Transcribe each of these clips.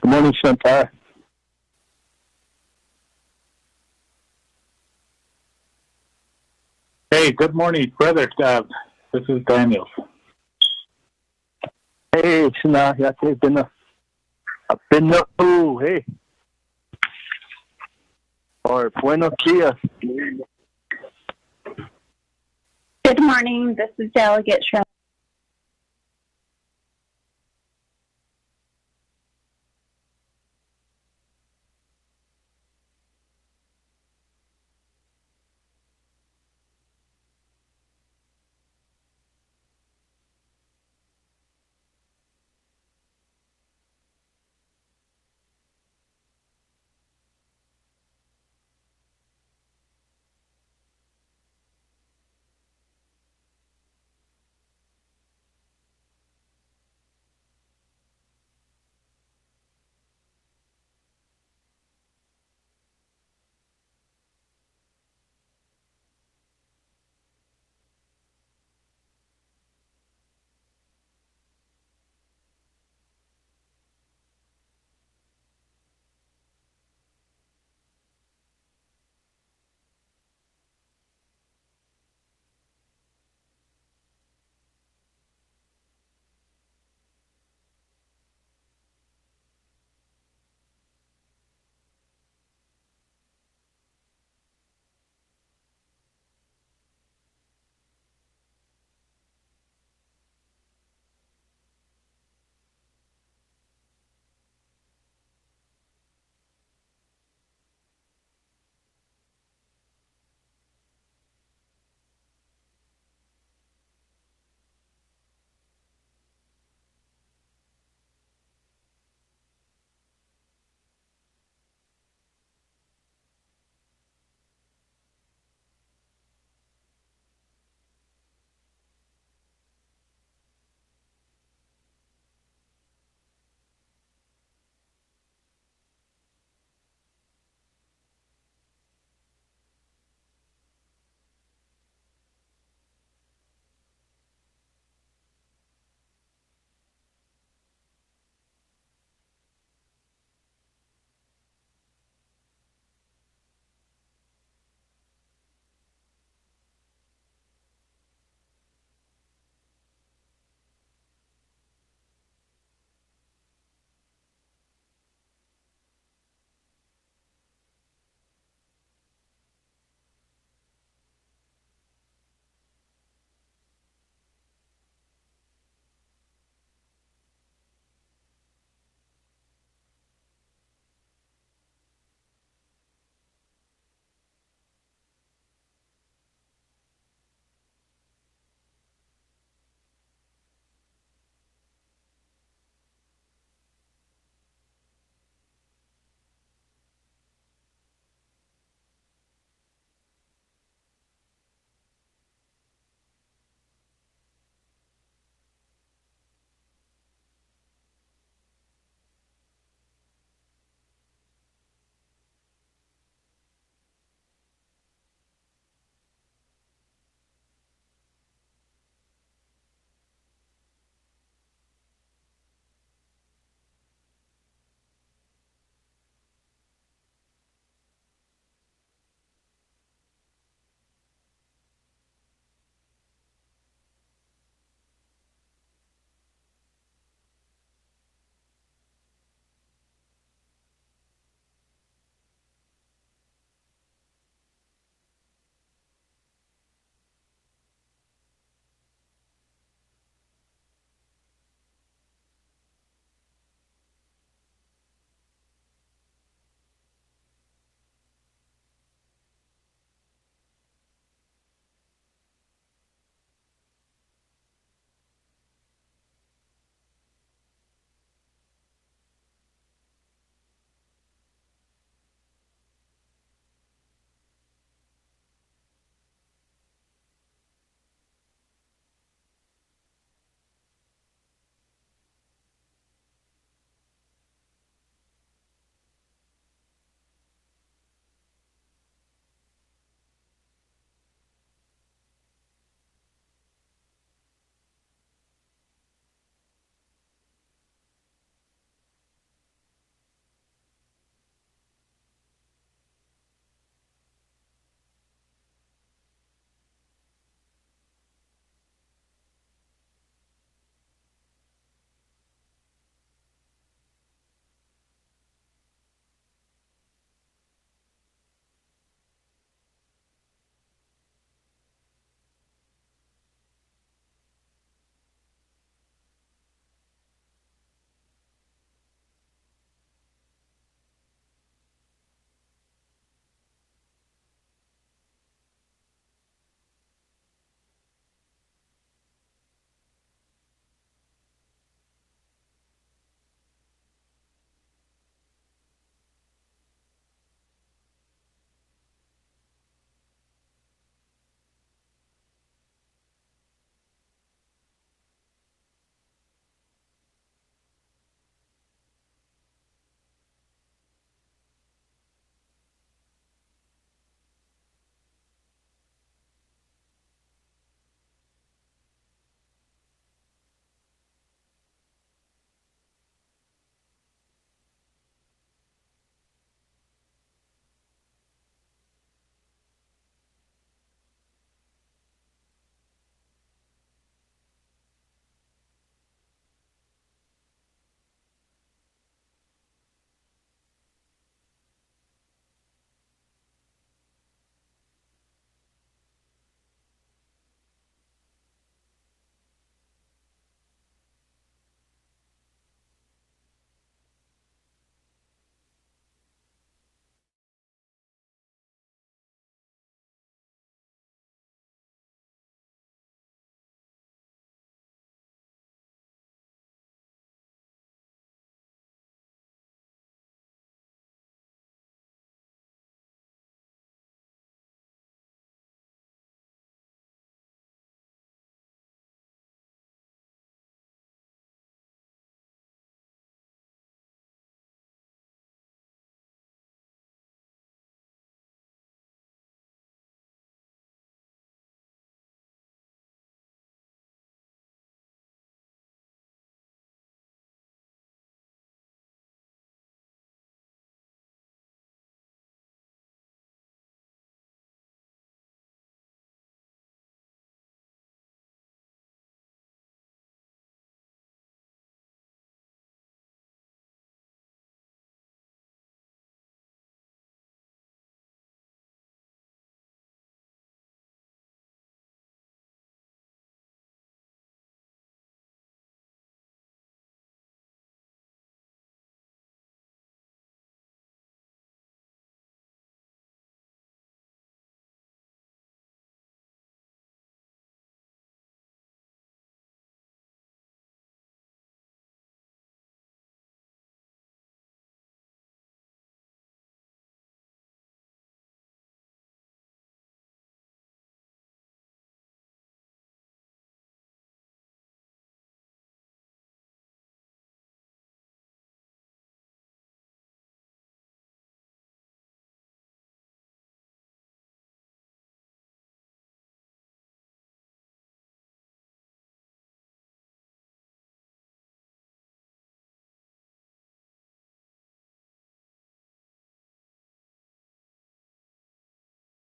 Good morning, Chantal. Hey, good morning, brother. This is Daniel. Hey, Shana, ya te bina. Hey. Or buenos dias. Good morning. This is Delegate Shell.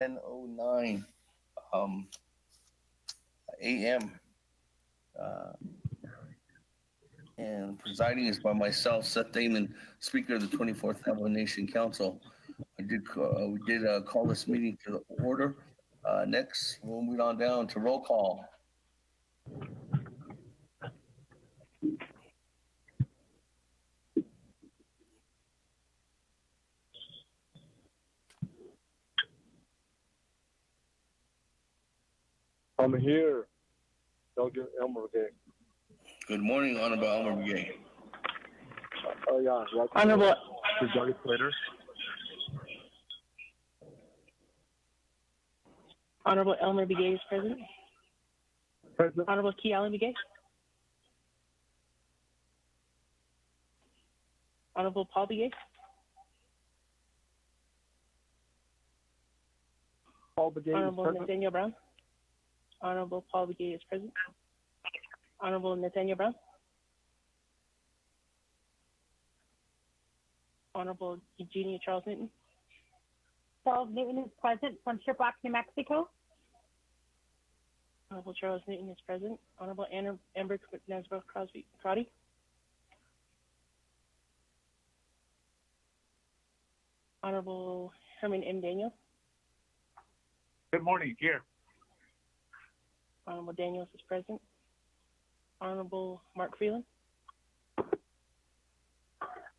10:09 a.m. And presiding is by myself, Seth Damon, Speaker of the 24th Navajo Nation Council. We did call this meeting to order. Next, we'll move on down to roll call. I'm here. Delegate Elmer Gay. Good morning, Honorable Elmer Begay. Oh, yeah. Honorable. Delegate Slater. Honorable Elmer Begay is present. Present. Honorable Key Allen Begay. Honorable Paul Begay. Paul Begay is Honorable present. Nathaniel Brown. Honorable Paul Begay is present. Honorable Nathaniel Brown. Honorable Eugenia Charles Newton. Charles Newton is present from Shiprock, New Mexico. Honorable Charles Newton is present. Honorable Amber Nasbro Crosby Crotty. Honorable Herman M. Daniel. Good morning, here. Honorable Daniels is present. Honorable Mark Freeland.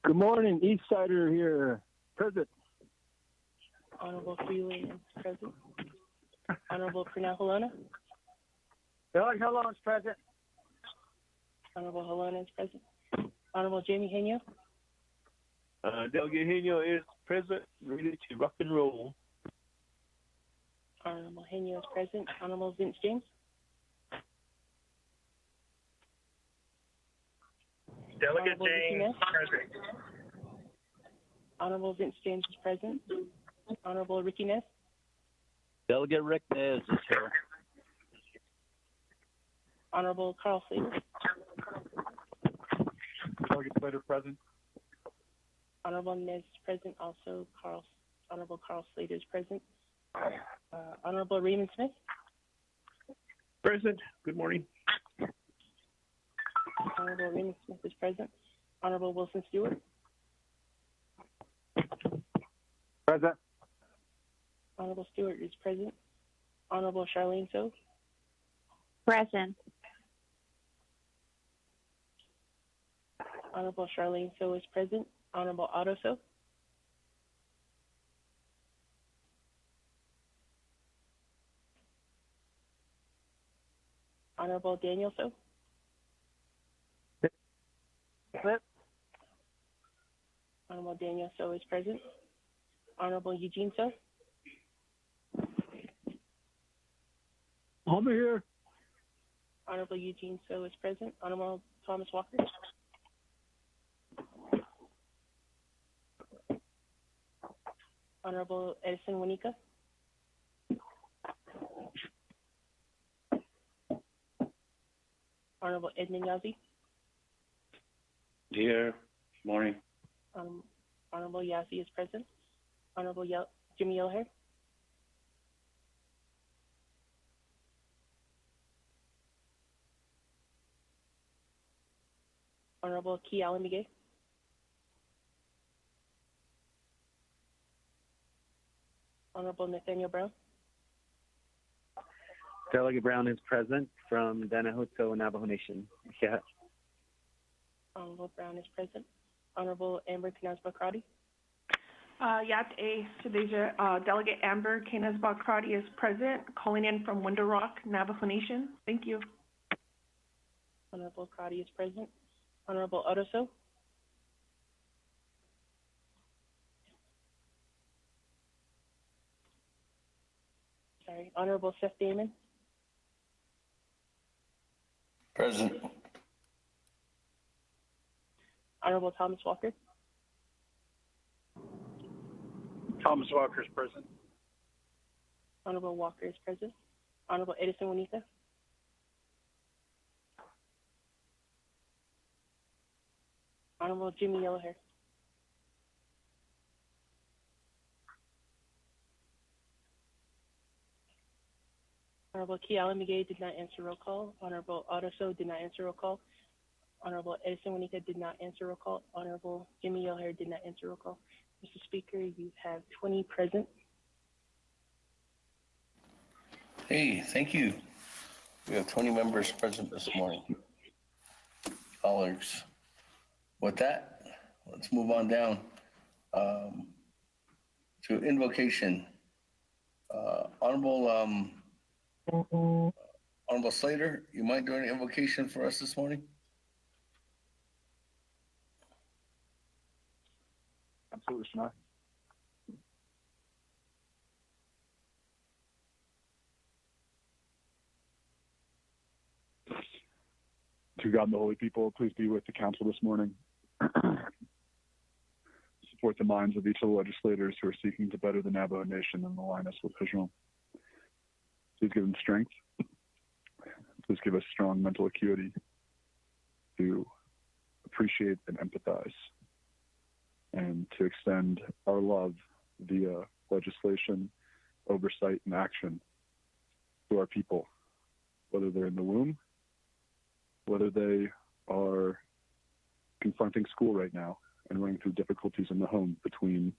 Good morning. Eastsider here. Present. Honorable Freeland is present. Honorable Purnell Halona. Delegate Hello is present. Honorable Halona is present. Honorable Jamie Henyo. Delegate Henyo is present, ready to rock and roll. Honorable Henyo is present. Honorable Vince James. Delegate Honorable Ricky James, Ness. present. Honorable Vince James is present. Honorable Ricky Ness. Delegate Rick Nez is here. Honorable Carl Slater. Delegate Slater, present. Honorable Nez is present. Also, Honorable Carl Slater is present. Honorable Raymond Smith. Present. Good morning. Honorable Raymond Smith is present. Honorable Wilson Stewart. Present. Honorable Stewart is present. Honorable Charlene So. Present. Honorable Charlene So is present. Honorable Otto So. Honorable Daniel So. Present. Honorable Daniel So is present. Honorable Eugene So. I'm here. Honorable Eugene So is present. Honorable Thomas Walker. Honorable Edison Wanika. Honorable Edmund Yazzie. Here. Morning. Honorable Yazzie is present. Honorable Jimmy Yellhair. Honorable Key Allen Begay. Honorable Nathaniel Brown. Delegate Brown is present from Danahoto, Navajo Nation. Yeah. Honorable Brown is present. Honorable Amber Knasba Crotty. Yat A. Sadeja, Delegate Amber Kanesba Crotty is present, calling in from Window Rock, Navajo Nation. Thank you. Honorable Crotty is present. Honorable Otoso. Sorry. Honorable Seth Damon. Present. Honorable Thomas Walker. Thomas Walker is present. Honorable Walker is present. Honorable Edison Wanika. Honorable Jimmy Yellowhair. Honorable Kiala Miguel did not answer roll call. Honorable Autoso did not answer roll call. Honorable Edison Juanita did not answer roll call. Honorable Jimmy O'Hare did not answer roll call. Mr. Speaker, you have 20 present. Hey, thank you. We have 20 members present this morning. Colleagues. With that, let's move on down to invocation. Honorable Slater, you mind doing an invocation for us this morning? Absolutely, Shana. To God and the holy people, please be with the council this morning. Support the minds of each of the legislators who are seeking to better the Navajo Nation and align us with Israel. Please give them strength. Please give us strong mental acuity to appreciate and empathize, and to extend our love via legislation, oversight, and action to our people, whether they're in the womb, whether they are confronting school right now and running through difficulties in the home between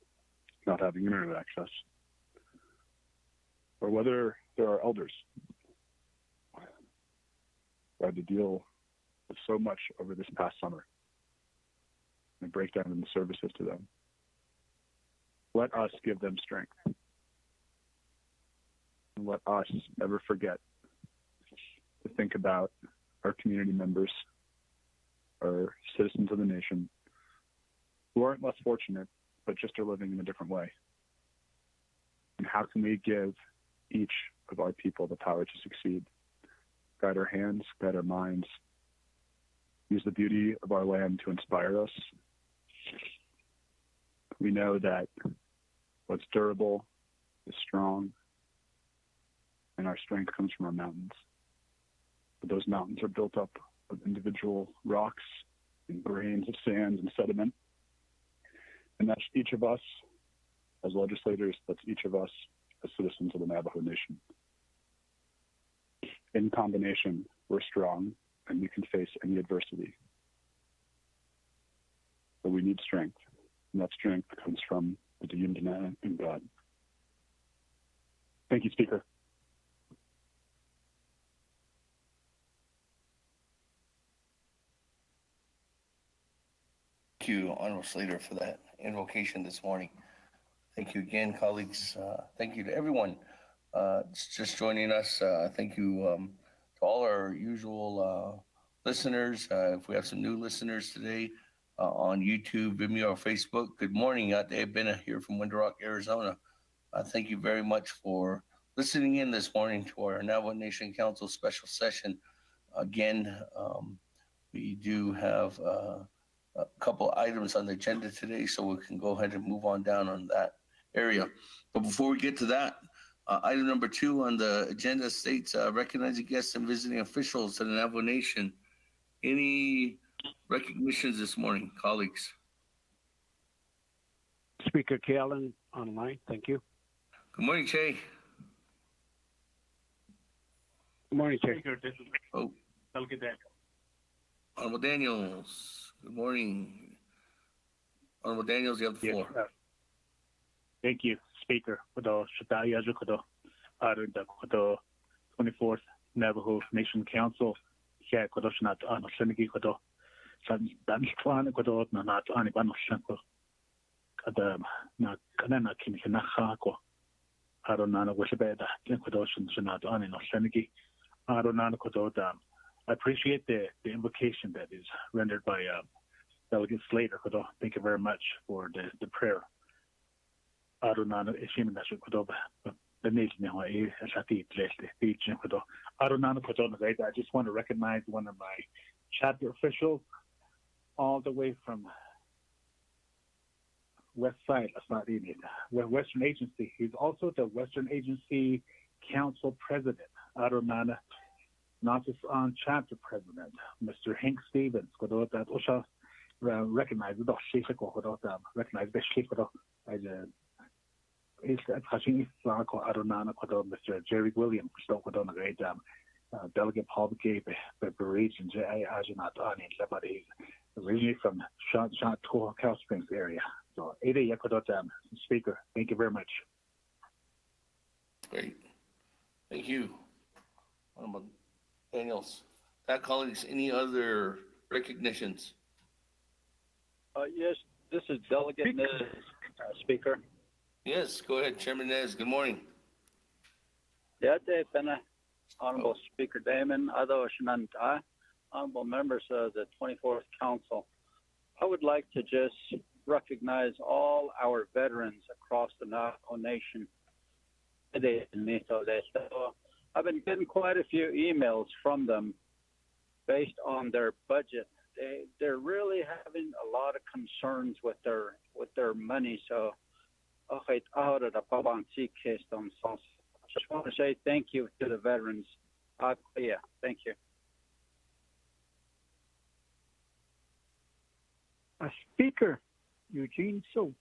not having internet access, or whether there are elders who had to deal with so much over this past summer and breakdown in the services to them. Let us give them strength. And let us never forget to think about our community members, our citizens of the nation, who aren't less fortunate, but just are living in a different way. And how can we give each of our people the power to succeed? Guide our hands, guide our minds, use the beauty of our land to inspire us. We know that what's durable is strong, and our strength comes from our mountains. But those mountains are built up of individual rocks and grains of sand and sediment. And that's each of us as legislators, that's each of us as citizens of the Navajo Nation. In combination, we're strong and we can face any adversity. But we need strength, and that strength comes from the Diyundana in God. Thank you, Speaker. Thank you, Honorable Slater, for that invocation this morning. Thank you again, colleagues. Thank you to everyone just joining us. Thank you to all our usual listeners. If we have some new listeners today on YouTube, Vimeo, or Facebook, good morning. I've been here from Window Rock, Arizona. Thank you very much for listening in this morning to our Navajo Nation Council special session. Again, we do have a couple items on the agenda today, so we can go ahead and move on down on that area. But before we get to that, item number 2 on the agenda states recognizing guests and visiting officials of the Navajo Nation. Any recognitions this morning, colleagues? Speaker Kalen online. Thank you. Good morning, Che. Good morning, Chair. Speaker, this is Delegate Daniel. Honorable Daniels. Good morning. Honorable Daniels, you have the floor. Thank you, Speaker. Kodo Shitaya Kodo Arunda Kodo 24th Navajo Nation Council. Yeah, Kodo Shanat Ano Senigi Kodo San Danstwan Kodo Nanat Ani Bano Shanko Kada Na Kanana Kinako Aronana Wishbeda Kodo Shanat Ani no Senigi Aronana Kodo. I appreciate the invocation that is rendered by Delegate Slater. Thank you very much for the prayer. I just want to recognize one of my chapter officials all the way from West Side, Western Agency. He's also the Western Agency Council President. Not just on chapter president, Mr. Hank Stevens. Recognize the recognize the is touching Mr. Jerry Williams, so we don't agree Delegate Paul Gabe, the region, originally from Cow Springs area. So, Speaker, thank you very much. Great. Thank you. Daniels. That colleagues, any other recognitions? Yes, this is Delegate Nez, Speaker. Yes, go ahead, Chairman Nez. Good morning. Honorable Speaker Damon, honorable members of the 24th Council. I would like to just recognize all our veterans across the Navajo Nation. I've been getting quite a few emails from them based on their budget. They're really having a lot of concerns with their money. So I just want to say thank you to the veterans. Thank you. Speaker Eugene So.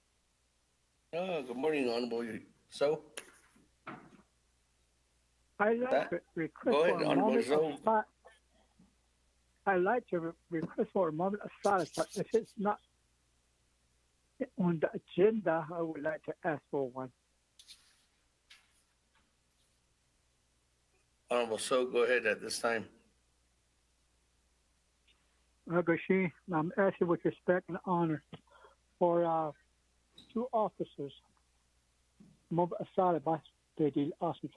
Good morning, Honorable So. I'd like to request Go ahead, for a Honorable moment So. of silence. I'd like to request for a moment of silence, but if it's not on the agenda, I would like to ask for one. Honorable So, go ahead at this time. Gashi, I'm asking with respect and honor for two officers. Mobile aside, but they did awesome.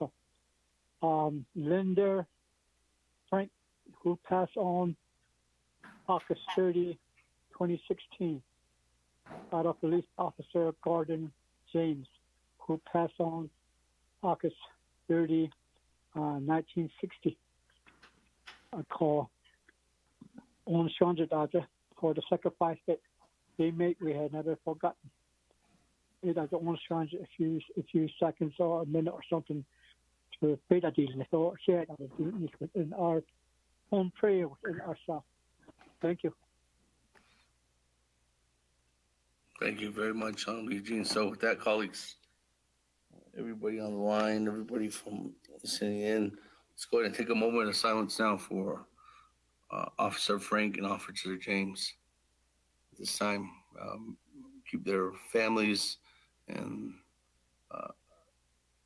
Linda Frank, who passed on August 30, 2016. Out of Police Officer Gordon James, who passed on August 30, 1960. I call on Chandra Dodger for the sacrifice that they made. We had never forgotten. It I don't want to change a few seconds or a minute or something to pay that deal or share that within our own prayer within ourselves. Thank you. Thank you very much, Honorable Eugene. So with that, colleagues, everybody on the line, everybody from listening in, let's go ahead and take a moment of silence now for Officer Frank and Officer James. At this time, keep their families and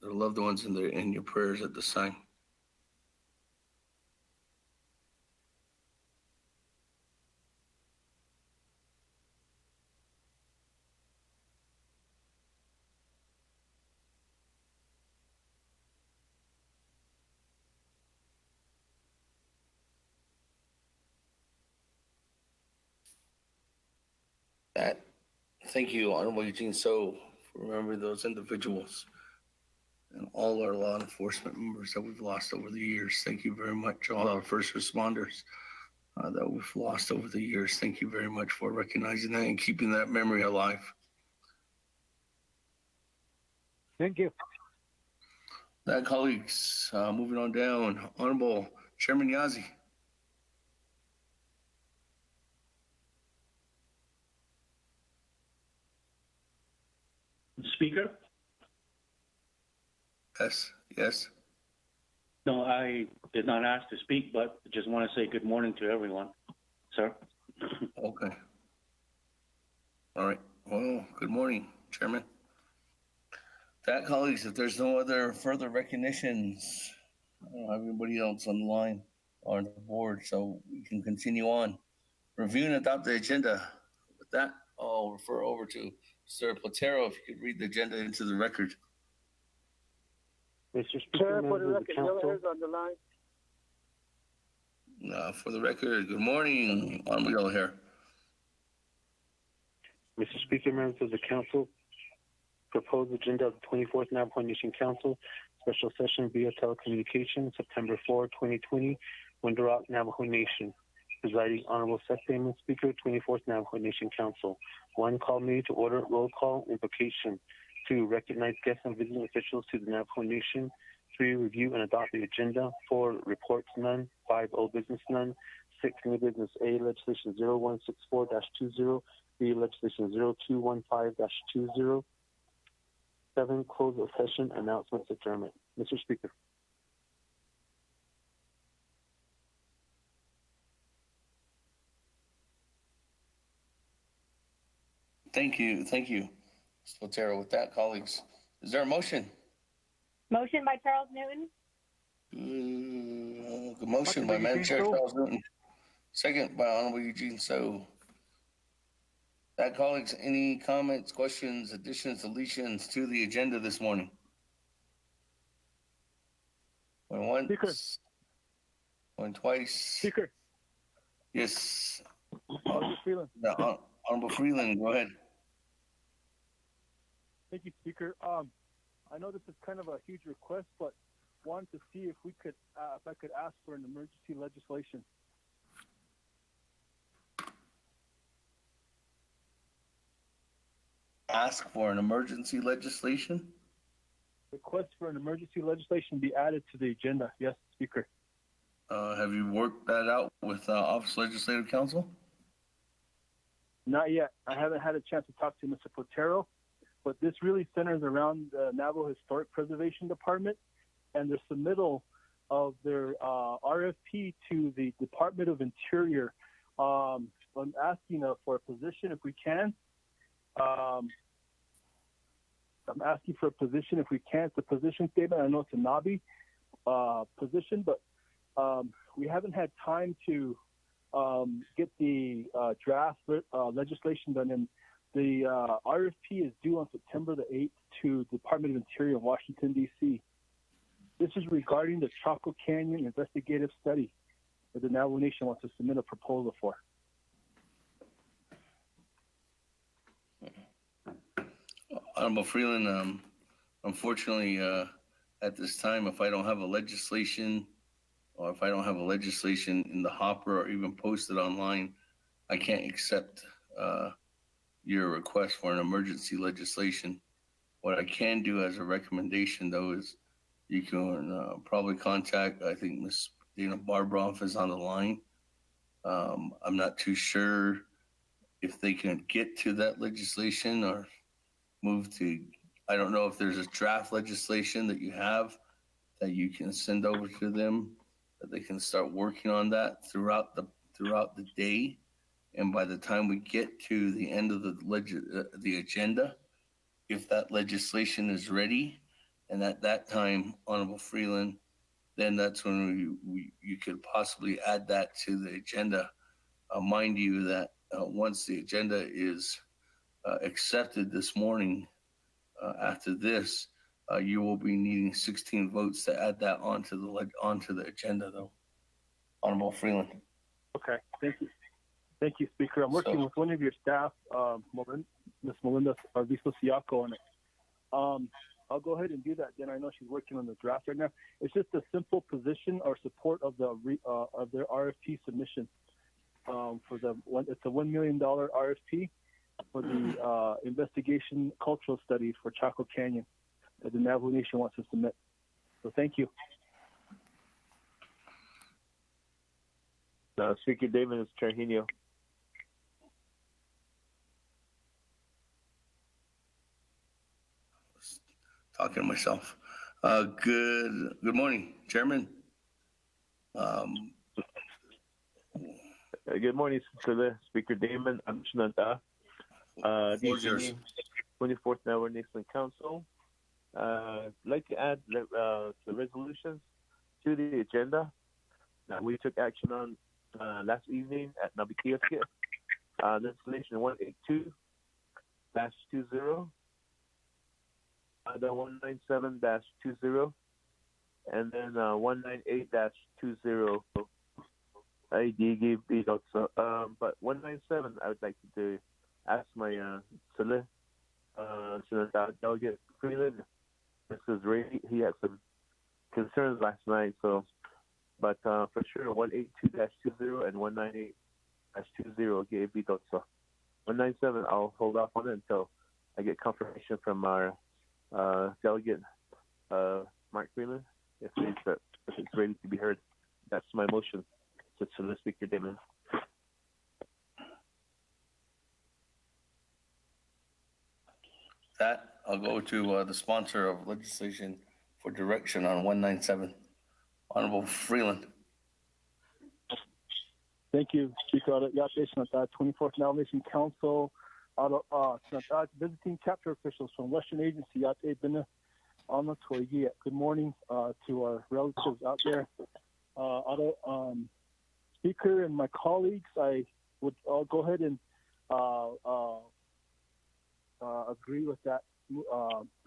their loved ones in your prayers at this time. Thank you, Honorable Eugene So, for remembering those individuals and all our law enforcement members that we've lost over the years. Thank you very much. All our first responders that we've lost over the years. Thank you very much for recognizing that and keeping that memory alive. Thank you. That, colleagues, moving on down, Honorable Chairman Yazzie. Speaker? Yes. No, I did not ask to speak, but just want to say good morning to everyone, sir. Okay. All right. Well, good morning, Chairman. That, colleagues, if there's no other further recognitions, I don't have anybody else on the line or on the board, so we can continue on. Review and adopt the agenda. With that, I'll refer over to Sir Platero, if you could read the agenda into the record. Mr. Speaker, For the members of record, the council. Miller's on the line. For the record, good morning, Honorable here. Mr. Speaker, members of the council, proposed agenda of the 24th Navajo Nation Council, special session via telecommunications, September 4, 2020, Window Rock, Navajo Nation. Presiding Honorable Seth Damon, Speaker, 24th Navajo Nation Council. 1, call me to order, roll call, invocation. 2, recognize guests and visiting officials to the Navajo Nation. 3, review and adopt the agenda. 4, reports none. 5, old business none. 6, new business A, legislation 0164-20. B, legislation 0215-20. 7, close of session, announcements, adjournment. Mr. Speaker. Thank you, Mr. Otero. With that, colleagues, is there a motion? Motion by Charles Newton. The motion by Madam Chair So. Charles Newton, second by Honorable Eugene So. That, colleagues, any comments, questions, additions, deletions to the agenda this morning? Going once. Speaker. Going twice. Speaker. Yes. Honorable Freeland. Honorable Freeland, go ahead. Thank you, Speaker. I know this is kind of a huge request, but wanted to see if we could, if I could ask for an emergency legislation. Ask for an emergency legislation? Request for an emergency legislation be added to the agenda. Yes, Speaker. Have you worked that out with Office Legislative Counsel? Not yet. I haven't had a chance to talk to Mr. Potero, but this really centers around the Navajo Historic Preservation Department and the submittal of their RFP to the Department of Interior. I'm asking for a position if we can. I'm asking for a position if we can. It's a position statement. I know it's a NABI position, but we haven't had time to get the draft legislation done. And the RFP is due on September the 8th to Department of Interior in Washington, D.C. This is regarding the Chaco Canyon investigative study that the Navajo Nation wants to submit a proposal for. Honorable Freeland, unfortunately, at this time, if I don't have a legislation or if I don't have a legislation in the hopper or even posted online, I can't accept your request for an emergency legislation. What I can do as a recommendation, though, is you can probably contact, I think Ms. Dana Barbroff is on the line. I'm not too sure if they can get to that legislation or move to, I don't know if there's a draft legislation that you have that you can send over to them, that they can start working on that throughout the day. And by the time we get to the end of the agenda, if that legislation is ready, and at that time, Honorable Freeland, then that's when you could possibly add that to the agenda. Mind you that once the agenda is accepted this morning, after this, you will be needing 16 votes to add that onto the agenda, though. Honorable Freeland. Okay, thank you. Thank you, Speaker. I'm working with one of your staff, Ms. Melinda Arvizo-Siaco, on it. I'll go ahead and do that. Then I know she's working on the draft right now. It's just a simple position or support of their RFP submission it's a $1 million RFP for the investigation cultural study for Chaco Canyon that the Navajo Nation wants to submit. So thank you. Speaker David is Trujillo. Talking to myself. Good morning, Chairman. Good morning, Speaker Damon. I'm Shananta. 24th Navajo Nation Council. I'd like to add the resolutions to the agenda that we took action on last evening at Nabikioske. Legislation 182-20, the 197-20, and then 198-20. I gave these also, but 197 I would like to ask my Delegate Freeland. This is Ray. He had some concerns last night, so but for sure 182-20 and 198-20 gave these also. 197 I'll hold off on it until I get confirmation from our Delegate Mark Freeland if it's ready to be heard. That's my motion. To the Speaker, Damon. That I'll go to the sponsor of legislation for direction on 197, Honorable Freeland. Thank you, Speaker. Yate 24th Navajo Council, visiting chapter officials from Western Agency, Yate Bina Ana Toigi. Good morning to our relatives out there. Speaker and my colleagues, I'll go ahead and agree with that. I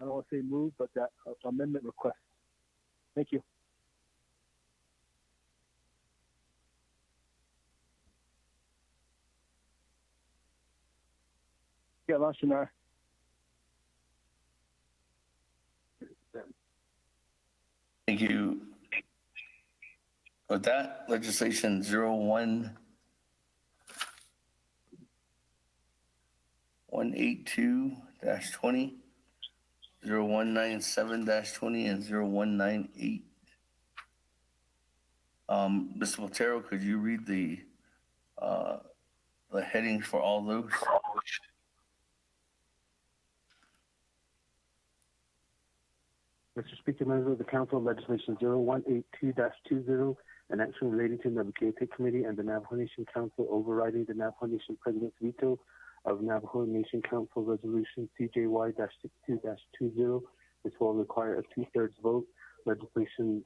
don't want to say move, but that amendment request. Thank you. Yeah, Lashana. Thank you. With that, legislation 0182-20, 0197-20, and 0198. Mr. Botero, could you read the headings for all those? Mr. Speaker, members of the Council, legislation 0182-20, an action relating to the Navajo Committee and the Navajo Nation Council overriding the Navajo Nation President's veto of Navajo Nation Council Resolution CJY-62-20. This will require a two-thirds vote. Legislation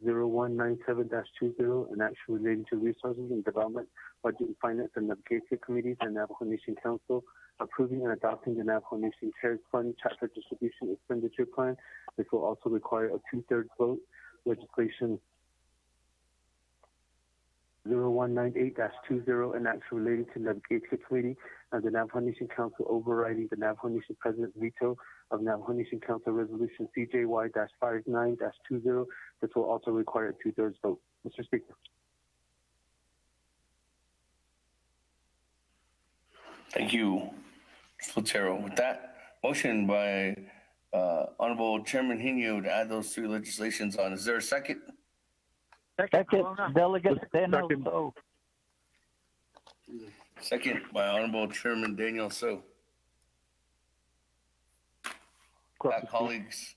0197-20, an action relating to resources and development, budget and finance and Navajo Committees and Navajo Nation Council approving and adopting the Navajo Nation CARES Fund Chapter Distribution Expenditure Plan. This will also require a two-thirds vote. Legislation 0198-20, an action relating to the Navajo Committee and the Navajo Nation Council overriding the Navajo Nation President's veto of Navajo Nation Council Resolution CJY-59-20. This will also require a two-thirds vote. Mr. Speaker. Thank you, Mr. Botero. With that, motion by Honorable Chairman Hino to add those three legislations on. Is there a second? Second, Delegate Daniel. Second by Honorable Chairman Daniel So. Colleagues,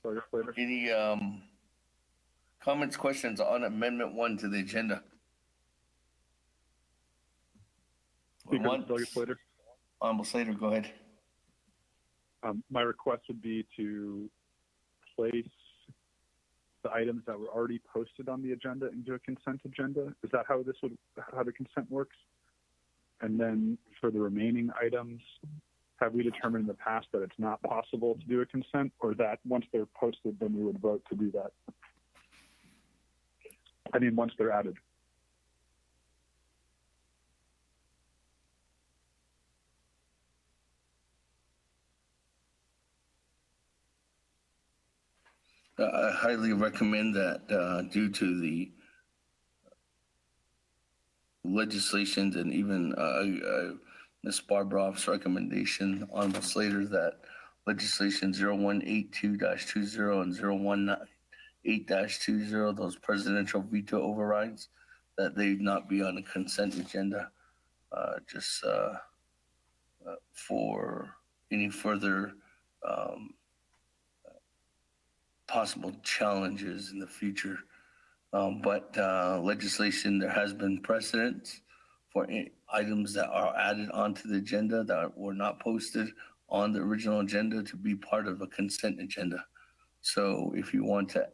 any comments, questions on Amendment 1 to the agenda? Honorable Slater, go ahead. My request would be to place the items that were already posted on the agenda into a consent agenda. Is that how the consent works? And then for the remaining items, have we determined in the past that it's not possible to do a consent, or that once they're posted, then we would vote to do that? I mean, once they're added. I highly recommend that due to the legislations and even Ms. Barbroff's recommendation, Honorable Slater, that legislation 0182-20 and 0198-20, those presidential veto overrides, that they not be on the consent agenda, just for any further possible challenges in the future. But legislation, there has been precedent for items that are added onto the agenda that were not posted on the original agenda to be part of a consent agenda. So if you want to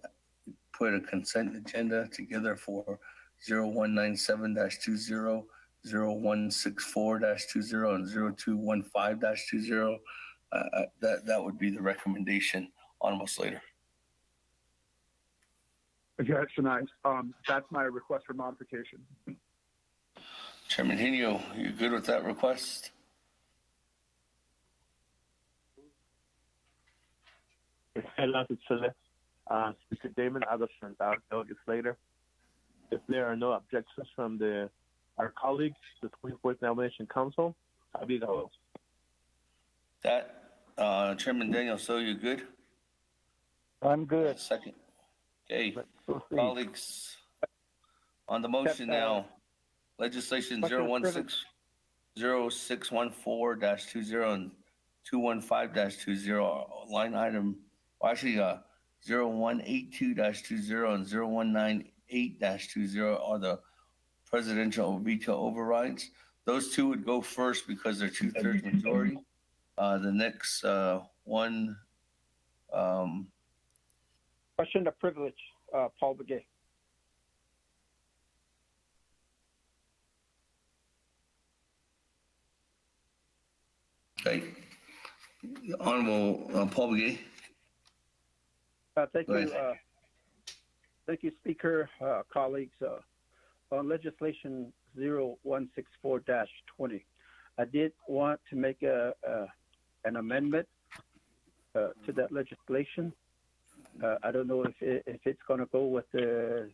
put a consent agenda together for 0197-20, 0164-20, and 0215-20, that would be the recommendation, Honorable Slater. Yeah, it's nice. That's my request for modification. Chairman Hino, you good with that request? Speaker Damon, Adjournment, Delegate Slater. If there are no objections from our colleagues, the 24th Navajo Council, I'll be the That, Chairman Daniel, so you good? I'm good. Second. Okay, colleagues, on the motion now, legislation 0614-20 and 215-20, line item, well, actually, 0182-20 and 0198-20 are the presidential veto overrides. Those two would go first because they're 2/3 majority. The next one, Question of privilege, Paul Begay. okay. Honorable Paul Begay. Thank Go you. ahead. Thank you, Speaker, colleagues. On legislation 0164-20, I did want to make an amendment to that legislation. I don't know if it's going to go with the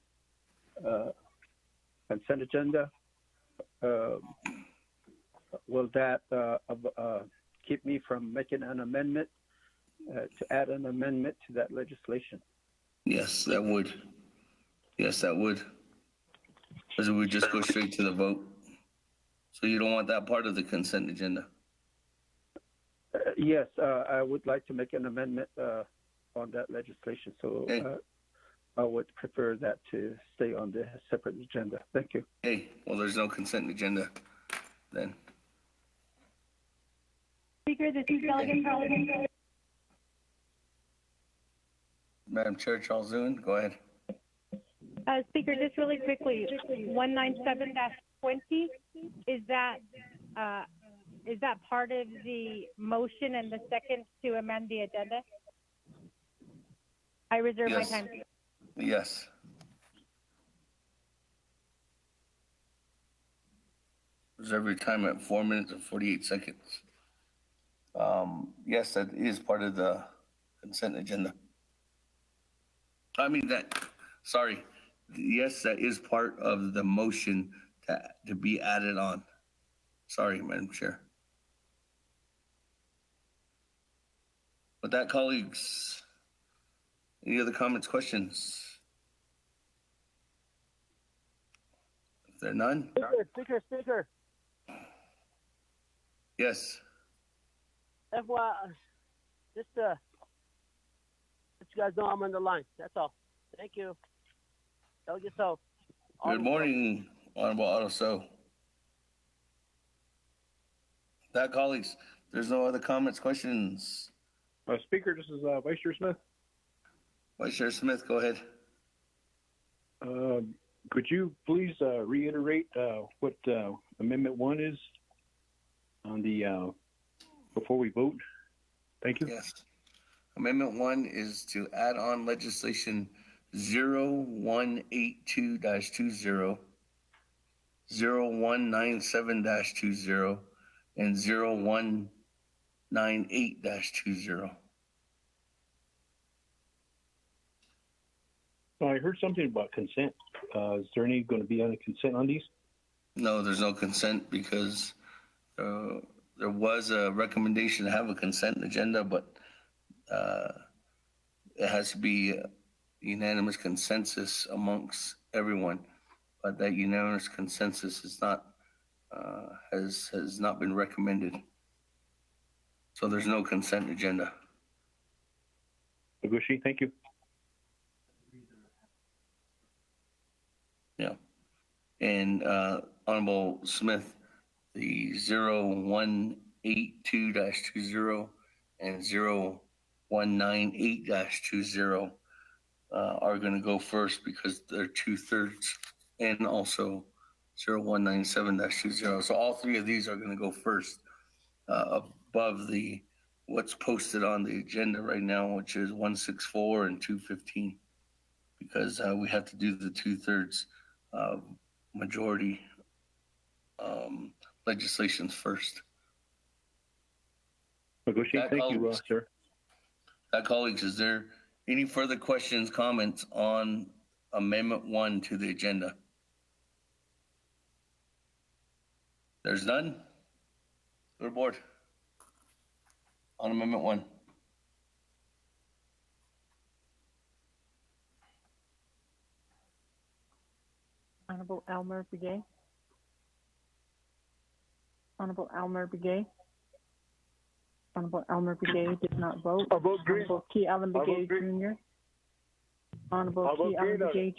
consent agenda. Will that keep me from making an amendment to add an amendment to that legislation? Yes, that would. Yes, that would. Because it would just go straight to the vote. So you don't want that part of the consent agenda? Yes, I would like to make an amendment on that legislation. So I would prefer that to stay on the separate agenda. Thank you. Hey, well, there's no consent agenda then. Speaker, this is Delegate Charles. Madam Chair, Charles Zune, go ahead. Speaker, just really quickly, 197-20, is that part of the motion and the second to amend the agenda? I reserve my time. Yes. Reserve your time at 4 minutes and 48 seconds. Yes, that is part of the consent agenda. Yes, that is part of the motion to be added on. Sorry, Madam Chair. With that, colleagues, any other comments, questions? If there are none? Speaker. Yes. FYI, just let you guys know I'm on the line. That's all. Thank you. Delegate So. Good morning, Honorable Otto So. That, colleagues, there's no other comments, questions. Speaker, this is Vice Chair Smith. Vice Chair Smith, go ahead. Could you please reiterate what Amendment 1 is on the before we vote? Thank you. Yes. Amendment 1 is to add on legislation 0182-20, 0197-20, and 0198-20. I heard something about consent. Is there any going to be any consent on these? No, there's no consent because there was a recommendation to have a consent agenda, but it has to be unanimous consensus amongst everyone. But that unanimous consensus is not has not been recommended. So there's no consent agenda. Agushi, thank you. Yeah. And Honorable Smith, the 0182-20 and 0198-20 are going to go first because they're 2/3, and also 0197-20. So all three of these are going to go first above the what's posted on the agenda right now, which is 164 and 215, because we have to do the 2/3 majority legislations first. Agushi, thank you, sir. Colleagues, is there any further questions, comments on Amendment 1 to the agenda? There's none? Go to board. On Amendment 1. Honorable Elmer Begay. Honorable Elmer Begay. Honorable Elmer Begay did not vote. I vote green. Honorable Key Allen I vote Begay green. Jr. Honorable I vote Key Allen green on Begay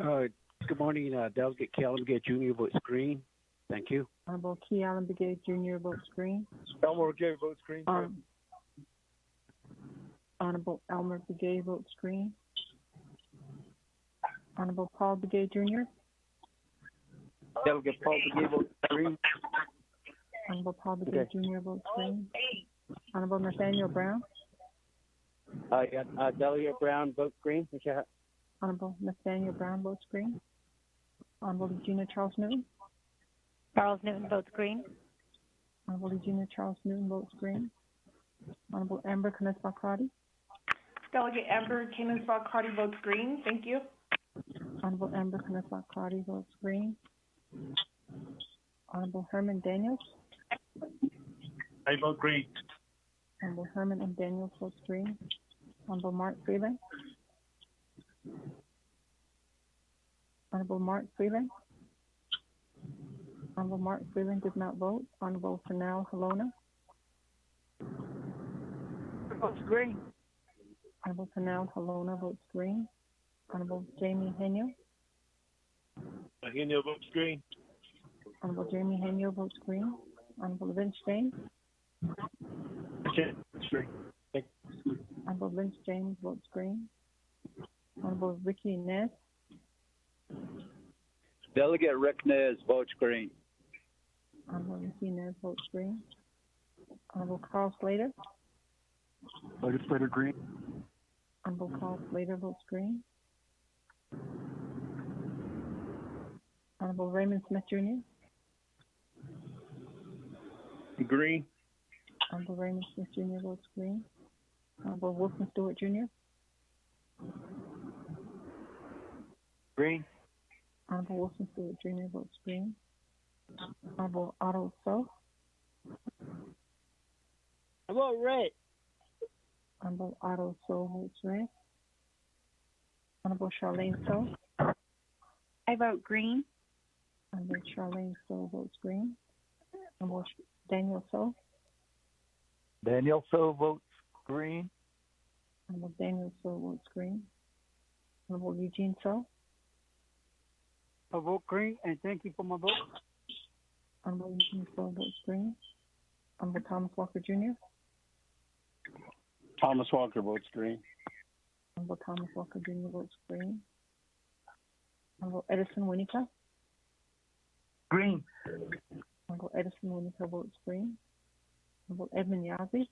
Jr. Good morning, Delegate Calvin Gay Jr. votes green. Thank you. Honorable Key Allen Begay Jr. votes green. Elmer Gay votes green. Honorable Elmer Begay votes green. Honorable Paul Begay Jr. Delegate Paul Begay votes green. Honorable Paul Begay Jr. votes green. Honorable Nathaniel Brown. Delegate Brown votes green. Honorable Nathaniel Brown votes green. Honorable Eugenia Charles Newton. Charles Newton votes green. Honorable Eugenia Charles Newton votes green. Honorable Amber Kanispah Crotty. Delegate Amber Kanispah Crotty votes green. Thank you. Honorable Amber Kanispah Crotty votes green. Honorable Herman Daniels. I vote green. Honorable Herman and Daniels votes green. Honorable Mark Freeland. Honorable Mark Freeland. Honorable Mark Freeland did not vote. Honorable Fernell Halona. Votes green. Honorable Fernell Halona votes green. Honorable Jamie Henio. Henio votes green. Honorable Jamie Henio votes green. Honorable Vince James. Okay, green. Honorable Vince James votes green. Honorable Ricky Ness. Delegate Rick Nez votes green. Honorable Ricky Ness votes green. Honorable Carl Slater. Legislator green. Honorable Carl Slater votes green. Honorable Raymond Smith Jr. Green. Honorable Raymond Smith Jr. votes green. Honorable Wilson Stewart Jr. Green. Honorable Wilson Stewart Jr. votes green. Honorable Otto So. I vote red. Honorable Otto So votes red. Honorable Charlene So. I vote green. Honorable Charlene So votes green. Honorable Daniel So. Daniel So votes green. Honorable Daniel So votes green. Honorable Eugene So. I vote green, and thank you for my vote. Honorable Eugene So votes green. Honorable Thomas Walker Jr. Thomas Walker votes green. Honorable Thomas Walker Jr. votes green. Honorable Edison Winnica. Green. Honorable Edison Winnica votes green. Honorable Edmund Yazzie.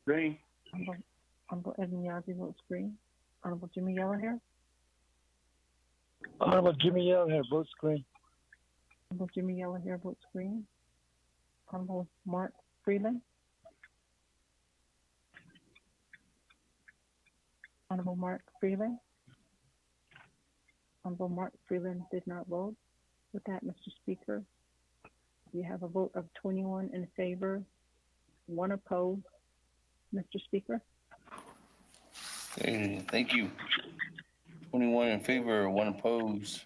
Green. Honorable Edmund Yazzie votes green. Honorable Jimmy Yellowhair. Honorable Jimmy Yellowhair votes green. Honorable Jimmy Yellowhair votes green. Honorable Mark Freeland. Honorable Mark Freeland. Honorable Mark Freeland did not vote. With that, Mr. Speaker, we have a vote of 21 in favor, 1 opposed. Mr. Speaker. Okay, thank you. 21 in favor, 1 opposed.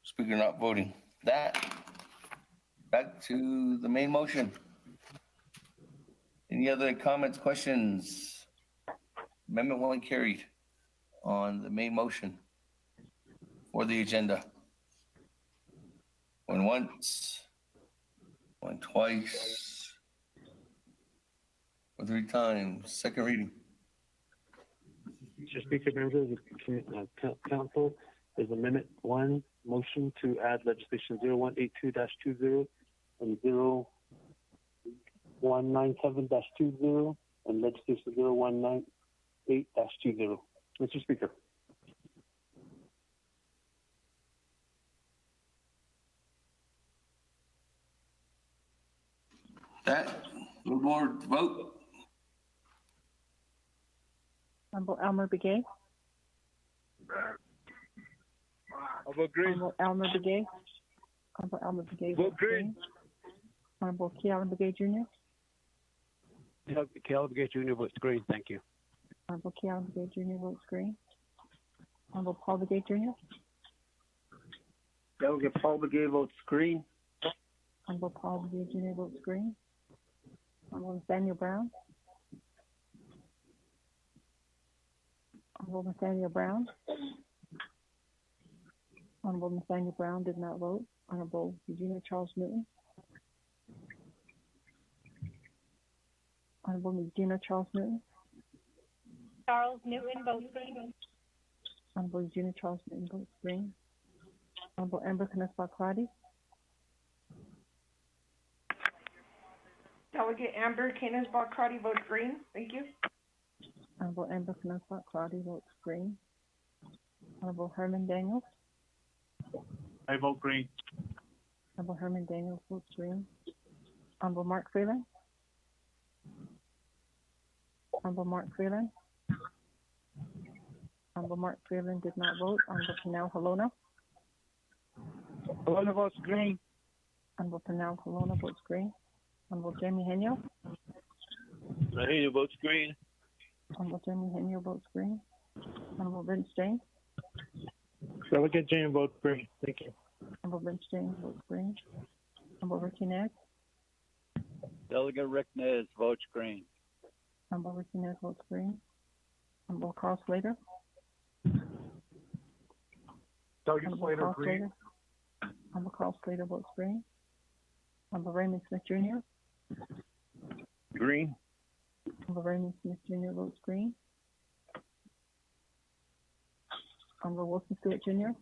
Speaker not voting. That, back to the main motion. Any other comments, questions? Amendment 1 carried on the main motion for the agenda. Going once, going twice, or 3 times. Second reading. Mr. Speaker, members of the council, is Amendment 1 motion to add legislation 0182-20 and 0197-20 and legislation 0198-20. Mr. Speaker. That, move board vote. Honorable Elmer Begay. I vote green. Honorable Elmer Begay. Honorable Elmer Begay Vote votes green. Honorable Kealan Begay Jr. Calvin Gay Jr. votes green. Thank you. Honorable Kealan Begay Jr. votes green. Honorable Paul Begay Jr. Delegate Paul Begay votes green. Honorable Paul Begay Jr. votes green. Honorable Nathaniel Brown. Honorable Nathaniel Brown. Honorable Nathaniel Brown did not vote. Honorable Eugenia Charles Newton. Honorable Eugenia Charles Newton. Charles Newton votes green. Honorable Eugenia Charles Newton votes green. Honorable Amber Canespa Claudia. Delegate Amber Canes-Balcrotty votes green. Thank you. Honorable Amber Canespa Claudia votes green. Honorable Herman Daniels. I vote green. Honorable Herman Daniels votes green. Honorable Mark Freeland. Honorable Mark Freeland. Honorable Mark Freeland did not vote. Honorable Panel Halona. Halona votes green. Honorable Panel Halona votes green. Honorable Jamie Henyo. Henyo votes green. Honorable Jamie Henyo votes green. Honorable Vince James. Delegate James votes green. Thank you. Honorable Vince James votes green. Honorable Ricky Nez. Delegate Rick Nez votes green. Honorable Ricky Nez votes green. Honorable Carl Slater. Delegate Slater green. Honorable Carl Slater votes green. Honorable Raymond Smith Jr. Green. Honorable Raymond Smith Jr. votes green. Honorable Wilson Stewart Jr.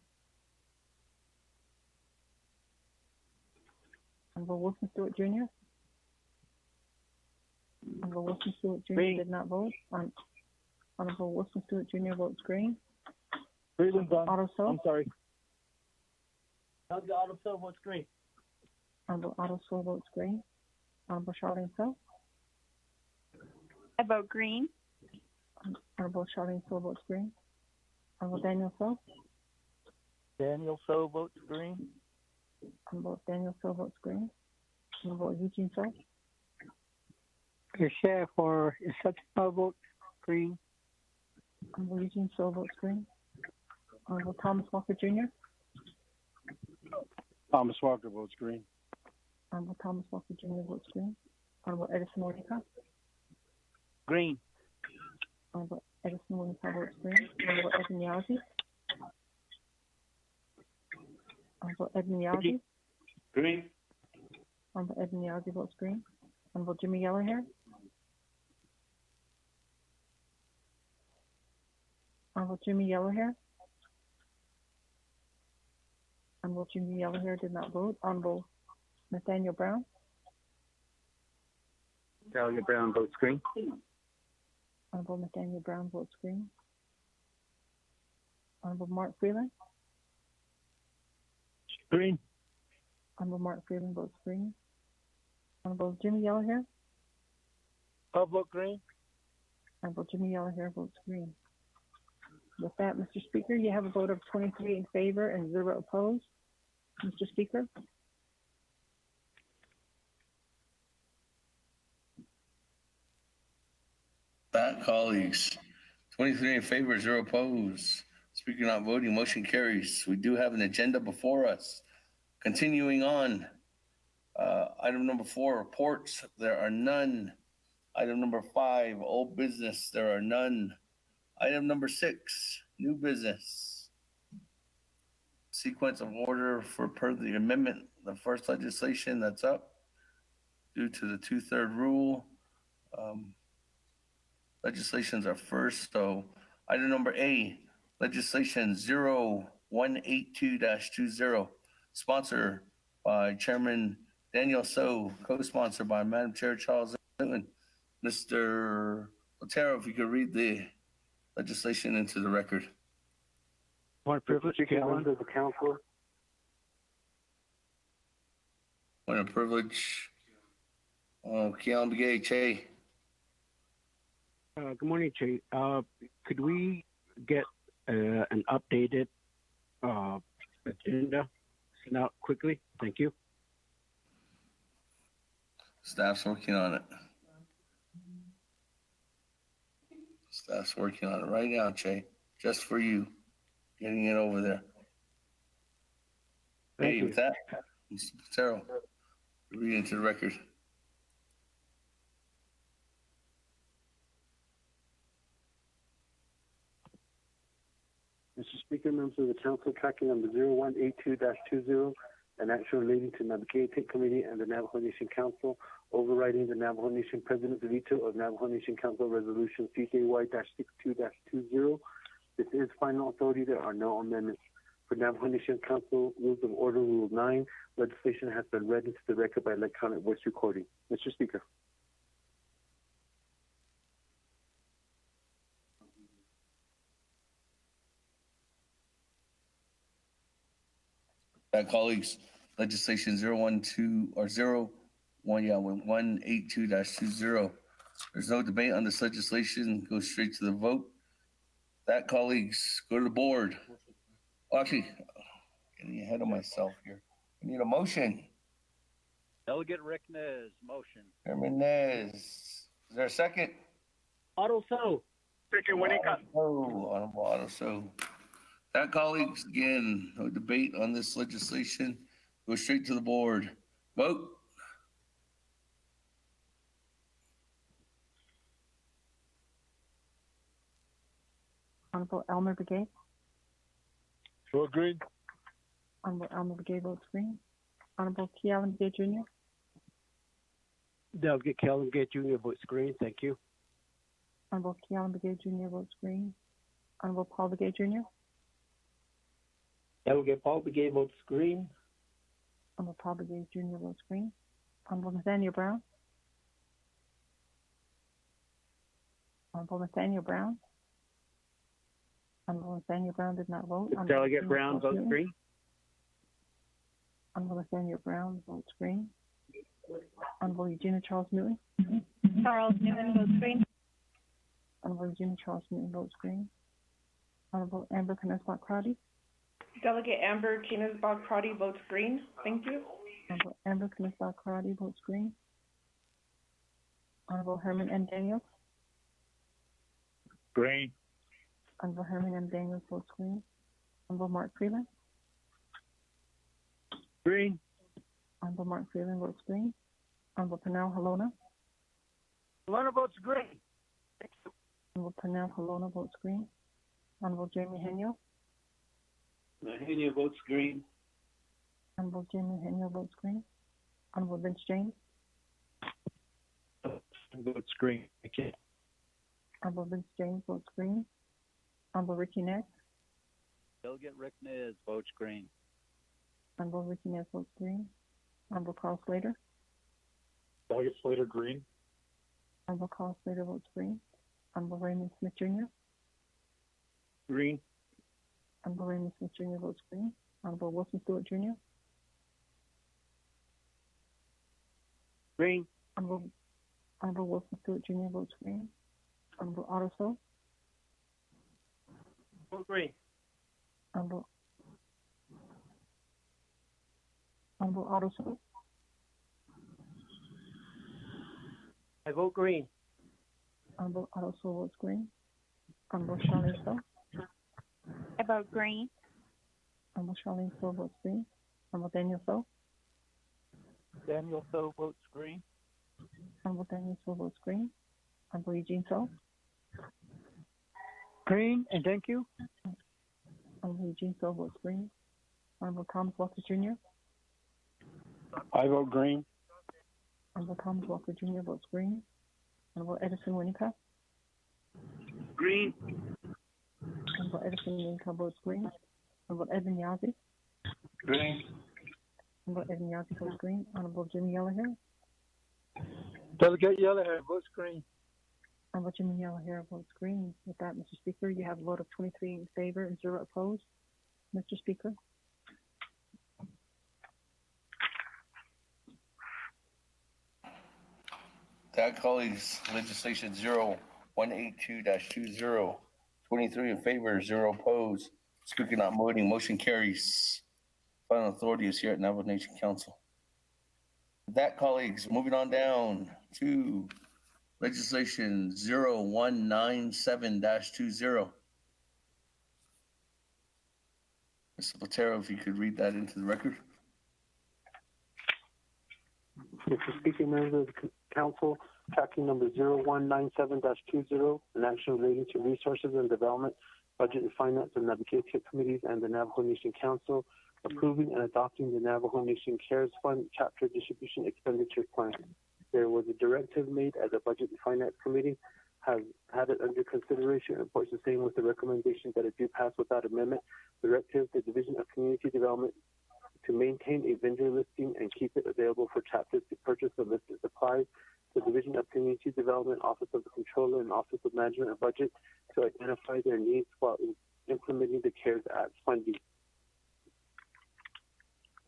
Honorable Wilson Stewart Jr. Honorable Wilson Stewart Jr. Green. did not vote. Honorable Wilson Stewart Jr. votes green. Freeland's on. Otto So. I'm sorry. Delegate Otto So votes green. Honorable Otto So votes green. Honorable Charlene So. I vote green. Honorable Charlene So votes green. Honorable Daniel So. Daniel So votes green. Honorable Daniel So votes green. Honorable Eugene So. The chair for exceptional vote green. Honorable Eugene So votes green. Honorable Thomas Walker Jr. Thomas Walker votes green. Honorable Thomas Walker Jr. votes green. Honorable Edison Monica. Green. Honorable Edison Monica votes green. Honorable Edwin Yazzie. Honorable Edwin Yazzie. Green. Honorable Edwin Yazzie votes green. Honorable Jimmy Yellowhair. Honorable Jimmy Yellowhair. Honorable Jimmy Yellowhair did not vote. Honorable Nathaniel Brown. Delegate Brown votes green. Honorable Nathaniel Brown votes green. Honorable Mark Freeland. Green. Honorable Mark Freeland votes green. Honorable Jimmy Yellowhair. I'll vote green. Honorable Jimmy Yellowhair votes green. With that, Mr. Speaker, you have a vote of 23 in favor and 0 opposed. Mr. Speaker. That, colleagues, 23 in favor, 0 opposed. Speaker not voting, motion carries. We do have an agenda before us. Continuing on, item number 4, reports, there are none. Item number 5, old business, there are none. Item number 6, new business. Sequence of order for per the amendment, the first legislation that's up due to the 2/3 rule. Legislations are first, so item number A, legislation 0182-20, sponsored by Chairman Daniel So, co-sponsored by Madam Chair Charles Newton. Mr. Otero, if you could read the legislation into the record. Point privilege, members of the council. Point of privilege. Keon Begay, Che. Good morning, Che. Could we get an updated agenda sent out quickly? Thank you. Staff's working on it. Staff's working on it right now, Che. Just for you. Getting it over there. Thank Hey, you. with that, Mr. Patero, read into the record. Mr. Speaker, members of the council, tracking number 0182-20, an action relating to Navigate Committee and the Navajo Nation Council, overriding the Navajo Nation President's veto of Navajo Nation Council Resolution CKY-62-20. This is final authority. There are no amendments. For Navajo Nation Council Rules of Order, Rule 9, legislation has been read into the record by electronic voice recording. Mr. Speaker. Colleagues, legislation 182-20. There's no debate on this legislation. Go straight to the vote. That, colleagues, go to the board. Oh, actually, getting ahead of myself here. I need a motion. Delegate Ricknez, motion. Hermanez. Is there a second? Auto so. Second, Winika. Honorable Otto. So that, colleagues, again, no debate on this legislation. Go straight to the board. Vote. Honorable Elmer Brigade. Vote green. Honorable Elmer Brigade votes green. Honorable Kealan Brigade Jr. Delegate Calvin Gate Jr. votes green. Thank you. Honorable Kealan Brigade Jr. votes green. Honorable Paul Brigade Jr. Delegate Paul Brigade votes green. Honorable Paul Brigade Jr. votes green. Honorable Nathaniel Brown. Honorable Nathaniel Brown. Honorable Nathaniel Brown did not vote. Delegate Brown votes green. Honorable Nathaniel Brown votes green. Honorable Eugenia Charles Newton. Charles Newton votes green. Honorable Eugenia Charles Newton votes green. Honorable Amber Knesbach Crowdy. Delegate Amber Canisbach Crotty votes green. Thank you. Honorable Amber Knesbach Crowdy votes green. Honorable Herman M. Daniels. Green. Honorable Herman M. Daniels votes green. Honorable Mark Freeland. Green. Honorable Mark Freeland votes green. Honorable Pernell Halona. Halona votes green. Honorable Pernell Halona votes green. Honorable Jamie Henyo. Henyo votes green. Honorable Jamie Henyo votes green. Honorable Vince James. Votes green. Thank you. Honorable Vince James votes green. Honorable Ricky Ness. Delegate Ricknez votes green. Honorable Ricky Ness votes green. Honorable Carl Slater. Delegate Slater green. Honorable Carl Slater votes green. Honorable Raymond Smith Jr. Green. Honorable Raymond Smith Jr. votes green. Honorable Wilson Stewart Jr. Green. Honorable Wilson Stewart Jr. votes green. Honorable Otto So. Vote green. Honorable Otto So. I vote green. Honorable Otto So votes green. Honorable Charlene So. I vote green. Honorable Charlene So votes green. Honorable Daniel So. Daniel So votes green. Honorable Daniel So votes green. Honorable Eugene So. Green, and thank you. Honorable Eugene So votes green. Honorable Thomas Walker Jr. I vote green. Honorable Thomas Walker Jr. votes green. Honorable Edison Winica. Green. Honorable Edison Winica votes green. Honorable Edwin Yazzie. Green. Honorable Edwin Yazzie votes green. Honorable Jimmy Yellowhair. Delegate Yellowhair votes green. Honorable Jimmy Yellowhair votes green. With that, Mr. Speaker, you have a vote of 23 in favor and 0 opposed. Mr. Speaker. That, colleagues, legislation 0182-20, 23 in favor, 0 opposed. Speaker not voting, motion carries. Final authority is here at Navajo Nation Council. With that, colleagues, moving on down to legislation 0197-20. Mr. Platero, if you could read that into the record. Mr. Speaker, members of the council, tracking number 0197-20, an action relating to resources and development, budget and finance and advocacy committees and the Navajo Nation Council, approving and adopting the Navajo Nation CARES Fund Chapter Distribution Expenditure Plan. There was a directive made at the Budget and Finance Committee, has had it under consideration, and reports the same with the recommendation that it do pass without amendment. Directive, the Division of Community Development, to maintain a vendor listing and keep it available for chapters to purchase the listed supplies. The Division of Community Development, Office of the Controller, and Office of Management and Budget to identify their needs while implementing the CARES Act funding.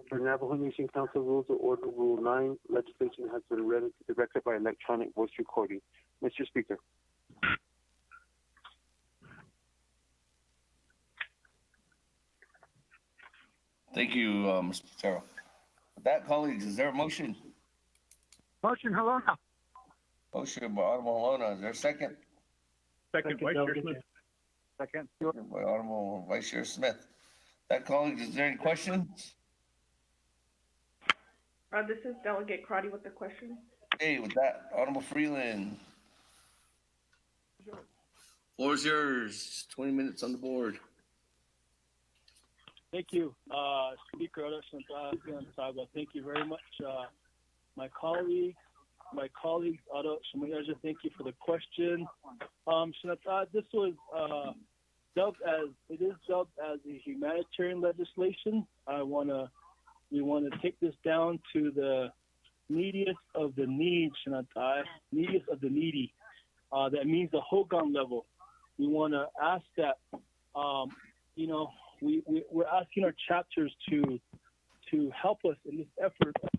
For Navajo Nation Council Rules of Order, Rule 9, legislation has been read into the record by electronic voice recording. Mr. Speaker. Thank you, Mr. Terrell. With that, colleagues, is there a motion? Motion, Halona. Motion by Honorable Halona. Is there a second? Second, Vice Chair Smith. Second. By Honorable Vice Chair Smith. That, colleagues, is there any questions? This is Delegate Crotty with the question. Hey, with that, Honorable Freeland. Floor is yours. 20 minutes on the board. Thank you, Speaker Adjournment. Thank you very much, my colleagues, thank you for the question. This was dubbed as a humanitarian legislation. We want to take this down to the neediest of the needs, neediest of the needy. That means the Hogan level. We want to ask that, we're asking our chapters to help us in this effort of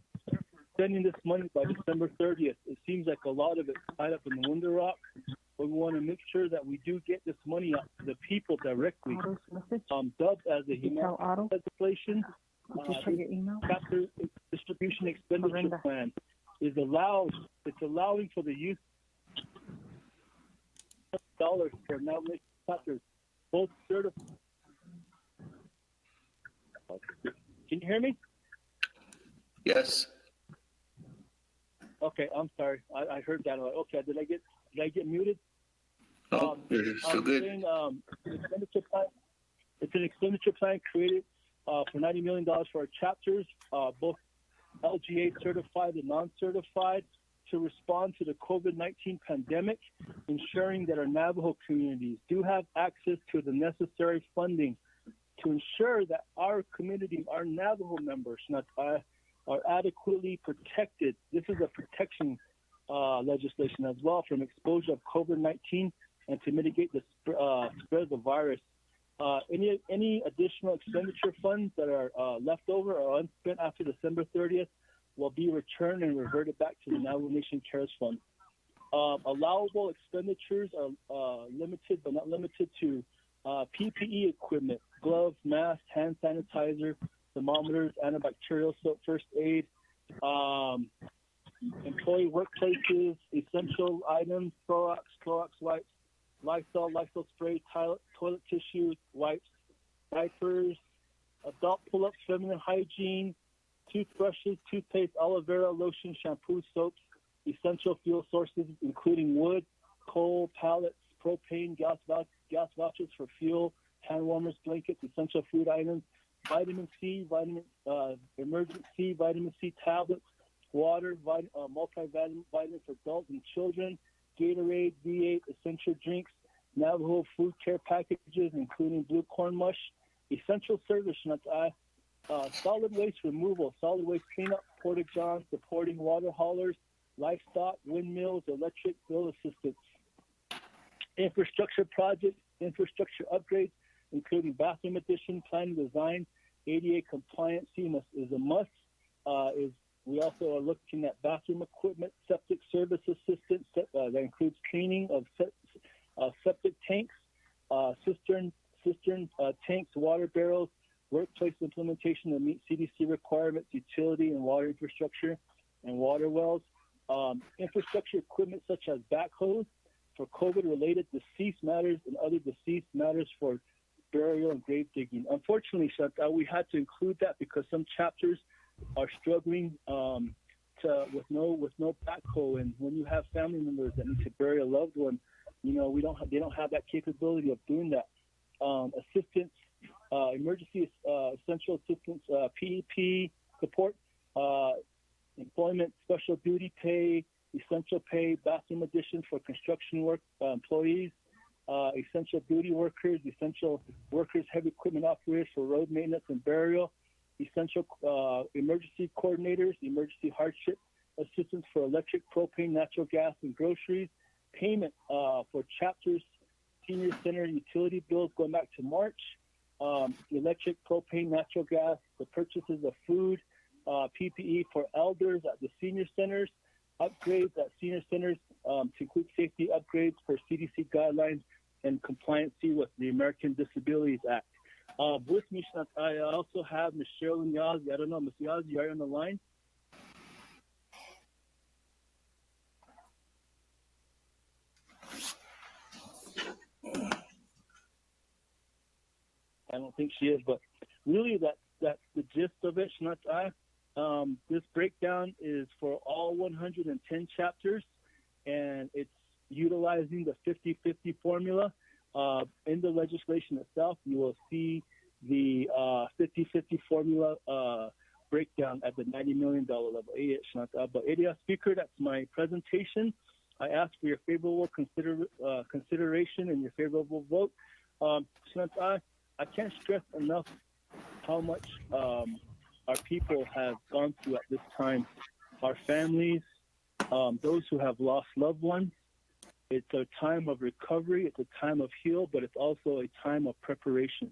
spending this money by December 30th. It seems like a lot of it's tied up in the Window Rock, but we want to make sure that we do get this money out to the people directly. Dubbed as a humanitarian legislation, chapter distribution expenditure plan is allowed. It's allowing for the use of dollars for now chapters, both certified. Can you hear me? Yes. Okay, I'm sorry. I heard that. Okay, did I get muted? No, you're so good. Saying, it's an expenditure plan created for $90 million for our chapters, both LGA certified and non-certified, to respond to the COVID-19 pandemic, ensuring that our Navajo communities do have access to the necessary funding to ensure that our community, our Navajo members, are adequately protected. This is a protection legislation as well from exposure of COVID-19 and to mitigate the spread of the virus. Any additional expenditure funds that are left over or unspent after December 30th will be returned and reverted back to the Navajo Nation CARES Fund. Allowable expenditures are limited, but not limited to PPE equipment, gloves, masks, hand sanitizer, thermometers, antibacterial soap, first aid, employee workplaces, essential items, Clorox wipes, Lysol spray, toilet tissue, wipes, diapers, adult pull-ups, feminine hygiene, toothbrushes, toothpaste, aloe vera, lotion, shampoo, soaps, essential fuel sources, including wood, coal, pallets, propane, gas vouchers for fuel, hand warmers, blankets, essential food items, vitamin C, emergency vitamin C tablets, water, multivitamin for adults and children, Gatorade, V8, essential drinks, Navajo food care packages, including blue corn mush, essential service, solid waste removal, solid waste cleanup, porta-johns, supporting water haulers, livestock, windmills, electric bill assistance, infrastructure projects, infrastructure upgrades, including bathroom addition, planning design, ADA compliance is a must. We also are looking at bathroom equipment, septic service assistance that includes cleaning of septic tanks, cistern tanks, water barrels, workplace implementation that meet CDC requirements, utility and water infrastructure, and water wells. Infrastructure equipment such as backhoes for COVID-related deceased matters and other deceased matters for burial and grave digging. Unfortunately, we had to include that because some chapters are struggling with no backhoe, and when you have family members that need to bury a loved one, they don't have that capability of doing that. Assistance, emergency essential assistance, PEP support, employment, special duty pay, essential pay, bathroom additions for construction work employees, essential duty workers, essential workers, heavy equipment operators for road maintenance and burial, essential emergency coordinators, emergency hardship assistance for electric, propane, natural gas, and groceries, payment for chapters, senior center utility bills going back to March, electric, propane, natural gas, the purchases of food, PPE for elders at the senior centers, upgrades at senior centers to include safety upgrades for CDC guidelines and compliancy with the American Disabilities Act. With me, I also have Ms. Cheryl Nyazi. I don't know, Ms. Nyazi, are you on the line? I don't think she is, but really that's the gist of it, This breakdown is for all 110 chapters, and it's utilizing the 50-50 formula. In the legislation itself, you will see the 50-50 formula breakdown at the $90 million level. But Speaker, that's my presentation. I ask for your favorable consideration and your favorable vote. I can't stress enough how much our people have gone through at this time. Our families, those who have lost loved ones. It's a time of recovery, it's a time of heal, but it's also a time of preparation.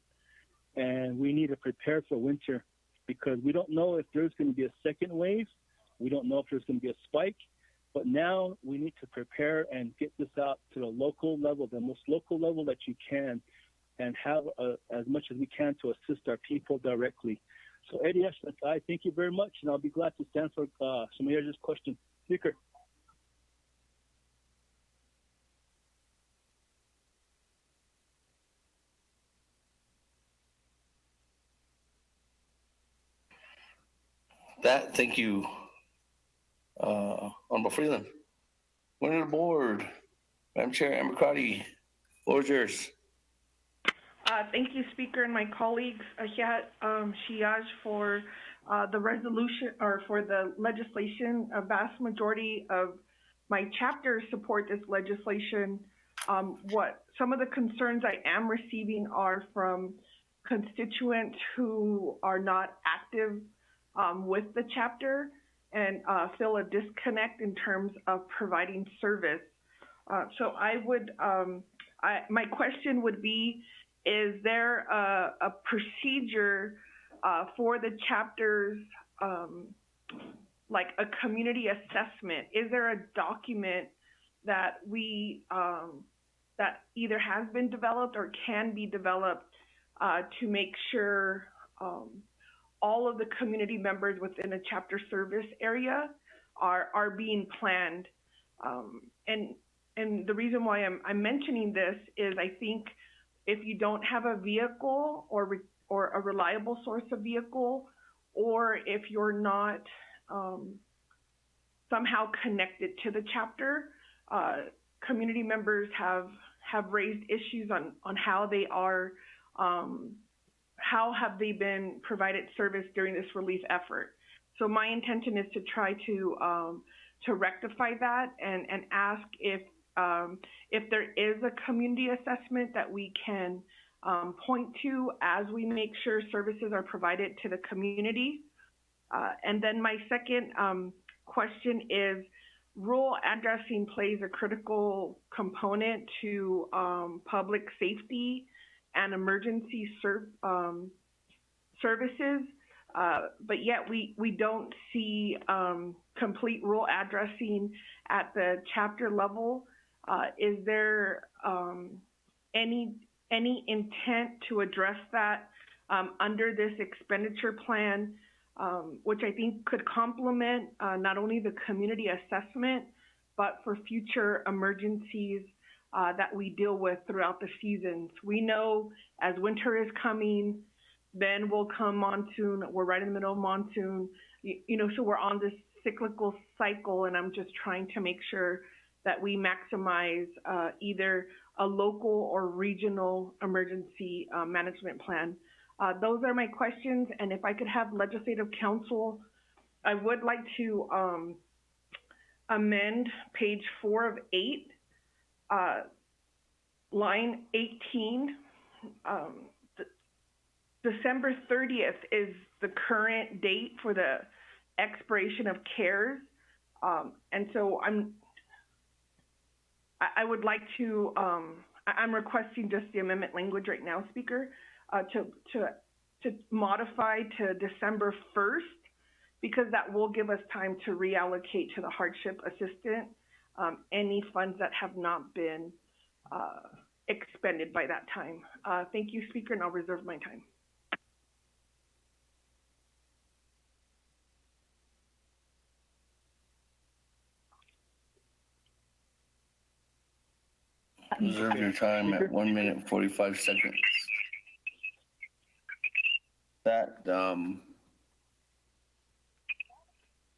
And we need to prepare for winter because we don't know if there's going to be a second wave. We don't know if there's going to be a spike. But now we need to prepare and get this out to the local level, the most local level that you can, and have as much as we can to assist our people directly. So, Eddie, I thank you very much, and I'll be glad to stand for some of your questions. Speaker. Thank you, Honorable Freeland. Winner of the board, Madam Chair Amber Crotty, floor is yours. Thank you, Speaker, and my colleagues. Shiaj for the resolution or for the legislation. A vast majority of my chapters support this legislation. What some of the concerns I am receiving are from constituents who are not active with the chapter and feel a disconnect in terms of providing service. So I would, my question would be, is there a procedure for the chapters, like a community assessment? Is there a document that that either has been developed or can be developed to make sure all of the community members within a chapter service area are being planned? And the reason why I'm mentioning this is I think if you don't have a vehicle or a reliable source of vehicle, or if you're not somehow connected to the chapter, community members have raised issues on how they are, how have they been provided service during this relief effort. So my intention is to try to rectify that and ask if there is a community assessment that we can point to as we make sure services are provided to the community. And then my second question is, rural addressing plays a critical component to public safety and emergency services, but yet we don't see complete rural addressing at the chapter level. Is there any intent to address that under this expenditure plan, which I think could complement not only the community assessment, but for future emergencies that we deal with throughout the seasons? We know as winter is coming, then will come monsoon. We're right in the middle of monsoon, so we're on this cyclical cycle, and I'm just trying to make sure that we maximize either a local or regional emergency management plan. Those are my questions, and if I could have Legislative Council, I would like to amend page 4 of 8, line 18. December 30th is the current date for the expiration of CARES, and so I would like to, I'm requesting just the amendment language right now, Speaker, to modify to December 1st, because that will give us time to reallocate to the hardship assistant any funds that have not been expended by that time. Thank you, Speaker, and I'll reserve my time. Reserve your time at 1 minute and 45 seconds. That,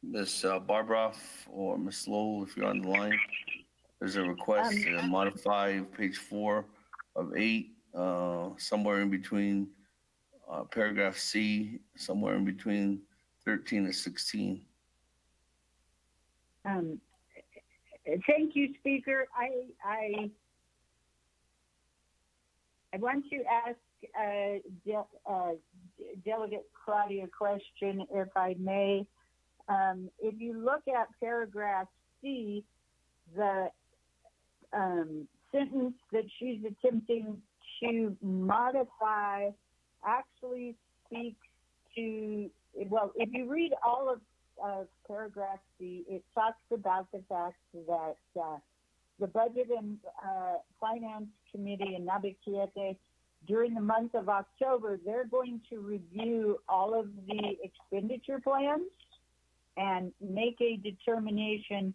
Ms. Barbroff or Ms. Lowell, if you're on the line, there's a request to modify page 4 of 8, somewhere in between paragraph C, somewhere in between 13 and 16. Thank you, Speaker. I want to ask Delegate Crotty a question, if I may. If you look at paragraph C, the sentence that she's attempting to modify actually speaks to, well, if you read all of paragraph C, it talks about the fact that the Budget and Finance Committee in Nabikiete, during the month of October, they're going to review all of the expenditure plans and make a determination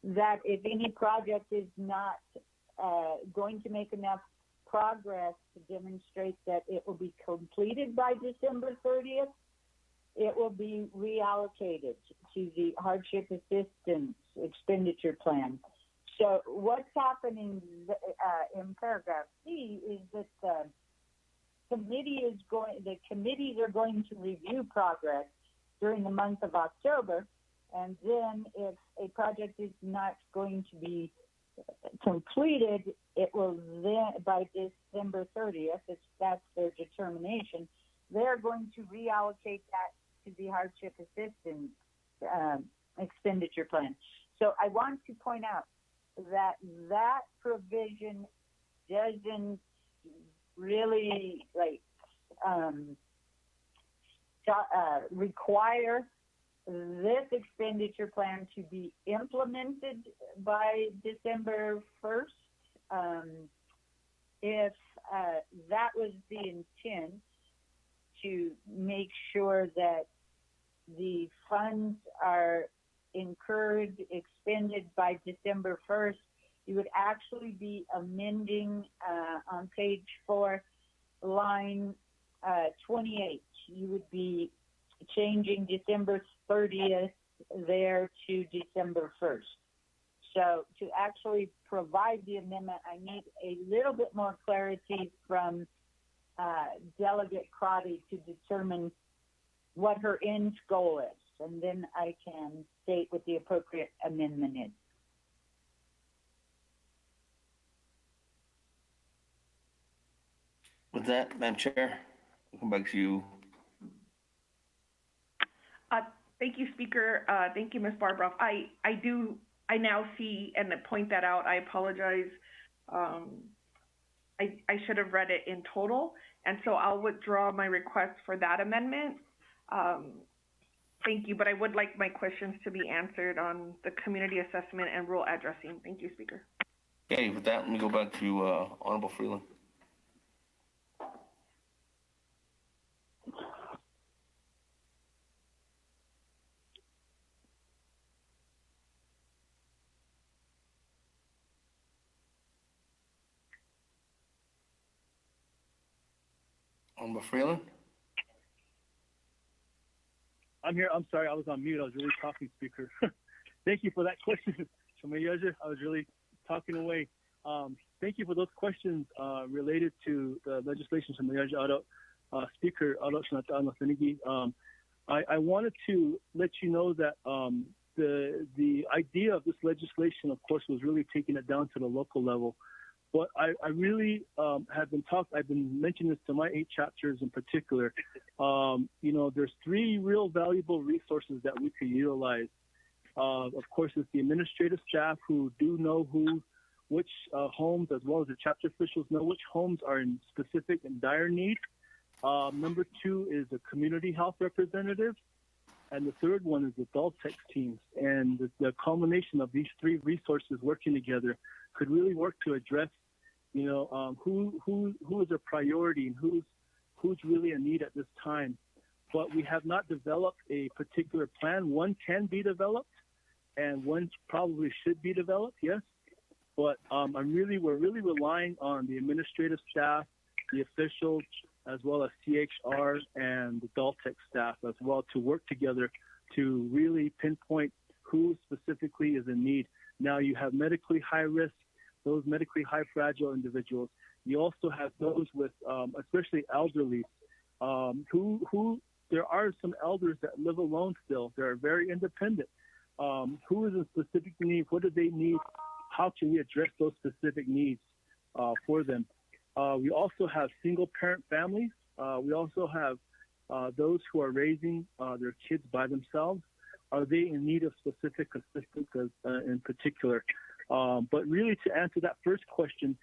that if any project is not going to make enough progress to demonstrate that it will be completed by December 30th, it will be reallocated to the hardship assistance expenditure plan. So what's happening in paragraph C is that the committees are going to review progress during the month of October, and then if a project is not going to be completed, it will then, by December 30th, if that's their determination, they're going to reallocate that to the hardship assistance expenditure plan. So I want to point out that that provision doesn't really require this expenditure plan to be implemented by December 1st. If that was the intent, to make sure that the funds are incurred, expended by December 1st, you would actually be amending on page 4, line 28. You would be changing December 30th there to December 1st. So to actually provide the amendment, I need a little bit more clarity from Delegate Crotty to determine what her end goal is, and then I can state what the appropriate amendment is. With that, Madam Chair, I'll come back to you. Thank you, Speaker. Thank you, Ms. Barbroff. I now see and point that out. I apologize. I should have read it in total, and so I'll withdraw my request for that amendment. Thank you, but I would like my questions to be answered on the community assessment and rural addressing. Thank you, Speaker. Okay, with that, let me go back to Honorable Freeland. Honorable Freeland? I'm here. I'm sorry, I was on mute. I was really talking, Speaker. Thank you for that question, Shamayaja. I was really talking away. Thank you for those questions related to the legislation, Shamayaja. Speaker, I wanted to let you know that the idea of this legislation, of course, was really taking it down to the local level. But I really I've been mentioning this to my 8 chapters in particular. There's 3 real valuable resources that we could utilize. Of course, it's the administrative staff who do know which homes, as well as the chapter officials, know which homes are in specific and dire need. Number 2 is the community health representative. And the third one is the adult text teams. And the culmination of these 3 resources working together could really work to address, who is a priority and who's really a need at this time. But we have not developed a particular plan. One can be developed, and one probably should be developed, yes. But we're really relying on the administrative staff, the officials, as well as CHR and the Daltech staff as well to work together to really pinpoint who specifically is in need. Now you have medically high risk, those medically high fragile individuals. You also have those with, especially elderly, who there are some elders that live alone still. They're very independent. Who is in specific need? What do they need? How can we address those specific needs for them? We also have single parent families. We also have those who are raising their kids by themselves. Are they in need of specific assistance in particular? But really, to answer that first question,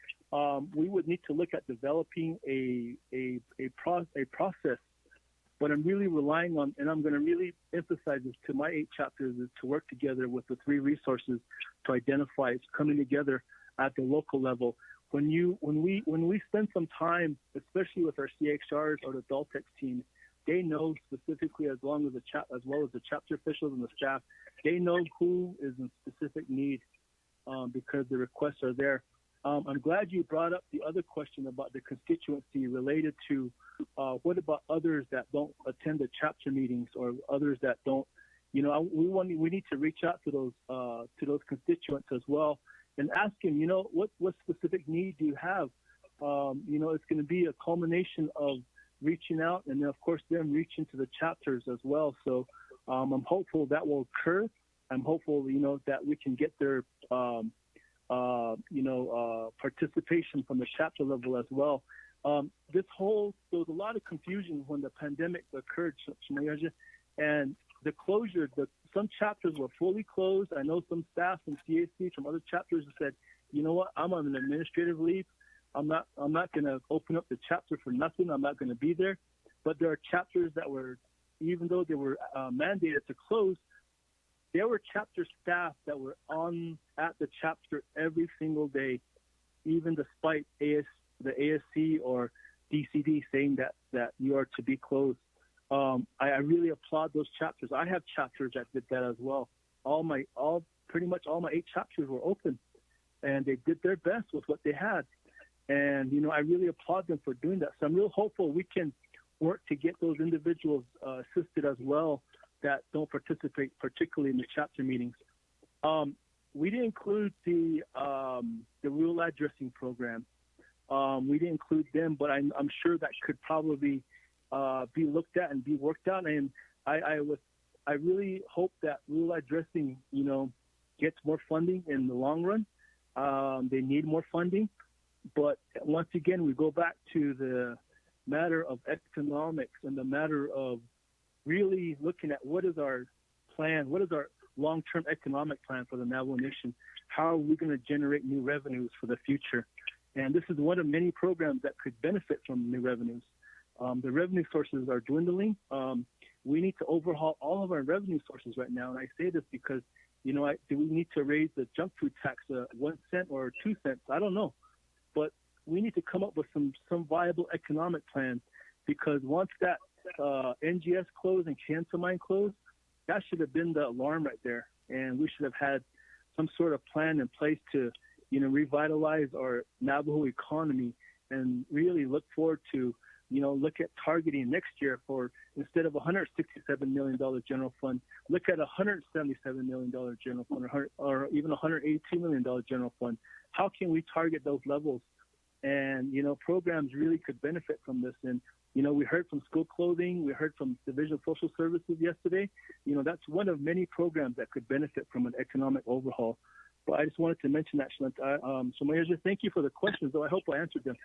we would need to look at developing a process. But I'm really relying on, and I'm going to really emphasize this to my 8 chapters, is to work together with the 3 resources to identify it's coming together at the local level. When we spend some time, especially with our CHRs or the Daltech team, they know specifically, as well as the chapter officials and the staff, they know who is in specific need because the requests are there. I'm glad you brought up the other question about the constituency related to what about others that don't attend the chapter meetings or others that don't, we need to reach out to those constituents as well and ask them, what specific need do you have? It's going to be a culmination of reaching out and then, of course, them reaching to the chapters as well. So I'm hopeful that will occur. I'm hopeful, that we can get their, participation from the chapter level as well. There was a lot of confusion when the pandemic occurred, and the closure, some chapters were fully closed. I know some staff from CAC from other chapters said, you know what, I'm on an administrative leave. I'm not going to open up the chapter for nothing. I'm not going to be there. But there are chapters that were, even though they were mandated to close, there were chapter staff that were at the chapter every single day, even despite the ASC or DCD saying that you are to be closed. I really applaud those chapters. I have chapters that did that as well. Pretty much all my 8 chapters were open, and they did their best with what they had. And I really applaud them for doing that. So I'm real hopeful we can work to get those individuals assisted as well that don't participate, particularly in the chapter meetings. We didn't include the rural addressing program. We didn't include them, but I'm sure that could probably be looked at and be worked out. And I really hope that rural addressing, gets more funding in the long run. They need more funding. But once again, we go back to the matter of economics and the matter of really looking at what is our plan, what is our long-term economic plan for the Navajo Nation? How are we going to generate new revenues for the future? And this is one of many programs that could benefit from new revenues. The revenue sources are dwindling. We need to overhaul all of our revenue sources right now. And I say this because, do we need to raise the junk food tax 1 cent or 2 cents? I don't know. But we need to come up with some viable economic plans, because once that NGS closed and Cancer Mine closed, that should have been the alarm right there. And we should have had some sort of plan in place to, revitalize our Navajo economy and really look forward to look at targeting next year for, instead of $167 million general fund, look at $177 million general fund, or even $182 million general fund. How can we target those levels? And, programs really could benefit from this. And, we heard from school clothing, we heard from Division of Social Services yesterday. That's one of many programs that could benefit from an economic overhaul. But I just wanted to mention that, Shalanta. So, Mayor, thank you for the questions, though I hope I answered them.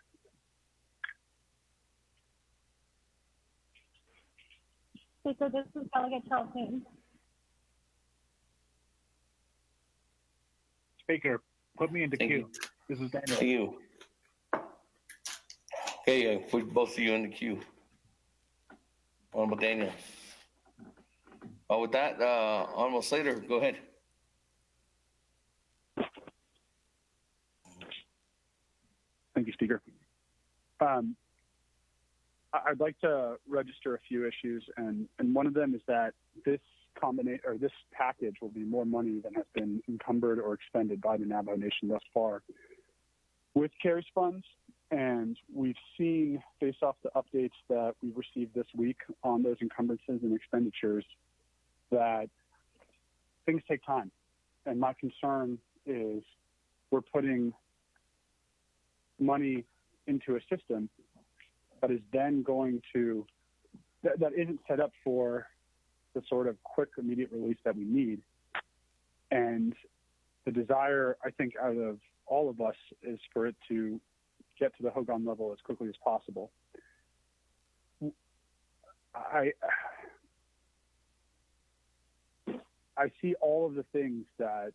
Speaker, this is Delegate Charlton. Speaker, put me into queue. This is Daniel. Thank you. Okay, put both of you in the queue. Honorable Daniel. With that, Honorable Slater, go ahead. Thank you, Speaker. I'd like to register a few issues, and one of them is that this this package will be more money than has been encumbered or expended by the Navajo Nation thus far with CARES funds. And we've seen, based off the updates that we've received this week on those encumbrances and expenditures, that things take time. And my concern is we're putting money into a system that is then going to, that isn't set up for the sort of quick, immediate release that we need. And the desire, I think, out of all of us is for it to get to the Hogan level as quickly as possible. I see all of the things that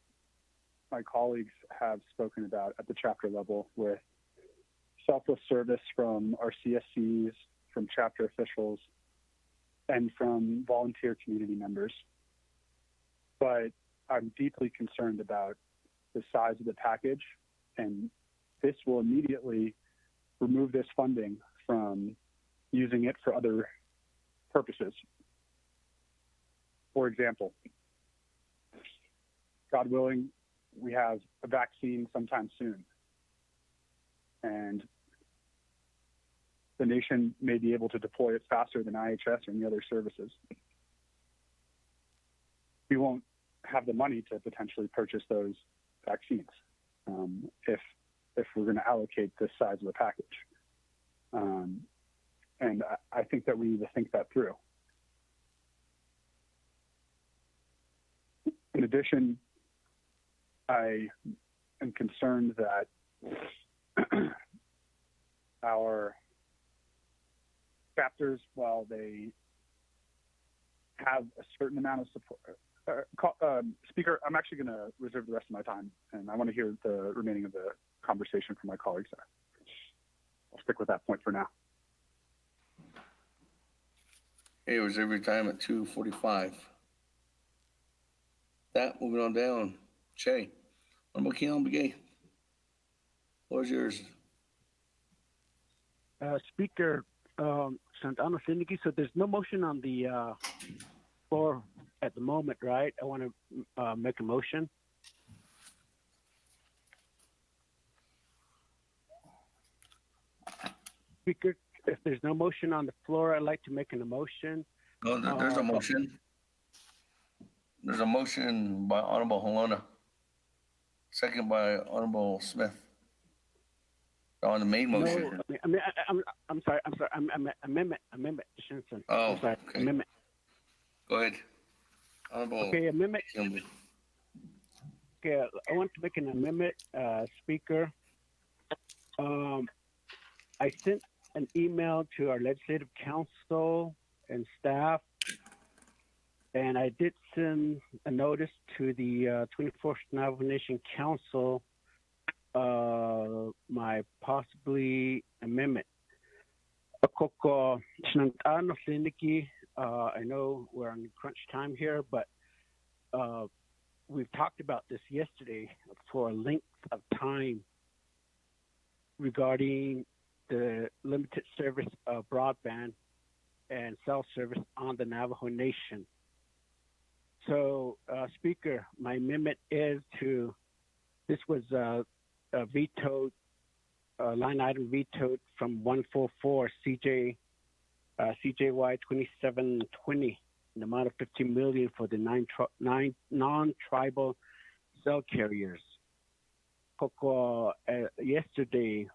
my colleagues have spoken about at the chapter level, with selfless service from our CSCs, from chapter officials, and from volunteer community members. But I'm deeply concerned about the size of the package, and this will immediately remove this funding from using it for other purposes. For example, God willing, we have a vaccine sometime soon, and the nation may be able to deploy it faster than IHS or any other services. We won't have the money to potentially purchase those vaccines if we're going to allocate this size of the package. And I think that we need to think that through. In addition, I am concerned that our chapters, while they have a certain amount of support, Speaker, I'm actually going to reserve the rest of my time, and I want to hear the remaining of the conversation from my colleagues there. I'll stick with that point for now. Hey, reserve your time at 2:45. That, moving on down. Che, Honorable Keon Begay. Floor is yours. Speaker, Santana Syndicate, so there's no motion on the floor at the moment, right? I want to make a motion. Speaker, if there's no motion on the floor, I'd like to make an motion. No, there's a motion. There's a motion by Honorable Holona, second by Honorable Smith. On the main motion. No, I'm sorry. Amendment. Shinson. Oh, I'm sorry. Okay. Amendment. Go ahead. Honorable. Okay, amendment. Okay, I want to make an amendment, Speaker. I sent an email to our legislative council and staff, and I did send a notice to the 24th Navajo Nation Council, my possibly amendment. I know we're on crunch time here, but we've talked about this yesterday for a length of time regarding the limited service of broadband and cell service on the Navajo Nation. So, Speaker, my amendment is to, this was vetoed line item vetoed from 144 CJY 2720 in the amount of $15 million for the nine non-tribal cell carriers. Yesterday,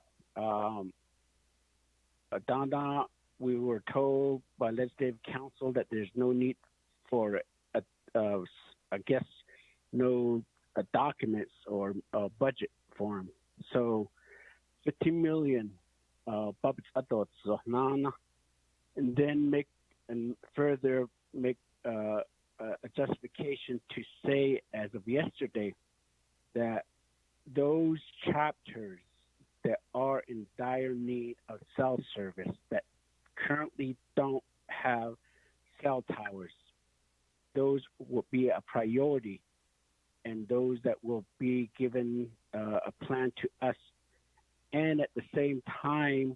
Donna, we were told by Legislative Council that there's no need for, no documents or budget for them. So, 15 million puppets adults, and then further make a justification to say, as of yesterday, that those chapters that are in dire need of cell service that currently don't have cell towers, those will be a priority, and those that will be given a plan to us. And at the same time,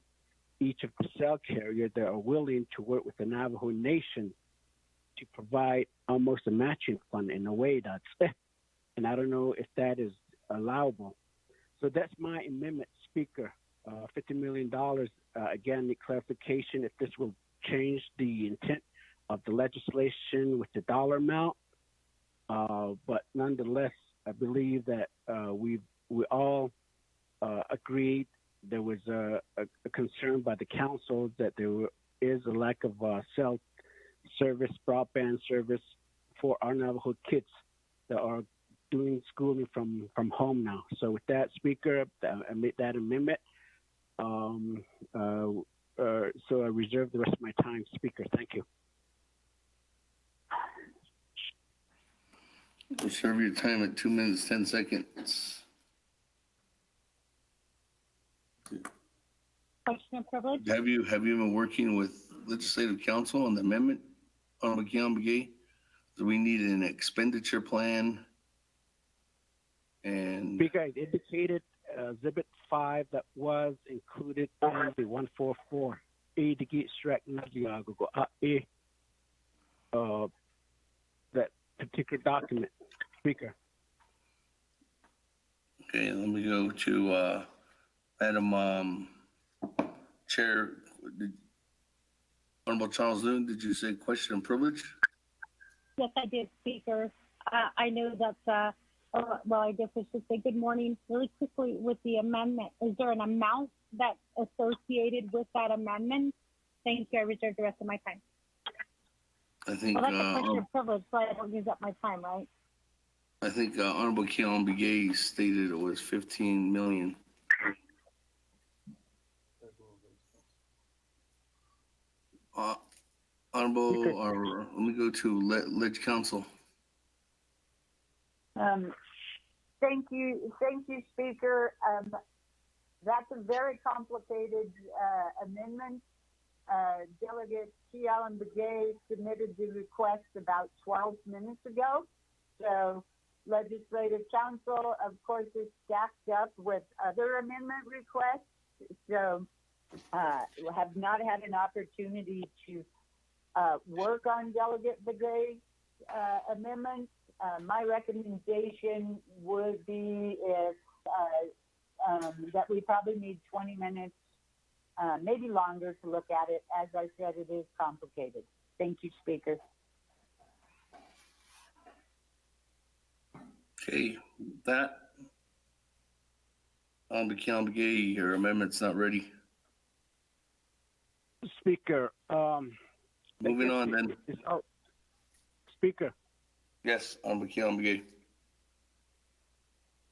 each of the cell carriers that are willing to work with the Navajo Nation to provide almost a matching fund in a way that's, and I don't know if that is allowable. So that's my amendment, Speaker. $50 million. Again, the clarification if this will change the intent of the legislation with the dollar amount. But nonetheless, I believe that we all agreed. There was a concern by the council that there is a lack of cell service, broadband service for our Navajo kids that are doing schooling from home now. So with that, Speaker, I made that amendment. So I reserve the rest of my time, Speaker. Thank you. Reserve your time at 2 minutes, 10 seconds. Question of privilege. Have you been working with Legislative Council on the amendment on McKeon? Do we need an expenditure plan? And Speaker, I indicated Exhibit 5 that was included in the 144 that particular document, Speaker. Okay, let me go to Madam Chair. Honorable Charles Loon, did you say question of privilege? Yes, I did, Speaker. I know that, well, I guess I should say good morning. Really quickly with the amendment, is there an amount that's associated with that amendment? Thank you. I reserve the rest of my time. I think. Well, that's a question of privilege, so I don't use up my time, right? I think Honorable Keon Begay stated it was 15 million. Honorable, or let me go to Ledge Council. Thank you, Speaker. That's a very complicated amendment. Delegate T. Allen Begay submitted the request about 12 minutes ago. So Legislative Council, of course, is stacked up with other amendment requests. So have not had an opportunity to work on Delegate Begay's amendments. My recommendation would be if that we probably need 20 minutes, maybe longer, to look at it. As I said, it is complicated. Thank you, Speaker. Okay, that on the Keon Begay, your amendment's not ready. Speaker. Moving on then. Speaker. Yes, on the Keon Begay.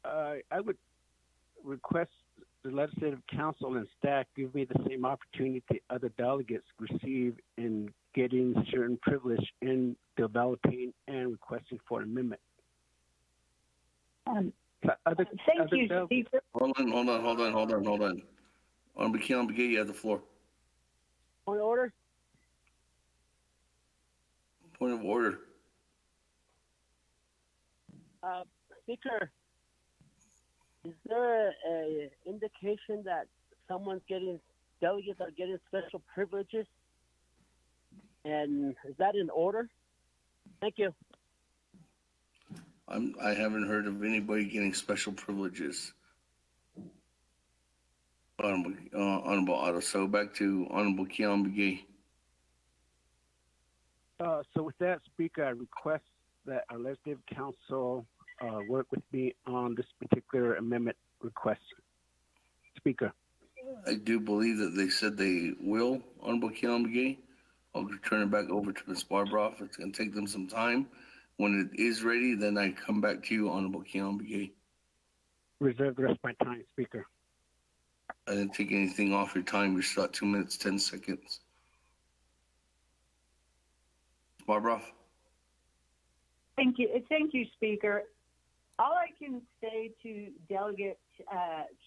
I would request the Legislative Council and staff give me the same opportunity other delegates receive in getting certain privilege in developing and requesting for an amendment. Thank you, Speaker. Hold on. On the Keon Begay, you have the floor. Point of order. Point of order. Speaker, is there a indication that delegates are getting special privileges? And is that in order? Thank you. I haven't heard of anybody getting special privileges. Honorable Otto. So back to Honorable Keon Begay. So with that, Speaker, I request that our legislative council work with me on this particular amendment request. Speaker. I do believe that they said they will, Honorable Keon Begay. I'll turn it back over to Ms. Barbroff. It's going to take them some time. When it is ready, then I come back to you, Honorable Keon Begay. Reserve the rest of my time, Speaker. I didn't take anything off your time. You're still at 2 minutes, 10 seconds. Barbroff? Thank you, Speaker. All I can say to Delegate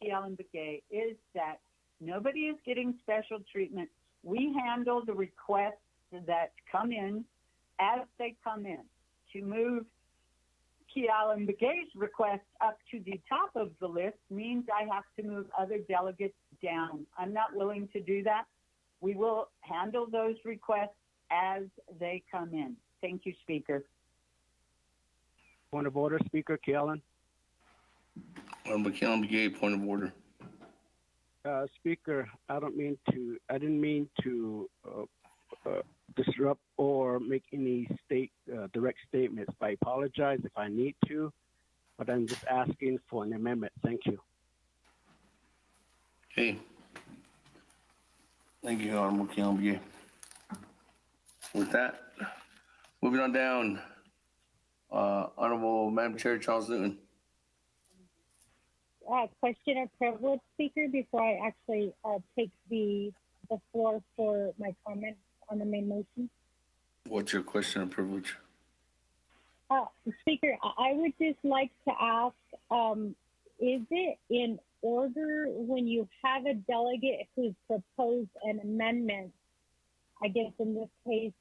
Kealan Begay is that nobody is getting special treatment. We handle the requests that come in as they come in. To move Kealan Begay's request up to the top of the list means I have to move other delegates down. I'm not willing to do that. We will handle those requests as they come in. Thank you, Speaker. Point of order, Speaker Kealan. Honorable Kealan Begay, point of order. Speaker, I didn't mean to disrupt or make any direct statements. I apologize if I need to, but I'm just asking for an amendment. Thank you. Okay. Thank you, Honorable Kealan Begay. With that, moving on down, Honorable Madam Chair Charles Newton. Question or privilege, Speaker, before I actually take the floor for my comment on the main motion. What's your question or privilege? Speaker, I would just like to ask, is it in order when you have a delegate who's proposed an amendment? I guess in this case,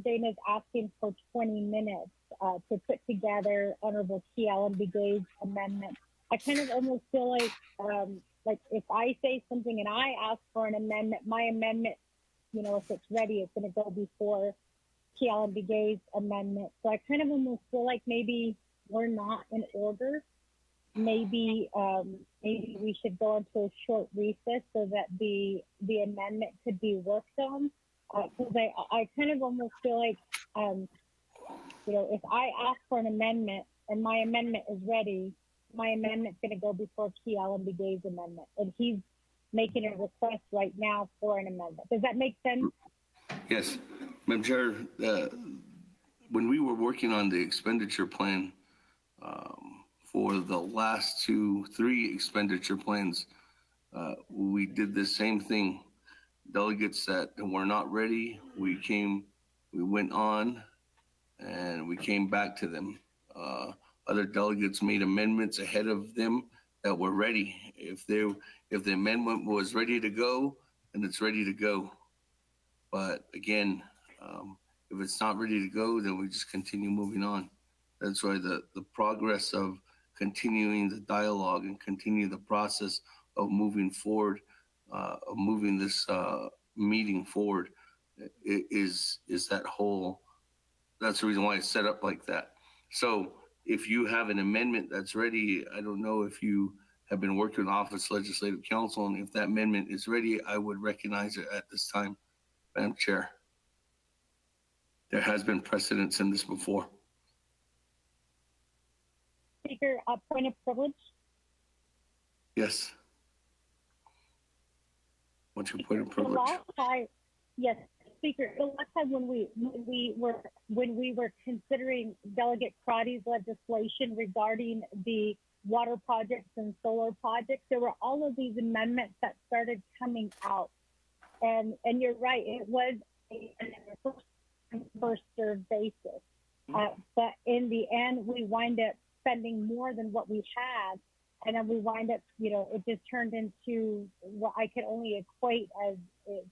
Dana's asking for 20 minutes to put together Honorable Kealan Begay's amendment. I kind of almost feel like if I say something and I ask for an amendment, my amendment, if it's ready, it's going to go before Kealan Begay's amendment. So I kind of almost feel like maybe we're not in order. Maybe we should go into a short recess so that the amendment could be worked on. Because I kind of almost feel like, if I ask for an amendment and my amendment is ready, my amendment's going to go before Kealan Begay's amendment. And he's making a request right now for an amendment. Does that make sense? Yes. Madam Chair, when we were working on the expenditure plan for the last 3 expenditure plans, we did the same thing. Delegates that were not ready, we went on and we came back to them. Other delegates made amendments ahead of them that were ready. If the amendment was ready to go, then it's ready to go. But again, if it's not ready to go, then we just continue moving on. That's why the progress of continuing the dialogue and continue the process of moving forward, of moving this meeting forward is that whole, that's the reason why it's set up like that. So if you have an amendment that's ready, I don't know if you have been working with Office Legislative Council, and if that amendment is ready, I would recognize it at this time, Madam Chair. There has been precedence in this before. Speaker, a point of privilege? Yes. What's your point of privilege? Yes, Speaker. The last time when we were considering Delegate Crotty's legislation regarding the water projects and solar projects, there were all of these amendments that started coming out, and you're right, it was a first served basis. But in the end, we wind up spending more than what we had. And then we wind up, it just turned into what I could only equate as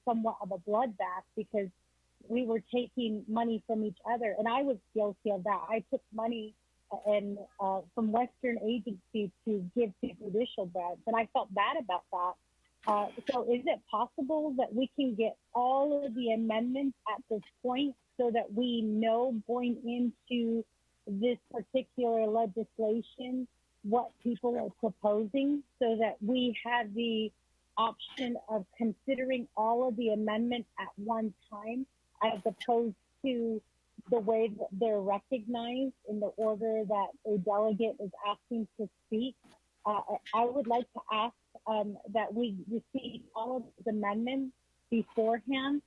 somewhat of a bloodbath, because we were taking money from each other. And I was guilty of that. I took money from Western agencies to give to judicial branch, and I felt bad about that. So is it possible that we can get all of the amendments at this point so that we know going into this particular legislation what people are proposing, so that we have the option of considering all of the amendments at one time, as opposed to the way that they're recognized in the order that a delegate is asking to speak. I would like to ask that we receive all of the amendments beforehand,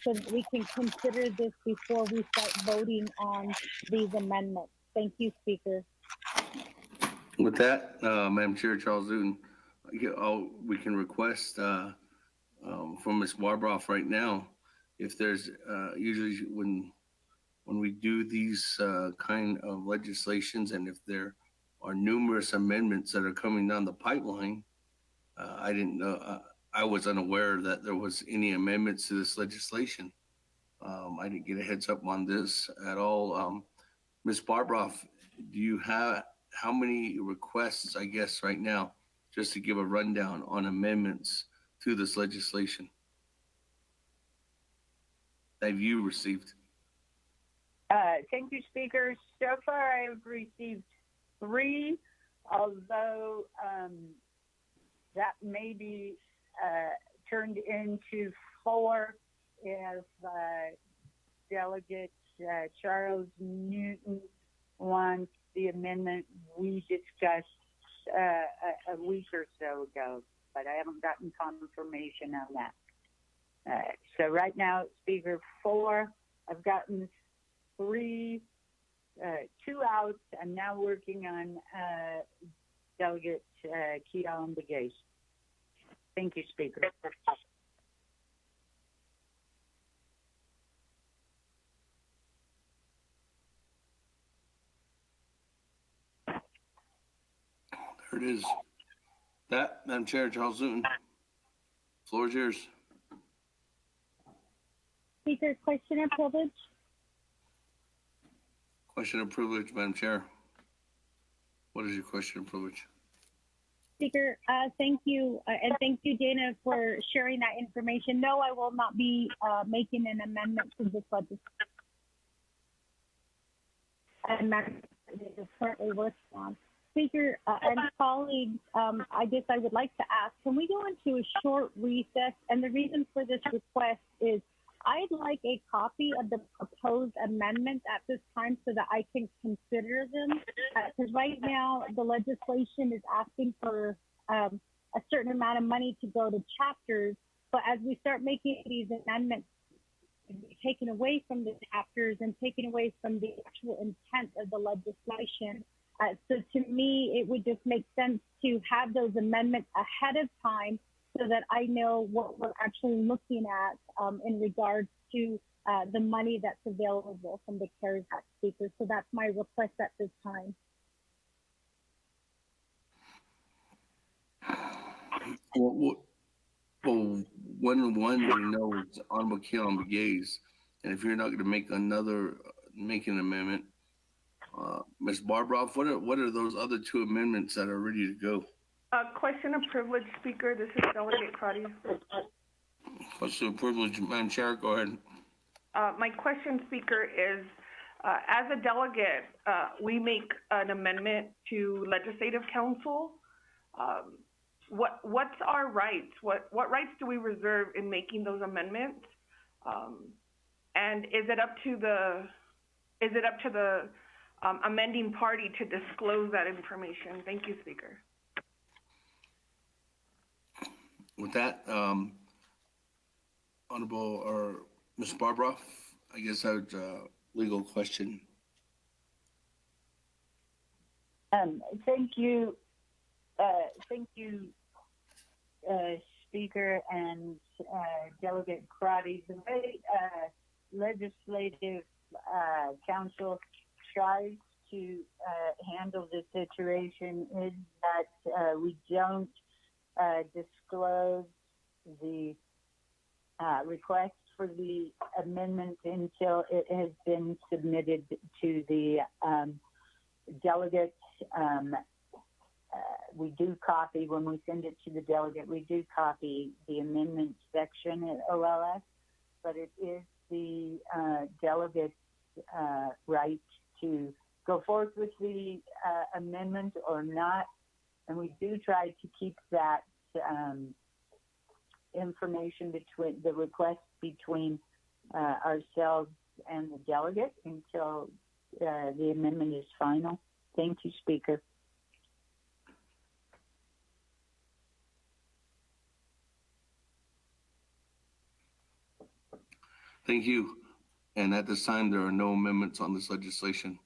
so that we can consider this before we start voting on these amendments. Thank you, Speaker. With that, Madam Chair, Charles Newton, we can request from Ms. Warbroff right now, if there's usually when we do these kind of legislations, and if there are numerous amendments that are coming down the pipeline, I didn't know. I was unaware that there was any amendments to this legislation. I didn't get a heads up on this at all. Ms. Barbroff, do you have how many requests, I guess, right now, just to give a rundown on amendments to this legislation that you received? Thank you, Speaker. So far, I have received 3, although that may be turned into 4 if Delegate Charles Newton wants the amendment we discussed a week or so ago, but I haven't gotten confirmation on that. So right now, Speaker, 4. I've gotten 3, 2 out. I'm now working on Delegate Keal and Begay. Thank you, Speaker. There it is. That, Madam Chair, Charles Newton, floor is yours. Speaker, question and privilege. Question of privilege, Madam Chair. What is your question of privilege? Speaker, thank you, and thank you, Dana, for sharing that information. No, I will not be making an amendment to this legislation. It is currently working on. Speaker and colleagues, I guess I would like to ask, can we go into a short recess? And the reason for this request is I'd like a copy of the proposed amendments at this time so that I can consider them. Because right now, the legislation is asking for a certain amount of money to go to chapters. But as we start making these amendments, taken away from the chapters and taken away from the actual intent of the legislation. So to me, it would just make sense to have those amendments ahead of time so that I know what we're actually looking at in regards to the money that's available from the CARES Act, Speaker. So that's my request at this time. Well, one we know is Honorable Keal and Begay's, and if you're not going to make an amendment, Ms. Barbroff, what are those other 2 amendments that are ready to go? Question of privilege, Speaker. This is Delegate Crotty. Question of privilege, Madam Chair, go ahead. My question, Speaker, is as a delegate, we make an amendment to Legislative Council. What's our rights? What rights do we reserve in making those amendments? And is it up to the amending party to disclose that information? Thank you, Speaker. With that, Honorable or Ms. Barbroff, I guess I would legal question. Thank you, Speaker and Delegate Crotty. The way Legislative Council tries to handle this situation is that we don't disclose the request for the amendment until it has been submitted to the delegates. We do copy, when we send it to the delegate, we do copy the amendment section at OLS, but it is the delegate's right to go forth with the amendment or not. And we do try to keep that information between the request between ourselves and the delegate until the amendment is final. Thank you, Speaker. Thank you. And at this time, there are no amendments on this legislation.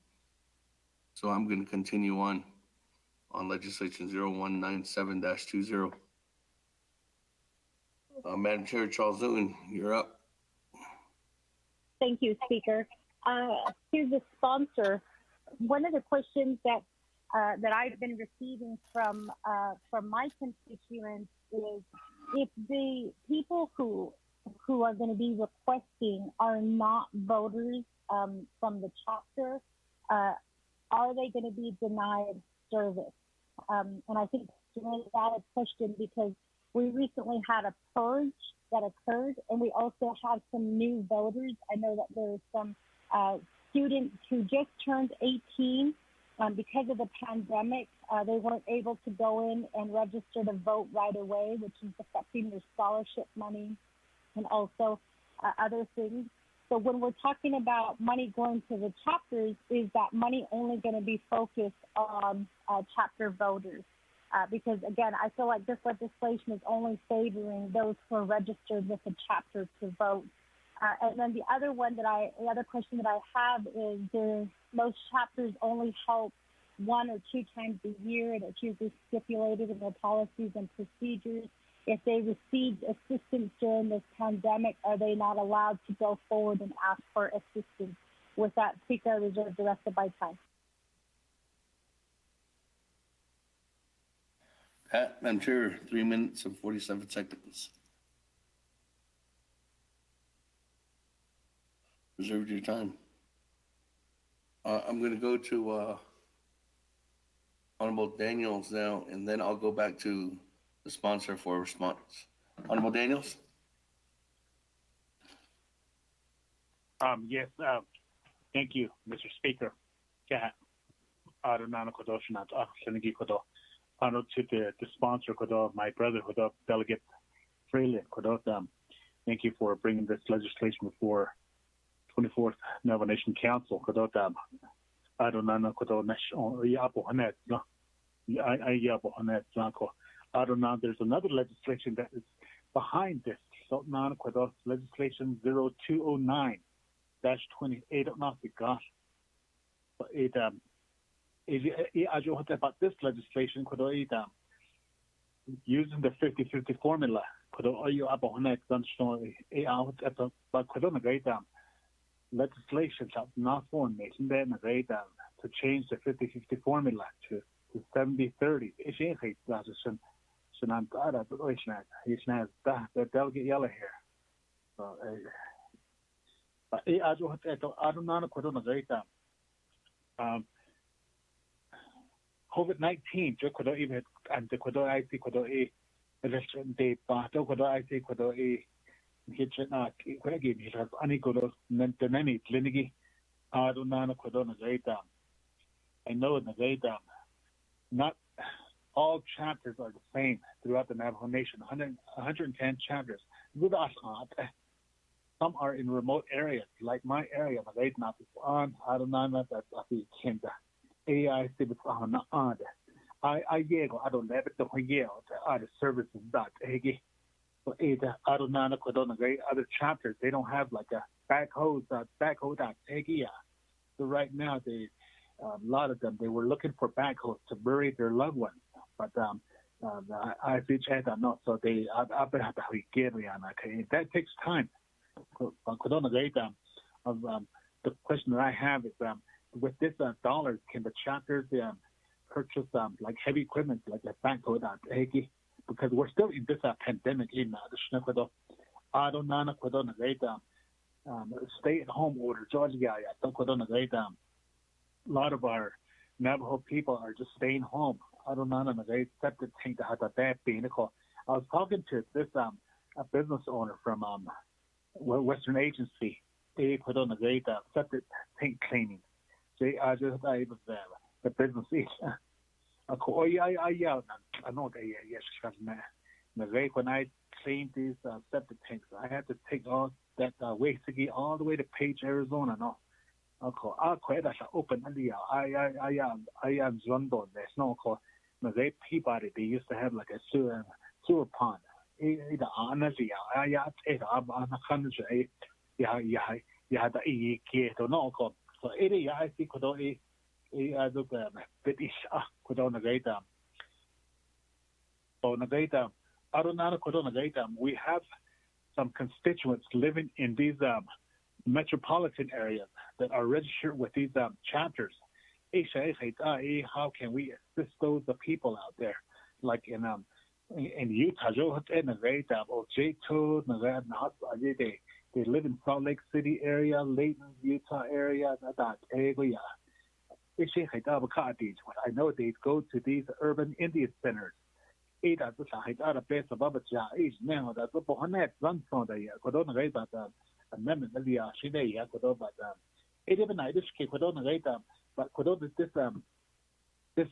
So I'm going to continue on legislation 0197-20. Madam Chair, Charles Newton, you're up. Thank you, Speaker. To the sponsor, one of the questions that I've been receiving from my constituents is if the people who are going to be requesting are not voters from the chapter, are they going to be denied service? And I think it's a really valid question because we recently had a purge that occurred, and we also have some new voters. I know that there are some students who just turned 18. Because of the pandemic, they weren't able to go in and register to vote right away, which is affecting their scholarship money and also other things. So when we're talking about money going to the chapters, is that money only going to be focused on chapter voters? Because again, I feel like this legislation is only favoring those who are registered with a chapter to vote. And then the other question that I have is most chapters only help 1 or 2 times a year, and it's usually stipulated in their policies and procedures. If they received assistance during this pandemic, are they not allowed to go forward and ask for assistance? With that, Speaker, I reserve the rest of my time. Pat, Madam Chair, 3 minutes and 47 seconds. Reserved your time. I'm going to go to Honorable Daniels now, and then I'll go back to the sponsor for a response. Honorable Daniels? Yes, thank you, Mr. Speaker. To the sponsor, my brother, Delegate Freeland, thank you for bringing this legislation before 24th Navajo Nation Council. There's another legislation that is behind this. Legislation 0209-28. About this legislation, using the 50-50 formula, legislation not formed to change the 50-50 formula to 70-30. The delegate yellow here. COVID-19, I know in the not all chapters are the same throughout the Navajo Nation. 110 chapters. Some are in remote areas, like my area. Services other chapters, they don't have like a backhoe. So right now, a lot of them, they were looking for backhoes to bury their loved ones, but I not. So they that takes time. The question that I have is, with this dollars, can the chapters purchase like heavy equipment like a backhoe? Because we're still in this pandemic. Stay-at-home order, Georgia. A lot of our Navajo people are just staying home. I was talking to this a business owner from Western Agency. They put on a septic tank cleaning. I was the business. I know that yes, when I cleaned these septic tanks, I had to take all that waste all the way to Page, Arizona. No, I quite as open and I am Zondo. There's no call. They Peabody, they used to have like a sewer pond. It honestly, I had the get or no call. So I think could I look bit is could on the great on the great I don't know could on the great we have some constituents living in these metropolitan areas that are registered with these chapters. How can we assist those the people out there, like in Utah? They live in Salt Lake City area, Layton, Utah area. I know they go to these urban Indian centers. Amendment but this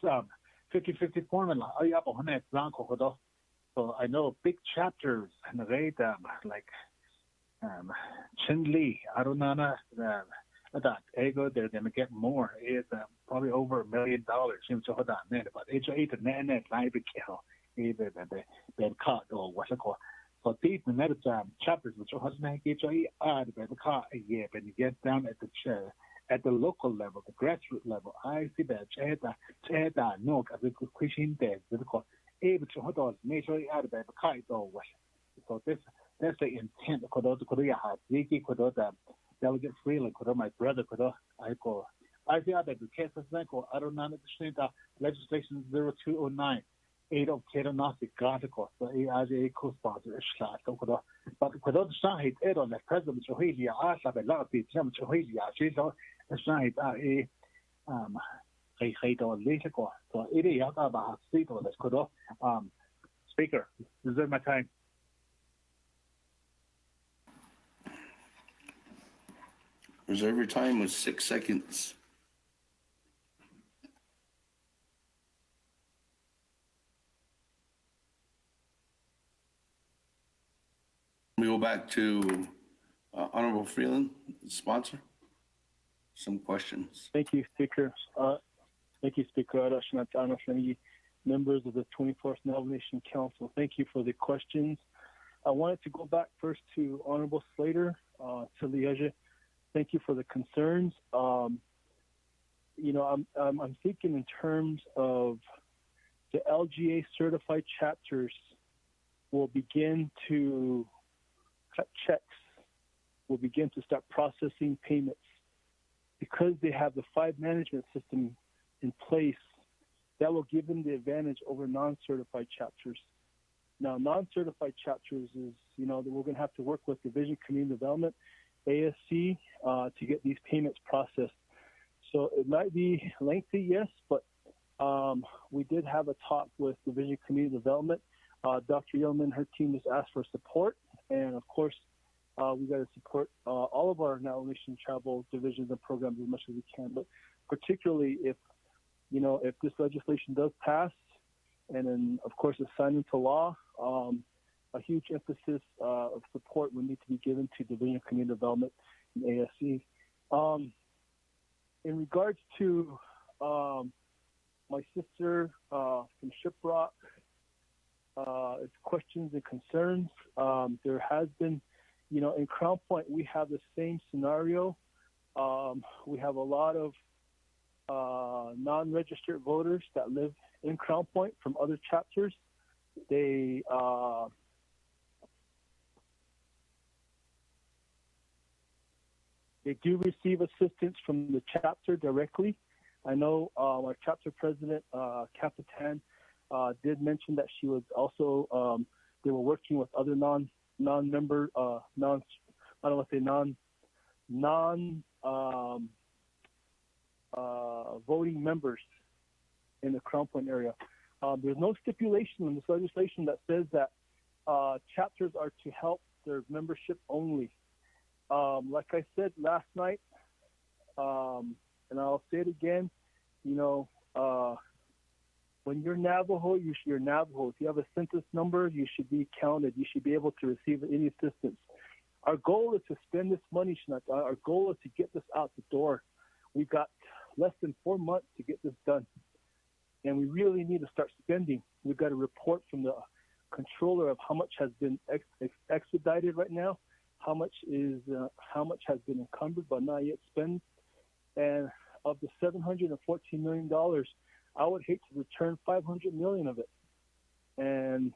50-50 formula. So I know big chapters and like Chinle, Arunana, that ego they're gonna get more. It's probably over $1 million. But it's a net live kill either than cut or what's it called. So these net chapters which has make each the car when you get down at the chair. At the local level, the grassroots level, I see that no, question there, able to hold on, naturally out of the kite or what. So that's the intent. Delegate Freeland, my brother, I go. I see that the case of I don't understand legislation 0209. 8 of Keronasi article, so AIA co-sponsor is shot. But without the side, it on the president, Johia, I have a lot of the German Johia, she's on the side, a hate on later. So it is about seat on the Speaker, reserve my time. Reserve your time with 6 seconds. We go back to Honorable Freeland, sponsor. Some questions. Thank you, Speaker. Members of the 24th Navajo Nation Council, thank you for the questions. I wanted to go back first to Honorable Slater, to Liege. Thank you for the concerns. I'm thinking in terms of the LGA certified chapters will begin to cut checks, will begin to start processing payments. Because they have the 5 management system in place, that will give them the advantage over non-certified chapters. Now, non-certified chapters is, that we're going to have to work with Division of Community Development, ASC, to get these payments processed. So it might be lengthy, yes, but we did have a talk with Division of Community Development. Dr. Yeoman, her team has asked for support, and of course, we got to support all of our Navajo Nation travel divisions and programs as much as we can. But particularly if this legislation does pass, and then of course it's signed into law, a huge emphasis of support would need to be given to Division of Community Development and ASC. In regards to my sister from Shiprock, its questions and concerns, there has been, in Crown Point, we have the same scenario. We have a lot of non-registered voters that live in Crown Point from other chapters. They do receive assistance from the chapter directly. I know our chapter president, Capitan, did mention that she was also, they were working with other non-member, voting members in the Crown Point area. There's no stipulation in this legislation that says that chapters are to help their membership only. Like I said last night, and I'll say it again, when when you're Navajo, you're Navajo. If you have a census number, you should be counted. You should be able to receive any assistance. Our goal is to spend this money, Shanata. Our goal is to get this out the door. We've got less than 4 months to get this done. And we really need to start spending. We've got a report from the controller of how much has been expedited right now, how much has been encumbered but not yet spent. And of the $714 million, I would hate to return $500 million of it. And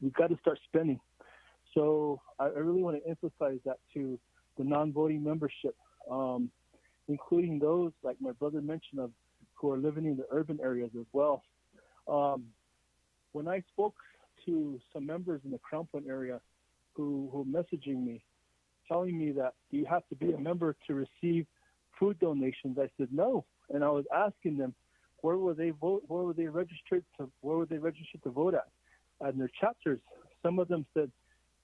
we've got to start spending. So I really want to emphasize that to the non-voting membership, including those, like my brother mentioned, of who are living in the urban areas as well. When I spoke to some members in the Crown Point area who were messaging me, telling me that, do you have to be a member to receive food donations? I said no, and I was asking them, where were they registered to vote at in their chapters? Some of them said,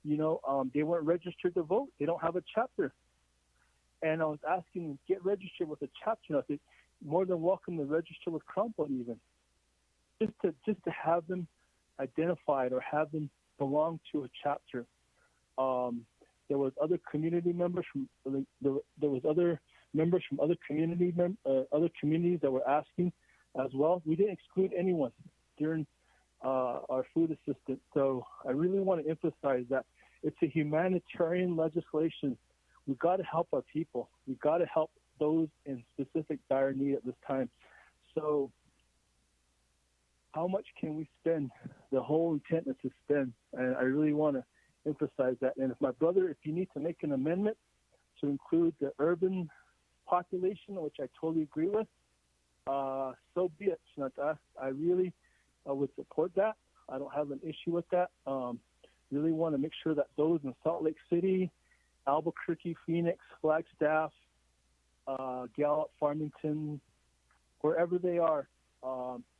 they weren't registered to vote. They don't have a chapter. And I was asking them, get registered with a chapter. I said, more than welcome to register with Crown Point even, just to have them identified or have them belong to a chapter. There was other community members other communities that were asking as well. We didn't exclude anyone during our food assistance. So I really want to emphasize that it's a humanitarian legislation. We've got to help our people. We've got to help those in specific dire need at this time. So how much can we spend? The whole intent is to spend. And I really want to emphasize that. And if you need to make an amendment to include the urban population, which I totally agree with, so be it. I really would support that. I don't have an issue with that. Really want to make sure that those in Salt Lake City, Albuquerque, Phoenix, Flagstaff, Gallup, Farmington, wherever they are,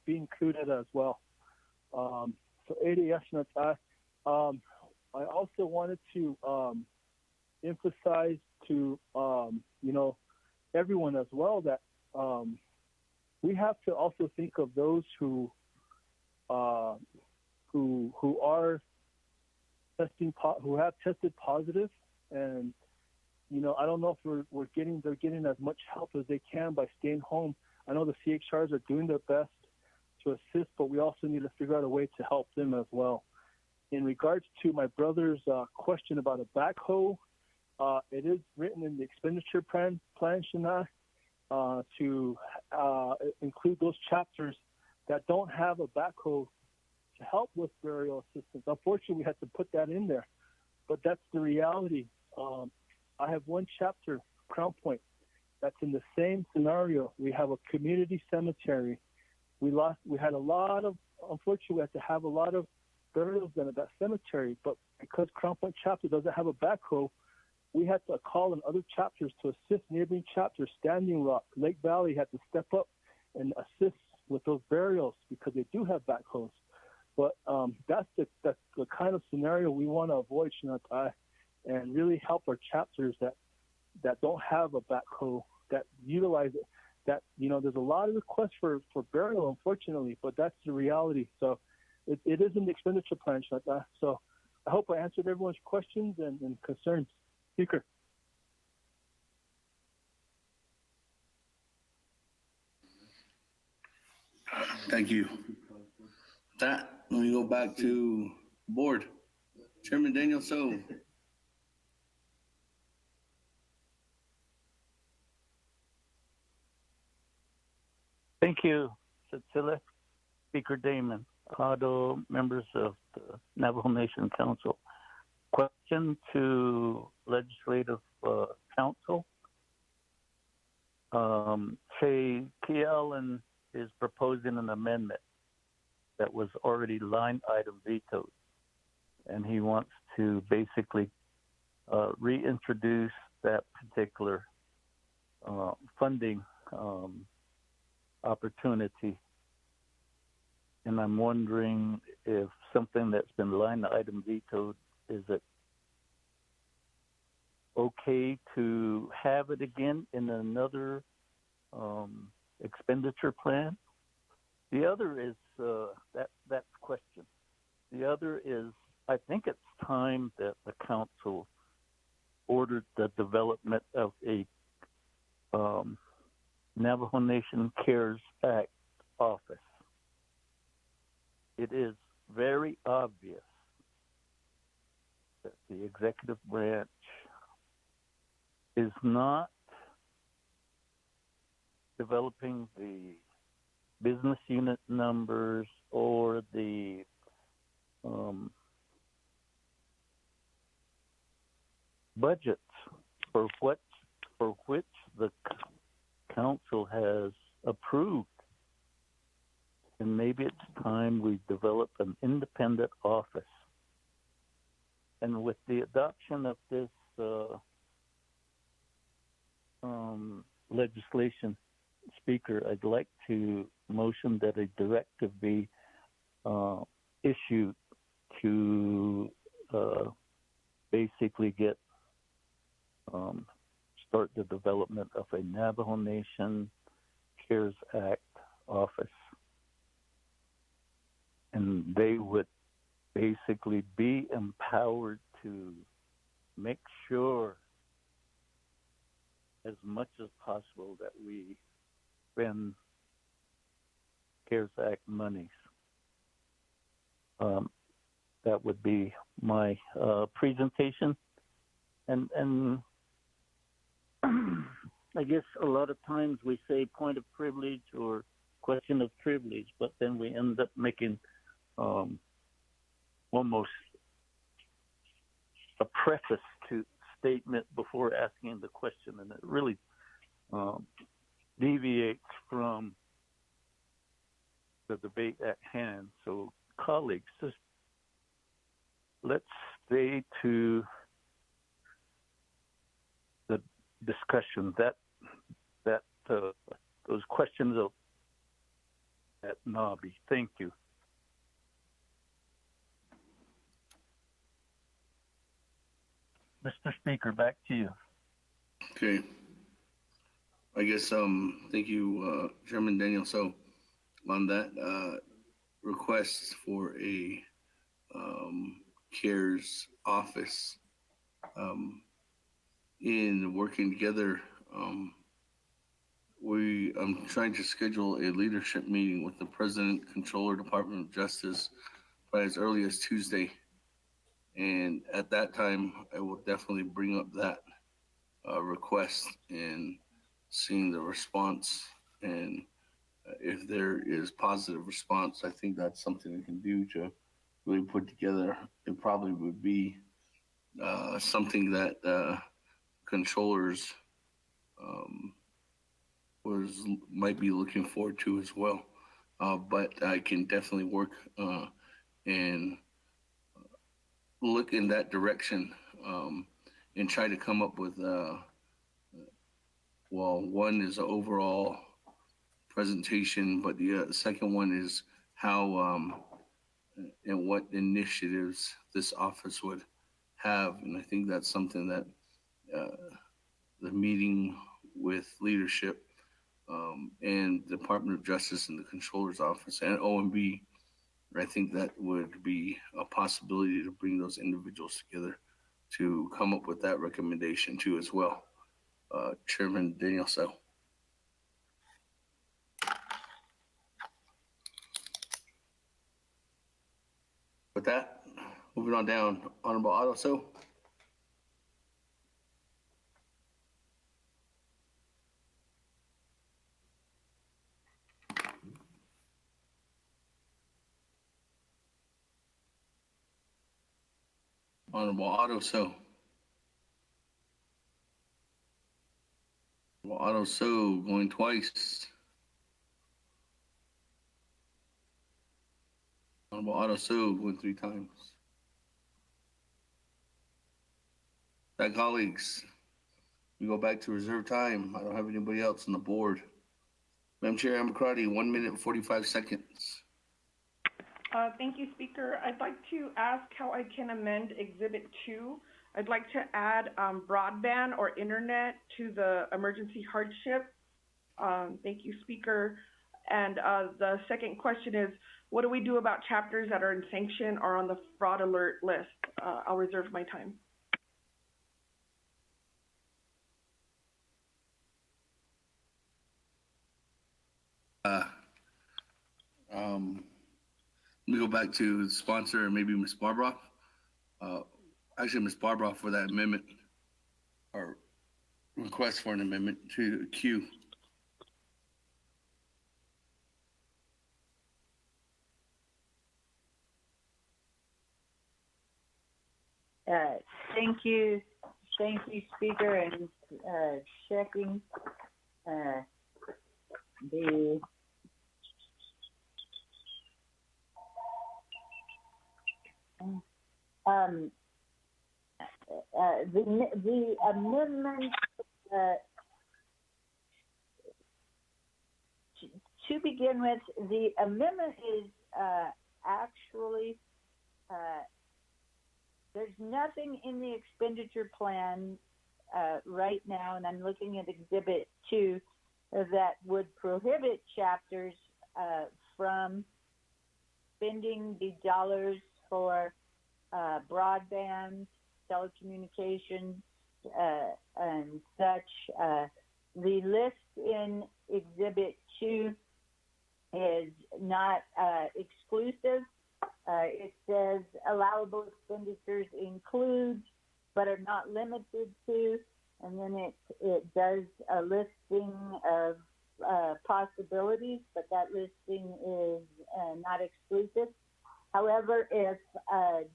be included as well. So ADS, I also wanted to emphasize to everyone as well that we have to also think of those who are who have tested positive, and I don't know if they're getting as much help as they can by staying home. I know the CHRs are doing their best to assist, but we also need to figure out a way to help them as well. In regards to my brother's question about a backhoe, it is written in the expenditure plan, Shana, to include those chapters that don't have a backhoe to help with burial assistance. Unfortunately, we had to put that in there, but that's the reality. I have one chapter, Crown Point, that's in the same scenario. We have a community cemetery. Unfortunately, we had to have a lot of burials done at that cemetery, but because Crown Point chapter doesn't have a backhoe, we had to call in other chapters to assist neighboring chapters. Standing Rock, Lake Valley had to step up and assist with those burials because they do have backhoes. But that's the kind of scenario we want to avoid, Shinatai, and really help our chapters that don't have a backhoe, that utilize it. That there's a lot of requests for burial, unfortunately, but that's the reality. So it is in the expenditure plan, Shinatai. So I hope I answered everyone's questions and concerns. Speaker. Thank you. That, let me go back to board. Chairman Daniel So. Thank you, Cecilia, Speaker Damon, Otto, members of the Navajo Nation Council. Question to Legislative Council. Say Kielan is proposing an amendment that was already line item vetoed, and he wants to basically reintroduce that particular funding opportunity. And I'm wondering if something that's been line item vetoed, is it okay to have it again in another expenditure plan? The other is that question. The other is, I think it's time that the council ordered the development of a Navajo Nation CARES Act office. It is very obvious that the executive branch is not developing the business unit numbers or the budgets for which the council has approved. And maybe it's time we develop an independent office. And with the adoption of this legislation, Speaker, I'd like to motion that a directive be issued to basically get start the development of a Navajo Nation CARES Act office. And they would basically be empowered to make sure as much as possible that we spend CARES Act monies. That would be my presentation. And I guess a lot of times we say point of privilege or question of privilege, but then we end up making almost a preface to statement before asking the question, and it really deviates from the debate at hand. So, colleagues, just let's stay to the discussion that those questions at Nobby. Thank you. Mr. Speaker, back to you. Okay. I guess, thank you, Chairman Daniel. So on that request for a CARES office, in working together, I'm trying to schedule a leadership meeting with the President, Controller, Department of Justice by as early as Tuesday. And at that time, I will definitely bring up that request and seeing the response. And if there is positive response, I think that's something we can do to really put together. It probably would be something that controllers might be looking forward to as well. But I can definitely work and look in that direction and try to come up with, one is an overall presentation, but the second one is how and what initiatives this office would have. And I think that's something that the meeting with leadership and the Department of Justice and the Controller's Office and OMB, I think that would be a possibility to bring those individuals together to come up with that recommendation too as well. Chairman Daniel So. With that, moving on down, Honorable Otto So. Honorable Otto So. Honorable Otto So going twice. Honorable Otto So going 3 times. That, colleagues, we go back to reserve time. I don't have anybody else on the board. Madam Chair, Amber Crotty, 1 minute and 45 seconds. Thank you, Speaker. I'd like to ask how I can amend Exhibit 2. I'd like to add broadband or internet to the emergency hardship. Thank you, Speaker. And the second question is, what do we do about chapters that are in sanction or on the fraud alert list? I'll reserve my time. Let me go back to the sponsor, maybe Ms. Barbara. Actually, Ms. Barbara, for that amendment or request for an amendment to Q. Thank you, Speaker, and checking the amendment. To begin with, the amendment is actually. There's nothing in the expenditure plan right now, and I'm looking at Exhibit 2, that would prohibit chapters from spending the dollars for broadband, telecommunications, and such. The list in Exhibit 2 is not exclusive. It says allowable expenditures include, but are not limited to, and then it does a listing of possibilities, but that listing is not exclusive. However, if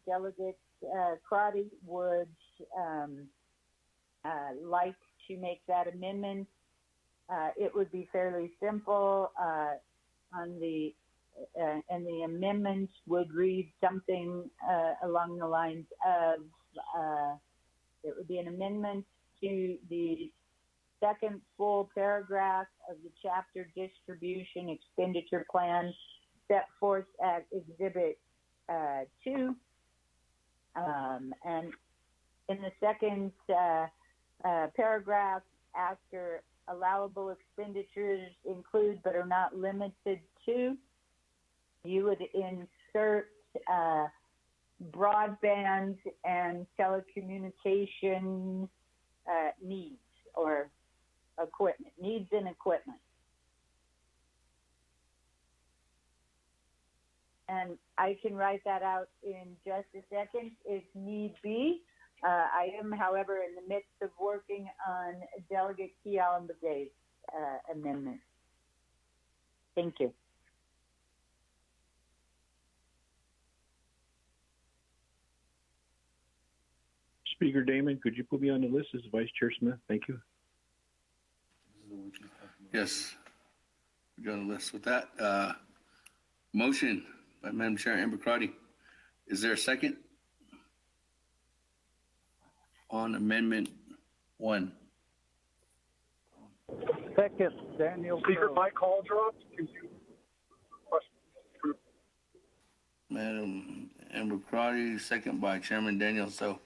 Delegate Crotty would like to make that amendment, it would be fairly simple. And the amendment would read something along the lines of, it would be an amendment to the second full paragraph of the chapter distribution expenditure plan set forth at Exhibit 2. And in the second paragraph, after allowable expenditures include but are not limited to, you would insert broadband and telecommunication needs or equipment, needs and equipment. And I can write that out in just a second if need be. I am, however, in the midst of working on Delegate Kialambade's amendment. Thank you. Speaker Damon, could you put me on the list as Vice Chair Smith? Thank you. Yes, we got a list with that. Motion by Madam Chair Amber Crotty. Is there a second on Amendment 1? Second, Daniel. Speaker, my call dropped. Could you question? Madam Amber Crotty, second by Chairman Daniel. So,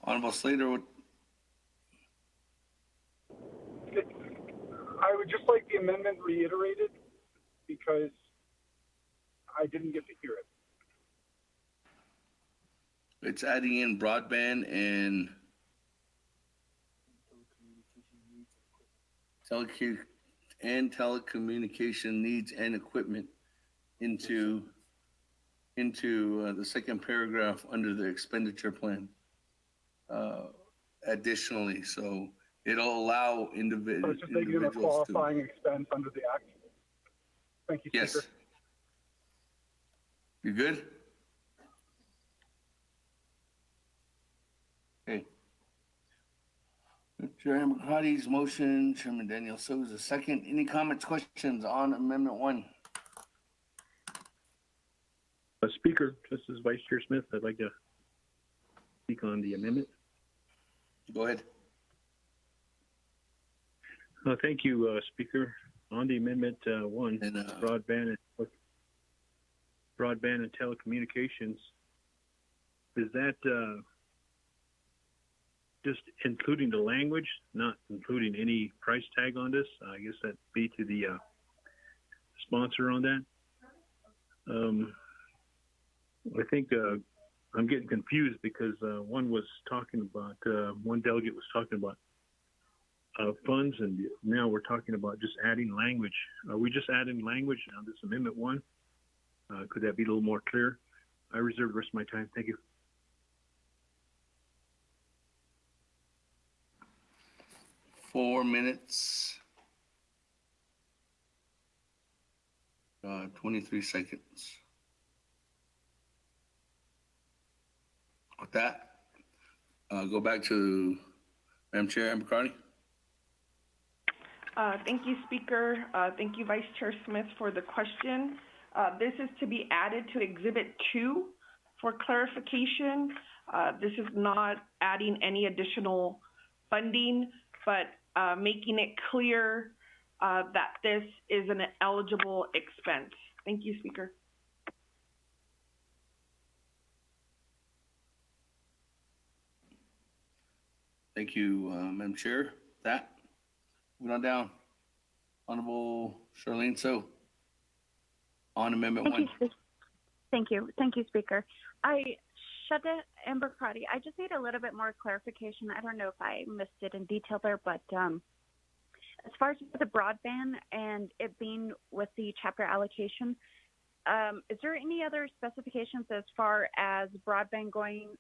Honorable Slater, I would just like the amendment reiterated because I didn't get to hear it. it's adding in broadband and telecommunication needs and equipment into the second paragraph under the expenditure plan. Additionally, so it'll allow individuals just making it a qualifying expense under the act. Thank you, yes. Speaker. You good? Okay. Chairman McCarty's motion, Chairman Daniel So's a second. Any comments, questions on Amendment 1? Speaker, this is Vice Chair Smith. I'd like to speak on the amendment. Go ahead. Thank you, Speaker. On the Amendment 1, broadband and telecommunications, is that just including the language, not including any price tag on this? I guess that'd be to the sponsor on that. I think I'm getting confused because one delegate was talking about funds, and now we're talking about just adding language. Are we just adding language on this Amendment 1? Could that be a little more clear? I reserve the rest of my time. Thank you. Four minutes. 23 seconds. With that, go back to Madam Chair Amber Carney. Thank you, Speaker. Thank you, Vice Chair Smith, for the question. This is to be added to Exhibit 2 for clarification. This is not adding any additional funding, but making it clear that this is an eligible expense. Thank you, Speaker. Thank you, Madam Chair. That. Moving on down. Honorable Charlene So. On Amendment 1. Thank you, Speaker. Amber Crotty, I just need a little bit more clarification. I don't know if I missed it in detail there, but as far as the broadband and it being with the chapter allocation, is there any other specifications as far as broadband going,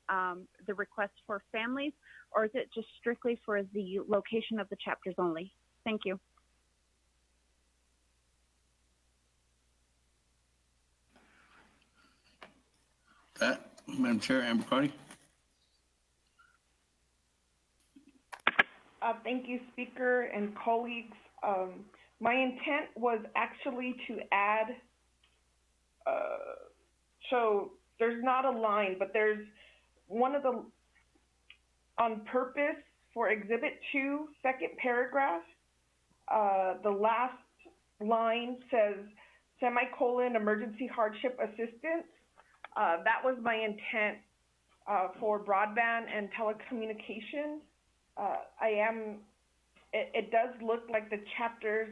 the request for families, or is it just strictly for the location of the chapters only? Thank you. Madam Chair, Amber Carney. Thank you, Speaker and colleagues. My intent was actually to add, so there's not a line, but there's one of the, on purpose for Exhibit 2, second paragraph, the last line says semicolon emergency hardship assistance. That was my intent for broadband and telecommunications. It does look like the chapters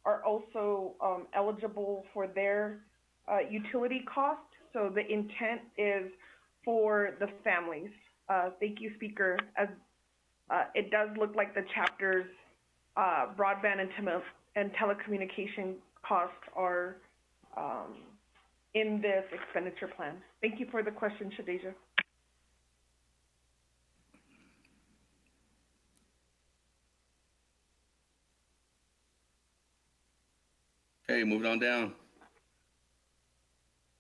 are also eligible for their utility cost. So the intent is for the families. Thank you, Speaker. As it does look like the chapters broadband and telecommunication costs are in this expenditure plan. Thank you for the question, Shadeja. Okay, moving on down.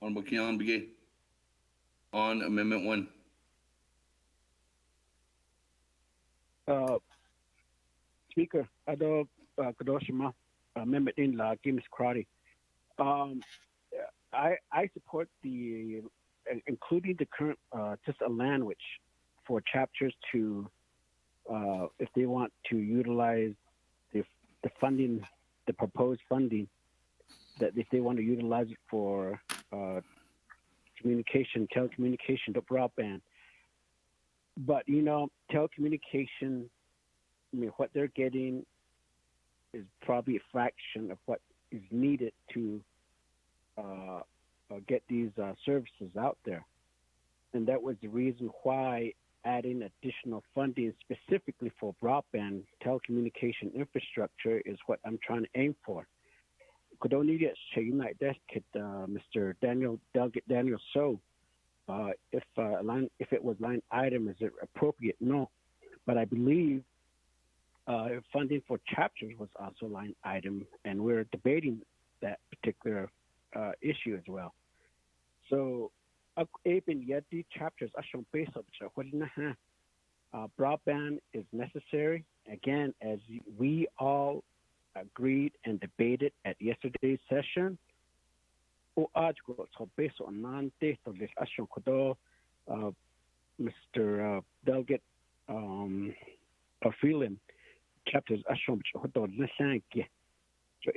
Honorable Keon Begay on Amendment 1. Speaker, Ado Kadoshima, Amendment in La Gims Karate. I support the including the current just a language for chapters to if they want to utilize the funding, the proposed funding, that if they want to utilize it for communication, telecommunication, to broadband. But telecommunication, I mean, what they're getting is probably a fraction of what is needed to get these services out there. And that was the reason why adding additional funding specifically for broadband telecommunication infrastructure is what I'm trying to aim for. Could only get Mr. Delegate Daniel So, if it was line item, is it appropriate? No, but I believe funding for chapters was also line item, and we're debating that particular issue as well. So, even yet the chapters broadband is necessary. Again, as we all agreed and debated at yesterday's session. Mr. Delegate Orphelim chapters ashom chodo lesanki. So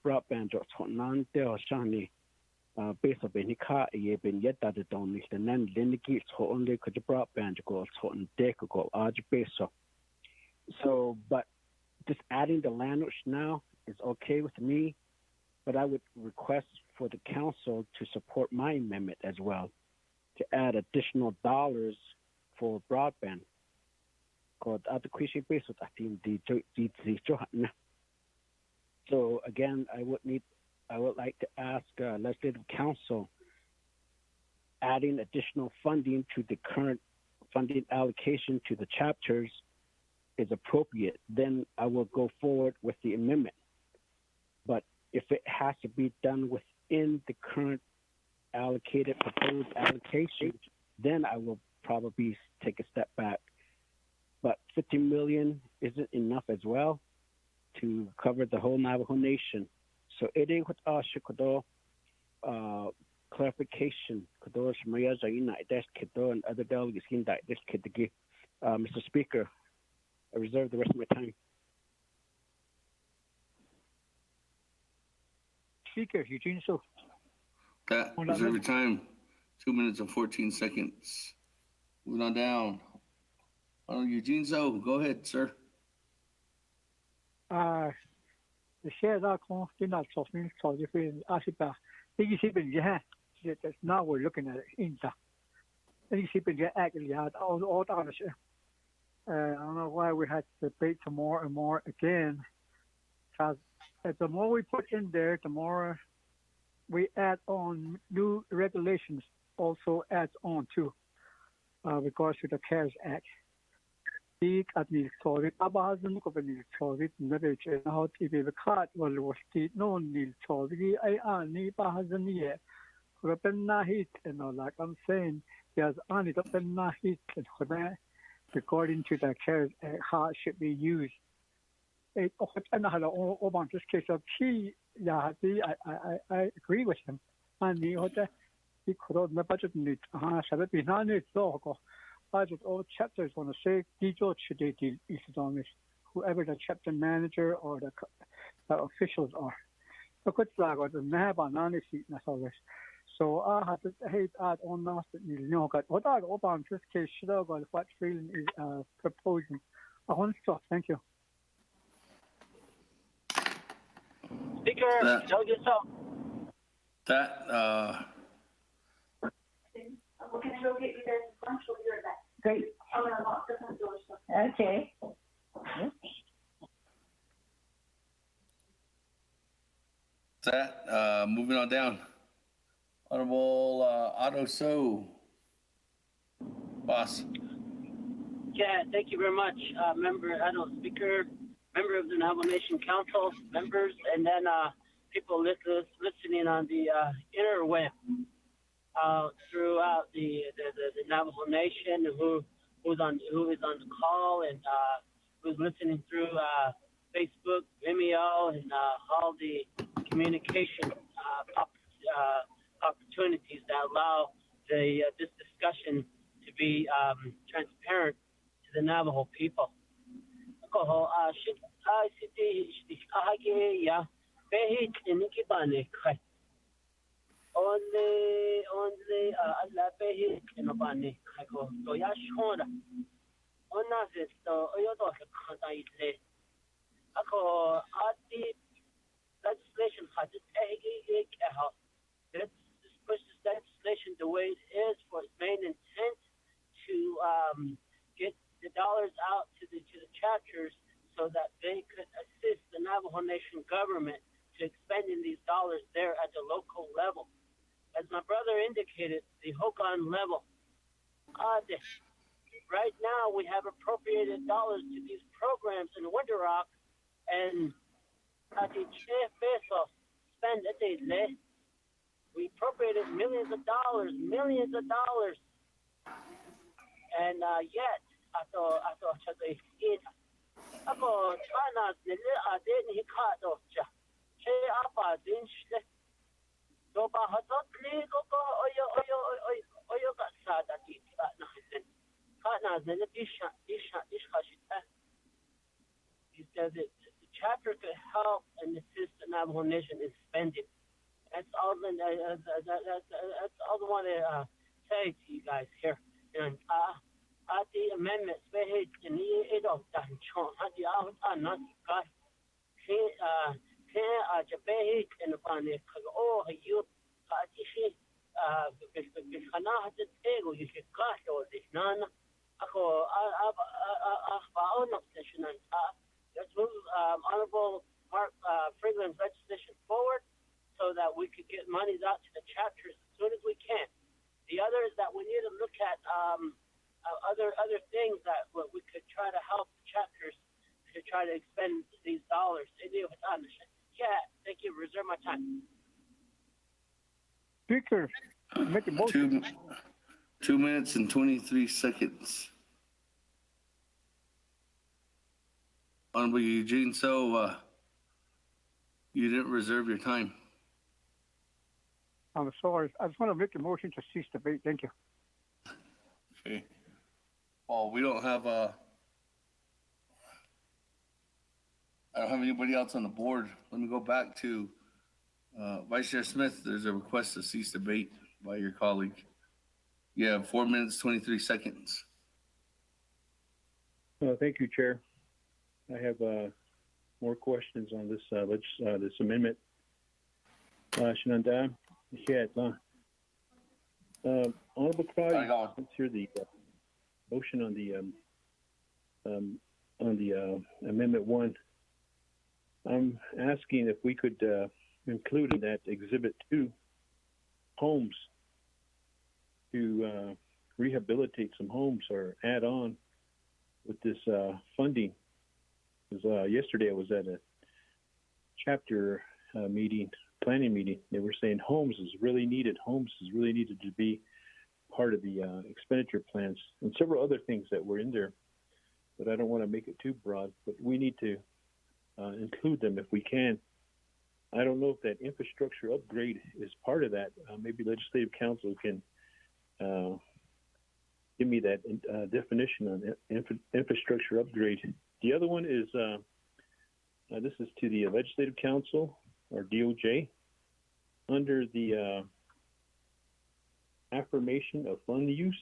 broadband nan de shani based on benika ye ben yeta de don Mr. Nan Lindiki so only could broadband go on deck go beso. So but just adding the language now is okay with me. but I would request for the council to support my amendment as well, to add additional dollars for broadband. So again, I would like to ask legislative council adding additional funding to the current funding allocation to the chapters is appropriate. Then I will go forward with the amendment. But if it has to be done within the current proposed allocation, then I will probably take a step back. But $50 million isn't enough as well to cover the whole Navajo Nation. So it ain't clarification. And other delegates Mr. Speaker, I reserve the rest of my time. Speaker, Eugene So. That reserve your time. 2 minutes and 14 seconds. Moving on down. Eugene So, go ahead, sir. The share that did not solve me, so if we ask about now we're looking at it in the actually had all the I don't know why we had to debate some more and more again, because the more we put in there, the more we add on new regulations also adds on to regards to the CARES Act. The administrative abazan ko administrative nabe che na hot ibe khat wal wasti no nil chori ai ani bahazan ye ko penna hit and like I'm saying there's only the penna hit and according to the CARES Act how it should be used. It oban this case of key I agree with him. And the could not budget need sabe binane so budget all chapters want to say whoever the chapter manager or the officials are. So good flag or the naba seat so I had to hate add on us that you know what I open this case should have got what feeling is proposing. I want to stop. Thank you. Speaker, Delegate So. Can I go get you guys lunch? We'll be right back. Great. I'm going to lock the front door. Okay. Moving on down. Honorable Otto So. Boss. Yeah, thank you very much, Member Adult Speaker, member of the Navajo Nation Council, members, and then people listening on the interweb. Throughout the Navajo Nation, who is on the call and who's listening through Facebook, Vimeo, and all the communication opportunities that allow this discussion to be transparent to the Navajo people. Only alla behi kinobani kako to ya shona ona vesto oyo to khata ile ako ati legislation had let's push this legislation the way it is for its main intent to get the dollars out to the chapters so that they could assist the Navajo Nation government to expending these dollars there at the local level. As my brother indicated, the Hokan level. Right now, we have appropriated dollars to these programs in Winter Rock, and spend a day. We appropriated millions of dollars, and yet, I thought it. Ako China's didn't he cut off. Che apa dinch. So ba hatli ko oyo got sad at it na hisen. Kana zene disha. He says it the chapter could help and assist the Navajo Nation in spending. That's all that's all I want to say to you guys here. And at the amendments, Jabehi and upon the Kago, you Patishi, Biskana, the Tego, you should cut or this none. Ako, Baon of session and let's move Honorable Mark Franklin's legislation forward so that we could get monies out to the chapters as soon as we can. The other is that we need to look at other things that we could try to help the chapters to try to expend these dollars. Yeah, thank you. Reserve my time. Speaker, make a motion. 2 minutes and 23 seconds. Honorable Eugene, so you didn't reserve your time. I'm sorry. I just want to make a motion to cease debate. Thank you. Okay. Well, we don't have I don't have anybody else on the board. Let me go back to Vice Chair Smith. There's a request to cease debate by your colleague. You have 4 minutes, 23 seconds. Thank you, Chair. I have more questions on this this amendment. Shenanda, Honorable Crowley, let's hear the motion on the Amendment 1. I'm asking if we could include in that Exhibit 2 homes to rehabilitate some homes or add on with this funding. Because yesterday I was at a chapter planning meeting. They were saying homes is really needed. Homes is really needed to be part of the expenditure plans and several other things that were in there. But I don't want to make it too broad. But we need to include them if we can. I don't know if that infrastructure upgrade is part of that. Maybe Legislative Council can give me that definition on infrastructure upgrade. The other one is, this is to the Legislative Council or DOJ under the affirmation of fund use.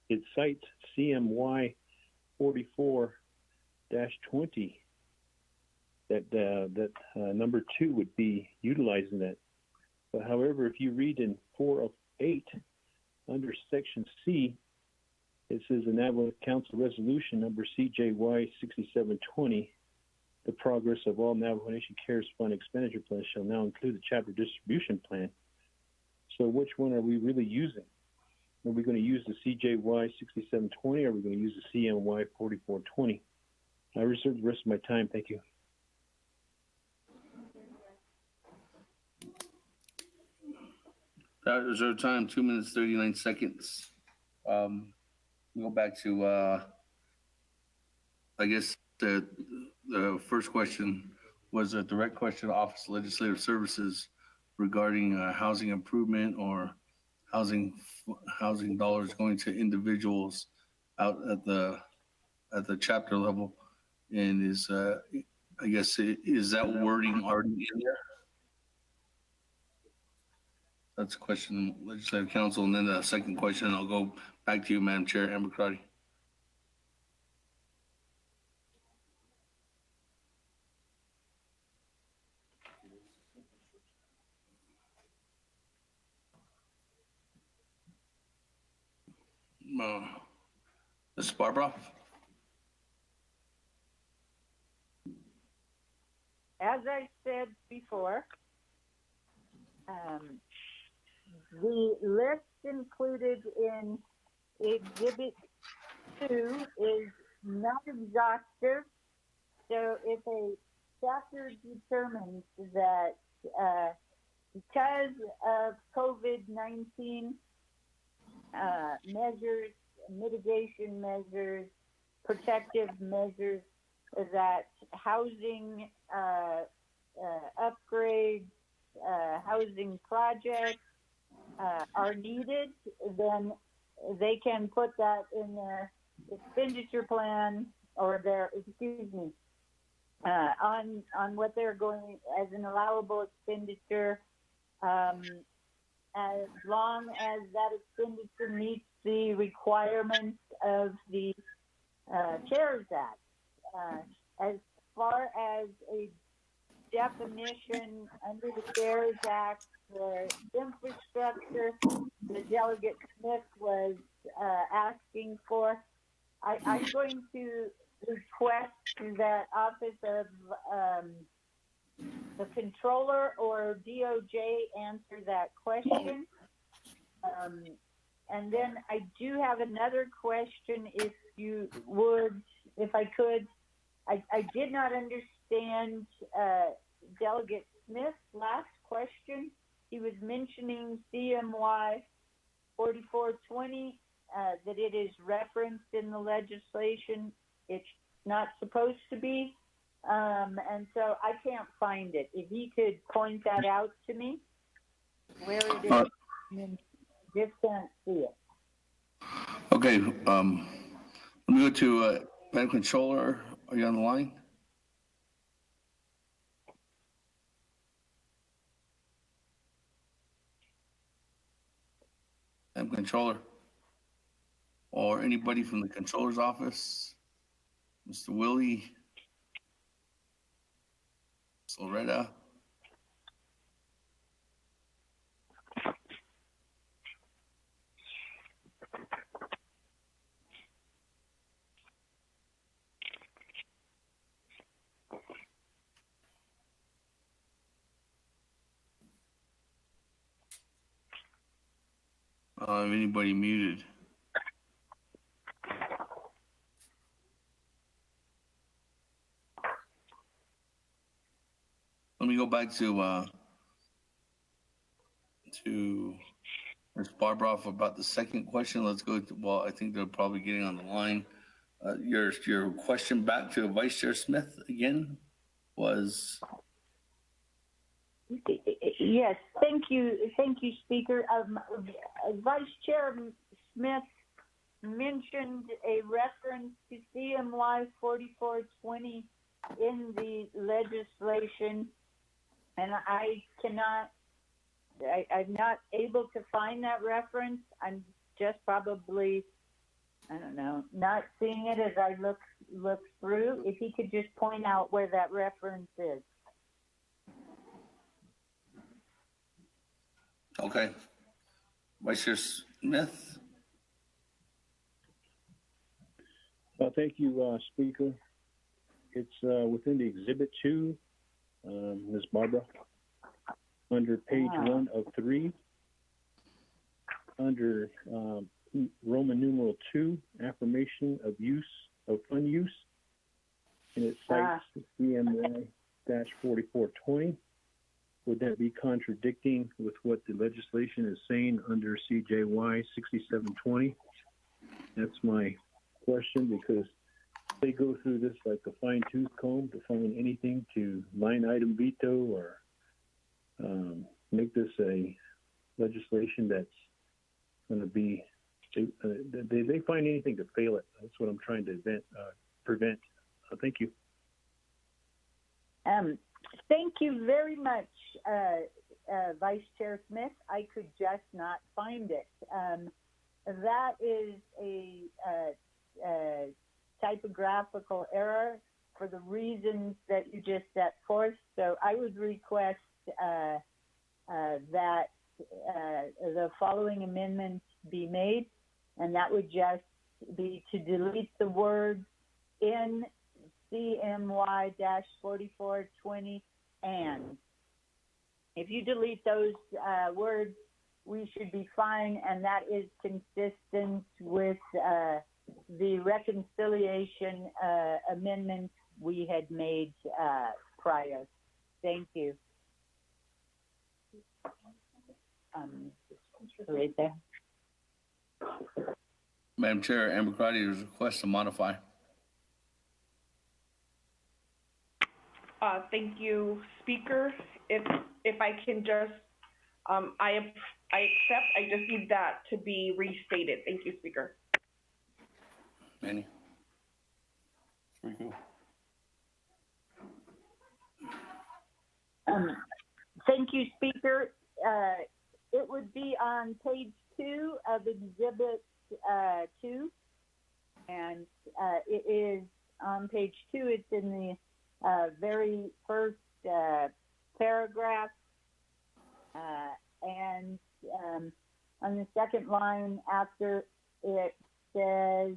It cites CMY 44-20. That number 2 would be utilizing that. But however, if you read in 408 under Section C, it says the Navajo Council Resolution number CJY 6720, the progress of all Navajo Nation CARES Fund expenditure plans shall now include the chapter distribution plan. So which one are we really using? Are we going to use the CJY 6720 or are we going to use the CMY 4420? I reserve the rest of my time. Thank you. That reserved time, 2 minutes, 39 seconds. We'll go back to, I guess the first question was a direct question to Office of Legislative Services regarding housing improvement or housing dollars going to individuals out at the chapter level. And is, I guess, is that wording already in there? That's a question, Legislative Council. And then the second question, I'll go back to you, Madam Chair, Amber Crotty. Ms. Barbara? As I said before, the list included in Exhibit 2 is not exhaustive. So if a chapter determines that because of COVID-19 measures, mitigation measures, protective measures, that housing upgrades, housing projects are needed, then they can put that in their expenditure plan or their, on what they're going as an allowable expenditure, as long as that expenditure meets the requirements of the CARES Act. As far as a definition under the CARES Act for infrastructure that Delegate Smith was asking for. I'm going to request that Office of the Controller or DOJ answer that question. And then I do have another question, if you would, if I could. I did not understand Delegate Smith's last question. He was mentioning CMY 4420, that it is referenced in the legislation. It's not supposed to be. And so I can't find it. If he could point that out to me, where it is, I just can't see it. Okay, let me go to Madam Controller. Are you on the line? Madam Controller, or anybody from the Controller's office, Mr. Willie, Ms. Loretta. Anybody muted? Let me go back to Ms. Barbara about the second question. Let's go to, well, I think they're probably getting on the line. Your question back to Vice Chair Smith again was? Yes, thank you, Speaker. Vice Chair Smith mentioned a reference to CMY 4420 in the legislation, and I'm not able to find that reference. I'm just probably, I don't know, not seeing it as I look through. If he could just point out where that reference is. Okay. Vice Chair Smith. Thank you, Speaker. It's within the Exhibit 2, Ms. Barbara, under page 1 of 3, under Roman numeral 2, affirmation of use of fund use, and it cites CMY-4420. Would that be contradicting with what the legislation is saying under CJY 6720? That's my question, because they go through this like a fine-tooth comb to find anything to line item veto or make this a legislation that's going to be, they find anything to fail it. That's what I'm trying to prevent. Thank you. Thank you very much, Vice Chair Smith. I could just not find it. That is a typographical error for the reasons that you just set forth. So I would request that the following amendments be made, and that would just be to delete the words in CMY-4420 and. If you delete those words, we should be fine, and that is consistent with the reconciliation amendment we had made prior. Thank you. Right there. Madam Chair, Amber Crotty, there's a request to modify. Thank you, Speaker. If I can just, I accept. I just need that to be restated. Thank you, Speaker. Manny. Very cool. Thank you, Speaker. It would be on page 2 of Exhibit 2, and it is on page 2. It's in the very first paragraph. And on the second line after it says,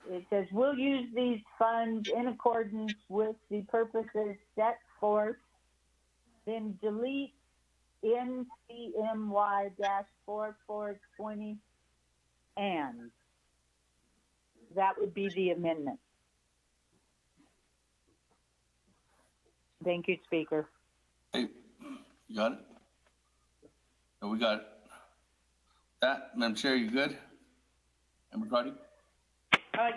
it says, we'll use these funds in accordance with the purposes set forth, then delete NCMY-4420, and that would be the amendment. Thank you, Speaker. Hey, you got it? Oh, we got it. That, Madam Chair, you good? Member Cardi?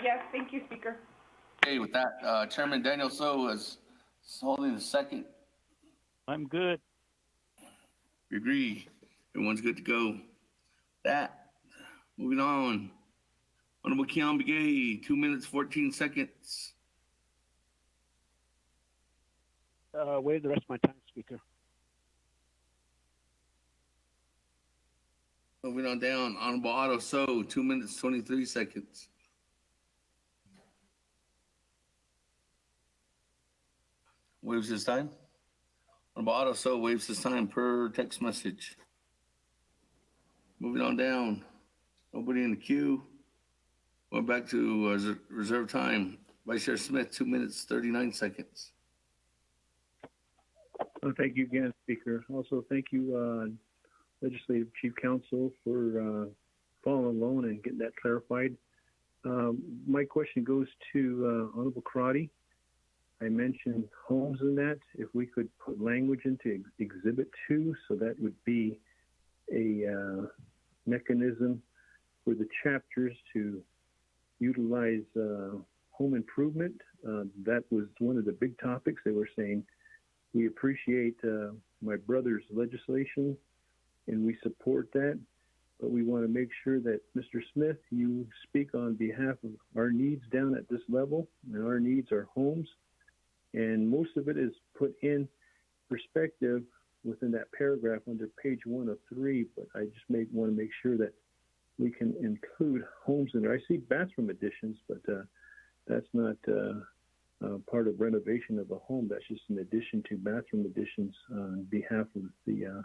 Yes, thank you, Speaker. Okay, with that, Chairman Daniel So is holding the second. I'm good. We agree. Everyone's good to go. That, moving on. Honorable Keon Begay, 2 minutes, 14 seconds. Waive the rest of my time, Speaker. Moving on down, Honorable Otto So, 2 minutes, 23 seconds. Waives his time. Honorable Otto So waives his time per text message. Moving on down, nobody in the queue. Going back to reserve time. Vice Chair Smith, 2 minutes, 39 seconds. Thank you again, Speaker. Also, thank you, Legislative Chief Counsel, for following along and getting that clarified. My question goes to Honorable Karate. I mentioned homes in that. If we could put language into Exhibit 2, so that would be a mechanism for the chapters to utilize home improvement. That was one of the big topics. They were saying, we appreciate my brother's legislation and we support that, but we want to make sure that, Mr. Smith, you speak on behalf of our needs down at this level, and our needs are homes. And most of it is put in perspective within that paragraph under page 1 of 3, but I just want to make sure that we can include homes in there. I see bathroom additions, but that's not part of renovation of a home. That's just an addition to bathroom additions on behalf of the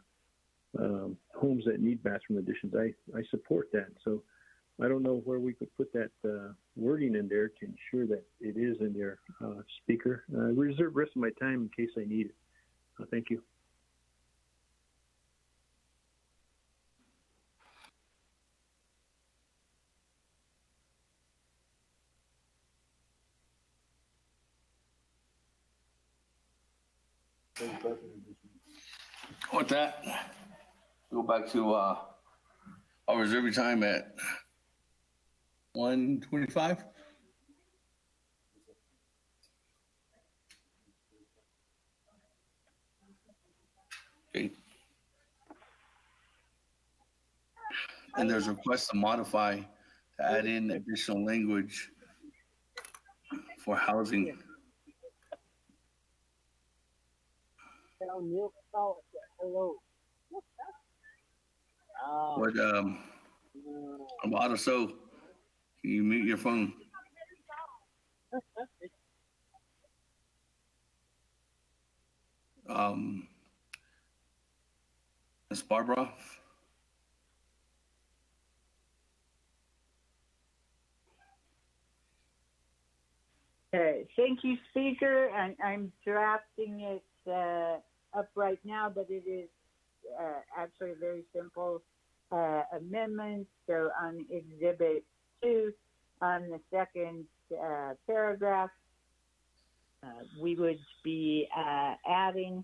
homes that need bathroom additions. I support that. So I don't know where we could put that wording in there to ensure that it is in there, Speaker. I reserve the rest of my time in case I need it. Thank you. With that, go back to I'll reserve your time at 1:25. Okay. And there's a request to modify, to add in additional language for housing. Hello. What about so? Can you mute your phone? Miss Barbara. Thank you, Speaker. I'm drafting it up right now, but it is actually a very simple amendment. So on Exhibit 2, on the second paragraph, we would be adding,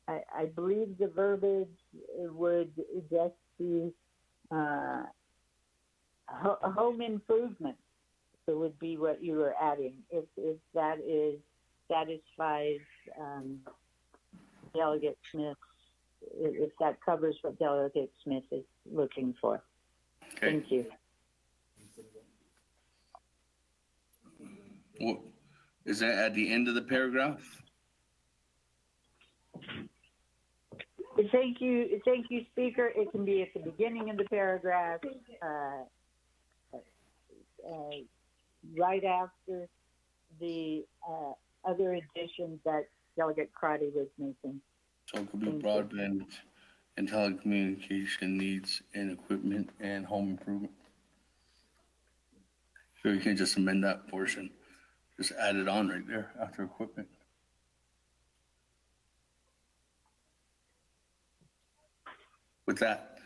I believe the verbiage would just be home improvement. So would be what you were adding. If that satisfies Delegate Smith, if that covers what Delegate Smith is looking for. Okay. Thank you. Well, is that at the end of the paragraph? Thank you, Speaker. It can be at the beginning of the paragraph, right after the other additions that Delegate Crotty was making. So it could be broadband and telecommunication needs and equipment and home improvement. So you can just amend that portion, just add it on right there after equipment. With that,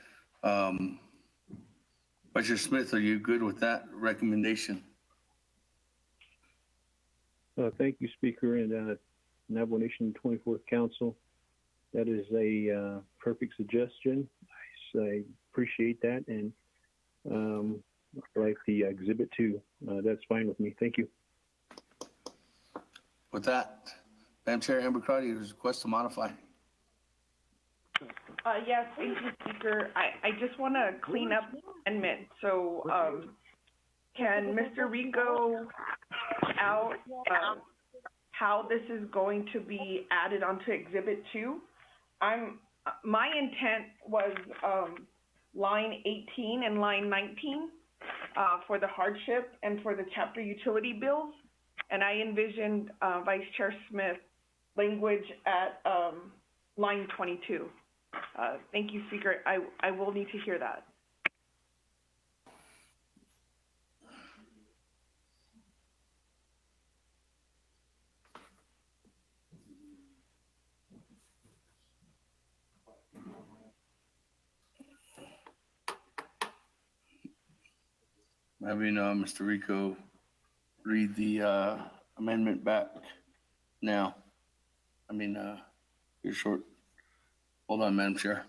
Vice Chair Smith, are you good with that recommendation? Thank you, Speaker, and Navajo Nation 24th Council. That is a perfect suggestion. I appreciate that, and I like the Exhibit 2. That's fine with me. Thank you. With that, Madam Chair, Amber Crotty, there's a request to modify. Yes, thank you, Speaker. I just want to clean up the amendment. So can Mr. Rico out how this is going to be added onto Exhibit 2? My intent was line 18 and line 19 for the hardship and for the chapter utility bills. And I envisioned Vice Chair Smith language at line 22. Thank you, Speaker. I will need to hear that. Having Mr. Rico read the amendment back now. You're short. Hold on, Madam Chair.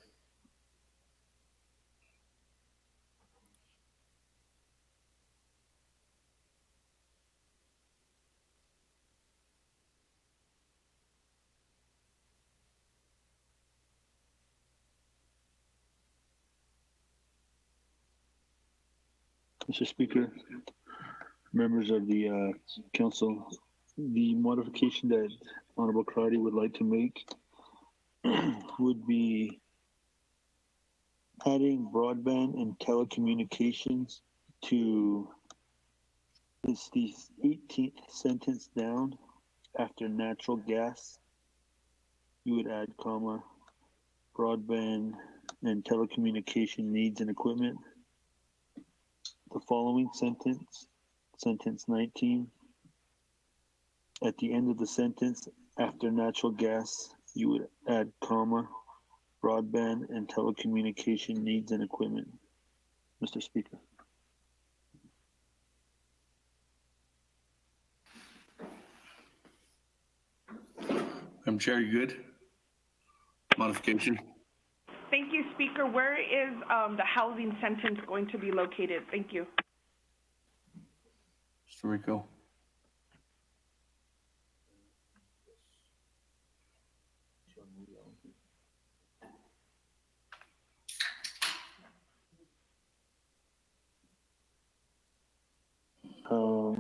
Mr. Speaker, members of the council, the modification that Honorable Crotty would like to make would be adding broadband and telecommunications to, it's the 18th sentence down after natural gas. You would add comma, broadband and telecommunication needs and equipment. The following sentence, sentence 19, at the end of the sentence, after natural gas, you would add comma, broadband and telecommunication needs and equipment. Mr. Speaker. Madam Chair, you good? Modification? Thank you, Speaker. Where is the housing sentence going to be located? Thank you. Mr. Rico.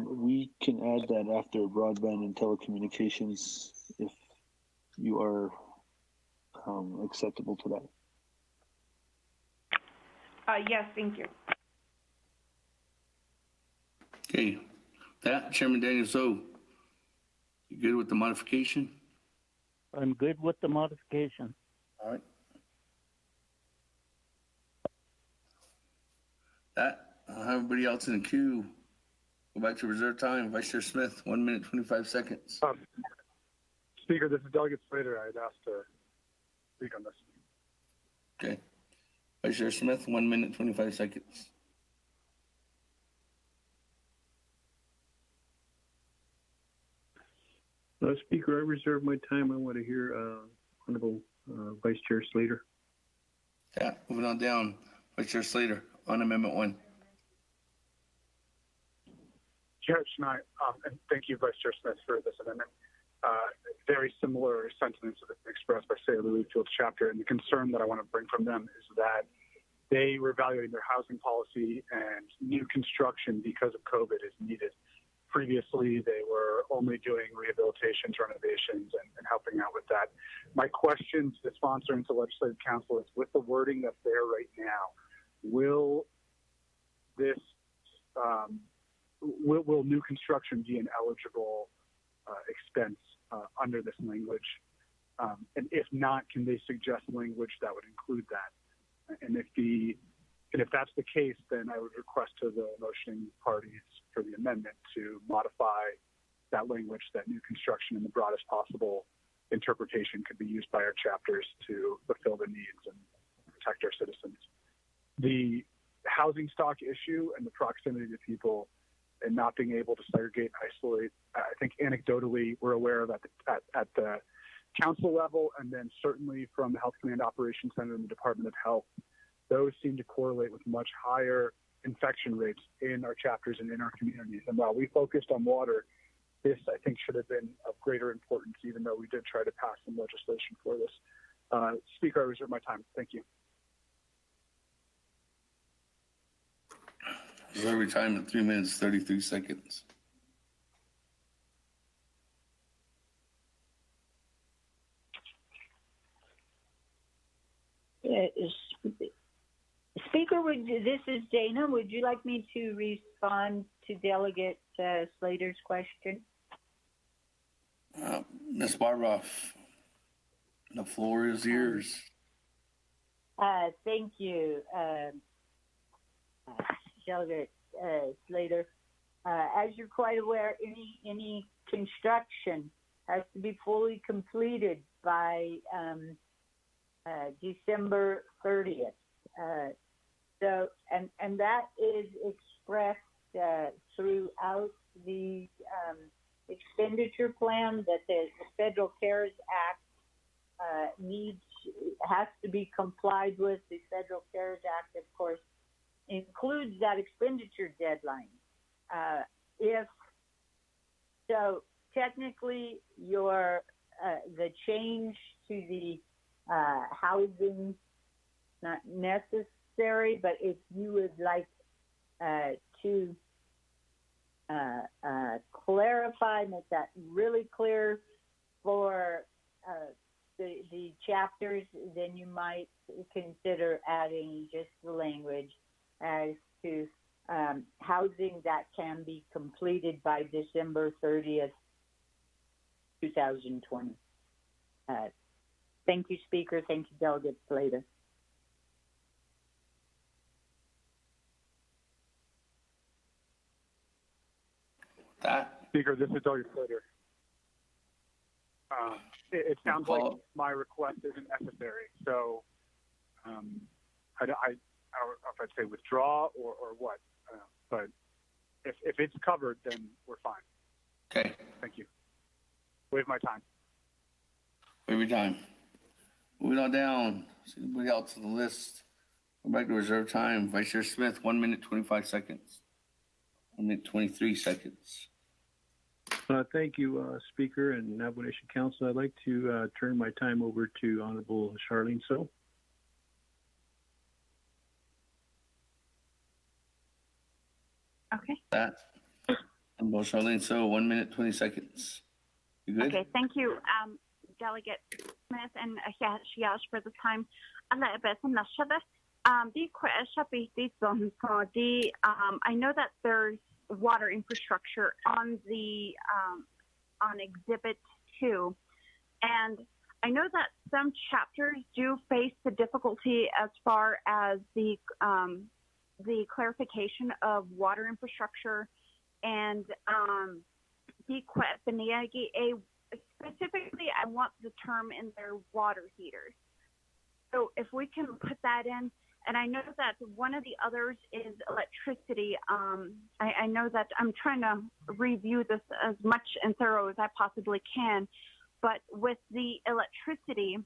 We can add that after broadband and telecommunications if you are acceptable to that. Yes, thank you. Okay. That, Chairman Daniel, so you good with the modification? I'm good with the modification. All right. That, everybody else in the queue, go back to reserve time. Vice Chair Smith, 1 minute, 25 seconds. Speaker, this is Delegate Slater. I'd asked to speak on this. Okay. Vice Chair Smith, 1 minute, 25 seconds. Speaker, I reserve my time. I want to hear Honorable Vice Chair Slater. Yeah, moving on down. Vice Chair Slater on Amendment 1. Chair Schneider, and thank you, Vice Chair Smith, for this amendment. Very similar sentiments expressed by Say Louis Fields chapter, and the concern that I want to bring from them is that they were evaluating their housing policy and new construction because of COVID is needed. Previously, they were only doing rehabilitations, renovations, and helping out with that. My question to the sponsor and to Legislative Council is, with the wording that's there right now, will this will new construction be an eligible expense under this language? And if not, can they suggest language that would include that? And if that's the case, then I would request to the motioning parties for the amendment to modify that language, that new construction in the broadest possible interpretation could be used by our chapters to fulfill the needs and protect our citizens. The housing stock issue and the proximity to people and not being able to segregate and isolate, I think anecdotally we're aware of at the council level, and then certainly from the Health Command Operations Center and the Department of Health, those seem to correlate with much higher infection rates in our chapters and in our communities. And while we focused on water, this, I think, should have been of greater importance, even though we did try to pass some legislation for this. Speaker, I reserve my time. Thank you. Reserve your time at 3 minutes, 33 seconds. Speaker, this is Dana. Would you like me to respond to Delegate Slater's question? Ms. Barbara, the floor is yours. Thank you, Delegate Slater. As you're quite aware, any construction has to be fully completed by December 30th. So, and that is expressed throughout the expenditure plan that the Federal CARES Act has to be complied with. The Federal CARES Act, of course, includes that expenditure deadline. If so, technically, the change to the housing not necessary, but if you would like to clarify, make that really clear for the chapters, then you might consider adding just the language as to housing that can be completed by December 30th, 2020. Thank you, Speaker. Thank you, Delegate Slater. Speaker, this is Delegate Slater. It sounds like my request isn't necessary, so I don't know if I'd say withdraw or what, but if it's covered, then we're fine. Okay. Thank you. Waive my time. Waive your time. Moving on down. See anybody else on the list? Go back to reserve time. Vice Chair Smith, 1 minute, 25 seconds. 1 minute, 23 seconds. Thank you, Speaker and Navajo Nation Council. I'd like to turn my time over to Honorable Charlene So. Okay. Honorable Charlene So, 1 minute, 20 seconds. You good? Okay, thank you, Delegate Smith and Hiash for the time. I know that there's water infrastructure on the on Exhibit 2, and I know that some chapters do face the difficulty as far as the clarification of water infrastructure and specifically, I want the term in their water heaters. So if we can put that in, and I know that one of the others is electricity. I know that I'm trying to review this as much and thorough as I possibly can, but with the electricity,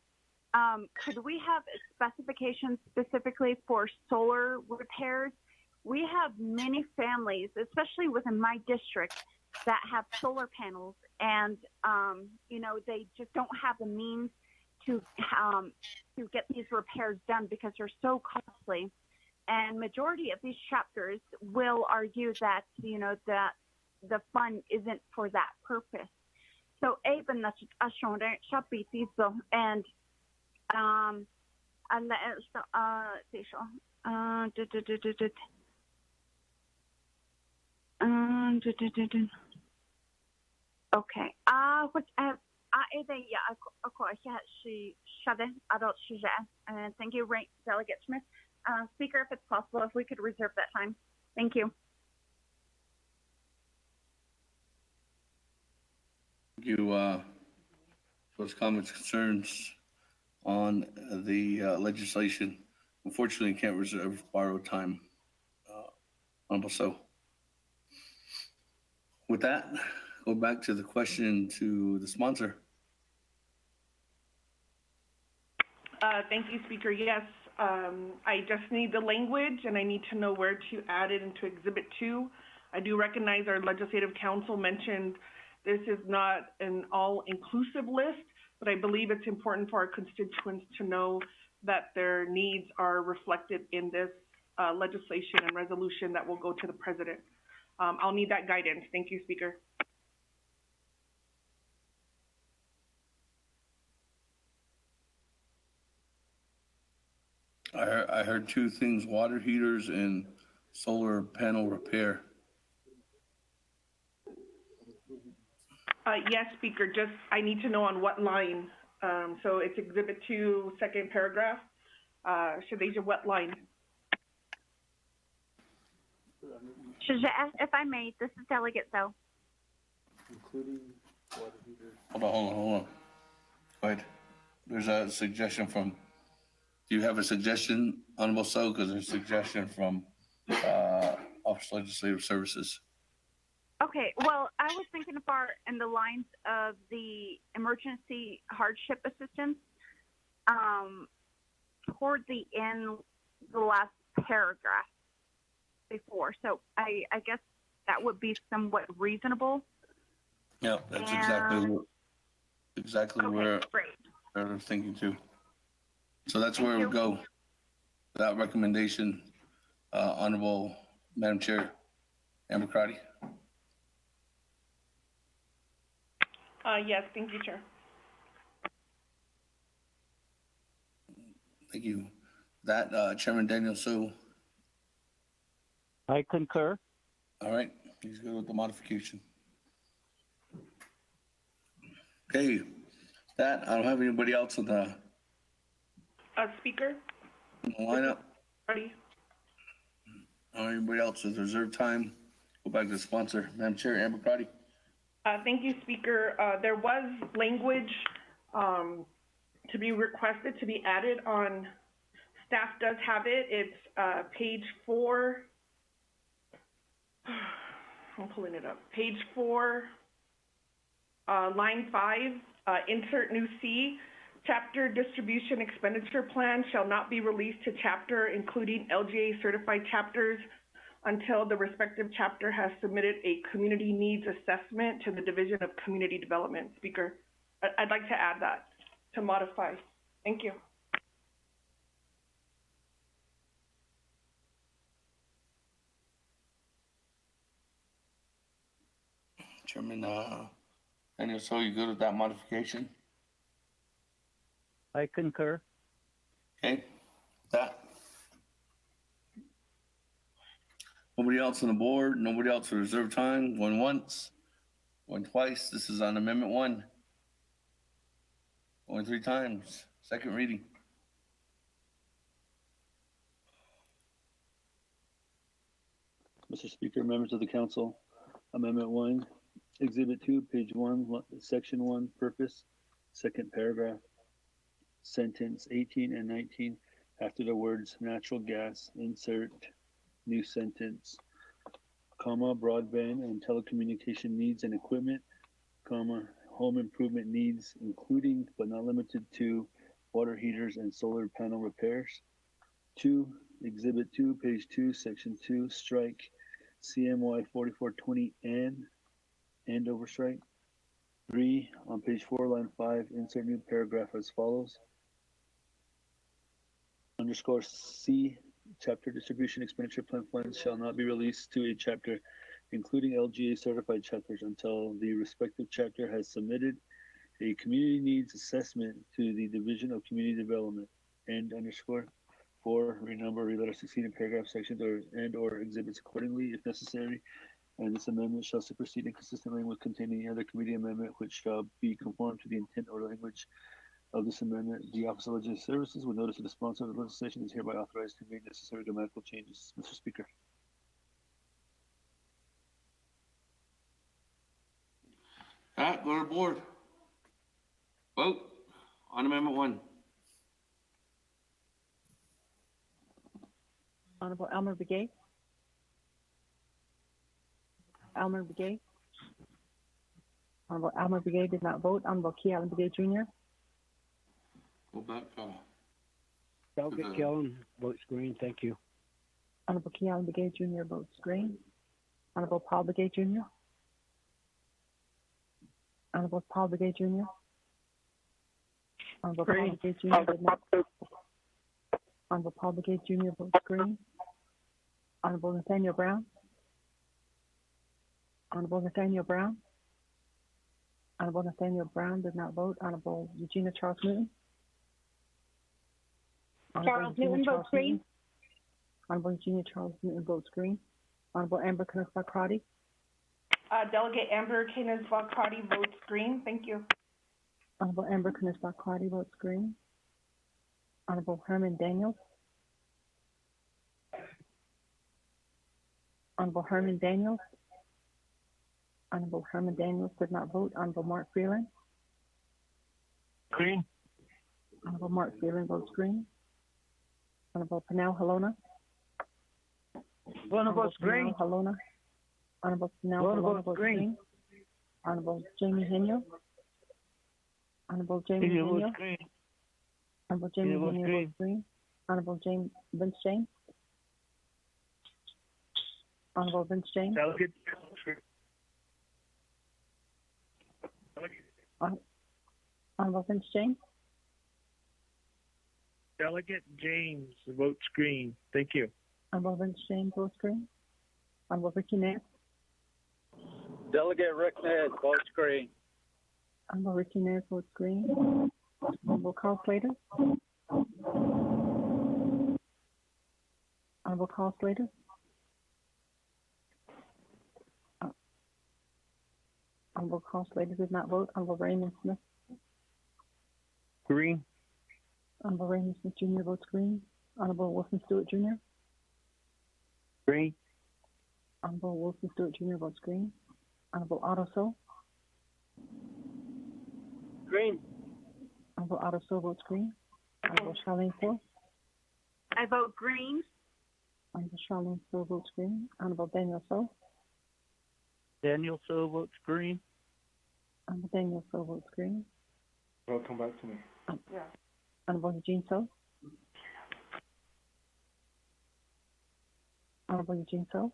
could we have specifications specifically for solar repairs? We have many families, especially within my district, that have solar panels, and they just don't have the means to get these repairs done because they're so costly. And majority of these chapters will argue that that the fund isn't for that purpose. So even and Okay. Thank you, Delegate Smith. Speaker, if it's possible, if we could reserve that time. Thank you. Thank you. Those comments, concerns on the legislation. Unfortunately, can't reserve borrowed time. Honorable So. With that, go back to the question to the sponsor. Thank you, Speaker. Yes, I just need the language and I need to know where to add it into Exhibit 2. I do recognize our Legislative Council mentioned this is not an all-inclusive list, but I believe it's important for our constituents to know that their needs are reflected in this legislation and resolution that will go to the President. I'll need that guidance. Thank you, Speaker. I heard two things: water heaters and solar panel repair. Yes, Speaker. Just I need to know on what line. So it's Exhibit 2, second paragraph. Shadeja, what line? If I may, this is Delegate So. Including water heaters. Hold on. Go ahead. There's a suggestion from. Do you have a suggestion, Honorable So? Because there's a suggestion from Office of Legislative Services. Okay, well, I was thinking in the lines of the emergency hardship assistance toward the end, the last paragraph before. So I guess that would be somewhat reasonable. Yeah, that's exactly where they're thinking too. So that's where we go. That recommendation, Honorable Madam Chair, Amber Crotty. Yes, thank you, Chair. Thank you. That Chairman Daniel So. I concur. All right, he's good with the modification. Okay, that I don't have anybody else in the Speaker. In the lineup. Ready. Anybody else with reserved time? Go back to the sponsor, Madam Chair, Amber Crotty. Thank you, Speaker. There was language to be requested to be added on. Staff does have it. It's page 4. I'm pulling it up. Page 4, line 5, insert new C. Chapter distribution expenditure plan shall not be released to chapter, including LGA certified chapters, until the respective chapter has submitted a community needs assessment to the Division of Community Development. Speaker, I'd like to add that to modify. Thank you. Chairman Daniel So, you good with that modification? I concur. Okay, that. Nobody else on the board, nobody else for reserved time, going once, going twice. This is on Amendment 1. Going 3 times, second reading. Mr. Speaker, members of the council, Amendment 1, Exhibit 2, page 1, Section 1, purpose, second paragraph, sentence 18 and 19, after the words natural gas, insert new sentence, comma, broadband and telecommunication needs and equipment, comma, home improvement needs, including but not limited to water heaters and solar panel repairs. 2, Exhibit 2, page 2, Section 2, strike CMY 4420 and overstrike. 3, on page 4, line 5, insert new paragraph as follows. Underscore C, chapter distribution expenditure plan funds shall not be released to a chapter, including LGA certified chapters, until the respective chapter has submitted a community needs assessment to the Division of Community Development. And underscore 4, renumber, reletter succeeding paragraph sections or exhibits accordingly if necessary. and this amendment shall supersede inconsistent language containing any other committee amendment which shall be conformed to the intent or language of this amendment. The Office of Legislative Services, with notice of the sponsor of the legislation, is hereby authorized to make necessary grammatical changes. Mr. Speaker. All right, go to the board. Vote on Amendment 1. Honorable Elmer Begay. Elmer Begay. Honorable Elmer Begay did not vote. Honorable Key Allen Begay Jr. Go back. Delegate Kellen votes green. Thank you. Honorable Key Allen Begay Jr. votes green. Honorable Paul Begay Jr. Honorable Paul Begay Jr. Honorable Paul Begay Jr. did not vote. Honorable Paul Begay Jr. votes green. Honorable Nathaniel Brown. Honorable Nathaniel Brown. Honorable Nathaniel Brown did not vote. Honorable Eugenia Charles Newton. Charles Newton votes green. Honorable Eugenia Charles Newton votes green. Honorable Amber Kenneth-Bakrati. Delegate Amber Kenneth-Bakrati votes green. Thank you. Honorable Amber Kenneth-Bakrati votes green. Honorable Herman Daniels. Honorable Herman Daniels. Honorable Herman Daniels did not vote. Honorable Mark Freeland. Green. Honorable Mark Freeland votes green. Honorable Panel Halona. Lona votes green. Halona. Honorable Panel Halona votes green. Honorable Jamie Henyo. Honorable Jamie Henyo. Honorable Jamie Henyo votes green. Honorable James Vince James. Honorable Vince James. Delegate. Honorable Vince James. Delegate James votes green. Thank you. Honorable Vince James votes green. Honorable Ricky Nance. Delegate Rick Ned votes green. Honorable Ricky Nance votes green. Honorable Carl Slater. Honorable Carl Slater. Honorable Carl Slater did not vote. Honorable Raymond Smith. Green. Honorable Raymond Smith Jr. votes green. Honorable Wilson Stewart Jr. Green. Honorable Wilson Stewart Jr. votes green. Honorable Otto So. Green. Honorable Otto So votes green. Honorable Charlene Poe. I vote green. Honorable Charlene So votes green. Honorable Daniel So. Daniel So votes green. Honorable Daniel So votes green. It'll come back to me. Yeah. Honorable Eugene So. Honorable Eugene So.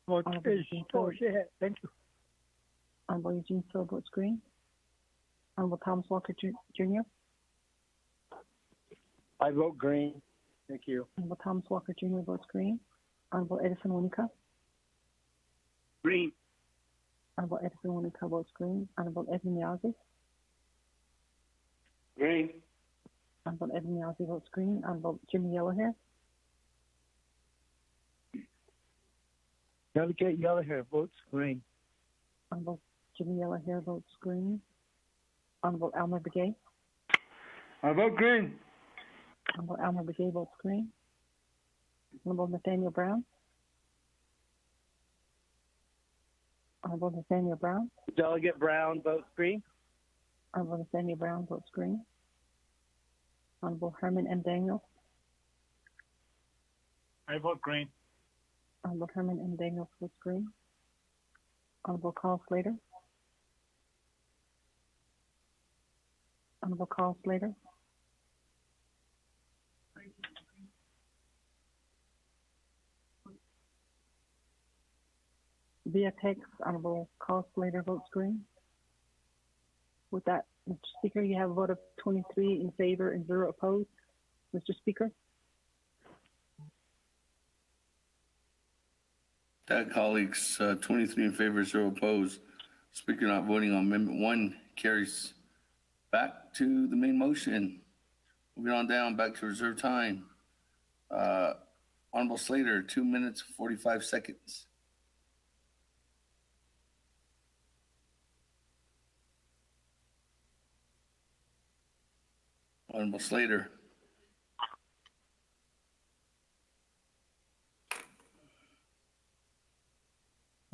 Honorable Eugene So. Thank you. Honorable Eugene So votes green. Honorable Thomas Walker Jr. I vote green. Thank you. Honorable Thomas Walker Jr. votes green. Honorable Edison Winica. Green. Honorable Edison Winica votes green. Honorable Edwin Yazzie. Green. Honorable Edwin Yazzie votes green. Honorable Jimmy Yellowhair. Delegate Yellowhair votes green. Honorable Jimmy Yellowhair votes green. Honorable Elmer Begay. I vote green. Honorable Elmer Begay votes green. Honorable Nathaniel Brown. Honorable Nathaniel Brown. Delegate Brown votes green. Honorable Nathaniel Brown votes green. Honorable Herman M. Daniels. I vote green. Honorable Herman M. Daniels votes green. Honorable Carl Slater. Honorable Carl Slater. Via text, Honorable Carl Slater votes green. With that, Mr. Speaker, you have a vote of 23 in favor and 0 opposed. Mr. Speaker. That, colleagues, 23 in favor, 0 opposed. Speaker not voting on Amendment 1 carries. Back to the main motion. Moving on down, back to reserve time. Honorable Slater, 2 minutes, 45 seconds. Honorable Slater.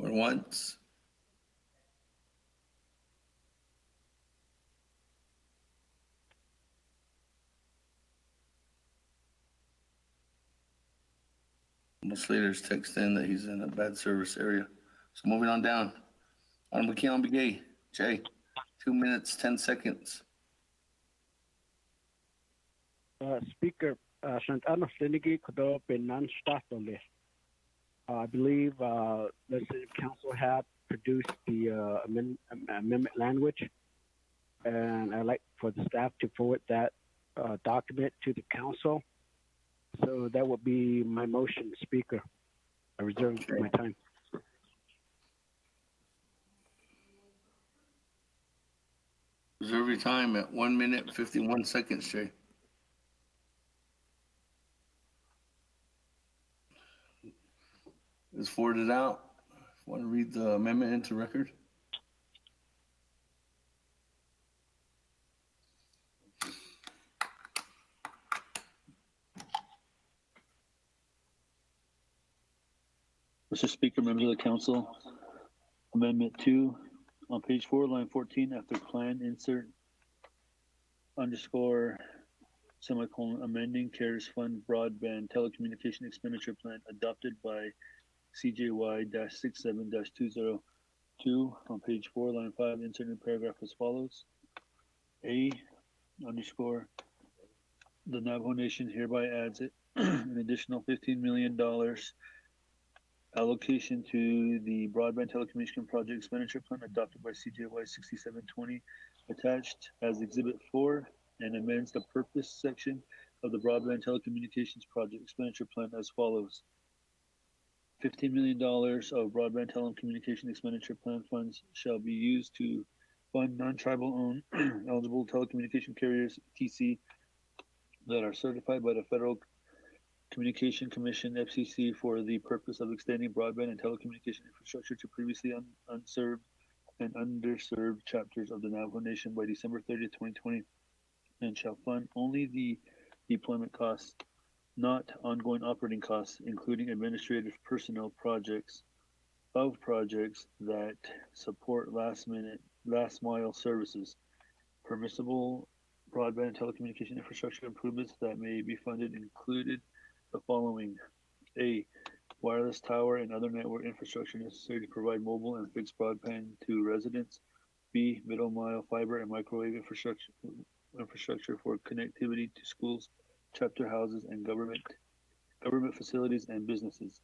Going once. Honorable Slater's texting that he's in a bad service area. So moving on down. Honorable Keon Begay, Jay, 2 minutes, 10 seconds. Speaker, Santana Flinigi Kodo Benan Statole. I believe Legislative Council had produced the amendment language, and I'd like for the staff to forward that document to the council. So that would be my motion, Speaker. I reserve my time. Reserve your time at 1 minute, 51 seconds, Jay. It's forwarded out. Want to read the amendment into record? Mr. Speaker, members of the council, Amendment 2 on page 4, line 14, after plan, insert _ semicolon amending CARES Fund Broadband Telecommunication Expenditure Plan adopted by CJY-67-202 on page 4, line 5, insert new paragraph as follows. A _ the Navajo Nation hereby adds it an additional $15 million allocation to the Broadband Telecommunication Project Expenditure Plan adopted by CJY 6720 attached as Exhibit 4 and amends the purpose section of the Broadband Telecommunications Project Expenditure Plan as follows. $15 million of Broadband Telecommunication Expenditure Plan funds shall be used to fund non-tribal owned eligible telecommunication carriers, ETC, that are certified by the Federal Communication Commission, FCC, for the purpose of extending broadband and telecommunication infrastructure to previously unserved and underserved chapters of the Navajo Nation by December 30th, 2020, and shall fund only the deployment costs, not ongoing operating costs, including administrative personnel projects that support last mile services. Permissible broadband and telecommunication infrastructure improvements that may be funded included the following. A, wireless tower and other network infrastructure necessary to provide mobile and fixed broadband to residents. B, middle mile fiber and microwave infrastructure for connectivity to schools, chapter houses, and government facilities and businesses.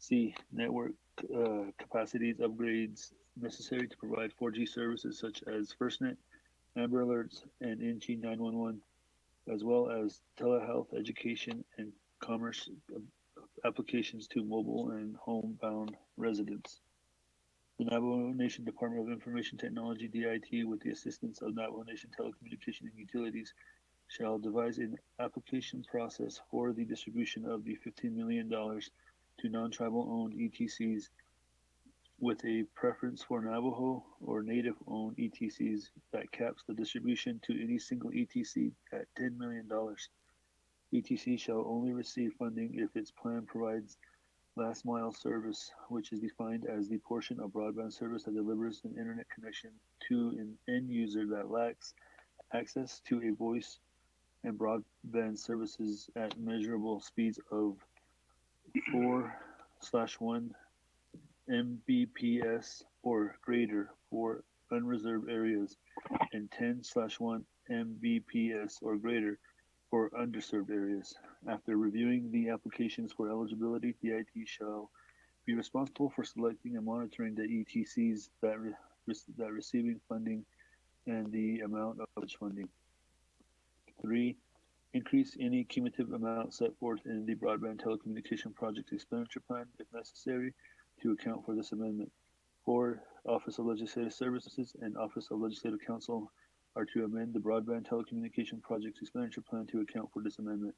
C, network capacities upgrades necessary to provide 4G services such as FirstNet, Amber Alerts, and NG 911, as well as telehealth, education, and commerce applications to mobile and homebound residents. The Navajo Nation Department of Information Technology, DIT, with the assistance of Navajo Nation Telecommunication and Utilities, shall devise an application process for the distribution of the $15 million to non-tribal owned ETCs, with a preference for Navajo or Native owned ETCs that caps the distribution to any single ETC at $10 million. ETC shall only receive funding if its plan provides last mile service, which is defined as the portion of broadband service that delivers an internet connection to an end user that lacks access to a voice and broadband services at measurable speeds of 4/1 Mbps or greater for unreserved areas and 10/1 Mbps or greater for underserved areas. After reviewing the applications for eligibility, the IT shall be responsible for selecting and monitoring the ETCs that receiving funding and the amount of such funding. 3. Increase any cumulative amount set forth in the Broadband Telecommunication Project Expenditure Plan, if necessary, to account for this amendment. 4. Office of Legislative Services and Office of Legislative Counsel are to amend the Broadband Telecommunication Project Expenditure Plan to account for this amendment.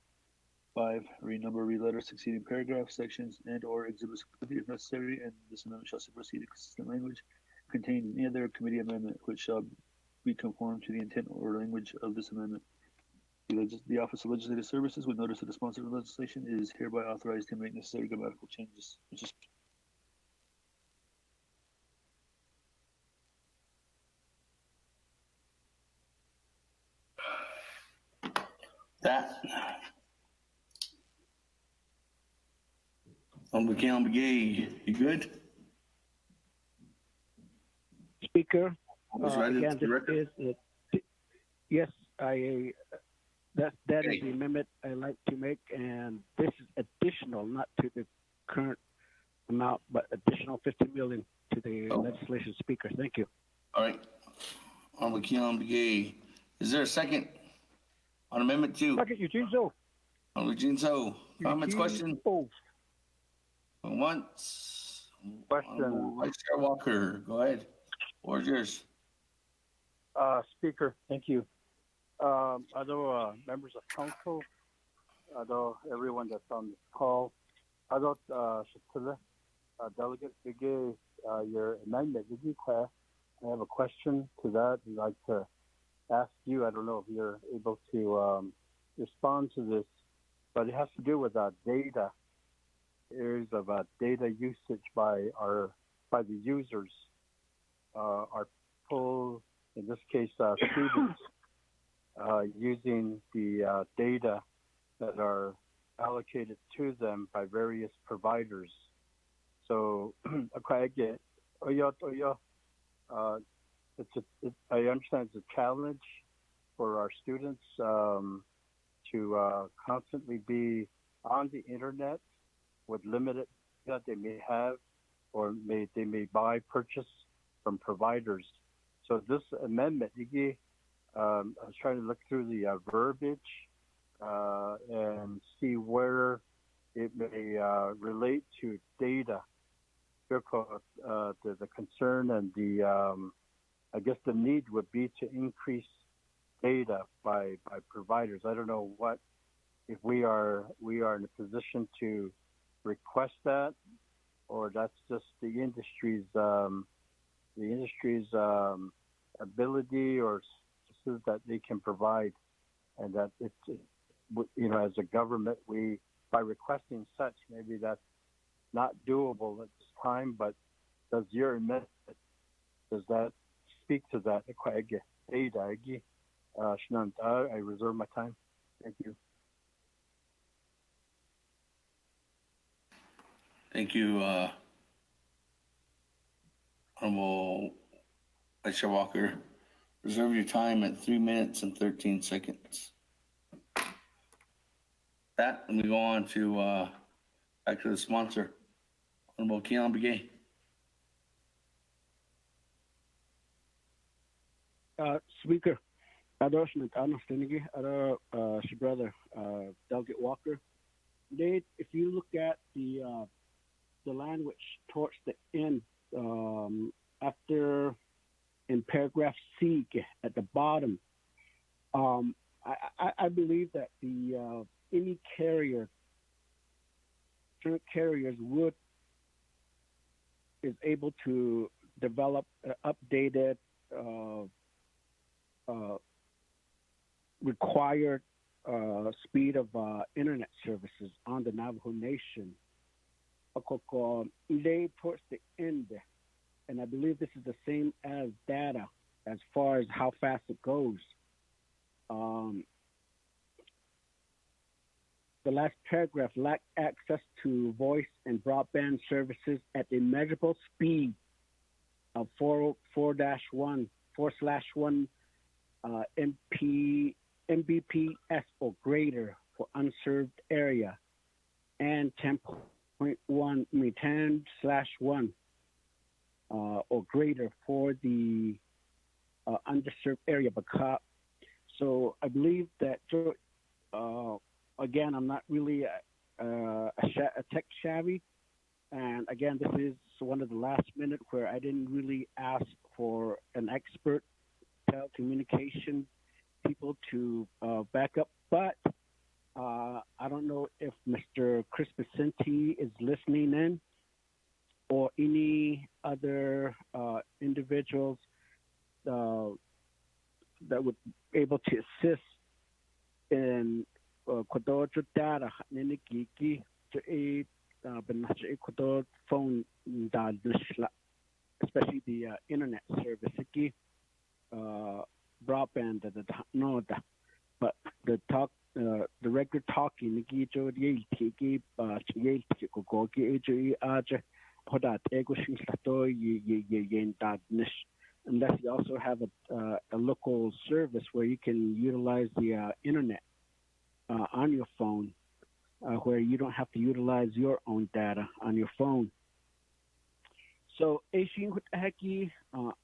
5. Renumber, re-letter succeeding paragraphs, sections, and/or exhibits if necessary, and this amendment shall supersede consistent language contained in any other committee amendment which shall be conform to the intent or language of this amendment. The Office of Legislative Services, with notice of the sponsor of legislation, is hereby authorized to make necessary grammatical changes. That. Begay, you good? Speaker, again, this is yes, that is the amendment I like to make, and this is additional, not to the current amount, but additional $50 million to the legislation. Speaker, thank you. All right, Honorable Keelan Begay, is there a second on Amendment 2? Second, Eugene Zo. Honorable Eugene Zo, comments, questions? Once. Question. Vice Chair Walker, go ahead. Floor is yours. Speaker, thank you. Although members of council, although everyone that's on this call, although Delegate Begay, your amendment, did you class? I have a question to that. I'd like to ask you. I don't know if you're able to respond to this, but it has to do with data. Areas of data usage by the users, are full, in this case, students, using the data that are allocated to them by various providers. So, I understand it's a challenge for our students to constantly be on the internet with limited that they may have, or they may purchase from providers. So this amendment, I was trying to look through the verbiage and see where it may relate to data. The concern and I guess the need would be to increase data by providers. I don't know if we are in a position to request that, or that's just the industry's ability or services that they can provide, and that it's as a government, by requesting such, maybe that's not doable at this time. But does your amendment, does that speak to that? I reserve my time. Thank you. Thank you, Honorable Vice Chair Walker. Reserve your time at 3 minutes and 13 seconds. That, and we go on to back to the sponsor, Honorable Keelan Begay. Speaker, brother, Delegate Walker. If you look at the language towards the end, after in paragraph C at the bottom, I believe that any carriers is able to develop an updated required speed of internet services on the Navajo Nation. Towards the end, and I believe this is the same as data as far as how fast it goes. The last paragraph, lack access to voice and broadband services at a measurable speed of 4/1 Mbps or greater for unserved area, and 10.1 10/1 or greater for the underserved area. So I believe that, again, I'm not really a tech savvy. And again, this is one of the last minute where I didn't really ask for an expert telecommunication people to back up. But I don't know if Mr. Chris Vicente is listening in, or any other individuals that would be able to assist in Kodojo data Ninigiki to phone especially the internet service broadband but the regular talking unless you also have a local service where you can utilize the internet on your phone, where you don't have to utilize your own data on your phone. So, Asian Haki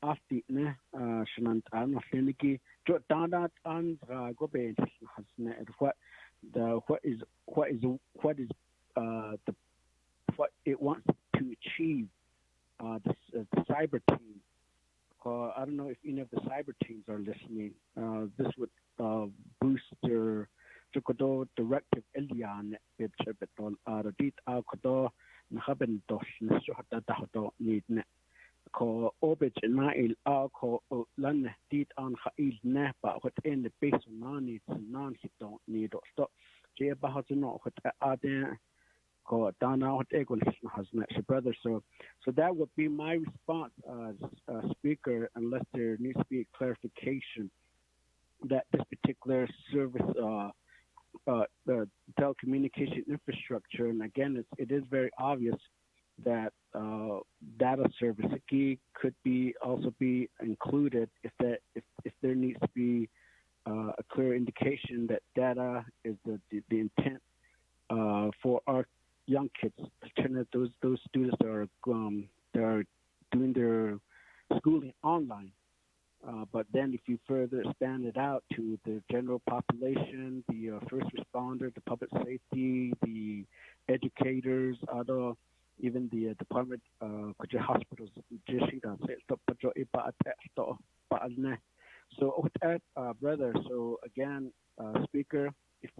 after Shanant and Fliniki, Jordan and Gobe has what it wants to achieve. The cyber team. I don't know if any of the cyber teams are listening. This would boost their directive Elian Bitchebeton Audit Alcodo Nahaben Dosh Nishota need ko Obit Nail Alco Lan Dit on Hail Napa what in the base of non needs non he don't need or stop Jay about to know what are there. Dana what Egon has met your brother. So that would be my response as speaker, unless there needs to be a clarification that this particular service, the telecommunication infrastructure, and again, it is very obvious that data service could also be included if there needs to be a clear indication that data is the intent for our young kids, those students that are doing their schooling online. But then if you further expand it out to the general population, the first responder, the public safety, the educators, even the department, hospitals, so with that, brother, so again, speaker, if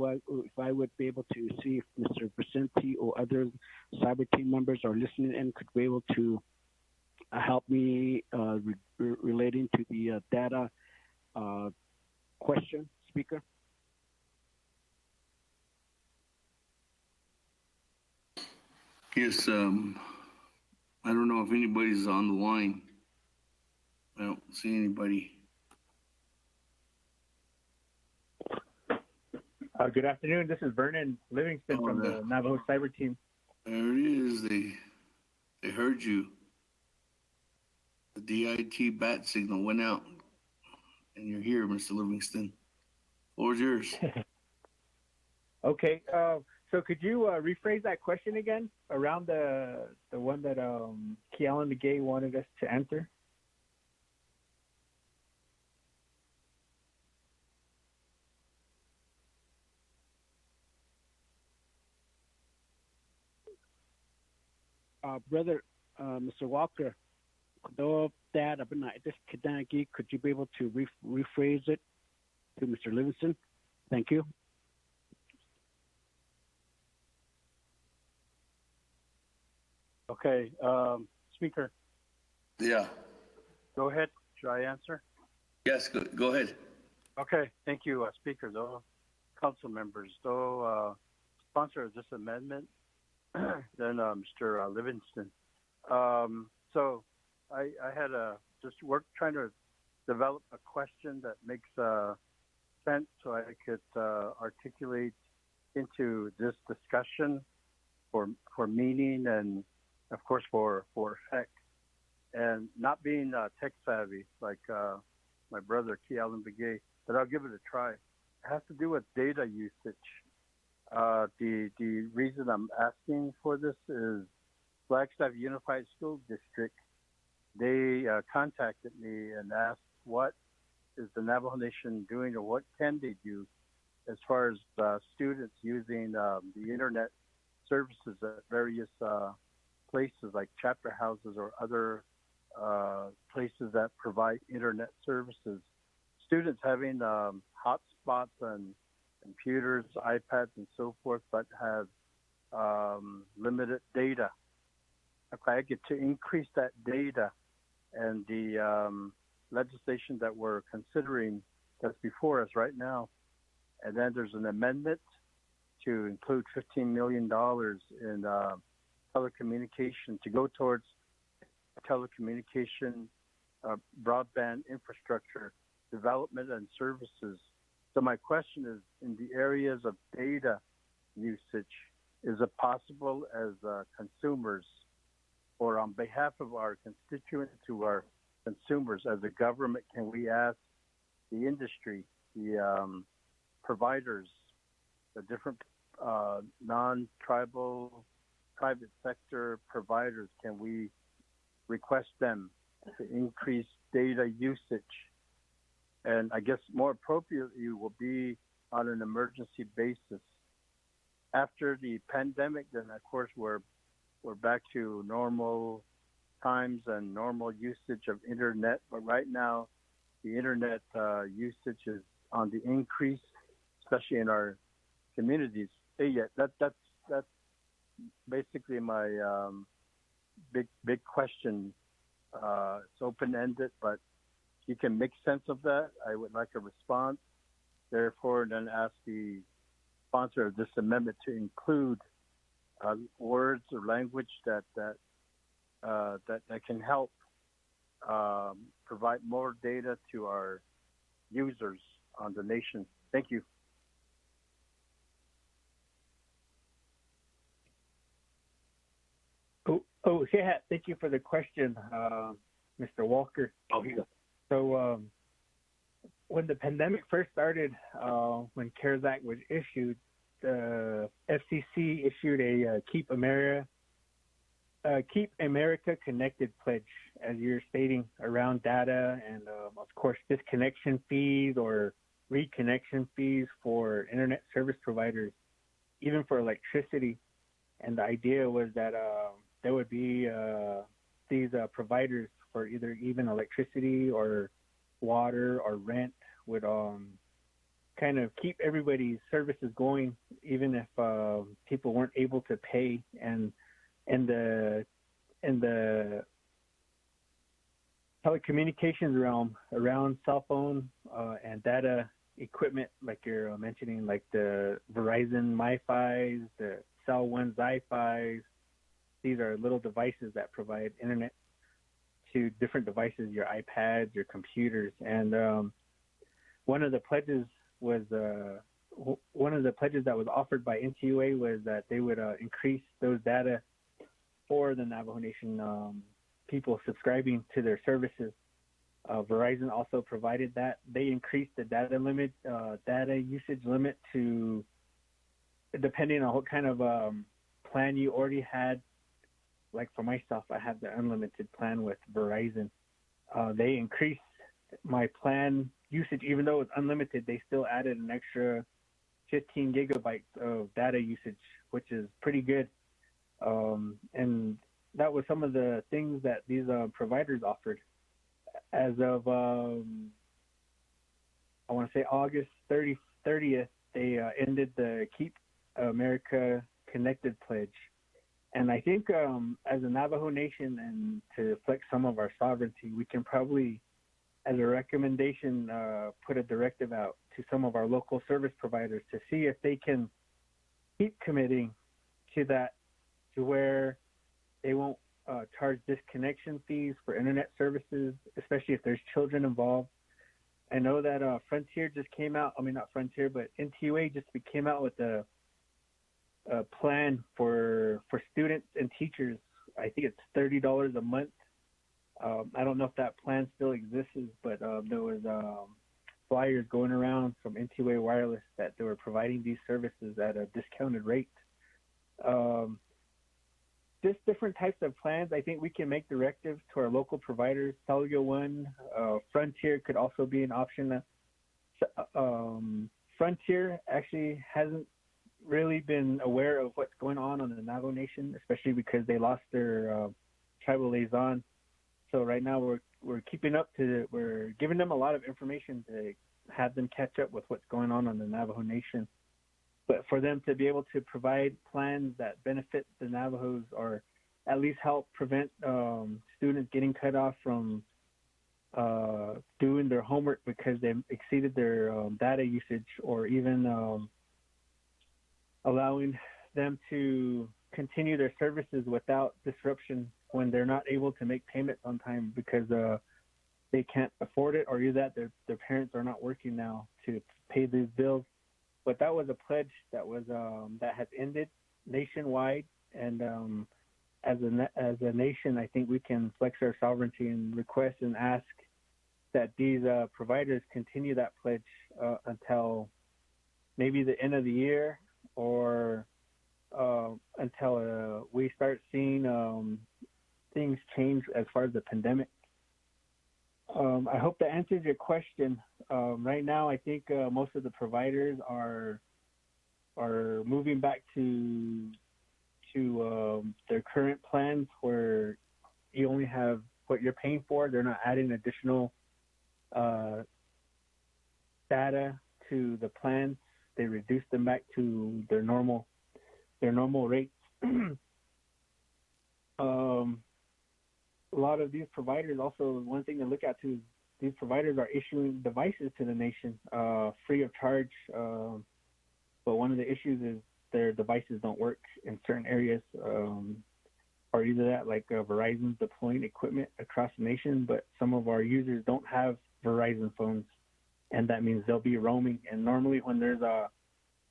I would be able to see if Mr. Vicente or other cyber team members are listening and could be able to help me relating to the data question, speaker. Yes, I don't know if anybody's on the line. I don't see anybody. Good afternoon. This is Vernon Livingston from the Navajo Cyber Team. There it is. They heard you. The DIT bat signal went out, and you're here, Mr. Livingston. Floor's yours. Okay. So could you rephrase that question again around the one that Kealan McGay wanted us to answer? Brother, Mr. Walker, could you be able to rephrase it to Mr. Livingston? Thank you. Okay, Speaker. Yeah. Go ahead. Should I answer? Yes, go ahead. Okay, thank you, Speaker. Though, council members, though, sponsor of this amendment, then Mr. Livingston. So I had just trying to develop a question that makes sense so I could articulate into this discussion for meaning and, of course, for effect. And not being tech savvy like my brother, Kealan Begay, but I'll give it a try. It has to do with data usage. The reason I'm asking for this is Flagstaff Unified School District. They contacted me and asked what is the Navajo Nation doing or what can they do as far as students using the internet services at various places like chapter houses or other places that provide internet services. Students having hotspots computers, iPads, and so forth, but have limited data. Okay, I get to increase that data, and the legislation that we're considering that's before us right now, and then there's an amendment to include $15 million in telecommunication to go towards telecommunication broadband infrastructure development and services. So my question is, in the areas of data usage, is it possible as consumers or on behalf of our constituents to our consumers as a government, can we ask the industry, the providers, the different non-tribal private sector providers, can we request them to increase data usage? And I guess more appropriately will be on an emergency basis. After the pandemic, then of course we're back to normal times and normal usage of internet. But right now, the internet usage is on the increase, especially in our communities. Yeah, that's basically my big question. It's open-ended, but you can make sense of that. I would like a response. Therefore, then ask the sponsor of this amendment to include words or language that can help provide more data to our users on the nation. Thank you. Oh, yeah. Thank you for the question, Mr. Walker. Oh, yeah. So when the pandemic first started, when CARES Act was issued, the FCC issued a Keep America Connected pledge, as you're stating, around data and, of course, disconnection fees or reconnection fees for internet service providers, even for electricity. And the idea was that there would be these providers for either even electricity or water or rent would kind of keep everybody's services going, even if people weren't able to pay. And in the telecommunications realm, around cell phone and data equipment, like you're mentioning, like the Verizon MiFis, the Cell One Zi-Fis, these are little devices that provide internet to different devices, your iPads, your computers. And one of the pledges that was offered by NTUA was that they would increase those data for the Navajo Nation people subscribing to their services. Verizon also provided that. They increased the data usage limit to, depending on what kind of plan you already had. Like for myself, I have the unlimited plan with Verizon. They increased my plan usage, even though it's unlimited. They still added an extra 15 gigabytes of data usage, which is pretty good. And that was some of the things that these providers offered. As of, I want to say August 30th, they ended the Keep America Connected pledge. And I think as a Navajo Nation, and to flex some of our sovereignty, we can probably, as a recommendation, put a directive out to some of our local service providers to see if they can keep committing to that, to where they won't charge disconnection fees for internet services, especially if there's children involved. I know that Frontier just came out, not Frontier, but NTUA just came out with a plan for students and teachers. I think it's $30 a month. I don't know if that plan still exists, but there was flyers going around from NTUA Wireless that they were providing these services at a discounted rate. Just different types of plans. I think we can make directives to our local providers. Cellular One, Frontier could also be an option. Frontier actually hasn't really been aware of what's going on the Navajo Nation, especially because they lost their tribal liaison. So right now we're giving them a lot of information to have them catch up with what's going on in the Navajo Nation. But for them to be able to provide plans that benefit the Navajos or at least help prevent students getting cut off from doing their homework because they exceeded their data usage, or even allowing them to continue their services without disruption when they're not able to make payments on time because they can't afford it, or either that their parents are not working now to pay these bills. But that was a pledge that was that has ended nationwide, and as a nation, I think we can flex our sovereignty and request and ask that these providers continue that pledge until maybe the end of the year, or until we start seeing things change as far as the pandemic. I hope that answers your question. Right now, I think most of the providers are moving back to their current plans where you only have what you're paying for. They're not adding additional data to the plans. They reduce them back to their normal rates. A lot of these providers also, one thing to look at too, is these providers are issuing devices to the nation free of charge. But one of the issues is their devices don't work in certain areas, or either that, like Verizon's deploying equipment across the nation, but some of our users don't have Verizon phones, and that means they'll be roaming. And normally when there's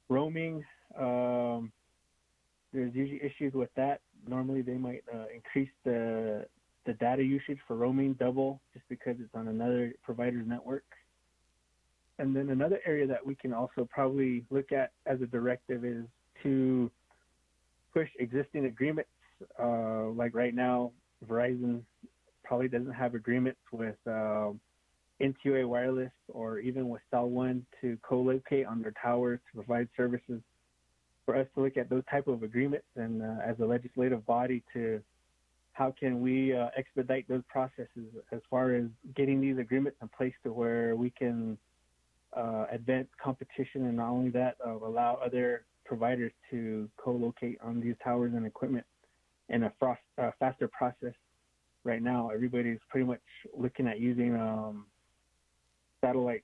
roaming, there's usually issues with that. Normally they might increase the data usage for roaming double just because it's on another provider's network. And then another area that we can also probably look at as a directive is to push existing agreements. Like right now, Verizon probably doesn't have agreements with NTUA Wireless or even with Cell One to co-locate on their towers to provide services. For us to look at those type of agreements, and as a legislative body, to how can we expedite those processes as far as getting these agreements in place to where we can advance competition, and not only that, allow other providers to co-locate on these towers and equipment in a faster process. Right now, everybody's pretty much looking at using satellite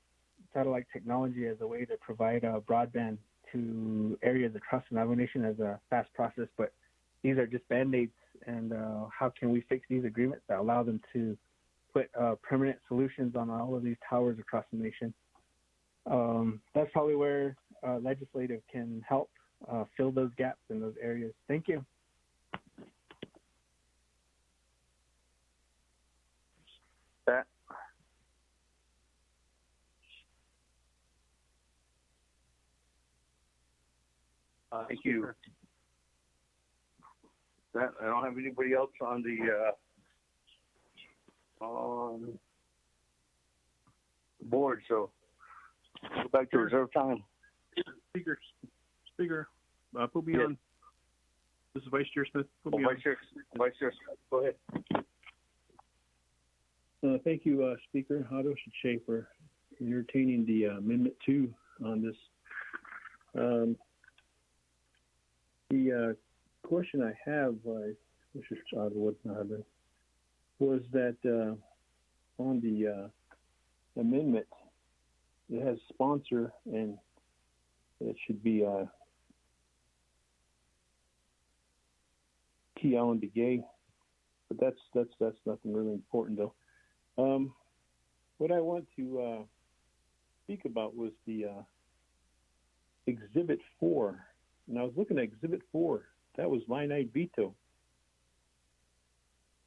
technology as a way to provide broadband to areas across the Navajo Nation as a fast process, but these are just band-aids. And how can we fix these agreements that allow them to put permanent solutions on all of these towers across the nation? That's probably where legislative can help fill those gaps in those areas. Thank you. That. Thank you. That, I don't have anybody else on the board, so go back to reserve time. Speaker, put me on. This is Vice Chair Smith. Put me on. Vice Chair Smith, go ahead. Thank you, Speaker Hados and Schaefer, for entertaining the Amendment 2 on this. The question I have, which is was that on the amendment, it has sponsor, and it should be T. Allen DeGay, but that's nothing really important though. What I want to speak about was the Exhibit 4. And I was looking at Exhibit 4. That was line item veto.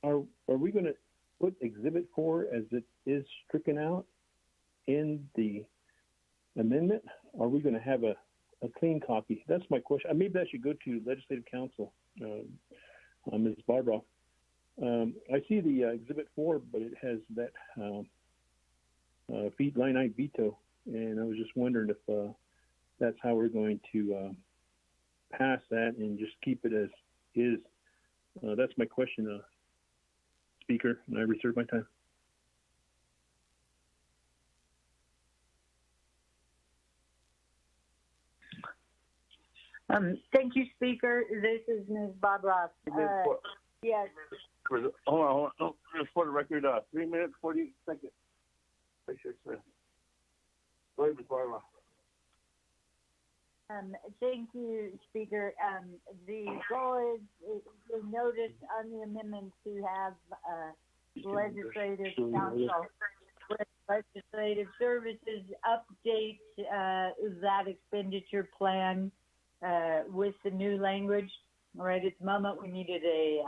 Are we going to put Exhibit 4 as it is stricken out in the amendment? Or are we going to have a clean copy? That's my question. Maybe I should go to Legislative Counsel, Ms. Barbara. I see the Exhibit 4, but it has that line item veto. And I was just wondering if that's how we're going to pass that and just keep it as is. That's my question, Speaker, and I reserve my time. Thank you, Speaker. This is Ms. Bob Ross. Yes. Hold on. Just for the record, 3 minutes, 40 seconds. Go ahead, Ms. Barbara. Thank you, Speaker. The goal is to notice on the amendment to have legislative council with legislative services update that expenditure plan with the new language. Right at the moment, we needed a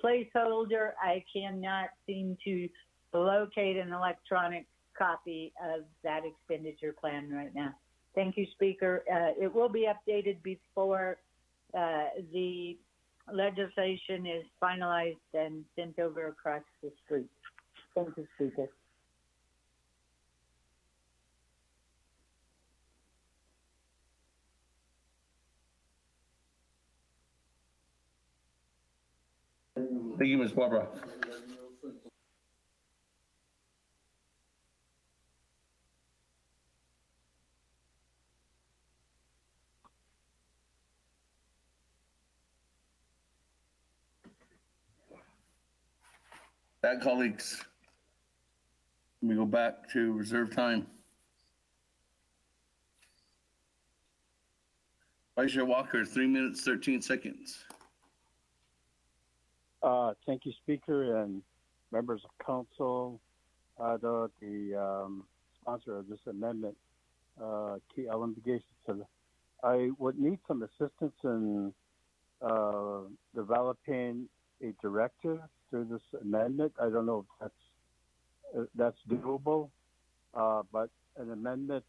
placeholder. I cannot seem to locate an electronic copy of that expenditure plan right now. Thank you, Speaker. It will be updated before the legislation is finalized and sent over across the street. Thank you, Speaker. Thank you, Ms. Barbara. That, colleagues, let me go back to reserve time. Vice Chair Walker, 3 minutes, 13 seconds. Thank you, Speaker and members of council. The sponsor of this amendment, key Invocation. I would need some assistance in developing a directive through this amendment. I don't know if that's doable, but an amendment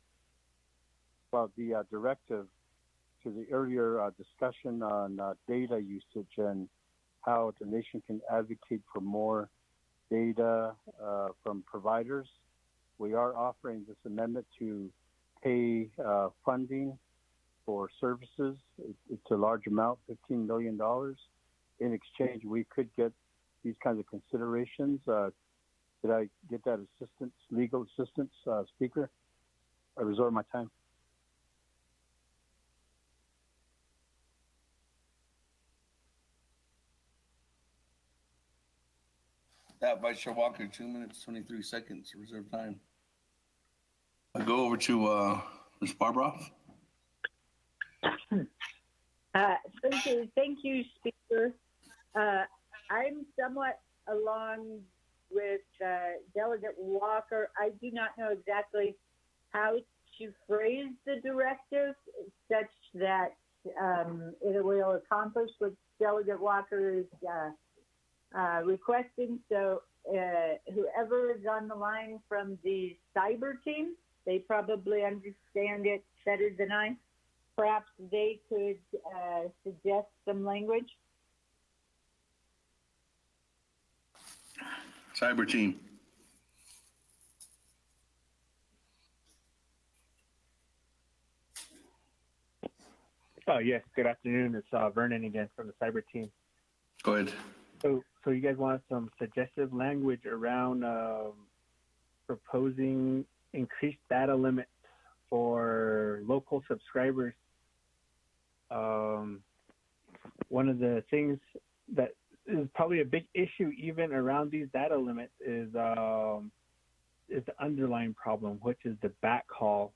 about the directive to the earlier discussion on data usage and how the nation can advocate for more data from providers. We are offering this amendment to pay funding for services. It's a large amount, $15 million. In exchange, we could get these kinds of considerations. Did I get that assistance, legal assistance, Speaker? I reserve my time. That, Vice Chair Walker, 2 minutes, 23 seconds, reserve time. I'll go over to Ms. Barbara. Thank you, Speaker. I'm somewhat along with Delegate Walker. I do not know exactly how to phrase the directive such that it will accomplish what Delegate Walker is requesting. So whoever is on the line from the cyber team, they probably understand it better than I. Perhaps they could suggest some language. Cyber team. Oh, yes. Good afternoon. It's Vernon again from the cyber team. Go ahead. So you guys want some suggestive language around proposing increased data limits for local subscribers. One of the things that is probably a big issue even around these data limits is the underlying problem, which is the backhaul.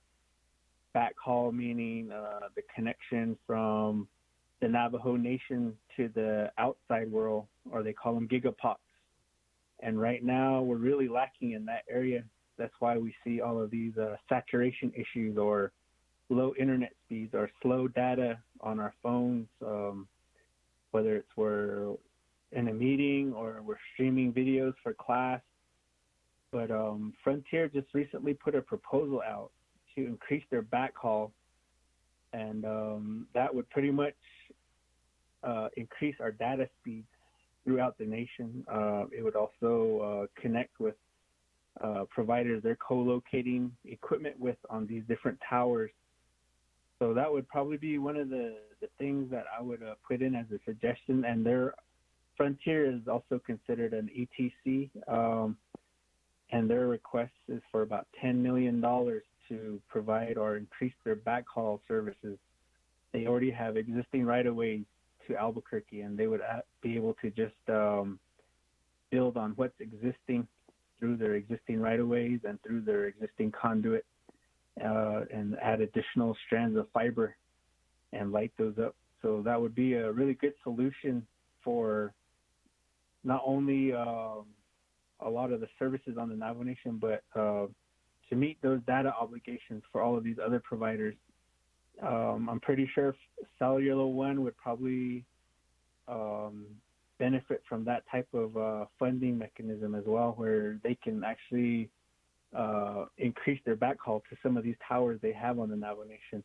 Backhaul meaning the connection from the Navajo Nation to the outside world, or they call them gigapots. And right now we're really lacking in that area. That's why we see all of these saturation issues or low internet speeds or slow data on our phones, whether it's we're in a meeting or we're streaming videos for class. But Frontier just recently put a proposal out to increase their backhaul, and that would pretty much increase our data speeds throughout the nation. It would also connect with providers they're co-locating equipment with on these different towers. So that would probably be one of the things that I would put in as a suggestion. And their Frontier is also considered an ETC, and their request is for about $10 million to provide or increase their backhaul services. they already have existing right-of-ways to Albuquerque, and they would be able to just build on what's existing through their existing right-of-ways and through their existing conduit, and add additional strands of fiber and light those up. So that would be a really good solution for not only a lot of the services on the Navajo Nation, but to meet those data obligations for all of these other providers. I'm pretty sure Cellular One would probably benefit from that type of funding mechanism as well, where they can actually increase their backhaul to some of these towers they have on the Navajo Nation.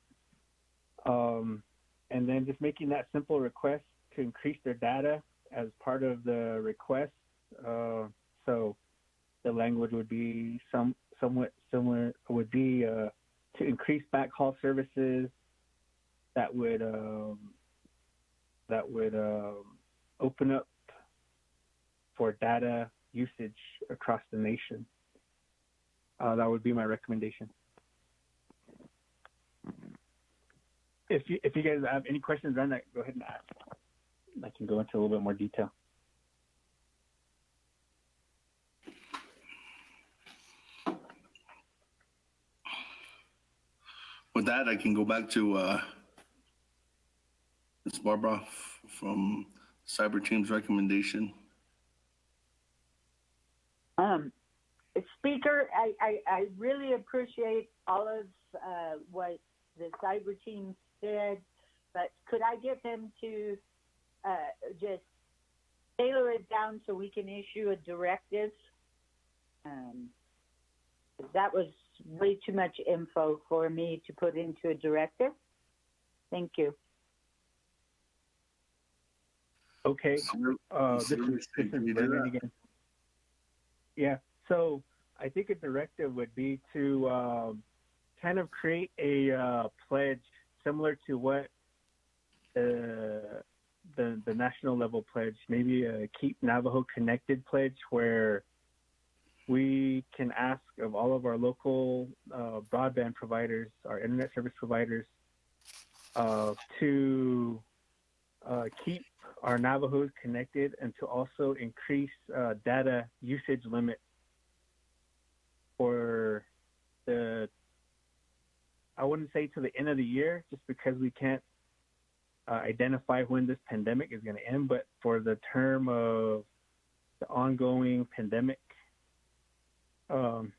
And then just making that simple request to increase their data as part of the request. So the language would be somewhat similar, would be to increase backhaul services that would open up for data usage across the nation. That would be my recommendation. If you guys have any questions on that, go ahead and ask. I can go into a little bit more detail. With that, I can go back to Ms. Barbara from Cyber Team's recommendation. Speaker, I really appreciate all of what the cyber team said, but could I get them to just tailor it down so we can issue a directive? That was way too much info for me to put into a directive. Thank you. Okay. This is Bernard again. Yeah. So I think a directive would be to kind of create a pledge similar to what the national level pledge, maybe a Keep Navajo Connected pledge, where we can ask of all of our local broadband providers, our internet service providers, to keep our Navajos connected and to also increase data usage limit for I wouldn't say to the end of the year, just because we can't identify when this pandemic is going to end, but for the term of the ongoing pandemic,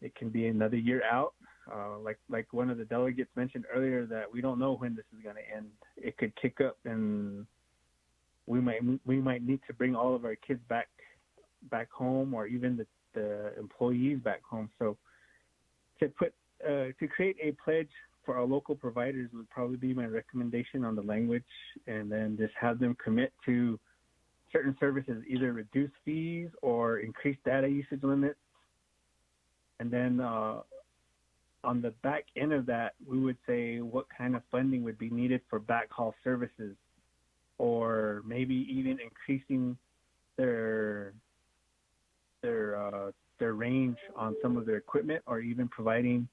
it can be another year out. Like one of the delegates mentioned earlier, that we don't know when this is going to end. It could kick up, and we might need to bring all of our kids back home, or even the employees back home. So to create a pledge for our local providers would probably be my recommendation on the language, and then just have them commit to certain services, either reduce fees or increase data usage limits. And then on the back end of that, we would say what kind of funding would be needed for backhaul services, or maybe even increasing their range on some of their equipment, or even providing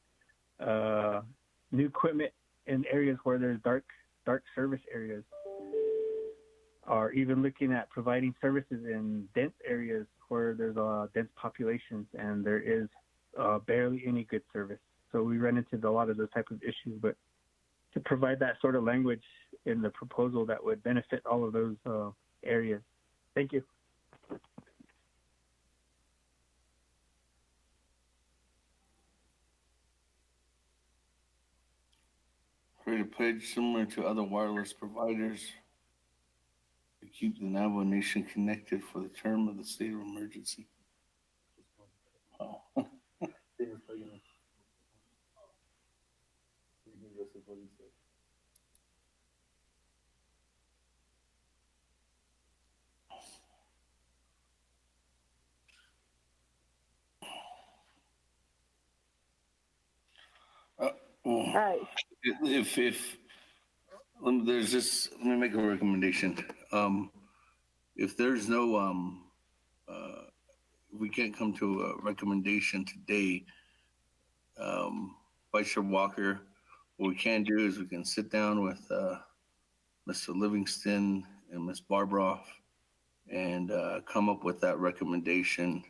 new equipment in areas where there's dark service areas, or even looking at providing services in dense areas where there's dense populations and there is barely any good service. So we run into a lot of those types of issues, but to provide that sort of language in the proposal that would benefit all of those areas. Thank you. Create a pledge similar to other wireless providers to keep the Navajo Nation connected for the term of the state of emergency. Oh. If there's just, let me make a recommendation. If there's no we can't come to a recommendation today, Vice Chair Walker, what we can do is we can sit down with Mr. Livingston and Ms. Barbroff and come up with that recommendation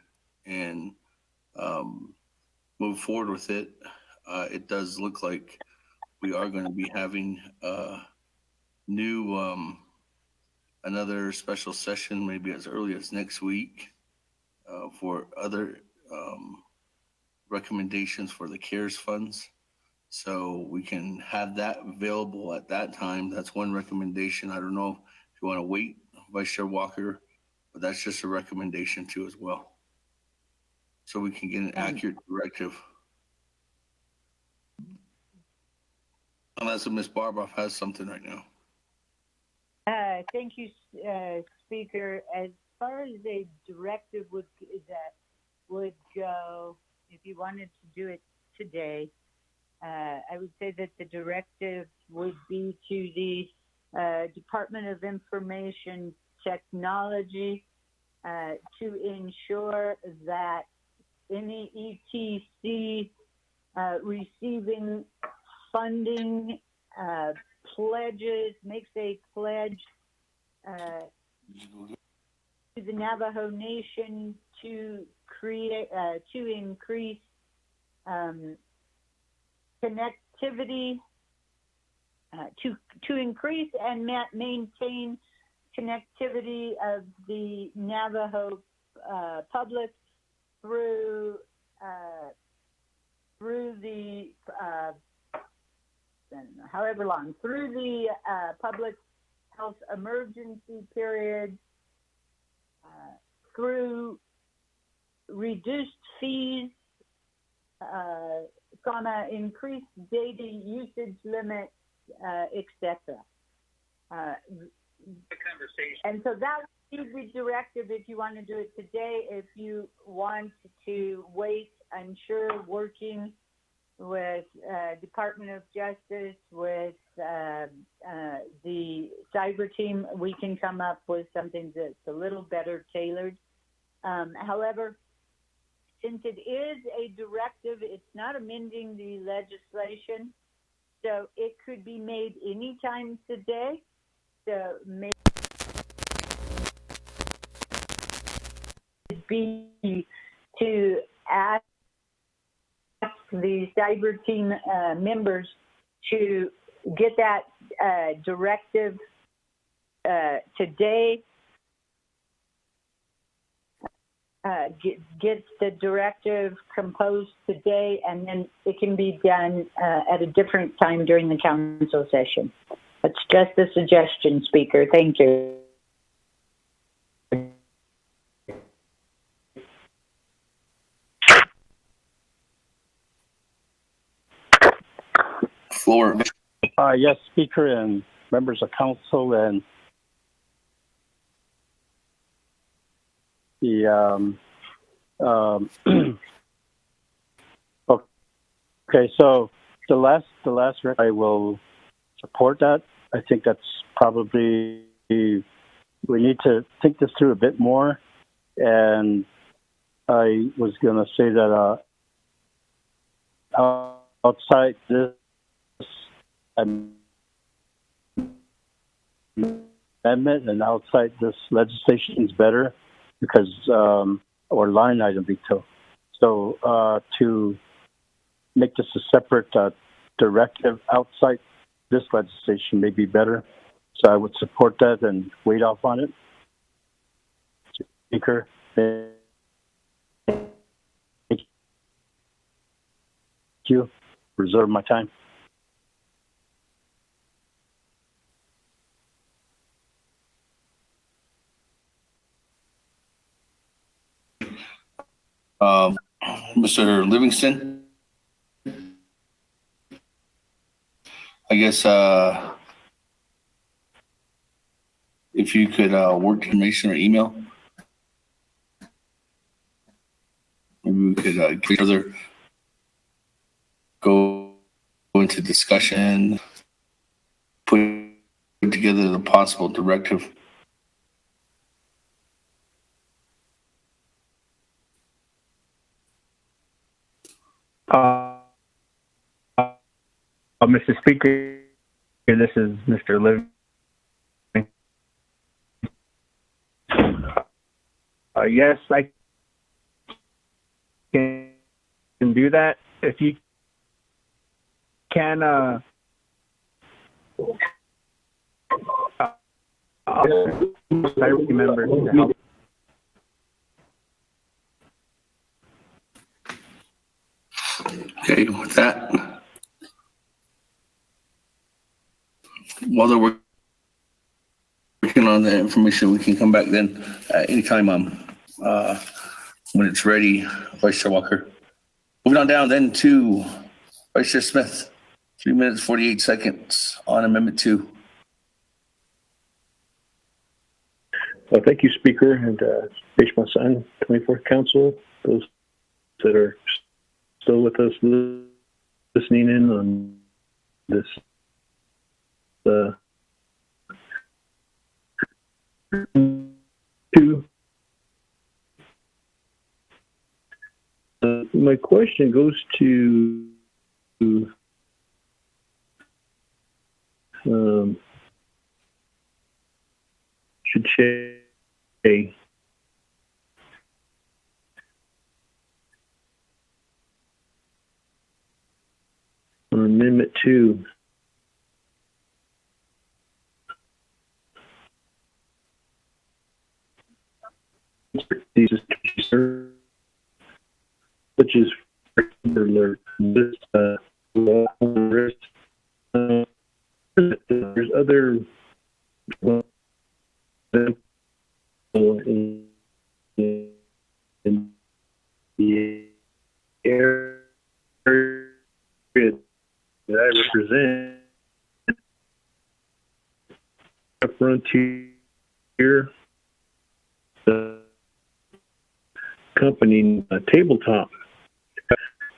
and move forward with it. It does look like we are going to be having new another special session maybe as early as next week for other recommendations for the CARES funds. So we can have that available at that time. That's one recommendation. I don't know if you want to wait, Vice Chair Walker, but that's just a recommendation too as well. So we can get an accurate directive. Unless Ms. Barbroff has something right now. Thank you, Speaker. As far as a directive would go, if you wanted to do it today, I would say that the directive would be to the Department of Information Technology to ensure that any ETC receiving funding makes a pledge to the Navajo Nation to increase connectivity, to increase and maintain connectivity of the Navajo public through the public health emergency period, through reduced fees, increased data usage limits, etc. And so that would be directive if you want to do it today. If you want to wait, I'm sure working with Department of Justice, with the cyber team, we can come up with something that's a little better tailored. However, since it is a directive, it's not amending the legislation, so it could be made anytime today. So maybe be to ask the cyber team members to get that directive today. Get the directive composed today, and then it can be done at a different time during the council session. That's just a suggestion, Speaker. Thank you. Floor. Yes, Speaker and members of council, and the okay, so the last I will support that. I think that's probably, we need to think this through a bit more, and I was going to say that outside this amendment and outside this legislation is better, because or line item veto. So to make this a separate directive outside this legislation may be better. So I would support that and wait off on it. Speaker. Thank you. Reserve my time. Mr. Livingston, I guess if you could work information or email, maybe we could further go into discussion, put together the possible directive. Mr. Speaker, this is Mr. Yes, I can do that. If you can, I remember to help. Okay, with that, while they're working on the information, we can come back then anytime when it's ready, Vice Chair Walker. Moving on down then to Vice Chair Smith, 3 minutes, 48 seconds on Amendment 2. Well, thank you, Speaker, and Peshma San, 24th Council, those that are still with us listening in on this two. My question goes to should say on Amendment 2. These such as alert, there's other in the area that I represent, a frontier company tabletop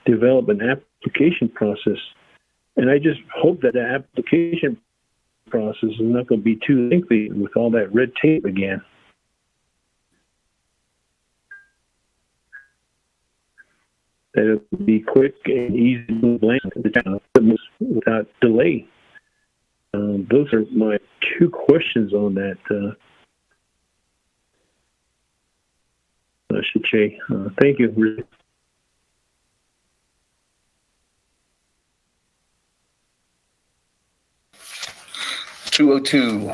develop an application process, and I just hope that the application process is not going to be too lengthy with all that red tape again. That it will be quick and easy to blend without delay. Those are my two questions on that. Shiche. Thank you. 202.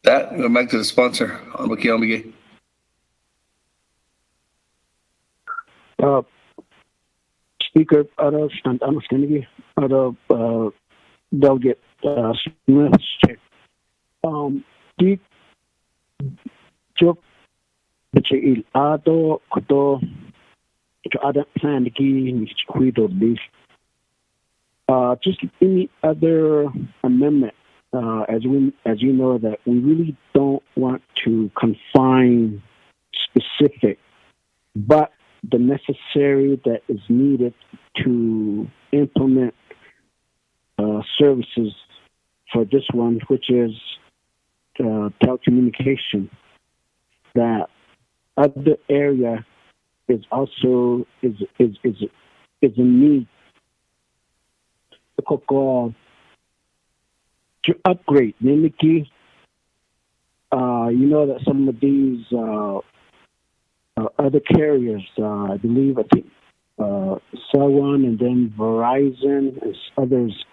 That, go back to the sponsor, Miguel. Speaker, Delegate Smith, di job il ado koto ada plan ki cuido this. Just any other amendment, as you know, that we really don't want to confine specific, but the necessary that is needed to implement services for this one, which is telecommunication. That other area is also is a need to upgrade. Namely, you know that some of these other carriers, I think Cell One and then Verizon and others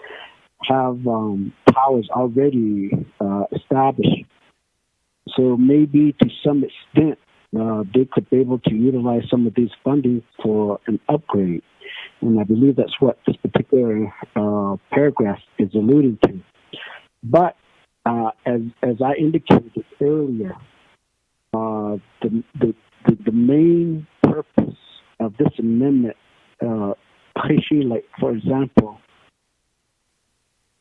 have powers already established. So maybe to some extent, they could be able to utilize some of these funding for an upgrade. And I believe that's what this particular paragraph is alluding to. But as I indicated earlier, the main purpose of this amendment, like for example,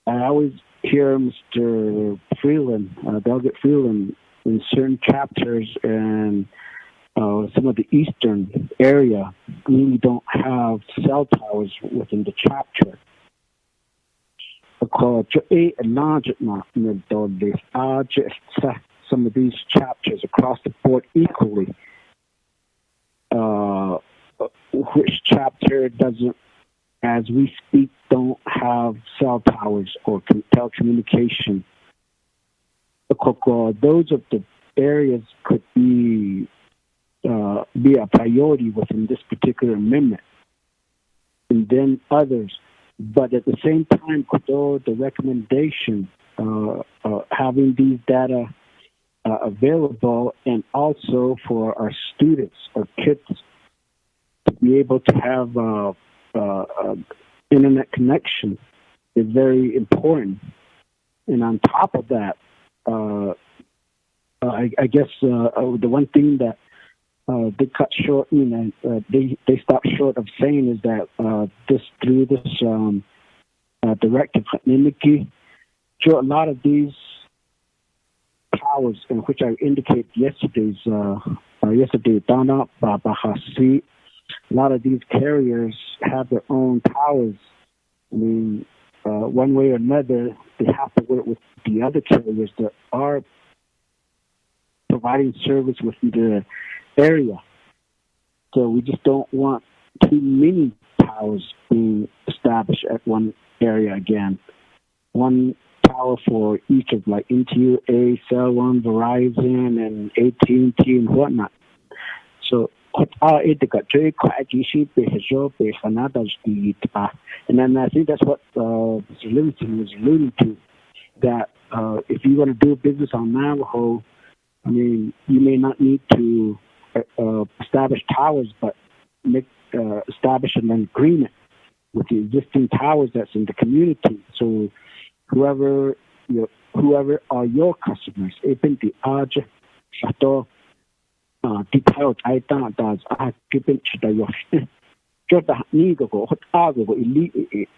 I always hear Mr. Freeland, Delegate Freeland, in certain chapters and some of the eastern area really don't have cell towers within the chapter. Some of these chapters across the board equally. Which chapter doesn't, as we speak, don't have cell towers or telecommunication those of the areas could be a priority within this particular amendment, and then others. But at the same time, the recommendation having these data available, and also for our students or kids to be able to have internet connection is very important. And on top of that, I guess the one thing that they cut short, they stopped short of saying is that through this directive, a lot of these towers, in which I indicated yesterday, down up Bahasi, a lot of these carriers have their own towers. I mean, one way or another, they have to work with the other carriers that are providing service within the area. So we just don't want too many towers being established at one area again. One tower for each of like NTUA, Cell One, Verizon, and AT&T and whatnot. So and then I think that's what Mr. Livingston was alluding to, that if you're going to do business on Navajo, I mean, you may not need to establish towers, but establish an agreement with the existing towers that's in the community. So whoever are your customers, even the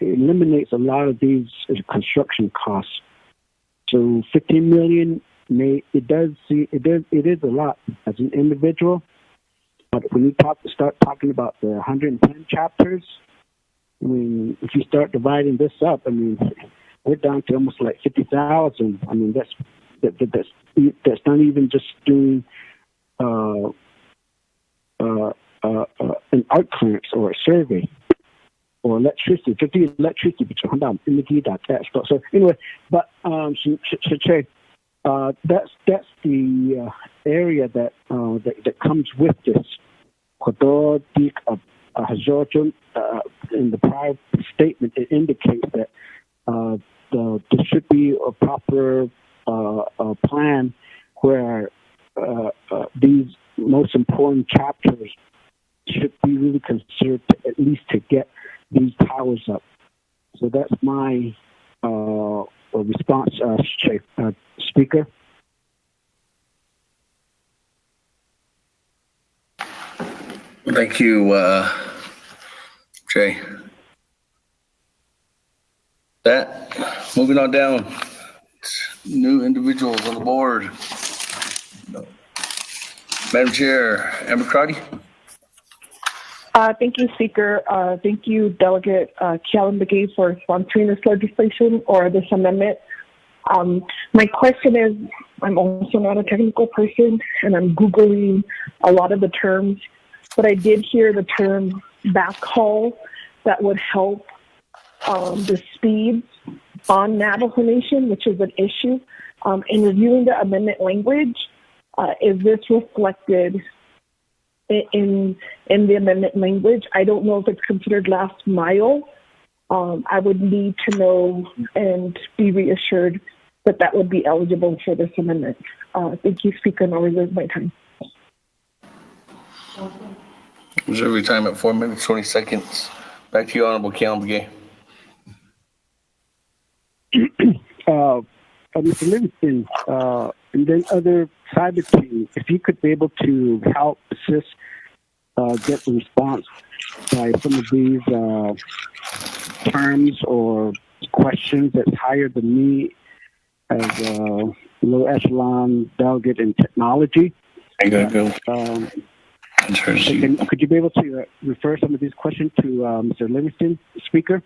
eliminates a lot of these construction costs. So 15 million it is a lot as an individual, but when you start talking about the 110 chapters, I mean, if you start dividing this up, I mean, we're down to almost like 50,000. I mean, that's not even just doing an art clearance or a survey or electricity. So anyway, but that's the area that comes with this. In the prior statement, it indicates that there should be a proper plan where these most important chapters should be really considered at least to get these towers up. So that's my response, Speaker. Thank you, Jay. Moving on down. New individuals on the board. Madam Chair, Amber Crotty. Thank you, Speaker. Thank you, Delegate Kellen McGee, for sponsoring this legislation or this amendment. My question is, I'm also not a technical person, and I'm Googling a lot of the terms, but I did hear the term backhaul that would help the speeds on Navajo Nation, which is an issue. In reviewing the amendment language, is this reflected in the amendment language? I don't know if it's considered last mile. I would need to know and be reassured that that would be eligible for this amendment. Thank you, Speaker, and I'll reserve my time. Reserve your time at 4 minutes, 20 seconds. Back to you, Honorable Kellen McGee. Mr. Livingston, and then other cyber team, if you could be able to help assist, get the response by some of these terms or questions that's higher than me as a low echelon delegate in technology. Could you be able to refer some of these questions to Mr. Livingston, Speaker?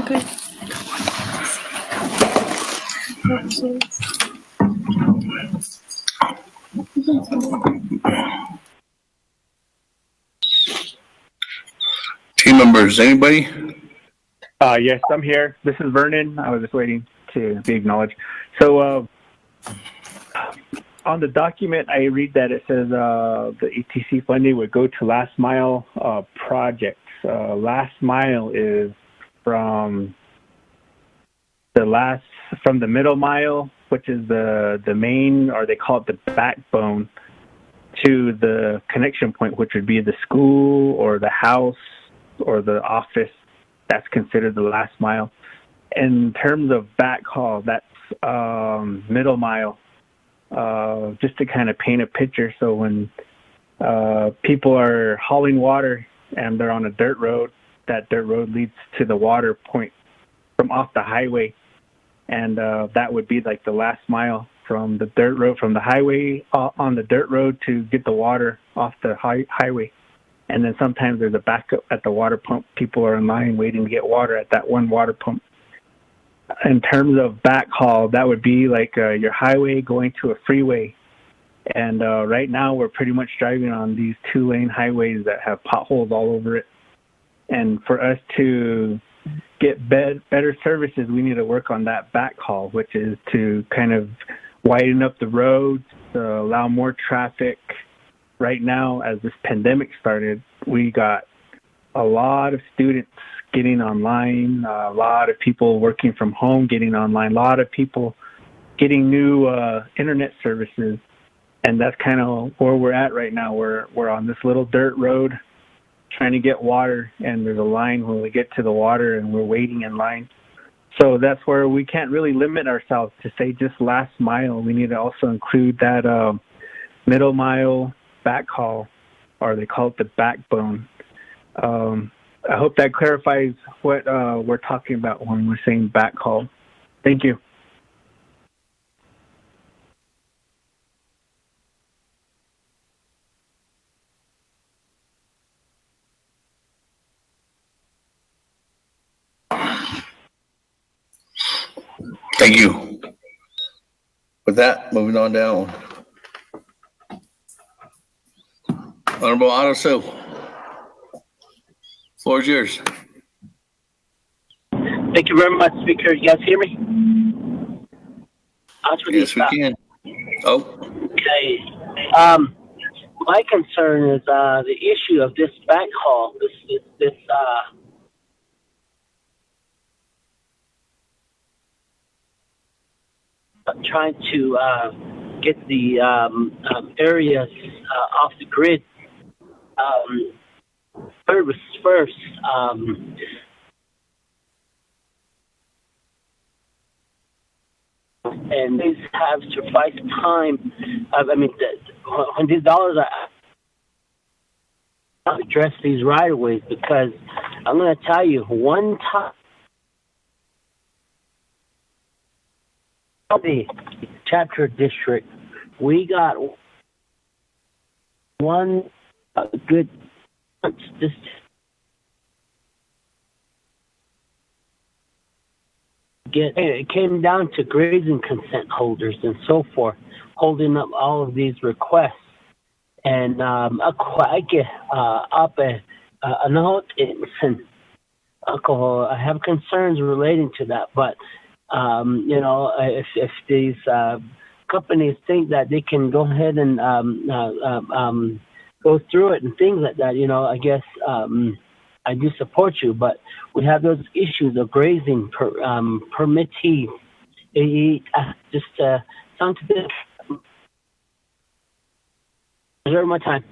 Okay. Team members, anybody? Yes, I'm here. This is Vernon. I was just waiting to be acknowledged. So on the document, I read that it says the ETC funding would go to last mile projects. Last mile is from the middle mile, which is the main, or they call it the backbone, to the connection point, which would be the school or the house or the office. That's considered the last mile. In terms of backhaul, that's middle mile. Just to kind of paint a picture, so when people are hauling water and they're on a dirt road, that dirt road leads to the water point from off the highway, and that would be like the last mile from the dirt road, from the highway on the dirt road to get the water off the highway. And then sometimes there's a backup at the water pump. People are in line waiting to get water at that one water pump. In terms of backhaul, that would be like your highway going to a freeway. And right now we're pretty much driving on these 2-lane highways that have potholes all over it. And for us to get better services, we need to work on that backhaul, which is to kind of widen up the roads, allow more traffic. Right now, as this pandemic started, we got a lot of students getting online, a lot of people working from home getting online, a lot of people getting new internet services. And that's kind of where we're at right now. We're on this little dirt road trying to get water, and there's a line when we get to the water, and we're waiting in line. So that's where we can't really limit ourselves to say just last mile. We need to also include that middle mile backhaul, or they call it the backbone. I hope that clarifies what we're talking about when we're saying backhaul. Thank you. Thank you. With that, moving on down. Honorable Otto, floor is yours. Thank you very much, Speaker. You guys hear me? Yes, we can. Oh. Okay. My concern is the issue of this backhaul. This trying to get the areas off the grid. Service first. And these have sufficed time. When these dollars are address these right of ways, because I'm going to tell you, one time the chapter district, we got one good. It came down to grazing consent holders and so forth, holding up all of these requests. And I have concerns relating to that, but if these companies think that they can go ahead and go through it and things like that, I guess I do support you, but we have those issues of grazing permittees. Just sound to this. Reserve my time.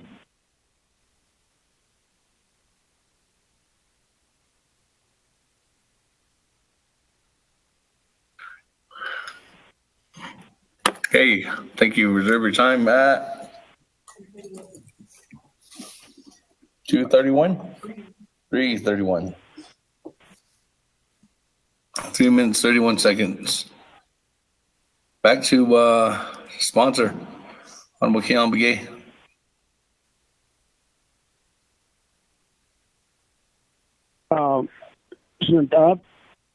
Okay, thank you. Reserve your time at 2:31, 3:31. 3 minutes, 31 seconds. Back to sponsor, Honorable Keon Begay.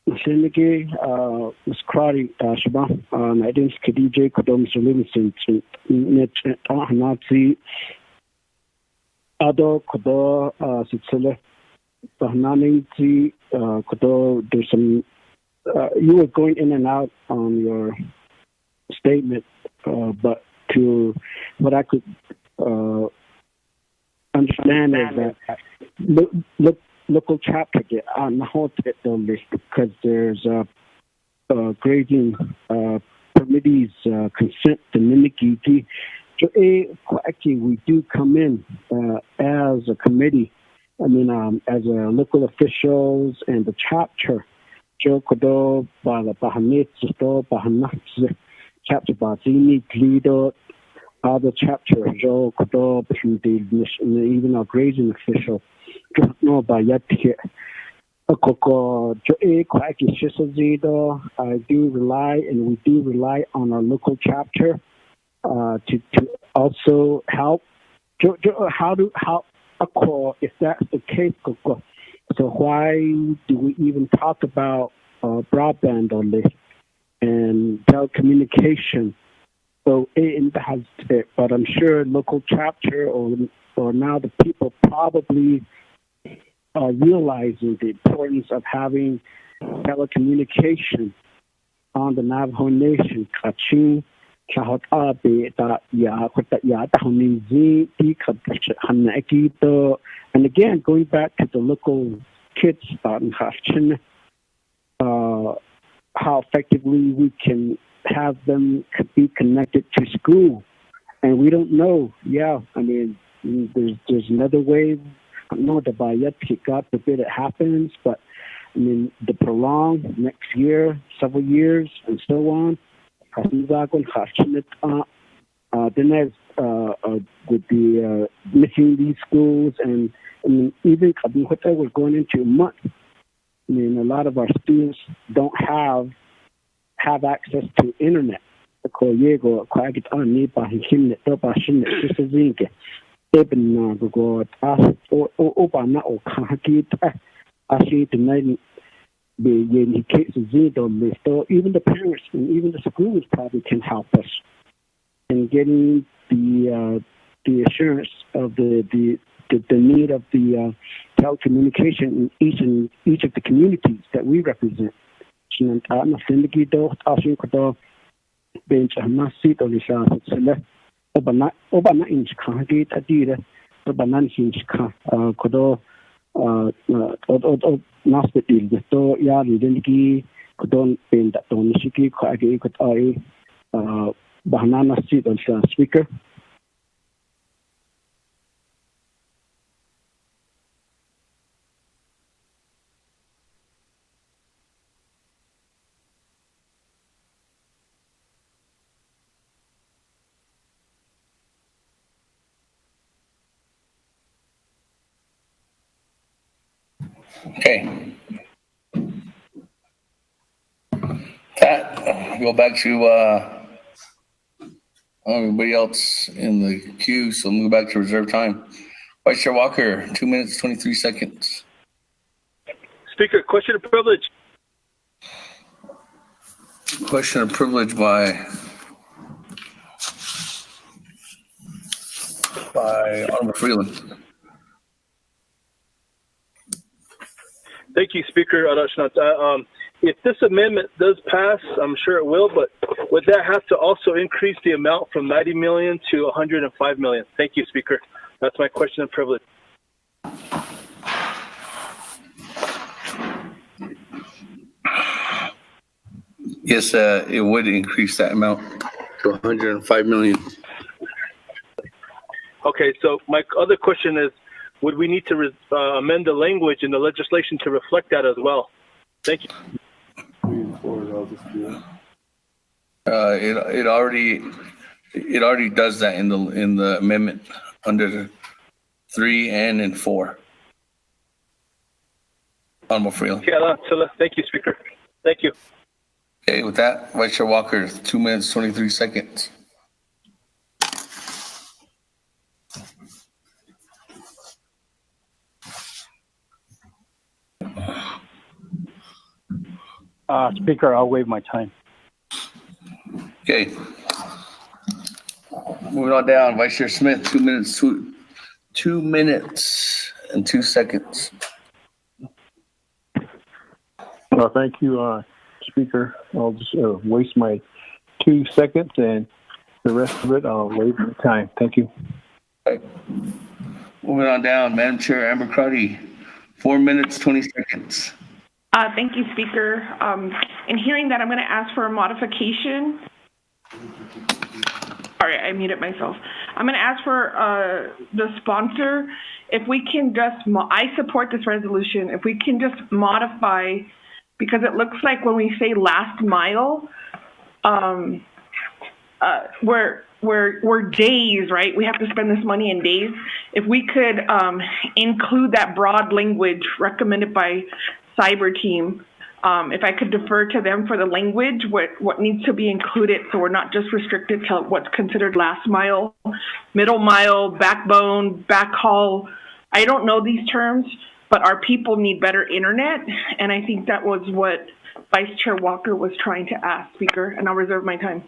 Shinigi, Skrari, Shaba, Nidins Kadija, Kodom Sulivisin, Nazi, Ado, Kodo, Sitsile, Bahnani, Kodo, there's some you were going in and out on your statement, but to what I could understand is that local chapter get on the whole list because there's grading permittees consent to Ninigigi. So actually we do come in as a committee. I mean, as local officials and the chapter. Joe Kodo, Bala Bahanit, Bahanat, chapter Bazini, Glido, other chapter, Joe Kodo, even our grazing official, no Bayat here. Coco, Joe, Quacky Shisazido, I do rely and we do rely on our local chapter to also help. If that's the case, so why do we even talk about broadband on this and telecommunication? So but I'm sure local chapter or now the people probably are realizing the importance of having telecommunication on the Navajo Nation. And again, going back to the local kids, how effectively we can have them be connected to school. And we don't know. Yeah, I mean, there's another way. I know the Bayat, God forbid it happens, but I mean, the prolonged next year, several years, and so on. Then there's with the missing these schools and even we're going into a month. I mean, a lot of our students don't have access to internet. Even the parents and even the schools probably can help us in getting the assurance of the need of the telecommunication in each of the communities that we represent. Speaker. Okay. Pat, go back to everybody else in the queue, so move back to reserve time. Vice Chair Walker, 2 minutes, 23 seconds. Speaker, question of privilege. Question of privilege by Honorable Freeland. Thank you, Speaker. If this amendment does pass, I'm sure it will, but would that have to also increase the amount from 90 million to 105 million? Thank you, Speaker. That's my question of privilege. Yes, it would increase that amount to 105 million. Okay, so my other question is, would we need to amend the language in the legislation to reflect that as well? Thank you. It already does that in the amendment under 3 and in 4. Honorable Freeland. Thank you, Speaker. Thank you. Okay, with that, Vice Chair Walker, 2 minutes, 23 seconds. Speaker, I'll waive my time. Okay. Moving on down, Vice Chair Smith, 2 minutes, 2 minutes and 2 seconds. Well, thank you, Speaker. I'll just waste my 2 seconds, and the rest of it I'll waive my time. Thank you. Moving on down, Madam Chair Amber Crotty, 4 minutes, 20 seconds. Thank you, Speaker. In hearing that, I'm going to ask for a modification. Sorry, I muted myself. I'm going to ask for the sponsor, if we can just, I support this resolution, if we can just modify, because it looks like when we say last mile, we're days, right? We have to spend this money in days. If we could include that broad language recommended by Cyber Team, if I could defer to them for the language, what needs to be included, so we're not just restricted to what's considered last mile, middle mile, backbone, backhaul. I don't know these terms, but our people need better internet, and I think that was what Vice Chair Walker was trying to ask, Speaker, and I'll reserve my time.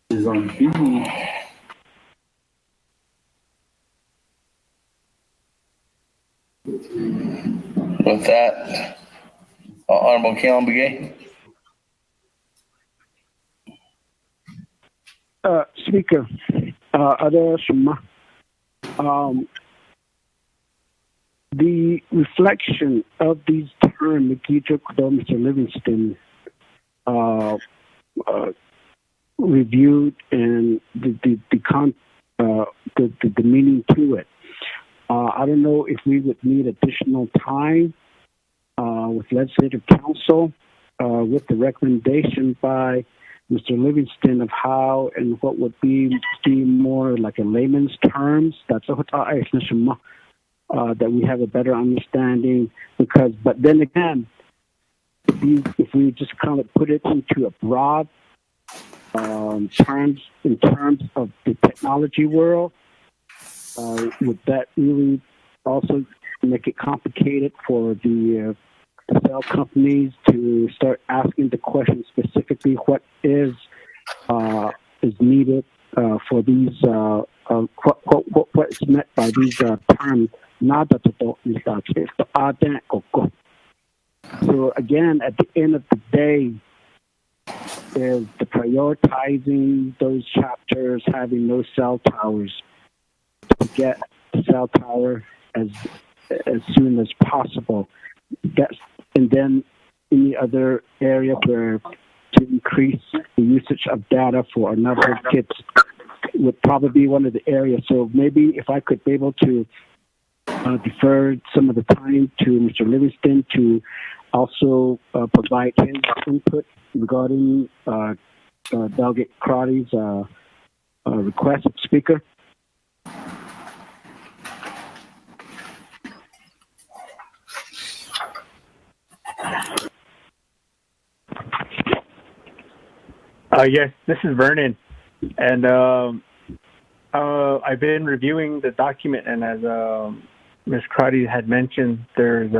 Is on B. With that, Honorable Keon Begay. Speaker, the reflection of these terms, Mr. Livingston reviewed and the meaning to it. I don't know if we would need additional time with Legislative Council with the recommendation by Mr. Livingston of how and what would be more like a layman's terms. That's what that we have a better understanding. Because, but then again, if we just kind of put it into a broad terms in terms of the technology world, would that really also make it complicated for the cell companies to start asking the question specifically what is needed for these what is meant by these terms? So again, at the end of the day, is the prioritizing those chapters having no cell towers to get the cell tower as soon as possible. That's, and then any other area where to increase the usage of data for another kids would probably be one of the areas. So maybe if I could be able to defer some of the time to Mr. Livingston to also provide his input regarding Delegate Crotty's request, Speaker. Yes, this is Vernon, and I've been reviewing the document, and as Ms. Crotty had mentioned, there's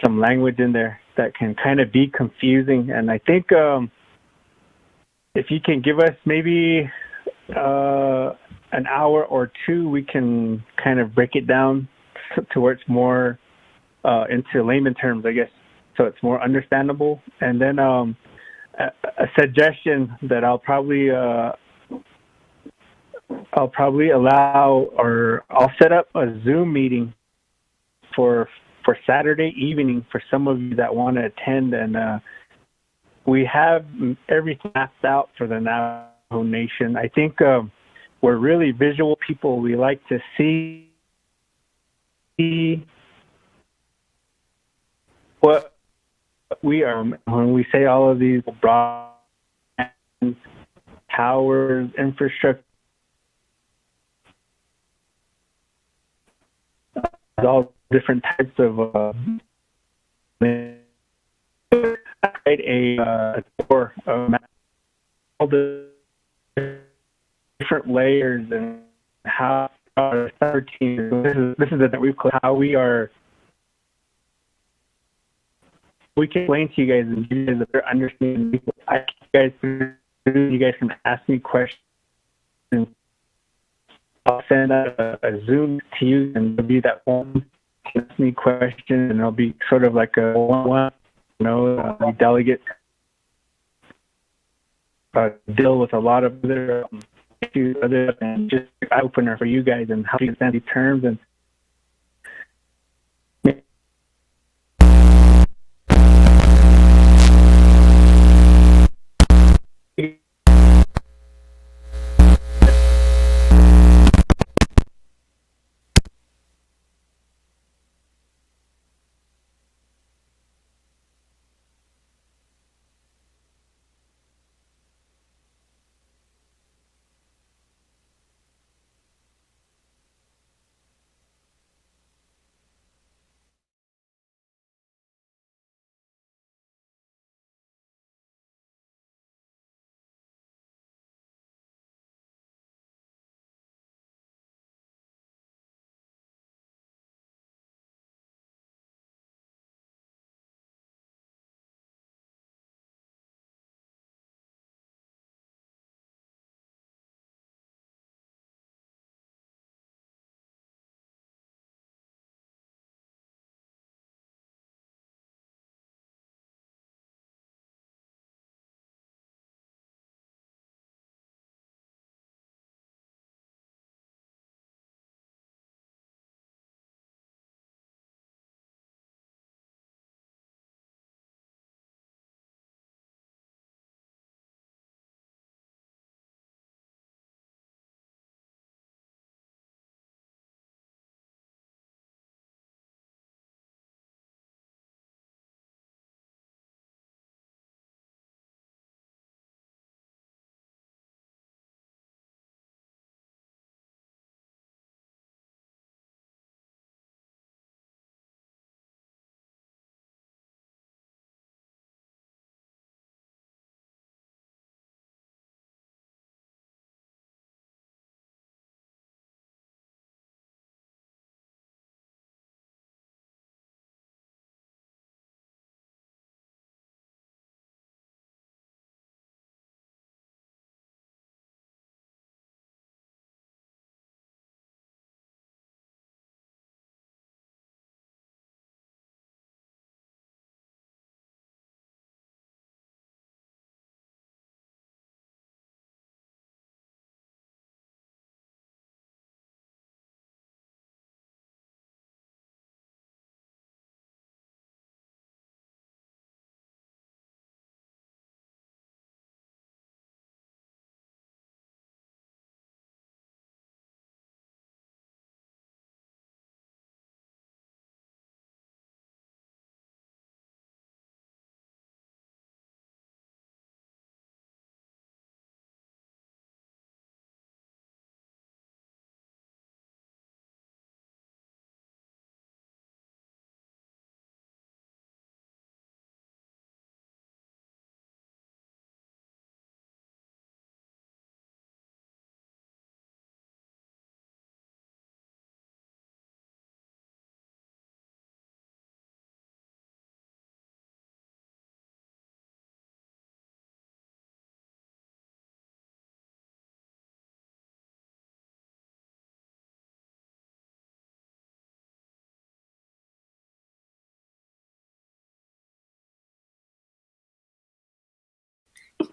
some language in there that can kind of be confusing, and I think if you can give us maybe an hour or two, we can kind of break it down to where it's more into layman terms, I guess, so it's more understandable. And then a suggestion that I'll probably allow, or I'll set up a Zoom meeting for Saturday evening for some of you that want to attend, and we have everything mapped out for the Navajo Nation. I think we're really visual people. We like to see what we are when we say all of these broadband towers, infrastructure, all different types of a tour of all the different layers and how our summer team, this is that we've how we are. We can explain to you guys and give you guys a better understanding. You guys can ask me questions. I'll send out a Zoom to you and there'll be that form. Ask me questions and it'll be sort of like a one-on-one, delegate deal with a lot of other issues, and just eye opener for you guys and help you understand the terms and.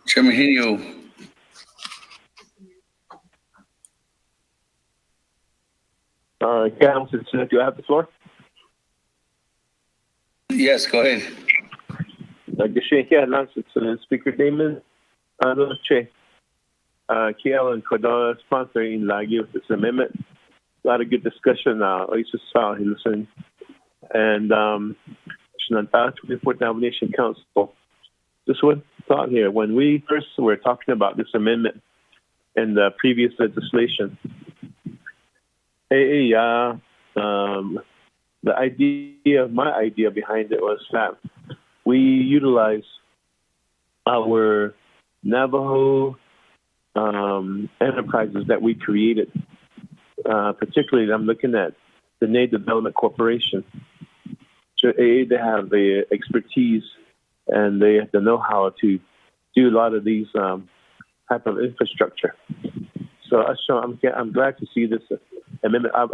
Chairman Henio. Do I have the floor? Yes, go ahead. Speaker Damon, Che, KL and Kodona sponsoring Lagi with this amendment. A lot of good discussion. I saw he listened. And 24th Nation Council. Just one thought here. When we first were talking about this amendment in the previous legislation, my idea behind it was that we utilize our Navajo enterprises that we created particularly I'm looking at the Native Development Corporation. So they have the expertise and they have the know-how to do a lot of these type of infrastructure. So I'm glad to see this amendment. I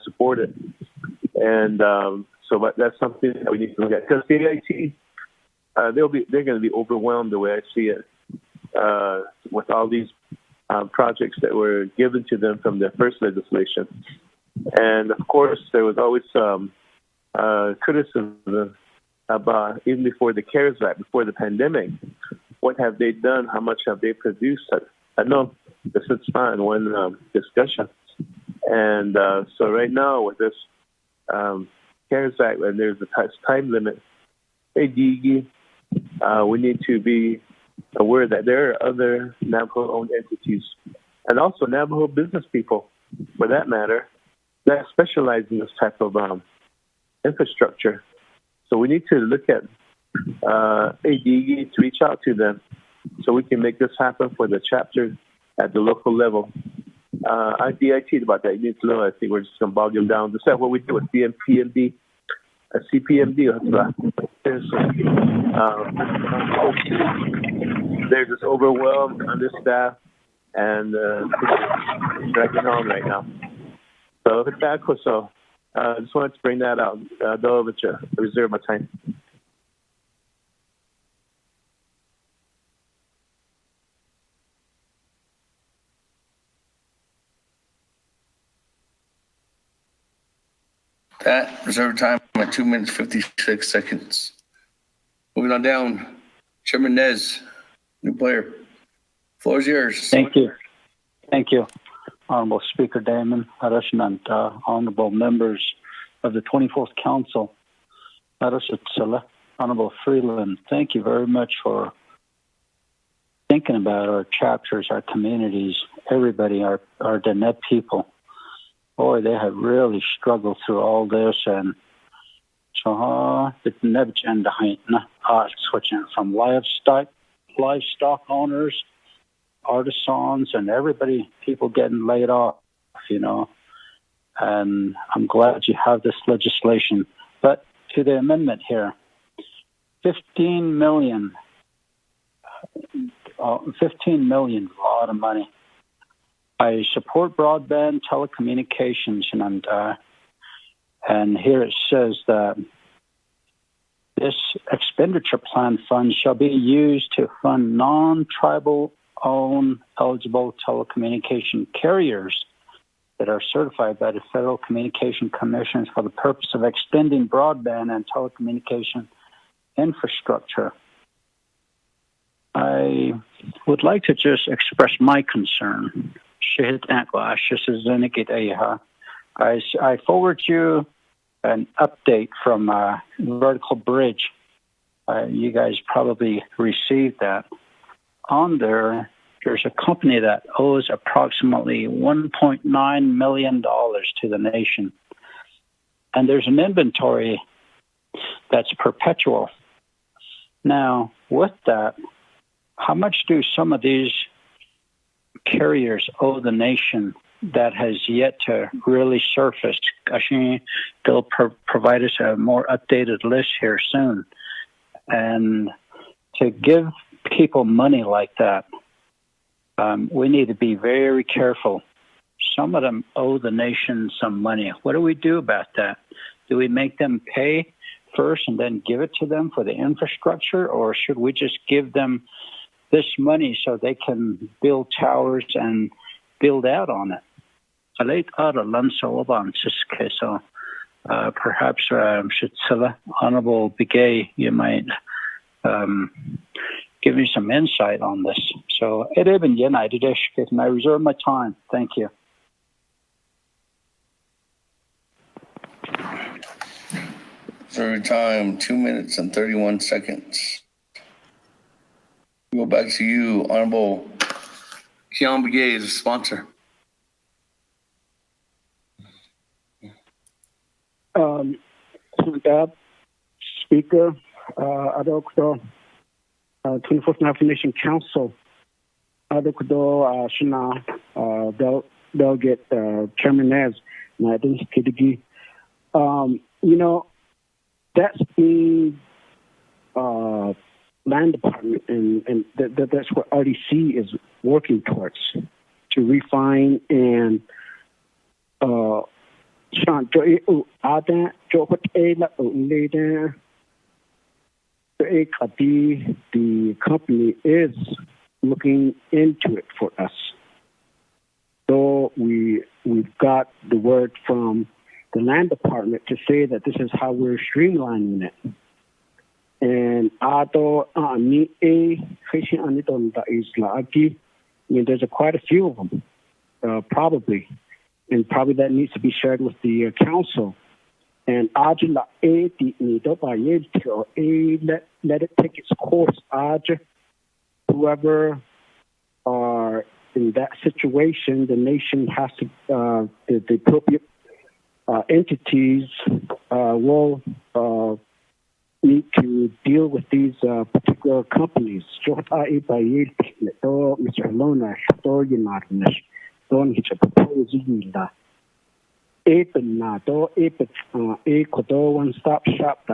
support it. And but that's something that we need to look at, because CIT, they're going to be overwhelmed the way I see it with all these projects that were given to them from their first legislation. And of course, there was always criticism about, even before the CARES Act, before the pandemic, what have they done? How much have they produced? I know this is fine, one discussion. And so right now with this CARES Act, and there's a time limit, we need to be aware that there are other Navajo-owned entities, and also Navajo business people, for that matter, that specialize in this type of infrastructure. So we need to look at to reach out to them so we can make this happen for the chapter at the local level. I DIT'd about that. You need to know. I think we're just going to bog them down. This is what we do with CPMD. They're just overwhelmed, understaffed, and dragging on right now. So I just wanted to bring that out. I reserve my time. That reserved time at 2 minutes, 56 seconds. Moving on down, Chairman Nez, new player. Floor is yours. Thank you. Thank you, Honorable Speaker Damon, honorable members of the 24th Council, Honorable Freeland. Thank you very much for thinking about our chapters, our communities, everybody, our Diné people. Boy, they have really struggled through all this, and so the switching from livestock owners, artisans, and everybody, people getting laid off, and I'm glad you have this legislation. But to the amendment here, 15 million, a lot of money. I support broadband telecommunications, and here it says that this expenditure plan fund shall be used to fund non-tribal owned eligible telecommunication carriers that are certified by the Federal Communication Commission for the purpose of extending broadband and telecommunication infrastructure. I would like to just express my concern. I forward you an update from Vertical Bridge. You guys probably received that. On there's a company that owes approximately $1.9 million to the nation. And there's an inventory that's perpetual. Now, with that, how much do some of these carriers owe the nation that has yet to really surface? They'll provide us a more updated list here soon. And to give people money like that, we need to be very careful. Some of them owe the nation some money. What do we do about that? Do we make them pay first and then give it to them for the infrastructure, or should we just give them this money so they can build towers and build out on it? So perhaps Honorable Begay, you might give me some insight on this. So and I reserve my time. Thank you. Reserve time, 2 minutes and 31 seconds. We'll go back to you, Honorable Keon Begay, as a sponsor. Speaker, 24th Navajo Nation Council. other kudo shina they'll get Chairman Nez na din kidigi. You know, that's the land department, and that's what RDC is working towards, to refine and the company is looking into it for us. So we've got the word from the land department to say that this is how we're streamlining it. And there's quite a few of them, probably, and probably that needs to be shared with the council. And let it take its course. Whoever are in that situation, the nation has to, the appropriate entities will need to deal with these particular companies. Mr. Lona, one-stop shop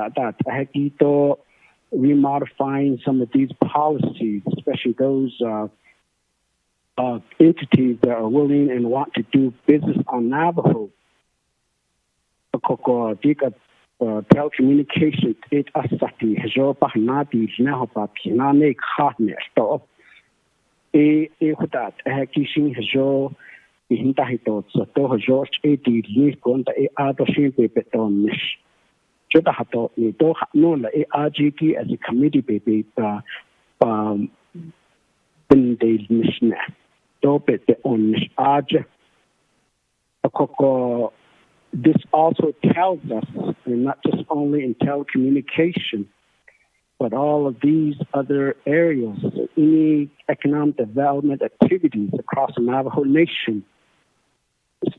remodifying some of these policies, especially those entities that are willing and want to do business on Navajo. Telecommunications, it asati hejopa nadi nahopa pinane khatne sto hudat kishin hejo hintahito so hejo di konta ado shimpe betonish joda hato ni do no la RGT as a committee baby bin de mishna do bet on arj akoko. This also tells us, and not just only in telecommunication, but all of these other areas, any economic development activities across the Navajo Nation,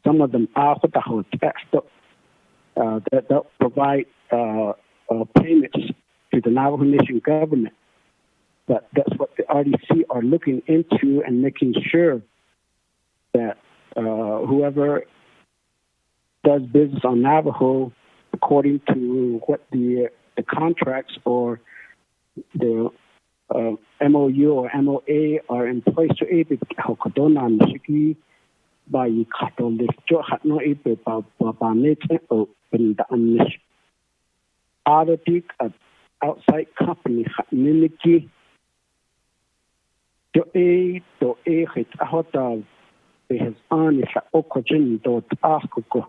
some of them are that provide payments to the Navajo Nation government. But that's what the RDC are looking into and making sure that whoever does business on Navajo according to what the contracts or the MOU or MOA are in place to able Hokodona Mishiki by Catholic Johatno able Babanate open the Amish. Other outside company Miniki to a hit a hotel. It has on if Okojin dot Akoko.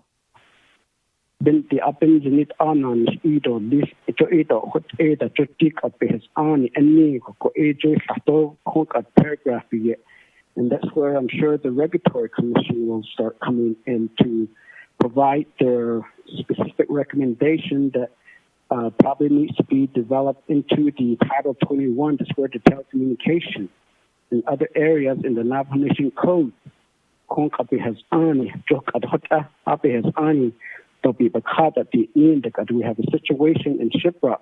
Binti Appens in it on Edo, this Edo, what Ada to take up his army and me, AJ Sato, hook at paragraph yet. And that's where I'm sure the Regulatory Commission will start coming in to provide their specific recommendation that probably needs to be developed into the Title 21. That's where the telecommunications and other areas in the Navajo Nation Code. Has Ani, Jok at Hota, Ape has Ani. To be because at the end that we have a situation in Shipra.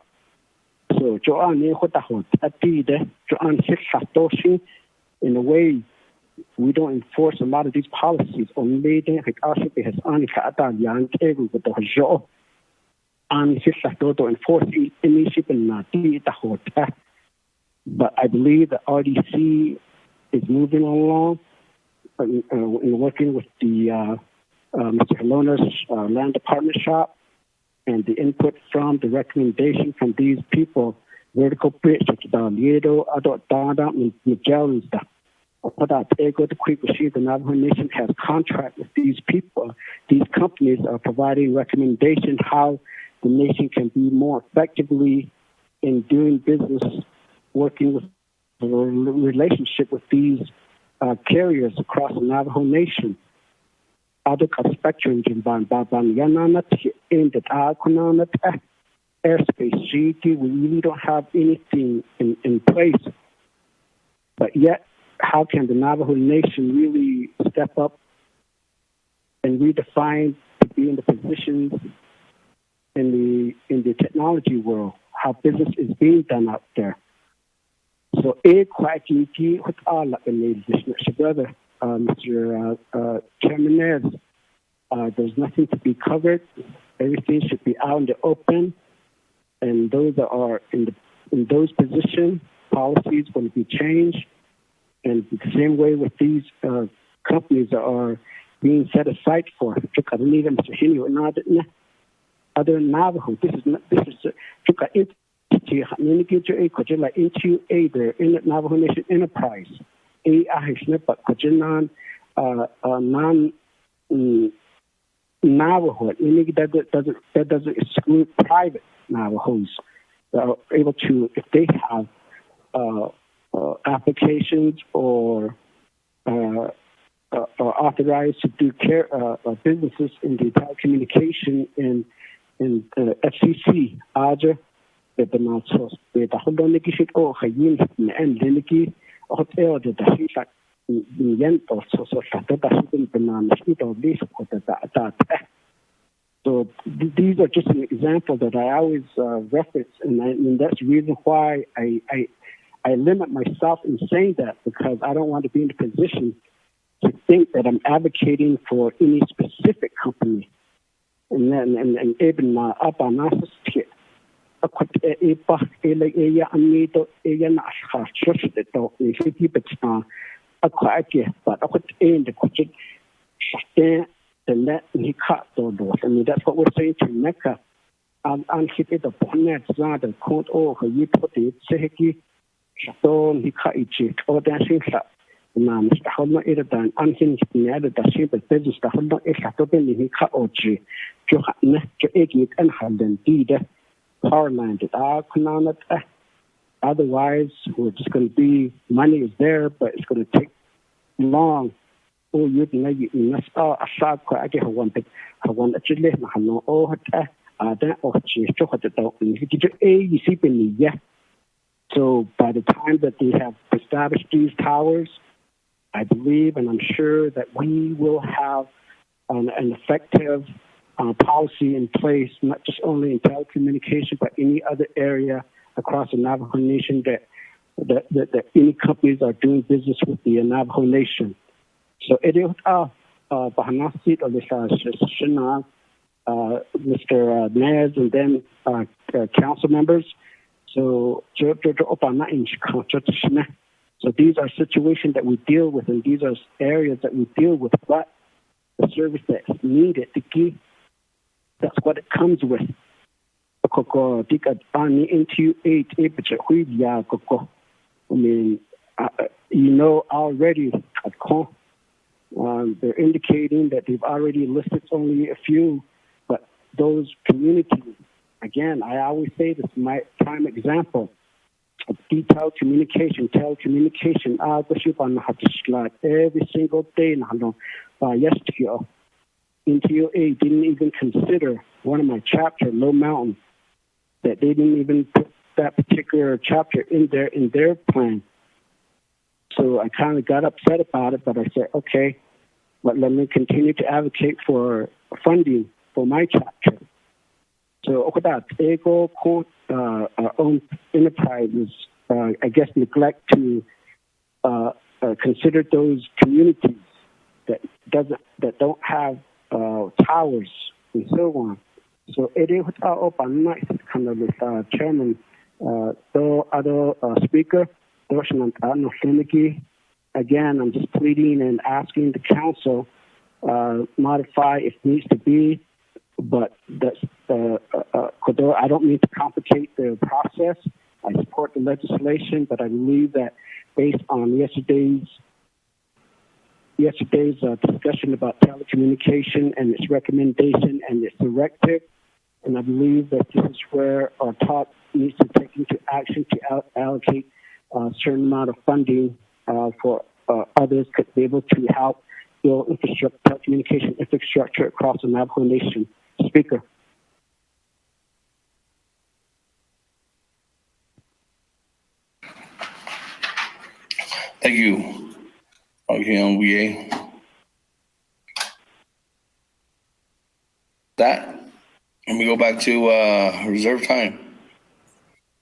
So Joanne Hotahot at the Joanne Satoshi, in a way we don't enforce a lot of these policies on Lady Hikashi has Anika Atalian able with the Jo and Sisato to enforce any ship in Nati the Hota. But I believe the RDC is moving along in working with the Mr. Lona's land department shop and the input from the recommendation from these people, vertical bridge, Liedo, Adot Dada, Miguel, the Navajo Nation has contract with these people. These companies are providing recommendations how the nation can be more effectively in doing business, working with a relationship with these carriers across the Navajo Nation. Other spectrum in the airspace GT, we really don't have anything in place. But yet, how can the Navajo Nation really step up and redefine to be in the positions in the technology world, how business is being done out there? So So quietly with all of the Mr. Brother, Mr. Chairman, there's nothing to be covered. Everything should be out in the open, and those that are in those positions, policies will be changed. And the same way with these companies that are being set aside for other Navajo. This is into either in Navajo Nation enterprise. Non Navajo. That doesn't exclude private Navajos that are able to, if they have applications or are authorized to do businesses in the telecommunication in FCC, Audit, the Benazos, the Holoniki should all Hayin and Liniki, Hotel, the Hishak, the Yen or Social Shatata, Bananas, or this or that. So these are just an example that I always reference, and that's the reason why I limit myself in saying that, because I don't want to be in a position to think that I'm advocating for any specific company. And then even up on us here. I mean, that's what we're saying to Mecca. And hit it upon that the court or you put it, Sehiki, Shaton, Hikaichi, or dancing shop. Mr. Holma Iradan, unhinged near the ship of business, the Holma Ishatoben, Hika Ochi, Johanna, Joegit, and Handen, Dida, Powerland, Kunanat. Otherwise, we're just going to be, money is there, but it's going to take long. Oh, you must all a sharp I get one bit. I want to live my no oh, that or she took the dog. You see, yeah. So by the time that they have established these towers, I believe and I'm sure that we will have an effective policy in place, not just only in telecommunication, but any other area across the Navajo Nation that any companies are doing business with the Navajo Nation. So it is Bahanasit or Mr. Nez and then council members. So these are situations that we deal with, and these are areas that we deal with. But the service that's needed to give, that's what it comes with. I mean, you know already. They're indicating that they've already listed only a few, but those communities, again, I always say this is my prime example. Telecommunication, every single day. Yesterday, NTOA didn't even consider one of my chapter, Low Mountain, that they didn't even put that particular chapter in their plan. So I kind of got upset about it, but I said, okay, but let me continue to advocate for funding for my chapter. So that ego quote our own enterprises, I guess, neglect to consider those communities that don't have towers and so on. So it is open night kind of with chairman, the other speaker, again, I'm just pleading and asking the council modify if needs to be, but that's I don't mean to complicate the process. I support the legislation, but I believe that based on yesterday's discussion about telecommunication and its recommendation and its directive, and I believe that this is where our talk needs to take into action to allocate a certain amount of funding for others could be able to help build infrastructure, telecommunication infrastructure across the Navajo Nation. Speaker. Thank you. Okay, on VA. That, let me go back to reserve time.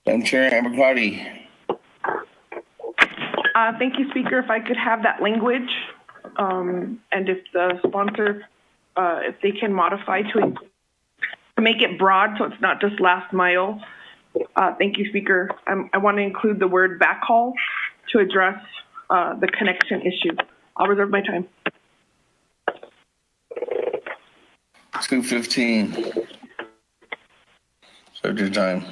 Madam Chair, Amber Cardi. Thank you, Speaker. If I could have that language, and if the sponsor, if they can modify to make it broad so it's not just last mile. Thank you, Speaker. I want to include the word backhaul to address the connection issue. I'll reserve my time. 2:15. Serve your time.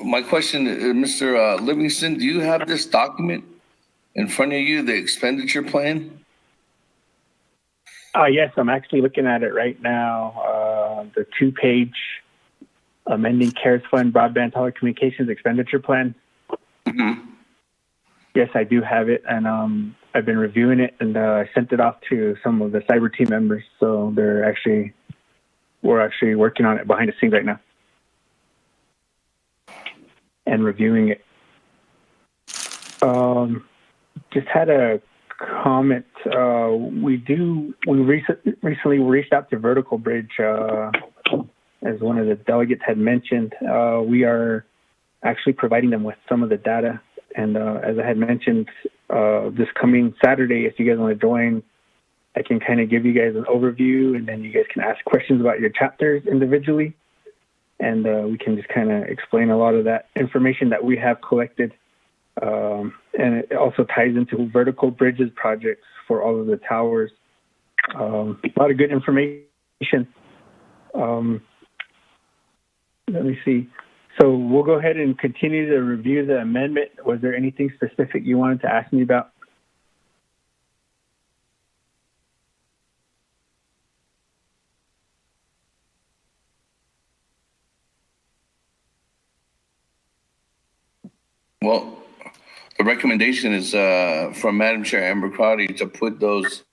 My question, Mr. Livingston, do you have this document in front of you, the expenditure plan? Yes, I'm actually looking at it right now. The 2-page amending CARES Fund Broadband Telecommunications expenditure plan. Mm-hmm. Yes, I do have it, and I've been reviewing it, and I sent it off to some of the cyber team members. So we're actually working on it behind the scenes right now and reviewing it. Just had a comment. We recently reached out to Vertical Bridge, as one of the delegates had mentioned. We are actually providing them with some of the data. And as I had mentioned, this coming Saturday, if you guys want to join, I can kind of give you guys an overview, and then you guys can ask questions about your chapters individually. And we can just kind of explain a lot of that information that we have collected. And it also ties into Vertical Bridges projects for all of the towers. A lot of good information. Let me see. So we'll go ahead and continue to review the amendment. Was there anything specific you wanted to ask me about? Well, the recommendation is from Madam Chair Amber Crowdy to put those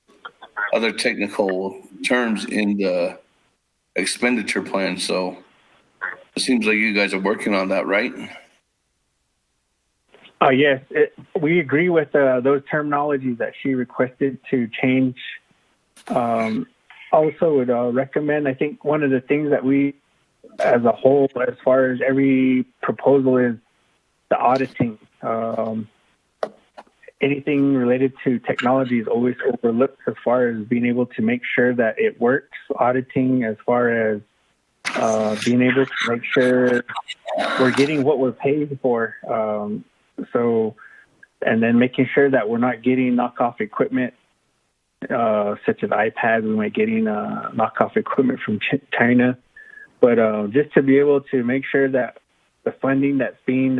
other technical terms in the expenditure plan. So it seems like you guys are working on that, right? Yes, we agree with those terminologies that she requested to change. Also would recommend, I think one of the things that we, as a whole, as far as every proposal, is the auditing. Anything related to technology is always overlooked as far as being able to make sure that it works. Auditing as far as being able to make sure we're getting what we're paid for. And then making sure that we're not getting knockoff equipment, such as iPads. We might getting knockoff equipment from China. But just to be able to make sure that the funding that's being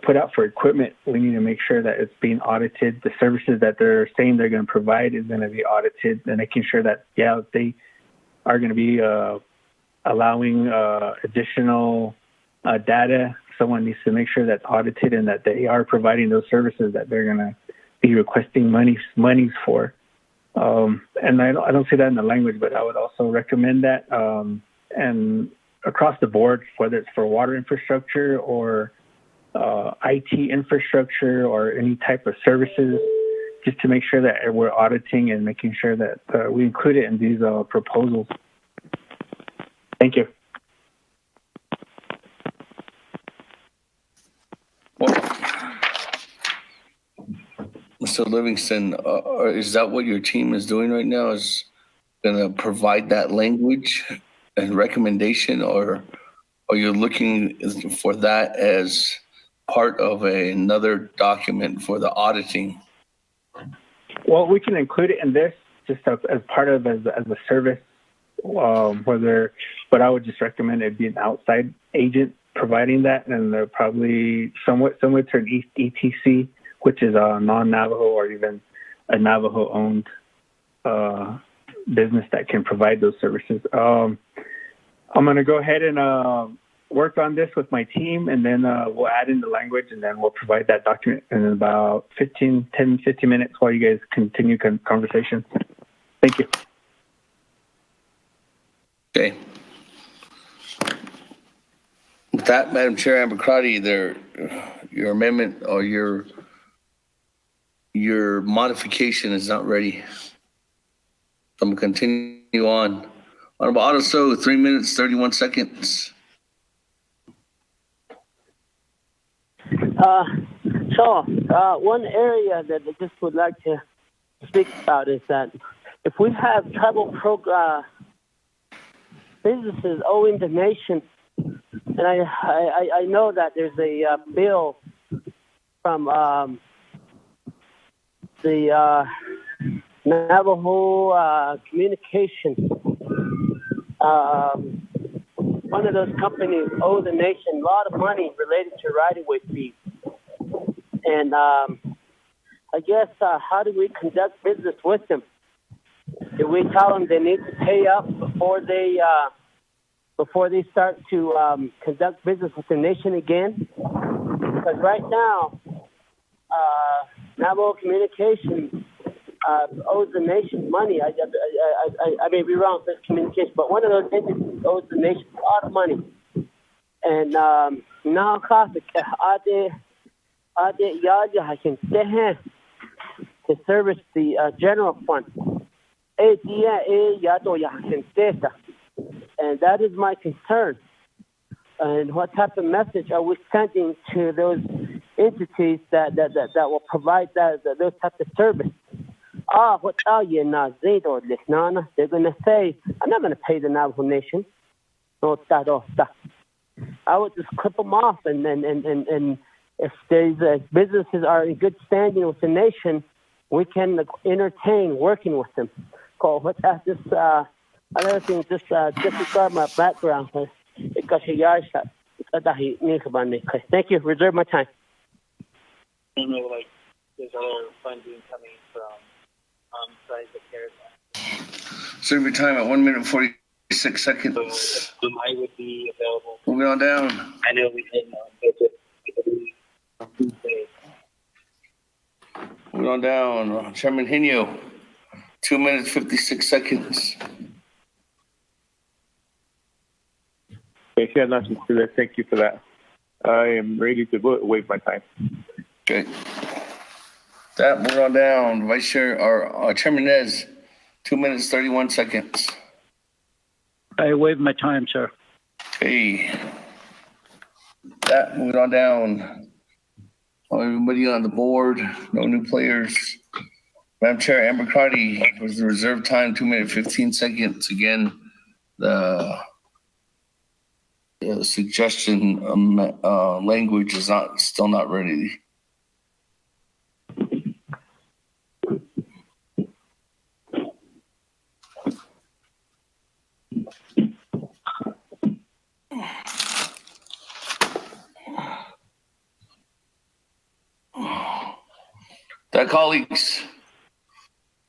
put out for equipment, we need to make sure that it's being audited. The services that they're saying they're going to provide is going to be audited, and making sure that, yeah, they are going to be allowing additional data. Someone needs to make sure that's audited and that they are providing those services that they're going to be requesting monies for. And I don't see that in the language, but I would also recommend that. And across the board, whether it's for water infrastructure or IT infrastructure or any type of services, just to make sure that we're auditing and making sure that we include it in these proposals. Thank you. Well, Mr. Livingston, is that what your team is doing right now? Is going to provide that language and recommendation, or are you looking for that as part of another document for the auditing? Well, we can include it in this just as part of as a service. But I would just recommend it be an outside agent providing that, and they're probably somewhat similar to an ETC, which is a non-Navajo or even a Navajo-owned business that can provide those services. I'm going to go ahead and work on this with my team, and then we'll add in the language, and then we'll provide that document in about 10, 15 minutes while you guys continue conversation. Thank you. Okay. With that, Madam Chair Amber Crowdy, your amendment or your modification is not ready. So I'm going to continue on. Honorable Audit, 3 minutes, 31 seconds. One area that I just would like to speak about is that if we have tribal businesses owing the nation, and I know that there's a bill from the Navajo Communications. One of those companies owe the nation a lot of money related to right-of-way fees. And I guess how do we conduct business with them? Do we tell them they need to pay up before they start to conduct business with the nation again? Because right now, Navajo Communications owes the nation money. I may be wrong with communication, but one of those entities owes the nation a lot of money. And now, to service the general fund. And that is my concern. And what type of message are we sending to those entities that will provide those types of service? They're going to say, I'm not going to pay the Navajo Nation. I would just clip them off, and if there's businesses are in good standing with the nation, we can entertain working with them. Another thing, just disregard my background. Thank you. Reserve my time. I don't know, like, there's other funding coming from besides the CARES Act. Serve your time at 1 minute 46 seconds. So I would be available. Moving on down. I know we did budget on Tuesday. Moving on down. Chairman Henio, 2 minutes 56 seconds. Thank you for that. I am ready to waive my time. Okay. That, moving on down. Vice Chair or Chairman Nez, 2 minutes 31 seconds. I waive my time, sir. Okay. That, moving on down. Everybody on the board, no new players. Madam Chair, Amber Cardi was the reserve time, 2 minutes 15 seconds. Again, the suggestion language is still not ready. Colleagues,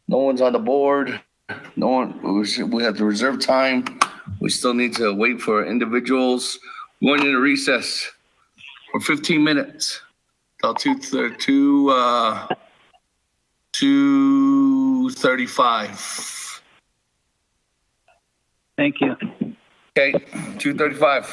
no one's on the board. No one. We have the reserve time. We still need to wait for individuals. We're going into recess for 15 minutes till 2:35. Thank you. Okay, 2:35.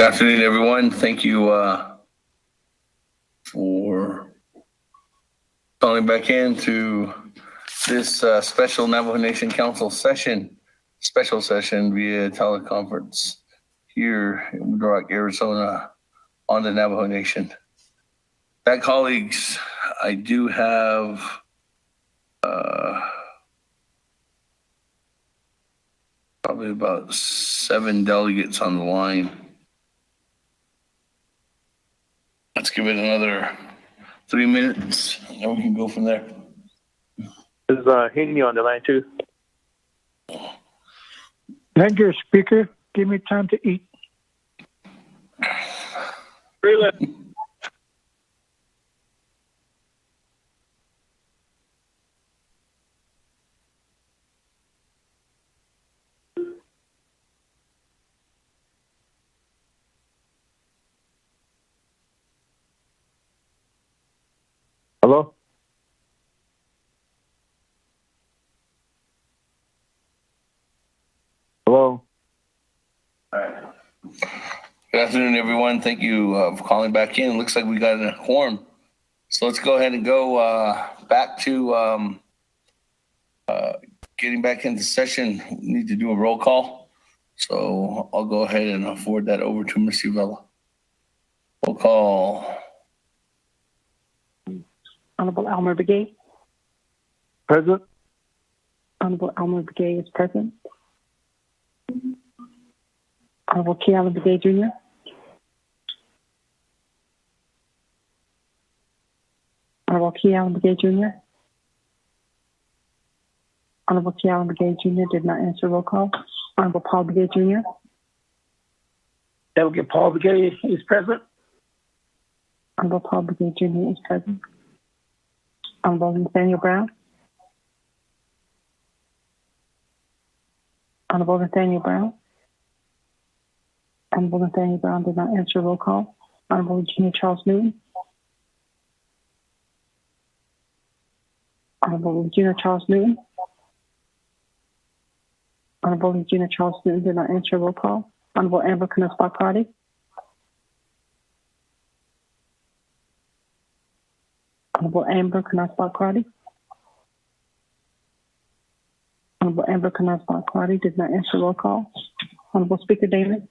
Good afternoon, everyone. Thank you for calling back in to this special Navajo Nation Council special session via teleconference here in Wood Rock, Arizona on the Navajo Nation. That, colleagues, I do have probably about 7 delegates on the line. Let's give it another 3 minutes, and then we can go from there. Is Haney on the line too? Thank you, Speaker. Give me time to eat. Hello? Hello? All right. Good afternoon, everyone. Thank you for calling back in. Looks like we got a quorum. So let's go ahead and go back to getting back into session. We need to do a roll call. So I'll go ahead and forward that over to Ms. Uvella. Roll call. Honorable Elmer Begay. Present. Honorable Elmer Begay is present. Honorable Kealan Begay Jr. Honorable Kealan Begay Jr. Honorable Kealan Begay Jr. did not answer roll call. Honorable Paul Begay Jr. Delegate Paul Begay is present. Honorable Paul Begay Jr. is present. Honorable Nathaniel Brown. Honorable Nathaniel Brown. Honorable Nathaniel Brown did not answer roll call. Honorable Virginia Charles Newton. Honorable Virginia Charles Newton. Honorable Virginia Charles Newton did not answer roll call. Honorable Amber Knussbach-Carty. Honorable Amber Knussbach-Carty. Honorable Amber Knussbach-Carty did not answer roll call. Honorable Speaker Damon.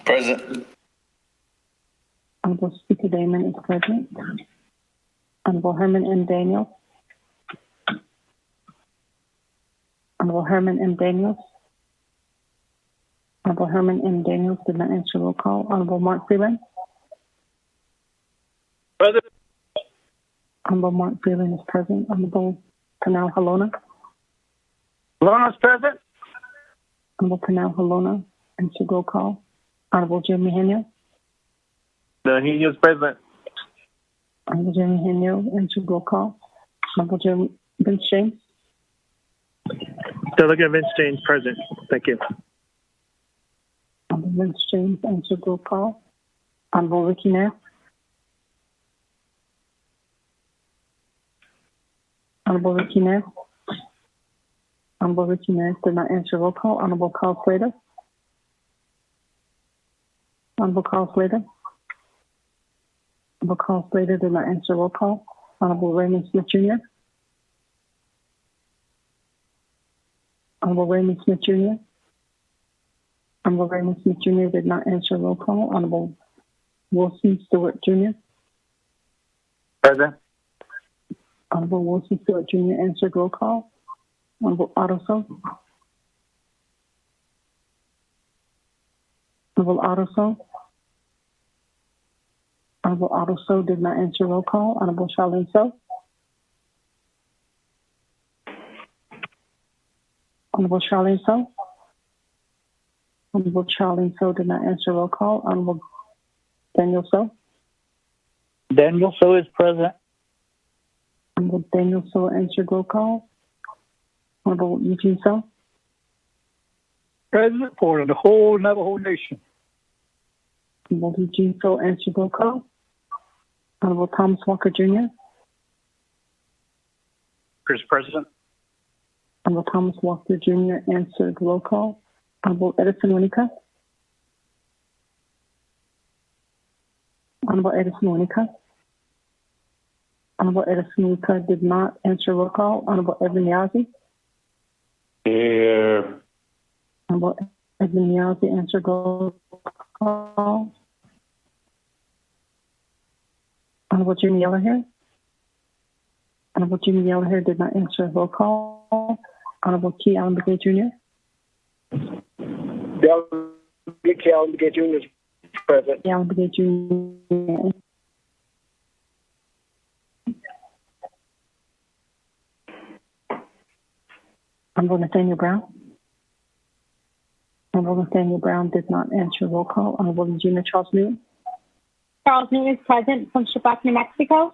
Present. Honorable Speaker Damon is present. Honorable Herman M. Daniels. Honorable Herman M. Daniels. Honorable Herman M. Daniels did not answer roll call. Honorable Mark Freeland. Present. Honorable Mark Freeland is present. Honorable Canal Halona. Halona's present. Honorable Canal Halona answered roll call. Honorable Jimmy Henyo. Henyo's present. Honorable Jimmy Henyo answered roll call. Honorable Jim Vince James. Delegate Vince James present. Thank you. Honorable Vince James answered roll call. Honorable Ricky Nair. Honorable Ricky Nair. Honorable Ricky Nair did not answer roll call. Honorable Carl Slater. Honorable Carl Slater. Honorable Carl Slater did not answer roll call. Honorable Raymond Smith Jr. Honorable Raymond Smith Jr. Honorable Raymond Smith Jr. did not answer roll call. Honorable Wilson Stewart Jr. Present. Honorable Wilson Stewart Jr. answered roll call. Honorable Otto So. Honorable Otto So. Honorable Otto So did not answer roll call. Honorable Charlene So. Honorable Charlene So. Honorable Charlene So did not answer roll call. Honorable Daniel So. Daniel So is present. Honorable Daniel So answered roll call. Honorable Eugene So. Present for the whole Navajo Nation. Honorable Eugene So answered roll call. Honorable Thomas Walker Jr. Chris present. Honorable Thomas Walker Jr. answered roll call. Honorable Edison Winika. Honorable Edison Monica. Honorable Edison Monica did not answer roll call. Honorable Edwin Yazzie. Here. Honorable Edwin Yazzie answered roll call. Honorable Jimmy Yellowhair. Honorable Jimmy Yellowhair did not answer roll call. Honorable Key Allen Begay Jr. Key Allen Begay Jr. is present. Key Allen Begay Jr. Honorable Nathaniel Brown. Honorable Nathaniel Brown did not answer roll call. Honorable Regina Charles Newton. Charles Newton is present from Shippack, New Mexico.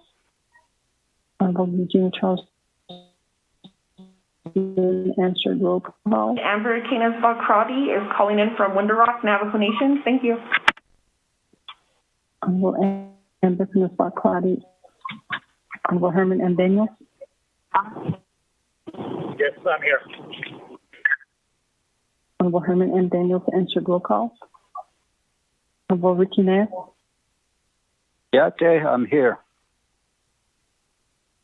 Honorable Regina Charles Newton answered roll call. Amber Canas Balcrotty is calling in from Window Rock, Navajo Nation. Thank you. Honorable Amber Canas Balcrotty. Honorable Herman M. Daniels. Yes, I'm here. Honorable Herman M. Daniels answered roll call. Honorable Ricky Nass. Yeah, Jay, I'm here.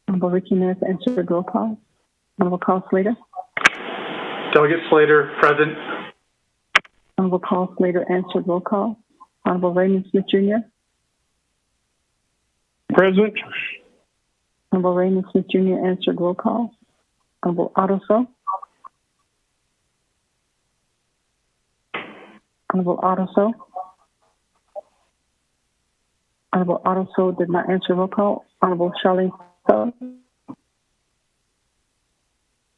Honorable Ricky Nass answered roll call. Honorable Carl Slater. Delegate Slater, present. Honorable Carl Slater answered roll call. Honorable Raymond Smith Jr. Present. Honorable Raymond Smith Jr. answered roll call. Honorable Otto So. Honorable Otto So. Honorable Otto So did not answer roll call. Honorable Charlene So.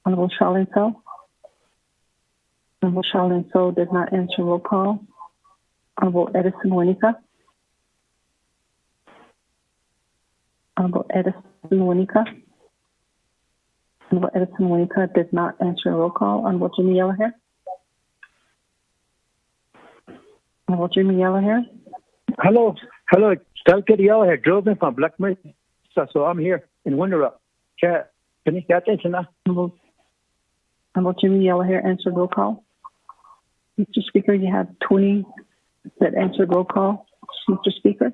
Honorable Charlene So. Honorable Charlene So did not answer roll call. Honorable Edison Monica. Honorable Edison Monica. Honorable Edison Monica did not answer roll call. Honorable Jimmy Yellowhair. Honorable Jimmy Yellowhair. Hello, Delegate Yellowhair, drove in from Black Mesa, so I'm here in Window Rock. Can you get attention now? Honorable Jimmy Yellowhair answered roll call. Mr. Speaker, you have 20 that answered roll call. Mr. Speaker.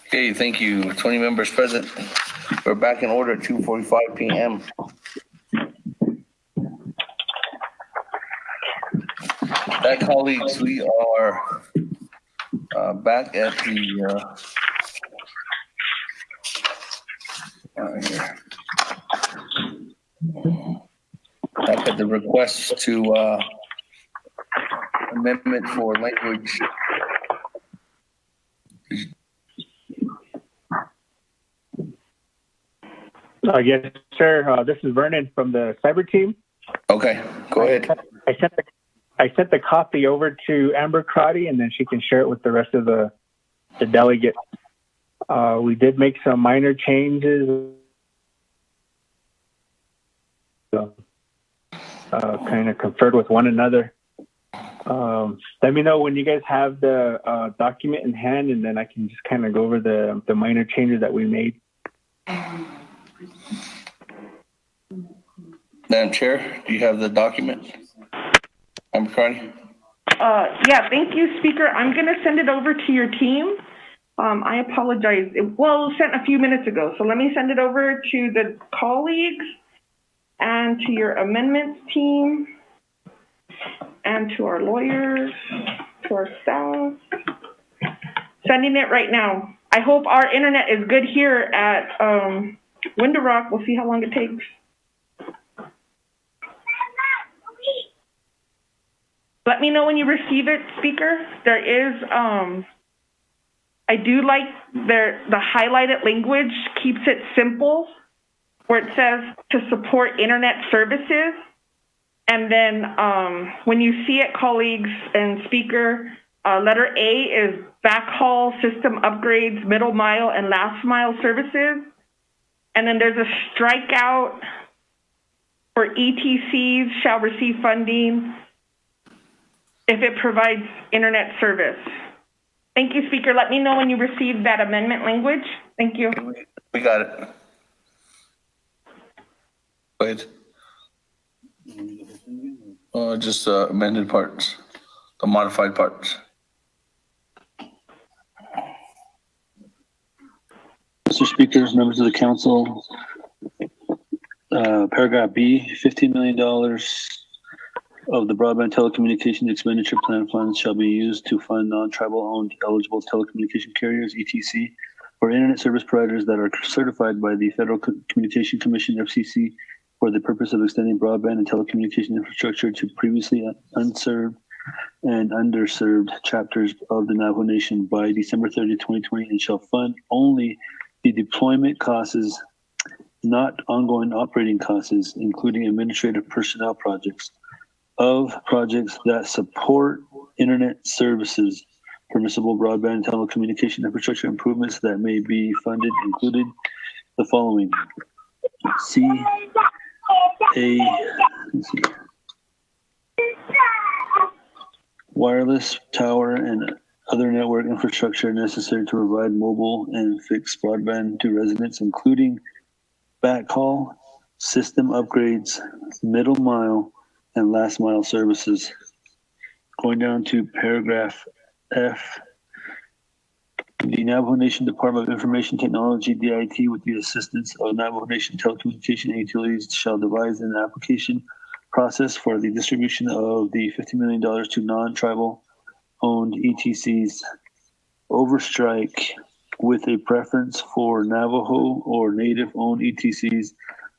Okay, thank you. 20 members present. We're back in order at 2:45 p.m. That, colleagues, we are back at the back at the request to amendment for language. Yes, sir. This is Vernon from the cyber team. Okay, go ahead. I sent the copy over to Amber Crotty, and then she can share it with the rest of the delegates. We did make some minor changes. Kind of conferred with one another. Let me know when you guys have the document in hand, and then I can just kind of go over the minor changes that we made. Madam Chair, do you have the document? Amber Carney? Yeah, thank you, Speaker. I'm going to send it over to your team. I apologize. It was sent a few minutes ago, so let me send it over to the colleagues and to your amendments team and to our lawyers, to our staff. Sending it right now. I hope our internet is good here at Window Rock. We'll see how long it takes. Let me know when you receive it, Speaker. There is, I do like the highlighted language keeps it simple, where it says to support internet services. And then when you see it, colleagues and Speaker, letter A is backhaul system upgrades, middle mile and last mile services. And then there's a strikeout for ETCs shall receive funding if it provides internet service. Thank you, Speaker. Let me know when you receive that amendment language. Thank you. We got it. Go ahead. Just amended parts, the modified parts. Mr. Speaker, members of the council, paragraph B, $15 million of the broadband telecommunications expenditure plan funds shall be used to fund non-tribal owned eligible telecommunication carriers, ETC, for internet service providers that are certified by the Federal Communication Commission, FCC, for the purpose of extending broadband and telecommunication infrastructure to previously unserved and underserved chapters of the Navajo Nation by December 30, 2020, and shall fund only the deployment costs, not ongoing operating costs, including administrative personnel projects, of projects that support internet services, permissible broadband and telecommunication infrastructure improvements that may be funded, included the following. Wireless tower and other network infrastructure necessary to provide mobile and fixed broadband to residents, including backhaul, system upgrades, middle mile, and last mile services. Going down to paragraph F, the Navajo Nation Department of Information Technology, DIT, with the assistance of Navajo Nation Telecommunication and Utilities, shall devise an application process for the distribution of the $50 million to non-tribal owned ETCs, overstrike with a preference for Navajo or Native owned ETCs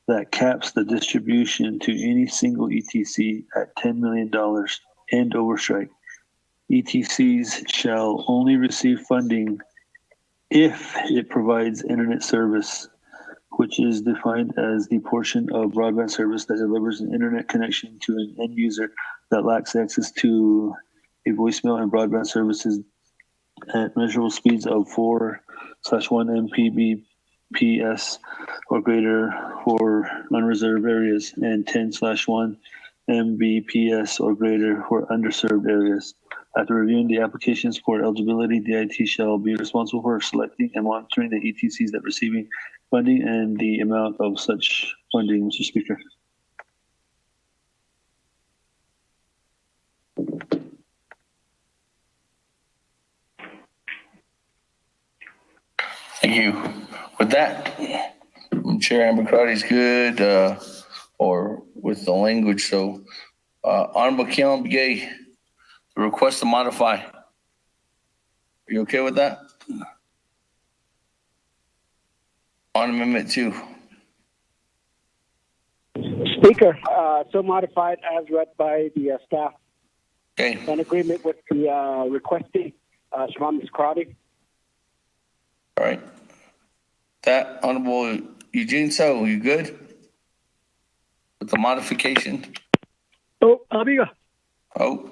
that caps the distribution to any single ETC at $10 million, and overstrike. ETCs shall only receive funding if it provides internet service, which is defined as the portion of broadband service that delivers an internet connection to an end user that lacks access to a voicemail and broadband services at measurable speeds of 4/1 Mbps or greater for unreserved areas, and 10/1 Mbps or greater for underserved areas. After reviewing the applications for eligibility, DIT shall be responsible for selecting and monitoring the ETCs that receiving funding and the amount of such funding, Mr. Speaker. Thank you. With that, Chair Amber is good, or with the language. So, Honorable Keon Begay, the request to modify. Are you okay with that? On Amendment 2. Speaker, so modified as read by the staff. Okay. In agreement with the requesting, Shimon Karate. All right. That, Honorable Eugene So, you good? With the modification? Oh, amiga. Oh.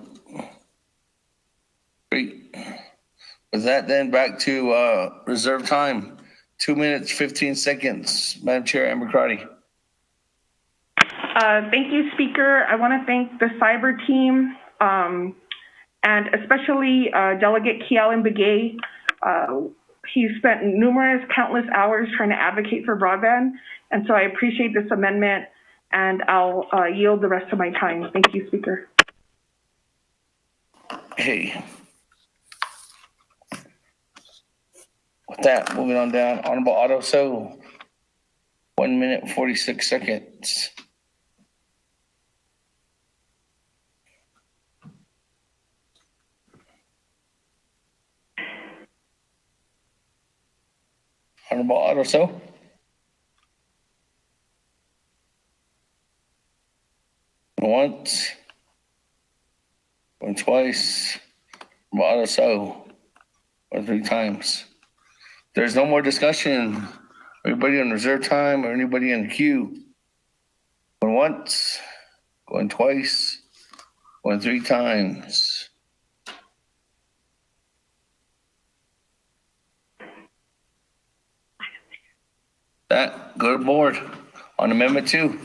Great. With that, then back to reserve time. 2 minutes, 15 seconds. Madam Chair, Amber Crotty. Thank you, Speaker. I want to thank the cyber team and especially Delegate Kealan Begay. He spent countless hours trying to advocate for broadband, and so I appreciate this amendment, and I'll yield the rest of my time. Thank you, Speaker. Hey. With that, moving on down, Honorable Otto So, 1 minute, 46 seconds. Honorable Otto So. Once, going twice, Honorable Otto So, or 3 times. There's no more discussion. Everybody on reserve time or anybody in the queue. Going once, going twice, going 3 times. That, go to board on Amendment 2.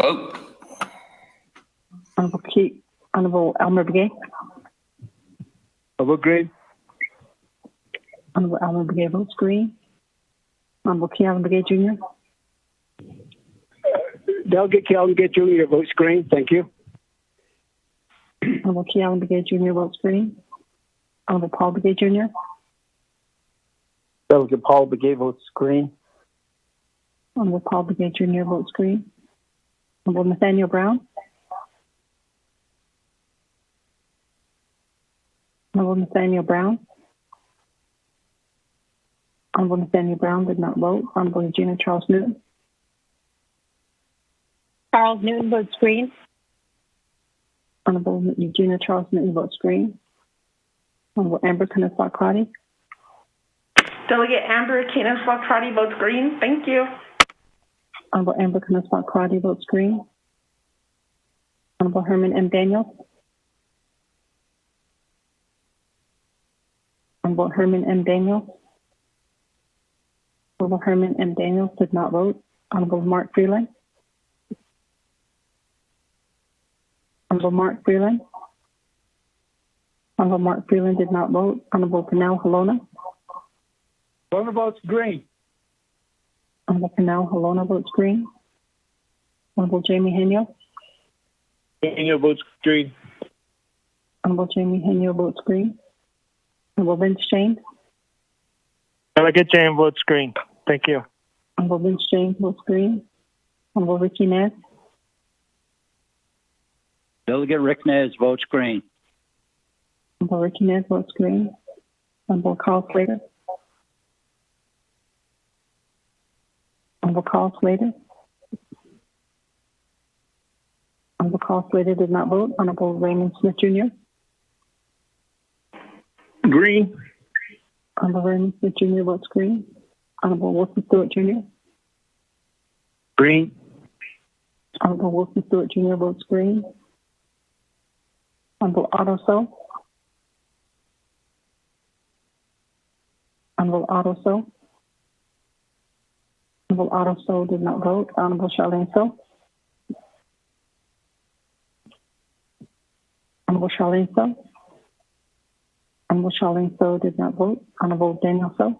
Vote. Honorable Elmer Begay. I vote green. Honorable Elmer Begay votes green. Honorable Kealan Begay Jr. Delegate Kealan Begay Jr. votes green. Thank you. Honorable Kealan Begay Jr. votes green. Honorable Paul Begay Jr. Delegate Paul Begay votes green. Honorable Paul Begay Jr. votes green. Honorable Nathaniel Brown. Honorable Nathaniel Brown. Honorable Nathaniel Brown did not vote. Honorable Regina Charles Newton. Charles Newton votes green. Honorable Regina Charles Newton votes green. Honorable Amber Kenneth Crotty. Delegate Amber Kenneth votes green. Thank you. Honorable Amber Kenneth Crotty votes green. Honorable Herman M. Daniels. Honorable Herman M. Daniels. Honorable Herman M. Daniels did not vote. Honorable Mark Freeland. Honorable Mark Freeland. Honorable Mark Freeland did not vote. Honorable Pernell Halona. Halona votes green. Honorable Pernell Halona votes green. Honorable Jamie Henyo. Henyo votes green. Honorable Jamie Henyo votes green. Honorable Vince James. Delegate James votes green. Thank you. Honorable Vince James votes green. Honorable Ricky Nez. Delegate Rick Nez votes green. Honorable Ricky Nez votes green. Honorable Carl Slater. Honorable Carl Slater. Honorable Carl Slater did not vote. Honorable Raymond Smith Jr. Green. Honorable Raymond Smith Jr. votes green. Honorable Wilson Stewart Jr. Green. Honorable Wilson Stewart Jr. votes green. Honorable Otto So. Honorable Otto So. Honorable Otto So did not vote. Honorable Charlene So. Honorable Charlene So. Honorable Charlene So did not vote. Honorable Daniel So.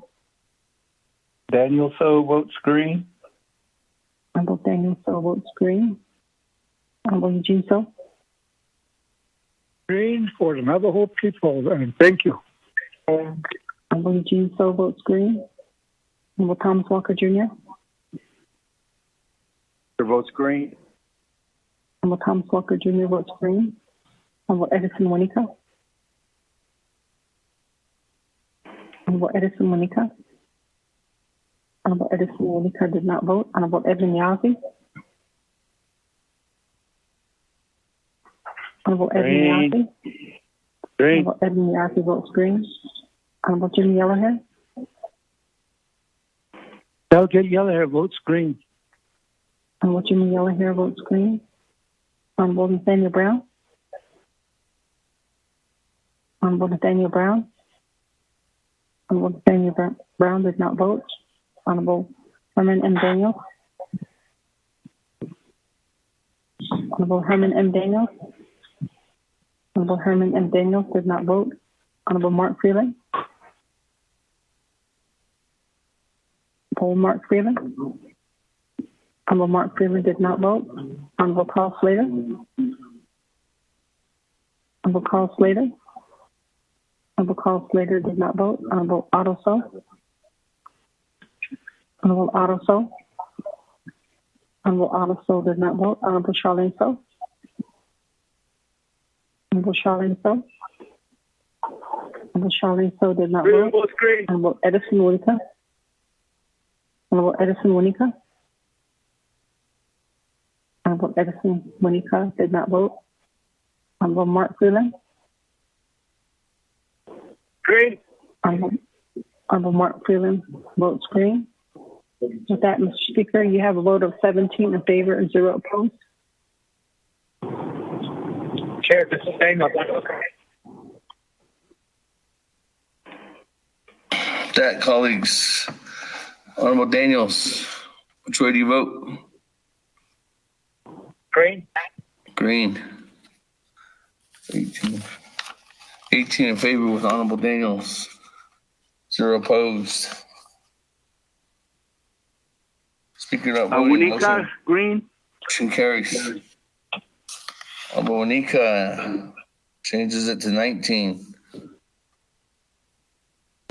Daniel So votes green. Honorable Daniel So votes green. Honorable Eugene So. Green for the Navajo people, and thank you. Honorable Eugene So votes green. Honorable Thomas Walker Jr. Votes green. Honorable Thomas Walker Jr. votes green. Honorable Edison Winika. Honorable Edison Winika. Honorable Edison Winika did not vote. Honorable Edwin Yazzie. Honorable Edwin Yazzie. Green. Honorable Edwin Yazzie votes green. Honorable Jimmy Yellowhair. Delegate Yellowhair votes green. Honorable Jimmy Yellowhair votes green. Honorable Nathaniel Brown. Honorable Nathaniel Brown. Honorable Nathaniel Brown did not vote. Honorable Herman M. Daniels. Honorable Herman M. Daniels. Honorable Herman M. Daniels did not vote. Honorable Mark Freeland. Honorable Mark Freeland. Honorable Mark Freeland did not vote. Honorable Carl Slater. Honorable Carl Slater. Honorable Carl Slater did not vote. Honorable Otto So. Honorable Otto So. Honorable Otto So did not vote. Honorable Charlene So. Honorable Charlene So. Honorable Charlene So did not vote. Honorable Edison Winika. Honorable Edison Winika. Honorable Edison Winika did not vote. Honorable Mark Freeland. Green. Honorable Mark Freeland votes green. With that, Mr. Speaker, you have a vote of 17 in favor and 0 opposed. Chair, this is Daniel. That, colleagues. Honorable Daniels, which way do you vote? Green. Green. 18 in favor with Honorable Daniels. 0 opposed. Speaker not voting. Juanica Green. Motion carries. Honorable Juanica changes it to 19.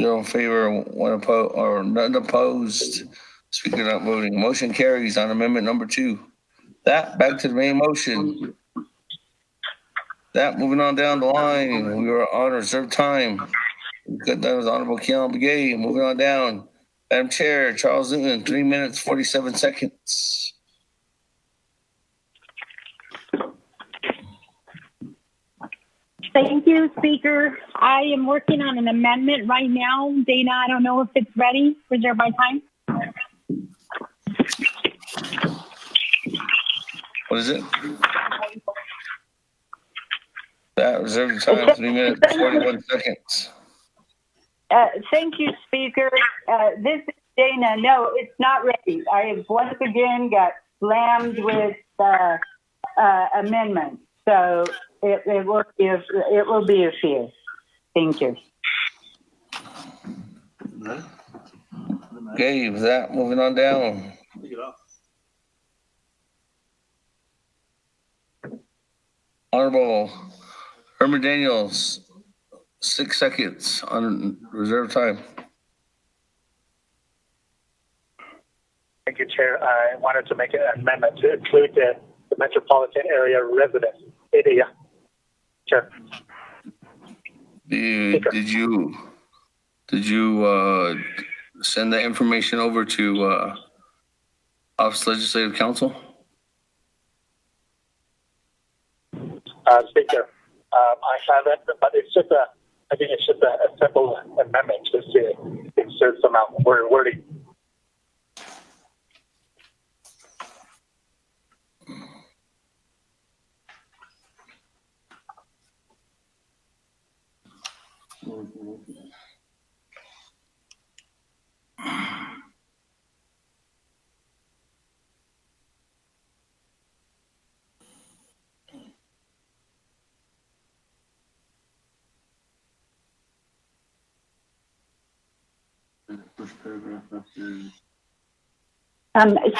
0 in favor, 1 opposed, or none opposed. Speaker not voting. Motion carries on amendment number 2. That back to the main motion. That moving on down the line, we were on reserved time. That was Honorable Keon Begay. Moving on down. Madam Chair, Charles Newton, 3 minutes, 47 seconds. Thank you, Speaker. I am working on an amendment right now. Dana, I don't know if it's ready. Reserve my time. What is it? That reserved time, 3 minutes, 41 seconds. Thank you, Speaker. This is Dana. No, it's not ready. I have once again got slammed with amendments, so it will be a few. Thank you. Okay, with that, moving on down. Honorable Herman Daniels, 6 seconds on reserve time. Thank you, Chair. I wanted to make an amendment to include the metropolitan area residents. Chair. Did you send that information over to Office Legislative Council? Speaker, I haven't, but it's just I think it's just a simple amendment just to insert some wording.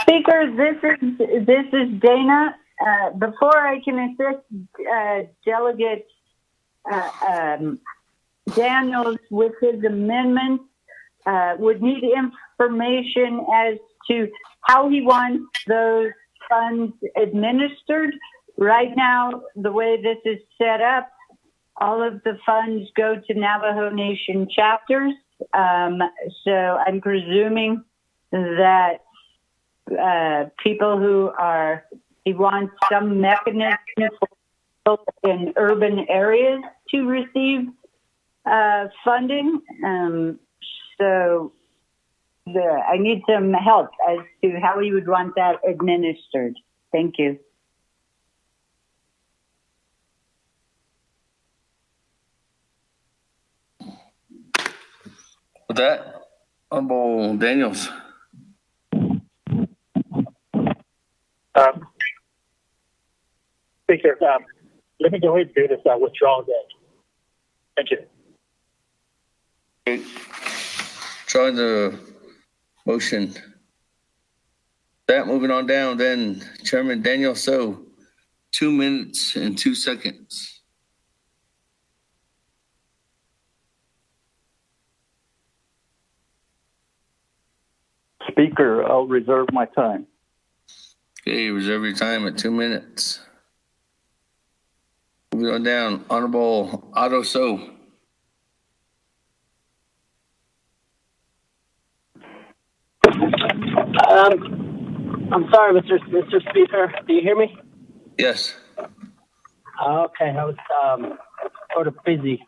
Speaker, this is Dana. Before I can assist Delegate Daniels with his amendment, would need information as to how he wants those funds administered. Right now, the way this is set up, all of the funds go to Navajo Nation chapters. So I'm presuming that people who he wants some mechanism in urban areas to receive funding. So I need some help as to how you would want that administered. Thank you. With that, Honorable Daniels. Speaker, let me go ahead and do this withdrawal date. Thank you. Okay. Trying the motion. That moving on down, then Chairman Daniel So, 2 minutes and 2 seconds. Speaker, I'll reserve my time. Okay, reserve your time at 2 minutes. Moving on down, Honorable Otto So. I'm sorry, Mr. Speaker. Do you hear me? Yes. Okay, I was sort of busy,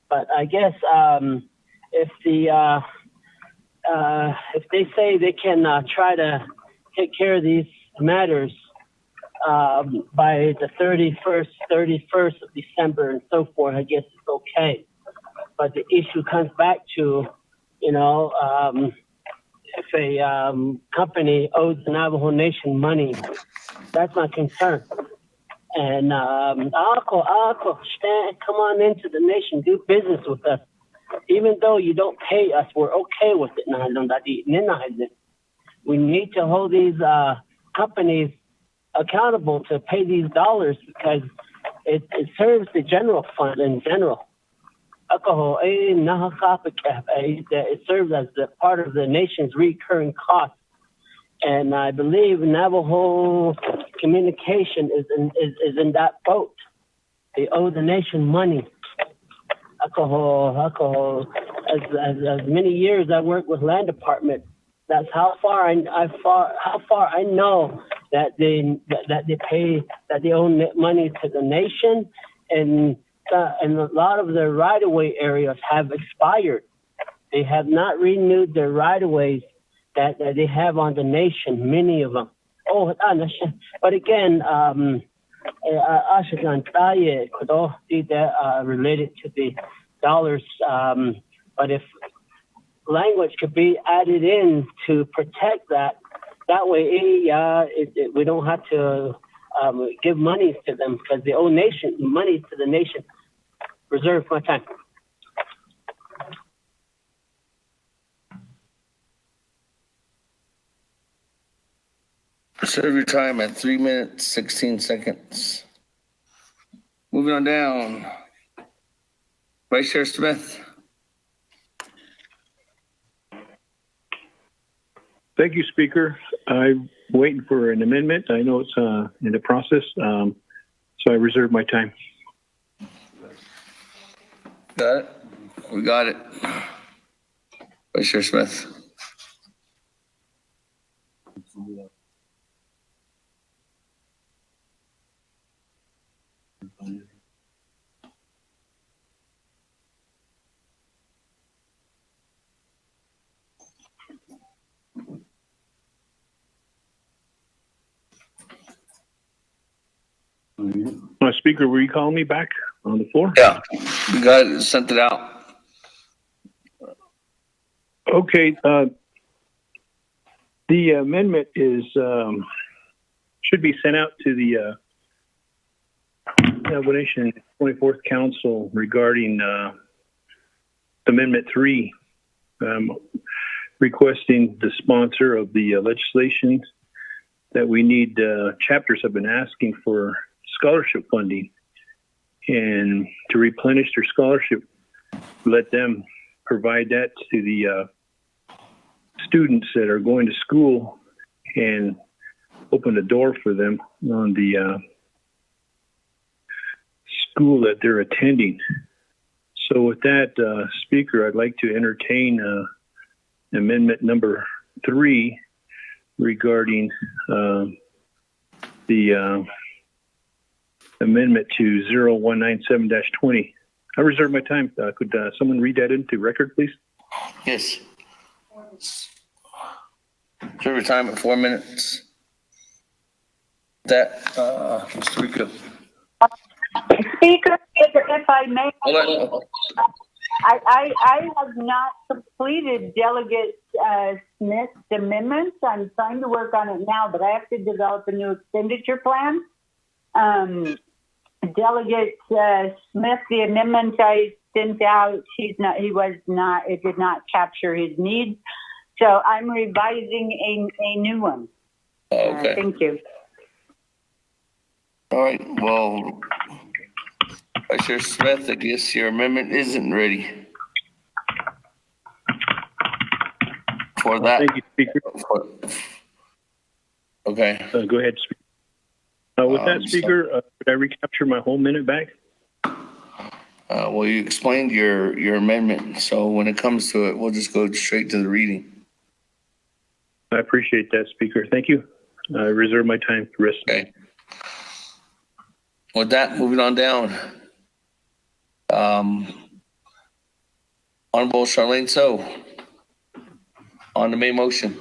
but I guess if they say they can try to take care of these matters by the 31st of December and so forth, I guess it's okay. But the issue comes back to, if a company owes the Navajo Nation money, that's my concern. And Ako, stand, come on into the nation, do business with us. Even though you don't pay us, we're okay with it. We need to hold these companies accountable to pay these dollars because it serves the general fund in general. It serves as the part of the nation's recurring costs. And I believe Navajo Communication is in that boat. They owe the nation money. As many years I worked with land department, that's how far I know that they owe money to the nation, and a lot of their right-of-way areas have expired. They have not renewed their right-of-ways that they have on the nation, many of them. But again, related to the dollars, but if language could be added in to protect that way, we don't have to give money to them because they owe money to the nation. Reserve my time. Reserve your time at 3 minutes, 16 seconds. Moving on down. Vice Chair Smith. Thank you, Speaker. I'm waiting for an amendment. I know it's in the process, so I reserve my time. Got it? We got it. Vice Chair Smith. Speaker, will you call me back on the floor? Yeah, you got it, sent it out. Okay. The amendment is should be sent out to the Nation 24th Council regarding Amendment 3, requesting the sponsor of the legislation that we need. Chapters have been asking for scholarship funding, and to replenish their scholarship, let them provide that to the students that are going to school and open the door for them on the school that they're attending. So with that, Speaker, I'd like to entertain amendment number 3 regarding the amendment to 0197-20. I reserve my time. Could someone read that into record, please? Yes. Reserve your time at 4 minutes. That, Mr. Rico. Speaker, if I may, I have not completed Delegate Smith's amendments. I'm trying to work on it now, but I have to develop a new expenditure plan. Delegate Smith, the amendment I sent out, it did not capture his needs. So I'm revising a new one. Okay. Thank you. All right. Well, Vice Chair Smith, I guess your amendment isn't ready for that. Thank you, Speaker. Okay. Go ahead, Speaker. With that, Speaker, could I recapture my whole minute back? Well, you explained your amendment, so when it comes to it, we'll just go straight to the reading. I appreciate that, Speaker. Thank you. I reserve my time for the rest. Okay. With that, moving on down. Honorable Charlene So, on the main motion.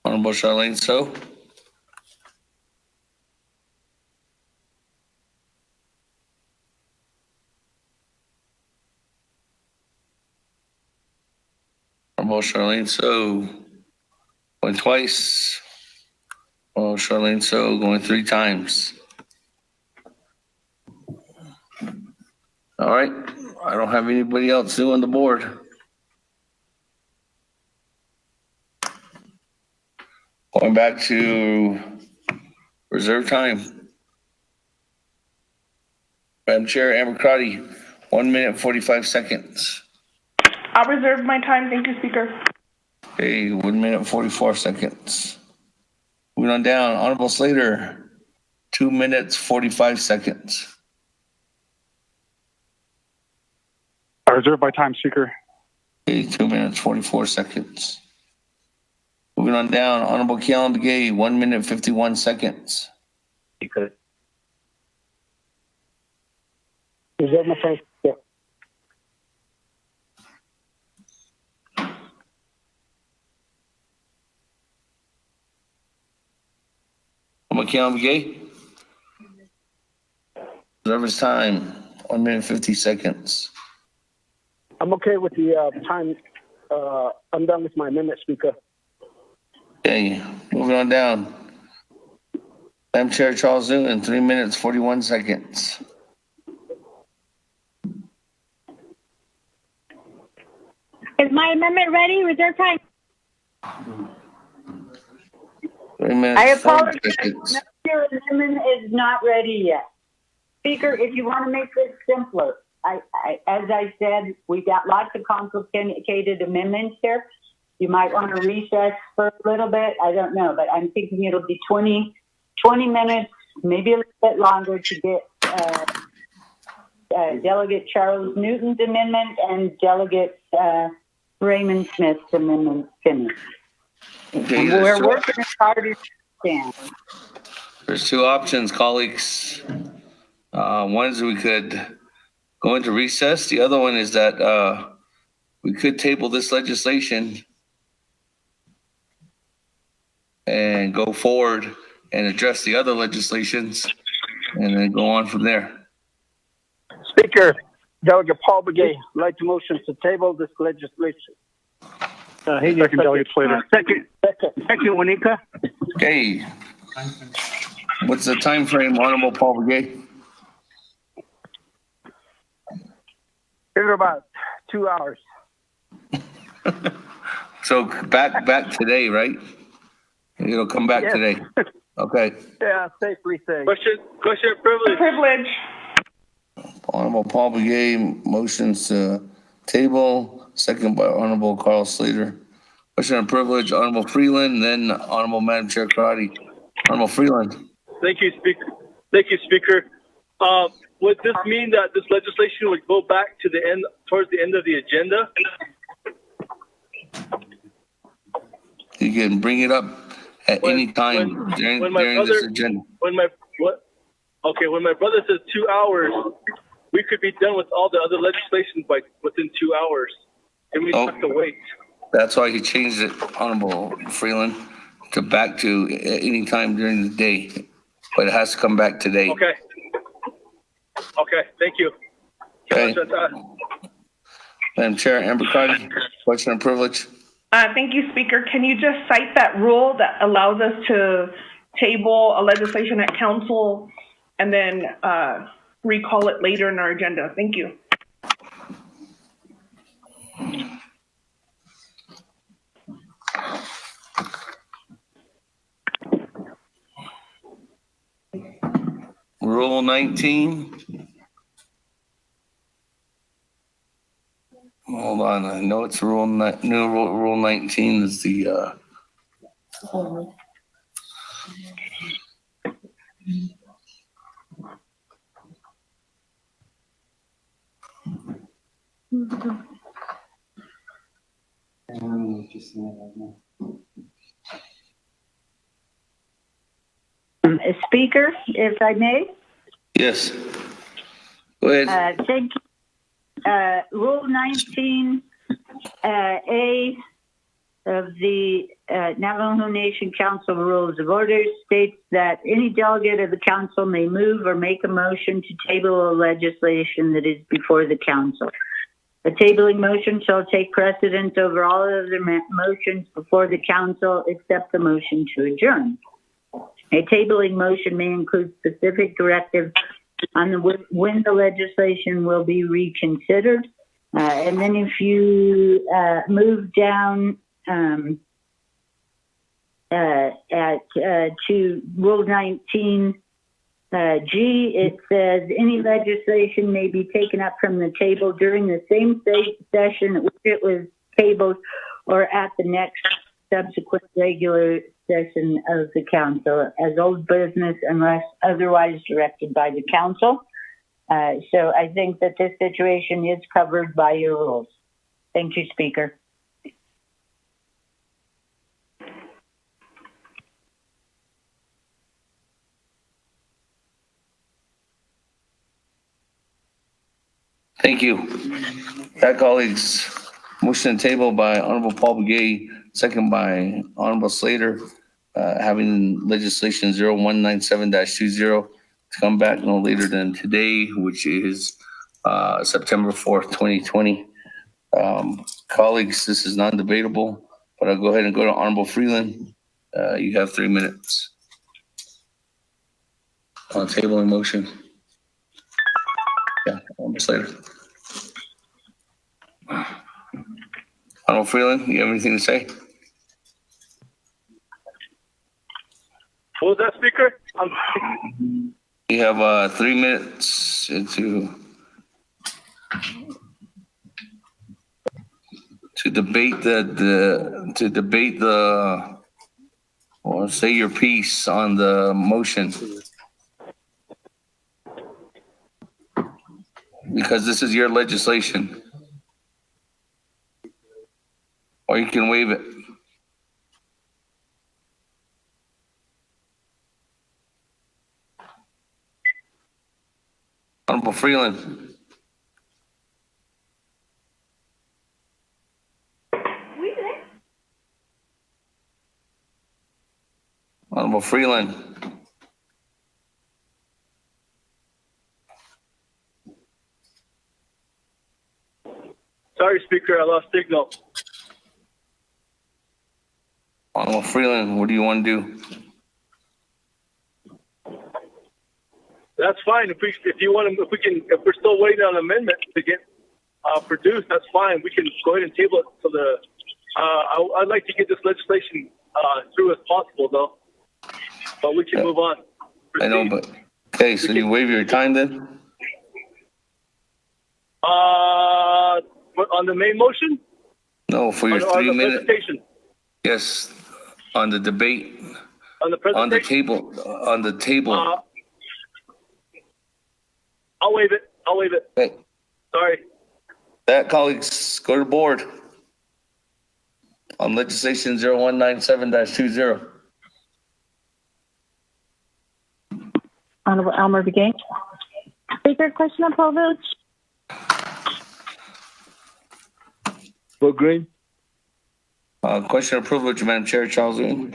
Honorable Charlene So. Honorable Charlene So going twice. Oh, Charlene So going 3 times. All right. I don't have anybody else new on the board. Going back to reserve time. Madam Chair, Amber Crotty, 1 minute, 45 seconds. I'll reserve my time. Thank you, Speaker. Okay, 1 minute, 44 seconds. Moving on down, Honorable Slater, 2 minutes, 45 seconds. I reserve my time, Speaker. Okay, 2 minutes, 44 seconds. Moving on down, Honorable Kealan Begay, 1 minute, 51 seconds. Speaker. Reserve my time. Yeah. Honorable Kealan Begay. Reserve his time, 1 minute, 50 seconds. I'm okay with the time. I'm done with my amendment, Speaker. Okay, moving on down. Madam Chair Charles Newton, 3 minutes, 41 seconds. Is my amendment ready? Reserve time. 3 minutes, I 40 apologize. seconds. Your amendment is not ready yet. Speaker, if you want to make this simpler, as I said, we got lots of complicated amendments here. You might want to recess for a little bit. I don't know, but I'm thinking it'll be 20 minutes, maybe a little bit longer to get Delegate Charles Newton's amendment and Delegate Raymond Smith's amendment finished. Okay, We're working as hard as we can. There's 2 options, colleagues. One is we could go into recess. The other one is that we could table this legislation and go forward and address the other legislations and then go on from there. Speaker, Delegate Paul Begay, I'd like to motion to table this legislation. Second, Delegate Slater. Second, Juanica. Okay. What's the time frame, Honorable Paul Begay? It's about 2 hours. So back today, right? It'll come back Yes. today. Okay. Yeah, safely say. Question privilege. Honorable Paul Begay motions to table, second by Honorable Carl Slater. Question of privilege, Honorable Freeland, then Honorable Madam Chair Karate. Honorable Freeland. Thank you, Speaker. Would this mean that this legislation would go back to the end, towards the end of the agenda? You can bring it up at any time during this agenda. When my brother says 2 hours, we could be done with all the other legislation within 2 hours, and we have to wait. That's why he changed it, Honorable Freeland, to back to any time during the day, but it has to come back today. Okay. Thank you. Okay. Madam Chair, Amber Cardi, question of privilege. Thank you, Speaker. Can you just cite that rule that allows us to table a legislation at council and then recall it later in our agenda? Thank you. Rule 19. Hold on, I know it's rule 19 is the Speaker, if I may. Yes. Go ahead. Thank you. Rule 19A of the Navajo Nation Council Rules of Order states that any delegate of the council may move or make a motion to table a legislation that is before the council. A tabling motion shall take precedence over all other motions before the council except the motion to adjourn. A tabling motion may include specific directives on when the legislation will be reconsidered. And then if you move down to Rule 19, G, it says any legislation may be taken up from the table during the same session at which it was tabled or at the next subsequent regular session of the council as old business unless otherwise directed by the council. So I think that this situation is covered by your rules. Thank you, Speaker. Thank you. That, colleagues, motion to table by Honorable Paul Begay, second by Honorable Slater, having legislation 0197-20 to come back no later than today, which is September 4th, 2020. Colleagues, this is non-debatable, but I'll go ahead and go to Honorable Freeland. You have 3 minutes on tabling motion. Yeah, Honorable Slater. Honorable Freeland, you have anything to say? What was that, Speaker? You have 3 minutes to debate or say your piece on the motion, because this is your legislation, or you can waive it. Honorable Freeland. Honorable Freeland. Sorry, Speaker, I lost signal. Honorable Freeland, what do you want to do? That's fine. If we're still waiting on an amendment to get produced, that's fine. We can go ahead and table it to the. I'd like to get this legislation through as possible, though. But we can move on. I know, but okay. So you waive your time then? On the main motion? No, for your 3 minutes. Presentation. Yes, on the debate. On the presentation. On the table. I'll waive it. Okay. Sorry. That, colleagues, go to the board on legislation 0197-20. Honorable Elmer Begay. Speaker, question on privilege. Vote green. Question of privilege, Madam Chair, Charles Newton.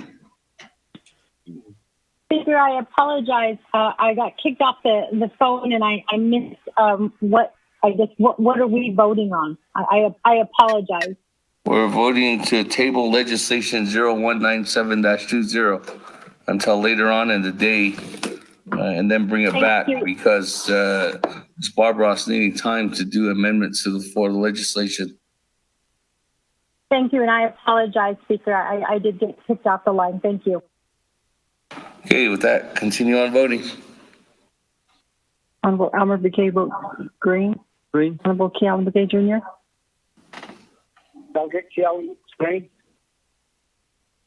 Speaker, I apologize. I got kicked off the phone and I missed what are we voting on? I apologize. We're voting to table legislation 0197-20 until later on in the day, and then bring it back because Ms. Barbara's needing time to do amendments for the legislation. Thank you, and I apologize, Speaker. I did get kicked off the line. Thank you. Okay, with that, continue on voting. Honorable Elmer Begay votes green. Green. Honorable Kealan Begay Jr. Delegate Kealan green.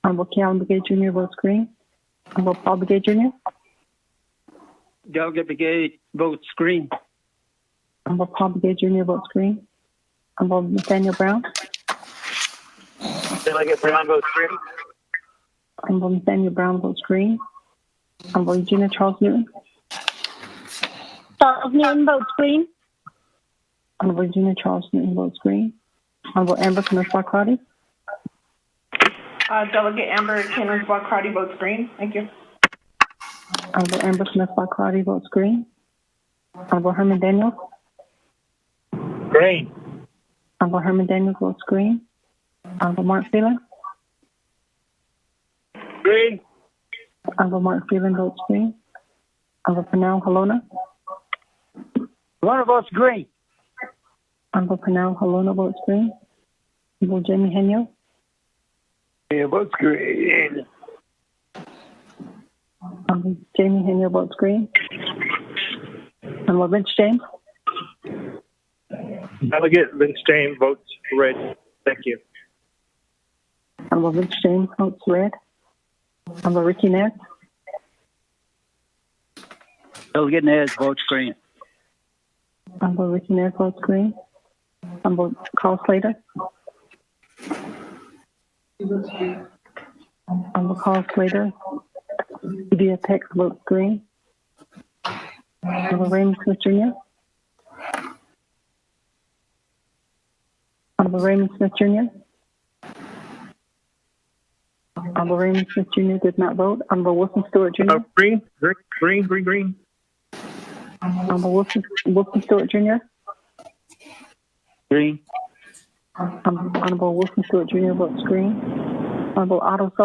Honorable Kealan Begay Jr. votes green. Honorable Paul Begay Jr. Delegate Begay votes green. Honorable Paul Begay Jr. votes green. Honorable Nathaniel Brown. Delegate Brown votes green. Honorable Nathaniel Brown votes green. Honorable Regina Charles Newton. Charles Newton votes green. Honorable Regina Charles Newton votes green. Honorable Amber Smith-Barclay. Delegate Amber Cannons-Barclay votes green. Thank you. Honorable Amber Smith-Barclay votes green. Honorable Herman Daniels. Green. Honorable Herman Daniels votes green. Honorable Mark Phelan. Green. Honorable Mark Phelan votes green. Honorable Pernell Halona. Halona votes green. Honorable Pernell Halona votes green. Honorable Jamie Henyo. Yeah, votes green. Jamie Henyo votes green. Honorable Vince James. Delegate Vince James votes red. Thank you. Honorable Vince James votes red. Honorable Ricky Ness. Delegate Nez votes green. Honorable Ricky Ness votes green. Honorable Carl Slater. Honorable Carl Slater via text votes green. Honorable Raymond Smith Jr. Honorable Raymond Smith Jr. Honorable Raymond Smith Jr. did not vote. Honorable Wilson Stewart Jr. Green. Honorable Wilson Stewart Jr. Green. Honorable Wilson Stewart Jr. votes green. Honorable Otto So.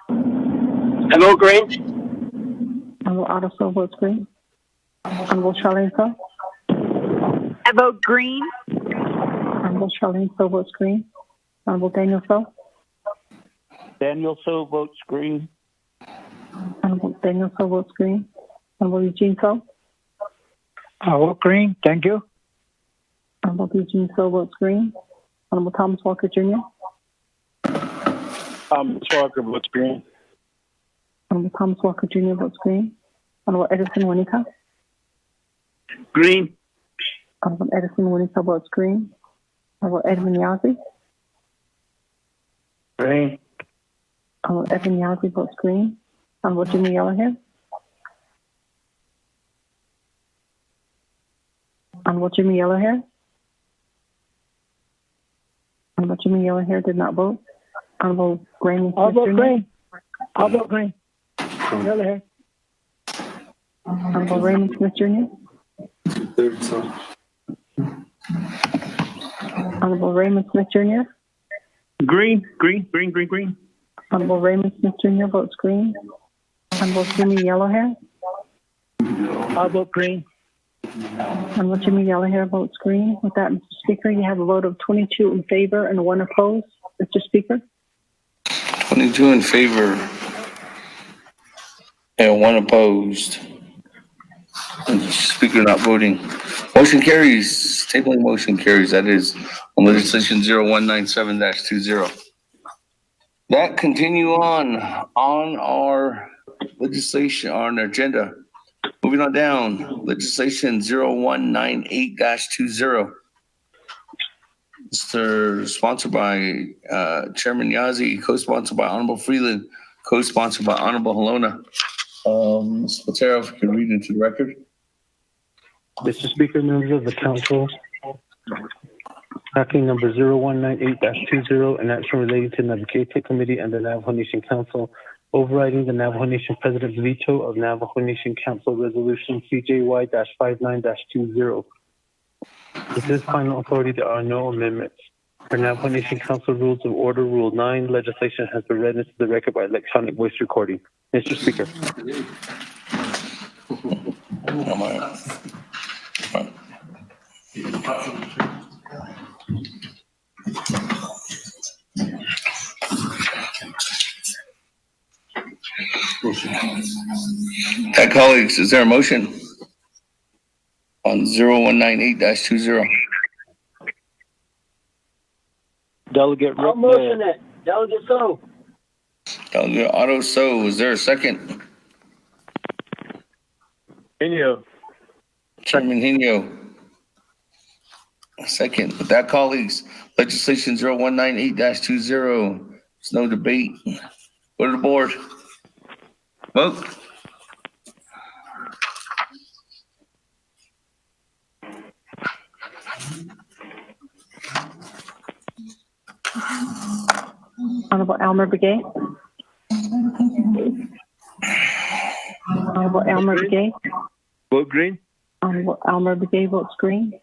I vote green. Honorable Otto So votes green. Honorable Charlene So. I vote green. Honorable Charlene So votes green. Honorable Daniel So. Daniel So votes green. Honorable Daniel So votes green. Honorable Eugene So. I vote green. Thank you. Honorable Eugene So votes green. Honorable Thomas Walker Jr. Thomas Walker votes green. Honorable Thomas Walker Jr. votes green. Honorable Edison Winika. Green. Honorable Edison Winika votes green. Honorable Edwin Yazzie. Green. Honorable Edwin Yazzie votes green. Honorable Jimmy Yellowhair. Honorable Jimmy Yellowhair. Honorable Jimmy Yellowhair did not vote. Honorable Raymond Smith I vote Jr. green. I vote green. Yellowhair. Honorable Raymond Smith Jr. Third time. Honorable Raymond Smith Jr. Green. Honorable Raymond Smith Jr. votes green. Honorable Jimmy Yellowhair. I vote green. Honorable Jimmy Yellowhair votes green. With that, Mr. Speaker, you have a vote of 22 in favor and 1 opposed. Mr. Speaker. 22 in favor and 1 opposed. Speaker not voting. Motion carries. Tabling motion carries. That is on legislation 0197-20. That continue on our legislation on our agenda. Moving on down, legislation 0198-20. Sponsored by Chairman Yazzie, co-sponsored by Honorable Freeland, co-sponsored by Honorable Halona. Ms. Patero, if you can read into the record. Mr. Speaker, members of the council, tracking number 0198-20, an action relating to the Navigate Committee and the Navajo Nation Council, overriding the Navajo Nation President's veto of Navajo Nation Council Resolution CJY-59-20. This is final authority. There are no amendments. For Navajo Nation Council Rules of Order, Rule 9, legislation has been read into the record by electronic voice recording. Mr. Speaker. That, colleagues, is there a motion on 0198-20? Delegate I'll motion it. Delegate So. Delegate Otto So, is there a second? Henyo. Chairman Henyo. A second. With that, colleagues, legislation 0198-20. There's no debate. Go to the board. Vote. Honorable Elmer Begay. Honorable Elmer Begay. Vote green. Honorable Elmer Begay votes green.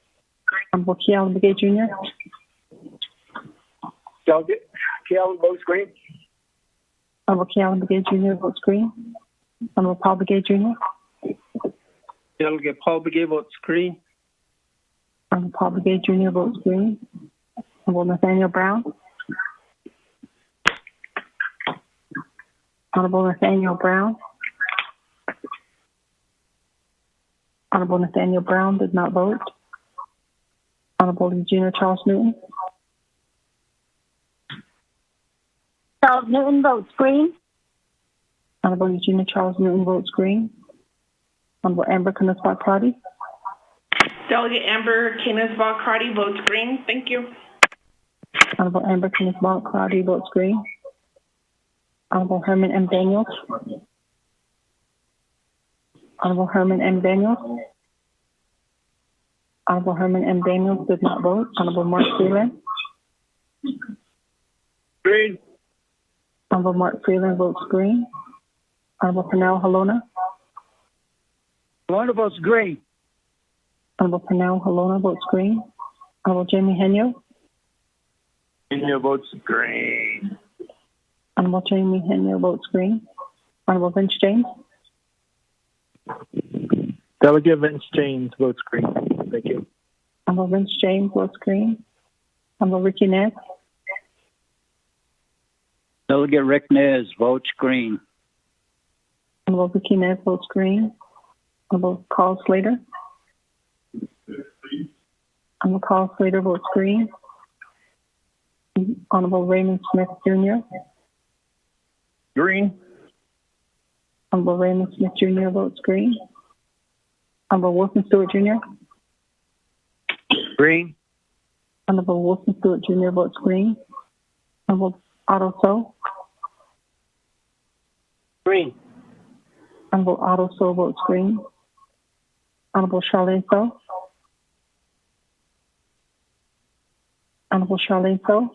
Honorable Kealan Begay Jr. Delegate Calvin votes green. Honorable Calvin Begay Jr. votes green. Honorable Paul Begay Jr. Delegate Paul Begay votes green. Honorable Paul Begay Jr. votes green. Honorable Nathaniel Brown. Honorable Nathaniel Brown. Honorable Nathaniel Brown did not vote. Honorable Eugenia Charles Newton. Charles Newton votes green. Honorable Eugenia Charles Newton votes green. Honorable Amber Knutsbach Crotty. Delegate Amber Knutsbach Crotty votes green. Thank you. Honorable Amber Knutsbach Crotty votes green. Honorable Herman M. Daniels. Honorable Herman M. Daniels. Honorable Herman M. Daniels did not vote. Honorable Mark Freeland. Green. Honorable Mark Freeland votes green. Honorable Pernell Halona. Halona votes green. Honorable Pernell Halona votes green. Honorable Jamie Henyo. Henyo votes green. Honorable Jamie Henyo votes green. Honorable Vince James. Delegate Vince James votes green. Thank you. Honorable Vince James votes green. Honorable Ricky Nez. Delegate Rick Nez votes green. Honorable Ricky Nez votes green. Honorable Carl Slater. Honorable Carl Slater votes green. Honorable Raymond Smith Jr. Green. Honorable Raymond Smith Jr. votes green. Honorable Wilson Stewart Jr. Green. Honorable Wilson Stewart Jr. votes green. Honorable Otto So. Green. Honorable Otto So votes green. Honorable Charlene So. Honorable Charlene So.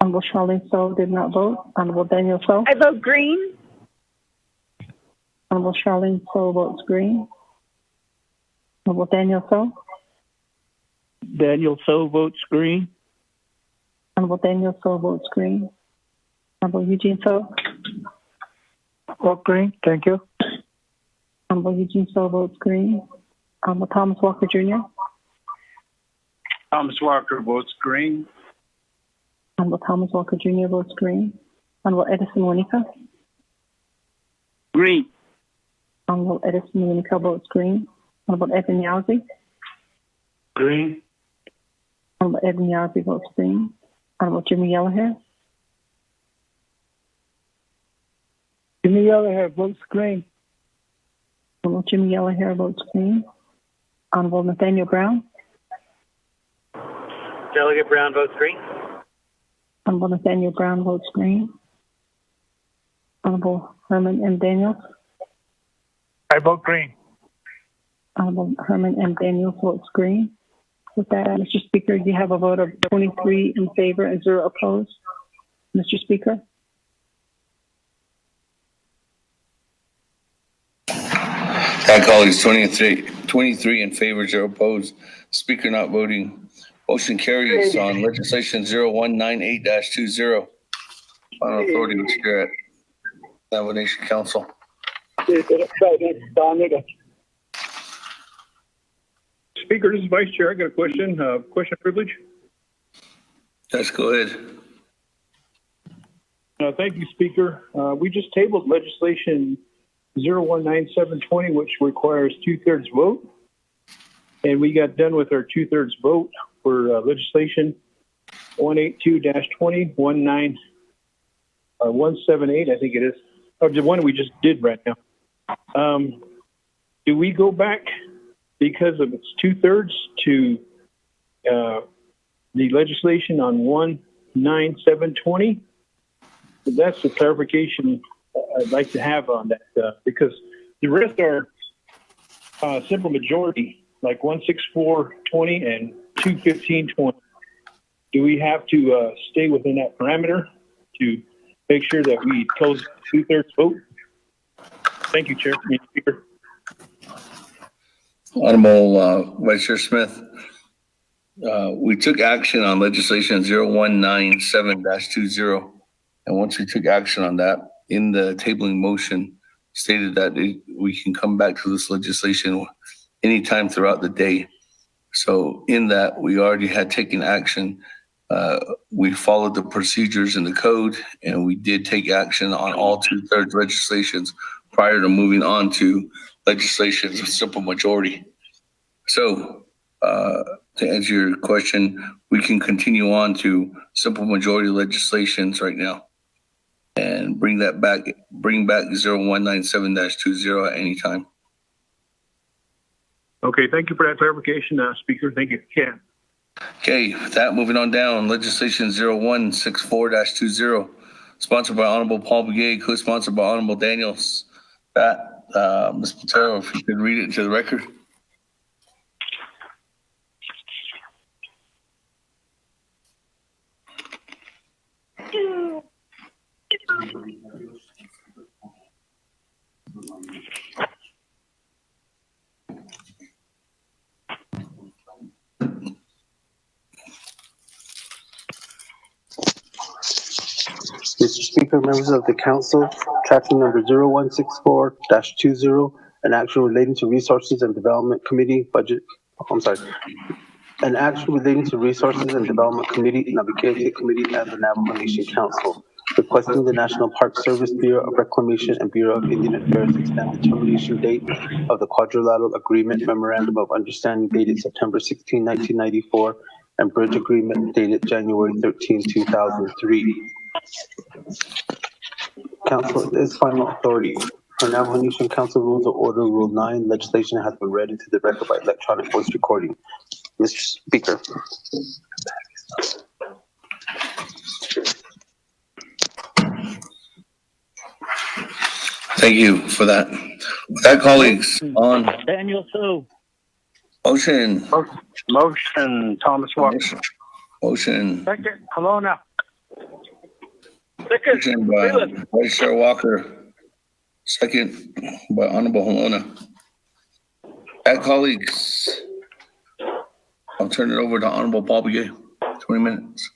Honorable Charlene So did not vote. Honorable Daniel So. I vote green. Honorable Charlene So votes green. Honorable Daniel So. Daniel So votes green. Honorable Daniel So votes green. Honorable Eugene So. Vote green. Thank you. Honorable Eugene So votes green. Honorable Thomas Walker Jr. Thomas Walker votes green. Honorable Thomas Walker Jr. votes green. Honorable Edison Winica. Green. Honorable Edison Winica votes green. Honorable Evan Yawzi. Green. Honorable Evan Yawzi votes green. Honorable Jimmy Yellowhair. Jimmy Yellowhair votes green. Honorable Jimmy Yellowhair votes green. Honorable Nathaniel Brown. Delegate Brown votes green. Honorable Nathaniel Brown votes green. Honorable Herman M. Daniels. I vote green. Honorable Herman M. Daniels votes green. With that, Mr. Speaker, you have a vote of 23 in favor and 0 opposed. Mr. Speaker. That call is 23 in favor, 0 opposed. Speaker not voting. Motion carries on legislation 0198-20. Final authority to chair at Navajo Nation Council. Speaker, this is Vice Chair. I got a question. Question privilege. Let's go ahead. Thank you, Speaker. We just tabled legislation 019720, which requires 2/3 vote. And we got done with our 2/3 vote for legislation 182-20, 178, I think it is, or the one we just did right now. Do we go back because of its 2/3 to the legislation on 19720? That's the clarification I'd like to have on that, because the rest are simple majority, like 16420 and 21520. Do we have to stay within that parameter to make sure that we close 2/3 vote? Thank you, Chair. Speaker. Honorable Vice Chair Smith. we took action on legislation 0197-20. And once we took action on that, in the tabling motion stated that we can come back to this legislation anytime throughout the day. So in that, we already had taken action. We followed the procedures in the code, and we did take action on all 2/3 legislations prior to moving on to legislations with simple majority. So to answer your question, we can continue on to simple majority legislations right now and bring back 0197-20 at any time. Okay, thank you for that clarification, Speaker. Thank you. Yeah. Okay, with that, moving on down, legislation 0164-20, sponsored by Honorable Paul Begay, co-sponsored by Honorable Daniels. Ms. Platero, if you could read it into the record. Mr. Speaker, members of the council, tracking number 0164-20, an action relating to Resources and Development Committee budget, an action relating to Resources and Development Committee, Navigating Committee, and the Navajo Nation Council, requesting the National Park Service, Bureau of Reclamation, and Bureau of Indian Affairs extend the termination date of the Quadrilateral Agreement Memorandum of Understanding dated September 16, 1994, and Bridge Agreement dated January 13, 2003. Council is final authority. For Navajo Nation Council Rules of Order, Rule 9, legislation has been read into the record by electronic voice recording. Mr. Speaker. Thank you for that. With that, colleagues, on Daniel Sue. motion. Motion, Thomas Walker. Motion. Second, Kelowna. Motion by Vice Chair Walker. Second by Honorable Holona. That, colleagues, I'll turn it over to Honorable Paul Begay. 20 minutes.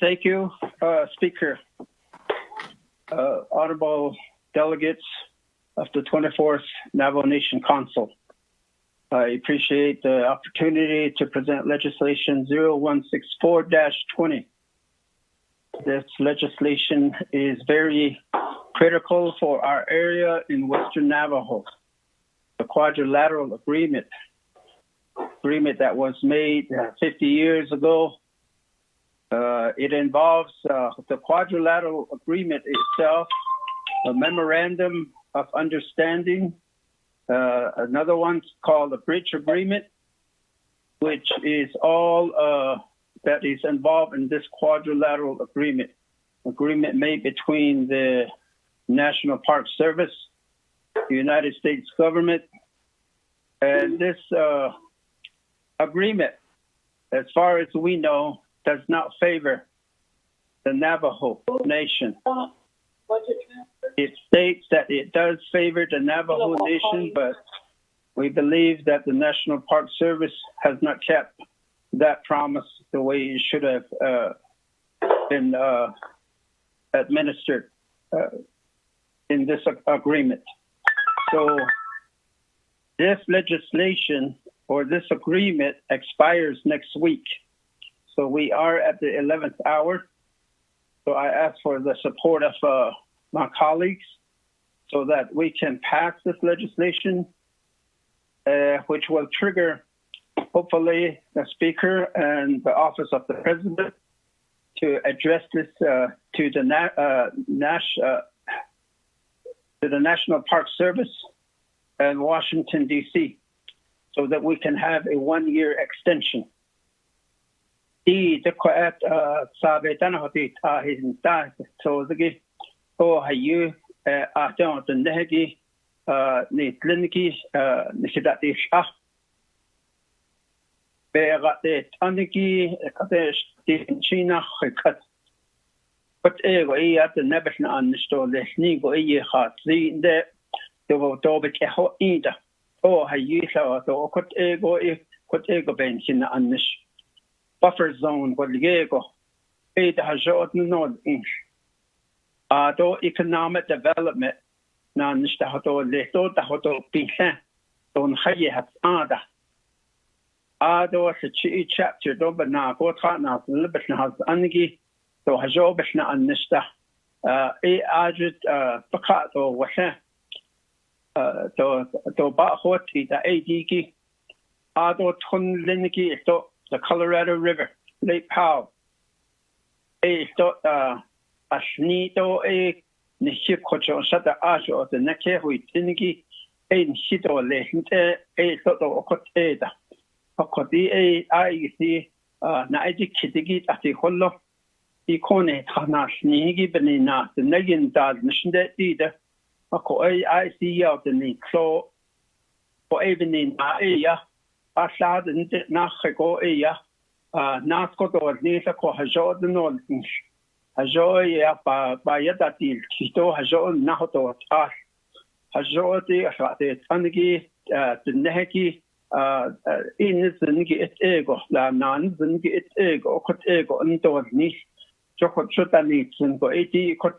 Thank you, Speaker. Honorable delegates of the 24th Navajo Nation Council. I appreciate the opportunity to present legislation 0164-20. This legislation is very critical for our area in Western Navajo. The Quadrilateral Agreement that was made 50 years ago. It involves the Quadrilateral Agreement itself, a Memorandum of Understanding, another one's called the Bridge Agreement, which is all that is involved in this Quadrilateral Agreement made between the National Park Service, the United States government, and this agreement, as far as we know, does not favor the Navajo Nation. It states that it does favor the Navajo Nation, but we believe that the National Park Service has not kept that promise the way it should have been administered in this agreement. So this legislation or this agreement expires next week. So we are at the 11th hour. So I ask for the support of my colleagues so that we can pass this legislation, which will trigger, hopefully, the Speaker and the Office of the President to address this to the National Park Service and Washington, D.C., so that we can have a one-year extension. I the quite sabe dana hoti ta hin ta so the o hayu a don't the negi ni kliniki ni sidati sha be gate aniki kate China kat but ego at the nebishna an sto le ni go ye hat the do be ho ida hayisa to kot ego ben hin anish buffer zone golgego da hajot no inch to economic development na nishta hato leto da hato pisa don haye hat do se chapter do bana ko na libet na has angi to hajo bishna anishta ajit fakat to washa to ba hoti da adiki do ton linki to the Colorado River Lake Powell to ashni to nishi kocho shata ajo the neke hui tingi nishito le hinte to okot da okoti ai na aji kitigi ati hollo ikone thana snigi benina the negin dad nishinde ida ako I see out the ni so for even in ya asad inte nachgo ya nasko to nisa ko hajo the no hajo ya ba yada til kito hajo nahoto as hajo ti asate angi the nehki in zingi et ego la nan zingi et ego kot ego ndo ni chokot chotani zingo eti kot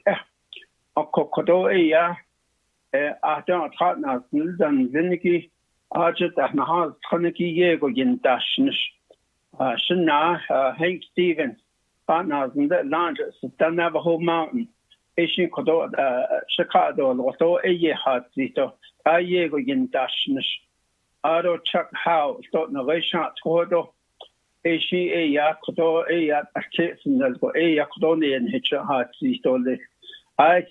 kodo ya don't talk now dan zingi Adjournment na has troniki yego yin dashnish shina Hank Stevens partners in the land the Navajo mountain ishin kodo Chicago loto hat zito yego yin dashnish ado chuck how start na reshat kodo ishi ya kodo ya artits in the ya kodo ne in hitcha hat zito le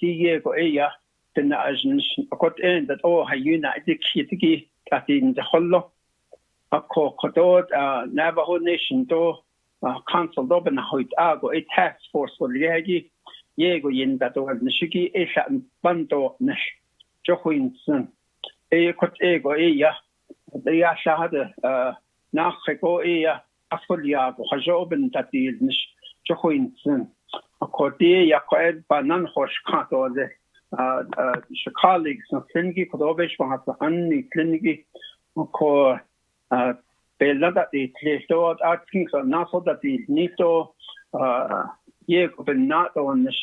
yego ya den ajn akot end that hayuna dikitigi in the hollow a kodod Navajo Nation do council do ben hoit ago a task force for yegi yego yin that do nishigi e shat bando nish johuinson kot ego ya the ya shahada nachego ya asfoliago hajoben that is nish johuinson a kodi ya koed banan hosh kanto de colleagues and Klingi Kodovish has Anni Klingi ko Bella that the Clayto asking so Naso that the Nito Yego ben not on this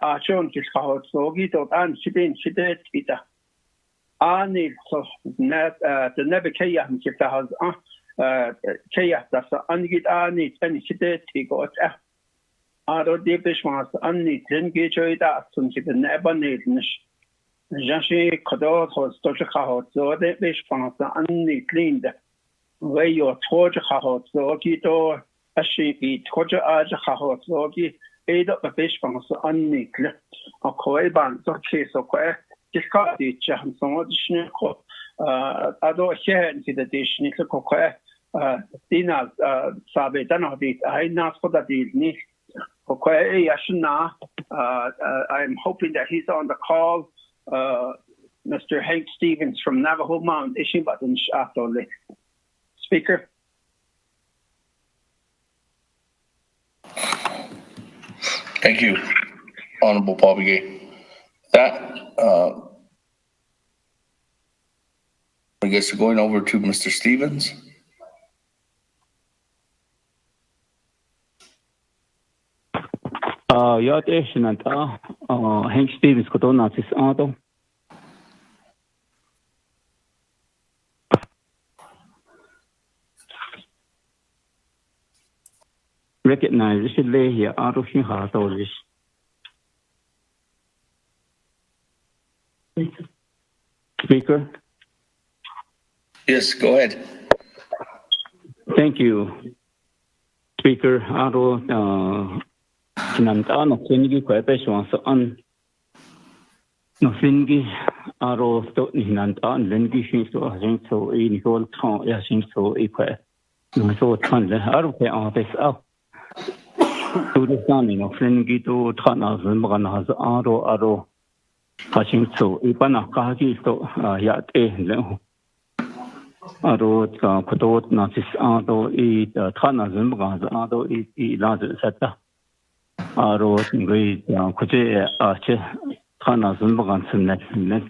Archon Kiskahot Sogi to and Sibin Sidet Ita Ani so net the Nebekaya and Kita has Kaya that's Angit Ani and Sidet he got Ado deepish was Anni Klingi that some keep an ebonate Jashi Kodot was Tochahot, so they wish for the Anni cleaned way your Torjahot, so Gito, a sheep eat Toja Ajahot, so he ate up a fish from the Anni clip, a coeban, so case of quack, discard each and some additional Ado here into the dish, Nico quack, Dina Sabe, Danobit, I not for the deal. I'm hoping that he's on the call. Mr. Hank Stevens from Navajo Mountain, Ishimbatan Shatole. Speaker. Thank you, Honorable Paul Begay. That, I guess going over to Mr. Stevens. Yat Ashnant, Hank Stevens Kodonatis Auto. Recognize this lay here out of your heart all this. Speaker? Yes, go ahead. Thank you. Speaker, Aro Sinanta no Fingi Quepes on no Fingi Aro Hinanta and Lengi seems to think so in whole town, yes, seems so equal. No, so tons of Arpe office up. To the standing of Fingi to Tanas and Maganas Aro touching so Ipana Kaji so Yat A. Aro Kodot Nasis Ado eat Tanas and Maganas Ado eat large setta. Aro great Koje Arche Tana Zumbagan Sunet,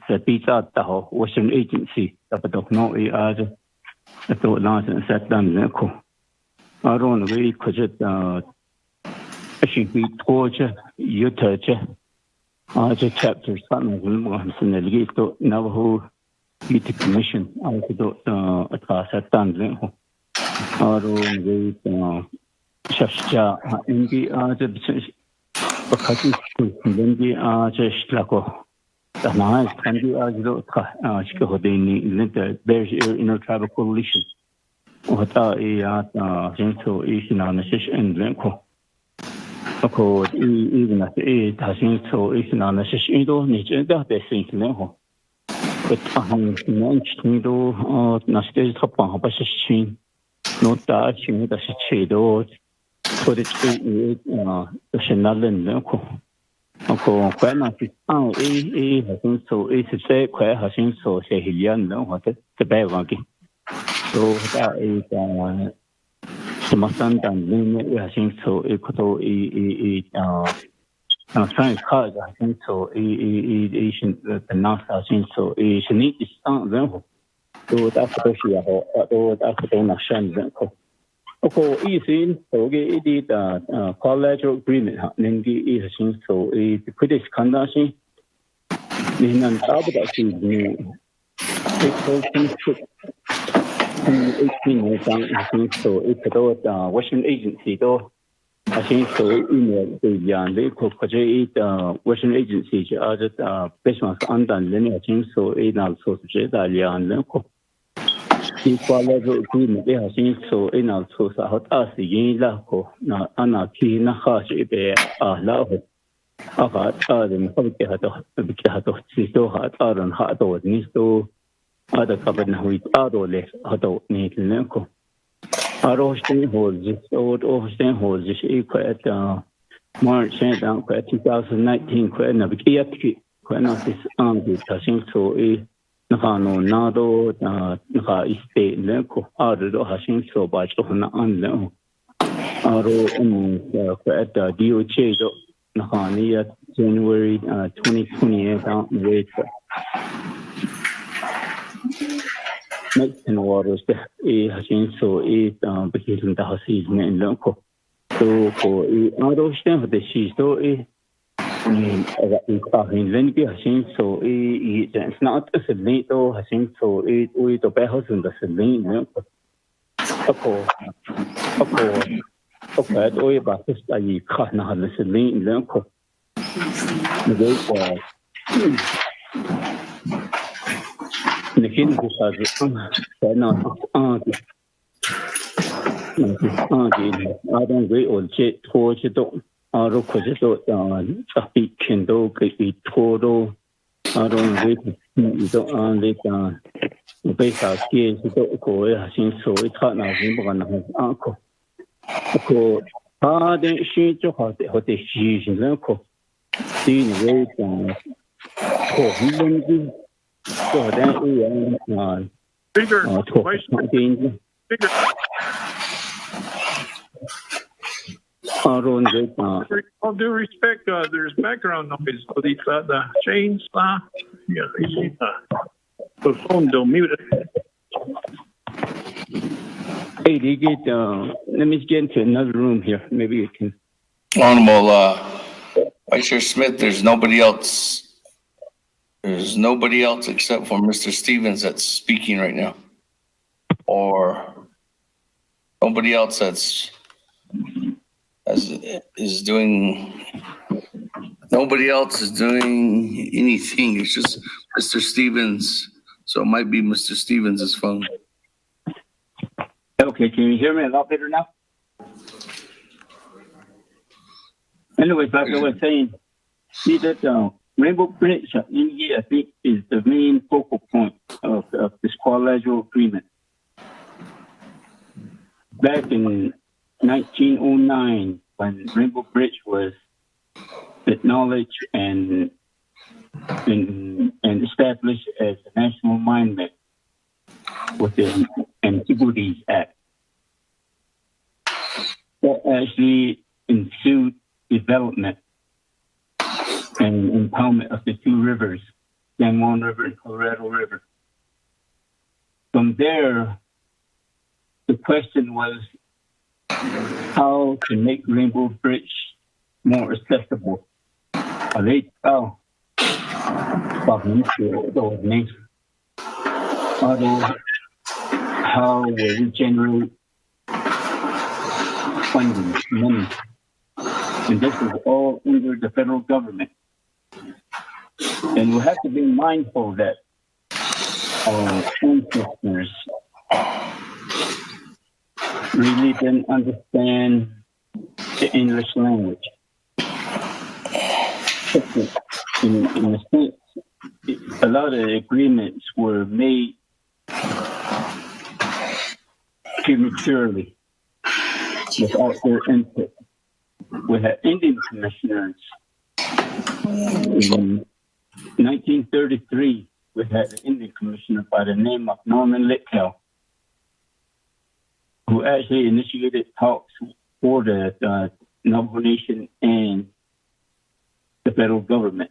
the pizza Taho, Western Agency, Tapatok no as a thought nonsense set down Neko. I don't really could it, I should be torture, you touch it. Just chapters, Tana Zumbagan Sunet, Navajo Beauty Commission, I could a class at down Neko. I don't really, Shasha, Indi, because it's just like the nice country as the there's intertribal coalition. What are so is on the session Lenko. Because even at the 8 has so is on the session, don't need that they think Lenko. But I have mentioned me to Nasty Top of a session, not that she made a shade. For the street, the Chanel and Lenko. Uncle, when I think, has been so it's a say, quite has been so say he young, no, what the bear monkey. So that is some son and I think so it could science card, I think so Asian the NASA, I think so is neat is on them. So that's the question, that's the nation. Okay, easy. Okay, it is collateral agreement. Then the is so it critics conduction. Then on top of that, so it's Washington agency. Though I think so. In the Washington agency, other business undone. Then I think so. It also suggests that equal agreement, they have seen so in our source out as the yin laco, not anarchy, not harsh, love it. About other public had to see so hard, other hard or needs to other cabinet with other less, other need Lenko. Our hosting holds this old hosting holds this equal at March 2019, when a big when not this armed, I think so. Nakano Nado, Naka State Lenko, Ado Hashing so by Johana Unlo. Aro at the DOJ, Nakani January 2028 rate. Mexican waters, the Hashing so is because the Hasis in Lenko. So for Ado Stem for the she so in Lenki, I think so. It's not a late, though. I think so. It with the better than the lane. Okay, all about this. I can't have the lane. The king I don't wait or jet towards the door. I don't traffic can do get total. I don't wait. You don't let base out here to go. I think so. It's hard now. Remember, uncle. Okay. Then she took out the she's in local. Seeing the way so then Bigger. All due respect, there's background noise. So the chainsaw, the phone don't mute it. Hey, let me get into another room here. Maybe you can. Honorable Vice Chair Smith, there's nobody else. There's nobody else except for Mr. Stevens that's speaking right now. Or nobody else that's nobody else is doing anything. It's just Mr. Stevens. So it might be Mr. Stevens' phone. Okay, can you hear me a lot better now? Anyways, like I was saying, see that Rainbow Bridge in here, I think, is the main focal point of this quadrilateral agreement. Back in 1909, when Rainbow Bridge was acknowledged and established as a national monument with the Antiquities Act, that actually ensued development and impoundment of the two rivers, San Juan River and Colorado River. From there, the question was how to make Rainbow Bridge more accessible. How will we generate funding, money? And this is all under the federal government. And we have to be mindful that our ancestors really didn't understand the English language. In a sense, a lot of agreements were made prematurely without their input. We had Indian commissioners. In 1933, we had an Indian commissioner by the name of Norman Litkow, who actually initiated talks for the Navajo Nation and the federal government.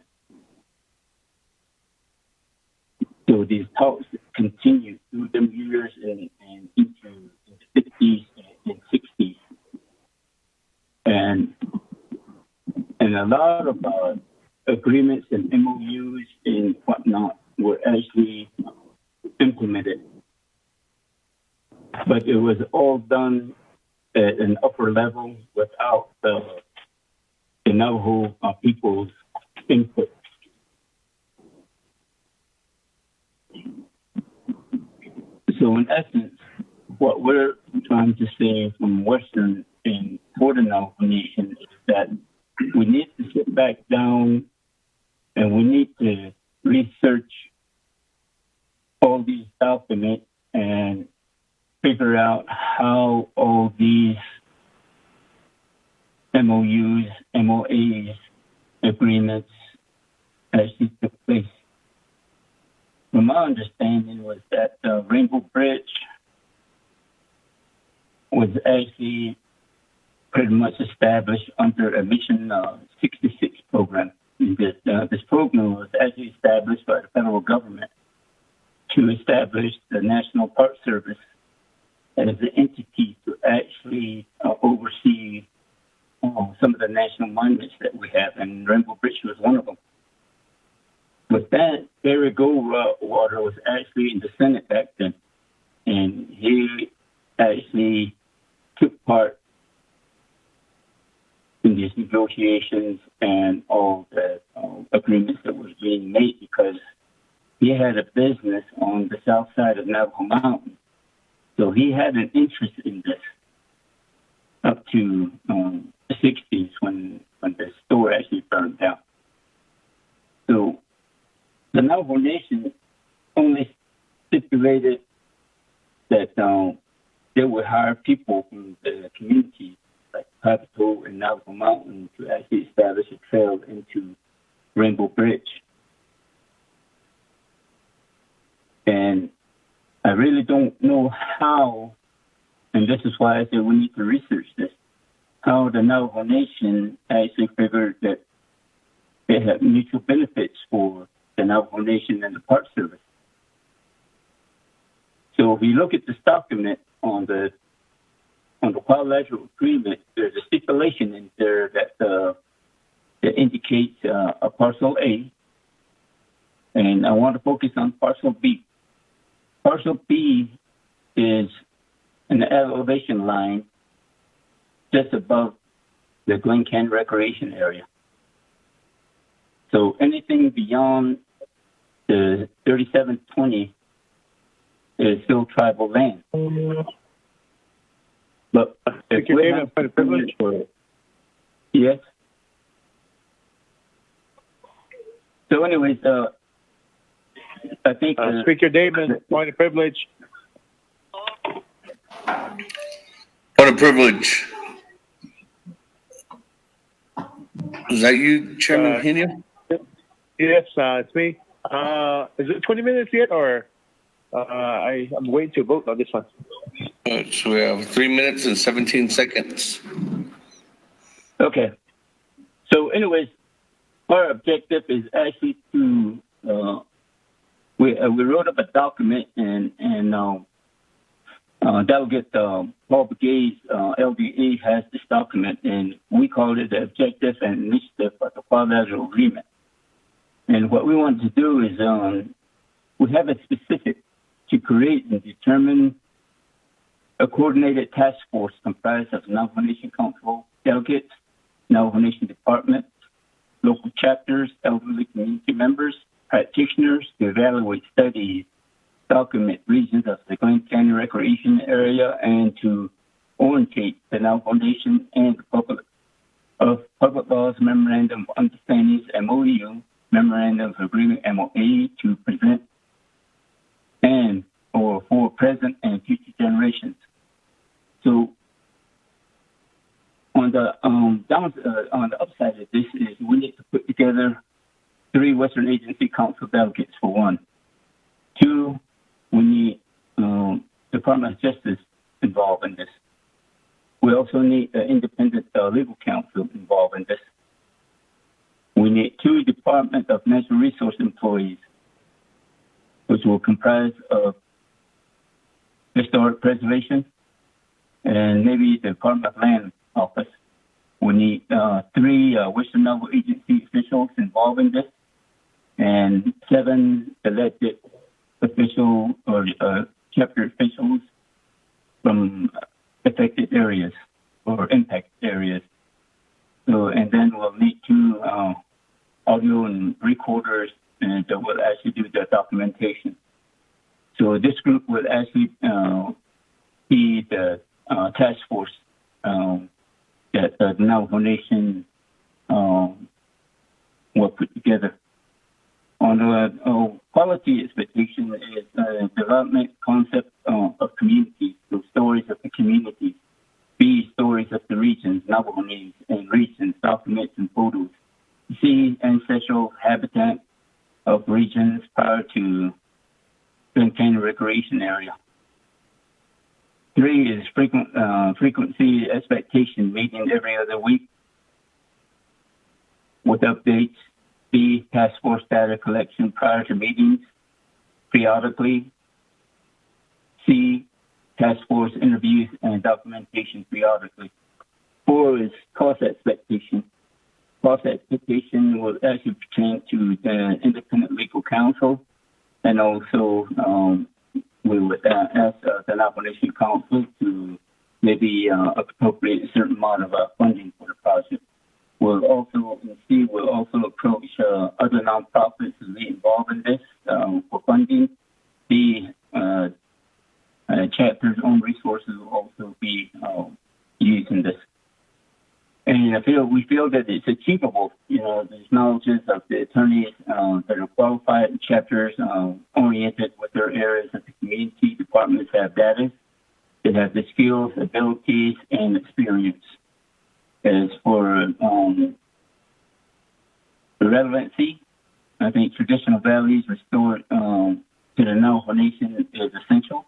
So these talks continued through the years and into the 50s and 60s. And a lot of agreements and MOUs and whatnot were actually implemented. But it was all done at an upper level without the Navajo people's input. So in essence, what we're trying to say from Western and for the Navajo Nation is that we need to sit back down and we need to research all these documents and figure out how all these MOUs, MOAs, agreements actually took place. From my understanding was that Rainbow Bridge was actually pretty much established under a Mission 66 program. This program was actually established by the federal government to establish the National Park Service as an entity to actually oversee some of the national monuments that we have, and Rainbow Bridge was one of them. With that, Barry Goldwater was actually in the Senate back then, and he actually took part in these negotiations and all the agreements that was being made because he had a business on the south side of Navajo Mountain. So he had an interest in this up to the 60s when the store actually burned down. So the Navajo Nation only stipulated that they would hire people from the community, like Papato and Navajo Mountain, to actually establish a trail into Rainbow Bridge. And I really don't know how, and this is why I said we need to research this, how the Navajo Nation actually figured that they had mutual benefits for the Navajo Nation and the Park Service. So if you look at this document on the quadrilateral agreement, there's a stipulation in there that indicates a parcel A, and I want to focus on parcel B. Parcel B is an elevation line just above the Glen Canyon Recreation Area. So anything beyond the 3720 is still tribal land. But if we're not privileged for it, yes. So anyways, I think... Speaker Damon, point of privilege. Point of privilege. Is that you, Chairman Henio? Yes, it's me. Is it 20 minutes yet, or I'm waiting to vote on this one? So we have 3 minutes and 17 seconds. Okay. So anyways, our objective is actually to we wrote up a document and Delegate Paul Begay's LDA has this document, and we call it the Objective and Initiative of the Quadrilateral Agreement. And what we want to do is we have a specific to create and determine a coordinated task force comprised of Navajo Nation Council delegates, Navajo Nation departments, local chapters, elderly community members, practitioners to evaluate studies, document regions of the Glen Canyon Recreation Area, and to orientate the Navajo Nation and the public of Public Laws Memorandum of Understandings, MOU, Memorandum of Agreement, MOA, to present and or for present and future generations. So on the on the upside of this is we need to put together 3 Western Agency Council delegates for one. 2, we need Department of Justice involved in this. We also need an independent legal counsel involved in this. We need 2 Department of Natural Resource employees, which will comprise of historic preservation and maybe the Department of Land Office. We need 3 Western Navajo Agency officials involved in this, and 7 elected official or chapter officials from affected areas or impacted areas. So, and then we'll need 2 audio and recorders, and that will actually do the documentation. So this group will actually be the task force that the Navajo Nation will put together. On the quality expectation is development concept of communities, so stories of the community, B, stories of the regions, Navajo names and regions, documents and photos, C, ancestral habitat of regions prior to Glen Canyon Recreation Area. 3 is frequency expectation, meeting every other week with updates. B, task force data collection prior to meetings, periodically. C, task force interviews and documentation periodically. 4 is cost expectation. Cost expectation will actually pertain to the independent legal counsel, and also we would ask the Navajo Nation Council to maybe appropriate a certain amount of funding for the project. We'll also approach other nonprofits to be involved in this for funding. The chapter's own resources will also be used in this. And we feel that it's achievable. There's knowledge of the attorneys that are qualified, chapters oriented with their areas of the community, departments have data. They have the skills, abilities, and experience. As for the relevancy, I think traditional values restored to the Navajo Nation is essential,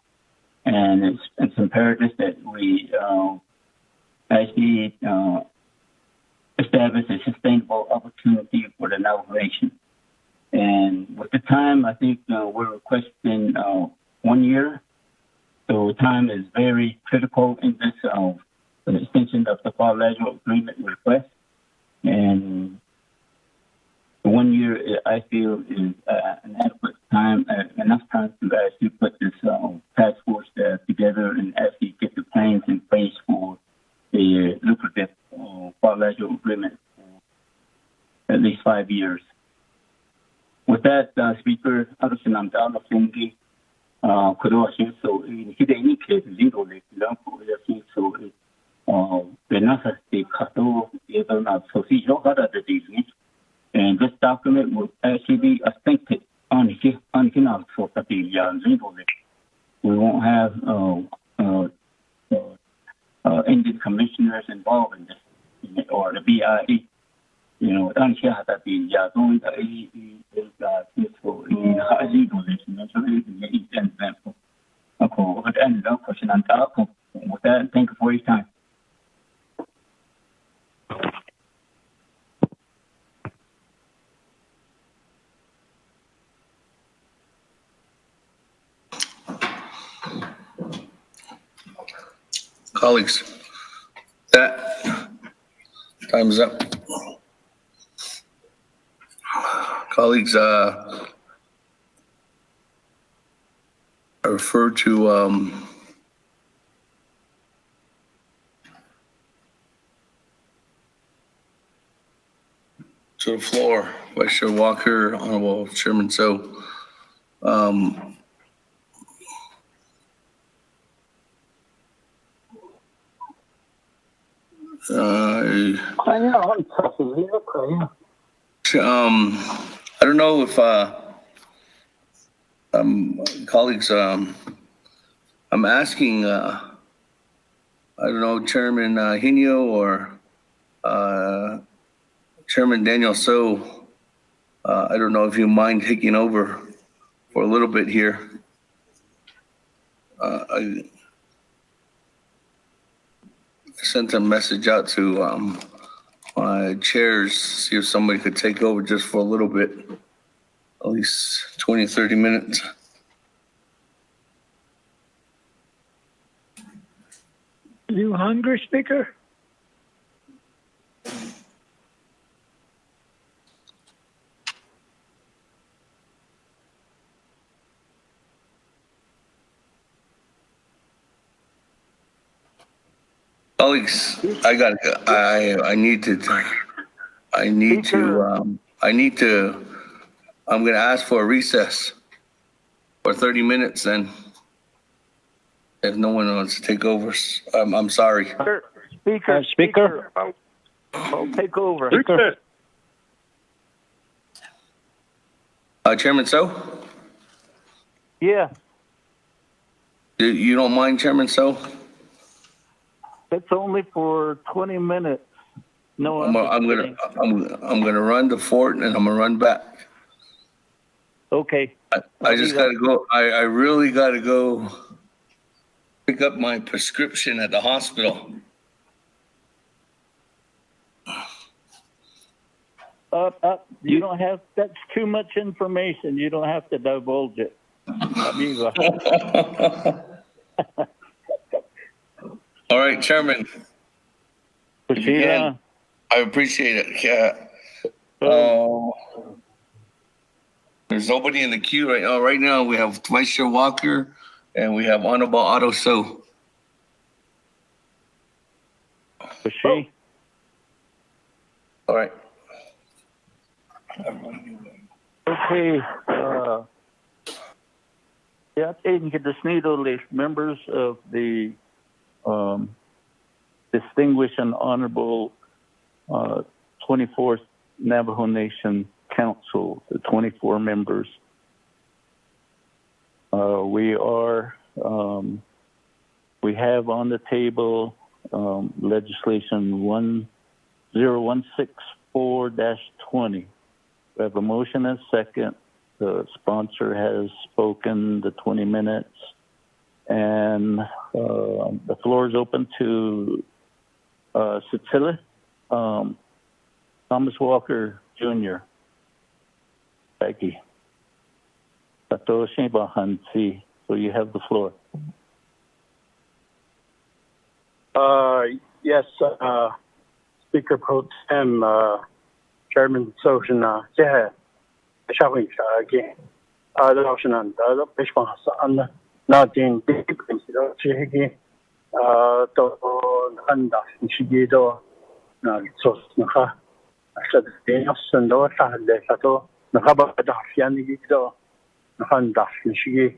and it's imperative that we actually establish a sustainable opportunity for the Navajo Nation. And with the time, I think we're requesting 1 year, so time is very critical in this an extension of the quadrilateral agreement request, and 1 year I feel is an adequate time, enough time to actually put this task force together and actually get the plans in place for the lucrative quadrilateral agreement for at least 5 years. With that, Speaker, and this document will actually be authentic on we won't have Indian commissioners involved in this, or the BIE. With that, thank you for your time. Colleagues, that time's up. Colleagues, I refer to the floor, Vice Chair Walker, Honorable Chairman. So, I don't know if colleagues, I'm asking, I don't know, Chairman Hino or Chairman Daniel So, I don't know if you mind taking over for a little bit here. I sent a message out to my chairs, see if somebody could take over just for a little bit, at least 20, 30 minutes. You hungry, Speaker? Colleagues, I need to, I'm going to ask for a recess for 30 minutes then. If no one wants to take over, I'm sorry. Speaker. I'll take over. Speaker. Chairman So? Yeah, You don't mind, Chairman So? it's only for 20 minutes. No, I'm gonna run the fort and I'm gonna run back. Okay. I just gotta go. I really gotta go pick up my prescription at the hospital. You don't have, that's too much information. You don't have to divulge it. Amigo. All right, Chairman. Again, I appreciate it. Yeah. There's nobody in the queue right now. Right now, we have Vice Chair Walker and we have Honorable Otto So. All right. Okay. Yeah, members of the distinguished and honorable 24th Navajo Nation Council, the 24 members. We have on the table legislation 0164-20. We have a motion and a second. The sponsor has spoken the 20 minutes. And the floor is open to Sitsila, Thomas Walker Jr. Thank you. Satoshi Bahansi. So you have the floor. Yes, Speaker Pro Tem, Chairman Sojana, Shawing again. Adoption Pishpan, not in big Chigi, Handa, Shigido, Sosnaha, Daniel Sando, Sato, Nahaba Dafianigido, Handa, Shigi,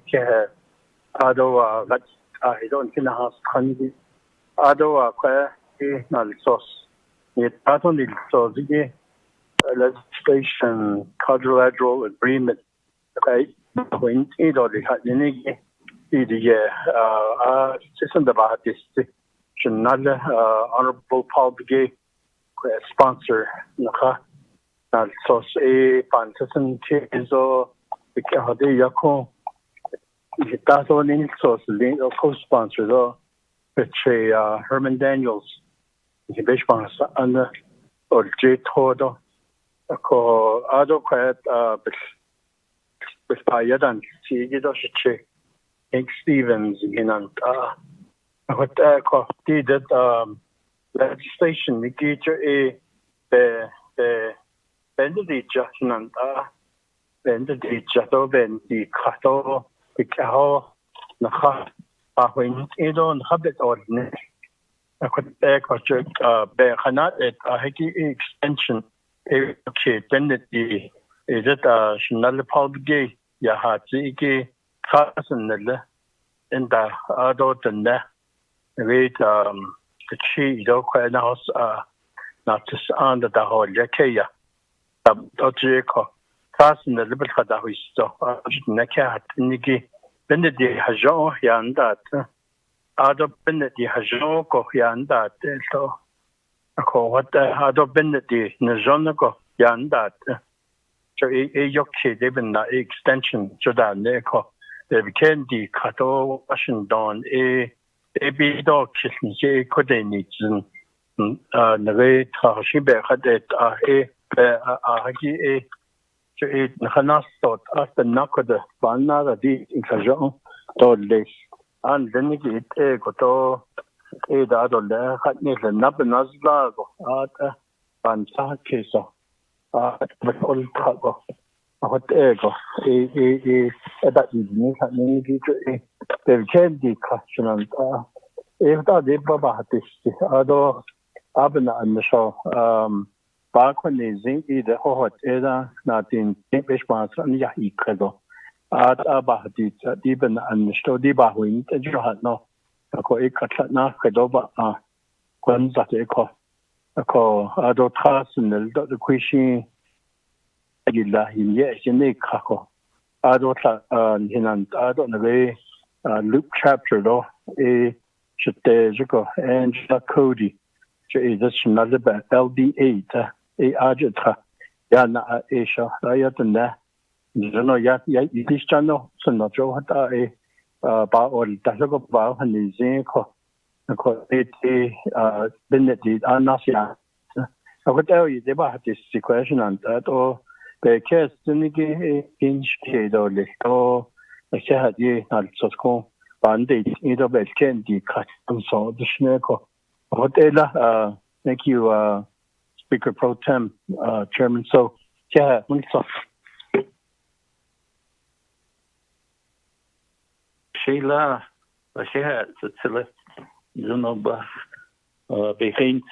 Ado, but I don't think I have Ado, not sauce. It not only so the legislation quadrilateral agreement between either the system about this honorable Paul Begay sponsor so a fantasy is all the Yako that's all in source co-sponsor which Herman Daniels and or J Todo ko ado kwet by yadan si gido shi Hank Stevens in what did that legislation we get the benefit adjustment benefit adjustment the kato the how na when it on habit ordinance be cannot extension okay benefit is it national public ya hati ke personal in the adult and wait the chi do quite house not just under the whole yakaya dojeko personal little kada wisto nakat niki benedi hajo yandat ado benedi hajo ko yandat so ko what ado benedi najon ko yandat so yoke even na extension so that neko can di kato Washington be do kisni je kodeni zin nare tashibe hadet hagi so nanas tot after nakoda banna di inkajon to les and then it goto da do le hatni le nabnazla go at ban sa keso but all go what ego that is me happening the candy question and if that the baba this ado abna and so back when is the hot era nothing response and ya ikado at about it even and so the bahwin you had no ko ikatna kedoba kon that ko ado personal the question Gila hinye jene kako ado hinan ado nave loop chapter do shite jiko and Cody je is another LD8 ajita ya na Asia ayatna no ya this channel so no jo hata ba ol tasoko ba hanize ko benedi anasia I would tell you they about this question and that or the case niki pinch do le to se had ye na so bandit either bel candy cut so the sneko hotel thank you speaker pro tem chairman so yeah so Sheila she tele you know ba behind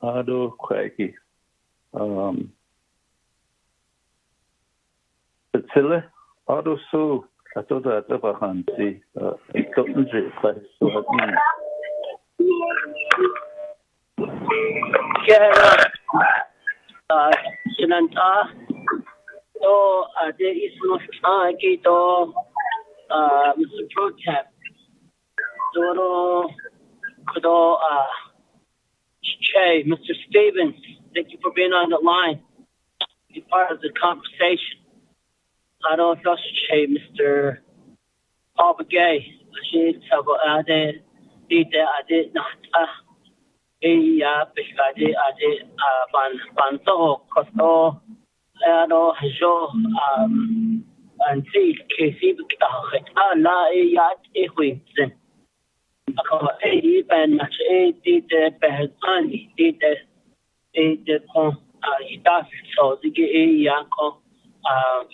ado kwaki tele ado so atoda tabahanti ikonje so sinanta to there is no to Mr. Pro Tem Kudo Che, Mr. Stevens, thank you for being on the line. Be part of the conversation. I don't know Che, Mr. Paul Begay. I did not. Banto, Costo, Ado, Jo, and see, Casey, La, Yat, Equipson. Ben match did the Behani did the con so the Yakon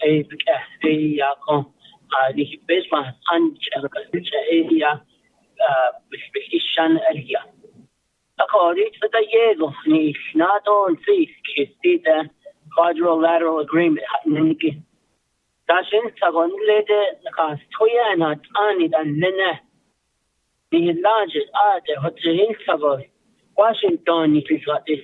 Yakon the basement and area area. According to the Yego, he's not on fees, did the quadrilateral agreement. Dashin Sagon lady the cast Toya and not Annie and Lena. The largest what the Hinsago, Washington, if you got this.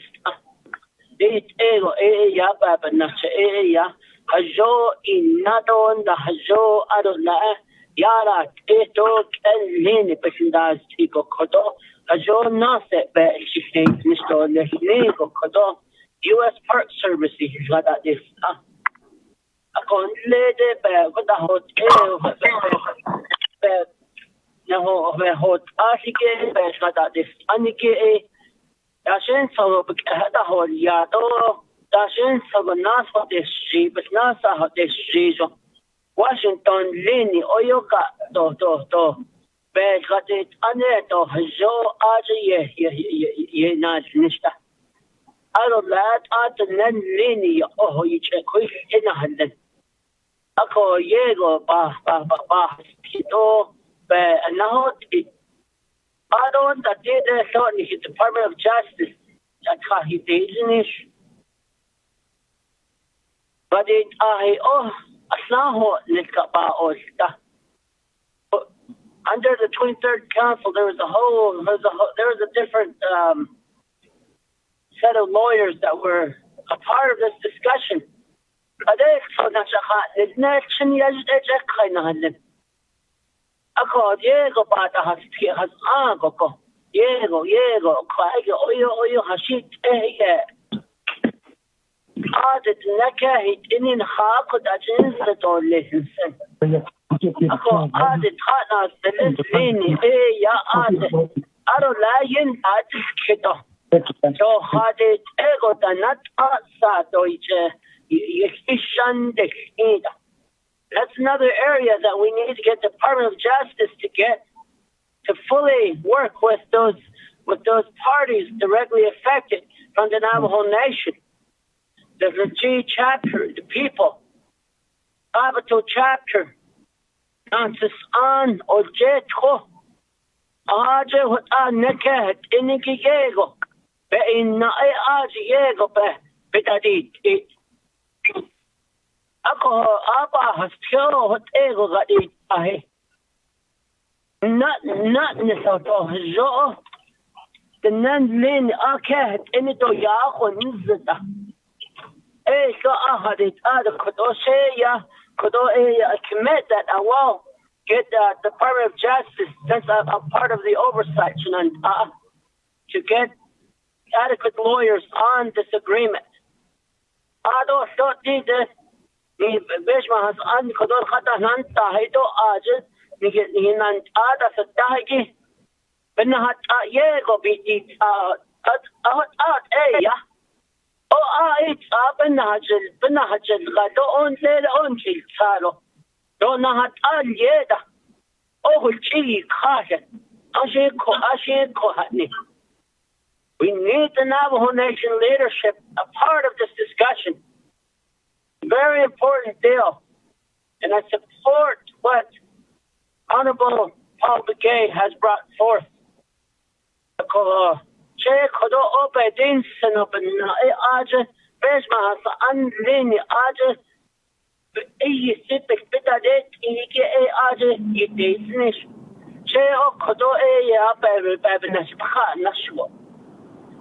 It ego yaba, but not area. Hajo in not on the Hajo Adona Yara, Eto, and Lini Pessindas, Tico Kodo, Hajo Nase, but she thinks Mr. Lesnego Kodo, U.S. Park Service, if you got this. I can't let it with the hotel. No, hot article, but this Anike, Dashin so the whole Yato, Dashin so not for this street, but not for this street. Washington, Lenny, Oyoka, بقت أنا تو جو أجي ناشنشتا أنا لا أتنن ليني أوه يشكوي إن هندن أكو يجو با كتو بأنه I don't that did thought in the Department of Justice that he didn't. But it aslaho niskaba osta. Under the 23rd Council, there was a different set of lawyers that were a part of this discussion. Ako Diego bata has agoko Diego kwaige oyo hashit Audit nakahit inin hako da jinsa to listen. Ako audit hana selini ya audit aro layin audit kito. So audit ego da nat asa doiche yekishande ida. That's another area that we need to get the Department of Justice to fully work with those parties directly affected from the Navajo Nation. The G chapter, the people, Abato chapter, Nansis an Ojetko, Aje what neket inigego, be in na ajiego be bitadit it. Ako apa hastio hot ego gadi ahe. Not nisoto jo. The nan lin aket inito yaho nizda. So ahadit ada kodo sheya kodo commit that I will get the Department of Justice since I'm part of the oversight to get adequate lawyers on this agreement. Ado so did this. Ni beshma has an kodor khata nan tahido aje ni nan ada satahi benna hat yego biti ya it benna hajel gado on lele on chil salo do na hat yeda chili khaje ashe ko hatni. We need the Navajo Nation leadership a part of this discussion. Very important deal. And I support what Honorable Paul Begay has brought forth.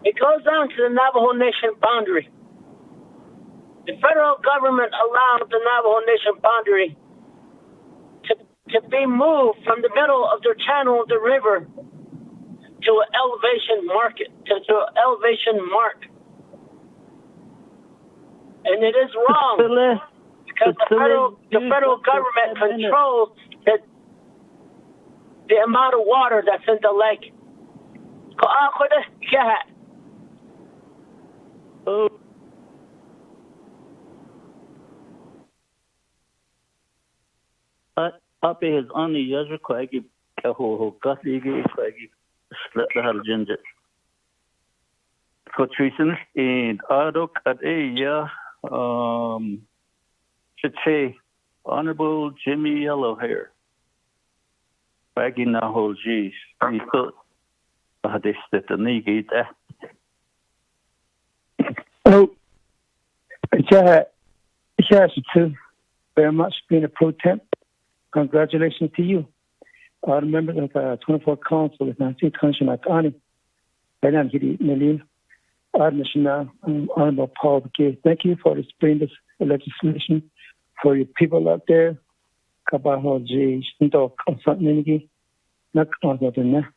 It goes down to the Navajo Nation boundary. The federal government allowed the Navajo Nation boundary to be moved from the middle of their channel of the river to an elevation mark. And it is wrong because the federal government controls the amount of water that's in the lake. Ape is only Yazra Quaggy Kaho, Gatligi, Quaggy, Slet the Halginger. Cotrition and Adok at should say Honorable Jimmy Yellowhair. Quaggy Naho G's. He thought they said the negate. Oh, yes, too. Very much being a pro temp. Congratulations to you. Our members of the 24th Council with Nancy Kanshimatani, Benan Hidi Melin, our National Honorable Paul Begay. Thank you for bringing this legislation for your people out there. Kabaho J. Shinto Consantnigi, Nakazadena.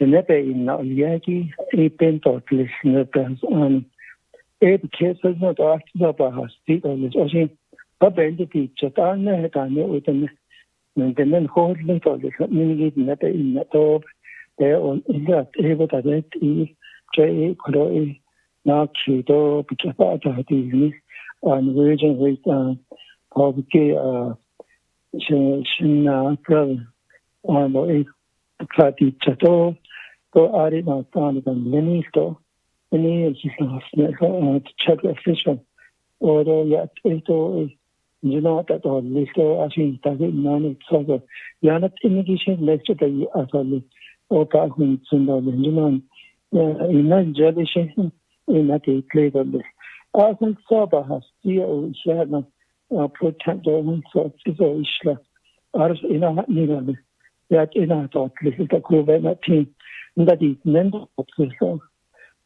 The Nepe in Nauyaki, a pento to listen on 8 cases not after the state of this ocean. But the teacher, and then holding for the community net in the top there on that able to let J. Kodo not Chido because of the and region with Paul Begay, Shina brother, Kati Chato, go Audit on Lenny Sto, any is check official, or yet ito you know that all listo actually doesn't know so the Yanat immigration lecture that actually or Kahun Sundo, you know, in that generation in that play on this. I think Saba has still shared protect the so Isla. Ars in a need that in a thought, this is the COVID-19, that is mental so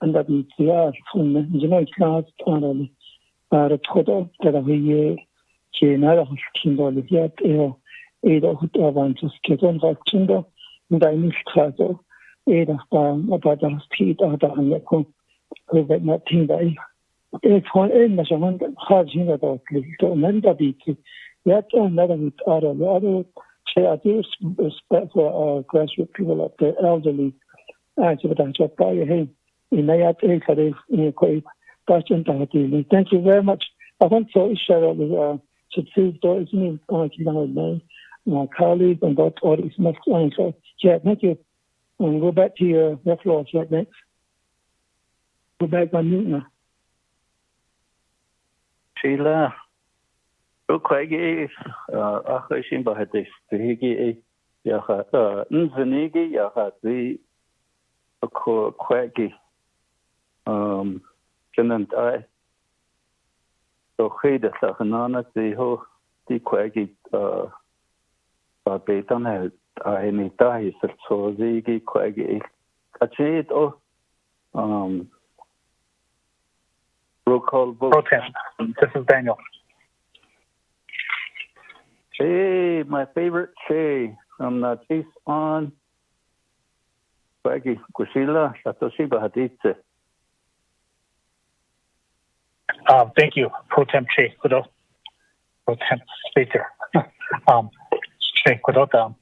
and that is the from you know, it's not only a total that we China Kindle yet, either who want to get on that Kindle, and I miss Clazo, either about the street or the COVID-19 day. It's one in measurement, hard in about little member beat, yet another with other share this respect for grassroots people of the elderly. Actually, that's what I hate. In that case, in quite question. Thank you very much. I want to share with succeed those me my colleagues and about all these next line. So yeah, thank you. And go back to your floor, Jack, next. Go back on mute now. Sheila, real quick, I about this. The Nzanigi, the Quaggy, Can't I? So, hey, the Sahanana, the Quaggy, Betan, I need dice, so the Quaggy. Catch it, roll call vote. This is Daniel. Hey, my favorite Che. I'm not cheese on. Quaggy, Kushila, Satoshi Bahaditse. Thank you, Pro Temp Che Kudo, Pro Temp Speaker. Che Kudo,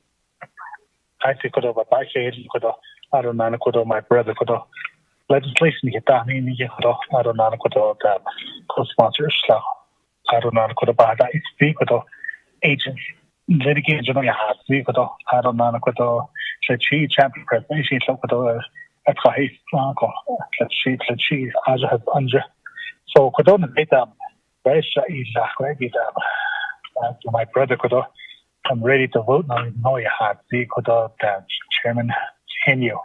I see Kudo, but I say Kudo, I don't know Kudo, my brother Kudo. Legislation hit down in the Kudo, I don't know Kudo, co-sponsors, I don't know Kudo, but I speak Kudo, agents, litigation, you have speak Kudo, I don't know Kudo, she champion president, she's Kudo, at High Franco, let's see, as I have under. So, Kodona Beta, very shy, my brother Kodo, I'm ready to vote now. No, you have the Kodo, Chairman Henio.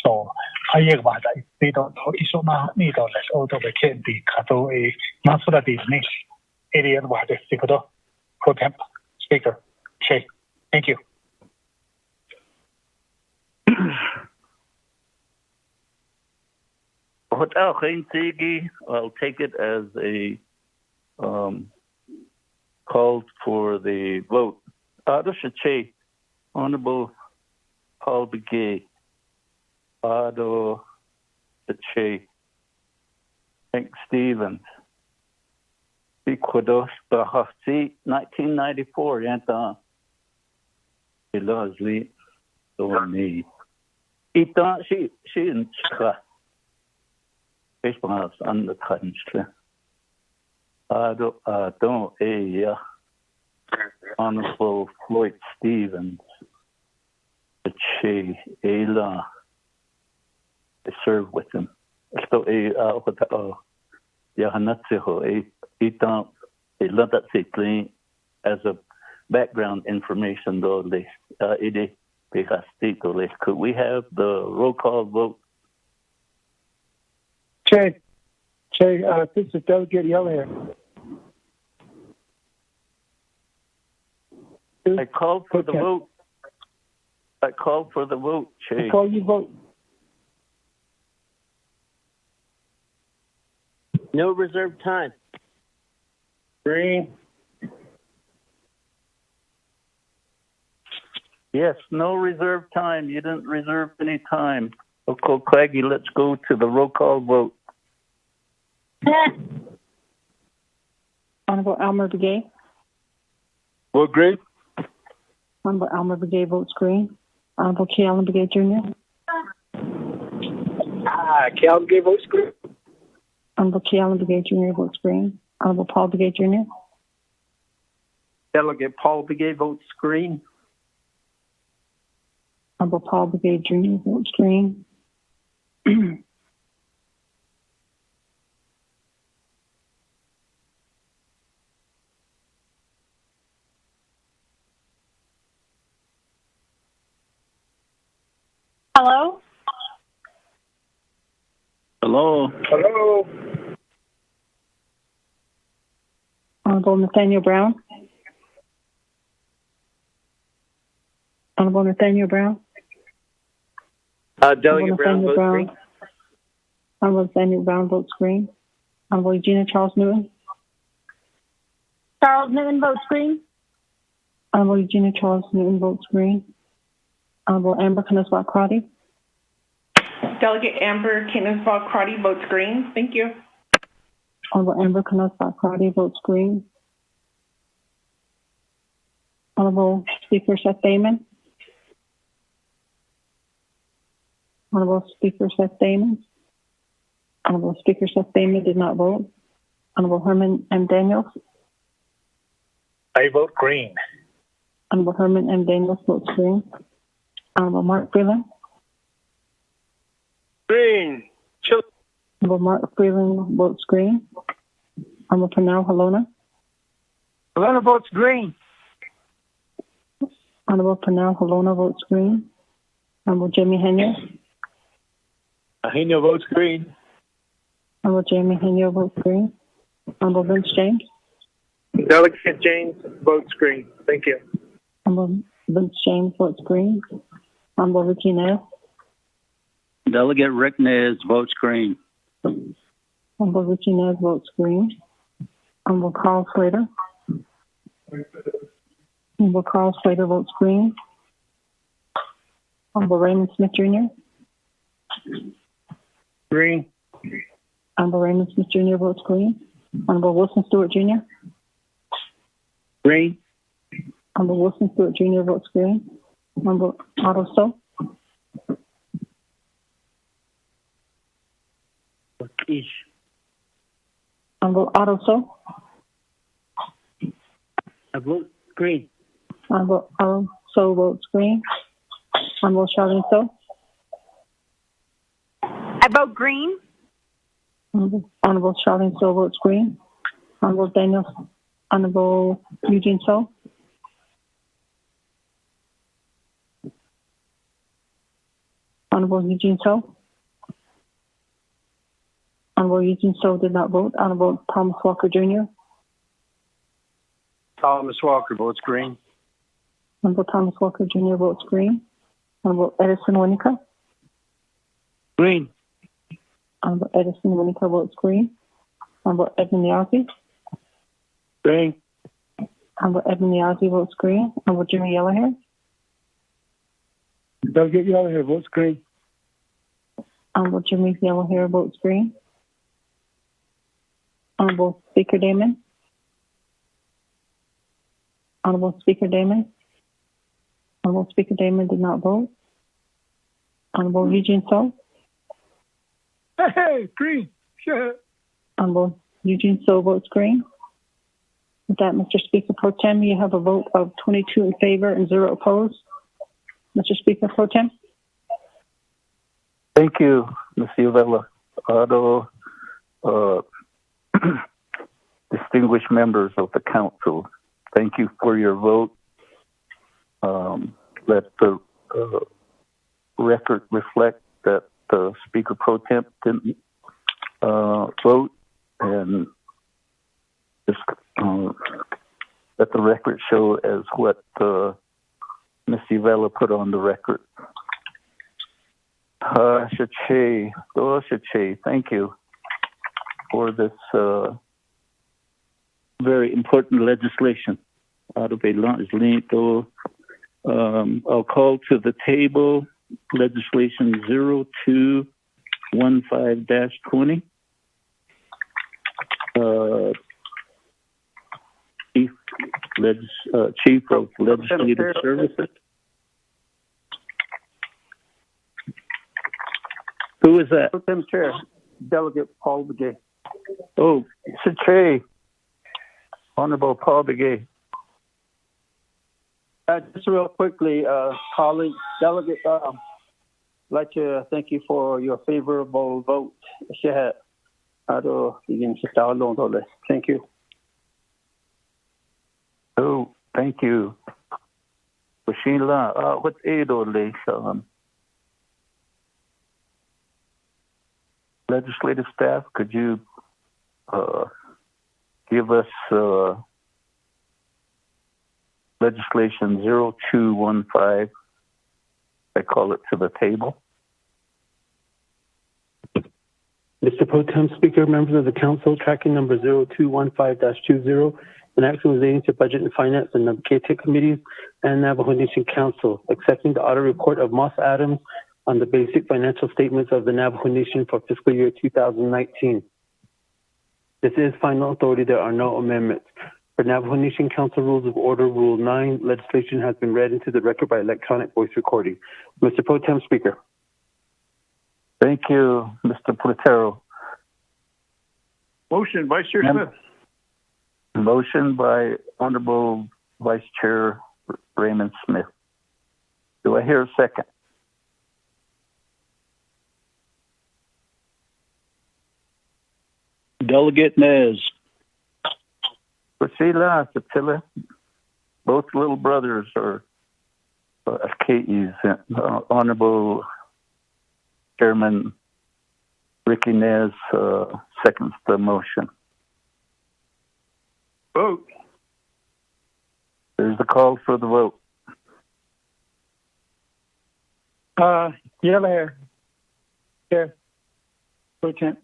So, I hear about that. They don't know, so now need all this auto the kid be Kato a Masura de Nish, area of the Kodo, Pro Temp Speaker. Che, thank you. I'll take it as a call for the vote. Che, Honorable Paul Begay, Ado Che, Hank Stevens, Ecuador, Bahasi, 1994, Yanta, Leslie, Dorney. Ita, she in Chaka. Response on the country. I don't Honorable Floyd Stevens, the Che, Ayla, I serve with him. So, Yahanatseho, Itan, a lot that say clean as a background information, though, could we have the roll call vote? Che, this is Delegate Yell here. I called for the vote. I called for the vote, Che. Before you vote. No reserved time. Green. Yes, no reserved time. You didn't reserve any time. Okay, Quaggy, let's go to the roll call vote. Honorable Elmer Begay. Vote green. Honorable Elmer Begay votes green. Honorable K. Allen Begay Jr. K. Allen Begay votes green. Honorable K. Allen Begay Jr. votes green. Honorable Paul Begay Jr. Delegate Paul Begay votes green. Honorable Paul Begay Jr. votes green. Hello? Hello. Hello. Honorable Nathaniel Brown. Honorable Nathaniel Brown. Delegate Brown votes green. Honorable Nathaniel Brown votes green. Honorable Regina Charles Newton. Charles Newton votes green. Honorable Regina Charles Newton votes green. Honorable Amber Knussbach Crotty. Delegate Amber Knussbach Crotty votes green. Thank you. Honorable Amber Knussbach Crotty votes green. Honorable Speaker Seth Damon. Honorable Speaker Seth Damon. Honorable Speaker Seth Damon did not vote. Honorable Herman M. Daniels. I vote green. Honorable Herman M. Daniels votes green. Honorable Mark Freeland. Green. Honorable Mark Freeland votes green. Honorable Pernell Halona. Halona votes green. Honorable Pernell Halona votes green. Honorable Jamie Henry. Henyo votes green. Honorable Jamie Henry votes green. Honorable Vince James. Delegate James votes green. Thank you. Honorable Vince James votes green. Honorable Ricky Nez. Delegate Rick Nez votes green. Honorable Ricky Nez votes green. Honorable Carl Slater. Honorable Carl Slater votes green. Honorable Raymond Smith Jr. Green. Honorable Raymond Smith Jr. votes green. Honorable Wilson Stewart Jr. Green. Honorable Wilson Stewart Jr. votes green. Honorable Otto Stowe. Each. Honorable Otto Stowe. I vote green. Honorable Otto Stowe votes green. Honorable Charlene Stowe. I vote green. Honorable Charlene Stowe votes green. Honorable Eugene Stowe. Honorable Eugene Stowe. Honorable Eugene Stowe did not vote. Honorable Thomas Walker Jr. Thomas Walker votes green. Honorable Thomas Walker Jr. votes green. Honorable Edison Winnica. Green. Honorable Edison Winnica votes green. Honorable Edmund Yazzie. Green. Honorable Edmund Yazzie votes green. Honorable Jimmy Yellowhair. Delegate Yellowhair votes green. Honorable Jimmy Yellowhair votes green. Honorable Speaker Damon. Honorable Speaker Damon. Honorable Speaker Damon did not vote. Honorable Eugene Stowe. Hey, green. Sure. Honorable Eugene Stowe votes green. With that, Mr. Speaker Pro Tem, you have a vote of 22 in favor and 0 opposed. Mr. Speaker Pro Tem. Thank you, Ms. Uvella. Otto, distinguished members of the council, thank you for your vote. Let the record reflect that the Speaker Pro Tem didn't vote, and just let the record show as what Ms. Uvella put on the record. Shache, thank you for this very important legislation. I'll call to the table legislation 0215-20. Chief of Legislative Services. Who is that? Pro Tem Chair, Delegate Paul Begay. Oh, Shache. Honorable Paul Begay. Just real quickly, colleagues, delegates, I'd like to thank you for your favorable vote. Thank you. Oh, thank you. Sheila, what aid or legislative staff, could you give us legislation 0215? I call it to the table. Mr. Pro Tem Speaker, members of the council, tracking number 0215-20, an action relating to budget and finance and the KTIC committees and Navajo Nation Council, accepting the audit report of Moss Adams on the basic financial statements of the Navajo Nation for fiscal year 2019. This is final authority. There are no amendments. For Navajo Nation Council Rules of Order, Rule 9, legislation has been read into the record by electronic voice recording. Mr. Pro Tem Speaker. Thank you, Mr. Platero. Motion, Vice Chair Smith. Motion by Honorable Vice Chair Raymond Smith. Do I hear a second? Delegate Nez. Priscilla, Attila, both little brothers are KEs. Honorable Chairman Ricky Nez seconds the motion. Vote. There's the call for the vote. Yellow hair. Chair. Pro Tem.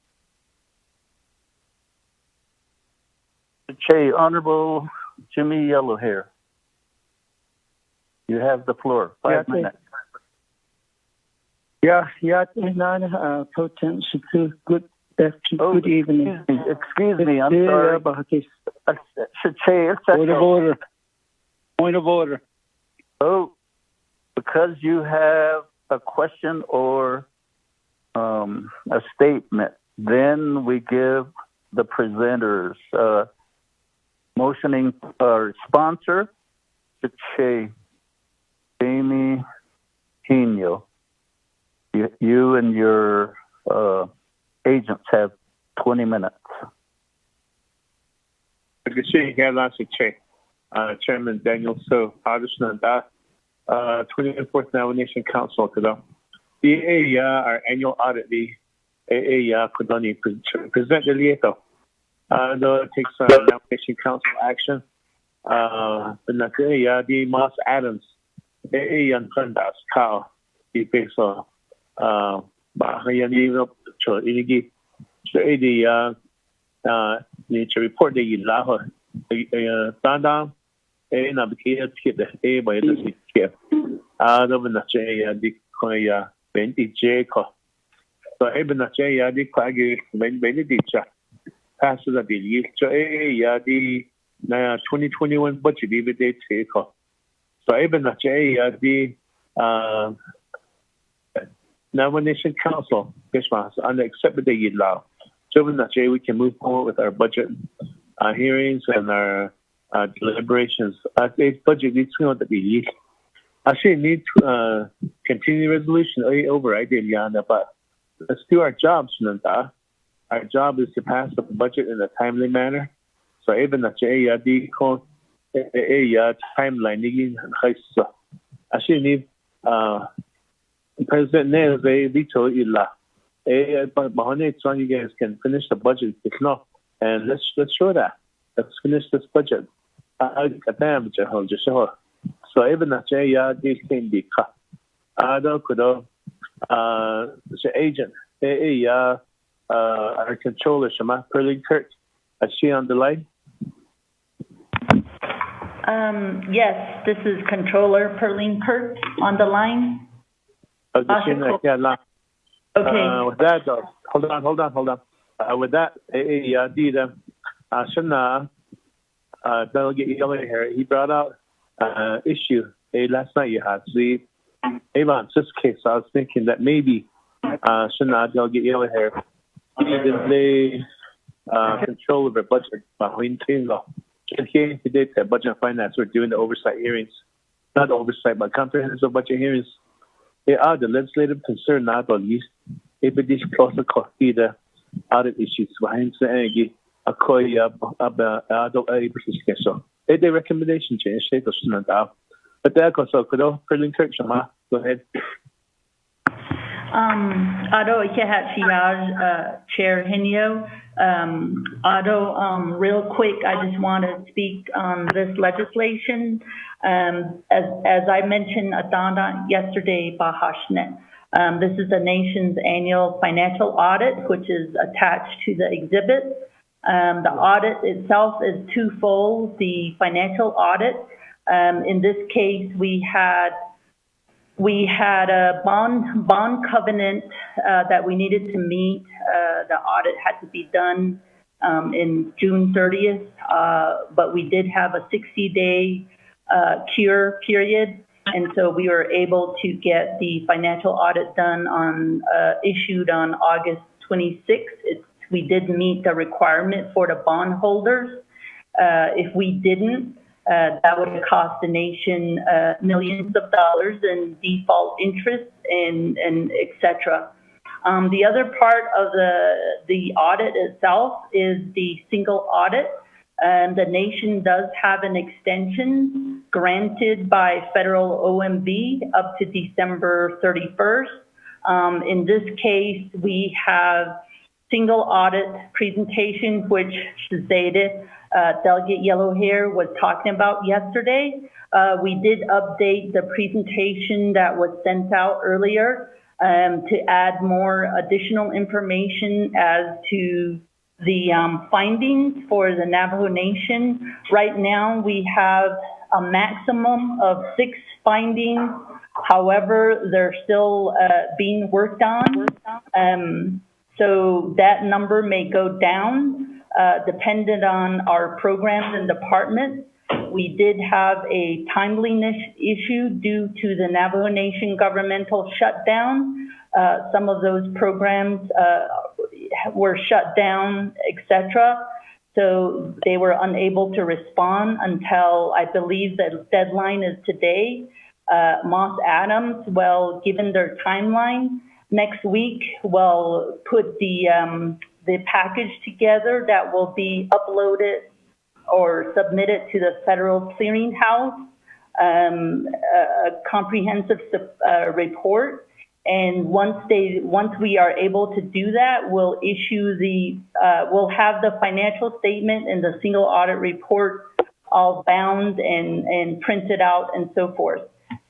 Che, Honorable Jimmy Yellowhair. You have the floor. 5 minutes. Pro Tem, good evening. Excuse me, I'm sorry. Point of order. Oh, because you have a question or a statement, then we give the presenters motioning our sponsor, Jamie Hino. You and your agents have 20 minutes. Chairman Daniel So, Audit, 24th Navajo Nation Council, our annual audit, present the Lieto. It takes Navajo Nation Council action. The Moss Adams, young Fundas, Kyle, the Pixel, Bahayani, the report the Laho, Tandam, Navigator, the by the skip. The Koya, Bendy Jacob. So even the Jay, the Quaggy, Bendy teacher. Passes the bill. So the 2021 budget date take off. So even the Jay, the Navajo Nation Council, this was unaccepted the law. So even the Jay, we can move forward with our budget hearings and our deliberations. This budget needs to be actually need to continue resolution over idea, but let's do our jobs, Nanda. Our job is to pass the budget in a timely manner. So even the JAD code timeline, actually need President Nez veto illa. But you guys can finish the budget if not, and let's show that. Let's finish this budget. So even the JAD can be cut. The agent, our controller, Shema Perlin Kirk, is she on the line? Yes, this is Controller Perlene Kirk on the line. Okay. With that, hold on. With that, Shana, Delegate Yellowhair, he brought out issue last night you had. See, Avon, this case, I was thinking that maybe Shana, Delegate Yellowhair, they control of the budget. Today, budget and finance, we're doing the oversight hearings. not oversight, but comprehensive budget hearings. They are the legislative concern not on least. If it is closer to the audit issues behind the energy, a koi adult so the recommendation change state of student out. But there goes so could President Kirk Shama. Go ahead. Otto Chair Henio. Otto, real quick, I just want to speak on this legislation. As I mentioned, Adana yesterday, Bahashnet. This is the nation's annual financial audit, which is attached to the exhibit. The audit itself is twofold. The financial audit, in this case, we had a bond covenant that we needed to meet. The audit had to be done in June 30th, but we did have a 60-day cure period, and so we were able to get the financial audit done issued on August 26th. We did meet the requirement for the bondholders. If we didn't, that would have cost the nation millions of dollars in default interest and et cetera. The other part of the audit itself is the single audit. The nation does have an extension granted by federal OMB up to December 31st. In this case, we have single audit presentation, which Zaida, Delegate Yellow Hair was talking about yesterday. We did update the presentation that was sent out earlier to add more additional information as to the findings for the Navajo Nation. Right now, we have a maximum of 6 findings. However, they're still being worked on. So that number may go down, dependent on our programs and departments. We did have a timeliness issue due to the Navajo Nation governmental shutdown. Some of those programs were shut down, etc. So they were unable to respond until, I believe the deadline is today. Moss Adams, well, given their timeline, next week we'll put the package together that will be uploaded or submitted to the federal clearinghouse, a comprehensive report. And once we are able to do that, we'll issue we'll have the financial statement and the single audit report all bound and printed out and so forth.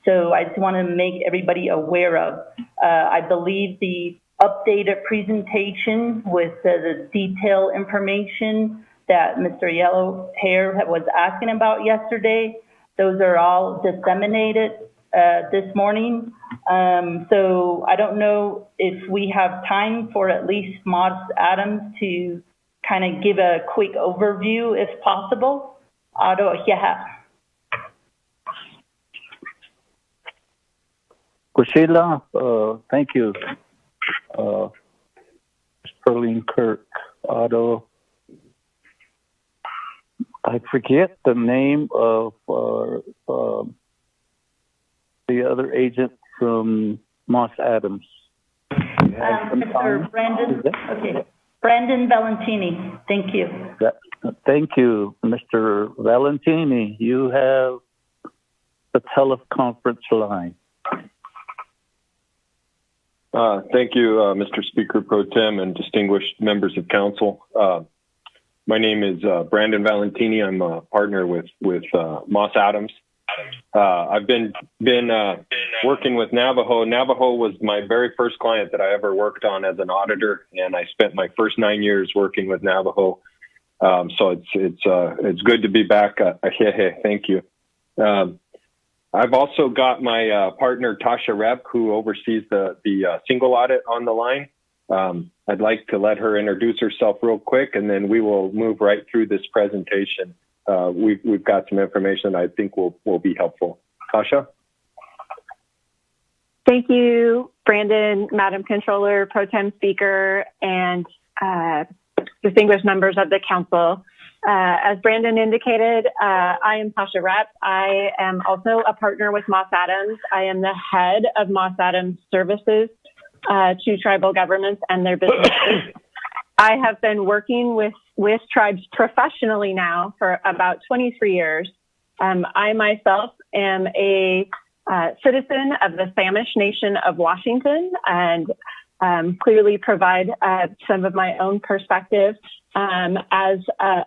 So I just want to make everybody aware of. I believe the updated presentation with the detailed information that Mr. Yellow Hair was asking about yesterday, those are all disseminated this morning. So I don't know if we have time for at least Moss Adams to kind of give a quick overview if possible. Kushila, thank you. Sterling Kirk, Otto. I forget the name of the other agent from Moss Adams. Mr. Brandon. Okay. Brandon Valentini. Thank you. Thank you, Mr. Valentini. You have the teleconference line. Thank you, Mr. Speaker Pro Tem and distinguished members of council. My name is Brandon Valentini. I'm a partner with Moss Adams. I've been working with Navajo. Navajo was my very first client that I ever worked on as an auditor, and I spent my first 9 years working with Navajo. So it's good to be back. Thank you. I've also got my partner Tasha Rep, who oversees the single audit, on the line. I'd like to let her introduce herself real quick, and then we will move right through this presentation. We've got some information I think will be helpful. Tasha? Thank you, Brandon, Madam Controller, Pro Tem Speaker, and distinguished members of the council. As Brandon indicated, I am Tasha Rep. I am also a partner with Moss Adams. I am the head of Moss Adams Services to tribal governments and their businesses. I have been working with tribes professionally now for about 23 years. I myself am a citizen of the Samish Nation of Washington and clearly provide some of my own perspective as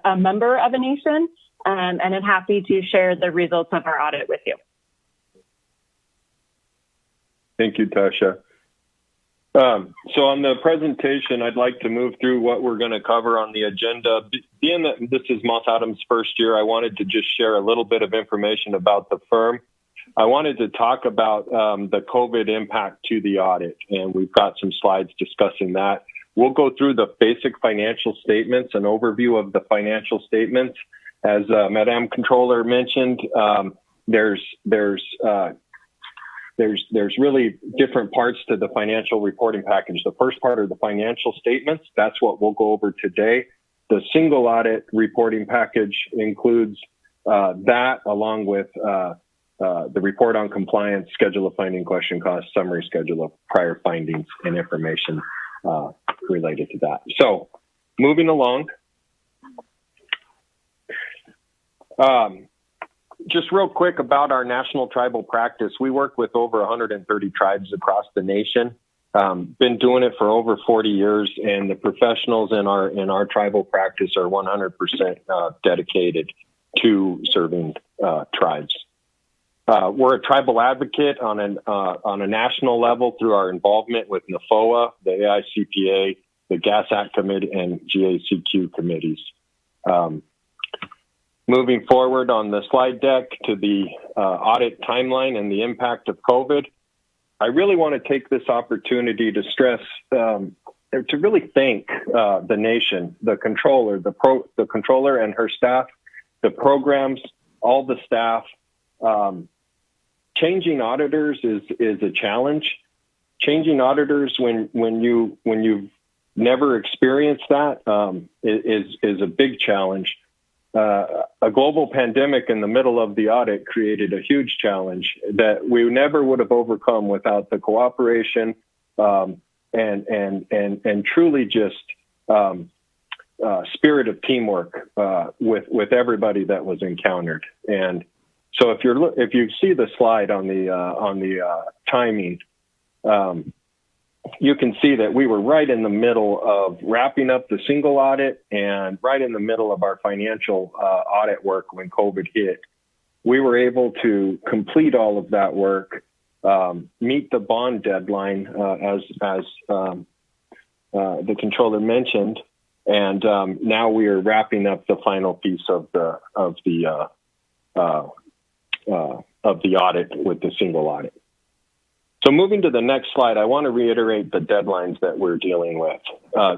a member of a nation, and I'm happy to share the results of our audit with you. Thank you, Tasha. So on the presentation, I'd like to move through what we're going to cover on the agenda. Being that this is Moss Adams' first year, I wanted to just share a little bit of information about the firm. I wanted to talk about the COVID impact to the audit, and we've got some slides discussing that. We'll go through the basic financial statements, an overview of the financial statements. As Madam Controller mentioned, there's really different parts to the financial reporting package. The first part are the financial statements. That's what we'll go over today. The single audit reporting package includes that along with the report on compliance, schedule of finding question costs, summary schedule of prior findings, and information related to that. So moving along. Just real quick about our national tribal practice. We work with over 130 tribes across the nation. Been doing it for over 40 years, and the professionals in our tribal practice are 100% dedicated to serving tribes. We're a tribal advocate on a national level through our involvement with NFOA, the AICPA, the Gas Act Committee, and GACQ committees. Moving forward on the slide deck to the audit timeline and the impact of COVID, I really want to take this opportunity to stress, to really thank the nation, the controller, the controller and her staff, the programs, all the staff. Changing auditors is a challenge. Changing auditors when you've never experienced that is a big challenge. A global pandemic in the middle of the audit created a huge challenge that we never would have overcome without the cooperation and truly just spirit of teamwork with everybody that was encountered. And so if you see the slide on the timing, you can see that we were right in the middle of wrapping up the single audit and right in the middle of our financial audit work when COVID hit. We were able to complete all of that work, meet the bond deadline as the controller mentioned, and now we are wrapping up the final piece of the audit with the single audit. So moving to the next slide, I want to reiterate the deadlines that we're dealing with.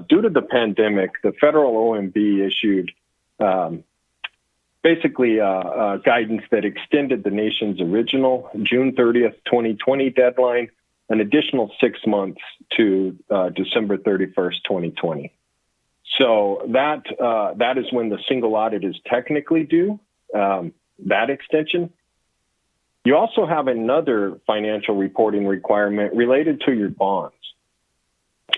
Due to the pandemic, the federal OMB issued basically guidance that extended the nation's original June 30th, 2020 deadline an additional 6 months to December 31st, 2020. So that is when the single audit is technically due, that extension. You also have another financial reporting requirement related to your bonds.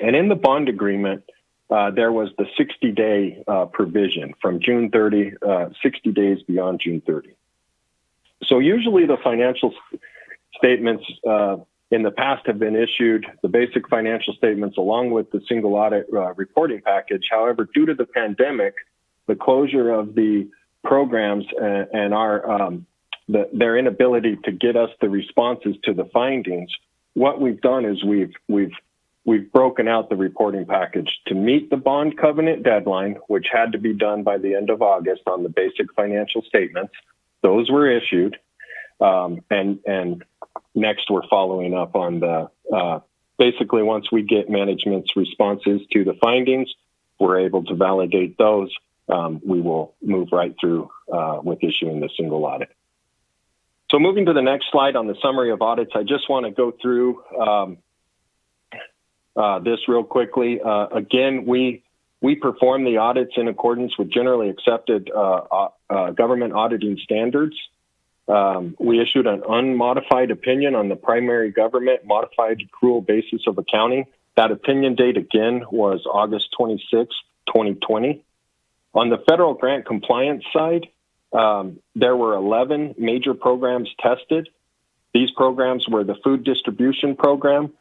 And in the bond agreement, there was the 60-day provision from June 30, 60 days beyond June 30. So usually the financial statements in the past have been issued, the basic financial statements along with the single audit reporting package. However, due to the pandemic, the closure of the programs and our their inability to get us the responses to the findings, what we've done is we've broken out the reporting package to meet the bond covenant deadline, which had to be done by the end of August on the basic financial statements. Those were issued. And next we're following up on the, basically once we get management's responses to the findings, we're able to validate those. We will move right through with issuing the single audit. So moving to the next slide on the summary of audits, I just want to go through this real quickly. Again, we We perform the audits in accordance with generally accepted government auditing standards. We issued an unmodified opinion on the primary government modified accrual basis of accounting. That opinion date again was August 26, 2020. On the federal grant compliance side, there were 11 major programs tested. These programs were the Food Distribution Program,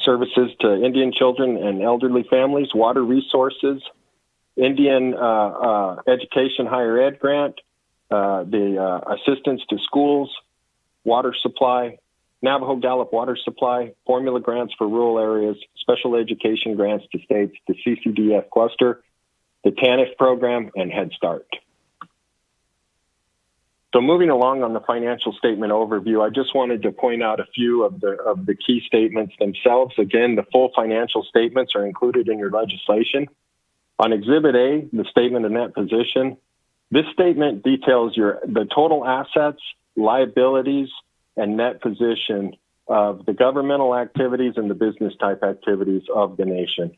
Services to Indian Children and Elderly Families, Water Resources, Indian Education Higher Ed Grant, the Assistance to Schools, Water Supply, Navajo Gallup Water Supply, Formula Grants for Rural Areas, Special Education Grants to States, the CCDF Cluster, the TANF Program, and Head Start. So moving along on the financial statement overview, I just wanted to point out a few of the key statements themselves. Again, the full financial statements are included in your legislation. On Exhibit A, the statement of net position, this statement details the total assets, liabilities, and net position of the governmental activities and the business type activities of the nation.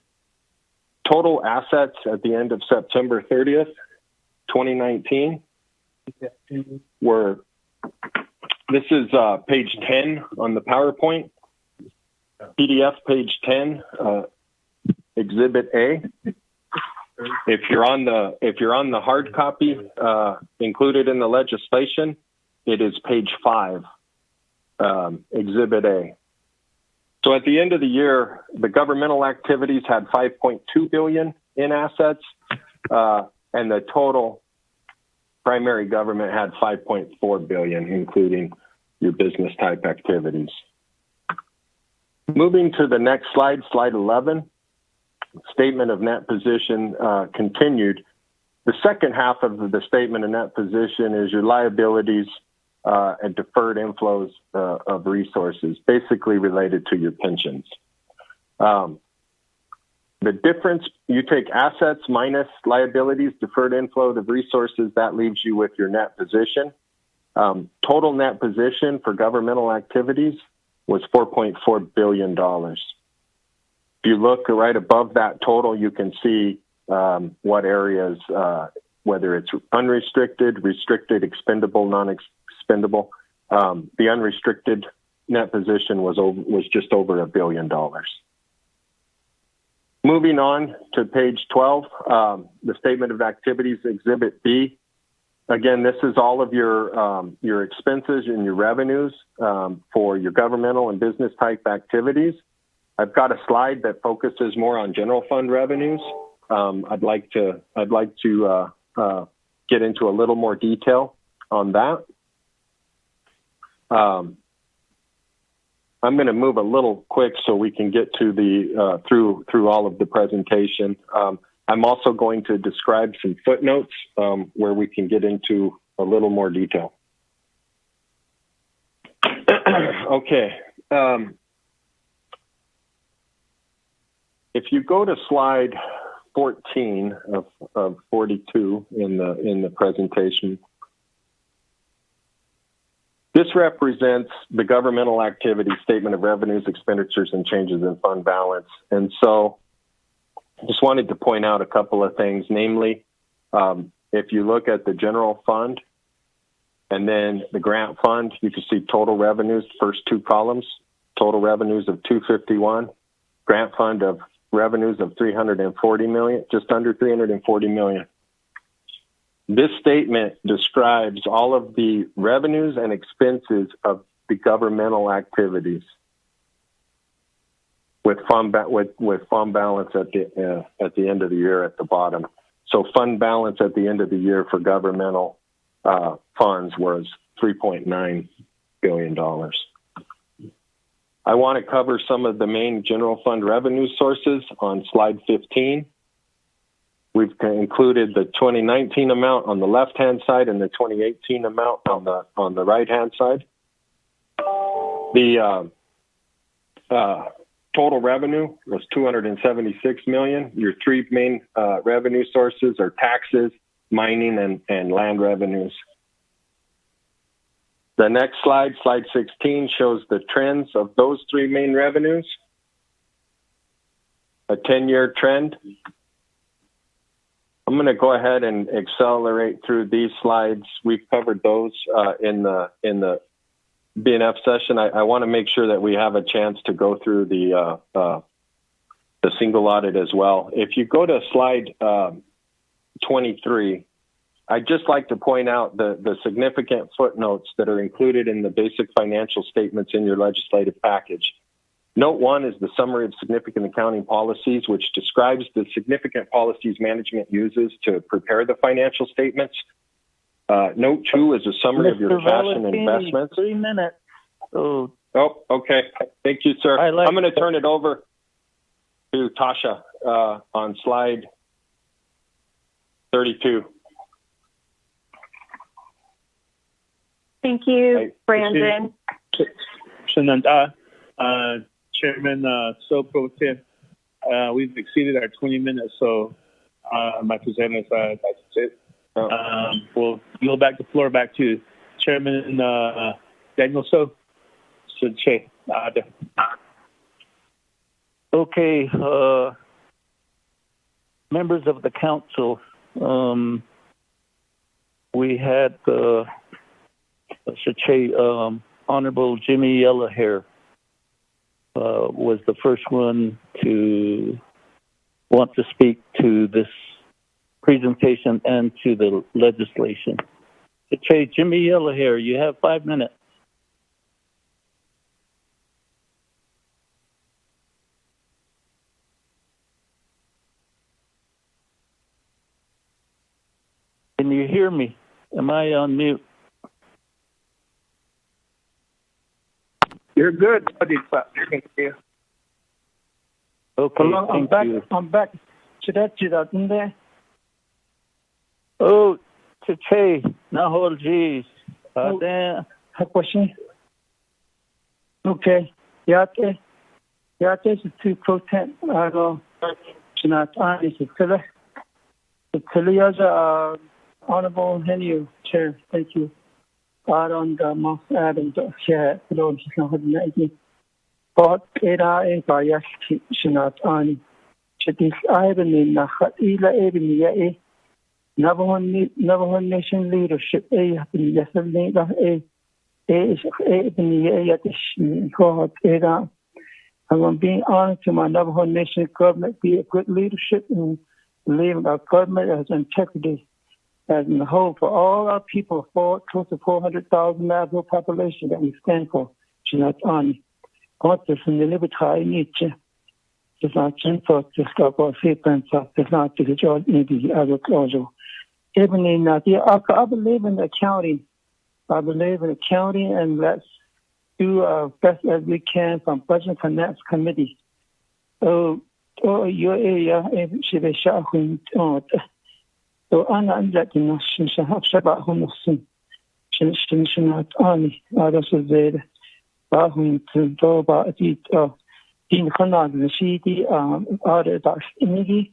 Total assets at the end of September 30th, 2019 this is page 10 on the PowerPoint, PDF page 10, Exhibit A. If you're on the hard copy included in the legislation, it is page 5, Exhibit A. So at the end of the year, the governmental activities had $5.2 billion in assets, and the total primary government had $5.4 billion, including your business type activities. Moving to the next slide, slide 11, statement of net position continued. The second half of the statement of net position is your liabilities and deferred inflows of resources, basically related to your pensions. The difference, you take assets minus liabilities, deferred inflow of resources, that leaves you with your net position. Total net position for governmental activities was $4.4 billion. If you look right above that total, you can see what areas, whether it's unrestricted, restricted, expendable, non-expendable. The unrestricted net position was just over $1 billion. Moving on to page 12, the statement of activities, Exhibit B. Again, this is all of your expenses and your revenues for your governmental and business type activities. I've got a slide that focuses more on general fund revenues. I'd like to get into a little more detail on that. I'm going to move a little quick so we can get to the through all of the presentation. I'm also going to describe some footnotes where we can get into a little more detail. Okay. If you go to slide 14 of 42 in the presentation, this represents the governmental activity statement of revenues, expenditures, and changes in fund balance. And so I just wanted to point out a couple of things, namely, if you look at the general fund and then the grant fund, you can see total revenues, first two columns, total revenues of $251, grant fund of revenues of $340 million, just under $340 million. This statement describes all of the revenues and expenses of the governmental activities with fund balance at the end of the year at the bottom. So fund balance at the end of the year for governmental funds was $3.9 billion. I want to cover some of the main general fund revenue sources on slide 15. We've included the 2019 amount on the left-hand side and the 2018 amount on the right-hand side. The total revenue was $276 million. Your three main revenue sources are taxes, mining, and land revenues. The next slide, slide 16, shows the trends of those three main revenues. a 10-year trend. I'm going to go ahead and accelerate through these slides. We've covered those in the BNF session. I want to make sure that we have a chance to go through the single audit as well. If you go to slide 23, I'd just like to point out the significant footnotes that are included in the basic financial statements in your legislative package. Note 1 is the summary of significant accounting policies, which describes the significant policies management uses to prepare the financial statements. Note 2 is a summary of your cash and investments. 3 minutes. Oh, okay. Thank you, sir. I'm going to turn it over to Tasha on slide 32. Thank you, Brandon. Chairman Pro Tem, we've exceeded our 20 minutes, so my presenters, that's it. We'll yield back the floor back to Chairman Daniel Okay, members of the council, we had Honorable Jimmy Yellowhair was the first one to want to speak to this presentation and to the legislation. Jimmy Yellowhair, you have 5 minutes. Can you hear me? Am I on mute? You're good. Okay, I'm back. I'm back. In there. Oh, Che, Nahol G's. Question. Okay. Yate is to protect Chinat Ani Sicily. Sicilia's Honorable Henry Chair. Thank you. On the Moss Adams share below Nagi. But era a bias Chinat Ani. Chittis Irony Nahat Ila Ebony Navajo Nation leadership a yesterday I'm being honored to my Navajo Nation government be a good leadership and believe our government has integrity as in the whole for all our people, close to 400,000 Navajo population that we stand for. Chinat Ani. What is in the liberty Nietzsche? It's not for this couple of people, it's not to the judge, maybe other closure. Even in I believe in accounting. I believe in accounting, and let's do our best as we can from Budget and Finance Committee. Your area, should be shot when so I'm letting us have Shabbat Homerson. Not only others of the Bahun to go about it. In Hanan, the city, other dark image.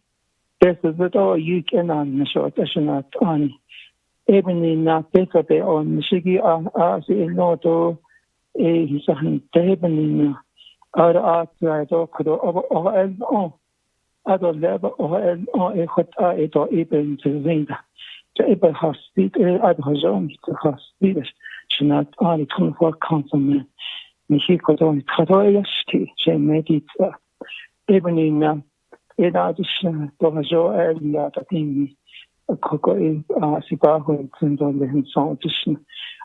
This is it all you can on the short, not on. Even in that paper on Shigi, as in Noto, he's a even other outside or could over other level or a hot eye or even to Zinda. The Able Hospital, other zone to hospital, should not only 24 councilmen. He could only cut away she made it even in addition to her show and the thing. A cocoa is Sibaho and on the song edition.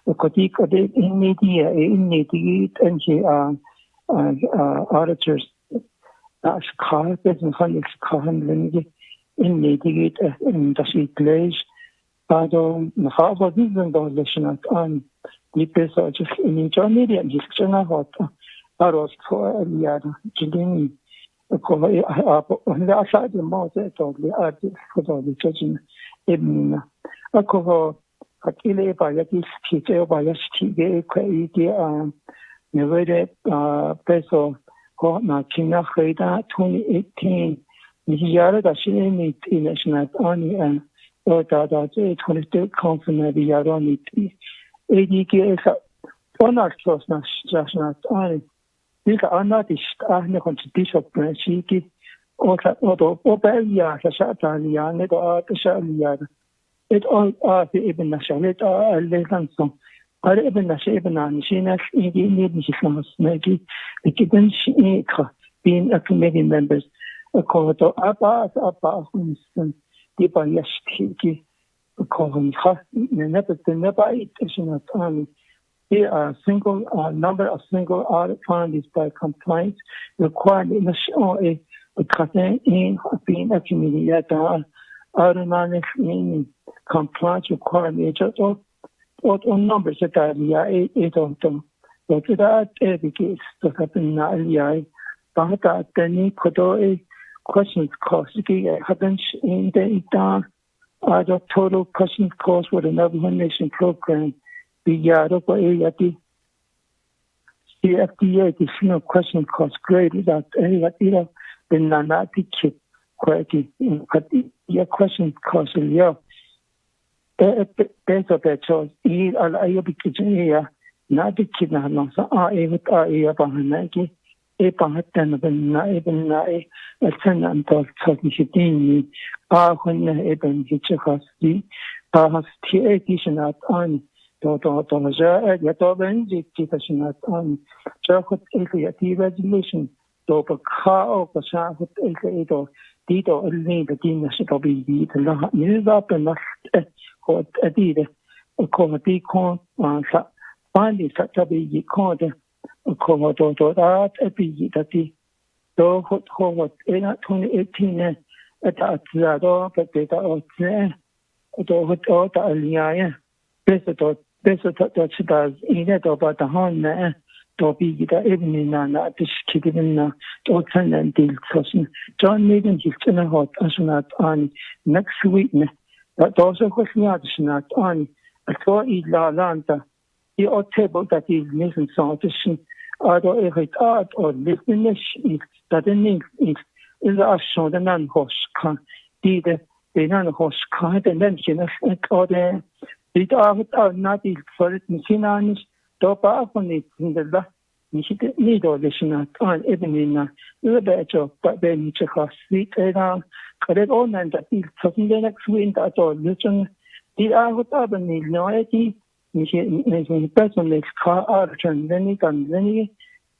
A cotic in media, in it, and he auditors. That's car, business hundreds car handling in it, and the sheet glaze. I don't know how about this and the lesson on. The person just in intermediate, just what I was for the other. Jilling on the outside the mouth, totally artist for the judging. In a cover, a killer by a teacher by a stick, never peso, not China Freda 2018. The yard that she made in national army and or that 22 council the yard on it. ADK one are close national army. These are not the Bishop Branchiki وبأي شأتاليا ندعى تشأليا it all the ibn Nashalit اللي كانوا على ابن نشأ ابن عن شيناس إيدي نيد نشيسمس ناجي لكن شيء being a committee members أكوهتو أبا خمسن ديبا يشتكي أكوهن خاص نبا إتشنات آمي There are a single number of single audit findings by compliance required in the show in being a committee that are automatic in compliance requirements or numbers that are eight of them. But that indicates that happen now. But that then could questions cost happens in the total questions cost for the Navajo Nation program. The FDA additional question cost greater that either the non-adequate quality your question cost yeah. There's a better eat all I be kitchen here not the kid na no sa with bahanagi bahatan even attend and talk shitini when even hitchakasti has edition at on to ya to ben edition at on chakot the resolution to ka o ka sa hot ito dito alin the din sa tobi dito la ni up and ko adide ko ti ko sa pandi sa tabi ko de ko to that epi dati to hot in 2018 at do but data o to hot alia beso to chidas in it about the hon to be the evening na this kidin na to turn and deal session John Megan his hot as not on next week that also question not on a so la lanta the table that is missing some addition or if it art or listening is that is a show the non host can the non host can and then she or the it are not for it machine Topa upon it in the last need or listen on evening the better but then you check our sweet around correct on and that is something the next week at all listen the out of an ignority person makes car out and then it and then he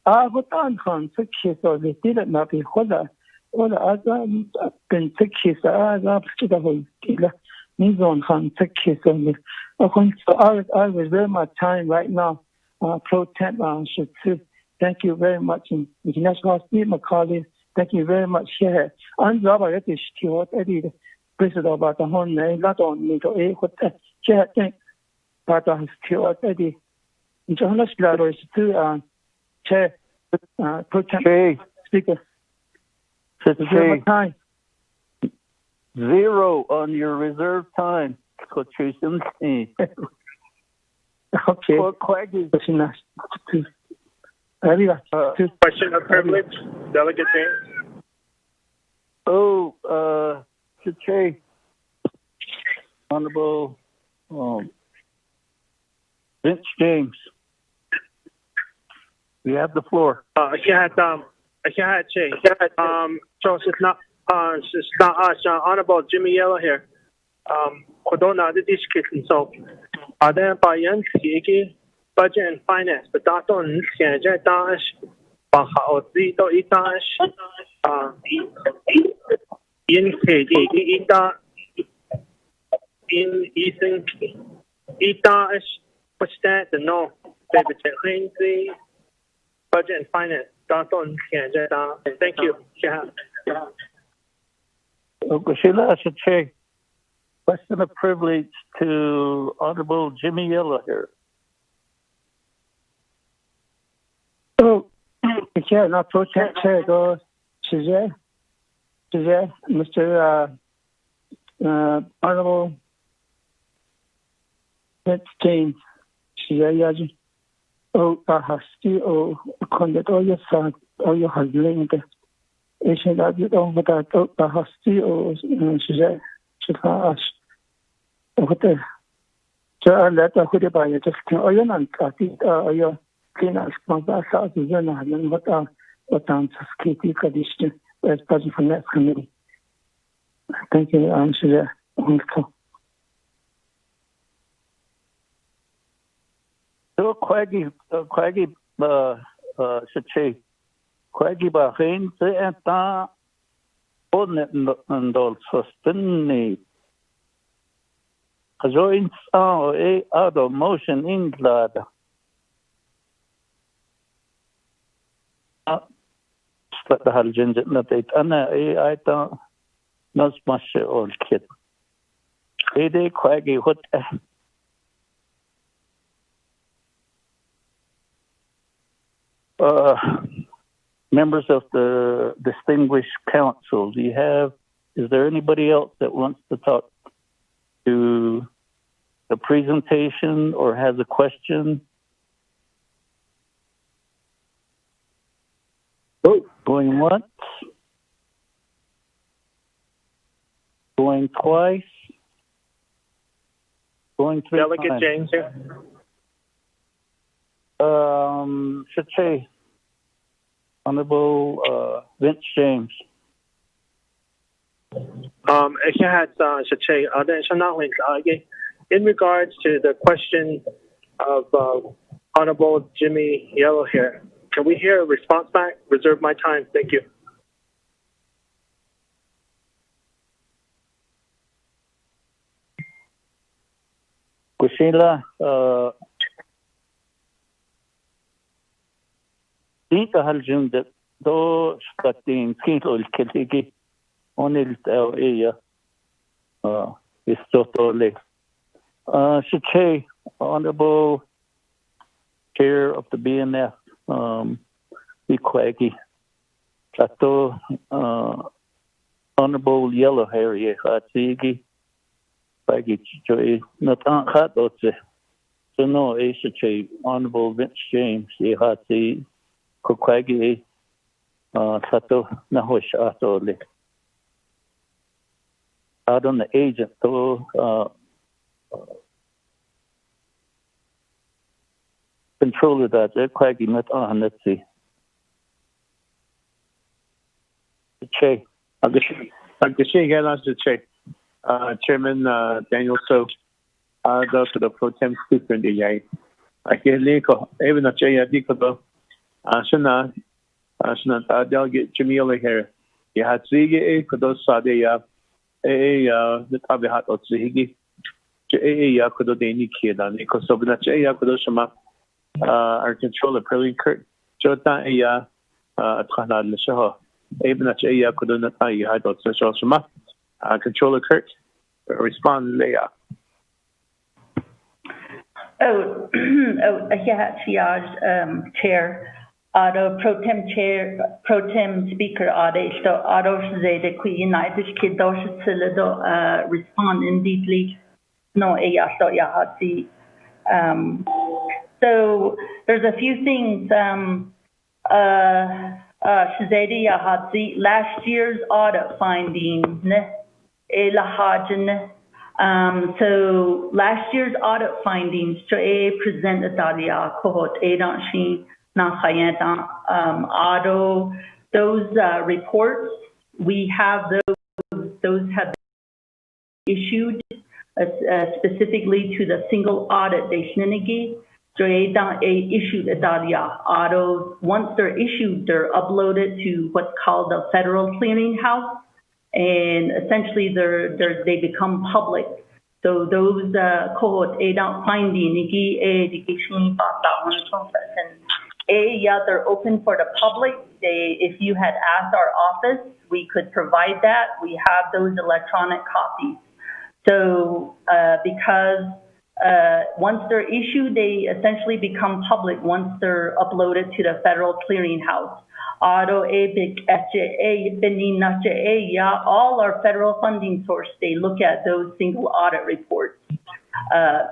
would on success or they did not be hola or the other been success up to the whole dealer means on success only so I was very much time right now Pro Temp should thank you very much. And International Hospital, Macaulay, thank you very much. Here, I'm Robert Stewart, Eddie, President about the whole name, not only to a what chair, thank Dr. Stewart, Eddie. International Hospital is to Chair, Pro Temp Speaker. Time. 0 on your reserve time. Okay. Question of privilege, Delegate James. Chair, Honorable Vince James. We have the floor. So it's not us, Honorable Jimmy Yellow here. Kodona the discussion so are there by budget and finance but that on dash in what's that the no budget and finance that on thank you. Question of privilege to Honorable Jimmy Yellow here. Yeah, not protect chair goes Mr. Honorable Vince James. Yaji. Hasti conduct all your son, all your husband. Asian that you don't but I Hasti Chicago. Okay. So I let the hoodie by just oil and your clean as Mabasa is and what I'm Katie condition. as president for the next committee. Thank you, Mr. Wonderful. So, Quaggy, Sache, Quaggy Bahin, Zeta, Bonnet and all sustain. Joins a out of motion in glad. But the Haljan not it, and I don't know much old kid. They Quaggy, what? Members of the distinguished council, is there anybody else that wants to talk to the presentation or has a question? Oh, going once? Going twice? Going three Delegate times? James here. Should say, Honorable Vince James. In regards to the question of Honorable Jimmy Yellow here, can we hear a response back? Reserve my time. Thank you. Kusila, dito haljun de do skatin kilo il keligi onil tao iya istotole. Shiche, Honorable Chair of the BNF, Ikwagi, Tato, Honorable Yellow Hair, Hatsigi, Pagi Joy, Natan Hatote, so no, Shiche, Honorable Vince James, Hatsi, Kokwagi, Tato, Nahosh Atole. Out on the agent, though, controller that Quaggy met on, let's see. Che. Chairman Daniel So, the pro tem speaker in the Yay. I hear Leko, even a Jay Adikodo, Shana, Delegate Jimmy here. You had Zigi, Kodo Sadia, the Tabihat of Zigi. Yakudo Dani Kid and Nicosobina Yakudo Shama, our controller, Perlin Kurt, Jota Aya, Tana Lishaho, Abina Yakudo Natai, Hydot Social Shama, controller Kurt, respond Leah. Chair. Pro tem speaker Audit, so Ados the United Kidos respond indeedly. No, so there's a few things. Last year's audit findings. So last year's audit findings presented those reports, we have those have been issued specifically to the single audit issued once they're issued, they're uploaded to what's called the Federal Clearinghouse, and essentially they become public. So those cohort finding they're open for the public. If you had asked our office, we could provide that. We have those electronic copies. So because once they're issued, they essentially become public once they're uploaded to the Federal Clearinghouse. All our federal funding source, they look at those single audit reports.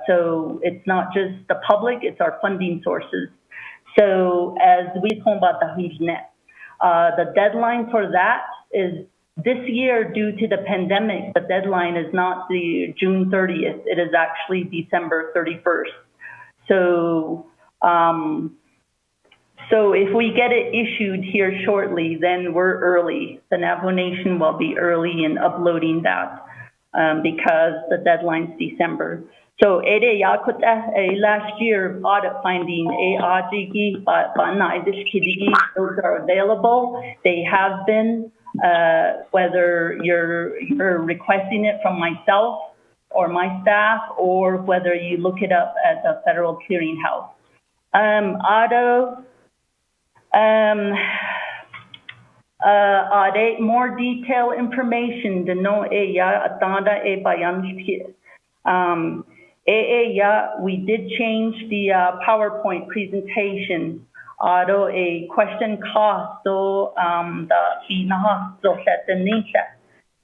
So it's not just the public, it's our funding sources. So as we talk about the deadline for that is this year. Due to the pandemic, the deadline is not the June 30th. It is actually December 31st. So So if we get it issued here shortly, then we're early. The Navajo Nation will be early in uploading that because the deadline's December. So last year audit finding those are available. They have been, whether you're requesting it from myself or my staff, or whether you look it up at the Federal Clearinghouse. More detailed information to know we did change the PowerPoint presentation. A question cost so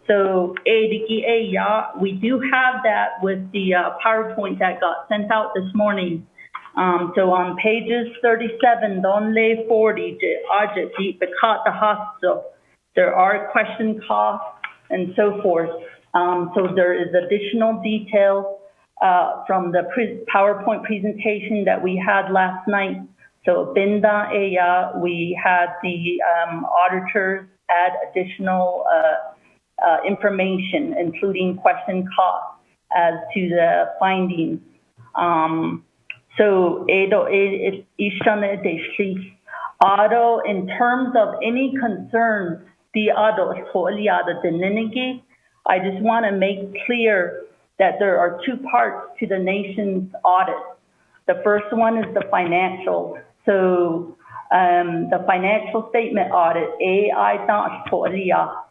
so we do have that with the PowerPoint that got sent out this morning. So on pages 37, 40, the hospital, there are question costs and so forth. So there is additional detail from the PowerPoint presentation that we had last night. So we had the auditors add additional information, including question costs as to the findings. So in terms of any concerns, I just want to make clear that there are two parts to the nation's audit. The first one is the financial. So the financial statement audit,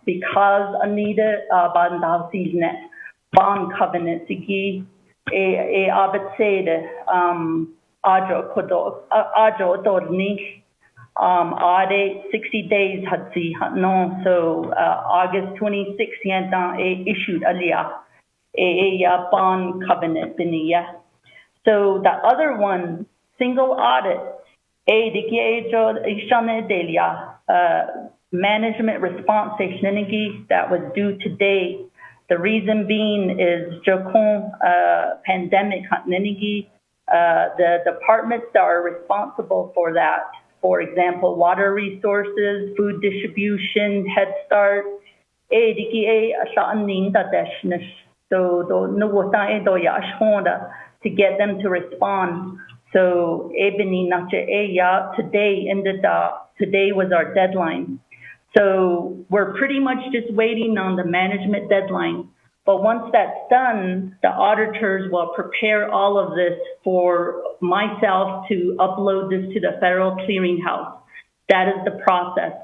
because Anita bond covenant audit 60 days so August 26th issued a bond covenant. So the other one, single audit, management response that was due today. The reason being is pandemic, the departments that are responsible for that, for example, water resources, food distribution, Head Start, so to get them to respond. So today was our deadline. So we're pretty much just waiting on the management deadline. But once that's done, the auditors will prepare all of this for myself to upload this to the Federal Clearinghouse. That is the process.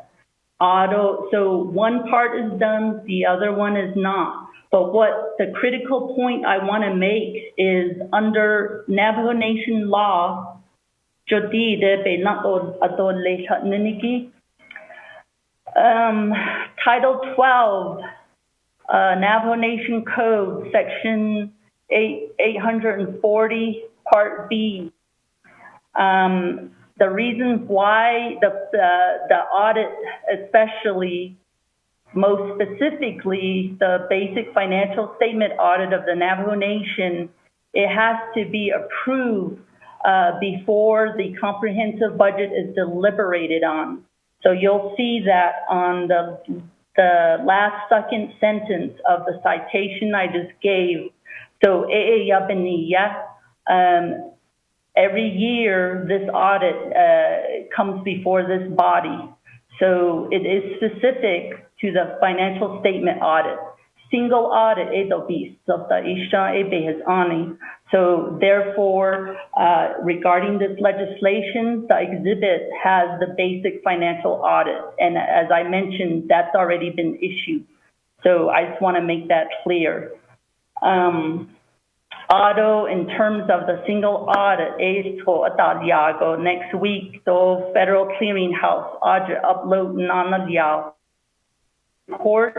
So one part is done, the other one is not. But what the critical point I want to make is under Navajo Nation law, Title 12, Navajo Nation Code, Section 840, Part B. The reasons why the audit, especially, most specifically, the basic financial statement audit of the Navajo Nation, it has to be approved before the comprehensive budget is deliberated on. So you'll see that on the last second sentence of the citation I just gave. So every year this audit comes before this body. So it is specific to the financial statement audit. Single audit, so therefore, regarding this legislation, the exhibit has the basic financial audit. And as I mentioned, that's already been issued. So I just want to make that clear. Auto, in terms of the single audit, next week, the Federal Clearinghouse upload reports,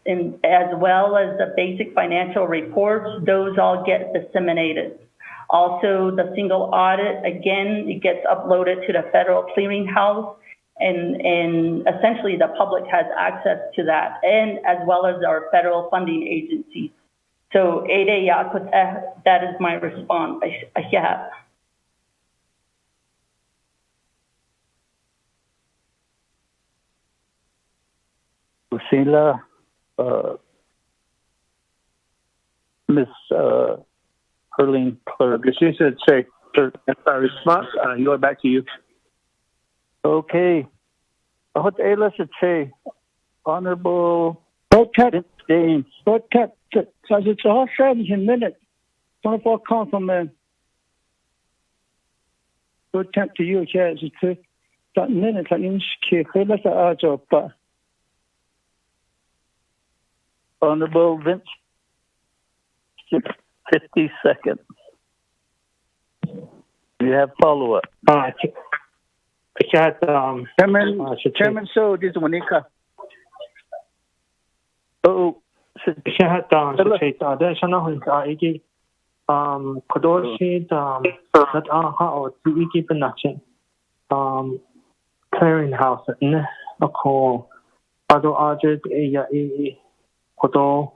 as well as the basic financial reports, those all get disseminated. Also, the single audit, again, it gets uploaded to the Federal Clearinghouse, and essentially the public has access to that, and as well as our federal funding agencies. So, that is my response. Lucila, Miss Herling Clerk. She said, say, that's our response. You're back to you. Okay. What Ayla should say, Honorable Protect James. Protect. So it's all 17 minutes. 24 councilmen. Protect to you, here. It's that minute. I mean, let's our job. Honorable Vince, 50 seconds. You have follow-up. Chairman, so this is Monica. Oh, شهد شيء ده شنو هنك إيجي كدور شيء نت أو تيجي بنحشن clearing house نه أكو أدو أجد إيه كدور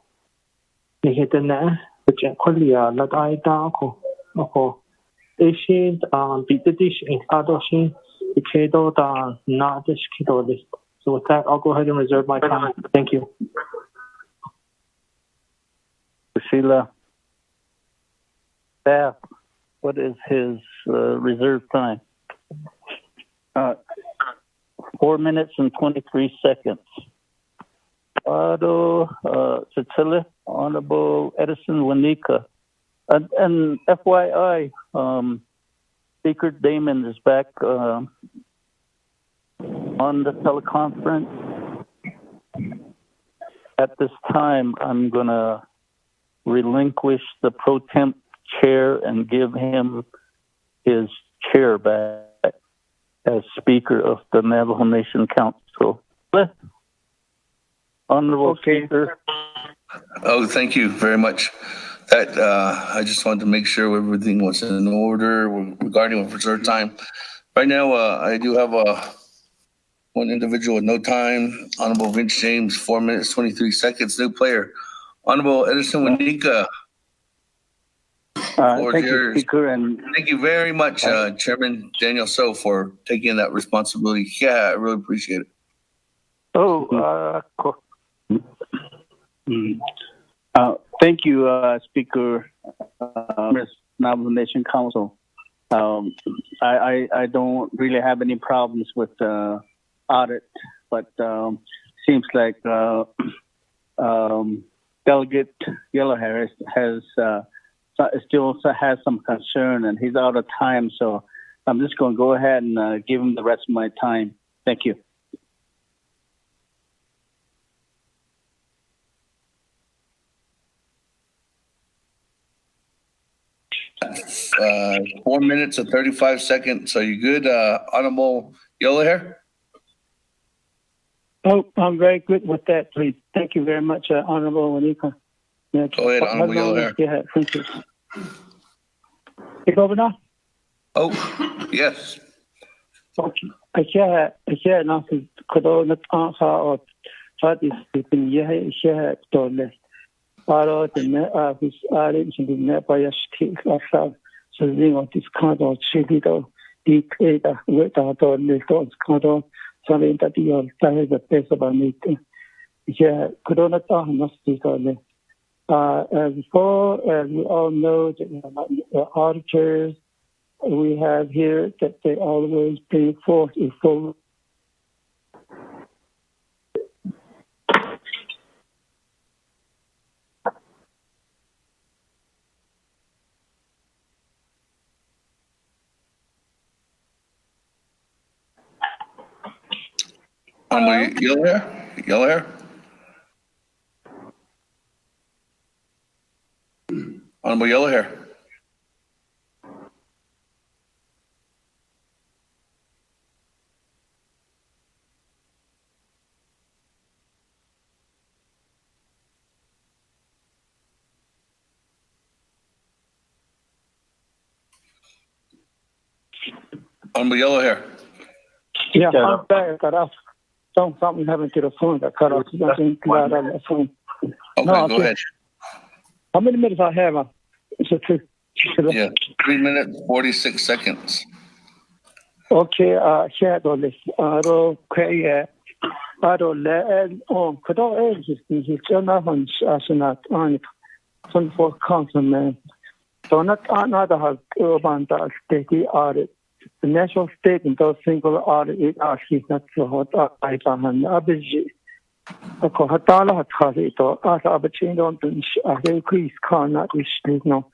نهتنا بجن كليا نت أيدا أكو إيشين بيتديش أدو شيء كيدو دا نادش كيدو list. So with that, I'll go ahead and reserve my time. Thank you. Sheila, staff, what is his reserve time? 4 minutes and 23 seconds. Cecilia, Honorable Edison Wanika. And FYI, Speaker Damon is back on the teleconference. At this time, I'm going to relinquish the pro temp chair and give him his chair back as Speaker of the Navajo Nation Council. Honorable Speaker. Oh, thank you very much. That I just wanted to make sure everything was in order regarding reserve time. Right now, I do have one individual with no time. Honorable Vince James, 4 minutes, 23 seconds. New player. Honorable Edison Wanika. Thank you, Speaker. And thank you very much, Chairman Daniel So, for taking that responsibility. Yeah, I really appreciate it. Thank you, Speaker, Navajo Nation Council. I don't really have any problems with audit, but seems like Delegate Yellowhair still has some concern, and he's out of time. So I'm just going to go ahead and give him the rest of my time. Thank you. Uh, 4 minutes and 35 seconds. Are you good, Honorable Yellowhair? Oh, I'm very good with that, please. Thank you very much, Honorable Wanika. Go ahead, Honorable Yellowhair. Yeah, Princess. Take over now? Oh, yes. Okay. I can't nothing. Could all not answer or try this in here, Dole. Aro the net office are in the net by a stick of so ring of this kind of chili deep data with our little kind of something that you're trying the best about it. Yeah, could not must be on before, we all know that the auditors we have here that they always bring forth a full. Yellowhair? Honorable Yellowhair. Honorable Yellowhair. Yeah, I'm back. Cut off. Something happened to the phone. Got cut off. Something got on the phone. Okay, go ahead. How many minutes I have? It's a two. Yeah, 3 minutes, 46 seconds. Okay, here, okay, Aro le kudo he's on asnat on 24th councilman. So not another has urban state audit. The national state and those single audit is actually not so hot I can abiji. Ako hatala hatali to as abachin on the increase can not wish no.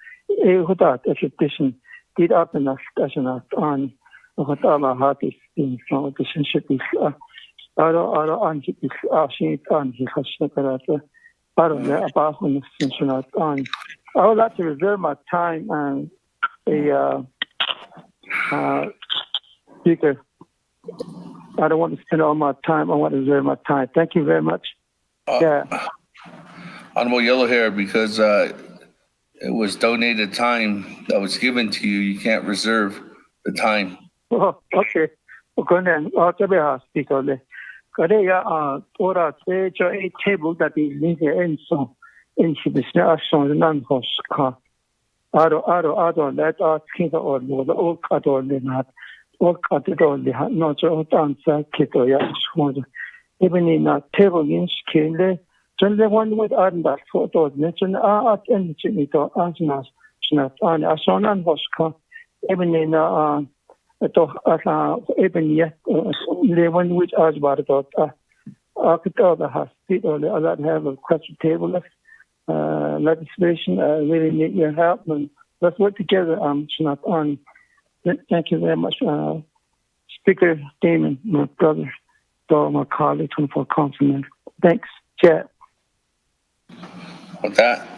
Hudat expedition did up in a station on Hatala hat is in so the relationship is Aro anti is actually on his hashnakarata. Aro about when it's not on. I would like to reserve my time and speaker. I don't want to spend all my time. I want to reserve my time. Thank you very much. Honorable Yellow Hair, because it was donated time that was given to you, you can't reserve the time. Oh, okay. Okay, then I'll tell you speaker. Korea, ora a table that is in here and so. In the national non-host Aro, let us think or the oak at all the not, oak at all the not so answer, Kitoya, even in a table in scale, then the one with that photo, mention art and Chinito, Asnas, not on a son and Hoska, even in even yet, the one which asked about it, I could tell the hospital, that have a question table. Legislation really need your help, and let's work together. Not on. Thank you very much, Speaker Damon, my brother, to my colleague, 24 councilman. Thanks, Chair. With that,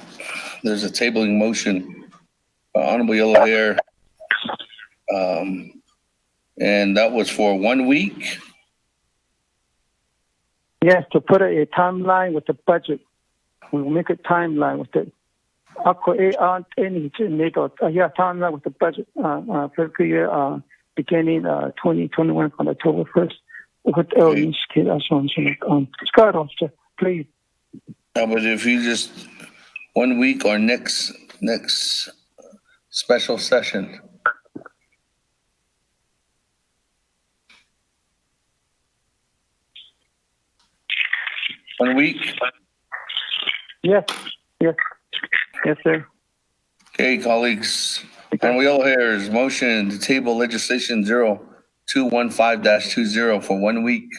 there's a tabling motion by Honorable Yellow Hair, and that was for 1 week. Yes, to put a timeline with the budget. We'll make a timeline with it. Timeline with the budget fiscal year beginning 2021 on October 1st. Scott, officer, please. But if you just 1 week or next special session. One week. Yes, sir. Okay, colleagues. And we all hear is motion to table legislation 0215-20 for 1 week.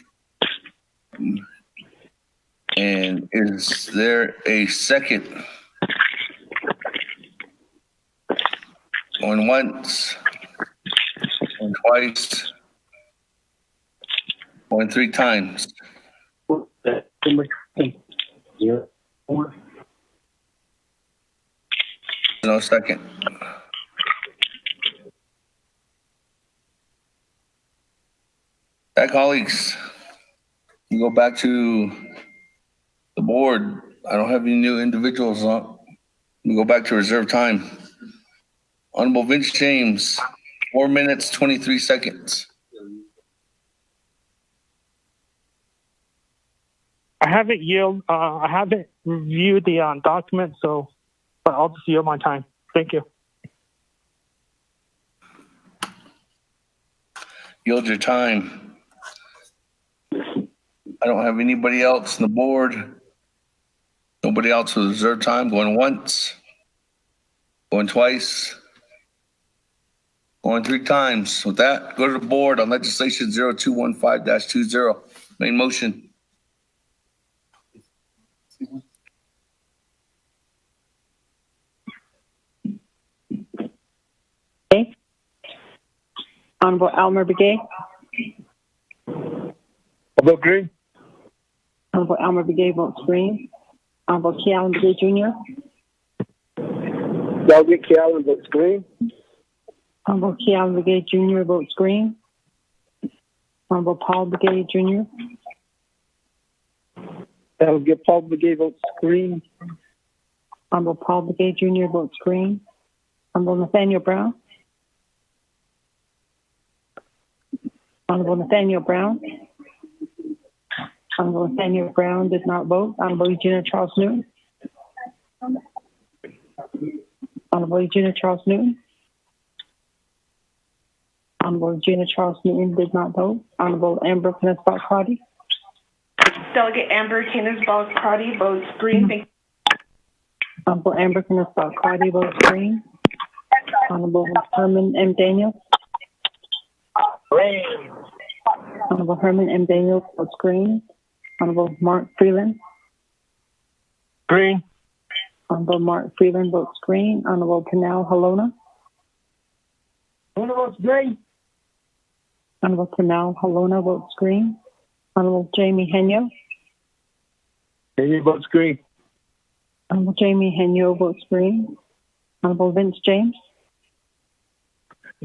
And is there a second? Going once, going twice, going 3 times. No second. That, colleagues, you go back to the board. I don't have any new individuals on. We go back to reserve time. Honorable Vince James, 4 minutes, 23 seconds. I haven't reviewed the document, so but I'll just yield my time. Thank you. Yield your time. I don't have anybody else on the board. Nobody else with reserve time. Going once, going twice, going 3 times. With that, go to the board on legislation 0215-20. Main motion. Okay. Honorable Elmer Begay. Vote green. Honorable Elmer Begay votes green. Honorable Kealan Begay Jr. Delby Kealan votes green. Honorable Kealan Begay Jr. votes green. Honorable Paul Begay Jr. That'll get Paul Begay votes green. Honorable Paul Begay Jr. votes green. Honorable Nathaniel Brown. Honorable Nathaniel Brown. Honorable Nathaniel Brown does not vote. Honorable Eugenia Charles Newton. Honorable Eugenia Charles Newton. Honorable Eugenia Charles Newton did not vote. Honorable Amber Peninsula Cardi. Delegate Amber Canis-Balcrotty votes green. Thank you. Honorable Amber Canis-Balcrotty votes green. Honorable Herman M. Daniels. Green. Honorable Herman M. Daniels votes green. Honorable Mark Freeland. Green. Honorable Mark Freeland votes green. Honorable Tanal Halona. Halona votes green. Honorable Tanal Halona votes green. Honorable Jamie Henyo. Jamie votes green. Honorable Jamie Henyo votes green. Honorable Vince James.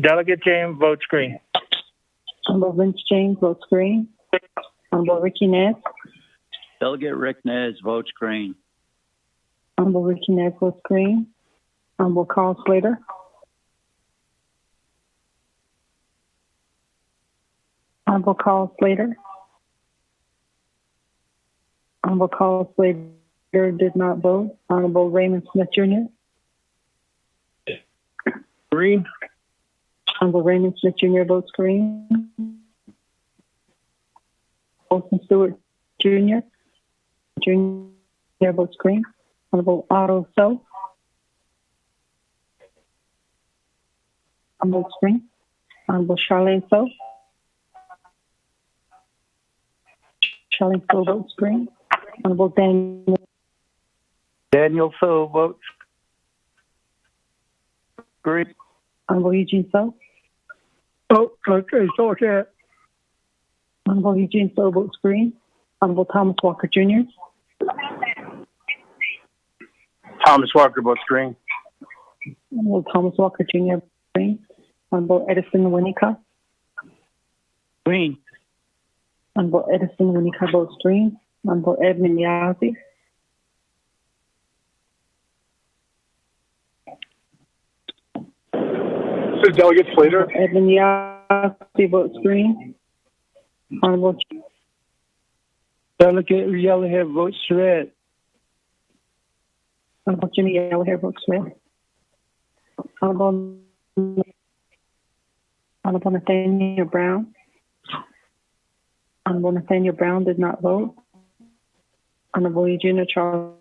Delegate James votes green. Honorable Vince James votes green. Honorable Ricky Nez. Delegate Rick Nez votes green. Honorable Ricky Nez votes green. Honorable Carl Slater. Honorable Carl Slater. Honorable Carl Slater did not vote. Honorable Raymond Smith Jr. Green. Honorable Raymond Smith Jr. votes green. Olson Stewart Jr. Jr. votes green. Honorable Otto So. Votes green. Honorable Charlene So. Charlene So votes green. Honorable Daniel So votes green. Honorable Eugene So. Oh, okay, so okay. Honorable Eugene So votes green. Honorable Thomas Walker Jr. Thomas Walker votes green. Honorable Thomas Walker Jr. votes green. Honorable Edison Winnicott. Green. Honorable Edison Winnicott votes green. Honorable Edmund Yazzie. So Delegate Slater. Edmund Yazzie votes green. Honorable Delegate Yellowhair votes red. Honorable Jimmy Yellowhair votes red. Honorable Nathaniel Brown. Honorable Nathaniel Brown did not vote. Honorable Eugenia Charles.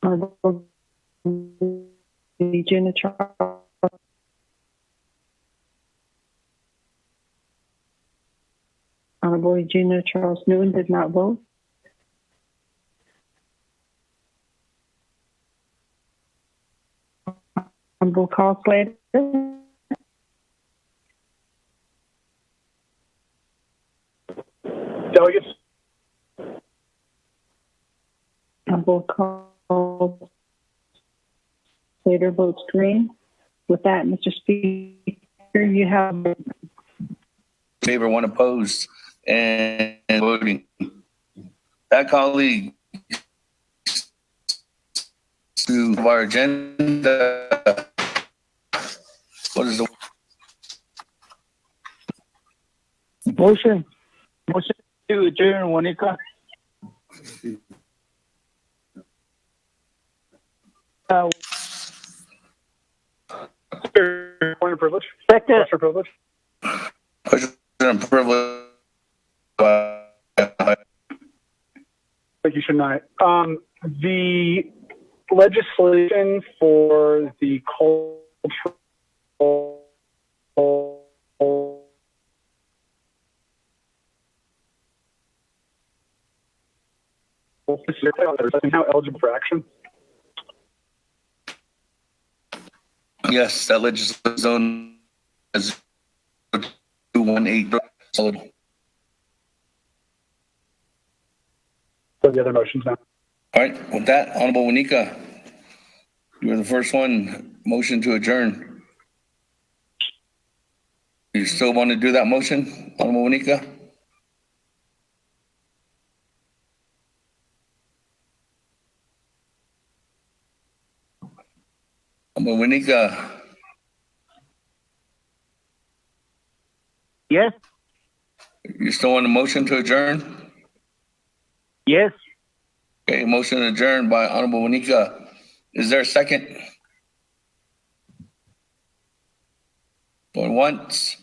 Honorable Eugenia Charles. Honorable Eugenia Charles Newton did not vote. Honorable Carl Slater. Delegates. Honorable Carl Slater votes green. With that, Mr. Speaker, you have Favor, one opposed, and voting. That colleague to our agenda. What is the Motion. Motion to adjourn, Monica. Point of privilege. Second. Question of privilege. question and privilege? Thank you, Shania. The legislation for the cultural is now eligible for action. Yes, that legislative zone is 218. So the other motions now. All right, with that, Honorable Wanika, you were the first one. Motion to adjourn. You still want to do that motion, Honorable Wanika? Honorable Wanika. Yes. You still want a motion to adjourn? Yes. Okay, motion adjourned by Honorable Wanika. Is there a second? Going once.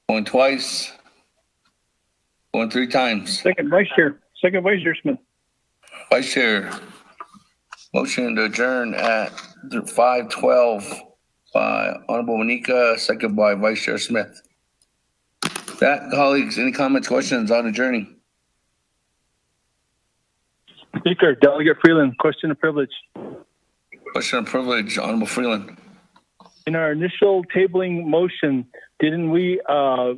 Going twice. Going three times. Second Vice Chair Smith. Vice Chair. Motion to adjourn at 5:12 by Honorable Manika, second by Vice Chair Smith. That, colleagues, any comments, questions on adjourning? Speaker, Delegate Freeland, question of privilege. Question of privilege, Honorable Freeland. In our initial tabling motion, didn't we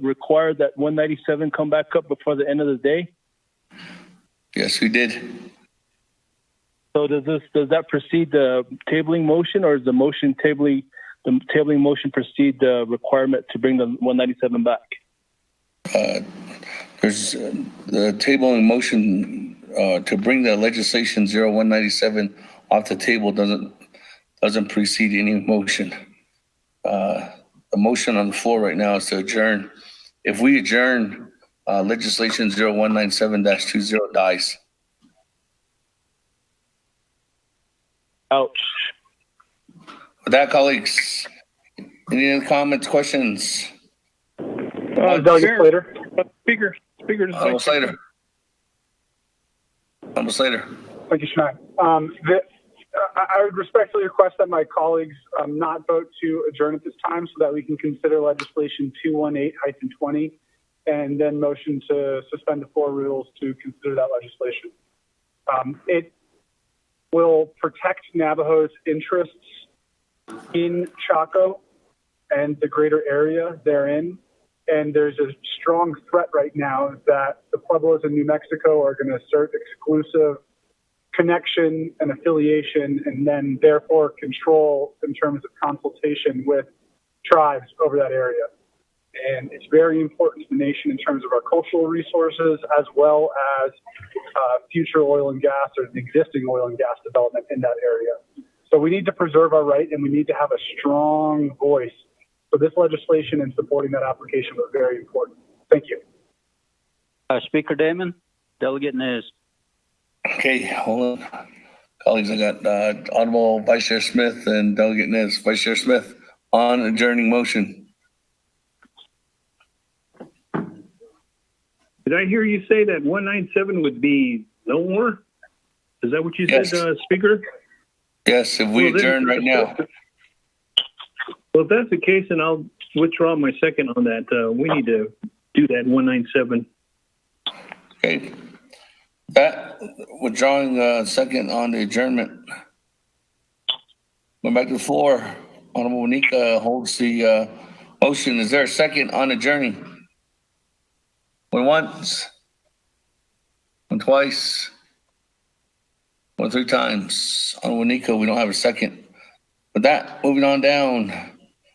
require that 197 come back up before the end of the day? Yes, we did. So does that precede the tabling motion, or is the tabling motion precede the requirement to bring the 197 back? There's the tabling motion to bring the legislation 0197 off the table doesn't precede any motion. The motion on the floor right now is to adjourn. If we adjourn, legislation 0197-20 dies. Ouch. With that, colleagues, any other comments, questions? Delegate Slater. Speaker. Honorable Slater. Honorable Slater. Thank you, Shania. I would respectfully request that my colleagues not vote to adjourn at this time so that we can consider legislation 218-20 and then motion to suspend the floor rules to consider that legislation. It will protect Navajo's interests in Chaco and the greater area therein. And there's a strong threat right now that the Pueblos in New Mexico are going to assert exclusive connection and affiliation, and then therefore control in terms of consultation with tribes over that area. And it's very important to the nation in terms of our cultural resources, as well as future oil and gas or the existing oil and gas development in that area. So we need to preserve our right, and we need to have a strong voice. So this legislation and supporting that application was very important. Thank you. Speaker Damon, Delegate Nez. Okay, hold on. Colleagues, I got Honorable Vice Chair Smith and Delegate Nez. Vice Chair Smith, on adjourning motion. Did I hear you say that 197 would be no more? Is that what you said, Speaker? Yes, if we adjourn right now. Well, if that's the case, then I'll withdraw my second on that. We need to do that 197. Okay. That, withdrawing second on the adjournment. Going back to the floor. Honorable Manika holds the motion. Is there a second on adjourning? Went once. Went twice. Went three times. Honorable Manika, we don't have a second. With that, moving on down.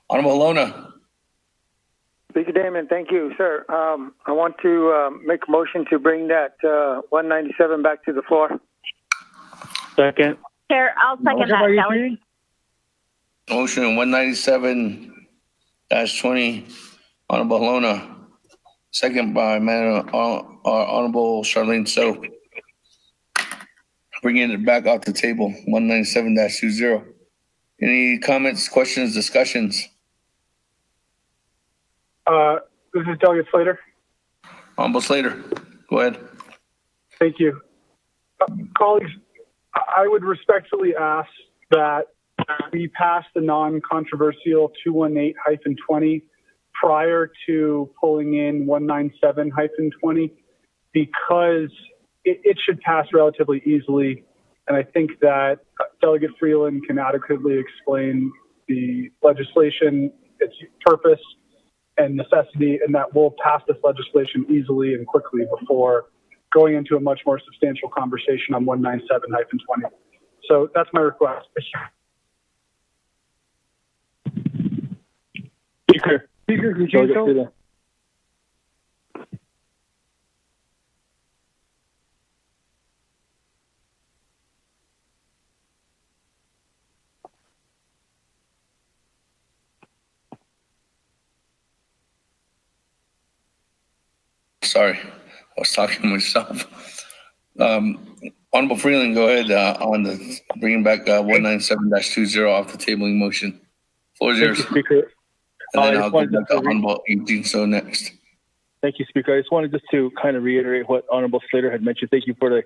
Honorable Alona. Speaker Damon, thank you, sir. I want to make a motion to bring that 197 back to the floor. Second. Chair, I'll second that, Kelly. Motion 197-20, Honorable Alona. Second by Honorable Charlene So. Bringing it back off the table, 197-20. Any comments, questions, discussions? This is Delegate Slater. Honorable Slater, go ahead. Thank you. Colleagues, I would respectfully ask that we pass the non-controversial 218-20 prior to pulling in 197-20 because it should pass relatively easily. And I think that Delegate Freeland can adequately explain the legislation, its purpose and necessity, and that we'll pass this legislation easily and quickly before going into a much more substantial conversation on 197-20. So that's my request. Speaker Gugento. Sorry, I was talking to myself. Honorable Freeland, go ahead on the bringing back 197-20 off the tabling motion. Floor is yours. Speaker. And then I I'll just go wanted back to to Honorable Eugene So next. Thank you, Speaker. I just wanted to kind of reiterate what Honorable Slater had mentioned. Thank you for the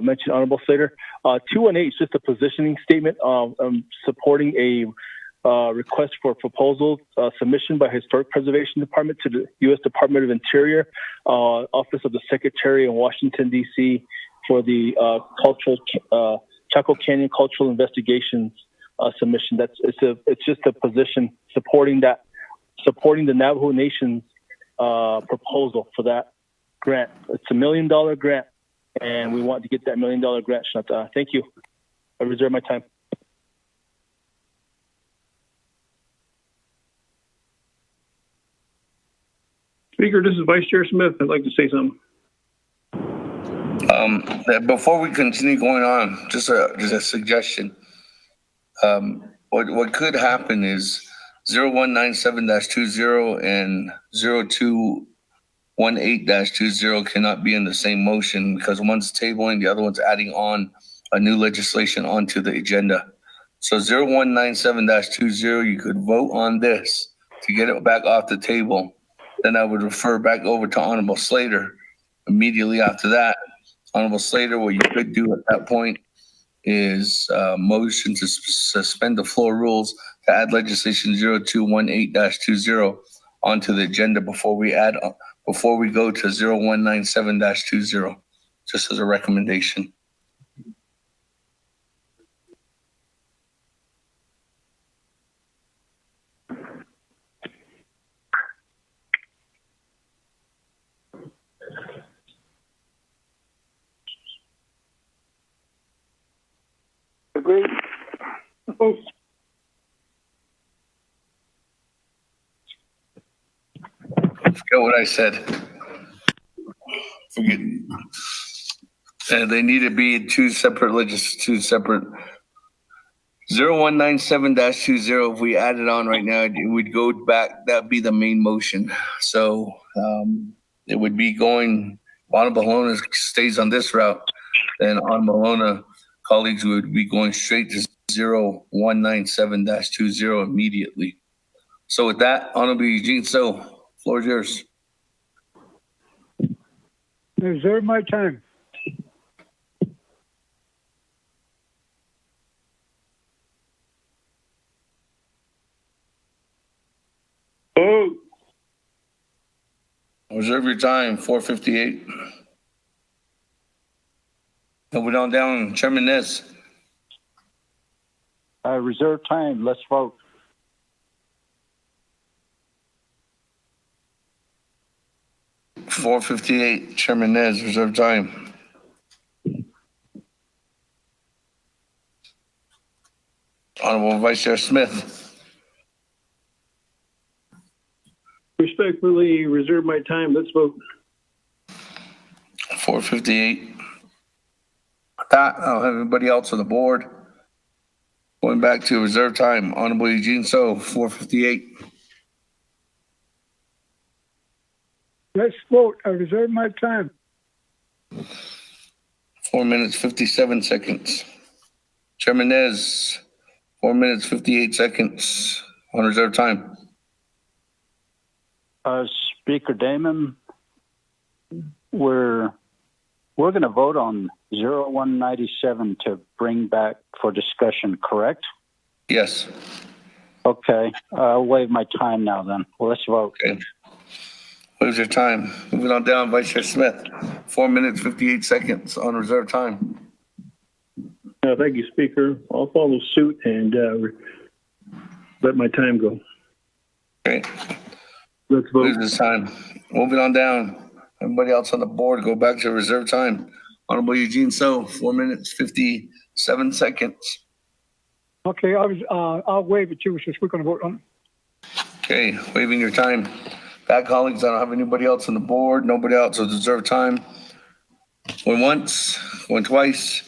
mention, Honorable Slater. 218 is just a positioning statement supporting a request for proposal submission by Historic Preservation Department to the U.S. Department of Interior, Office of the Secretary in Washington, D.C. for the Chaco Canyon Cultural Investigations submission. It's just a position supporting the Navajo Nation's proposal for that grant. It's $1 million grant, and we want to get that $1 million grant shut down. Thank you. I reserve my time. Speaker, this is Vice Chair Smith. I'd like to say something. Before we continue going on, just a suggestion. What could happen is 0197-20 and 0218-20 cannot be in the same motion because one's tabling, the other one's adding on a new legislation onto the agenda. So 0197-20, you could vote on this to get it back off the table. Then I would refer back over to Honorable Slater immediately after that. Honorable Slater, what you could do at that point is motion to suspend the floor rules to add legislation 0218-20 onto the agenda before we go to 0197-20, just as a recommendation. Agreed. Forget what I said. Forget. They need to be two separate 0197-20. If we add it on right now, it would go back. That'd be the main motion. So it would be going. Honorable Bologna stays on this route, then Honorable Bologna colleagues would be going straight to 0197-20 immediately. So with that, Honorable Eugene So, floor is yours. Reserve my time. Oh. Reserve your time, 4:58. Moving on down, Chairman Nez. Reserve time. Let's vote. $4:58, Chairman Nez, reserve time. Honorable Vice Chair Smith. Respectfully reserve my time. Let's vote. 4:58. That, I'll have everybody else on the board. Going back to reserve time, Honorable Eugene So, 4:58. Let's vote. I reserve my time. 4 minutes, 57 seconds. Chairman Nez, 4 minutes, 58 seconds on reserve time. Speaker Damon, we're going to vote on 0197 to bring back for discussion, correct? Yes. Okay. I'll waive my time now then. Well, let's vote. Okay. Waive your time. Moving on down, Vice Chair Smith, 4 minutes, 58 seconds on reserve time. Thank you, Speaker. I'll follow suit and let my time go. Okay. Let's vote. Lose this time. Moving on down. Everybody else on the board, go back to reserve time. Honorable Eugene So, 4 minutes, 57 seconds. Okay, I'll waive it too, since we're going to vote on it. Okay, waiving your time. That, colleagues, I don't have anybody else on the board. Nobody else with reserve time. Going once, going twice,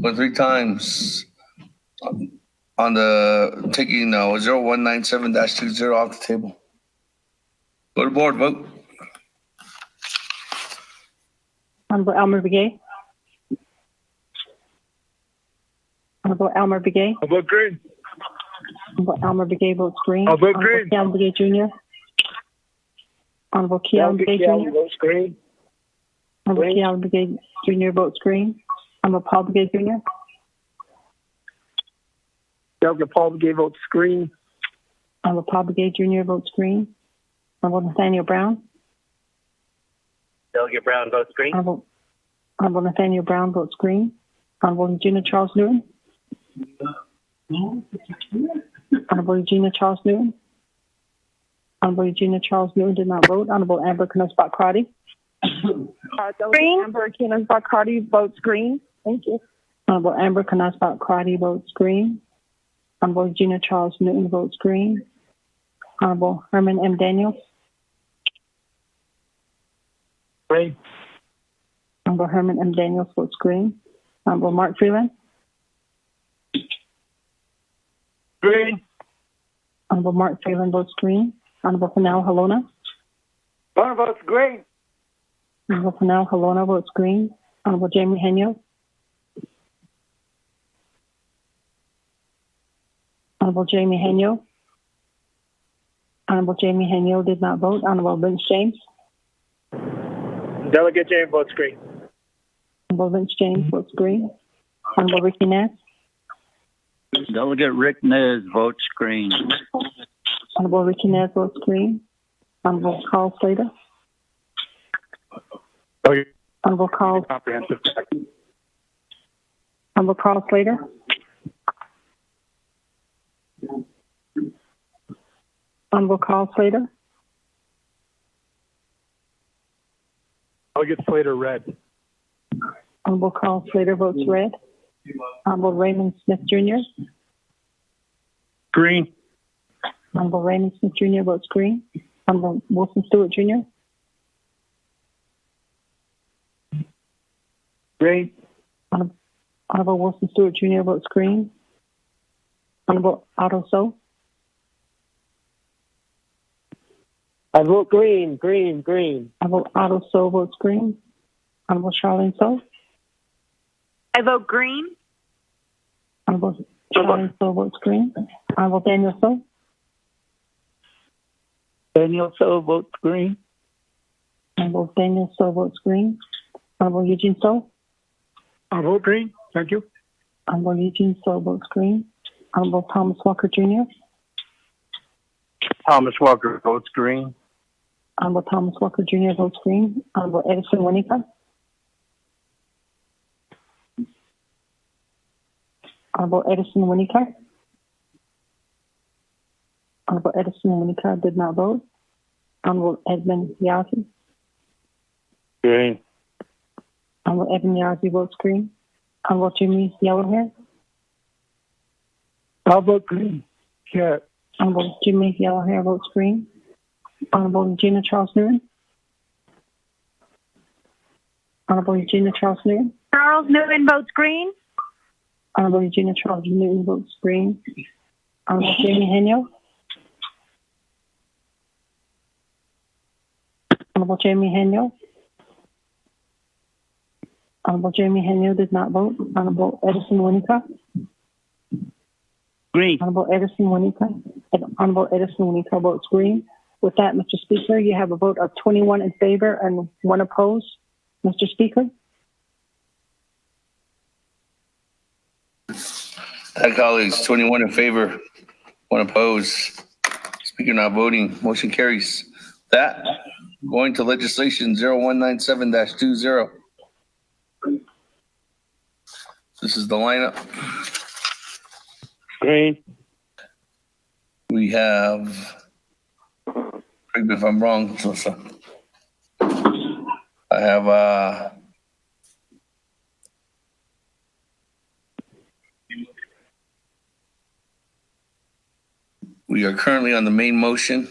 going three times. On the taking 0197-20 off the table. Go to board, vote. Honorable Elmer Begay. Honorable Elmer Begay. I vote green. Honorable Elmer Begay votes green. I'll vote Honorable green. Keon Begay Jr. Honorable Keon Begay Jr. votes green. Honorable Green. Keon Begay Jr. votes green. Honorable Paul Begay Jr. Delegate Paul Begay votes green. Honorable Paul Begay Jr. votes green. Honorable Nathaniel Brown. Delegate Brown votes green. Honorable Nathaniel Brown votes green. Honorable Regina Charles Newton. Honorable Regina Charles Newton. Honorable Regina Charles Newton did not vote. Honorable Amber Knussbach Crotty. Green. Amber Knussbach-Crotty votes green. Thank you. Honorable Amber Knussbach Crotty votes green. Honorable Regina Charles Newton votes green. Honorable Herman M. Daniels. Green. Honorable Herman M. Daniels votes green. Honorable Mark Freeland. Green. Honorable Mark Freeland votes green. Honorable Fennell Halona. Bonner votes green. Honorable Fennell Halona votes green. Honorable Jamie Henyo. Honorable Jamie Henyo. Honorable Jamie Henyo did not vote. Honorable Vince James. Delegate James votes green. Honorable Vince James votes green. Honorable Ricky Ness. Delegate Rick Nez votes green. Honorable Ricky Ness votes green. Honorable Carl Slater. Honorable Carl. Comprehensive. Honorable Carl Slater. Honorable Carl Slater. Delegate Slater red. Honorable Carl Slater votes red. Honorable Raymond Smith Jr. Green. Honorable Raymond Smith Jr. votes green. Honorable Wilson Stewart Jr. Green. Honorable Wilson Stewart Jr. votes green. Honorable Otto So. I vote green, green, green. Honorable Otto So votes green. Honorable Charlene So. I vote green. Honorable Charlene So votes green. Honorable Daniel So. Daniel So votes green. Honorable Daniel So votes green. Honorable Eugene So. I vote green. Thank you. Honorable Eugene So votes green. Honorable Thomas Walker Jr. Thomas Walker votes green. Honorable Thomas Walker Jr. votes green. Honorable Edison Winica. Honorable Edison Winica. Honorable Edison Winica did not vote. Honorable Edmund Yazzie. Green. Honorable Edmund Yazzie votes green. Honorable Jimmy Yellowhair. I'll vote green. Yeah. Honorable Jimmy Yellowhair votes green. Honorable Regina Charles Newton. Honorable Regina Charles Newton. Charles Newton votes green. Honorable Regina Charles Newton votes green. Honorable Jamie Henyo. Honorable Jamie Henyo. Honorable Jamie Henyo did not vote. Honorable Edison Winica. Green. Honorable Edison Winica. Honorable Edison Winica votes green. With that, Mr. Speaker, you have a vote of 21 in favor and 1 opposed. Mr. Speaker. That, colleagues, 21 in favor, 1 opposed. Speaker not voting, motion carries. That, going to legislation 0197-20. This is the lineup. Green. We have, correct me if I'm wrong, Melissa. I have, we are currently on the main motion.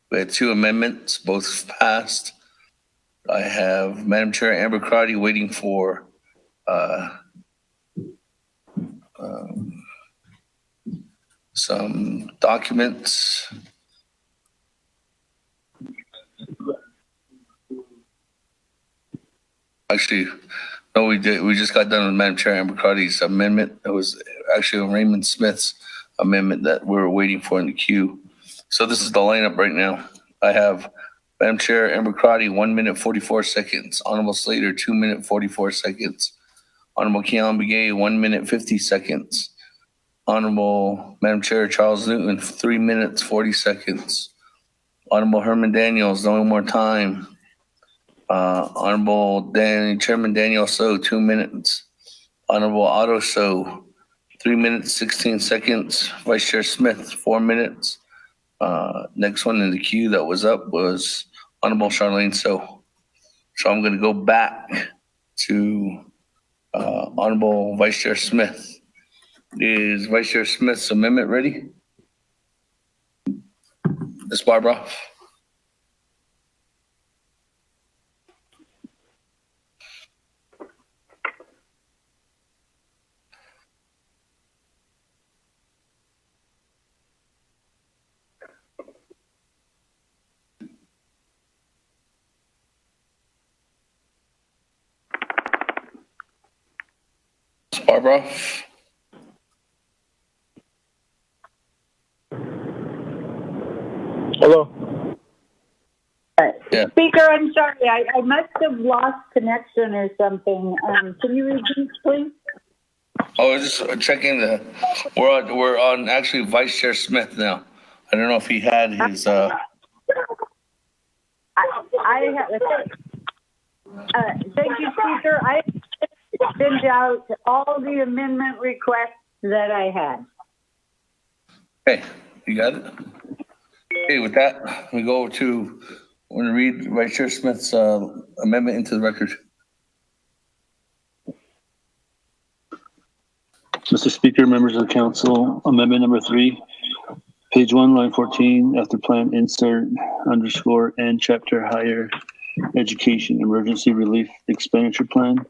We had 2 amendments, both passed. I have Madam Chair Amber Crotty waiting for some documents. Actually, no, we did. We just got done with Madam Chair Amber Crotty's amendment. It was actually Raymond Smith's amendment that we're waiting for in the queue. So this is the lineup right now. I have Madam Chair Amber Crotty, 1 minute 44 seconds. Honorable Slater, 2 minute 44 seconds. Honorable Keon Begay, 1 minute 50 seconds. Honorable Madam Chair Charles Newton, 3 minutes 40 seconds. Honorable Herman Daniels, no more time. Honorable Chairman Daniel So, 2 minutes. Honorable Otto So, 3 minutes 16 seconds. Vice Chair Smith, 4 minutes. Next one in the queue that was up was Honorable Charlene So. So I'm going to go back to Honorable Vice Chair Smith. Is Vice Chair Smith's amendment ready? Ms. Barbara? Ms. Barbara? Hello. Yeah. Speaker, I'm sorry. I must have lost connection or something. Can you repeat, please? Oh, I was just checking we're on actually Vice Chair Smith now. I don't know if he had his, I have, thank you, Speaker. I sent out all the amendment requests that I had. Okay, you got it? Okay, with that, we go to, I want to read Vice Chair Smith's amendment into the record. Mr. Speaker, members of the council, amendment number 3, page 1, line 14, after plan insert underscore and chapter higher education emergency relief expenditure plan.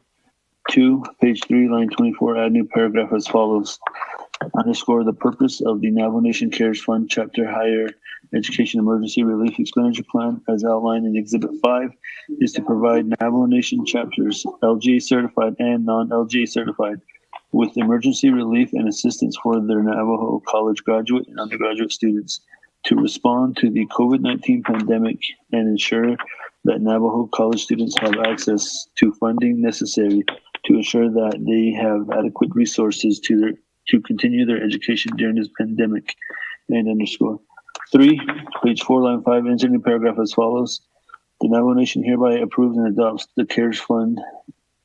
2, page 3, line 24, add new paragraph as follows. Underscore the purpose of the Navajo Nation Cares Fund chapter higher education emergency relief expenditure plan as outlined in Exhibit 5 is to provide Navajo Nation chapters LG certified and non-LG certified with emergency relief and assistance for their Navajo college graduate and undergraduate students to respond to the COVID-19 pandemic and ensure that Navajo college students have access to funding necessary to ensure that they have adequate resources to continue their education during this pandemic. And underscore 3, page 4, line 5, insert new paragraph as follows. The Navajo Nation hereby approves and adopts the CARES Fund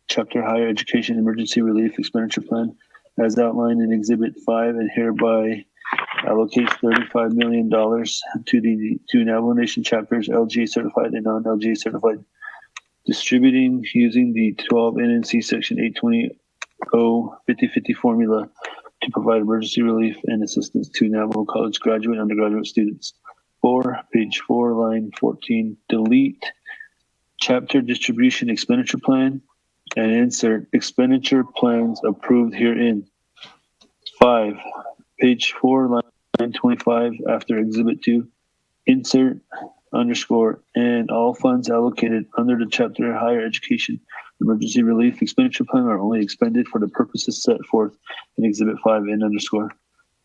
Chapter Higher Education Emergency Relief Expenditure Plan as outlined in Exhibit 5 and hereby allocates $35 million to Navajo Nation chapters LG certified and non-LG certified, distributing using the 12 NNC Section 820 50/50 formula to provide emergency relief and assistance to Navajo College graduate and undergraduate students. 4, page 4, line 14, delete chapter distribution expenditure plan and insert expenditure plans approved herein. 5, page 4, line 25, after Exhibit 2, insert underscore and all funds allocated under the chapter higher education emergency relief expenditure plan are only expended for the purposes set forth in Exhibit 5 and underscore.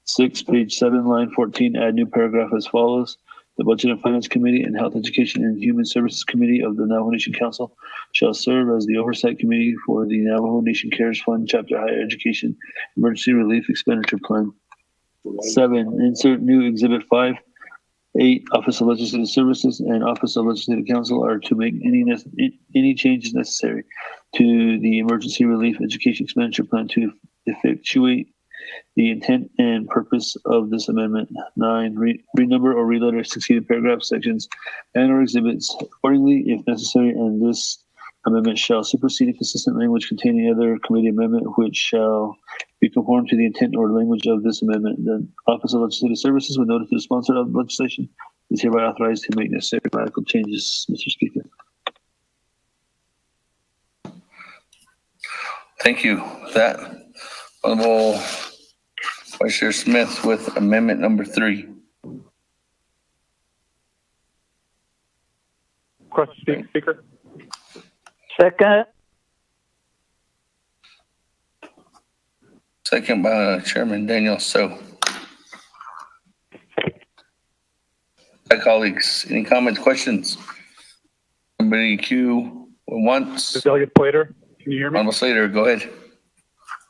6, page 7, line 14, add new paragraph as follows. The Budget and Finance Committee and Health Education and Human Services Committee of the Navajo Nation Council shall serve as the oversight committee for the Navajo Nation Cares Fund Chapter Higher Education Emergency Relief Expenditure Plan. 7, insert new Exhibit 5. 8, Office of Legislative Services and Office of Legislative Counsel are to make any changes necessary to the Emergency Relief Education Expenditure Plan to effectuate the intent and purpose of this amendment. 9, renumber or reletter succeeding paragraph sections and or exhibits accordingly if necessary, and this amendment shall supersede a consistent language containing other committee amendment which shall be conform to the intent or language of this amendment. The Office of Legislative Services, with notice to the sponsor of the legislation, is hereby authorized to make necessary radical changes. Mr. Speaker. Thank you. That Honorable Vice Chair Smith with amendment number 3. Question, Speaker. Second. Second by Chairman Daniel. So, hi, colleagues. Any comments, questions? Somebody queue once. Delegate Slater, can you hear me? Honorable Slater, go ahead.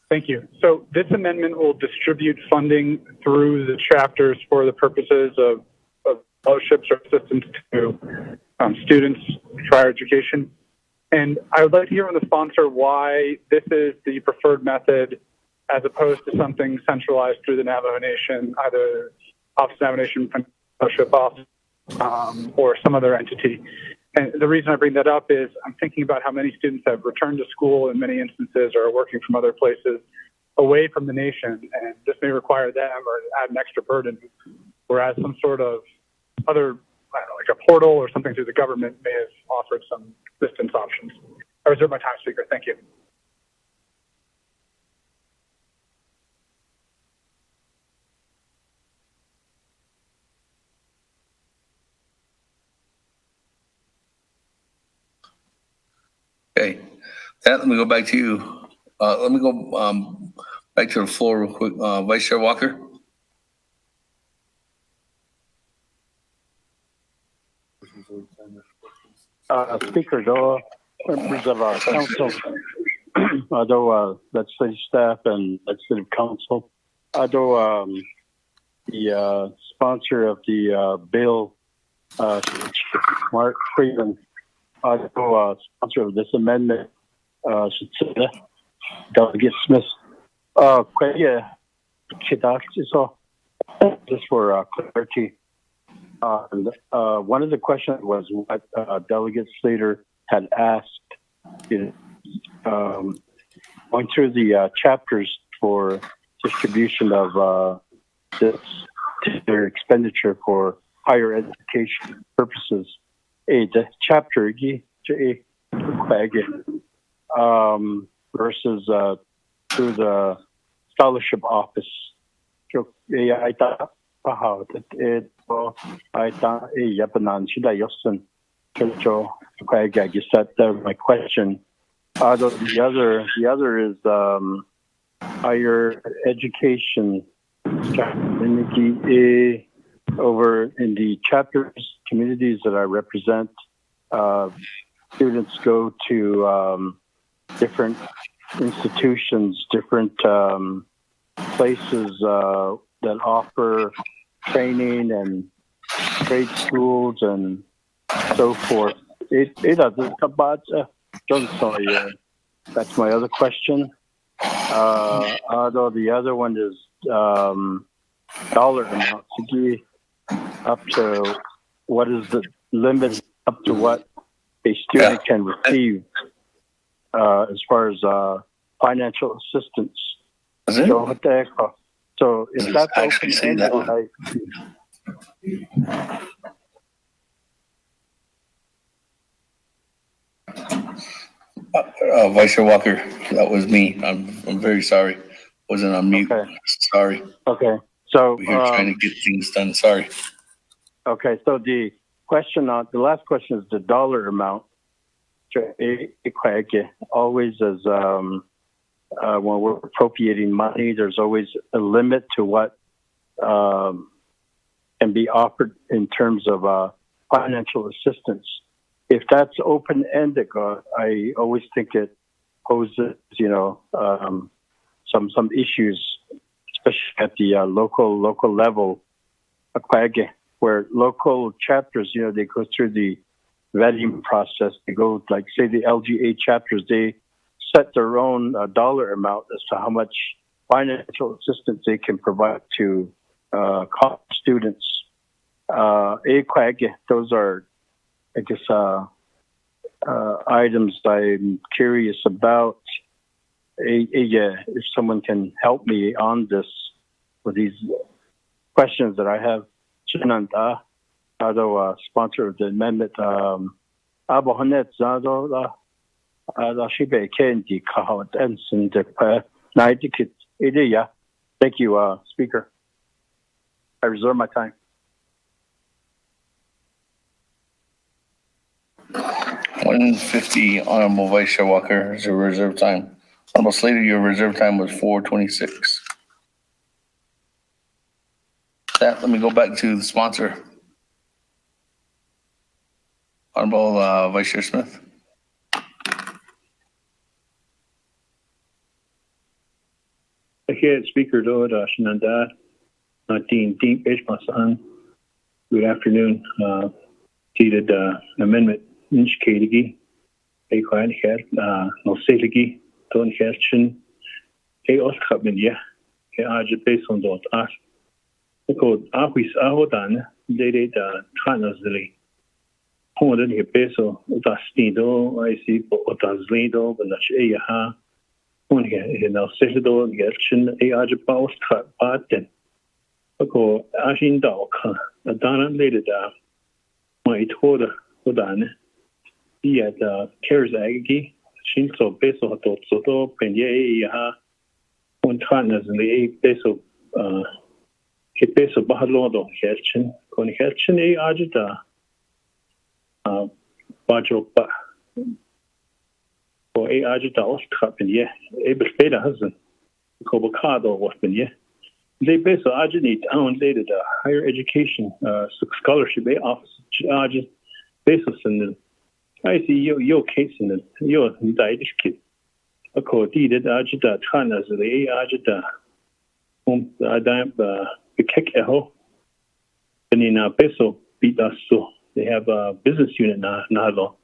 Thank you. So this amendment will distribute funding through the chapters for the purposes of fellowships or assistance to students for higher education. And I would like to hear from the sponsor why this is the preferred method as opposed to something centralized through the Navajo Nation, either Office of Navajo Nation Fellowship Office or some other entity. And the reason I bring that up is I'm thinking about how many students have returned to school in many instances or are working from other places away from the nation, and this may require them or add an extra burden, whereas some sort of other, I don't know, like a portal or something through the government may have offered some assistance options. I reserve my time, Speaker. Thank you. Okay. Let me go back to you. Let me go back to the floor real quick. Vice Chair Walker. Speaker, though, members of our council, although legislative staff and legislative council, although the sponsor of the bill, Mark Freeman, although sponsor of this amendment, Delegate Smith, just for clarity. One of the questions was what Delegate Slater had asked, going through the chapters for distribution of their expenditure for higher education purposes. The chapter versus through the scholarship office. I guess that's my question. The other is higher education. Over in the chapters, communities that I represent, students go to different institutions, different places that offer training and trade schools and so forth. That's my other question. Although the other one is dollar amount up to what is the limit up to what a student can receive as far as financial assistance. So if that's open-ended, Vice Chair Walker, that was me. I'm very sorry. Wasn't on mute. Okay. Sorry. Okay. So we're trying to get things done. Sorry. Okay. So the last question is the dollar amount. Always as when we're appropriating money, there's always a limit to what can be offered in terms of financial assistance. If that's open-ended, I always think it poses, some issues, especially at the local level, where local chapters, they go through the vetting process. They go, like, say, the LGA chapters, they set their own dollar amount as to how much financial assistance they can provide to college students. Those are, I guess, items I'm curious about. If someone can help me on this with these questions that I have. Although sponsor of the amendment, thank you, Speaker. I reserve my time. 150, Honorable Vice Chair Walker, is a reserve time. Honorable Slater, your reserve time was 4:26. That, let me go back to the sponsor. Honorable Vice Chair Smith. Okay, Speaker Dodd, Shananda, Dean Ishmasan. Good afternoon. Deeded amendment Nishkadigi, a client had no Saligi, Don Hatchin, a Oscapin, a Aja based on dot us. The code Aquis Ahodan, dated Tranasili. Horden here peso, Dastido, I see, Otazlido, but not Ayaha. One here, now Sesado, Gerchin, a Aja Paus cut, but then. Ako Ashin Dog, a Dana later my toda Hodane. He had Cares Aggie, Shin so peso hot soto, Penye ha, one time as the peso, a peso bahalodo, Herchin, Con Herchin a Ajita, Bajo Ba. For a Ajita Oscar Penye, a Bespeda husband, Cobacado was Penye. They basically Ajit own later the higher education scholarship office Ajit basis in the I see your case in the your died kid. A code deeded Ajita China as the Ajita Adam the kick eho. And in a peso beat us so they have a business unit now law.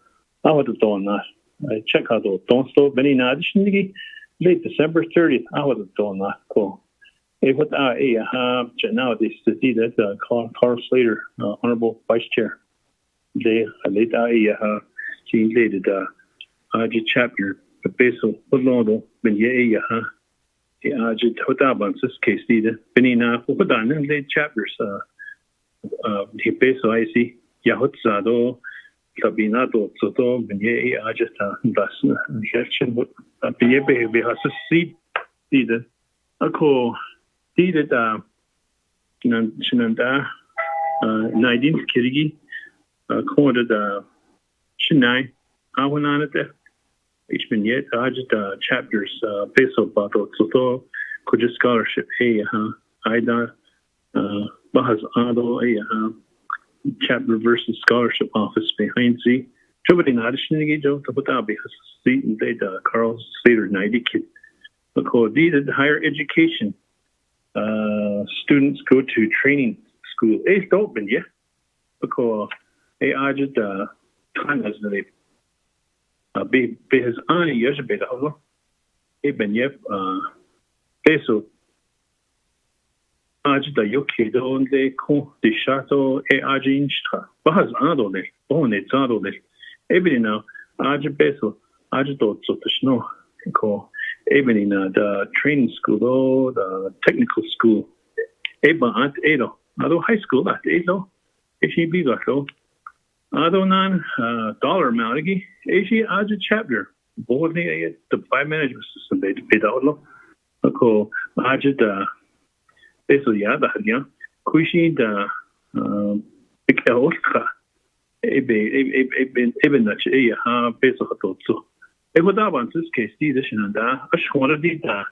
I would have done that. I check out the don't stop any additionally late December 30th. I would have done that. Cool. What now they see that Carl Slater, Honorable Vice Chair, they late she lated chapter the basil Lodo when ye Ajit Hotabans this case needed Benina Hodan late chapters the basil I see Yahutzado Cabinato Soto when ye Ajita das Herchen be has a seed needed a call. Deeded Shinanda 19th Kirigi quoted Shinai Awanana each vignette Ajita chapters peso bato soto kuja scholarship hey Ida Bahas Ado chapter versus scholarship office behind Z Jobody Nadishinigi Joe Tabuta because seat and data Carl Slater 90 kid. Deeded higher education. Students go to training school. It's open, yeah. Because I just time as they be his only years a bit of even yet peso. I just you kid on the co the shadow a insta. But has adole on it adole. Every now I just peso. I just thought so to snow. Even in the training school, the technical school, at Edo, although high school at Edo, HEB got though, although $dollar amount, HE as a chapter, board the 5 management system, they paid out low. Okay, Ajit, basically, yeah, Kushi, the big Oscar, even that, basically, so. It would have on this case, the addition and a shorter did that.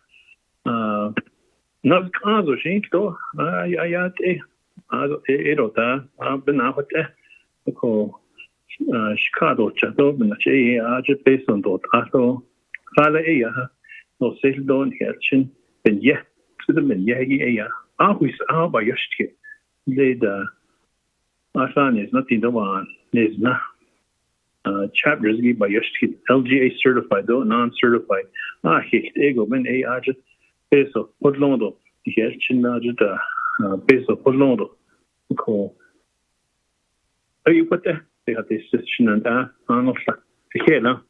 Not cars or shank though. I had a benafit. Because Chicago Chateau, Benache, Ajit based on dot Ato, Fala Ea, no settled on Herchin, and yet to the men Yagi Ea, always out by Yoshki. They the Asan is not in the one, is not. Chapters given by Yoshki LGA certified though non-certified. Ego ben a ajit peso podlondo. Yes, chinajita peso podlondo. Cool. Are you put there? They have this decision and not here now.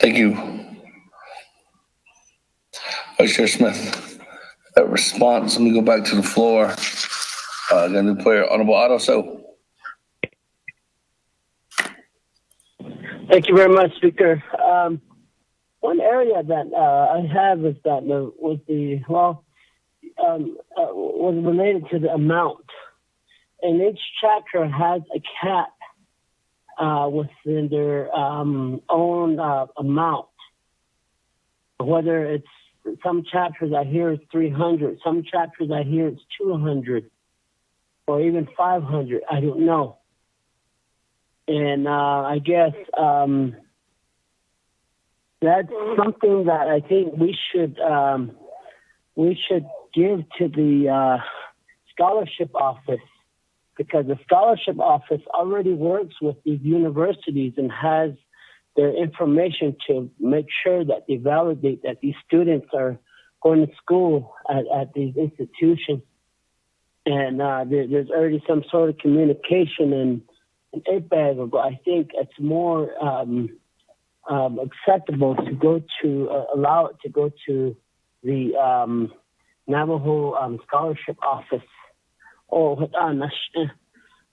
Thank you. Vice Chair Smith. That response, let me go back to the floor. The new player, Honorable Otto. So. Thank you very much, Speaker. One area that I have is that was related to the amount, and each chapter has a cap within their own amount. Whether it's some chapters I hear it's 300, some chapters I hear it's 200, or even 500. I don't know. And I guess that's something that I think we should give to the scholarship office, because the scholarship office already works with these universities and has their information to make sure that they validate that these students are going to school at these institutions. And there's already some sort of communication and APAG, but I think it's more acceptable to go to allow it to go to the Navajo scholarship office. Oh, hold on.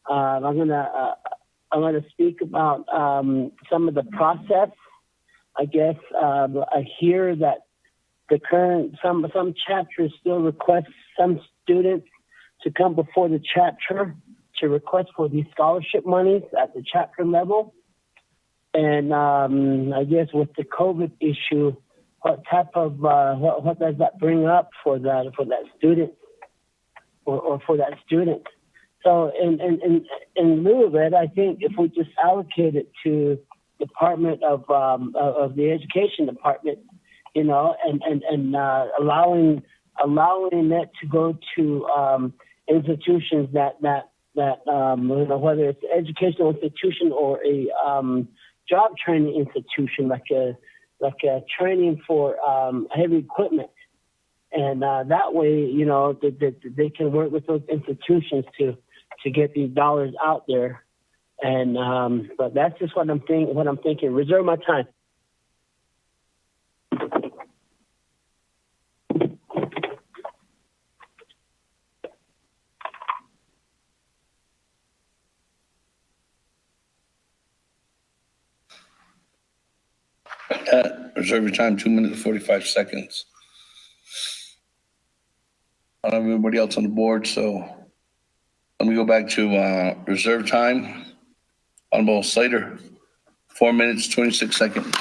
I'm gonna speak about some of the process. I guess I hear that the current some chapters still request some students to come before the chapter to request for these scholarship monies at the chapter level. And I guess with the COVID issue, what type of what does that bring up for that student or for that student? So in lieu of it, I think if we just allocate it to Department of the Education Department, you know, and allowing it to go to institutions that you know, whether it's an educational institution or a job training institution, like a training for heavy equipment, and that way, you know, they can work with those institutions to get these dollars out there. And but that's just what I'm thinking. Reserve my time. Reserve your time, 2 minutes, 45 seconds. I don't have anybody else on the board, so let me go back to reserve time. Honorable Slater, 4 minutes, 26 seconds.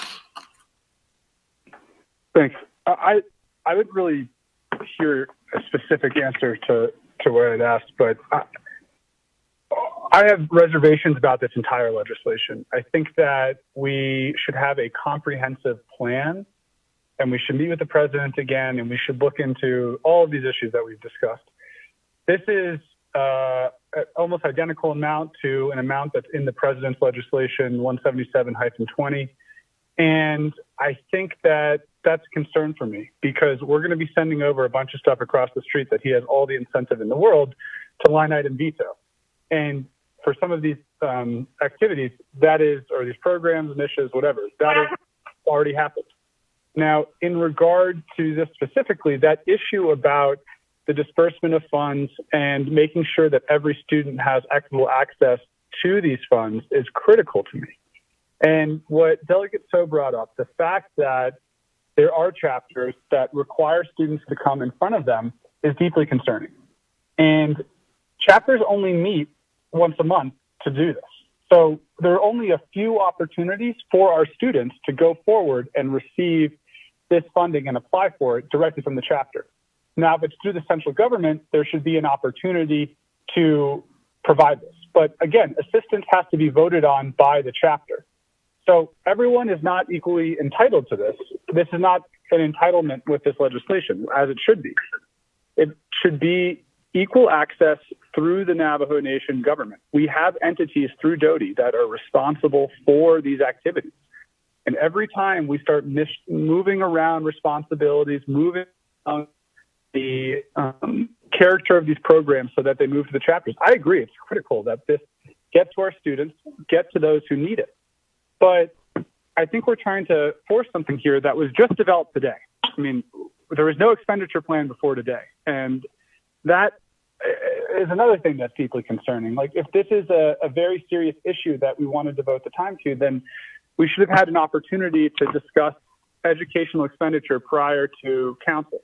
Thanks. I would really hear a specific answer to what I'd asked, but I have reservations about this entire legislation. I think that we should have a comprehensive plan, and we should meet with the president again, and we should look into all of these issues that we've discussed. This is almost identical amount to an amount that's in the president's legislation 177-20. And I think that that's a concern for me, because we're going to be sending over a bunch of stuff across the street that he has all the incentive in the world to line item veto. And for some of these activities, that is, or these programs, initiatives, whatever, that has already happened. Now, in regard to this specifically, that issue about the disbursement of funds and making sure that every student has equitable access to these funds is critical to me. And what Delegate So brought up, the fact that there are chapters that require students to come in front of them, is deeply concerning. And chapters only meet once a month to do this. So there are only a few opportunities for our students to go forward and receive this funding and apply for it directly from the chapter. Now, if it's through the central government, there should be an opportunity to provide this. But again, assistance has to be voted on by the chapter. So everyone is not equally entitled to this. This is not an entitlement with this legislation, as it should be. It should be equal access through the Navajo Nation government. We have entities through DOTI that are responsible for these activities. And every time we start moving around responsibilities, moving on the character of these programs so that they move to the chapters, I agree, it's critical that this get to our students, get to those who need it. But I think we're trying to force something here that was just developed today. I mean, there was no expenditure plan before today. And that is another thing that's deeply concerning. Like, if this is a very serious issue that we want to devote the time to, then we should have had an opportunity to discuss educational expenditure prior to council.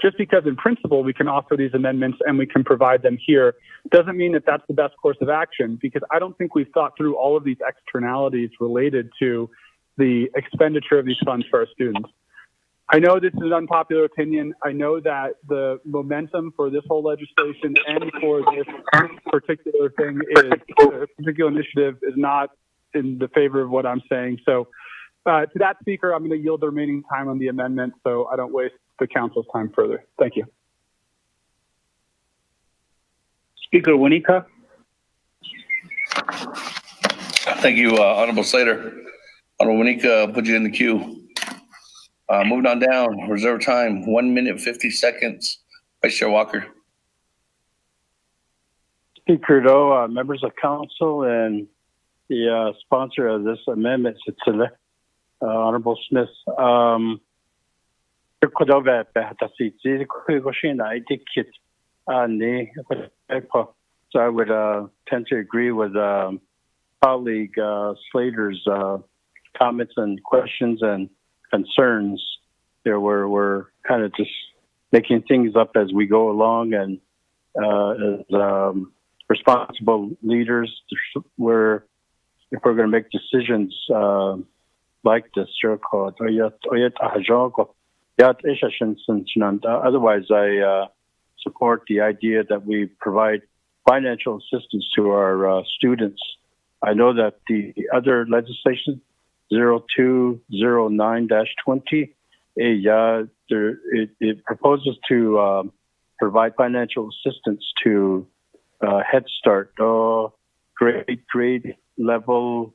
Just because in principle we can offer these amendments and we can provide them here doesn't mean that that's the best course of action, because I don't think we've thought through all of these externalities related to the expenditure of these funds for our students. I know this is an unpopular opinion. I know that the momentum for this whole legislation and for this particular thing is, a particular initiative is not in the favor of what I'm saying. So to that speaker, I'm going to yield the remaining time on the amendment so I don't waste the council's time further. Thank you. Speaker Wanika. Thank you, Honorable Slater. Honorable Wanika, put you in the queue. Moving on down, reserve time, 1 minute, 50 seconds. Vice Chair Walker. Speaker Do, members of council, and the sponsor of this amendment, Honorable Smith. So I would tend to agree with colleague Slater's comments and questions and concerns. There we're kind of just making things up as we go along, and as responsible leaders, if we're going to make decisions like this, otherwise I support the idea that we provide financial assistance to our students. I know that the other legislation, 0209-20, it proposes to provide financial assistance to Head Start, grade level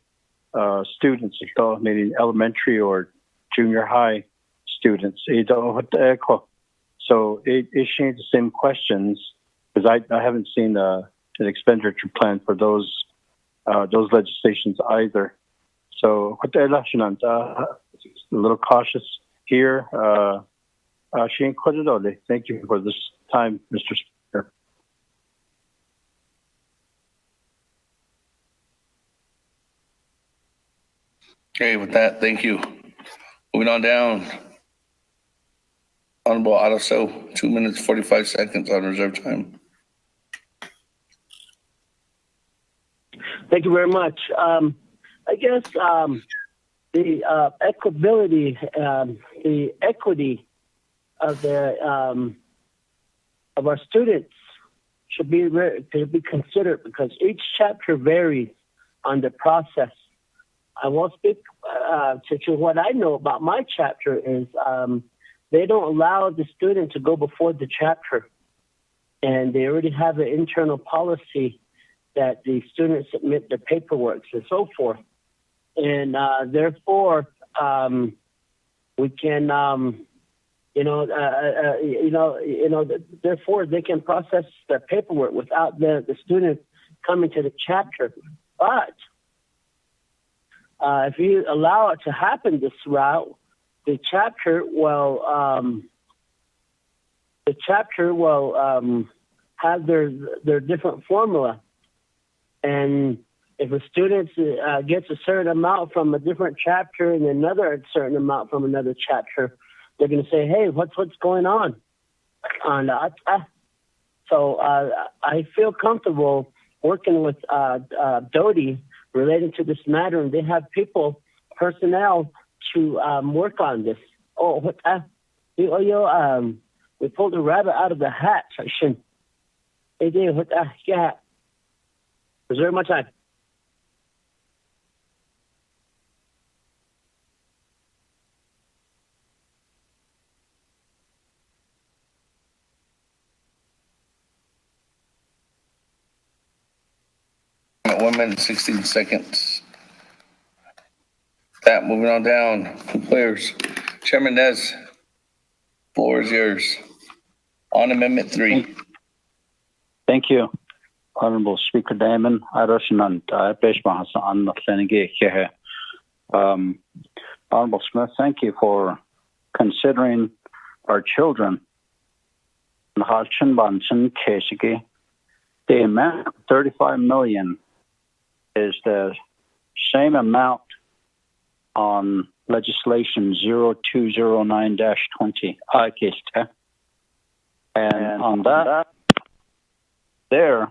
students, meaning elementary or junior high students. So it shares the same questions, because I haven't seen an expenditure plan for those legislations either. So a little cautious here. Thank you for this time, Mr. Speaker. Okay, with that, thank you. Moving on down. Honorable Adjournment, 2 minutes, 45 seconds on reserve time. Thank you very much. I guess the equity of our students should be considered, because each chapter varies on the process. I won't speak to what I know about my chapter is they don't allow the student to go before the chapter, and they already have an internal policy that the students submit their paperwork and so forth. And therefore, we can, therefore they can process their paperwork without the student coming to the chapter. But if you allow it to happen this route, the chapter will have their different formula. And if a student gets a certain amount from a different chapter and another certain amount from another chapter, they're going to say, "Hey, what's going on?" So I feel comfortable working with Dodie relating to this matter, and they have personnel to work on this. We pulled a rabbit out of the hat. Reserve my time. At 1 minute, 16 seconds. That, moving on down. Players. Chairman Nez, floor is yours. On Amendment 3. Thank you, Honorable Speaker Damon. Honorable Smith, thank you for considering our children. The amount of $35 million is the same amount on legislation 0209-20. And on that, there,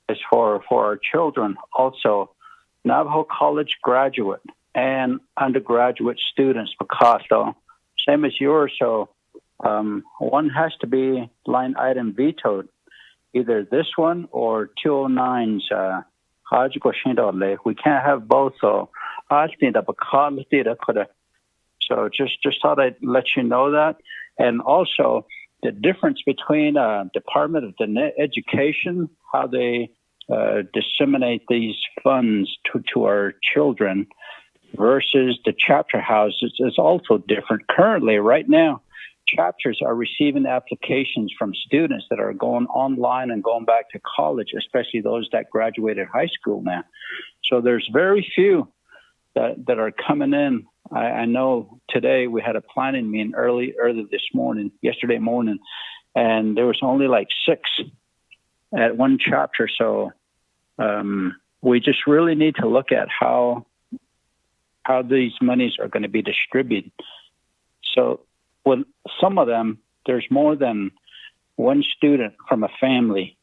is for our children. Also, Navajo College graduate and undergraduate students, because same as yours, so one has to be line item vetoed, either this one or 209's. We can't have both, so just thought I'd let you know that. And also the difference between Department of Education, how they disseminate these funds to our children, versus the chapter houses is also different. Currently, right now, chapters are receiving applications from students that are going online and going back to college, especially those that graduated high school now. So there's very few that are coming in. I know today we had a planning meeting early yesterday morning, and there was only like 6 at one chapter. So we just really need to look at how these monies are going to be distributed. So with some of them, there's more than one student from a family,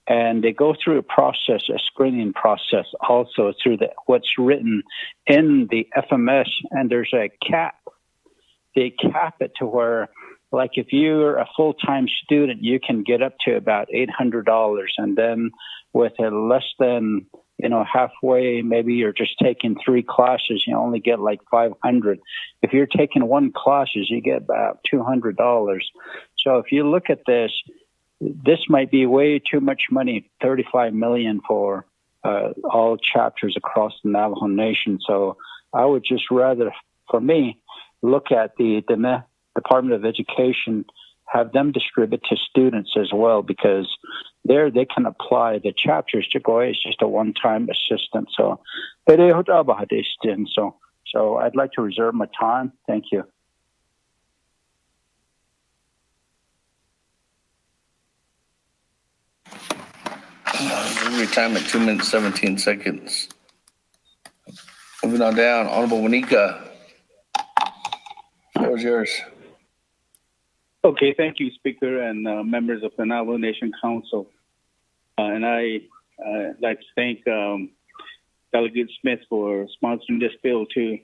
and they go through a screening process, also through what's written in the FMS, and there's a cap. They cap it to where, like, if you're a full-time student, you can get up to about $800, and then with a less than, halfway, maybe you're just taking 3 classes, you only get like $500. If you're taking 1 classes, you get about $200. So if you look at this might be way too much money, $35 million for all chapters across the Navajo Nation. So I would just rather, for me, look at the Department of Education, have them distribute to students as well, because there they can apply. The chapters to go, it's just a one-time assistance. So I'd like to reserve my time. Thank you. Every time at 2 minutes, 17 seconds. Moving on down, Honorable Wanika. The floor is yours. Okay, thank you, Speaker, and members of the Navajo Nation Council. And I like to thank Delegate Smith for sponsoring this bill too.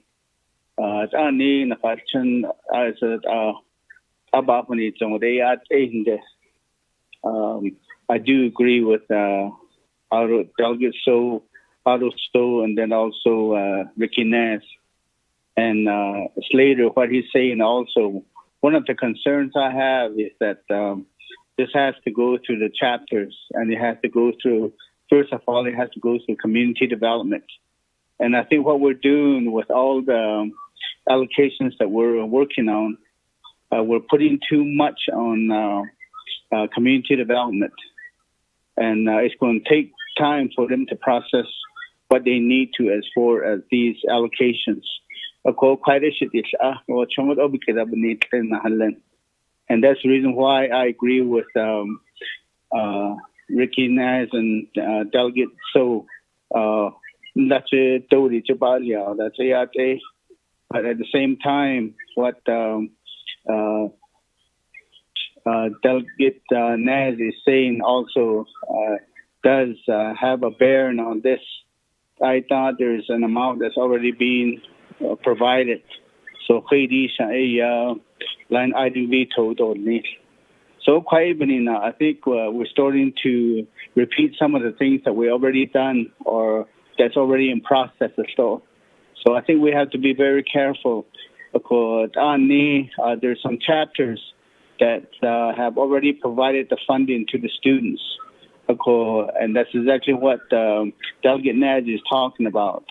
I do agree with Delegate Otto Stowe, and then also Ricky Ness. And Slater, what he's saying also, one of the concerns I have is that this has to go through the chapters, and it has to go through, first of all, it has to go through community development. And I think what we're doing with all the allocations that we're working on, we're putting too much on community development. And it's going to take time for them to process what they need to as far as these allocations. And that's the reason why I agree with Ricky Naz and Delegate So. But at the same time, what Delegate Naz is saying also does have a bearing on this. I thought there's an amount that's already been provided. So line item vetoed on this. So I think we're starting to repeat some of the things that we already done or that's already in process. So I think we have to be very careful, because there's some chapters that have already provided the funding to the students. And that's exactly what Delegate Naz is talking about.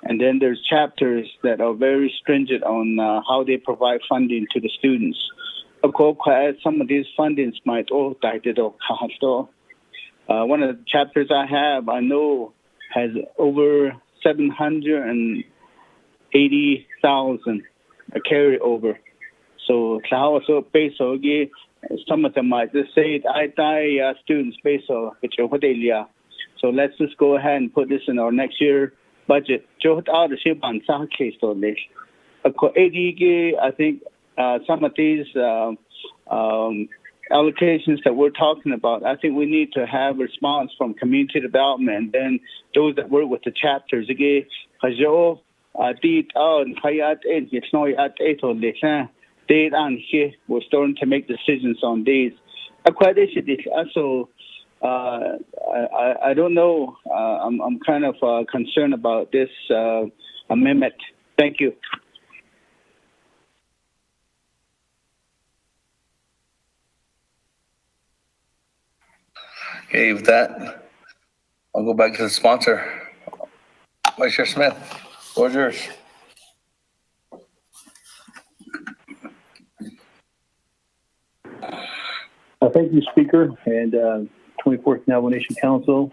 And then there's chapters that are very stringent on how they provide funding to the students. Some of these fundings might one of the chapters I have, I know, has over 780,000 carryover. So so peso some of them might just say I students peso so let's just go ahead and put this in our next year budget. I think some of these allocations that we're talking about, I think we need to have response from community development and those that work with the chapters. We're starting to make decisions on these. So I don't know. I'm kind of concerned about this amendment. Thank you. Okay, with that, I'll go back to the sponsor. Vice Chair Smith, floor's yours. Thank you, Speaker, and 24th Navajo Nation Council.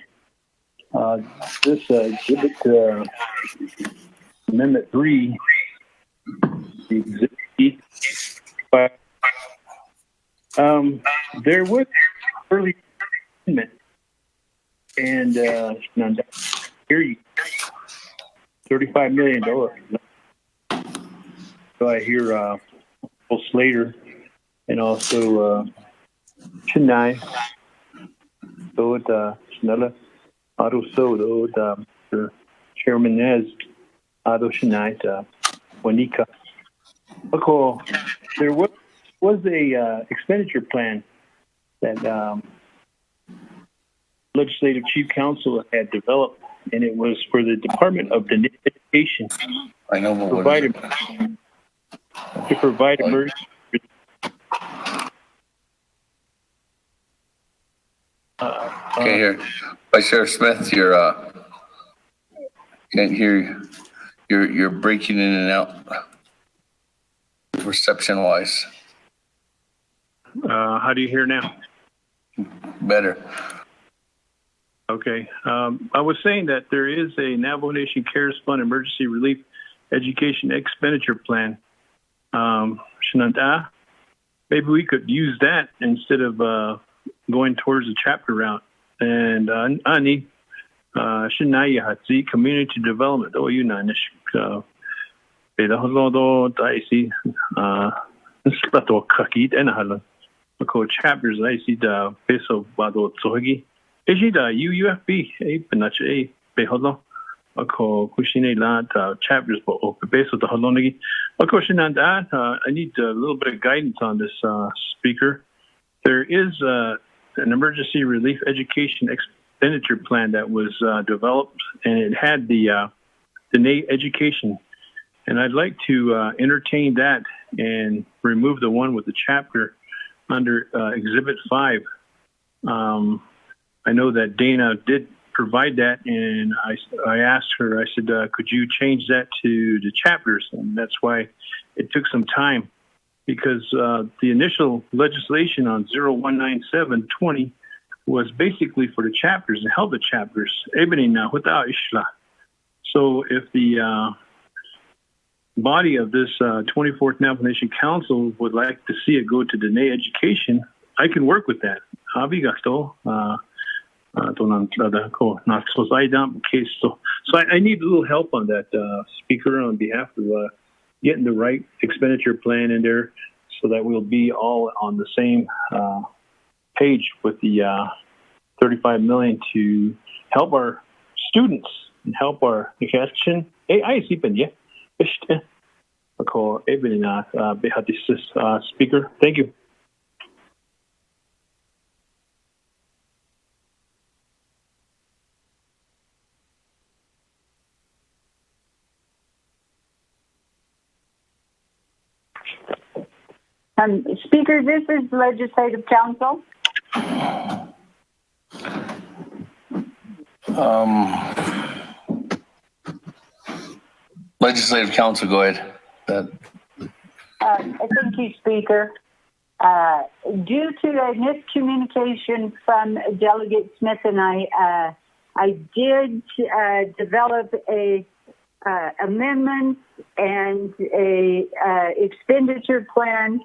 This exhibit Amendment 3, the exhibit E, there was early amendment, and here you $35 million. So I hear Paul Slater and also Chennai, Snella, Otto Soto, Chairman Nez, Otto Chennai, Wanika. There was a expenditure plan that Legislative Chief Counsel had developed, and it was for the Department of Education. I know what to provide emergency. Can't hear. Vice Chair Smith, can't hear you. You're breaking in and out, reception wise. How do you hear now? Better. Okay. I was saying that there is a Navajo Nation CARES Fund Emergency Relief Education Expenditure Plan. Maybe we could use that instead of going towards the chapter route. And Ani, Shinaya Hatzi, Community Development, Yunanish, Pedaholodo, Daisy, Spato Kakit, and Hala. Chapters, I see the Peso Bado Sohagi. Ejida, UFB, a Penache, a Beholo, a co Kushine Lat, chapters, but Peso the Holonigi. Of course, I need a little bit of guidance on this, Speaker. There is an emergency relief education expenditure plan that was developed, and it had the Dene education. And I'd like to entertain that and remove the one with the chapter under Exhibit 5. I know that Dana did provide that, and I asked her, I said, could you change that to the chapters? And that's why it took some time, because the initial legislation on 019720 was basically for the chapters and help the chapters. So if the body of this 24th Navajo Nation Council would like to see it go to Dene education, I can work with that. So I need a little help on that, Speaker, on behalf of getting the right expenditure plan in there so that we'll be all on the same page with the $35 million to help our students and help our education. Speaker, thank you. Speaker, this is Legislative Council. Legislative Council, go ahead. Thank you, Speaker. Due to a miscommunication from Delegate Smith and I did develop a amendments and a expenditure plan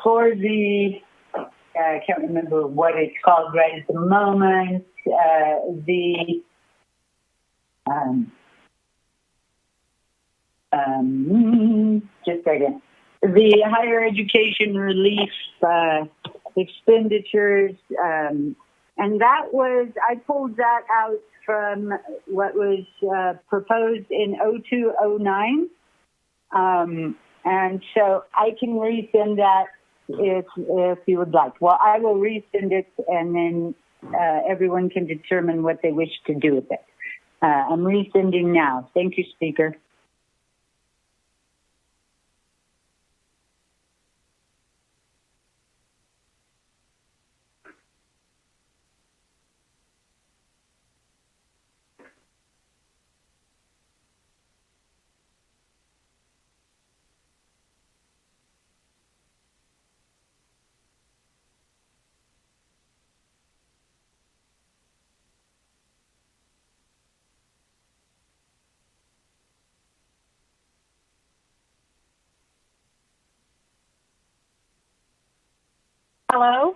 for the, I can't remember what it's called right at the moment, just a second. The higher education relief expenditures, and that was, I pulled that out from what was proposed in 0209. And so I can resend that if you would like. Well, I will resend it, and then everyone can determine what they wish to do with it. I'm resending now. Thank you, Speaker. Hello?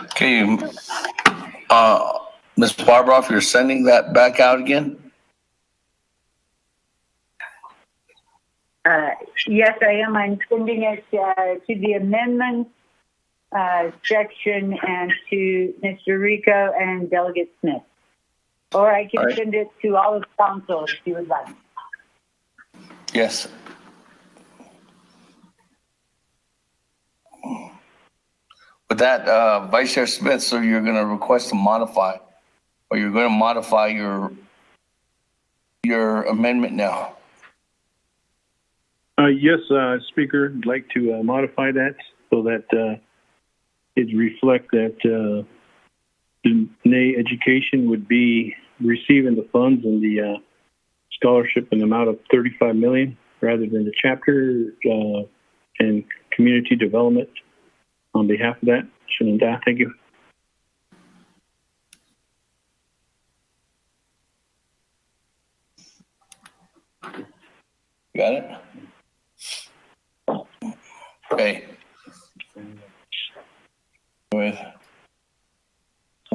Okay, Ms. Barbara, if you're sending that back out again? Yes, I am. I'm sending it to the amendments section and to Mr. Rico and Delegate Smith. Or I can send it to all of council if you would like. Yes. With that, Vice Chair Smith, so you're going to request to modify, or you're going to modify your amendment now? Yes, Speaker, I'd like to modify that so that it reflect that Dene Education would be receiving the funds and the scholarship in the amount of $35 million rather than the chapter and community development on behalf of that. Thank you. Got it? Okay. With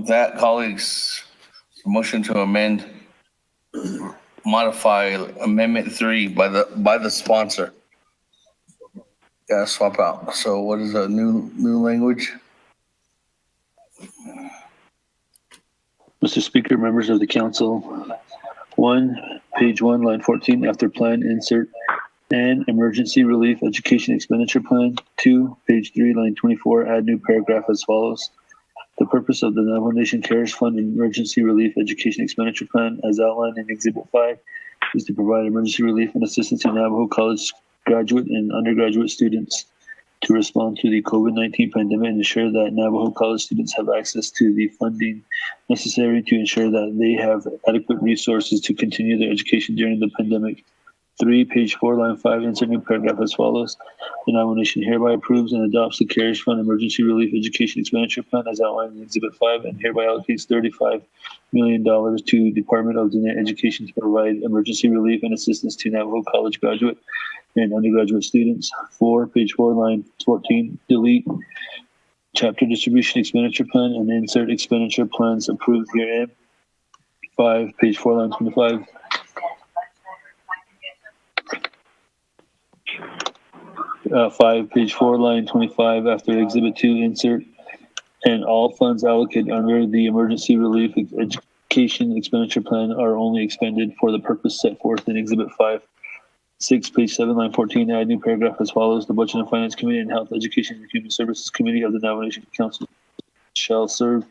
that, colleagues, motion to modify Amendment 3 by the sponsor. Yeah, swap out. So what is the new language? Mr. Speaker, members of the council, page 1, line 14, after plan, insert an emergency relief education expenditure plan. 2, page 3, line 24, add new paragraph as follows. The purpose of the Navajo Nation Cares Fund Emergency Relief Education Expenditure Plan, as outlined in Exhibit 5, is to provide emergency relief and assistance to Navajo College graduate and undergraduate students to respond to the COVID-19 pandemic and ensure that Navajo College students have access to the funding necessary to ensure that they have adequate resources to continue their education during the pandemic. 3, page 4, line 5, insert new paragraph as follows. The Navajo Nation hereby approves and adopts the CARES Fund Emergency Relief Education Expenditure Plan as outlined in Exhibit 5 and hereby allocates $35 million to Department of Dene Education to provide emergency relief and assistance to Navajo College graduate and undergraduate students. 4, page 4, line 14, delete chapter distribution expenditure plan and insert expenditure plans approved herein. 5, page 4, line 25. 5, page 4, line 25, after Exhibit 2, insert, and all funds allocated under the Emergency Relief Education Expenditure Plan are only expended for the purpose set forth in Exhibit 5. 6, page 7, line 14, add new paragraph as follows. The Budget and Finance Committee and Health, Education, and Human Services Committee of the Navajo Nation Council shall serve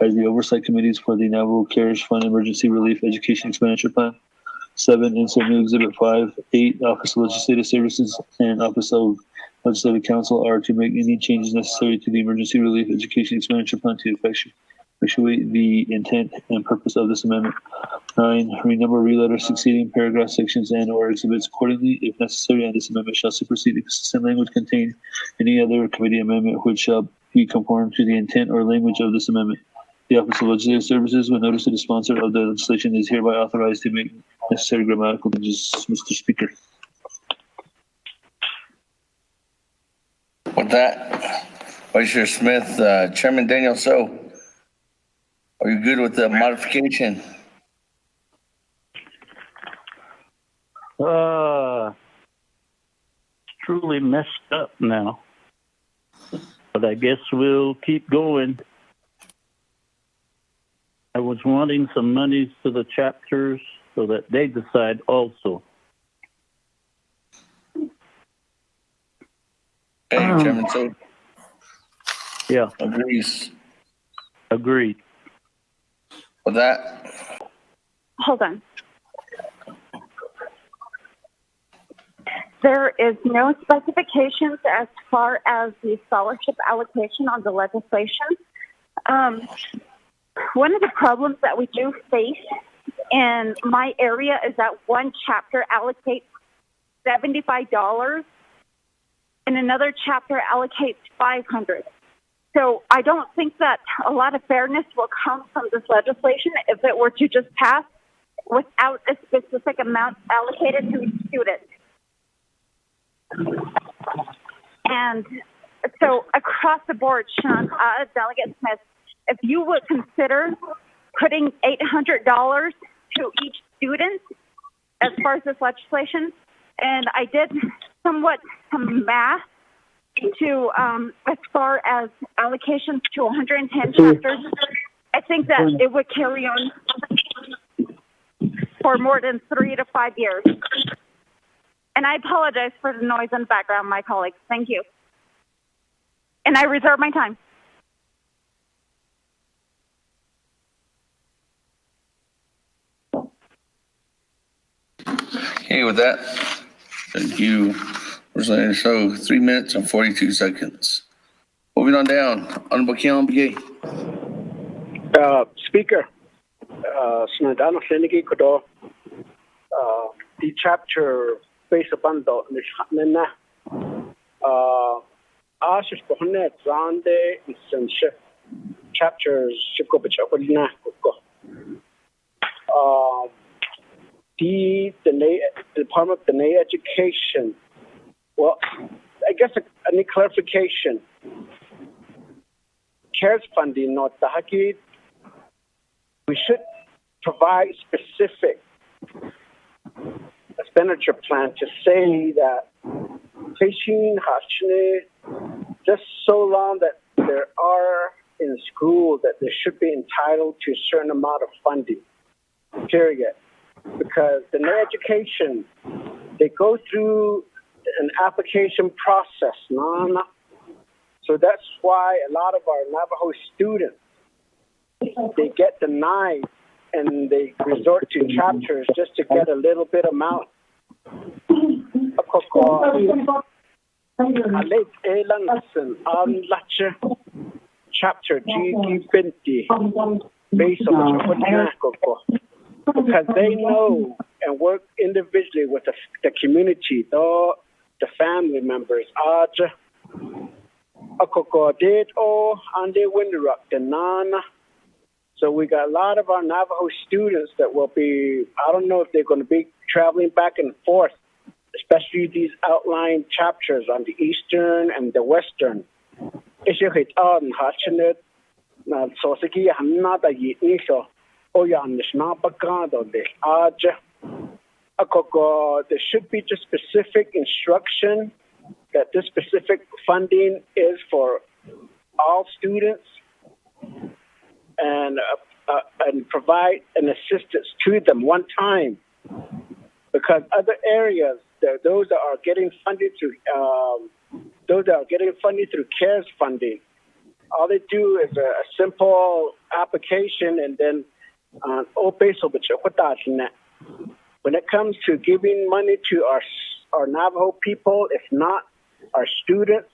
as the oversight committees for the Navajo CARES Fund Emergency Relief Education Expenditure Plan. 7, insert new Exhibit 5. 8, Office of Legislative Services and Office of Legislative Council are to make any changes necessary to the Emergency Relief Education Expenditure Plan to Effectuate the intent and purpose of this amendment. 9. Renumber, re-letter succeeding paragraph, sections, and/or exhibits accordingly, if necessary, and this amendment shall supersede the consistent language contained in any other committee amendment which shall be conform to the intent or language of this amendment. The Office of Legislative Services, when notice to the sponsor of the legislation, is hereby authorized to make necessary grammatical changes. Mr. Speaker. With that, Vice Chair Smith, Chairman Daniel So, are you good with the modification? Truly messed up now. But I guess we'll keep going. I was wanting some monies to the chapters so that they decide also. Hey, Chairman So. Yeah. Agrees. Agreed. With that, Hold on. There is no specifications as far as the scholarship allocation on the legislation. One of the problems that we do face in my area is that one chapter allocates $75 and another chapter allocates $500. So I don't think that a lot of fairness will come from this legislation if it were to just pass without a specific amount allocated to each student. And so across the board, Sean, Delegate Smith, if you would consider putting $800 to each student as far as this legislation, and I did somewhat some math to as far as allocations to 110 chapters, I think that it would carry on for more than 3 to 5 years. And I apologize for the noise in the background, my colleagues. Thank you. And I reserve my time. okay, with that, thank you. So 3 minutes and 42 seconds. Moving on down, Honorable Keon Begay. Speaker, Senadano Senigi Kodo, the chapter based upon the Nishana, Ashes Kohone, Zande, and chapters Shikopichakolina, the Department of the Education. Well, I guess any clarification. CARES funding, not the Haki. We should provide specific expenditure plan to say that just so long that there are in school that they should be entitled to a certain amount of funding, period. Because the education, they go through an application process, so that's why a lot of our Navajo students, they get denied and they resort to chapters just to get a little bit amount. Chapter G20 based on because they know and work individually with the community, the family members. So we got a lot of our Navajo students that will be, I don't know if they're going to be traveling back and forth, especially these outlying chapters on the eastern and the western. There should be just specific instruction that this specific funding is for all students and provide an assistance to them one time, because other areas, those that are getting funded through CARES funding, all they do is a simple application and then when it comes to giving money to our Navajo people, if not our students,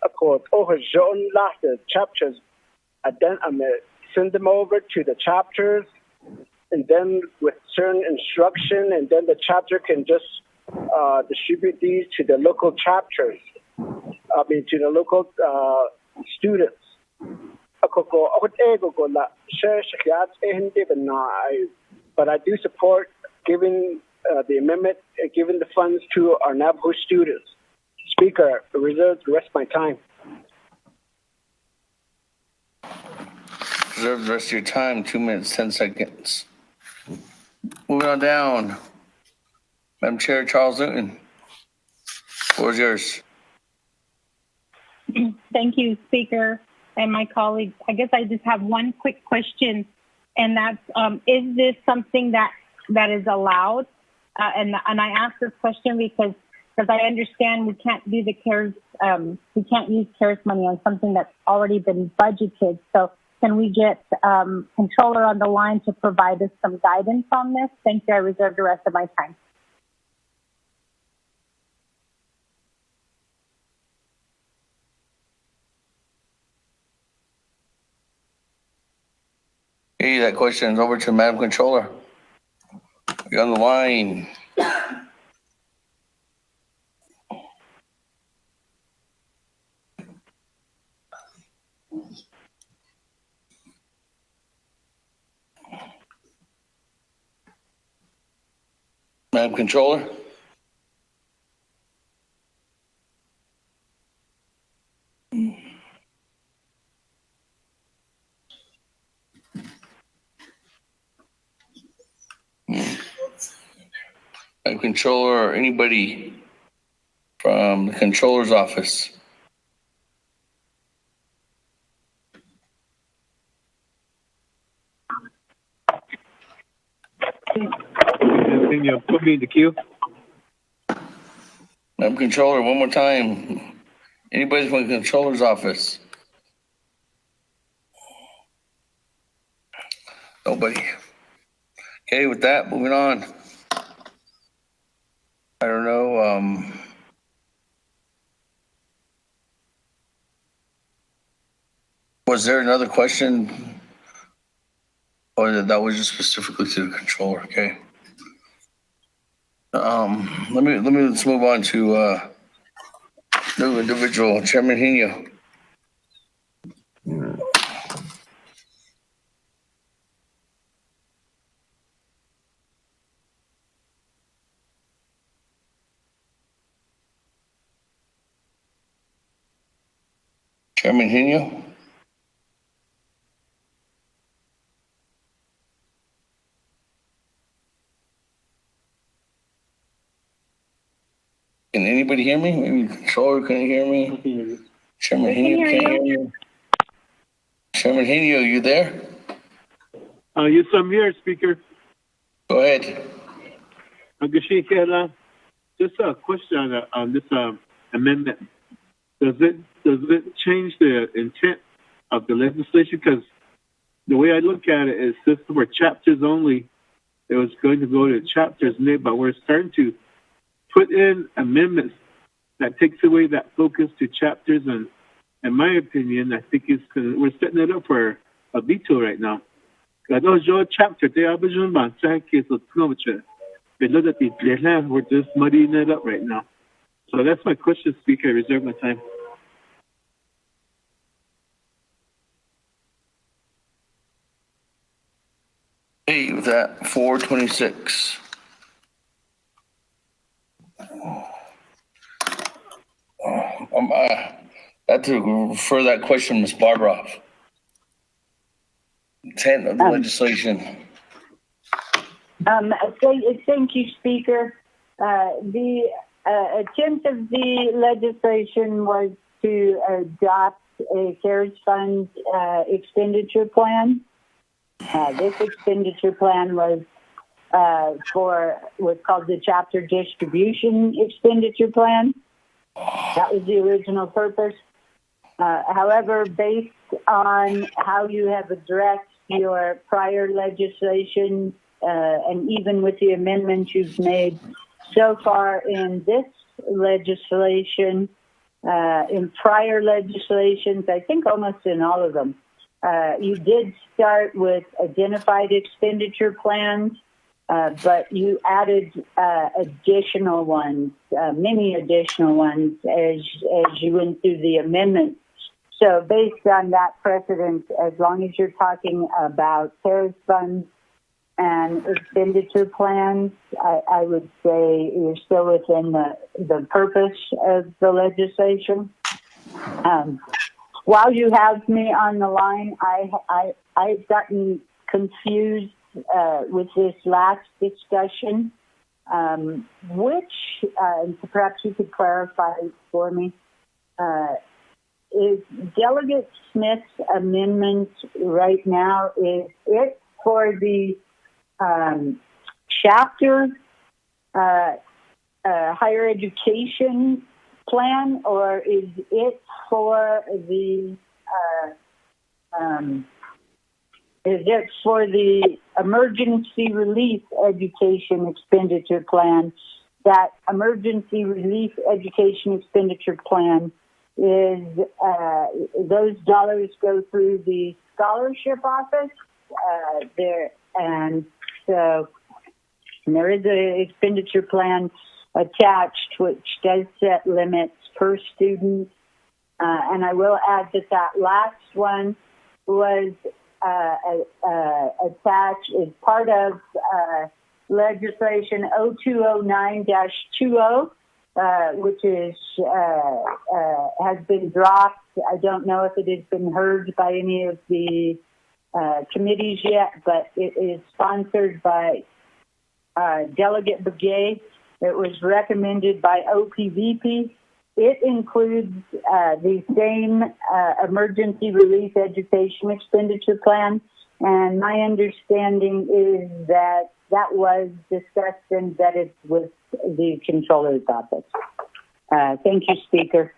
Accord over zone last chapters, and then send them over to the chapters, and then with certain instruction, and then the chapter can just distribute these to the local chapters. To the local students. But I do support giving the amendment, giving the funds to our Navajo students. Speaker, I reserve the rest of my time. Reserve the rest of your time, 2 minutes, 10 seconds. Moving on down. Madam Chair, Charles Newton. Floor is yours. Thank you, Speaker, and my colleagues. I guess I just have one quick question, and that's, is this something that is allowed? And I ask this question because I understand we can't do the CARES, we can't use CARES money on something that's already been budgeted. So can we get controller on the line to provide us some guidance on this? Thank you. I reserve the rest of my time. Hey, that question is over to Madam Controller. You're on the line. Madam Controller? Madam Controller or anybody from the Controller's office? Can you put me in the queue? Madam Controller, one more time. Anybody from the Controller's office? Nobody. Okay, with that, moving on. I don't know. Was there another question? Or that was just specifically to the controller? Okay. Let's move on to new individual, Chairman Hino. Chairman Hino? Can anybody hear me? Maybe the controller couldn't hear me. Chairman Hino can't hear me. Chairman Hino, are you there? Yes, I'm here, Speaker. Go ahead. Just a question on this amendment. Does it change the intent of the legislation? Because the way I look at it is this were chapters only. It was going to go to chapters, but we're starting to put in amendments that takes away that focus to chapters. And in my opinion, I think we're setting it up for a veto right now. We're just muddying it up right now. So that's my question, Speaker. I reserve my time. Hey, with that, 426. I have to refer that question, Ms. Barbara. Intent of the legislation. Thank you, Speaker. The intent of the legislation was to adopt a CARES Fund expenditure plan. This expenditure plan was called the Chapter Distribution Expenditure Plan. That was the original purpose. However, based on how you have addressed your prior legislation, and even with the amendments you've made so far in this legislation, in prior legislations, I think almost in all of them, you did start with identified expenditure plans, but you added additional ones, many additional ones as you went through the amendments. So based on that precedent, as long as you're talking about CARES funds and expenditure plans, I would say you're still within the purpose of the legislation. While you have me on the line, I've gotten confused with this last discussion, which, perhaps you could clarify for me, is Delegate Smith's amendment right now, is it for the chapter higher education plan, or is it for the emergency relief education expenditure plan? That emergency relief education expenditure plan is those dollars go through the scholarship office and there is an expenditure plan attached which does set limits per student, and I will add that last one was attached as part of legislation 0209-20, which is has been dropped. I don't know if it has been heard by any of the committees yet, but it is sponsored by Delegate Begay. It was recommended by OPVP. It includes the same emergency relief education expenditure plan, and my understanding is that that was discussed and vetted with the Controller's Office. Thank you, Speaker.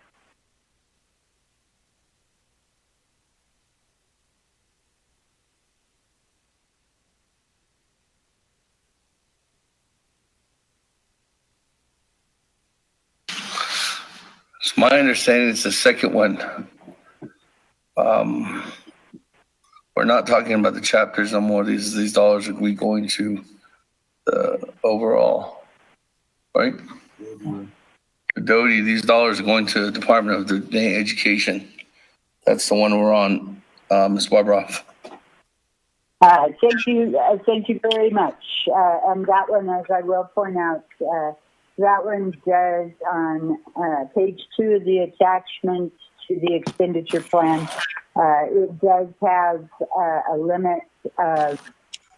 It's my understanding it's the second one. We're not talking about the chapters no more. These dollars are going to the overall, right? Doty, these dollars are going to the Department of the Education. That's the one we're on, Ms. Barbara. Thank you very much. And that one, as I will point out, that one does on page 2 of the attachment to the expenditure plan. It does have a limit of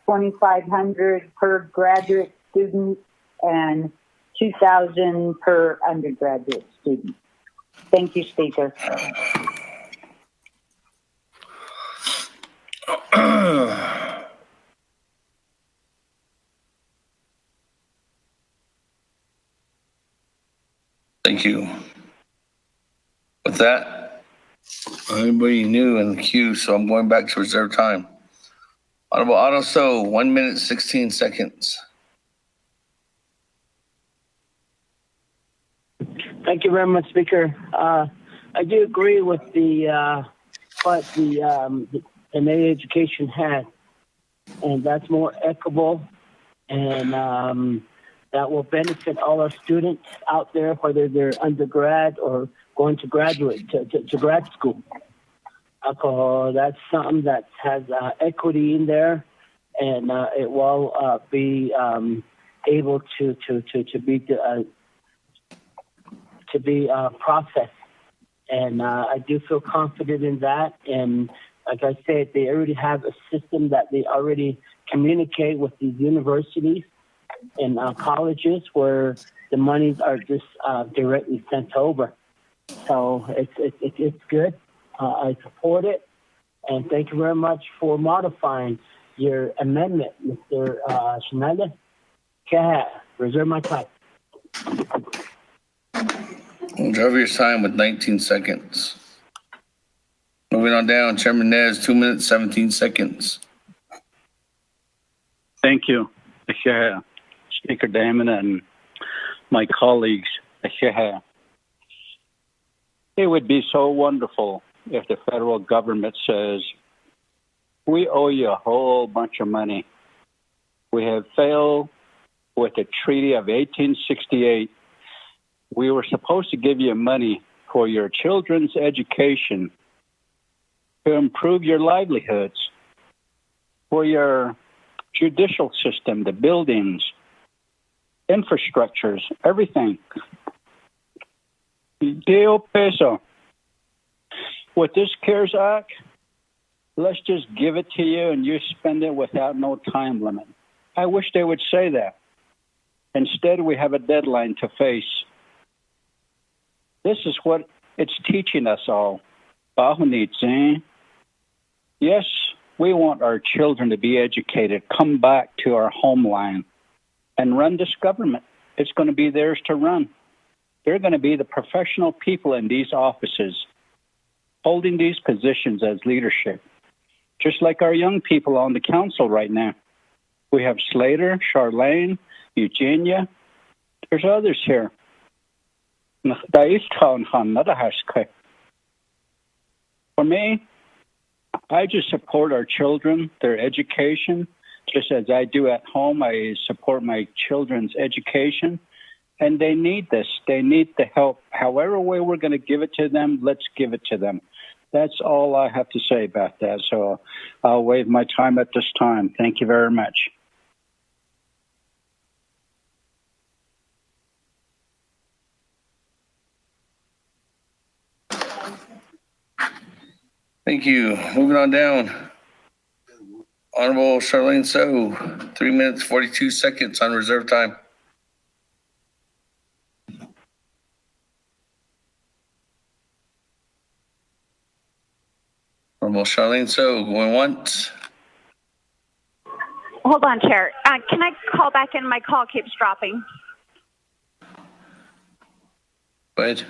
$2,500 per graduate student and $2,000 per undergraduate student. Thank you, Speaker. Thank you. With that, anybody new in the queue, so I'm going back to reserve time. Honorable Otto So, 1 minute, 16 seconds. Thank you very much, Speaker. I do agree with what the MA education had, and that's more equitable, and that will benefit all our students out there, whether they're undergrad or going to graduate to grad school. That's something that has equity in there, and it will be able to be processed. And I do feel confident in that. And like I said, they already have a system that they already communicate with these universities and colleges where the monies are just directly sent over. So it's good. I support it. And thank you very much for modifying your amendment, Mr. Schneider. Okay, reserve my time. Reserve your time with 19 seconds. Moving on down, Chairman Nez, 2 minutes, 17 seconds. Thank you, Speaker Damon and my colleagues. It would be so wonderful if the federal government says, we owe you a whole bunch of money. We have failed with the Treaty of 1868. We were supposed to give you money for your children's education, to improve your livelihoods, for your judicial system, the buildings, infrastructures, everything. Deo peso. With this CARES Act, let's just give it to you and you spend it without no time limit. I wish they would say that. Instead, we have a deadline to face. This is what it's teaching us all. Yes, we want our children to be educated, come back to our homeland, and run this government. It's going to be theirs to run. They're going to be the professional people in these offices, holding these positions as leadership, just like our young people on the council right now. We have Slater, Charlene, Eugenia. There's others here. For me, I just support our children, their education, just as I do at home. I support my children's education, and they need this. They need the help. However way we're going to give it to them, let's give it to them. That's all I have to say about that. So I'll waive my time at this time. Thank you very much. Thank you. Moving on down. Honorable Charlene So, 3 minutes, 42 seconds on reserve time. Honorable Charlene So, going once. Hold on, Chair. Can I call back in? My call keeps dropping. Go ahead.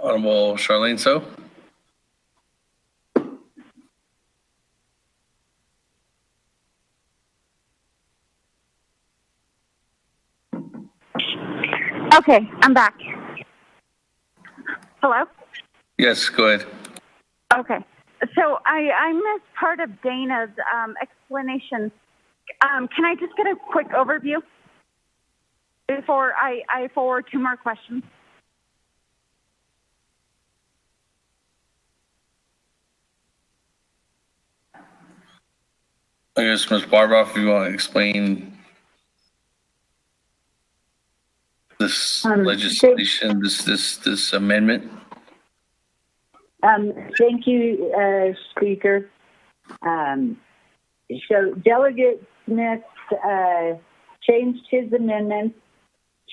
Honorable Charlene So. Okay, I'm back. Hello? Yes, go ahead. Okay. So I missed part of Dana's explanation. Can I just get a quick overview before I forward two more questions? I guess, Ms. Barbara, if you want to explain this legislation, this amendment. Thank you, Speaker. So Delegate Smith changed his amendment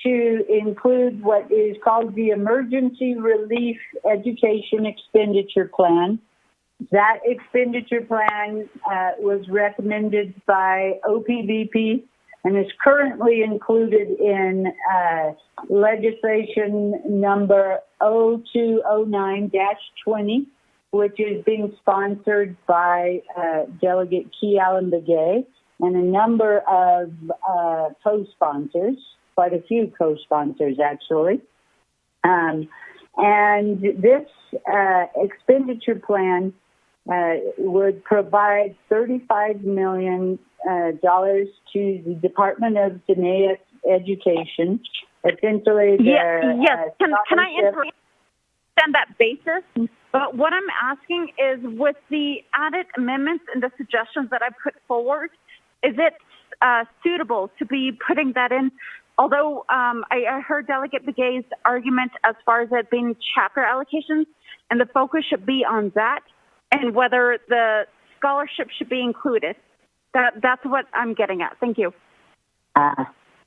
to include what is called the Emergency Relief Education Expenditure Plan. That expenditure plan was recommended by OPVP and is currently included in legislation number 0209-20, which is being sponsored by Delegate Key Allen Begay and a number of co-sponsors, quite a few co-sponsors actually. And this expenditure plan would provide $35 million to the Department of Education. Essentially, yes. Can I understand that basis? But what I'm asking is, with the added amendments and the suggestions that I put forward, is it suitable to be putting that in although I heard Delegate Begay's argument as far as it being chapter allocations, and the focus should be on that and whether the scholarship should be included. That's what I'm getting at. Thank you.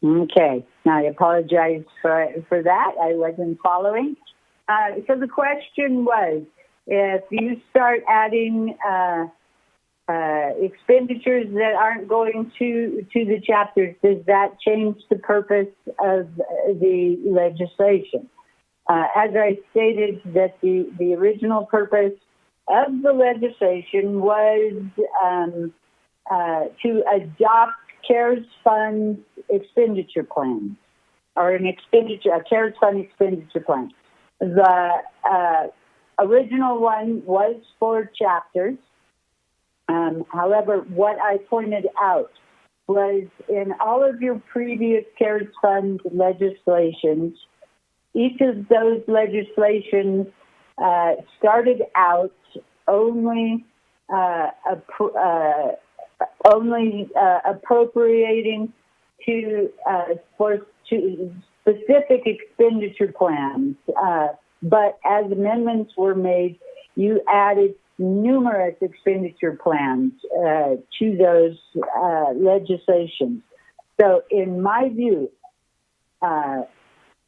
Okay. Now, I apologize for that. I wasn't following. So the question was, if you start adding expenditures that aren't going to the chapters, does that change the purpose of the legislation? As I stated, that the original purpose of the legislation was to adopt CARES Fund expenditure plans, or a CARES Fund expenditure plan. The original one was for chapters. However, what I pointed out was in all of your previous CARES Fund legislations, each of those legislations started out only appropriating to specific expenditure plans. But as amendments were made, you added numerous expenditure plans to those legislations. So in my view,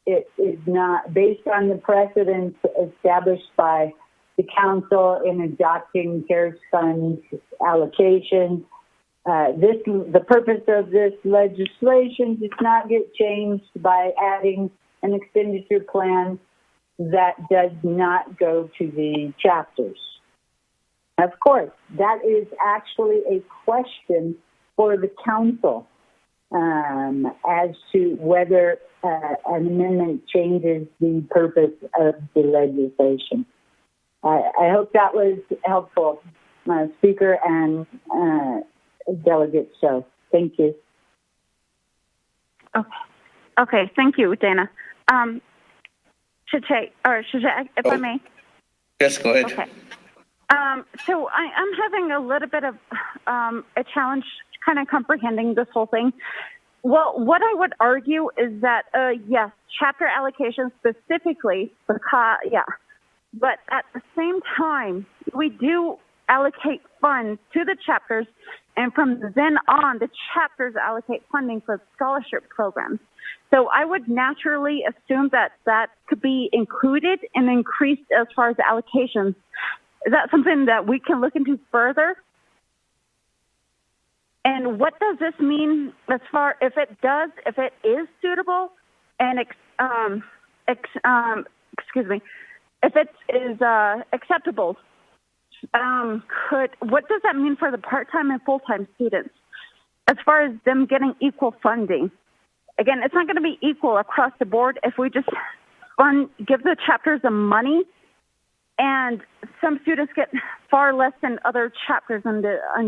it is not based on the precedents established by the council in adopting CARES Fund allocations. The purpose of this legislation does not get changed by adding an expenditure plan that does not go to the chapters. Of course, that is actually a question for the council as to whether an amendment changes the purpose of the legislation. I hope that was helpful, Speaker and Delegate. So, thank you. Okay, thank you, Dana. Shajay, if I may. Yes, go ahead. Okay. So I'm having a little bit of a challenge kind of comprehending this whole thing. Well, what I would argue is that, yes, chapter allocation specifically, but at the same time, we do allocate funds to the chapters, and from then on, the chapters allocate funding for scholarship programs. So I would naturally assume that that could be included and increased as far as allocations. Is that something that we can look into further? And what does this mean as far if it is suitable and if it is acceptable? What does that mean for the part-time and full-time students as far as them getting equal funding? Again, it's not going to be equal across the board if we just give the chapters the money, and some students get far less than other chapters in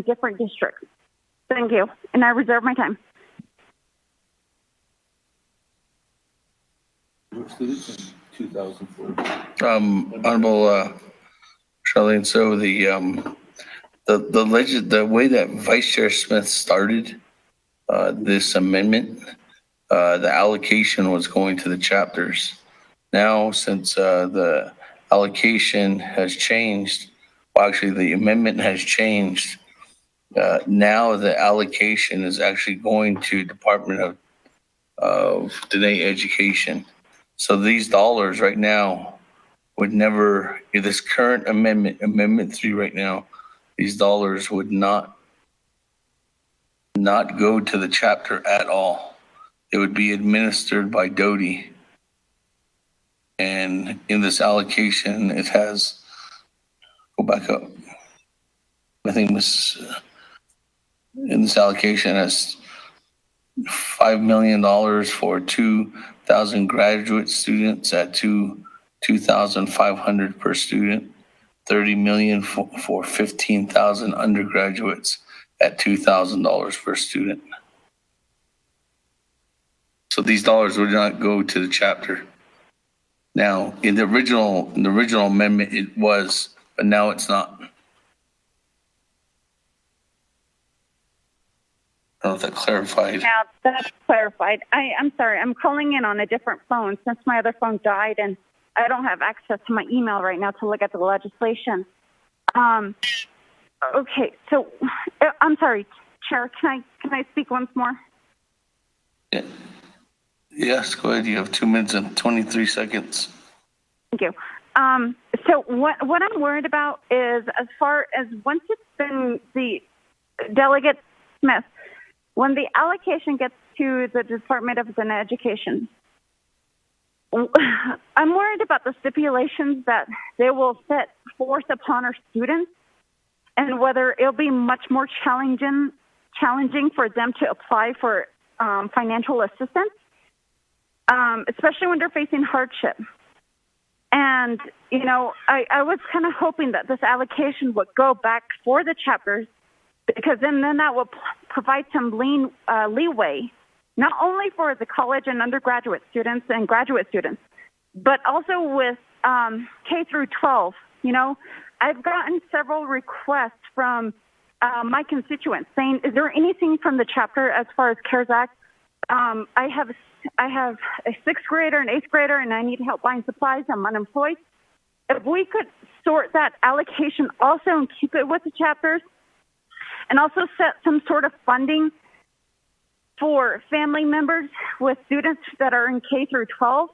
different districts. Thank you, and I reserve my time. Students in 2004. Honorable Charlene, so the way that Vice Chair Smith started this amendment, the allocation was going to the chapters. Now, since the allocation has changed, well, actually the amendment has changed, now the allocation is actually going to Department of Education. So these dollars right now would never, in this current Amendment 3 right now, these dollars would not go to the chapter at all. It would be administered by DOTI. And in this allocation, it has, go back up. I think in this allocation has $5 million for 2,000 graduate students at $2,500 per student, $30 million for 15,000 undergraduates at $2,000 per student. So these dollars would not go to the chapter. Now, in the original amendment, it was, but now it's not. I don't know if that clarified. Now that's clarified. I'm sorry. I'm calling in on a different phone since my other phone died, and I don't have access to my email right now to look at the legislation. Okay, so I'm sorry, Chair. Can I speak once more? Yeah. Yes, go ahead. You have 2 minutes and 23 seconds. Thank you. So what I'm worried about is, as far as once it's been the Delegate Smith, when the allocation gets to the Department of Education, I'm worried about the stipulations that they will set forth upon our students, and whether it'll be much more challenging for them to apply for financial assistance, especially when they're facing hardship. And, you know, I was kind of hoping that this allocation would go back for the chapters, because then that will provide some leeway, not only for the college and undergraduate students and graduate students, but also with K through 12. You know, I've gotten several requests from my constituents saying, is there anything from the chapter as far as CARES Act? I have a sixth grader, an eighth grader, and I need help buying supplies. I'm unemployed. If we could sort that allocation also and keep it with the chapters, and also set some sort of funding for family members with students that are in K through 12,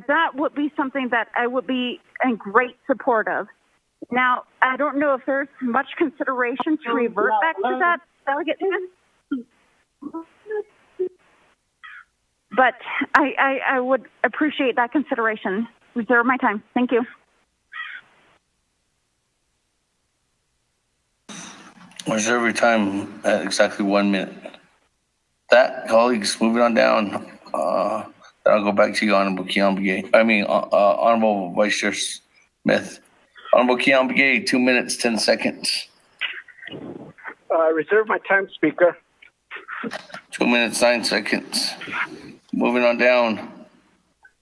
that would be something that I would be in great support of. Now, I don't know if there's much consideration to revert back to that, Delegate Smith. But I would appreciate that consideration. Reserve my time. Thank you. Reserve your time at exactly 1 minute. That, colleagues, moving on down. I'll go back to you, Honorable Honorable Vice Chair Smith. Honorable Kiambige, 2 minutes, 10 seconds. Reserve my time, Speaker. 2 minutes, 9 seconds. Moving on down.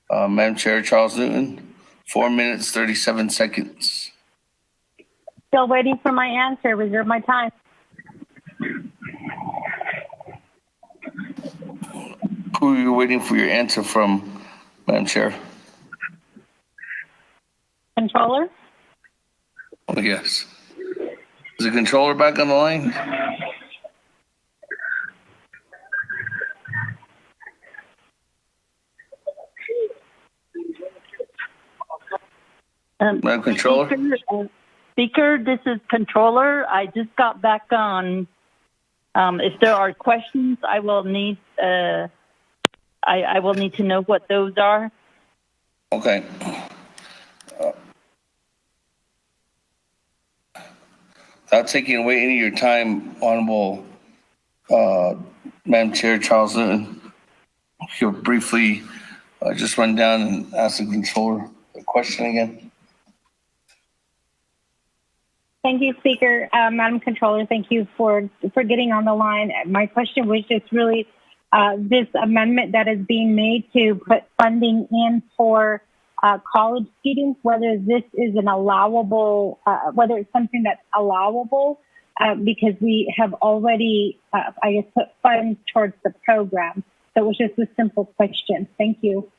Madam Chair Charles Newton, 4 minutes, 37 seconds. Still waiting for my answer. Reserve my time. Who are you waiting for your answer from, Madam Chair? Controller? Oh, yes. Is the controller back on the line? Madam Controller? Speaker, this is Controller. I just got back on. If there are questions, I will need I will need to know what those are. Okay. Without taking away any of your time, Honorable Madam Chair Charles Newton, you'll briefly just run down and ask the controller the question again. Thank you, Speaker. Madam Controller, thank you for getting on the line. My question was just really this amendment that is being made to put funding in for college students, whether this is an allowable, whether it's something that's allowable, because we have already, I guess, put funds towards the program. So it was just a simple question. Thank you.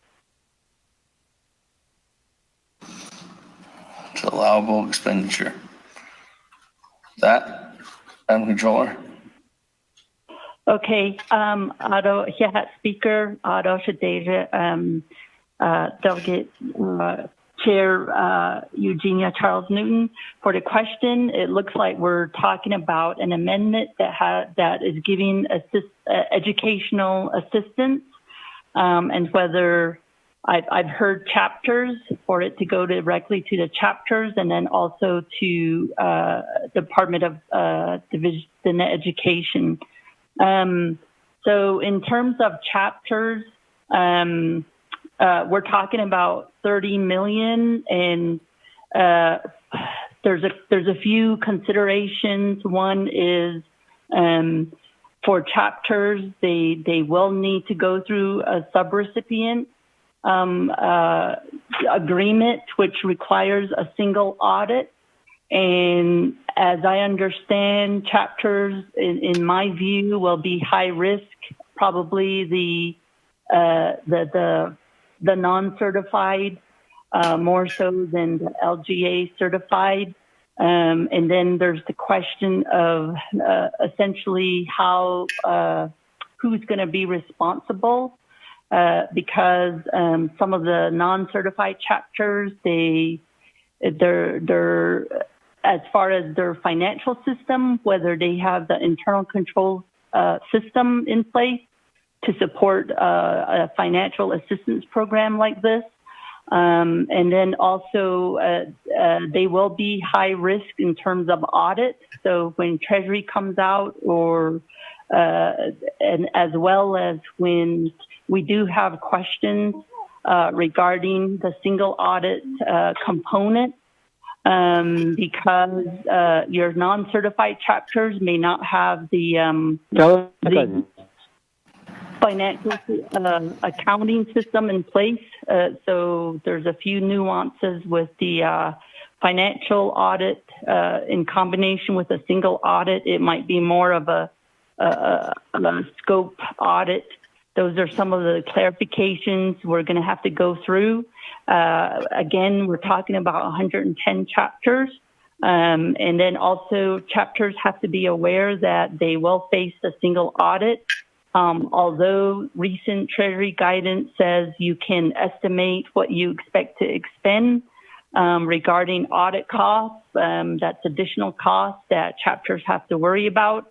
It's allowable expenditure. That, Madam Controller? Okay, Ado, Speaker, Ado Shadeja, Delegate Chair Eugenia Charles Newton, for the question. It looks like we're talking about an amendment that is giving educational assistance, and whether I've heard chapters, for it to go directly to the chapters, and then also to Department of Division Education. So in terms of chapters, we're talking about 30 million, and there's a few considerations. One is for chapters, they will need to go through a subrecipient agreement, which requires a single audit. And as I understand, chapters, in my view, will be high risk. Probably the non-certified, more so than the LGA certified. And then there's the question of essentially how who's going to be responsible, because some of the non-certified chapters, they're as far as their financial system, whether they have the internal control system in place to support a financial assistance program like this. And then also they will be high risk in terms of audit. So when Treasury comes out, or and as well as when we do have questions regarding the single audit component, because your non-certified chapters may not have the financial accounting system in place. So there's a few nuances with the financial audit in combination with a single audit. It might be more of a scope audit. Those are some of the clarifications we're going to have to go through. Again, we're talking about 110 chapters. And then also chapters have to be aware that they will face a single audit. Although recent Treasury guidance says you can estimate what you expect to expend regarding audit costs, that's additional costs that chapters have to worry about.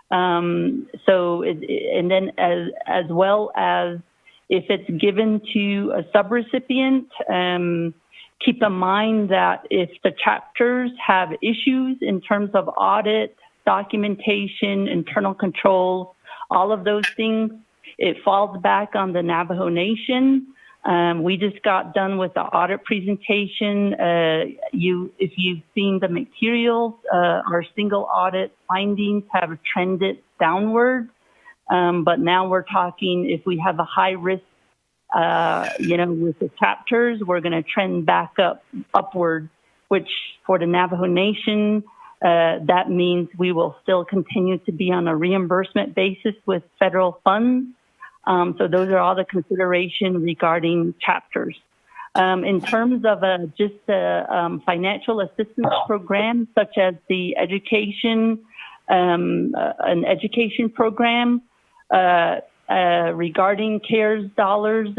And then as well as if it's given to a subrecipient, keep in mind that if the chapters have issues in terms of audit, documentation, internal controls, all of those things, it falls back on the Navajo Nation. We just got done with the audit presentation. If you've seen the materials, our single audit findings have trended downward. But now we're talking, if we have a high risk, with the chapters, we're going to trend back upward, which for the Navajo Nation, that means we will still continue to be on a reimbursement basis with federal funds. So those are all the considerations regarding chapters. In terms of just a financial assistance program, such as the an education program, regarding CARES dollars,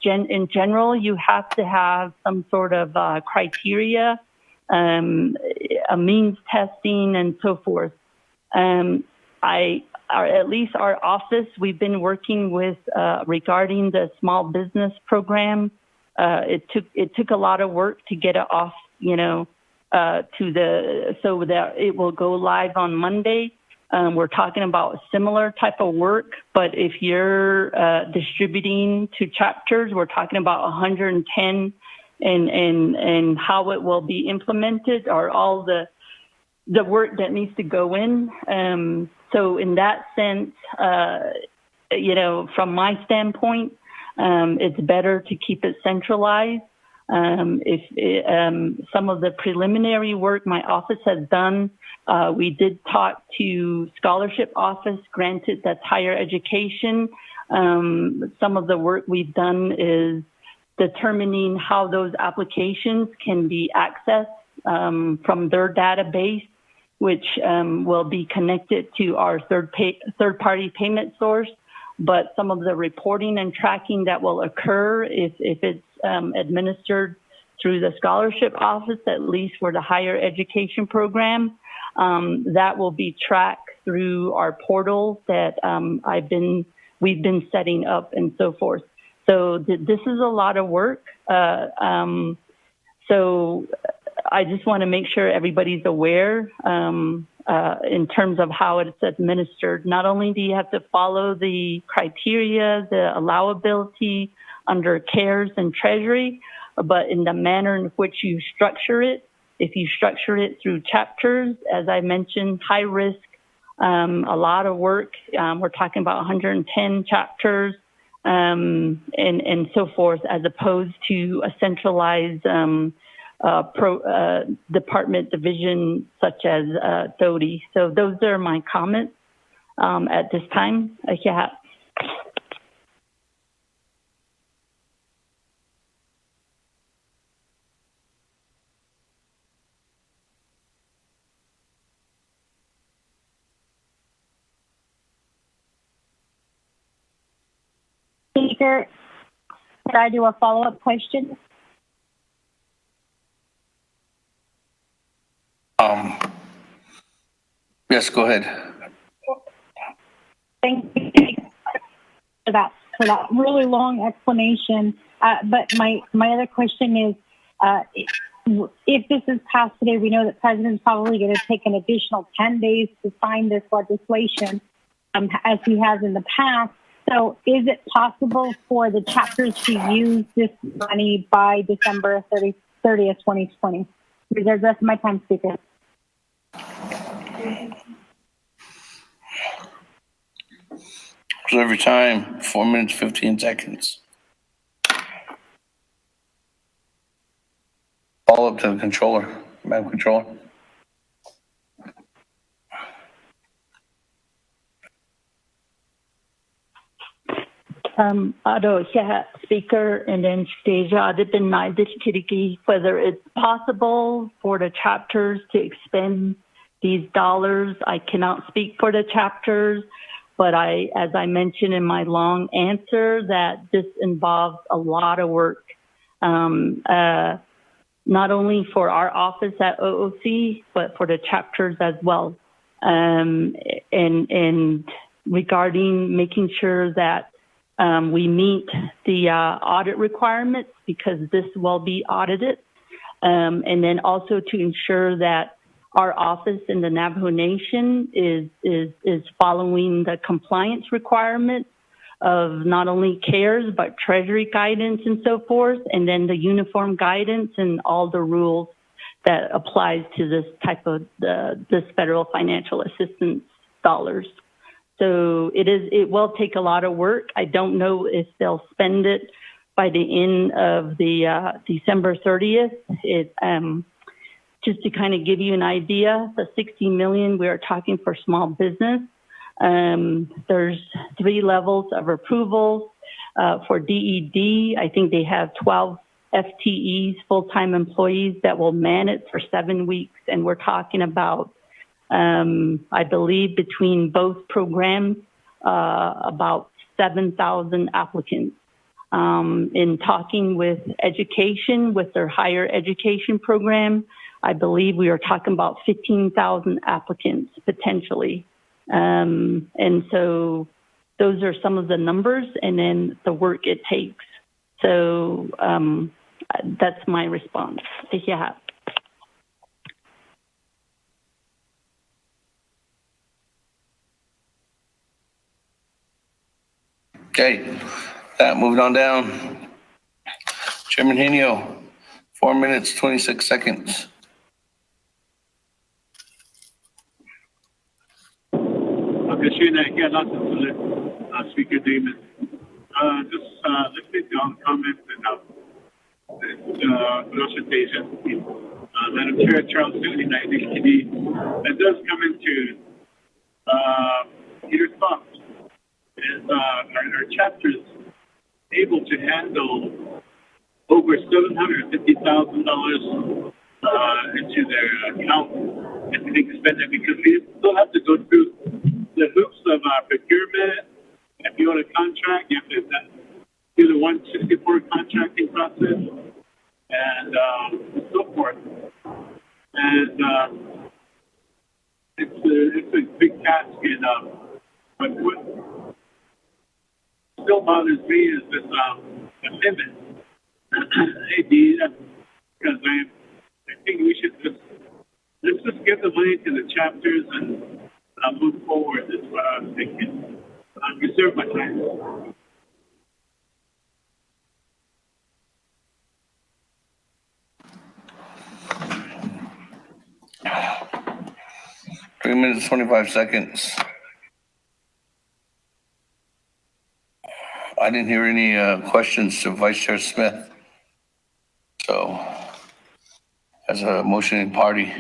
in general, you have to have some sort of criteria, a means testing, and so forth. At least our office, we've been working with regarding the small business program. It took a lot of work to get it off, so that it will go live on Monday. We're talking about similar type of work, but if you're distributing to chapters, we're talking about 110, and how it will be implemented, or all the work that needs to go in. So in that sense, from my standpoint, it's better to keep it centralized. Some of the preliminary work my office has done, we did talk to scholarship office, granted that's higher education. Some of the work we've done is determining how those applications can be accessed from their database, which will be connected to our third-party payment source. But some of the reporting and tracking that will occur if it's administered through the scholarship office, at least for the higher education program, that will be tracked through our portal that we've been setting up, and so forth. So this is a lot of work. So I just want to make sure everybody's aware in terms of how it's administered. Not only do you have to follow the criteria, the allowability under CARES and Treasury, but in the manner in which you structure it. If you structure it through chapters, as I mentioned, high risk, a lot of work. We're talking about 110 chapters and so forth, as opposed to a centralized department division such as DOTI. So those are my comments at this time. Yeah. Speaker, could I do a follow-up question? Yes, go ahead. Thank you for that really long explanation. But my other question is, if this is passed today, we know that President's probably going to take an additional 10 days to sign this legislation, as he has in the past. So is it possible for the chapters to use this money by December 30th, 2020? Reserve the rest of my time, Speaker. Reserve your time, 4 minutes, 15 seconds. Follow up to the controller, Madam Controller. Speaker, and then whether it's possible for the chapters to expend these dollars. I cannot speak for the chapters, but as I mentioned in my long answer, that this involves a lot of work, not only for our office at OOC, but for the chapters as well. And regarding making sure that we meet the audit requirements, because this will be audited, and then also to ensure that our office in the Navajo Nation is following the compliance requirements of not only CARES, but Treasury guidance and so forth, and then the uniform guidance and all the rules that applies to this type of this federal financial assistance dollars. So it will take a lot of work. I don't know if they'll spend it by the end of the December 30th. Just to kind of give you an idea, the $60 million we are talking for small business. There's 3 levels of approval for DED. I think they have 12 FTEs, full-time employees, that will man it for 7 weeks, and we're talking about, I believe, between both programs, about 7,000 applicants. In talking with education, with their higher education program, I believe we are talking about 15,000 applicants potentially. And so those are some of the numbers, and then the work it takes. So that's my response. Yeah. Okay, moving on down. Chairman Henio, 4 minutes, 26 seconds. Speaker Damon. Just listening to all the comments and presentation. Madam Chair, Charles Newton, I think that does come into your thoughts. Is our chapters able to handle over $750,000 into their account and expend it, because we still have to go through the hoops of procurement. If you want a contract, you have to do the 164 contracting process and so forth. And it's a big task. But what still bothers me is this amendment. Because I think we should let's just give the money to the chapters and move forward. That's what I was thinking. Reserve my time. Three minutes, 25 seconds. I didn't hear any questions to Vice Chair Smith. So as a motioning party.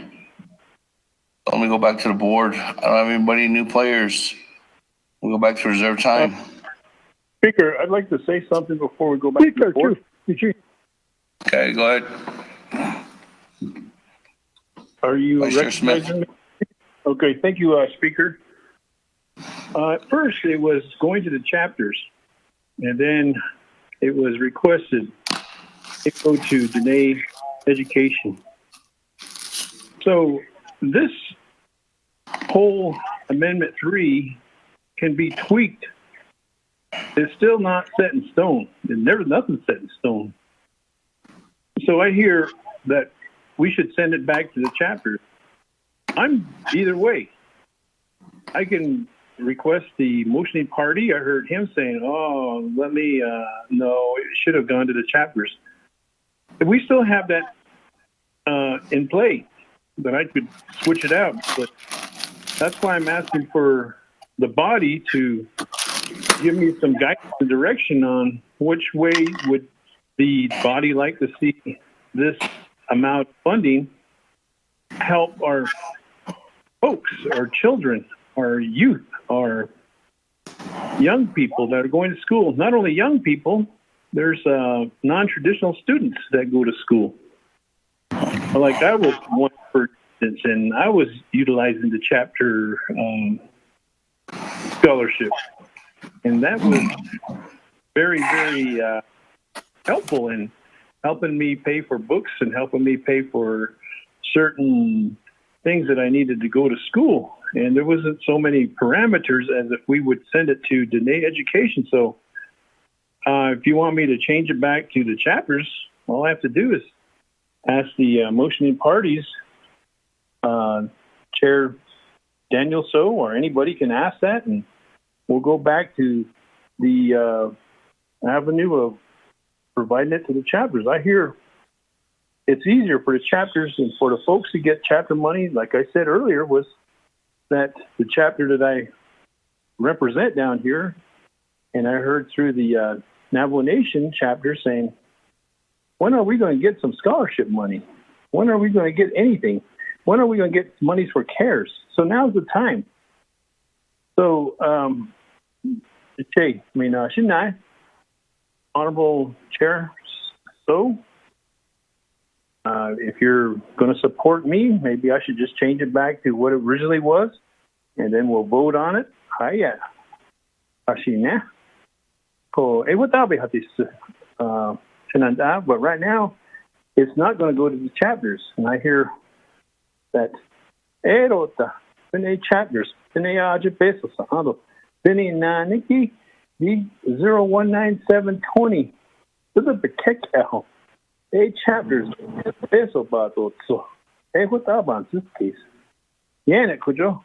Let me go back to the board. I don't have anybody, new players. We'll go back to reserve time. Speaker, I'd like to say something before we go back to the board. Okay, go ahead. Are you Vice Chair recognizing me? Okay, thank you, Speaker. At first, it was going to the chapters, and then it was requested to go to Dene Education. So this whole Amendment 3 can be tweaked. It's still not set in stone. Nothing's set in stone. So I hear that we should send it back to the chapter. I'm either way. I can request the motioning party. I heard him saying, no, it should have gone to the chapters. If we still have that in play, then I could switch it out. But that's why I'm asking for the body to give me some guidance and direction on which way would the body like to see this amount of funding help our folks, our children, our youth, our young people that are going to school. Not only young people, there's non-traditional students that go to school. Like I was one, for instance, and I was utilizing the chapter scholarship. And that was very, very helpful in helping me pay for books and helping me pay for certain things that I needed to go to school. And there wasn't so many parameters as if we would send it to Dene Education. So if you want me to change it back to the chapters, all I have to do is ask the motioning parties, Chair Daniel So, or anybody can ask that, and we'll go back to the avenue of providing it to the chapters. I hear it's easier for the chapters and for the folks who get chapter money, like I said earlier, was that the chapter that I represent down here, and I heard through the Navajo Nation chapter saying, when are we going to get some scholarship money? When are we going to get anything? When are we going to get monies for CARES? So now's the time. So, Honorable Chair, So, if you're going to support me, maybe I should just change it back to what it originally was, and then we'll vote on it. Hiya. But right now, it's not going to go to the chapters. And I hear that, chapters, pesos, 019720. Chapters, peso bato, so, what about this case? Yanek, could you?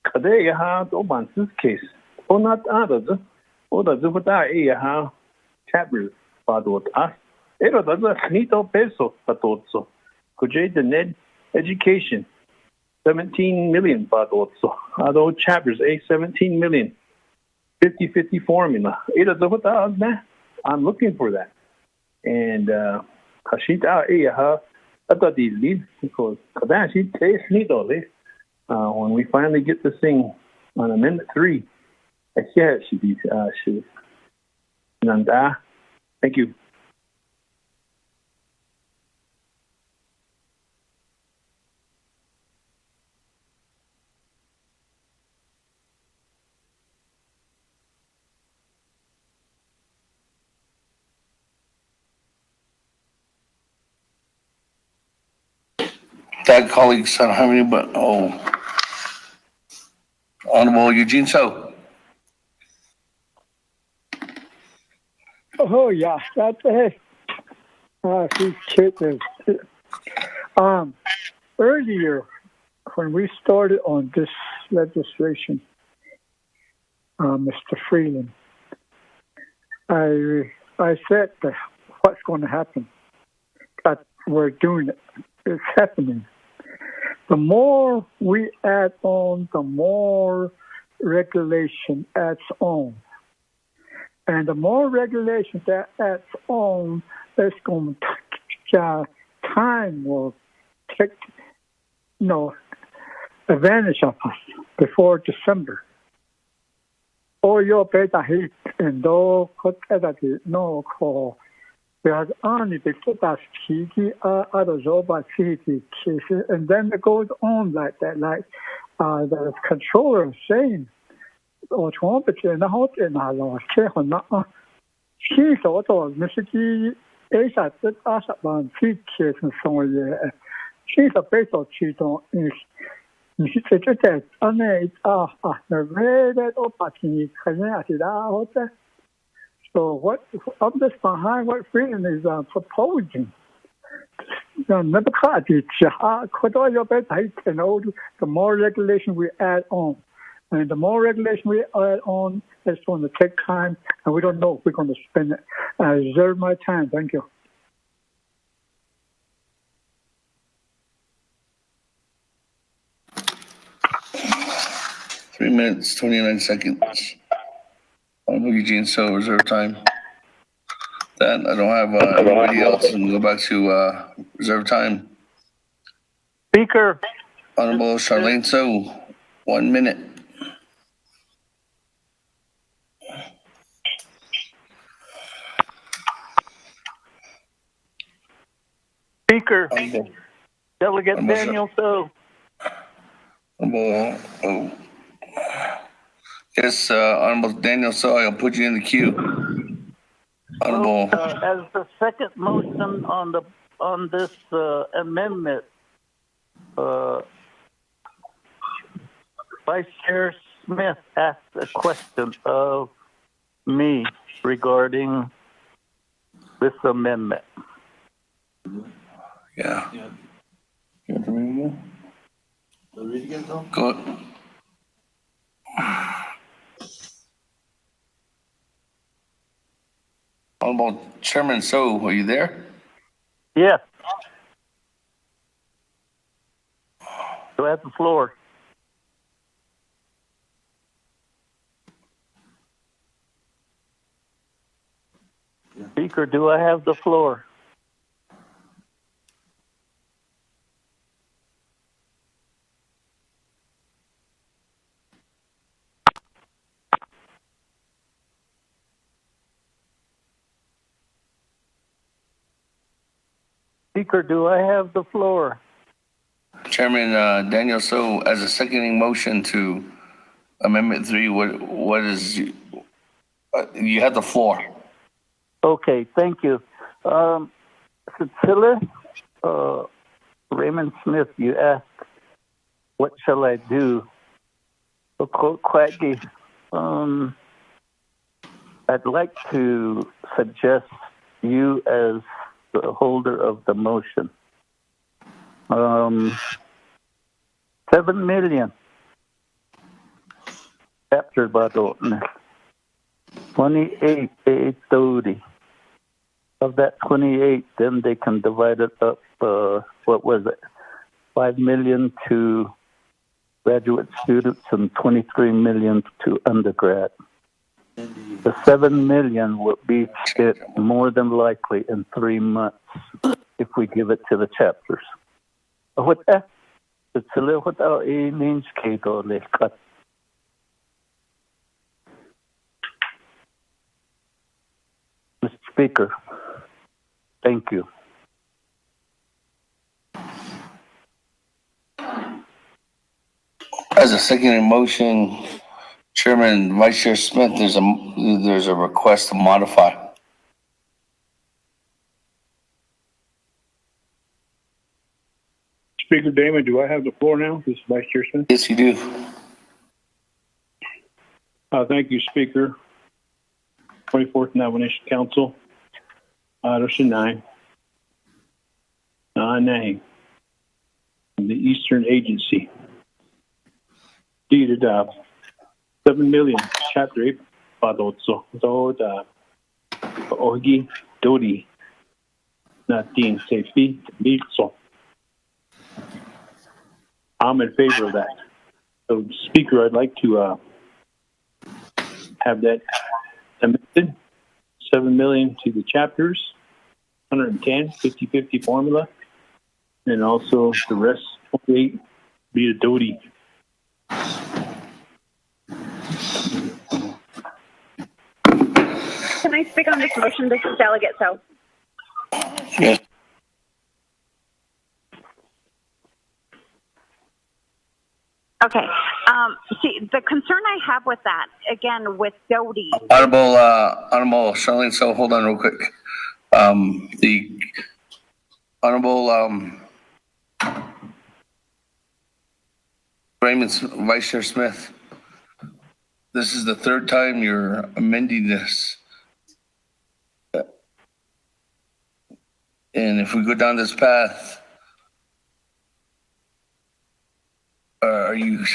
Kadeya ha, oban this case. Oh, not others. Oh, the Zubata, chapters, bato, it does a nito peso, batotso. Could you the Ned Education? 17 million batotso. Although chapters, 17 million. 50-50 formula. I'm looking for that. And when we finally get this thing on Amendment 3, it should be thank you. That colleagues, I don't have any, but Honorable Eugene So. Oh yeah, that's it. She's kidding. Earlier, when we started on this legislation, Mr. Freeland, I said that what's going to happen. That we're doing it. It's happening. The more we add on, the more regulation adds on. And the more regulation that adds on, it's going to time will take, advantage of us before December. All your beta heat and all whatever no call. Because only before that key other robot city cases, and then it goes on like that, like the controller saying, or and the hot and I lost she thought of Mississippi Asia that us about 3 kids and so on. She's a bit of cheating is. She said that the way that opportunity can. So what I'm just behind what Freedom is proposing. The more regulation we add on, and the more regulation we add on, it's going to take time, and we don't know if we're going to spend it. I reserve my time. Thank you. Three minutes, 29 seconds. Eugene, so reserve time. Then I don't have anybody else, and go back to reserve time. Speaker. Honorable Charlene So, 1 minute. Speaker. Delegate Daniel So. Yes, Honorable Daniel So, I'll put you in the queue. Honorable. As the second motion on this amendment, Vice Chair Smith asked a question of me regarding this amendment. Yeah. You want to read it again? Read it again, though? Go ahead. Honorable Chairman So, are you there? Yes. Do I have the floor? Speaker, do I have the floor? Speaker, do I have the floor? Chairman Daniel So, as a seconding motion to Amendment 3, what is you have the floor. Okay, thank you. Cecilia, Raymond Smith, you asked, what shall I do? Quaggy, I'd like to suggest you as the holder of the motion. 7 million captured by the 28,830. Of that 28, then they can divide it up. What was it? 5 million to graduate students and 23 million to undergrad. The 7 million will be it more than likely in 3 months if we give it to the chapters. What it's a little without a means Kato cut. Mr. Speaker, thank you. As a second motion, Chairman Vice Chair Smith, there's a request to modify. Speaker Damon, do I have the floor now? This is Vice Chair Smith. Yes, you do. Thank you, Speaker. 24th Navajo Nation Council. Ocean 9. Name. The Eastern Agency. Deeded 7 million. Chapter 8. Padotso. Zoda. Ogi. Dodi. Natin. Safety. Mitso. I'm in favor of that. So, Speaker, I'd like to have that amended. 7 million to the chapters, 110, 50-50 formula, and also the rest 28 be the Doty. Can I speak on this motion? This is Delegate So. Yes. Okay. See, the concern I have with that, again, with Doty. Honorable Charlene, so hold on real quick. The Honorable Raymond Vice Chair Smith, this is the third time you're amending this. And if we go down this path, are you,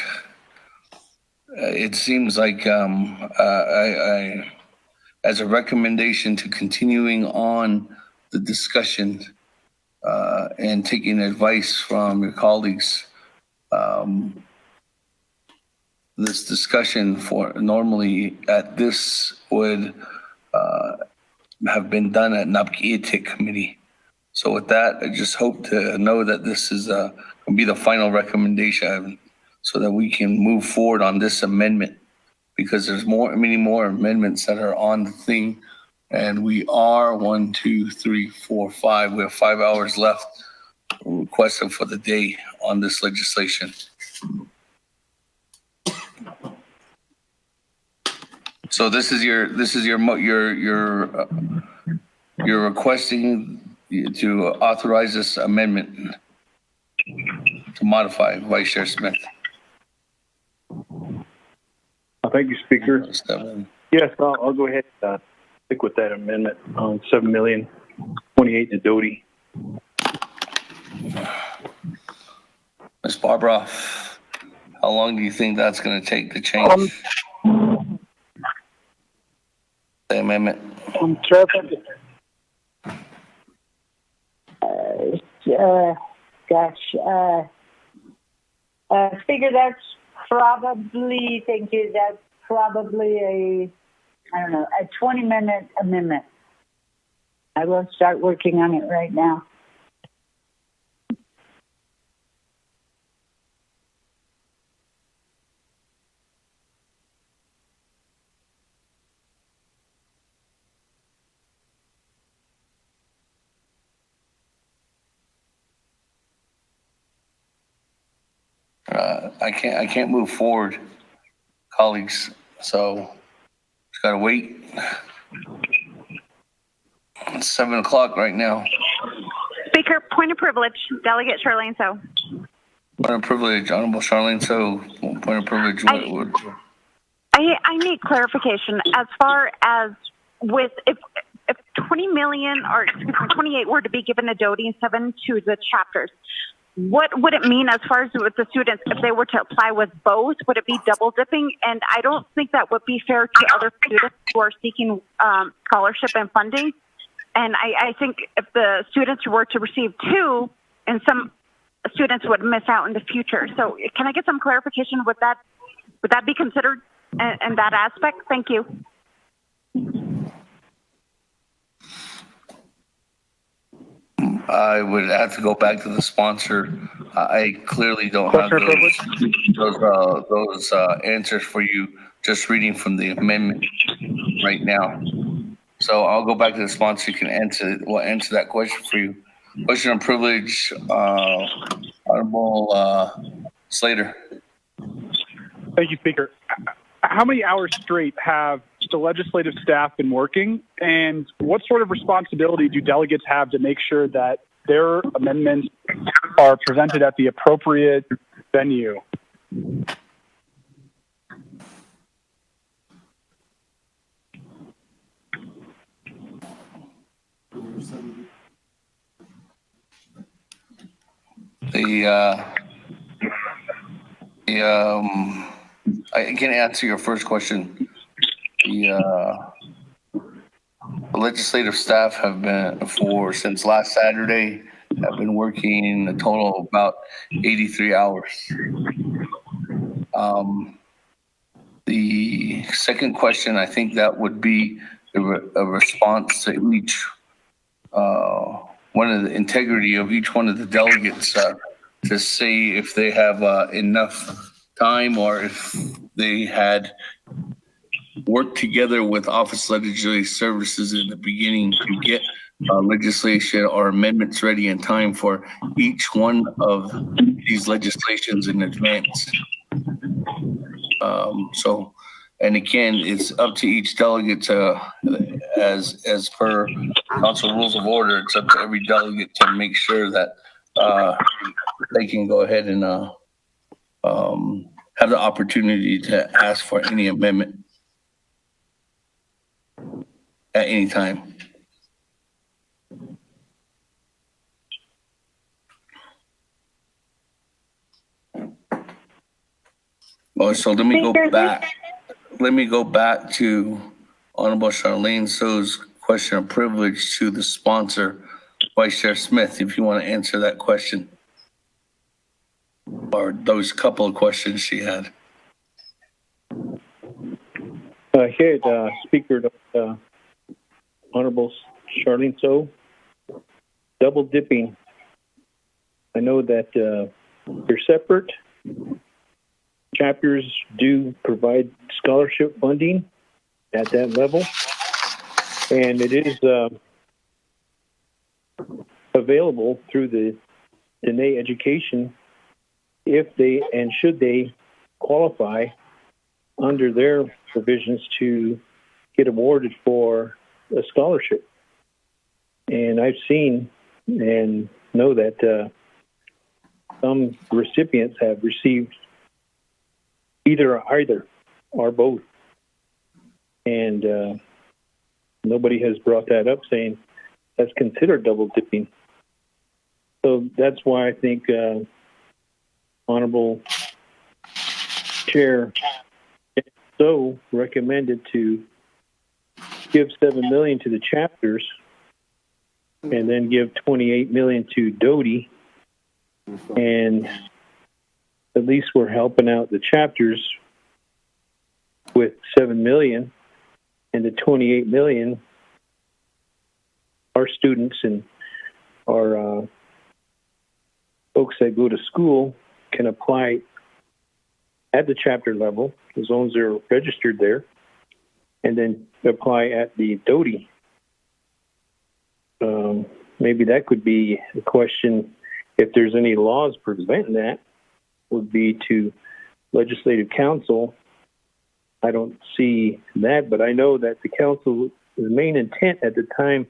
it seems like I as a recommendation to continuing on the discussion and taking advice from your colleagues, this discussion for normally at this would have been done at NAPKITIC committee. So with that, I just hope to know that this is will be the final recommendation so that we can move forward on this amendment, because there's many more amendments that are on the thing. And we are 1, 2, 3, 4, 5. We have 5 hours left requested for the day on this legislation. So this is you're requesting to authorize this amendment to modify, Vice Chair Smith. Thank you, Speaker. Yes, I'll go ahead and stick with that amendment on 7,028,000 to Doty. Ms. Barbara, how long do you think that's going to take to change the amendment? Speaker, that's probably, thank you, that's probably a 20-minute amendment. I will start working on it right now. I can't move forward, colleagues. So just gotta wait. It's 7 o'clock right now. Speaker, point of privilege. Delegate Charlene So. Point of privilege, Honorable Charlene So. Point of privilege. I need clarification as far as with if 20 million or 28 were to be given to Doty and 7 to the chapters. What would it mean as far as with the students if they were to apply with both? Would it be double dipping? And I don't think that would be fair to other students who are seeking scholarship and funding. And I think if the students were to receive 2, and some students would miss out in the future. So can I get some clarification? Would that be considered in that aspect? Thank you. I would have to go back to the sponsor. I clearly don't have those answers for you just reading from the amendment right now. So I'll go back to the sponsor. You can answer. We'll answer that question for you. Question on privilege, Honorable Slater. Thank you, Speaker. How many hours straight have the legislative staff been working, and what sort of responsibility do delegates have to make sure that their amendments are presented at the appropriate venue? I can answer your first question. The legislative staff have been since last Saturday have been working a total of about 83 hours. The second question, I think that would be a response to each one of the integrity of each one of the delegates to see if they have enough time or if they had worked together with Office Legislative Services in the beginning to get legislation or amendments ready in time for each one of these legislations in advance. And again, it's up to each delegate to, as per council rules of order, it's up to every delegate to make sure that they can go ahead and have the opportunity to ask for any amendment at any time. Oh, so let me go back. Let me go back to Honorable Charlene So's question of privilege to the sponsor, Vice Chair Smith, if you want to answer that question. Or those couple of questions she had. Here, Speaker, Honorable Charlene So, double dipping. I know that they're separate. Chapters do provide scholarship funding at that level, and it is available through the Dene Education if they and should they qualify under their provisions to get awarded for a scholarship. And I've seen and know that some recipients have received either or both. And nobody has brought that up saying that's considered double dipping. So that's why I think Honorable Chair So recommended to give $7 million to the chapters and then give $28 million to Doty. And at least we're helping out the chapters with $7 million, and the $28 million, our students and our folks that go to school can apply at the chapter level as long as they're registered there, and then apply at the Doty. Maybe that could be a question, if there's any laws preventing that, would be to Legislative Council. I don't see that, but I know that the council's main intent at the time,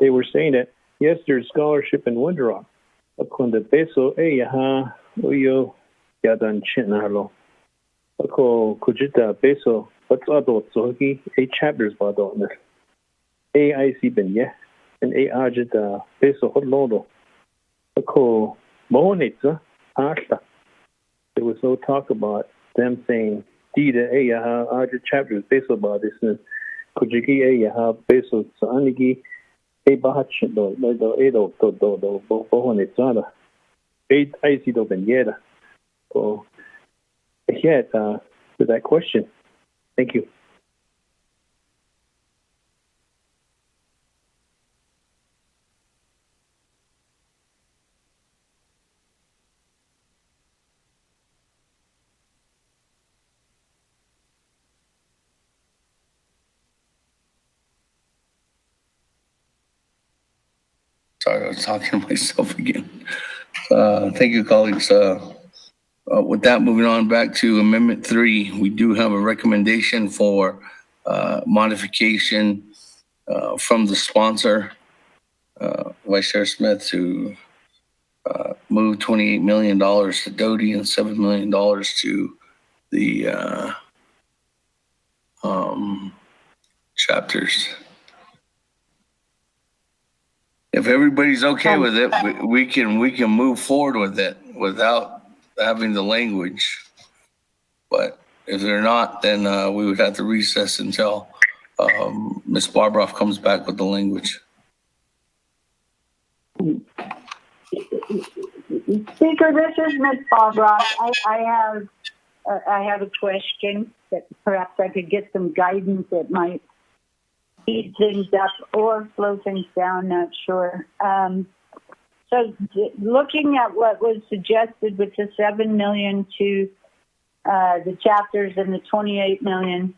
they were saying that, yes, there's scholarship in Windrock. Ako peso yaha uyo yadan chinalo. Ako kujita peso what's adult so he 8 chapters badot ne. AIC ben yeah and ajita peso hotlodo. Ako mohonitsa asta. There was no talk about them saying, Dida yaha aja chapters peso about this and kujiki yaha peso sa anigi. So I see to that question. Thank you. Sorry, I was talking to myself again. Thank you, colleagues. With that, moving on back to Amendment 3, we do have a recommendation for modification from the sponsor, Vice Chair Smith, to move $28 million to Doty and $7 million to the chapters. If everybody's okay with it, we can move forward with it without having the language. But if they're not, then we would have to recess until Ms. Barbroff comes back with the language. Speaker, this is Ms. Barbroff. I have a question that perhaps I could get some guidance that might speed things up or slow things down, not sure. Looking at what was suggested with the $7 million to the chapters and the $28 million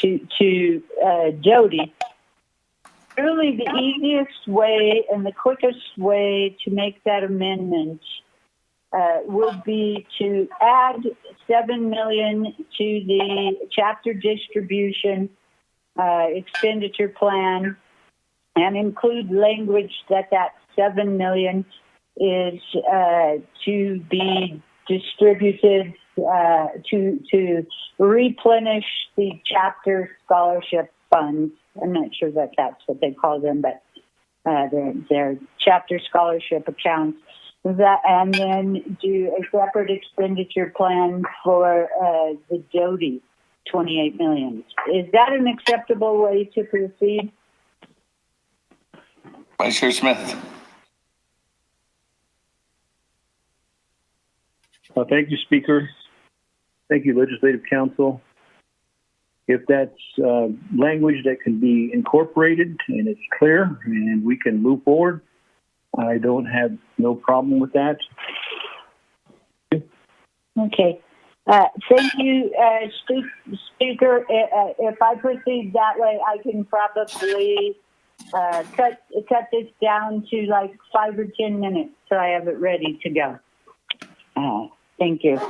to Jody, really the easiest way and the quickest way to make that amendment would be to add $7 million to the chapter distribution expenditure plan and include language that $7 million is to be distributed to replenish the chapter scholarship funds. I'm not sure that that's what they call them, but they're chapter scholarship accounts. And then do a separate expenditure plan for the Jody $28 million. Is that an acceptable way to proceed? Vice Chair Smith. Thank you, Speaker. Thank you, Legislative Council. If that's language that can be incorporated and it's clear and we can move forward, I don't have no problem with that. Okay. Thank you, Speaker. If I proceed that way, I can probably cut this down to like 5 or 10 minutes so I have it ready to go. Thank you.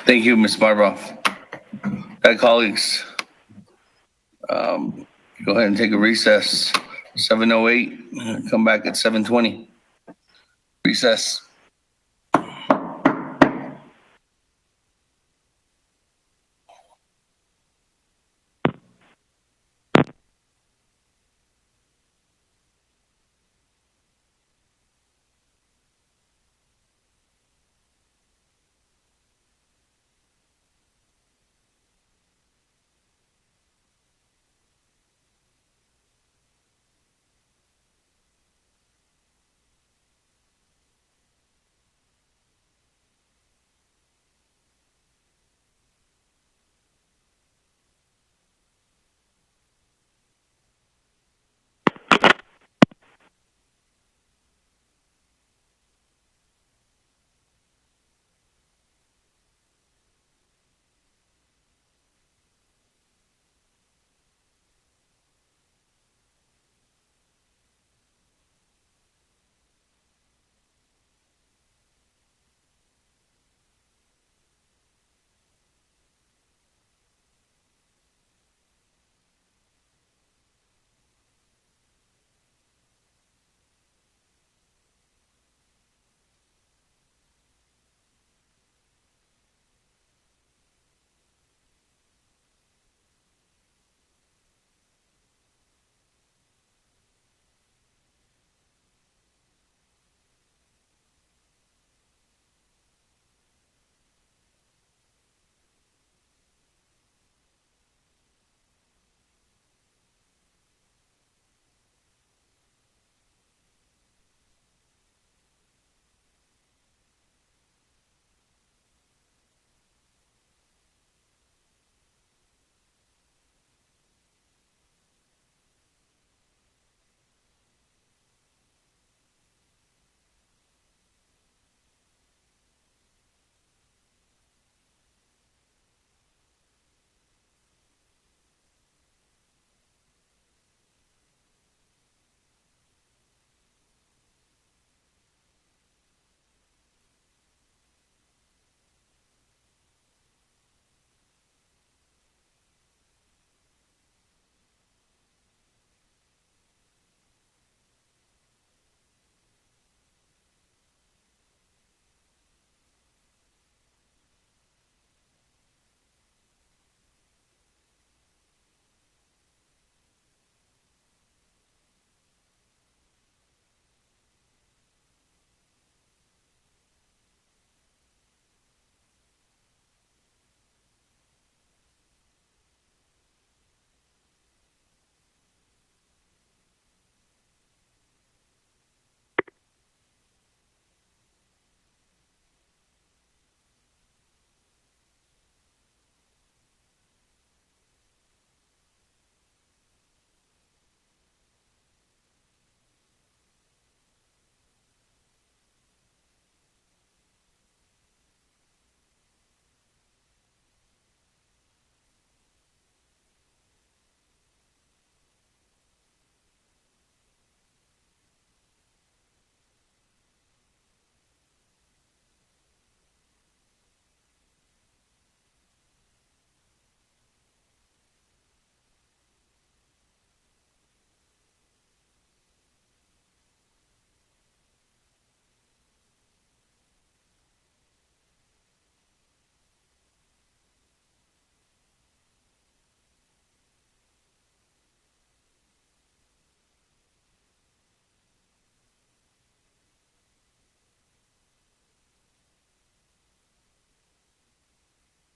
Thank you, Ms. Barbara. Colleagues, go ahead and take a recess. 7:08, come back at 7:20. Recess.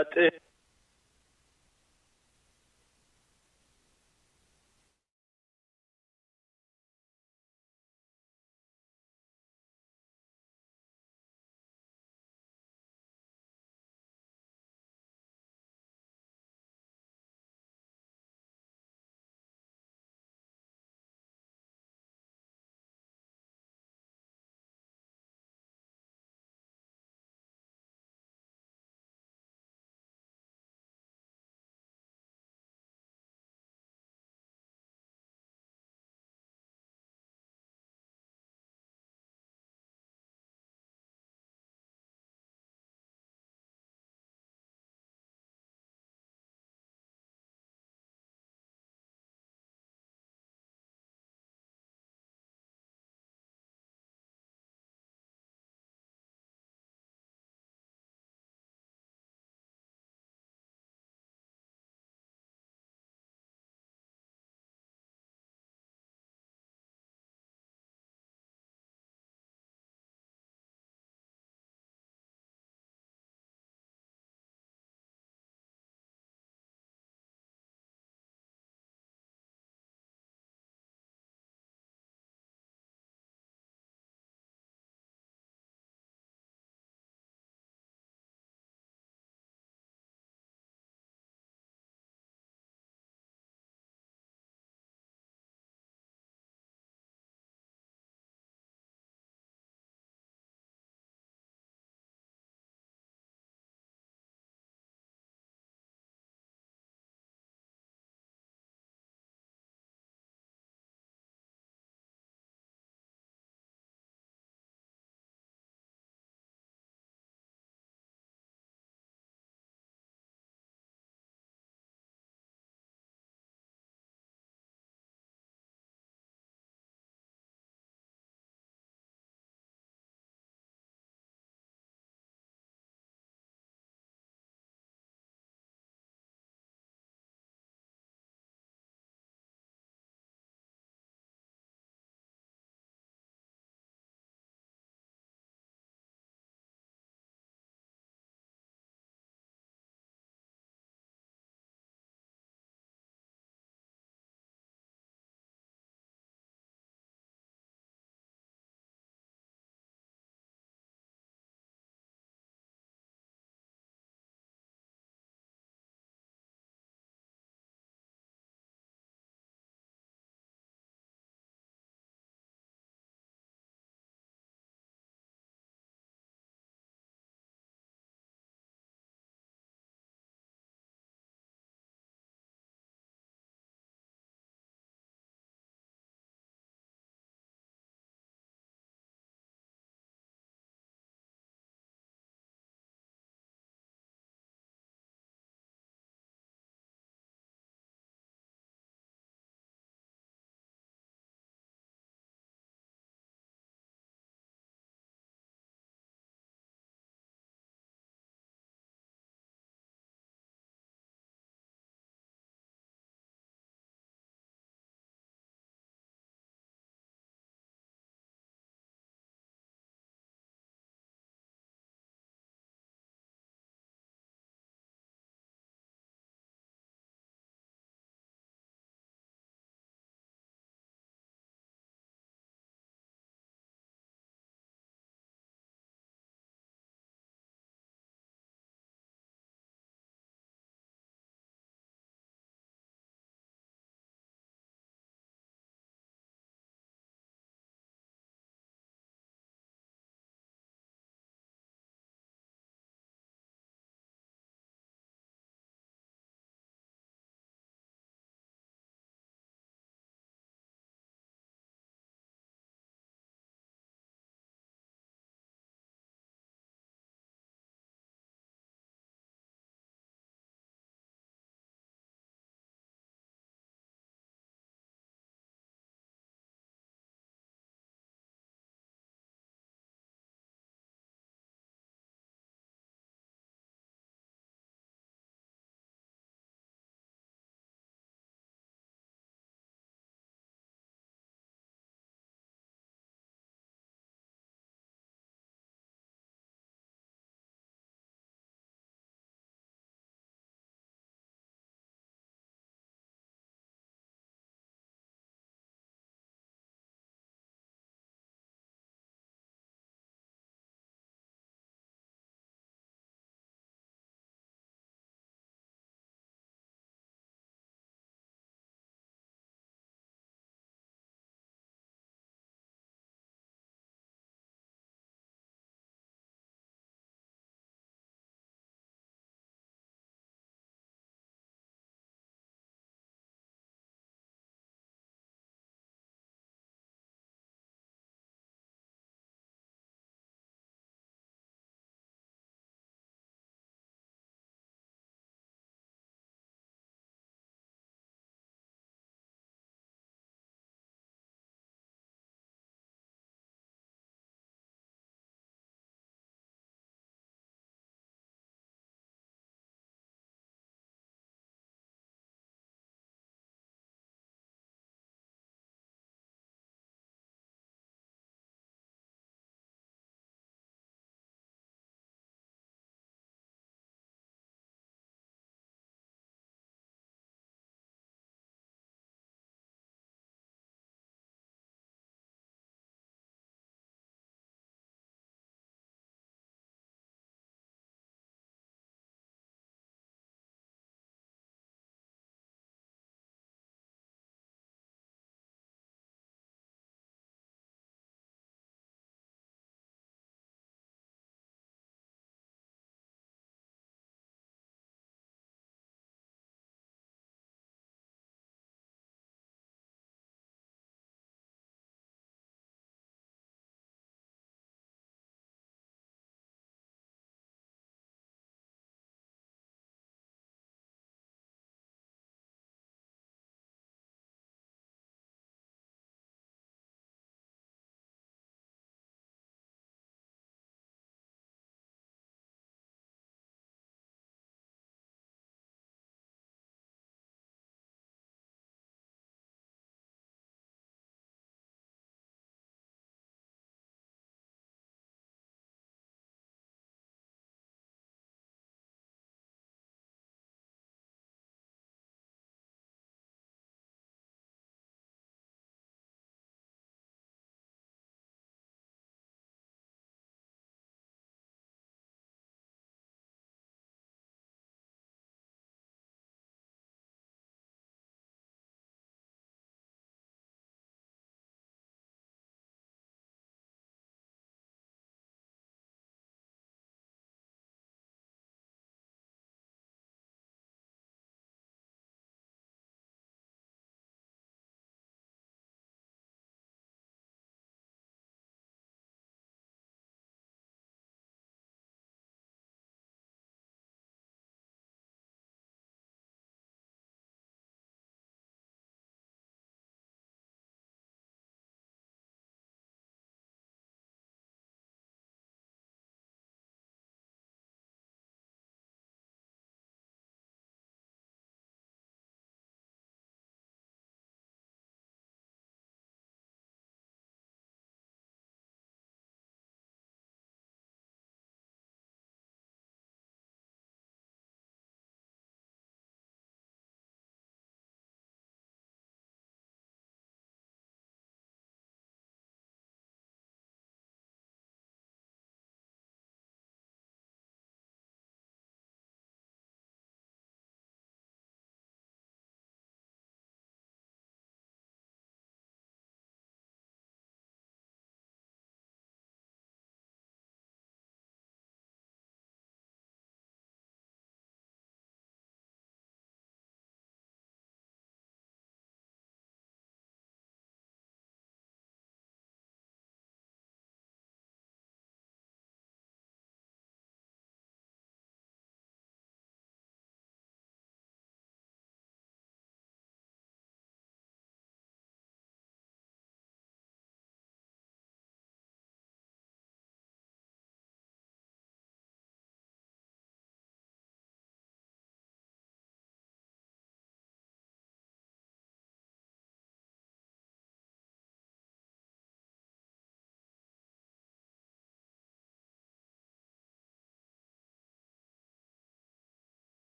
That's it.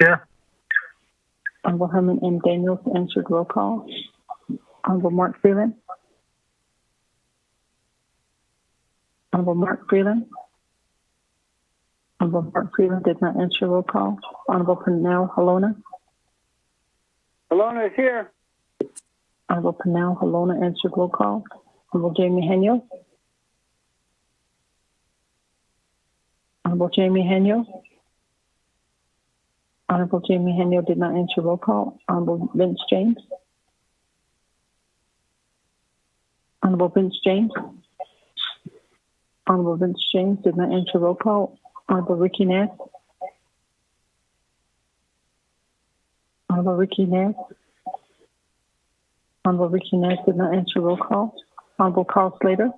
Here. Honorable Herman M. Daniels answered roll call. Honorable Mark Freeland. Honorable Mark Freeland. Honorable Mark Freeland did not answer roll call. Honorable Pernell Halona. Alona is here. Honorable Pernell Halona answered roll call. Honorable Jamie Henyo. Honorable Jamie Henyo. Honorable Jamie Henyo did not answer roll call. Honorable Vince James. Honorable Vince James. Honorable Vince James did not answer roll call. Honorable Ricky Nass. Honorable Ricky Nass. Honorable Ricky Nass did not answer roll call. Honorable Carl Slater.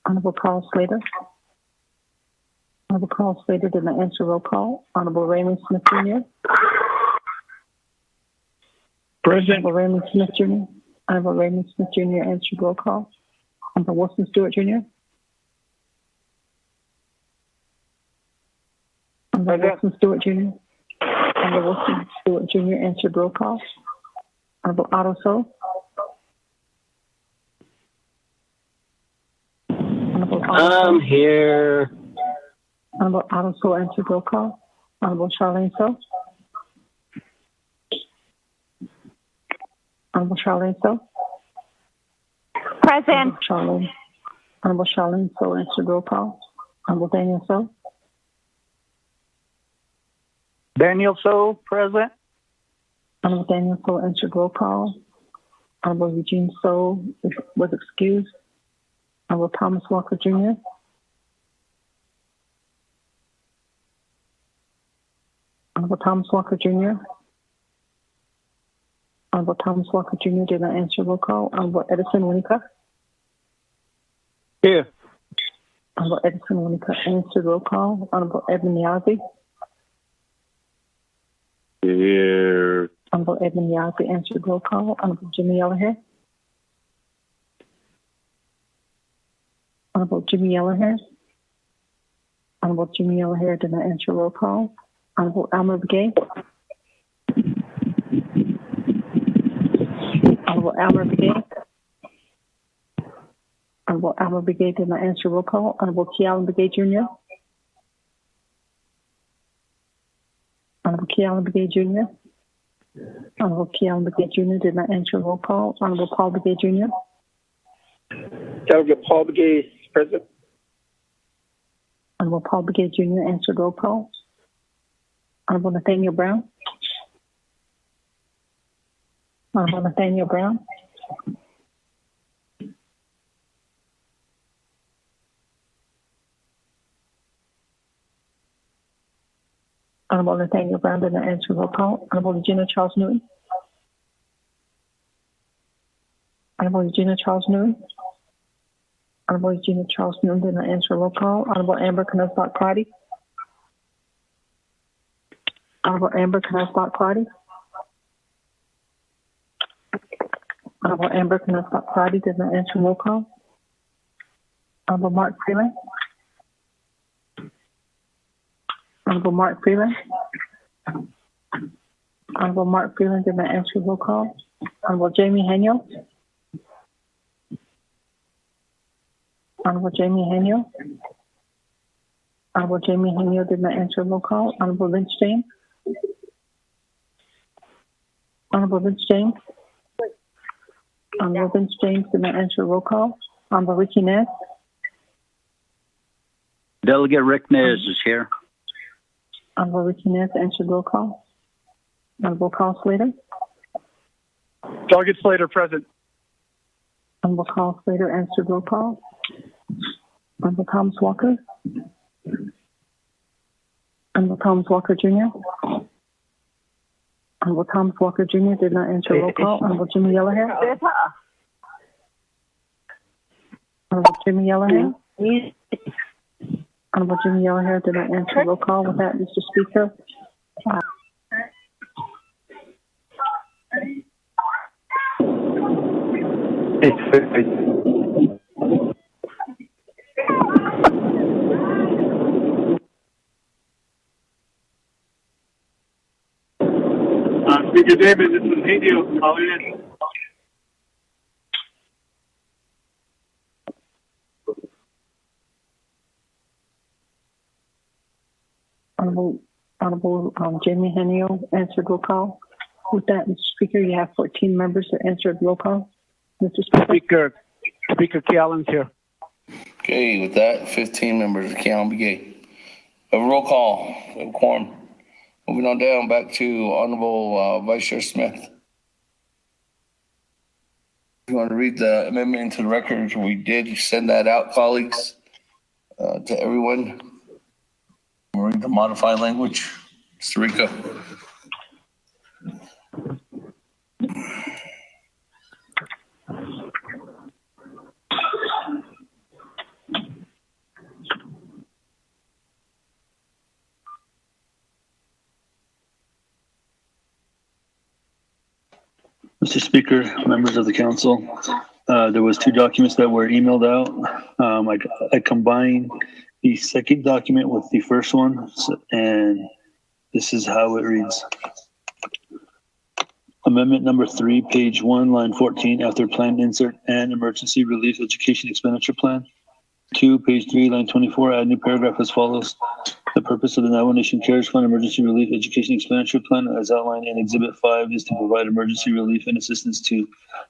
Honorable Carl Slater. Honorable Carl Slater did not answer roll call. Honorable Raymond Smith Jr. Present. Honorable Raymond Smith Jr. Honorable Raymond Smith Jr. answered roll call. Honorable Wilson Stewart Jr. Honorable Wilson Stewart Jr. Honorable Wilson Stewart Jr. answered roll call. Honorable Otto So. Honorable I'm here. Honorable Otto So answered roll call. Honorable Charlene So. Honorable Charlene So. Present. Honorable Charlene So answered roll call. Honorable Daniel So. Daniel So, present. Honorable Daniel So answered roll call. Honorable Eugene So was excused. Honorable Thomas Walker Jr. Honorable Thomas Walker Jr. Honorable Thomas Walker Jr. did not answer roll call. Honorable Edison Winica. Here. Honorable Edison Winica answered roll call. Honorable Edmund Yazzie. Here. Honorable Edmund Yazzie answered roll call. Honorable Jimmy Yellowhair. Honorable Jimmy Yellowhair. Honorable Jimmy Yellowhair did not answer roll call. Honorable Alma Begay. Honorable Alma Begay. Honorable Alma Begay did not answer roll call. Honorable T. Allen Begay Jr. Honorable T. Allen Begay Jr. Honorable T. Allen Begay Jr. did not answer roll call. Honorable Paul Begay Jr. Delegate Paul Begay is present. Honorable Paul Begay Jr. answered roll call. Honorable Nathaniel Brown. Honorable Nathaniel Brown. Honorable Nathaniel Brown did not answer roll call. Honorable Regina Charles Newton. Honorable Regina Charles Newton. Honorable Regina Charles Newton did not answer roll call. Honorable Amber Knutsbach Crotty. Honorable Amber Knutsbach Crotty. Honorable Amber Knutsbach Crotty did not answer roll call. Honorable Mark Freeland. Honorable Mark Freeland. Honorable Mark Freeland did not answer roll call. Honorable Jamie Henyo. Honorable Jamie Henyo. Honorable Jamie Henyo did not answer roll call. Honorable Vince James. Honorable Vince James. Honorable Vince James did not answer roll call. Honorable Ricky Ness. Delegate Rick Nez is here. Honorable Ricky Ness answered roll call. Honorable Carl Slater. Delegate Slater, present. Honorable Carl Slater answered roll call. Honorable Thomas Walker. Honorable Thomas Walker Jr. Honorable Thomas Walker Jr. did not answer roll call. Honorable Jimmy Yellowhair. Honorable Jimmy Yellowhair. Honorable Jimmy Yellowhair did not answer roll call. With that, Mr. Speaker. Thank you, David. This is Hideo. How are you? Honorable Jamie Henio answered roll call. With that, Mr. Speaker, you have 14 members that answered roll call. Mr. Speaker. Speaker Callan's here. Okay, with that, 15 members of Council Begay. A roll call, a quorum. Moving on down, back to Honorable Vice Chair Smith. You want to read the amendment into the record? We did send that out, colleagues, to everyone. We'll read the modified language. Mr. Rico. Mr. Speaker, members of the council, there was 2 documents that were emailed out. I combined the second document with the first one, and this is how it reads. Amendment number 3, page 1, line 14, after plan insert and emergency relief education expenditure plan. 2, page 3, line 24, add new paragraph as follows. The purpose of the Navajo Nation CARES Fund Emergency Relief Education Expenditure Plan, as outlined in Exhibit 5, is to provide emergency relief and assistance to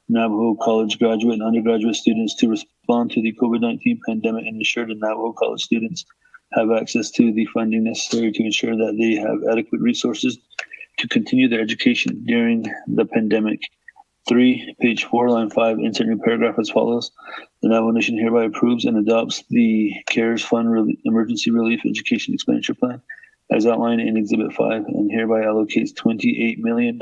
Navajo college graduate and undergraduate students to respond to the COVID-19 pandemic and ensure that Navajo college students have access to the funding necessary to ensure that they have adequate resources to continue their education during the pandemic. 3, page 4, line 5, insert new paragraph as follows. The Navajo Nation hereby approves and adopts the CARES Fund Emergency Relief Education Expenditure Plan as outlined in Exhibit 5 and hereby allocates $28 million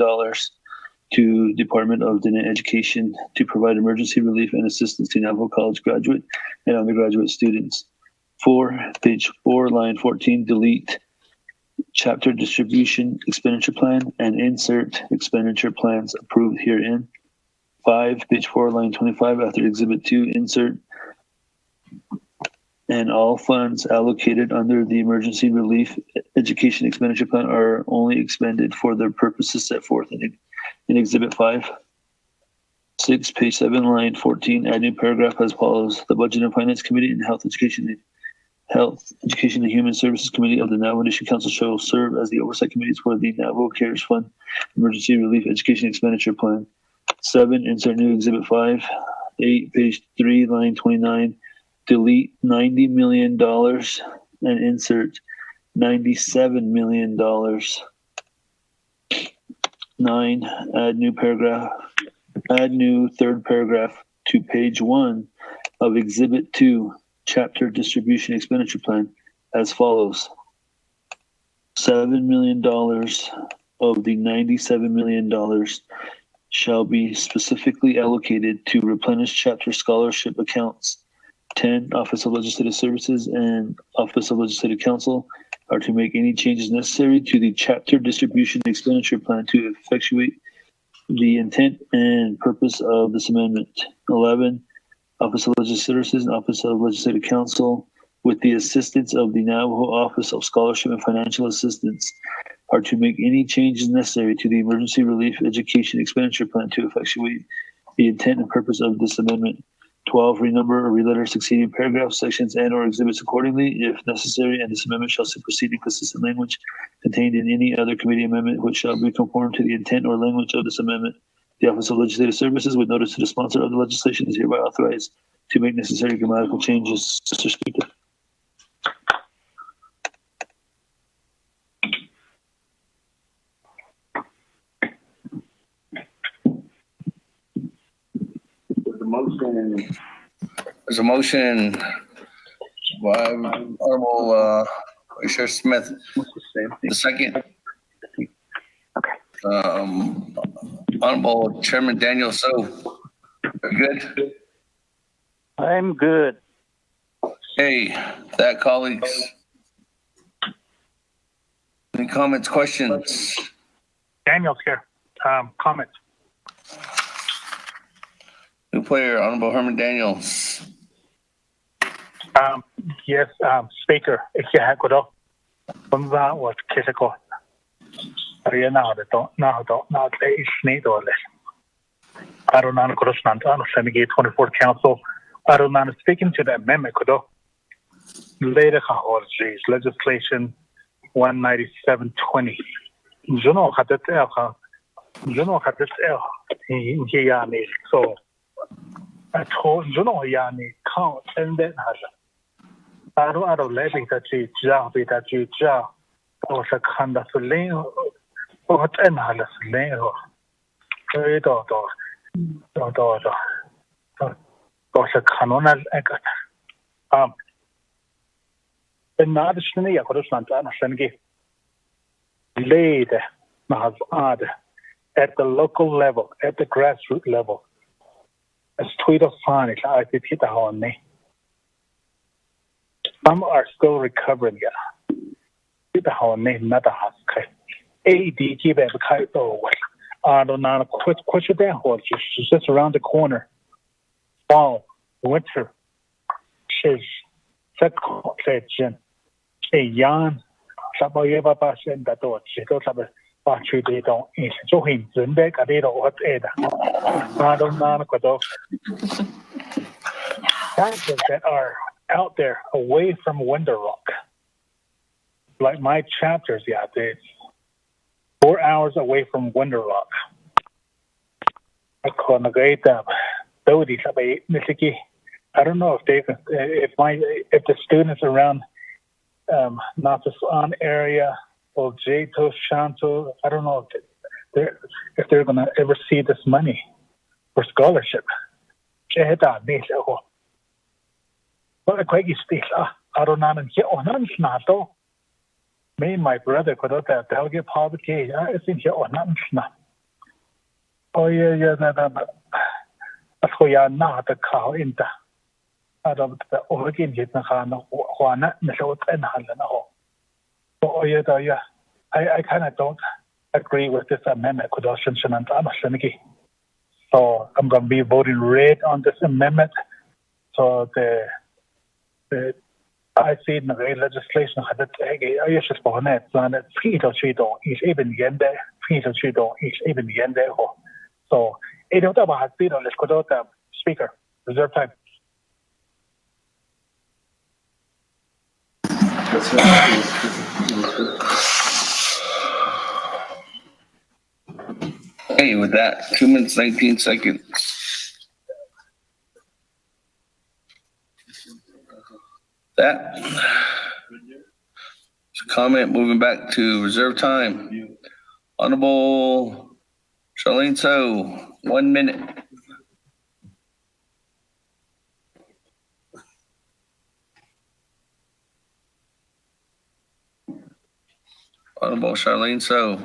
to Department of Diné Education to provide emergency relief and assistance to Navajo College graduate and undergraduate students. 4, page 4, line 14, delete chapter distribution expenditure plan and insert expenditure plans approved herein. 5, page 4, line 25, after Exhibit 2, insert and all funds allocated under the emergency relief education expenditure plan are only expended for the purposes set forth in Exhibit 5. 6, page 7, line 14, add new paragraph as follows. The Budget and Finance Committee and Health, Education, and Human Services Committee of the Navajo Nation Council shall serve as the oversight committees for the Navajo CARES Fund Emergency Relief Education Expenditure Plan. 7, insert new Exhibit 5. 8, page 3, line 29, delete $90 million and insert $97 million. 9, add new third paragraph to page 1 of Exhibit 2, Chapter Distribution Expenditure Plan as follows. $7 million of the $97 million shall be specifically allocated to replenish chapter scholarship accounts. 10, Office of Legislative Services and Office of Legislative Counsel are to make any changes necessary to the chapter distribution expenditure plan to effectuate the intent and purpose of this amendment. 11, Office of Legislative Services and Office of Legislative Counsel, with the assistance of the Navajo Office of Scholarship and Financial Assistance, are to make any changes necessary to the Emergency Relief Education Expenditure Plan to effectuate the intent and purpose of this amendment. 12, renumber or reletter succeeding paragraphs, sections, and or exhibits accordingly, if necessary, and this amendment shall supersede inconsistent language contained in any other committee amendment which shall be conformed to the intent or language of this amendment. The Office of Legislative Services, with notice to the sponsor of the legislation, is hereby authorized to make necessary grammatical changes. Mr. Speaker. There's a motion by Honorable Chair Smith. The second. Honorable Chairman Daniel So. Good? I'm good. Hey, that colleagues. Any comments, questions? Daniel's here. Comments. New player, Honorable Herman Daniels. Yes, Speaker. Ariya na is Snedole. Aronan Krosnan, Senegate 24th Council. Aronan speaking to the amendment, Kodo. Later, legislation 19720. Juno had it Yani. So I told Juno Yani count and then has Aro levy that you ja. Was a kind of lane or ten halas lane or was a canonal egat. Another snake, Coruscant, Sengi laid Mahaz at the local level, at the grassroots level. As tweet of fun, I did hit a on me. Some are still recovering. The whole name not a husk. ADG back oh I don't know quit your damn horse just around the corner. Fall, winter, shiz, section, a yarn, Sabayeva pass and that door, she goes up a batch they don't eat. So him, Zunbeck, a little what either. I don't know what taxes that are out there away from Winter Rock. Like my chapters, it's 4 hours away from Winter Rock. I don't know if the students around not just on area or Jato, Shanto, I don't know if they're gonna ever see this money for scholarship. But I quite speak. I don't know. Me and my brother could have that delegate publication. I think you're not. Oh, yeah, that's why you're not the cow in the. I don't the origin hit the Hana, Juana, Michelle, and Hana. Oh, yeah, I kind of don't agree with this amendment. Could also mention and so I'm going to be voting red on this amendment. So the I see in the legislation that I used to spawn it, and it's free to cheat on each even yen there, free to cheat on each even yen there. So, it don't about it, let's go to the speaker, reserve time. Hey, with that, 2 minutes, 19 seconds. That comment moving back to reserve time. Honorable Charlene So, 1 minute. Honorable Charlene So.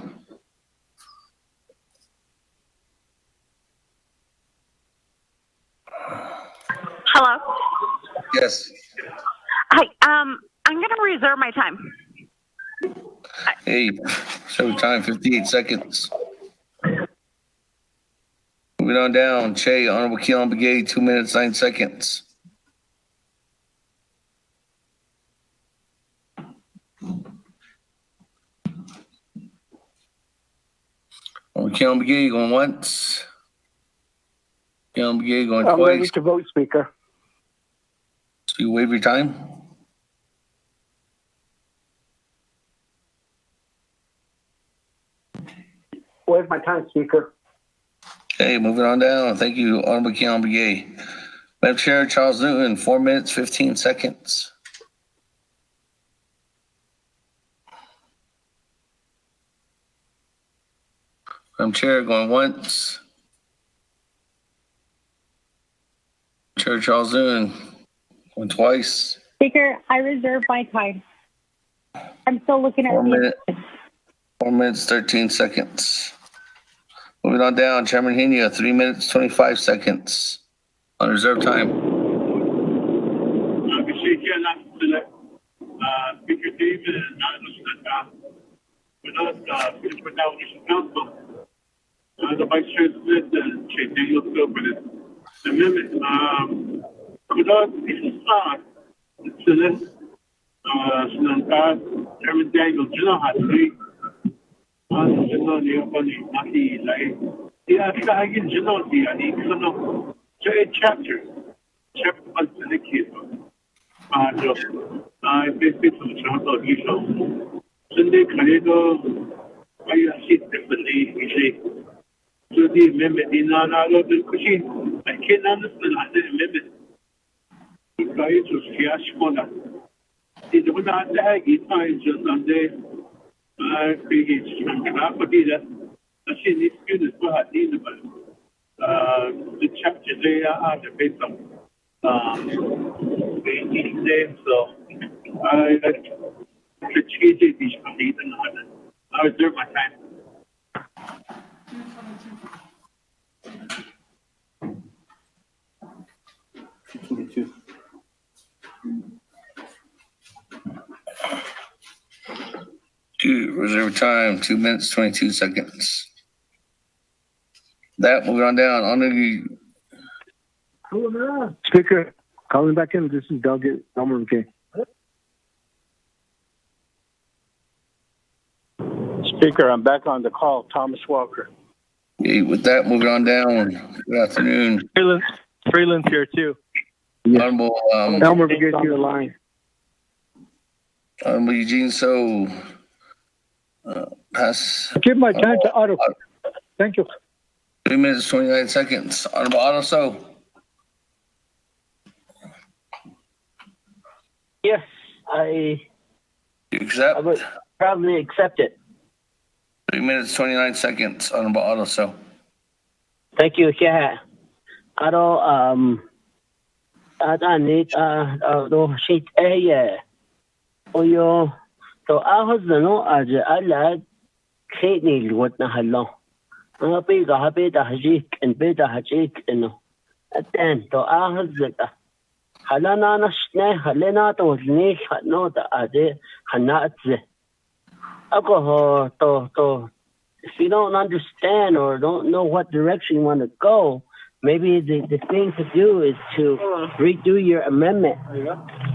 Hello. Yes. Hi. I'm going to reserve my time. Hey, show time 58 seconds. Moving on down, Che, Honorable Keelan Begay, 2 minutes, 9 seconds. Honorable Keelan Begay going once. Keelan Begay going twice. I'm ready to vote, Speaker. So you waive your time? Where's my time, Speaker? Okay, moving on down. Thank you, Honorable Keelan Begay. Madam Chair, Charles Newton, 4 minutes, 15 seconds. Madam Chair, going once. Chair Charles Newton, going twice. Speaker, I reserve my time. I'm still looking at 4 minutes, 13 seconds. Moving on down, Chairman Henia, 3 minutes, 25 seconds on reserve time. Speaker David is not the Vice Chair Smith and Chair Daniel Silver. The amendment could not to this Chairman Daniel General 안 전원이 거니 나기 라이 이아가 하긴 전원이 아니 그는 저 chapter 안 쓰기도 아저 베이스로 저도 이소 근데 그래도 아이야 시스템이 이제 저기 멤버디나나로 그것이 아케나는 안 되는 멤버 이거에 좀 시야시거나 이제 보다 하기 타이즈인데 그게 지금 그나버디다 다시 니스큐는 또 하디는 말 the chapter there are the based on the name so I achieved this completion I reserve my time. Reserve time, 2 minutes, 22 seconds. That, moving on down. On the Speaker, calling back in. This is Delegate Elmer McKay. Speaker, I'm back on the call. Thomas Walker. Okay, with that, moving on down. Good afternoon. Freeland's here too. Yeah. Honorable Elmer McKay on the line. Honorable Eugene So. Pass. Give my time to Otto. Thank you. 3 minutes, 29 seconds. Honorable Otto So. Yes, I accept? would probably accept it. 3 minutes, 29 seconds. Honorable Otto So. Thank you. Yeah. Otto, I need, no, shit, yeah. Oh, yo. So I was the no, I like Kate what the hello. I'm a big hajik and beta hajik, and then so I was the Halana Sneh, Halena to Nick had not the Hanatze. Alcohol, to if you don't understand or don't know what direction you want to go, maybe the thing to do is to redo your amendment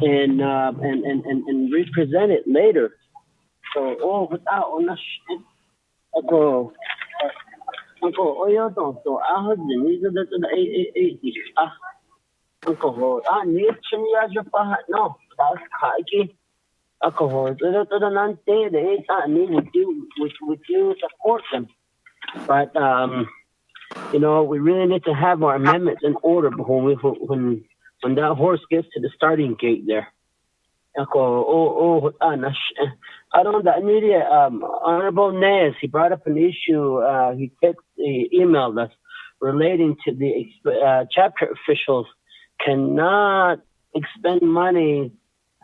and represent it later. So without on the Uncle, so I heard the needs of the Uncle, I need to no, that's hikey. Alcohol, to the non day, they need with you support them. But you know, we really need to have our amendments in order before when that horse gets to the starting gate there. I don't know. Honorable Nez, he brought up an issue. He emailed us relating to the chapter officials cannot expend money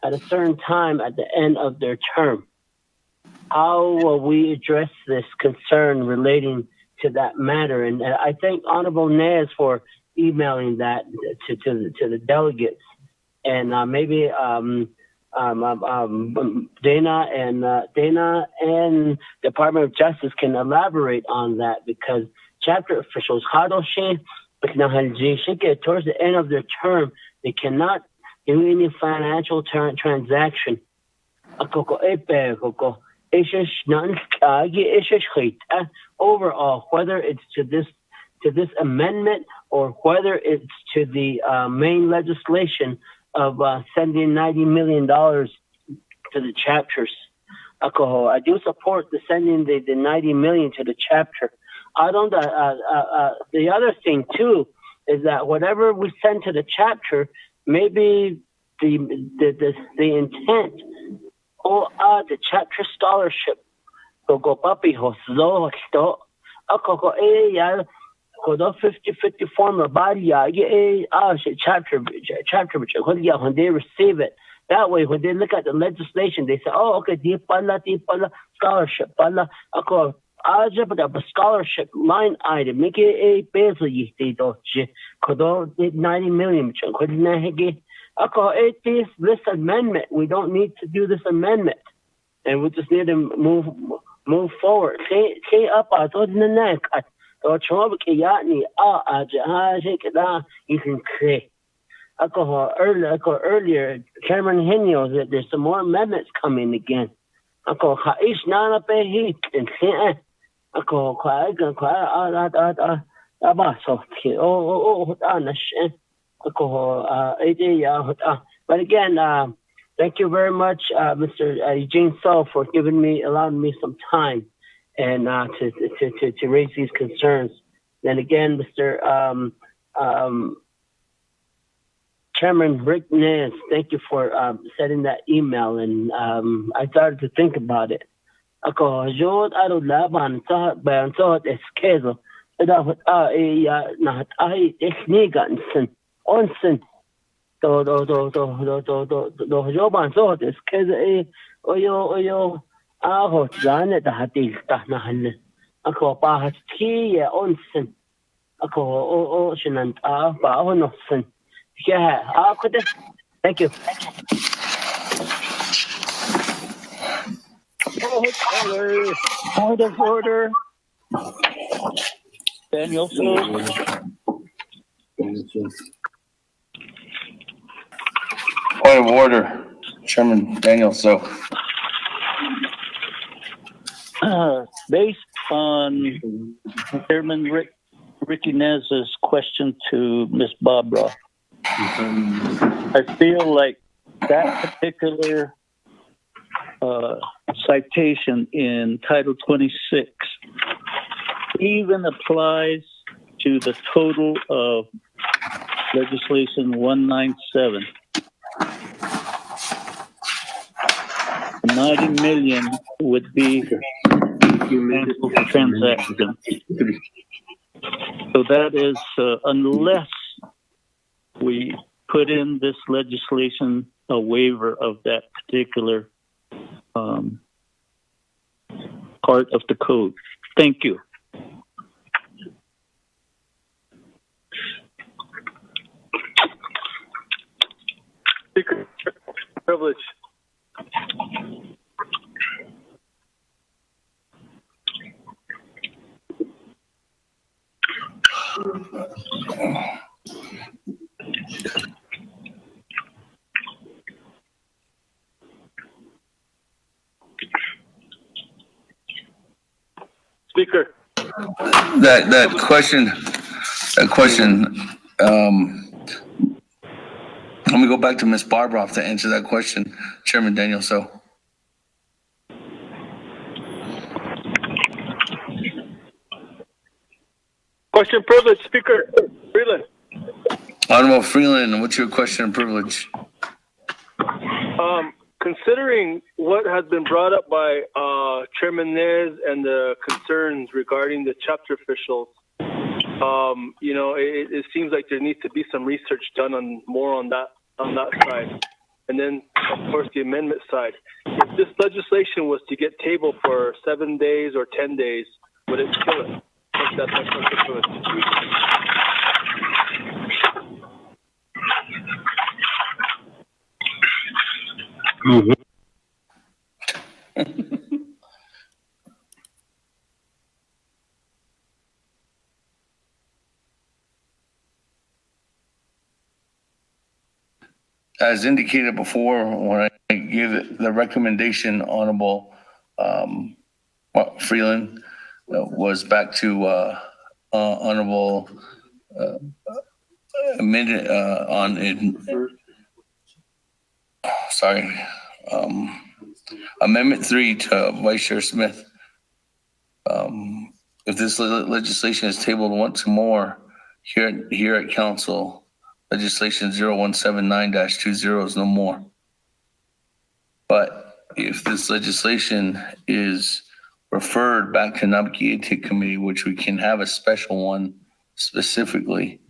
at a certain time at the end of their term. How will we address this concern relating to that matter? And I thank Honorable Nez for emailing that to the delegates, and maybe Dana and Department of Justice can elaborate on that, because chapter officials, towards the end of their term, they cannot do any financial transaction. Overall, whether it's to this amendment or whether it's to the main legislation of sending $90 million to the chapters. I do support the sending the $90 million to the chapter. I don't. The other thing too is that whatever we send to the chapter, maybe the intent or the chapter scholarship go papi hoso sto akoko go 50-50 formula body chapter when they receive it. That way, when they look at the legislation, they say, "Oh, okay, deep scholarship, ako a scholarship line item, make it a basil yiti doche, kodo 90 million. This amendment, we don't need to do this amendment, and we just need to move forward. Say up in the neck. You can create. Earlier, Chairman Henio said there's some more amendments coming again. Ako kais na pe hit and ako kwa so but again, thank you very much, Mr. Eugene So, for allowing me some time and to raise these concerns. Then again, Mr. Chairman Rick Nance, thank you for sending that email, and I started to think about it. Ako jod aro laban sa bayan so eskezo dapat na technique onsen do joban so eskezo oyo aho zane da hatil ta na hanne ako pa hatki onsen ako o shinan ba ho nosen yeah thank you. Point of order. Daniel. Point of order, Chairman Daniel. So, based on Chairman Ricky Nez's question to Ms. Barbara, I feel like that particular citation in Title 26 even applies to the total of legislation 197. 90 million would be transaction. So that is unless we put in this legislation a waiver of that particular part of the code. Thank you. Speaker privilege. Speaker. That question. Let me go back to Ms. Barbara to answer that question, Chairman Daniel. So, question privilege, Speaker Freeland. Honorable Freeland, what's your question and privilege? Considering what has been brought up by Chairman Nez and the concerns regarding the chapter officials, it seems like there needs to be some research done on that side. And then, of course, the amendment side. If this legislation was to get tabled for 7 days or 10 days, would it kill it? That's my question to it. Mm-hmm. As indicated before, when I give the recommendation, Honorable Freeland, was back to Honorable amended Amendment 3 to Vice Chair Smith. If this legislation is tabled once more here at Council, legislation 0179-20 is no more. But if this legislation is referred back to Navigated Committee, which we can have a special one specifically,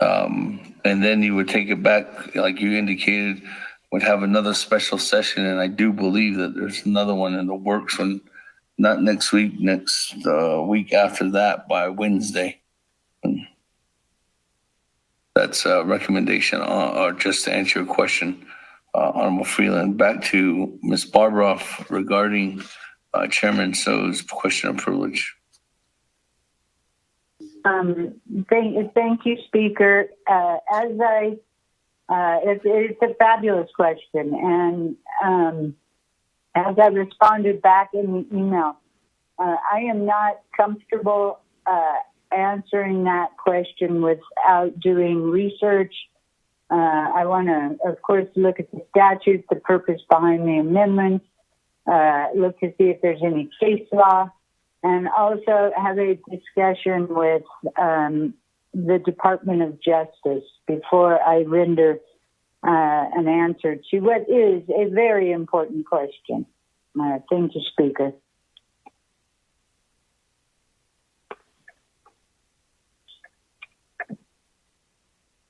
and then you would take it back, like you indicated, would have another special session. And I do believe that there's another one in the works, when not next week, next week after that, by Wednesday. That's a recommendation, or just to answer your question, Honorable Freeland. Back to Ms. Barbara regarding Chairman So's question of privilege. Thank you, Speaker. As I It's a fabulous question. And as I responded back in the email, I am not comfortable answering that question without doing research. I want to, of course, look at the statute, the purpose behind the amendments, look to see if there's any case law, and also have a discussion with the Department of Justice before I render an answer to what is a very important question. Thank you, Speaker.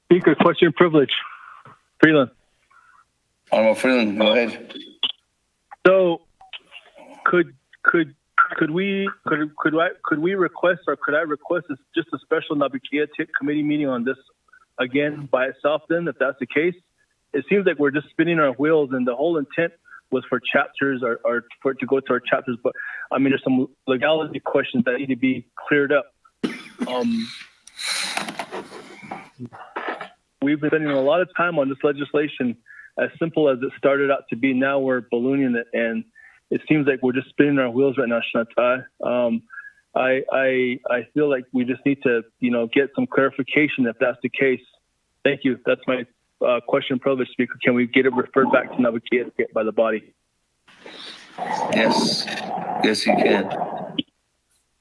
Speaker, question privilege. Freeland. Honorable Freeland, go ahead. So, could we request, or could I request just a special Nabucco committee meeting on this again by itself? Then, if that's the case, it seems like we're just spinning our wheels, and the whole intent was for chapters or for it to go to our chapters. But I mean, there's some legality questions that need to be cleared up. We've been spending a lot of time on this legislation, as simple as it started out to be. Now we're ballooning it, and it seems like we're just spinning our wheels right now, Chantal. I feel like we just need to, get some clarification if that's the case. Thank you. That's my question privilege, Speaker. Can we get it referred back to Nabucco by the body? Yes. Yes, you can.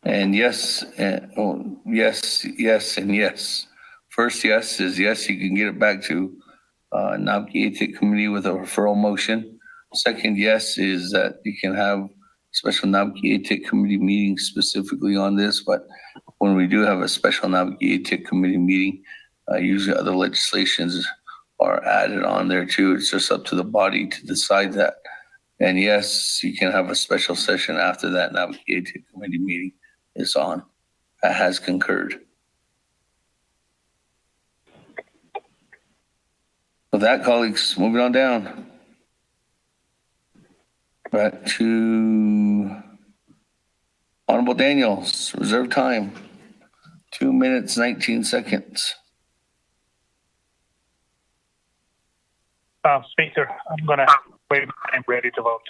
And yes, yes, and yes. First yes is yes, you can get it back to Nabucco Committee with a referral motion. Second yes is that you can have special Nabucco Committee meeting specifically on this, but when we do have a special Nabucco Committee meeting, usually other legislations are added on there too. It's just up to the body to decide that. And yes, you can have a special session after that Nabucco Committee meeting is on. That has concurred. With that, colleagues, moving on down. Back to Honorable Daniels, reserve time, 2 minutes, 19 seconds. Speaker, I'm going to wait. I'm ready to vote.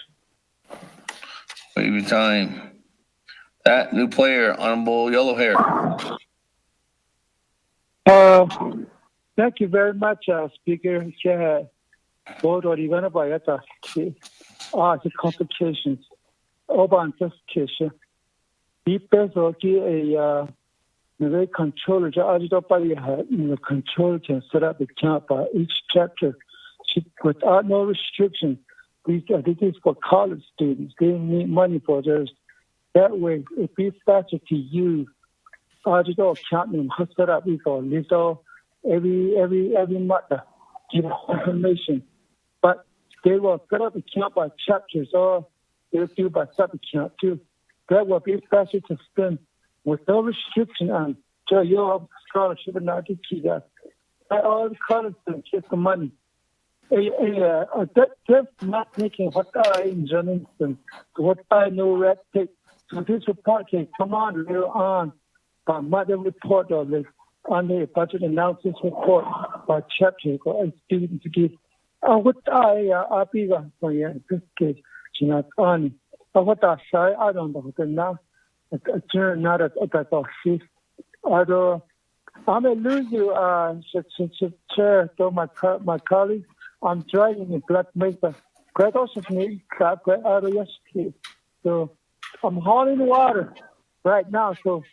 Wait your time. That new player, Honorable Yellowhair. Thank you very much, Speaker. Board or even about the complications over investigation. Depends on a very controller. The controller can set up the count by each chapter without no restriction. This is for college students. They need money for theirs. That way, if it's faster to use, I just count them set up before little every month give information. But they will set up a count by chapters or they'll do by sub-account too. That will be faster to spend with no restriction on your scholarship and not to keep that. All the college students get the money. That's not making what I enjoy, what I know red tape. So this report can come on later on by mother report or the on the budget analysis report by chapter or students to give. What I be for you in this case, not on. What I say, I don't know what now. Not at all. Although I'm a loser, chair to my colleagues. I'm driving in Black Mesa. Quite also me, quite out of yesterday. So I'm hauling water right now. So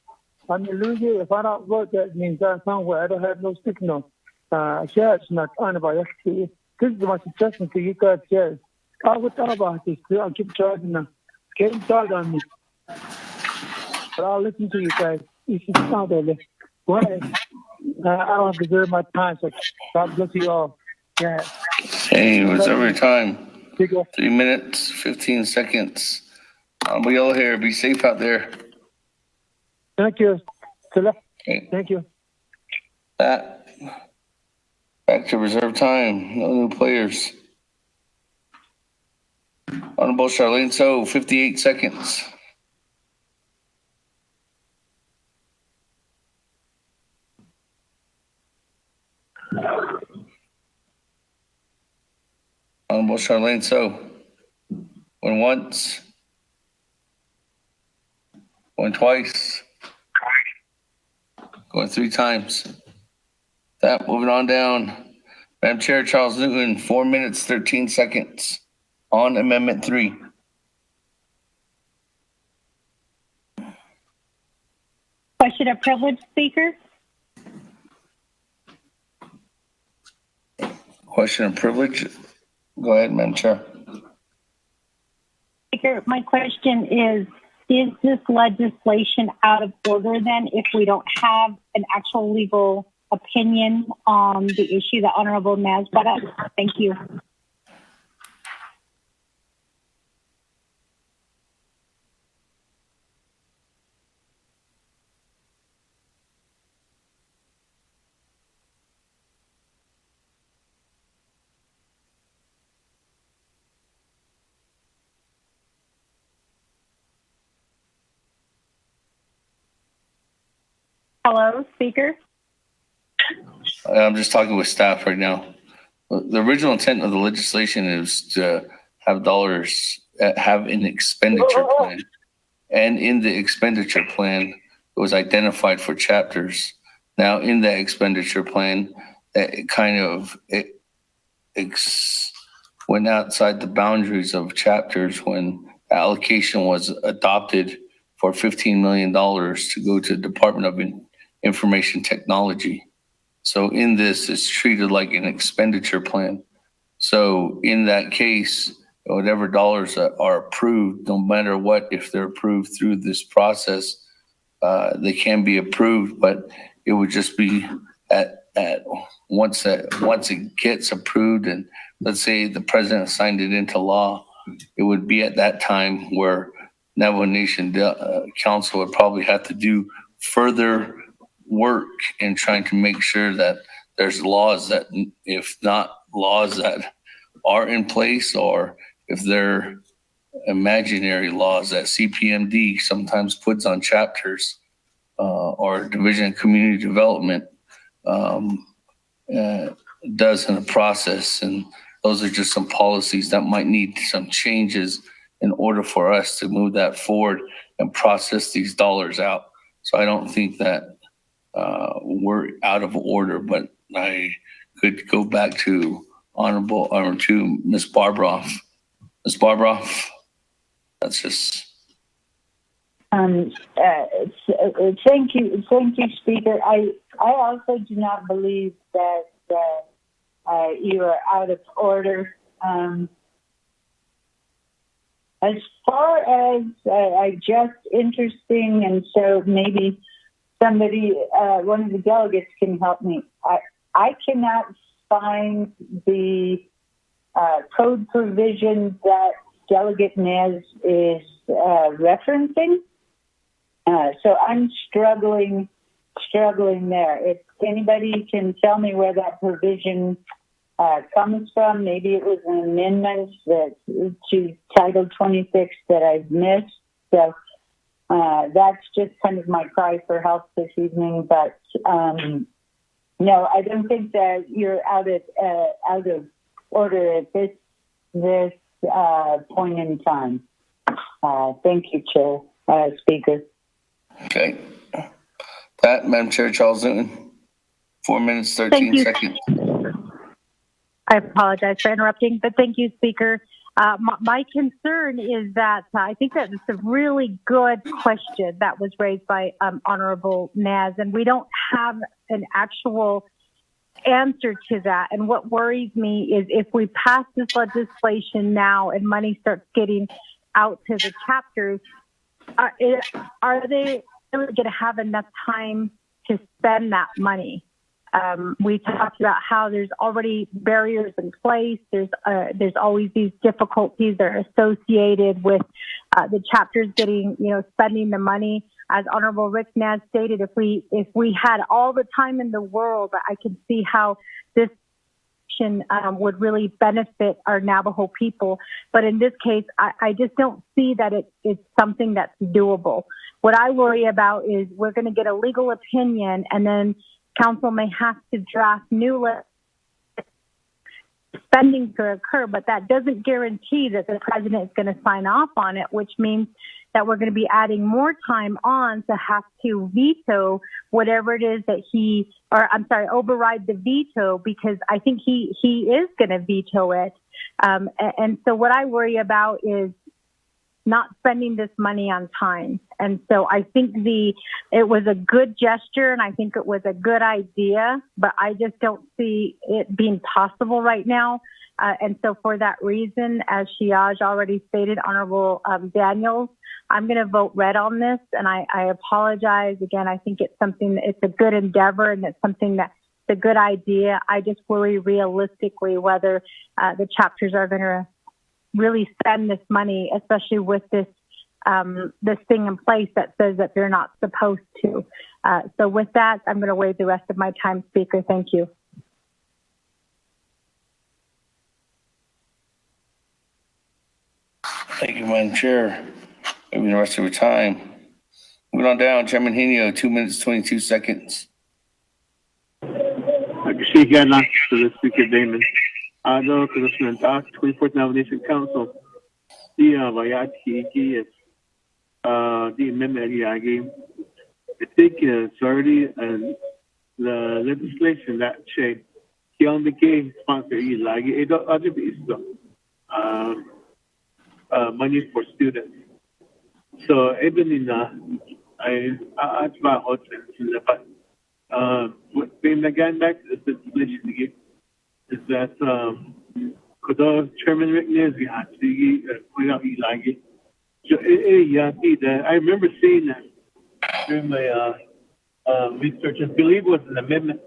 I'm a loser. If I don't vote, that means I'm somewhere I don't have no signal. It's not on about yesterday. This is my suggestion to you guys, yes. I would talk about this too. I'll keep driving now. Getting started on me. But I'll listen to you guys. You should sound over. Go ahead. I don't deserve my time, so God bless you all. Yeah. Hey, reserve your time. 3 minutes, 15 seconds. Honorable Yellowhair, be safe out there. Thank you. Okay. Thank you. Back to reserve time. No new players. Honorable Charlene So, 58 seconds. Honorable Charlene So. Going once. Going twice. Going 3 times. That, moving on down. Madam Chair, Charles Newton, 4 minutes, 13 seconds on Amendment 3. Question of privilege, Speaker. Question of privilege. Go ahead, Madam Chair. Speaker, my question is this legislation out of order then if we don't have an actual legal opinion on the issue that Honorable Naz brought up? Thank you. Hello, Speaker. I'm just talking with staff right now. The original intent of the legislation is to have dollars, have an expenditure plan. And in the expenditure plan, it was identified for chapters. Now, in that expenditure plan, it kind of went outside the boundaries of chapters when allocation was adopted for $15 million to go to the Department of Information Technology. So in this, it's treated like an expenditure plan. So in that case, whatever dollars that are approved, no matter what, if they're approved through this process, they can be approved, but it would just be at once it gets approved, and let's say the president signed it into law, it would be at that time where Navajo Nation Council would probably have to do further work in trying to make sure that there's laws that, if not laws that are in place, or if they're imaginary laws that CPMD sometimes puts on chapters or Division of Community Development does in the process. And those are just some policies that might need some changes in order for us to move that forward and process these dollars out. So I don't think that we're out of order, but I could go back to to Ms. Barbroff. Ms. Barbroff, that's just. Thank you, Speaker. I also do not believe that you are out of order. As far as just interesting, and so maybe somebody, one of the delegates can help me. I cannot find the code provision that Delegate Nez is referencing. So I'm struggling there. If anybody can tell me where that provision comes from, maybe it was an amendment to Title 26 that I've missed. So that's just kind of my cry for help this evening. But no, I don't think that you're out of order at this point in time. Thank you, Chair, Speaker. Okay. That, Madam Chair, Charles Newton, 4 minutes, 13 seconds. I apologize for interrupting, but thank you, Speaker. My concern is that I think that it's a really good question that was raised by Honorable Naz, and we don't have an actual answer to that. And what worries me is if we pass this legislation now and money starts getting out to the chapters, are they really going to have enough time to spend that money? We talked about how there's already barriers in place. There's always these difficulties that are associated with the chapters getting, spending the money. As Honorable Rick Naz stated, if we had all the time in the world, I can see how this would really benefit our Navajo people. But in this case, I just don't see that it's something that's doable. What I worry about is we're going to get a legal opinion, and then Council may have to draft new spending to occur, but that doesn't guarantee that the president is going to sign off on it, which means that we're going to be adding more time on to have to veto whatever it is that override the veto, because I think he is going to veto it. And so what I worry about is not spending this money on time. And so I think it was a good gesture and I think it was a good idea, but I just don't see it being possible right now. And so for that reason, as Shiaj already stated, Honorable Daniels, I'm going to vote red on this. And I apologize. Again, I think it's a good endeavor and it's something that's a good idea. I just worry realistically whether the chapters are going to really spend this money, especially with this thing in place that says that they're not supposed to. So with that, I'm going to waive the rest of my time, Speaker. Thank you. Thank you, Madam Chair. Maybe the rest of your time. Moving on down, Chairman Henio, 2 minutes, 22 seconds. Speaker to the Speaker Damon. Ado to the 24th Navajo Council. The Vayati the amendment yagi. I think it's already the legislation that say Kion the game sponsor lagi it other is money for students. So even in I about hot but when again back to the legislation again is that could Chairman McNair actually point out lagi. So I remember seeing that during my research. I believe it was an amendment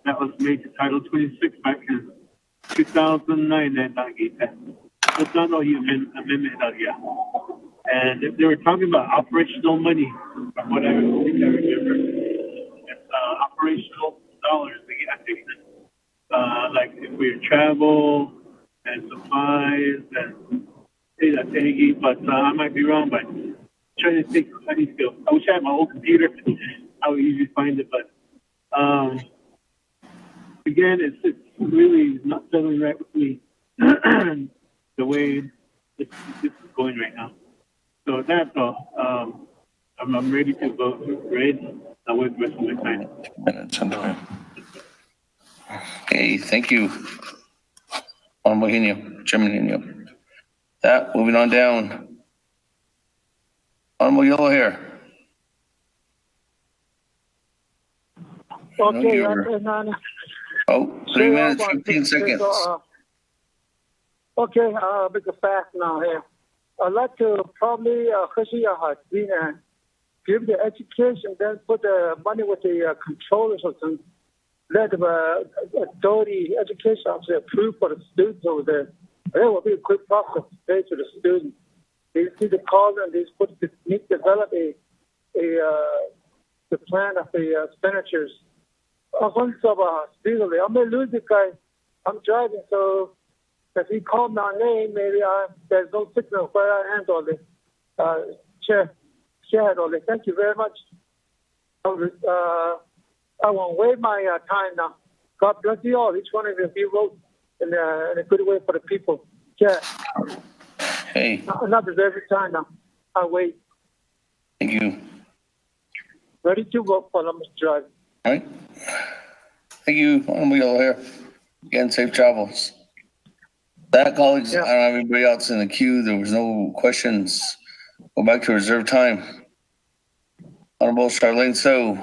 that was made to Title 26 back in 2009. It's not all amendment and they were talking about operational money, from what I remember. It's operational dollars. Like if we travel and supplies and but I might be wrong, but I'm trying to think. I wish I had my old computer. I would easily find it, but again, it's really not settling right with me the way this is going right now. So that's all. I'm ready to vote red. I'll wait the rest of my time. Okay, thank you, Honorable Henio, Chairman Henio. That, moving on down. Honorable Yellow Hair. Okay, 3 minutes, 15 seconds. Okay, make it fast now here. I'd like to probably give the education, then put the money with the controllers or something. Let the authority education officer approve for the students over there. It will be a quick process to pay to the students. They see the call and they need to develop the plan of the expenditures. I'm gonna lose the guy. I'm driving, so if he called my name, maybe there's no signal where I handle it. Chair all it. Thank you very much. I won't wait my time now. God bless you all. Each one of you be wrote in a good way for the people. Chair. Hey. Not every time now. I'll wait. Thank you. Ready to vote for Columbus Drive. All right. Thank you, Honorable Yellow Hair. Again, safe travels. That, colleagues, I don't have anybody else in the queue. There was no questions. Go back to reserve time. Honorable Charlene So,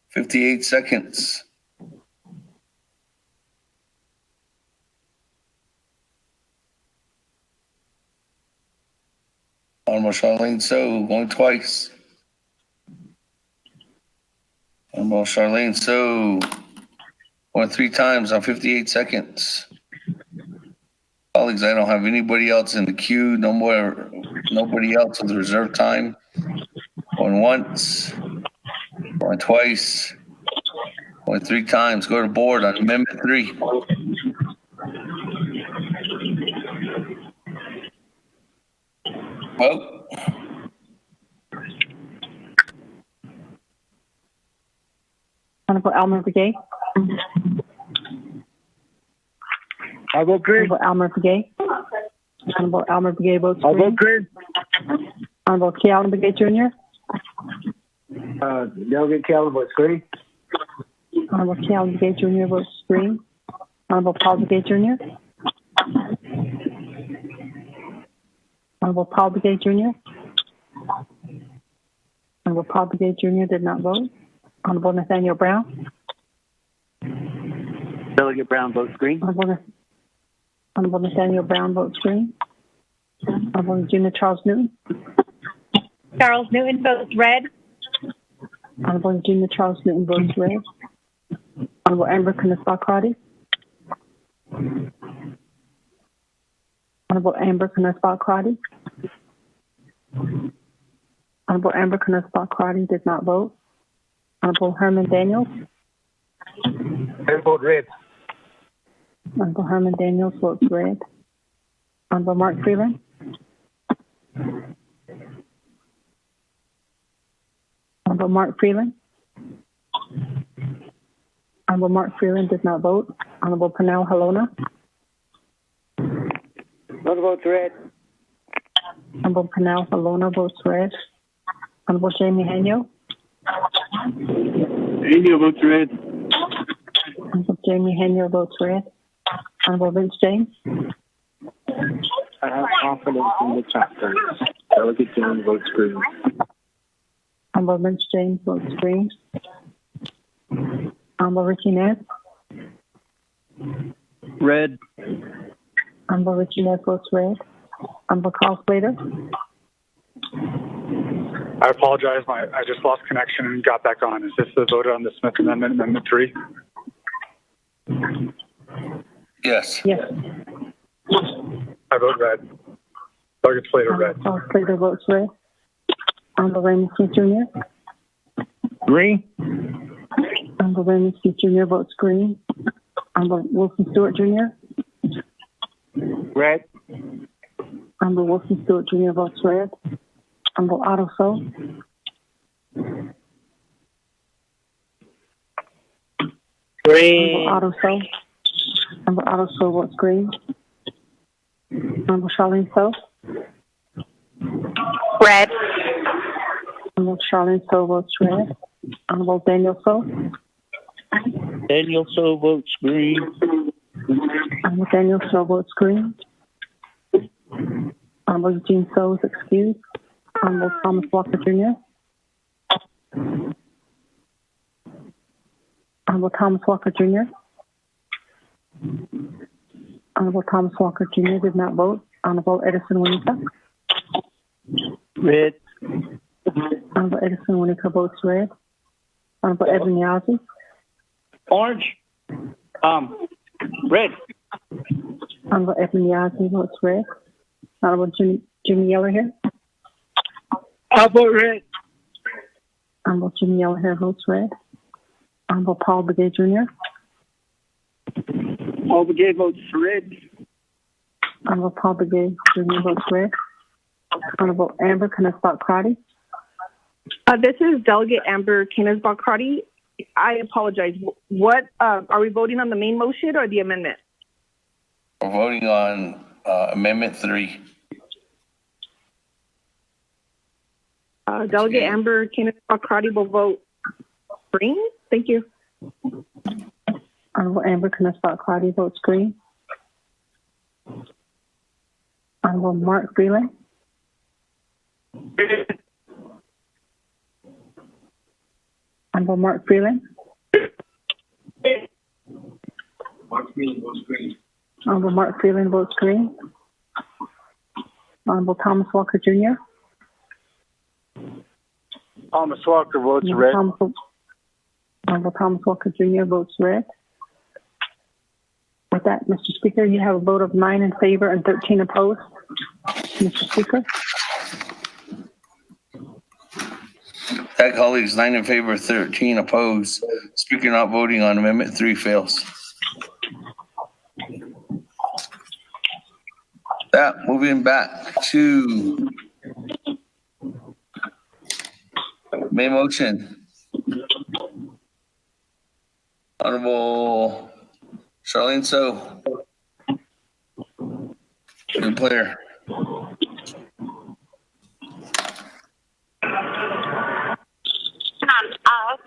58 seconds. Honorable Charlene So, going twice. Honorable Charlene So, going 3 times on 58 seconds. Colleagues, I don't have anybody else in the queue. Nobody else with reserve time. Going once, going twice, going 3 times. Go to board on Amendment 3. Vote. Honorable Elmer Brigade. I vote green. Honorable Almer Begay. Honorable Almer Begay votes I green. vote green. Honorable K. Allen Begay Jr. Delegate Callan votes green. Honorable K. Allen Begay Jr. votes green. Honorable Paul Begay Jr. Honorable Paul Begay Jr. Honorable Paul Begay Jr. did not vote. Honorable Nathaniel Brown. Delegate Brown votes green. Honorable Nathaniel Brown votes green. Honorable Regina Charles Newton. Charles Newton votes red. Honorable Regina Charles Newton votes red. Honorable Amber Knaspah Crotty. Honorable Amber Knaspah Crotty. Honorable Amber Knaspah Crotty did not vote. Honorable Herman Daniels. I vote red. Honorable Herman Daniels votes red. Honorable Mark Freeland. Honorable Mark Freeland. Honorable Mark Freeland did not vote. Honorable Pernell Halona. One votes red. Honorable Pernell Halona votes red. Honorable Jamie Hanyo. Hanyo votes red. Honorable Jamie Hanyo votes red. Honorable Vince James. I have confidence in the chapters. Delegate James votes green. Honorable Vince James votes green. Honorable Richie Nez. Red. Honorable Richie Nez votes red. Honorable Carl Slater. I apologize. I just lost connection and got back on. Is this the vote on the Smith Amendment, Amendment 3? Yes. Yes. I vote red. Delegate Slater, red. Carl Slater votes red. Honorable Raymond Smith Jr. Green. Honorable Raymond Smith Jr. votes green. Honorable Wilson Stewart Jr. Red. Honorable Wilson Stewart Jr. votes red. Honorable Otto So. Green. Honorable Otto So. Honorable Otto So votes green. Honorable Charlene So. Red. Honorable Charlene So votes red. Honorable Daniel So. Daniel So votes green. Honorable Daniel So votes green. Honorable Eugene So is excused. Honorable Thomas Walker Jr. Honorable Thomas Walker Jr. Honorable Thomas Walker Jr. did not vote. Honorable Edison Winica. Red. Honorable Edison Winica votes red. Honorable Evan Yazzie. Orange. Red. Honorable Evan Yazzie votes red. Honorable Jimmy Yeller here. I vote red. Honorable Jimmy Yeller here votes red. Honorable Paul Begay Jr. Paul Begay votes red. Honorable Paul Begay Jr. votes red. Honorable Amber Knaspah Crotty. This is Delegate Amber Knaspah Crotty. I apologize. What are we voting on, the main motion or the amendment? We're voting on Amendment 3. Delegate Amber Knaspah Crotty will vote green. Thank you. Honorable Amber Knaspah Crotty votes green. Honorable Mark Freeland. Honorable Mark Freeland. Mark Freeland votes green. Honorable Mark Freeland votes green. Honorable Thomas Walker Jr. Thomas Walker votes red. Honorable Thomas Walker Jr. votes red. With that, Mr. Speaker, you have a vote of 9 in favor and 13 opposed. Mr. Speaker. That, colleagues, 9 in favor, 13 opposed. Speaker not voting on Amendment 3 fails. That, moving back to main motion. Honorable Charlene So. Good player.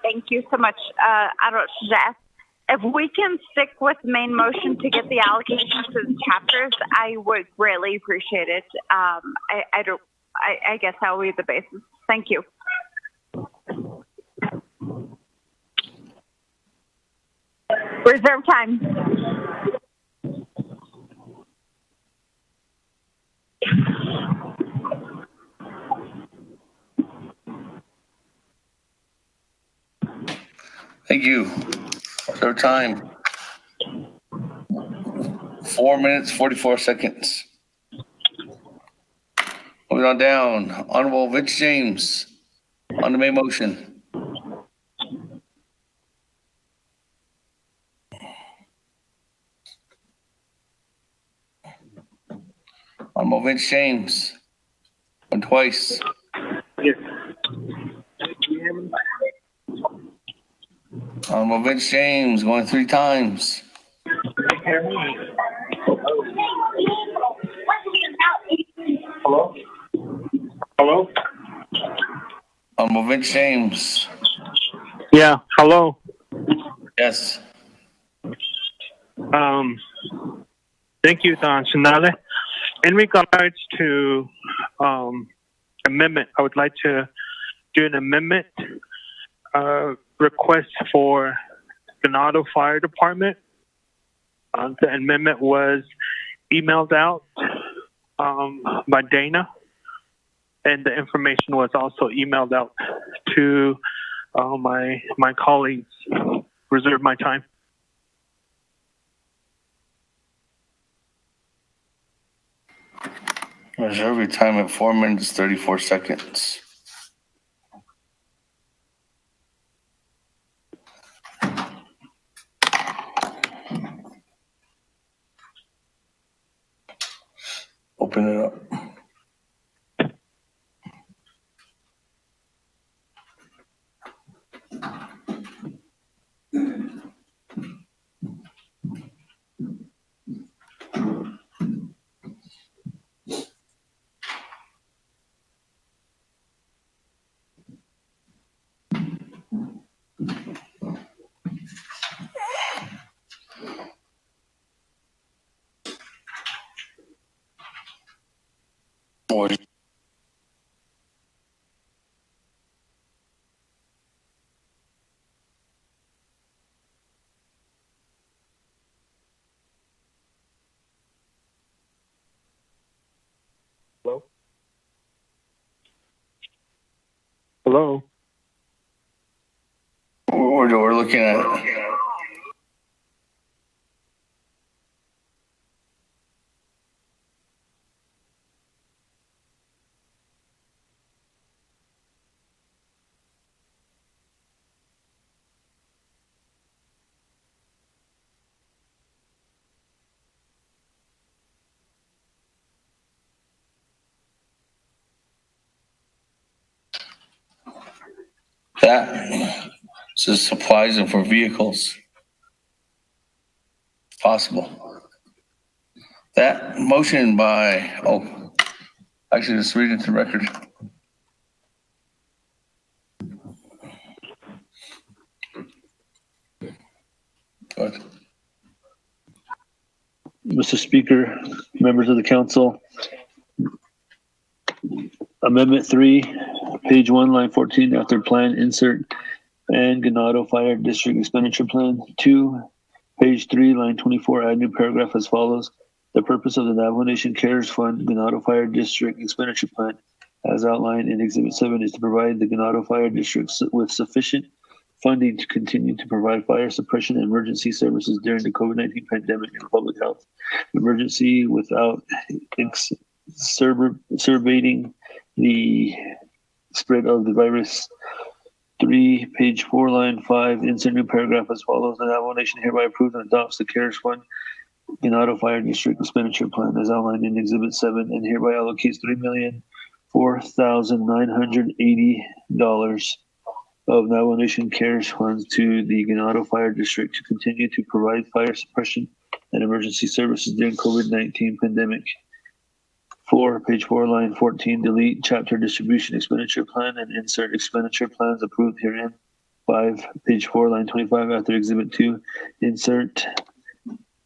Thank you so much, Jeff. If we can stick with the main motion to get the allocations to the chapters, I would greatly appreciate it. I guess that will be the basis. Thank you. Reserve time. Thank you. Reserve time. 4 minutes, 44 seconds. Moving on down. Honorable Vince James on the main motion. Honorable Vince James. Went twice. Yes. Honorable Vince James going 3 times. Hello? Hello? Honorable Vince James. Yeah, hello. Yes. Thank you, Don Sinale. In regards to amendment, I would like to do an amendment request for Ganado Fire Department. The amendment was emailed out by Dana, and the information was also emailed out to my colleagues. Reserve my time. Reserve your time at 4 minutes, 34 seconds. Open it up. Hello? Hello? We're looking at it. That says supplies and for vehicles. Possible. That motion by, actually, let's read it to record. Go ahead. Mr. Speaker, members of the council, Amendment 3, page 1, line 14, after plan, insert, and Ganado Fire District Expenditure Plan. 2, page 3, line 24, add new paragraph as follows. The purpose of the Navajo Nation Cares Fund Ganado Fire District Expenditure Plan, as outlined in Exhibit 7, is to provide the Ganado Fire District with sufficient funding to continue to provide fire suppression and emergency services during the COVID-19 pandemic and public health emergency without exacerbating the spread of the virus. 3, page 4, line 5, insert new paragraph as follows. The Navajo Nation hereby approves and adopts the CARES Fund Ganado Fire District Expenditure Plan as outlined in Exhibit 7 and hereby allocates $3,004,980 of Navajo Nation CARES funds to the Ganado Fire District to continue to provide fire suppression and emergency services during COVID-19 pandemic 4, page 4, line 14, delete chapter distribution expenditure plan and insert expenditure plans approved herein. 5, page 4, line 25, after exhibit 2, insert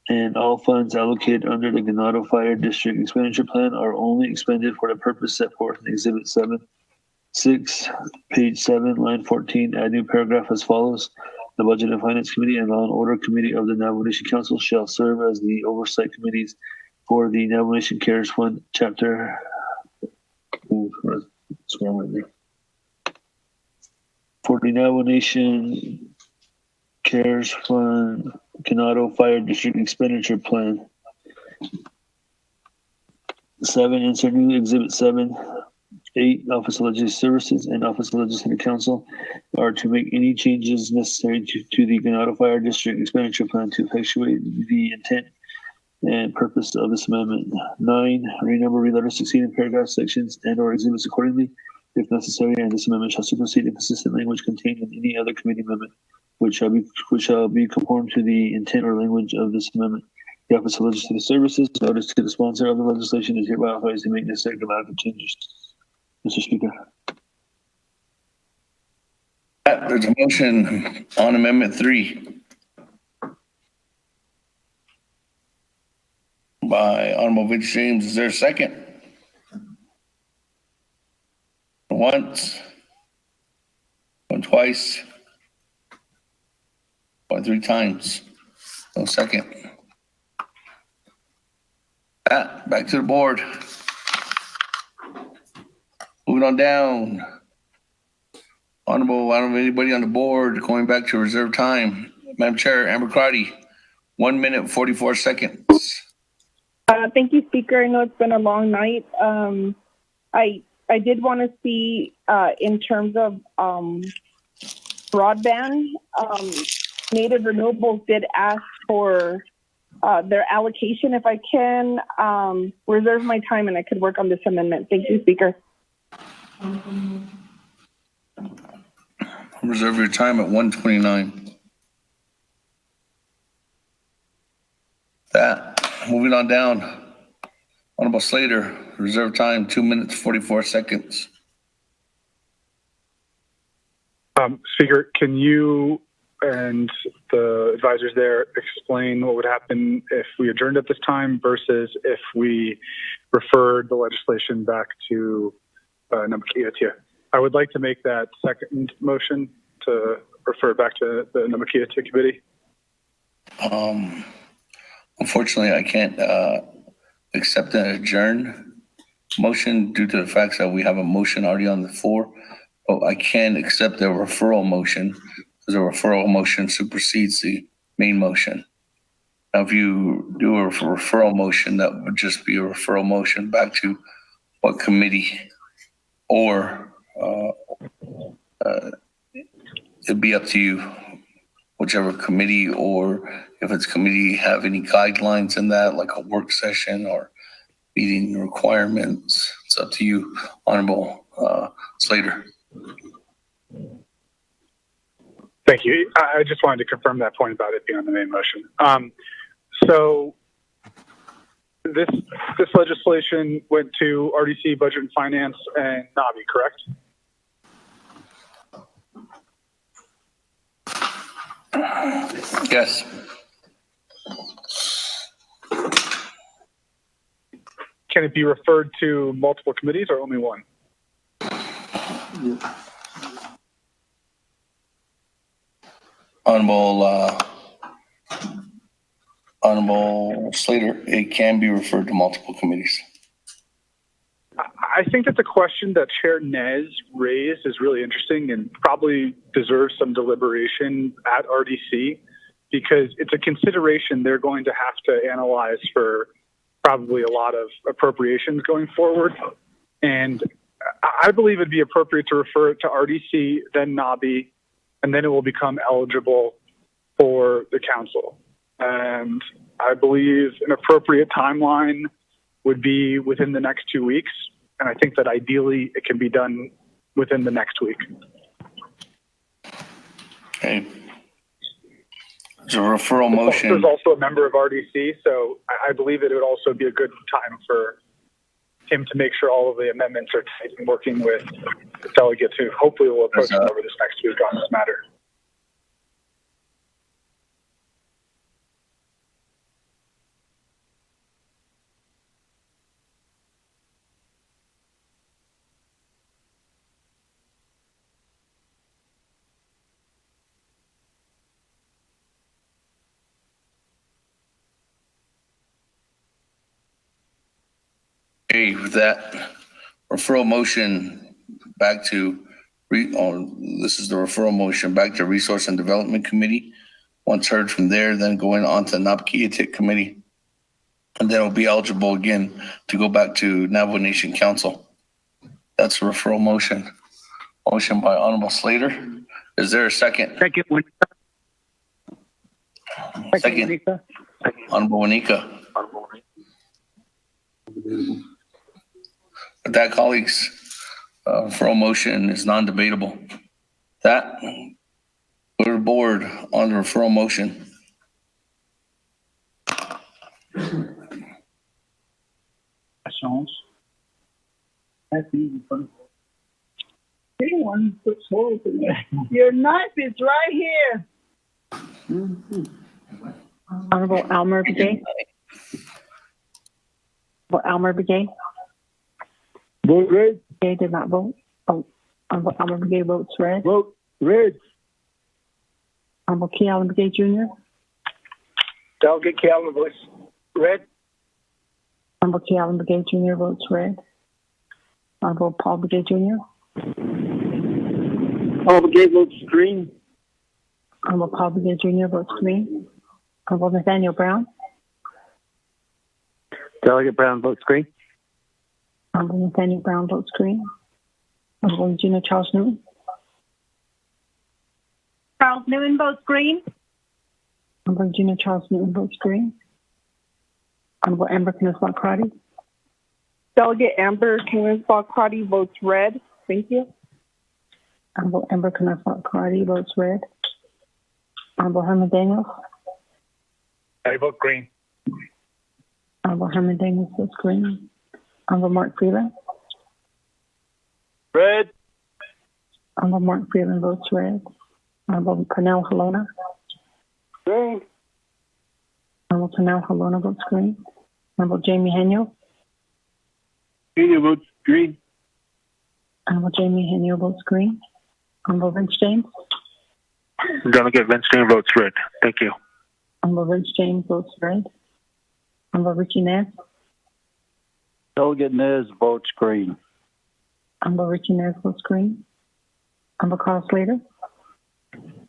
and all funds allocated under the Ganado Fire District expenditure plan are only expended for the purpose set forth in exhibit 7. 6, page 7, line 14, add new paragraph as follows. The Budget and Finance Committee and Law and Order Committee of the Navajo Nation Council shall serve as the oversight committees for the Navajo Nation Cares Fund chapter. What's wrong with me? For the Navajo Nation Cares Fund, Ganado Fire District Expenditure Plan. 7, insert new exhibit 7. 8, Office of Legislative Services and Office of Legislative Council are to make any changes necessary to the Ganado Fire District Expenditure Plan to effectuate the intent and purpose of this amendment. 9, renumber, reletter succeeding paragraph sections and or exhibits accordingly if necessary, and this amendment shall supersede the consistent language contained in any other committee amendment, which shall be conformed to the intent or language of this amendment. The Office of Legislative Services, notice to the sponsor of the legislation, is hereby authorized to make necessary grammatical changes. Mr. Speaker. There's a motion on Amendment 3 by Honorable Vince James. Is there a second? Once, going twice, going 3 times. No second. Back to the board. Moving on down. Honorable, I don't have anybody on the board. Going back to reserve time. Madam Chair, Amber Crotty, 1 minute, 44 seconds. Thank you, Speaker. I know it's been a long night. I did want to see, in terms of broadband, Native Renewables did ask for their allocation. If I can reserve my time and I could work on this amendment. Thank you, Speaker. Reserve your time at 1:29. Moving on down. Honorable Slater, reserve time 2 minutes, 44 seconds. Speaker, can you and the advisors there explain what would happen if we adjourned at this time versus if we referred the legislation back to Namakia? I would like to make that second motion to refer back to the Namakia committee. Unfortunately, I can't accept an adjourn motion due to the fact that we have a motion already on the floor. But I can accept a referral motion because a referral motion supersedes the main motion. Now, if you do a referral motion, that would just be a referral motion back to what committee, or it'd be up to you, whichever committee, or if it's committee have any guidelines in that, like a work session or meeting requirements. It's up to you, Honorable Slater. Thank you. I just wanted to confirm that point about it being on the main motion. So this legislation went to RDC, Budget and Finance, and NABI, correct? Yes. Can it be referred to multiple committees or only one? Honorable Slater, it can be referred to multiple committees. I think that the question that Chair Nez raised is really interesting and probably deserves some deliberation at RDC, because it's a consideration they're going to have to analyze for probably a lot of appropriations going forward. And I believe it'd be appropriate to refer it to RDC, then NABI, and then it will become eligible for the council. And I believe an appropriate timeline would be within the next 2 weeks. And I think that ideally it can be done within the next week. Okay. There's a referral motion. There's also a member of RDC, so I believe it would also be a good time for him to make sure all of the amendments are tight and working with the delegates who hopefully will approach him over this next week on this matter. Okay, with that referral motion back to, this is the referral motion back to Resource and Development Committee. Once heard from there, then going on to Napkiatik Committee. And then it'll be eligible again to go back to Navajo Nation Council. That's a referral motion. Motion by Honorable Slater. Is there a second? Second. Second. Honorable Wanika. With that, colleagues, referral motion is non-debatable. That, go to the board on the referral motion. Your knife is right here. Honorable Almer Begay. Almer Begay. Vote red. Begay did not vote. Oh, Honorable Almer Begay votes red. Vote red. Honorable Key Allen Begay Jr. Delegate Calvin votes red. Honorable Key Allen Begay Jr. votes red. Honorable Paul Begay Jr. Paul Begay votes green. Honorable Paul Begay Jr. votes green. Honorable Nathaniel Brown. Delegate Brown votes green. Honorable Nathaniel Brown votes green. Honorable Regina Charles Newton. Charles Newton votes green. Honorable Regina Charles Newton votes green. Honorable Amber Knisbach-Crotty. Delegate Amber Knisbach-Crotty votes red. Thank you. Honorable Amber Knisbach-Crotty votes red. Honorable Herman Daniels. I vote green. Honorable Herman Daniels votes green. Honorable Mark Freeland. Red. Honorable Mark Freeland votes red. Honorable Cornell Halona. Green. Honorable Cornell Halona votes green. Honorable Jamie Henyo. Henyo votes green. Honorable Jamie Henyo votes green. Honorable Vince James. Delegate Vince James votes red. Thank you. Honorable Vince James votes red. Honorable Richie Nez. Delegate Nez votes green. Honorable Richie Nez votes green. Honorable Carl Slater.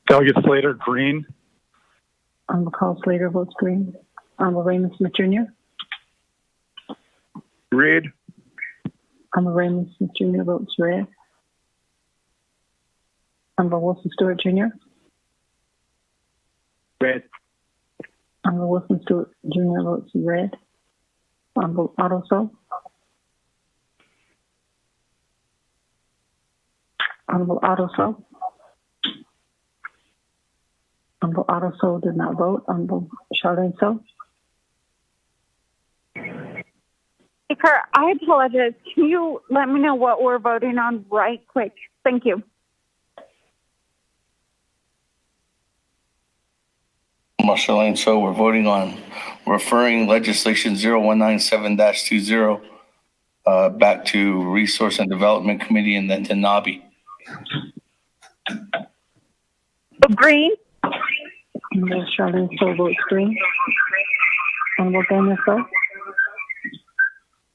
Delegate Slater, green. Honorable Carl Slater votes green. Honorable Raymond Smith Jr. Red. Honorable Raymond Smith Jr. votes red. Honorable Wilson Stewart Jr. Red. Honorable Wilson Stewart Jr. votes red. Honorable Otto So. Honorable Otto So. Honorable Otto So did not vote. Honorable Charlene So. Speaker, I apologize. Can you let me know what we're voting on right quick? Thank you. Charlene, so we're voting on referring legislation 0197-20 back to Resource and Development Committee and then to NABI. Green. Honorable Charlene So votes green. Honorable Daniel So.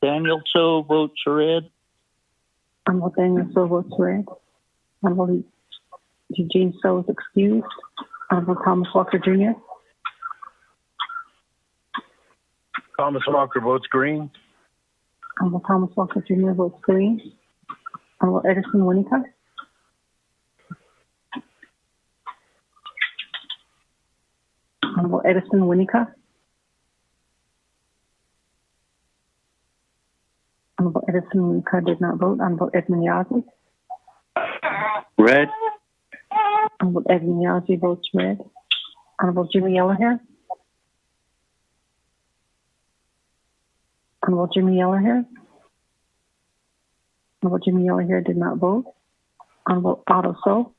Daniel So votes red. Honorable Daniel So votes red. Honorable Eugene So is excused. Honorable Thomas Walker Jr. Thomas Walker votes green. Honorable Thomas Walker Jr. votes green. Honorable Edison Winnicott. Honorable Edison Winnicott. Honorable Edison Winnicott did not vote. Honorable Edmund Yazzie. Red. Honorable Edmund Yazzie votes red. Honorable Jimmy Yellowhair. Honorable Jimmy Yellowhair. Honorable Jimmy Yellowhair did not vote. Honorable Otto So.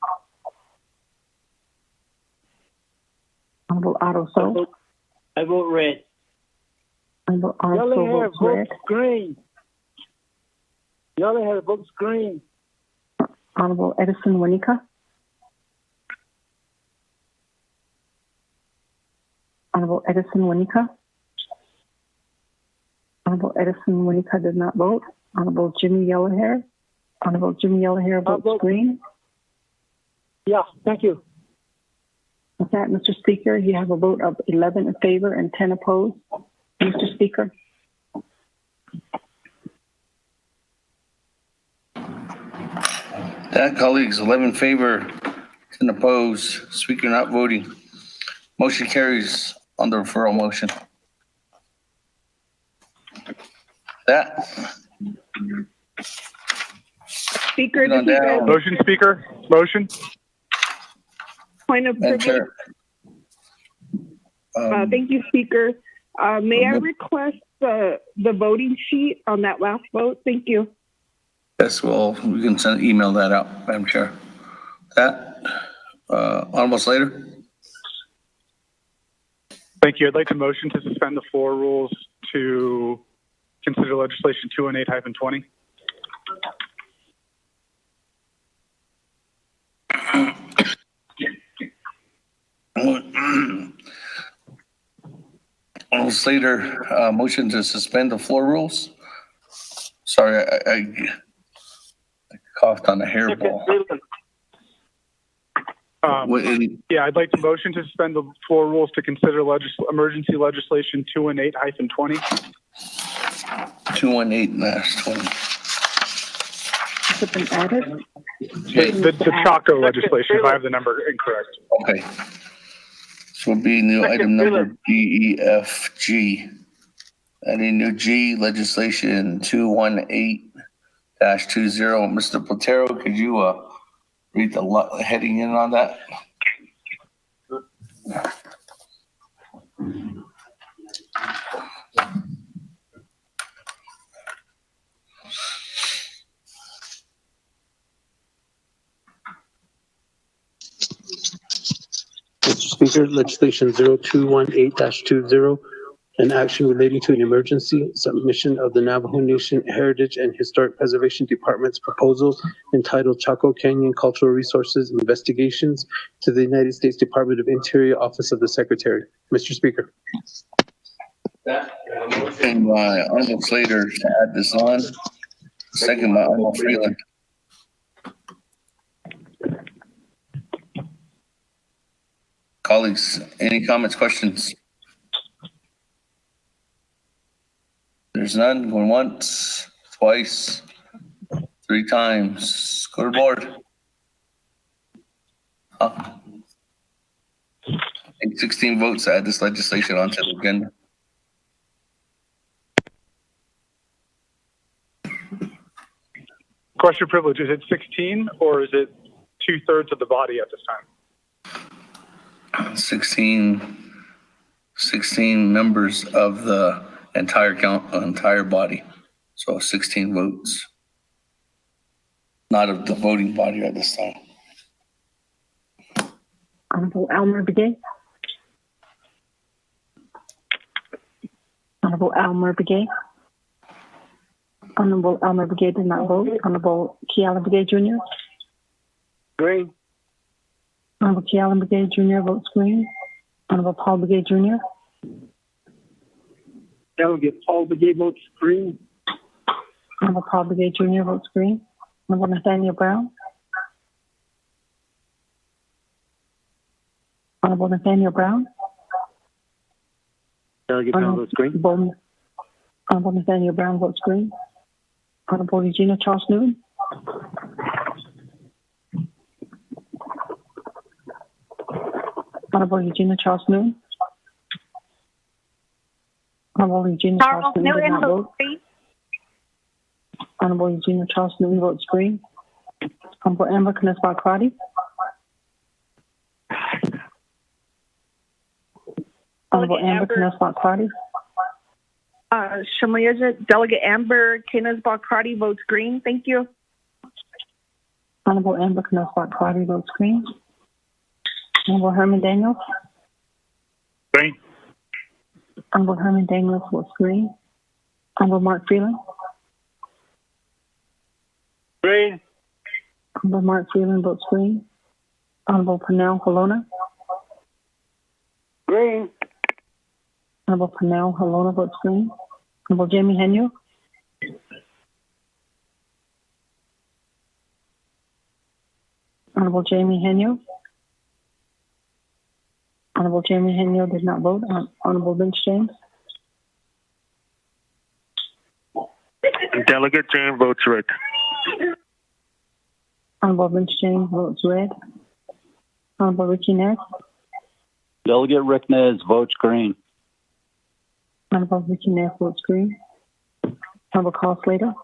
Honorable Otto So. I vote red. Honorable Otto So Yellowhair votes red. votes green. Yellowhair votes green. Honorable Edison Wanika. Honorable Edison Wanika. Honorable Edison Wanika did not vote. Honorable Jimmy Yellowhair. Honorable Jimmy Yellowhair votes green. Yeah, thank you. With that, Mr. Speaker, you have a vote of 11 in favor and 10 opposed. Mr. Speaker. That, colleagues, 11 in favor, 10 opposed, speaker not voting. Motion carries on the referral motion. That. Speaker, Get on this is down. Motion, Speaker. Motion. point of Madam privilege. Chair. Thank you, Speaker. May I request the voting sheet on that last vote? Thank you. Yes, well, we can email that out, Madam Chair. That, Honorable Slater. Thank you. I'd like to motion to suspend the floor rules to consider legislation 218-20. Honorable Slater, motion to suspend the floor rules. Sorry, I coughed on a hairball. Yeah, I'd like to motion to suspend the floor rules to consider emergency legislation 218-20. 218-20. Has it been added? The Chaco legislation, if I have the number incorrect. Okay. This will be new item number D, E, F, G. Adding new G, legislation 218-20. Mr. Platero, could you read the heading in on that? Mr. Speaker, legislation 0218-20, an action relating to an emergency submission of the Navajo Nation Heritage and Historic Preservation Department's proposal entitled Chaco Canyon Cultural Resources Investigations to the United States Department of Interior, Office of the Secretary. Mr. Speaker. Motion by Honorable Slater to add this on. Second by Honorable Freeland. Colleagues, any comments, questions? There's none. Going once, twice, 3 times. Go to the board. 16 votes to add this legislation onto the agenda. Question privilege, is it 16 or is it 2/3 of the body at this time? 16 members of the entire body. So 16 votes. Not of the voting body at this time. Honorable Elmer Begay. Honorable Elmer Begay. Honorable Elmer Begay did not vote. Honorable Kiala Begay Jr. Green. Honorable Kiala Begay Jr. votes green. Honorable Paul Begay Jr. Delegate Paul Begay votes green. Honorable Paul Begay Jr. votes green. Honorable Nathaniel Brown. Honorable Nathaniel Brown. Delegate Brown votes green. Honorable Nathaniel Brown votes green. Honorable Regina Charles Newton. Honorable Regina Charles Newton. Honorable Regina Charles Newton did not vote. Honorable Regina Charles Newton votes green. Honorable Amber Knesbat Crotty. Honorable Amber Knesbat Crotty. Delegate Amber Kenneth Bakrati votes green. Thank you. Honorable Amber Knossbach-Crowdy votes green. Honorable Herman Daniels. Green. Honorable Herman Daniels votes green. Honorable Mark Freeland. Green. Honorable Mark Freeland votes green. Honorable Pernell Halona. Green. Honorable Pernell Halona votes green. Honorable Jamie Henyo. Honorable Jamie Henyo. Honorable Jamie Henyo did not vote. Honorable Vince James. Delegate James votes red. Honorable Vince James votes red. Honorable Ricky Ness. Delegate Rick Nez votes green. Honorable Ricky Ness votes green. Honorable Carl Slater.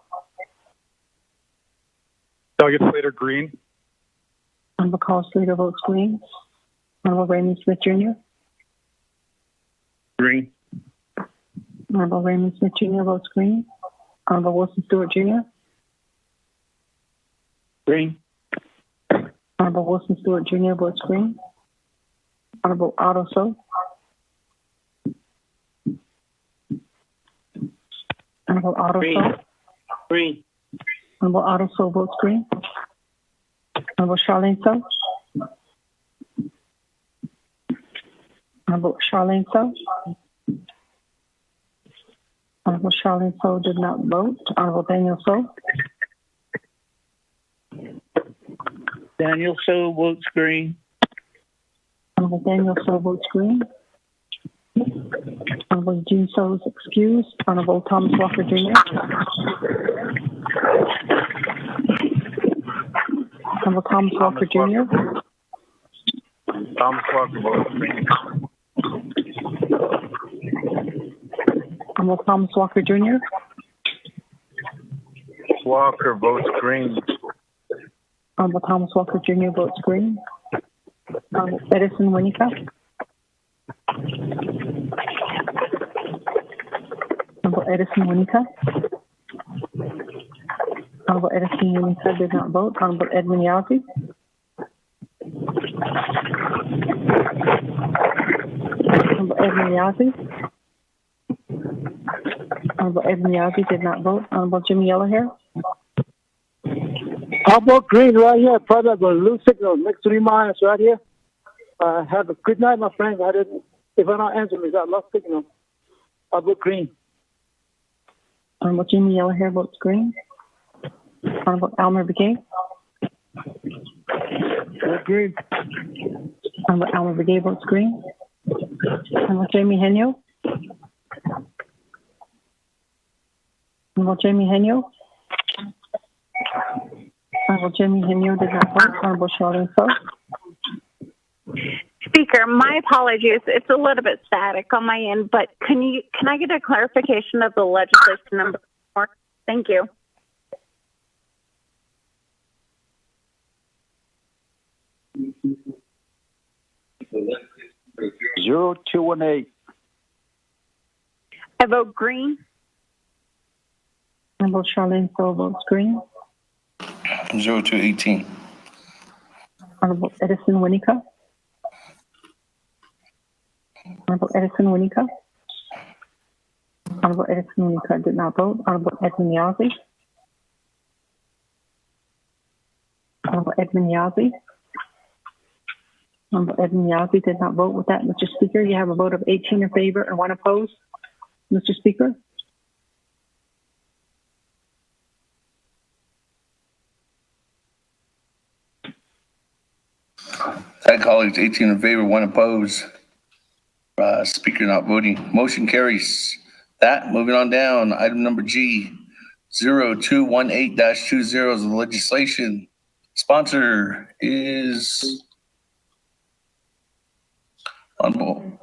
Delegate Slater, green. Honorable Carl Slater votes green. Honorable Raymond Smith Jr. Green. Honorable Raymond Smith Jr. votes green. Honorable Wilson Stewart Jr. Green. Honorable Wilson Stewart Jr. votes green. Honorable Otto So. Honorable Otto So. Green. Honorable Otto So votes green. Honorable Charlene So. Honorable Charlene So. Honorable Charlene So did not vote. Honorable Daniel So. Daniel So votes green. Honorable Daniel So votes green. Honorable Eugene So is excused. Honorable Thomas Walker Jr. Honorable Thomas Walker Jr. Thomas Walker votes green. Honorable Thomas Walker Jr. Walker votes green. Honorable Thomas Walker Jr. votes green. Honorable Edison Winica. Honorable Edison Winica. Honorable Edison Winica did not vote. Honorable Edmund Yazzie. Honorable Edmund Yazzie. Honorable Edmund Yazzie did not vote. Honorable Jimmy Yellowhair. How about green right here? Probably going to lose signal next 3 miles right here. Have a good night, my friend. If I don't answer me, I lost signal. How about green? Honorable Jimmy Yellowhair votes green. Honorable Almer Begay. Green. Honorable Almer Begay votes green. Honorable Jamie Henyo. Honorable Jamie Henyo. Honorable Jamie Henyo did not vote. Honorable Charlene So. Speaker, my apologies. It's a little bit static on my end, but can I get a clarification of the legislation number 4? Thank you. Zero 218. I vote green. Honorable Charlene So votes green. 0218. Honorable Edison Winica. Honorable Edison Winica. Honorable Edison Winica did not vote. Honorable Edmund Yazzie. Honorable Edmund Yazzie. Honorable Edmund Yazzie did not vote. With that, Mr. Speaker, you have a vote of 18 in favor and 1 opposed. Mr. Speaker. That colleagues, 18 in favor, 1 opposed. Speaker not voting. Motion carries. That, moving on down, item number G, 0218-20 is the legislation. Sponsor is Honorable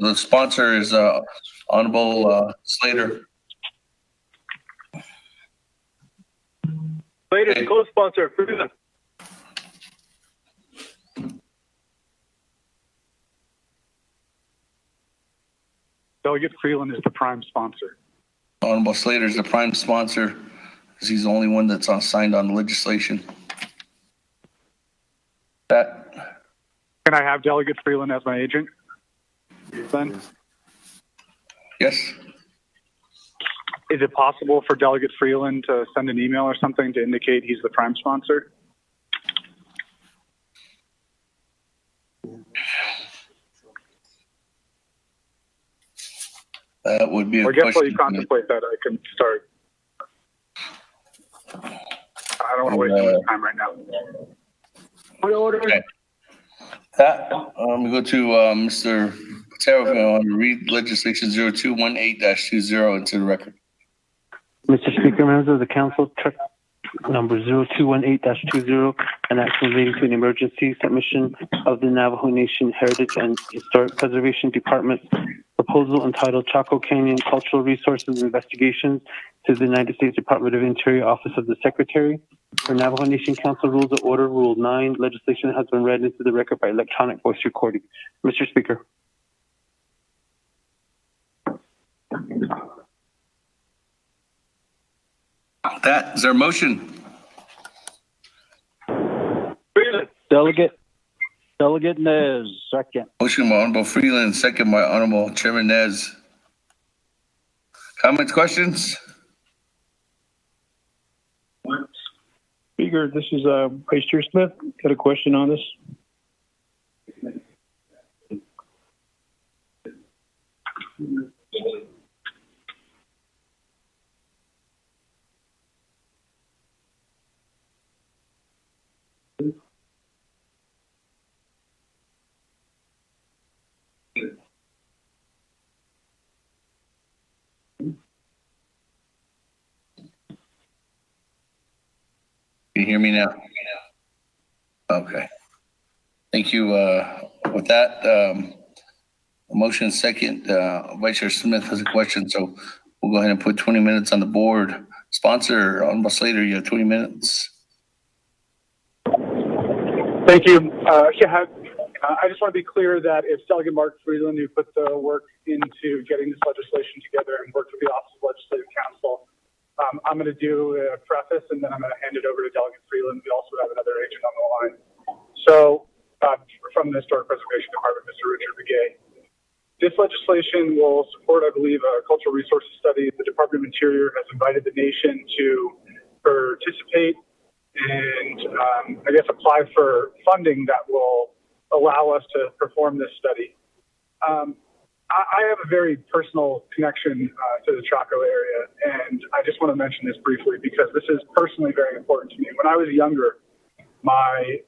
the sponsor is Honorable Slater. Slater, co-sponsor, Freeland. Delegate Freeland is the prime sponsor. Honorable Slater is the prime sponsor, because he's the only one that's signed on the legislation. That. Can I have Delegate Freeland as my agent? Then? Yes. Is it possible for Delegate Freeland to send an email or something to indicate he's the prime sponsor? That would be a I guess question. while you contemplate that, I can start. I don't want to waste too much time right now. Point of order. Okay. I'm going to go to Mr. Patero, if you want to read legislation 0218-20 into the record. Mr. Speaker, members of the council, check number 0218-20, an action relating to an emergency submission of the Navajo Nation Heritage and Historic Preservation Department proposal entitled Chaco Canyon Cultural Resources Investigations to the United States Department of Interior, Office of the Secretary. For Navajo Nation Council Rules of Order, Rule 9, legislation has been read into the record by electronic voice recording. Mr. Speaker. That is our motion. Delegate Nez, second. Motion by Honorable Freeland, second by Honorable Chairman Nez. Comments, questions? Speaker, this is Vice Chair Smith. Got a question on this. Can you hear me now? Okay. Thank you. With that, motion second, Vice Chair Smith has a question, so we'll go ahead and put 20 minutes on the board. Sponsor, Honorable Slater, you have 20 minutes. Thank you. I just want to be clear that it's Delegate Mark Freeland who put the work into getting this legislation together and worked with the Office of Legislative Counsel. I'm going to do a preface and then I'm going to hand it over to Delegate Freeland. We also have another agent on the line. So, from the Historic Preservation Department, Mr. Richard Begay. This legislation will support, I believe, a cultural resources study. The Department of Interior has invited the nation to participate and, I guess, apply for funding that will allow us to perform this study. I have a very personal connection to the Chaco area, and I just want to mention this briefly because this is personally very important to me. When I was younger, my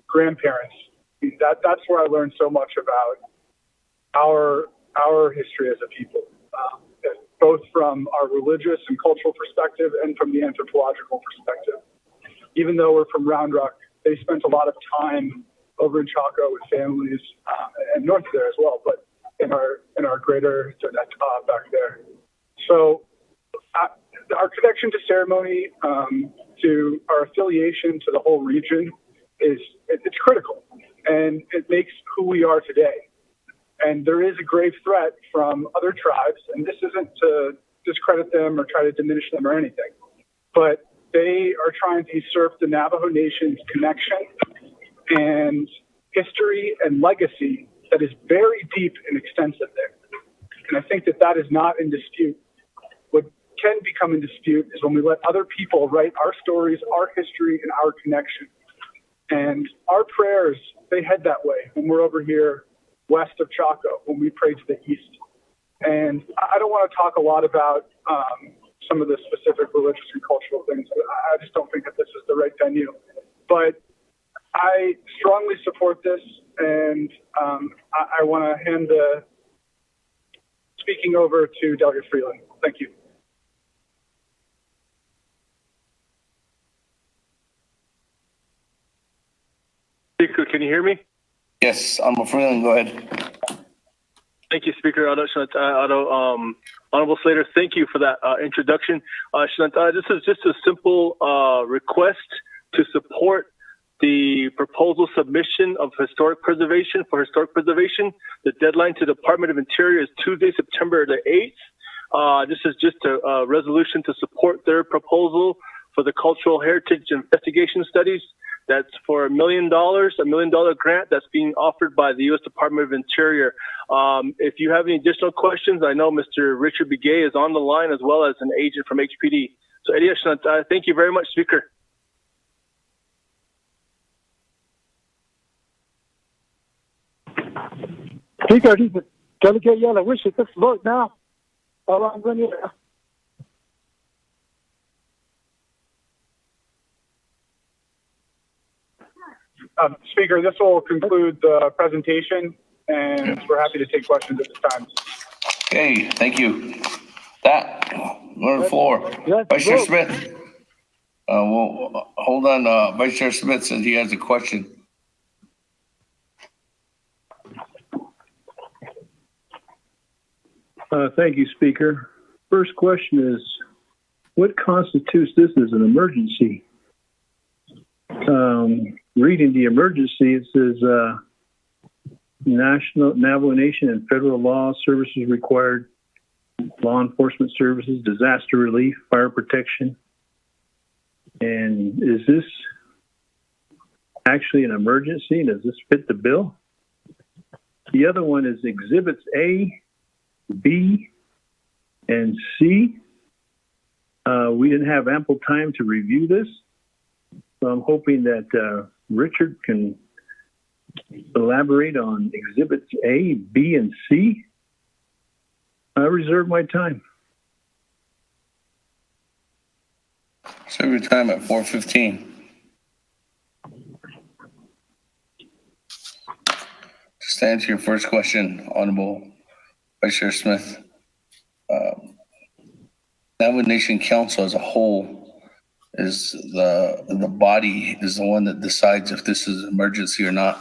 grandparents, that's where I learned so much about our history as a people, both from our religious and cultural perspective and from the anthropological perspective. Even though we're from Round Rock, they spent a lot of time over in Chaco with families and north there as well, but in our greater back there. So our connection to ceremony, to our affiliation to the whole region it's critical, and it makes who we are today. And there is a grave threat from other tribes, and this isn't to discredit them or try to diminish them or anything, but they are trying to usurp the Navajo Nation's connection and history and legacy that is very deep and extensive there. And I think that is not in dispute. What can become in dispute is when we let other people write our stories, our history, and our connection. And our prayers, they head that way when we're over here west of Chaco, when we pray to the east. And I don't want to talk a lot about some of the specific religious and cultural things. I just don't think that this is the right venue. But I strongly support this, and I want to hand the speaking over to Delegate Freeland. Thank you. Speaker, can you hear me? Yes, Honorable Freeland, go ahead. Thank you, Speaker. Honorable Slater, thank you for that introduction. This is just a simple request to support the proposal submission of historic preservation. For historic preservation, the deadline to the Department of Interior is Tuesday, September the 8th. This is just a resolution to support their proposal for the Cultural Heritage Investigation Studies. That's for $1 million grant that's being offered by the U.S. Department of Interior. If you have any additional questions, I know Mr. Richard Begay is on the line as well as an agent from HPD. So, Eddie, thank you very much, Speaker. Speaker, Delegate Yella, we should just vote now. Speaker, this will conclude the presentation, and we're happy to take questions at this time. Okay, thank you. That, on the floor. Vice Chair Smith. Well, hold on. Vice Chair Smith says he has a question. Thank you, Speaker. First question is, what constitutes this as an emergency? Reading the emergency, it says National Navajo Nation and federal law services required, law enforcement services, disaster relief, fire protection. And is this actually an emergency? Does this fit the bill? The other one is Exhibits A, B, and C. We didn't have ample time to review this, so I'm hoping that Richard can elaborate on Exhibits A, B, and C. I reserve my time. Serve your time at 4:15. Just to answer your first question, Honorable Vice Chair Smith, Navajo Nation Council as a whole is the body is the one that decides if this is an emergency or not.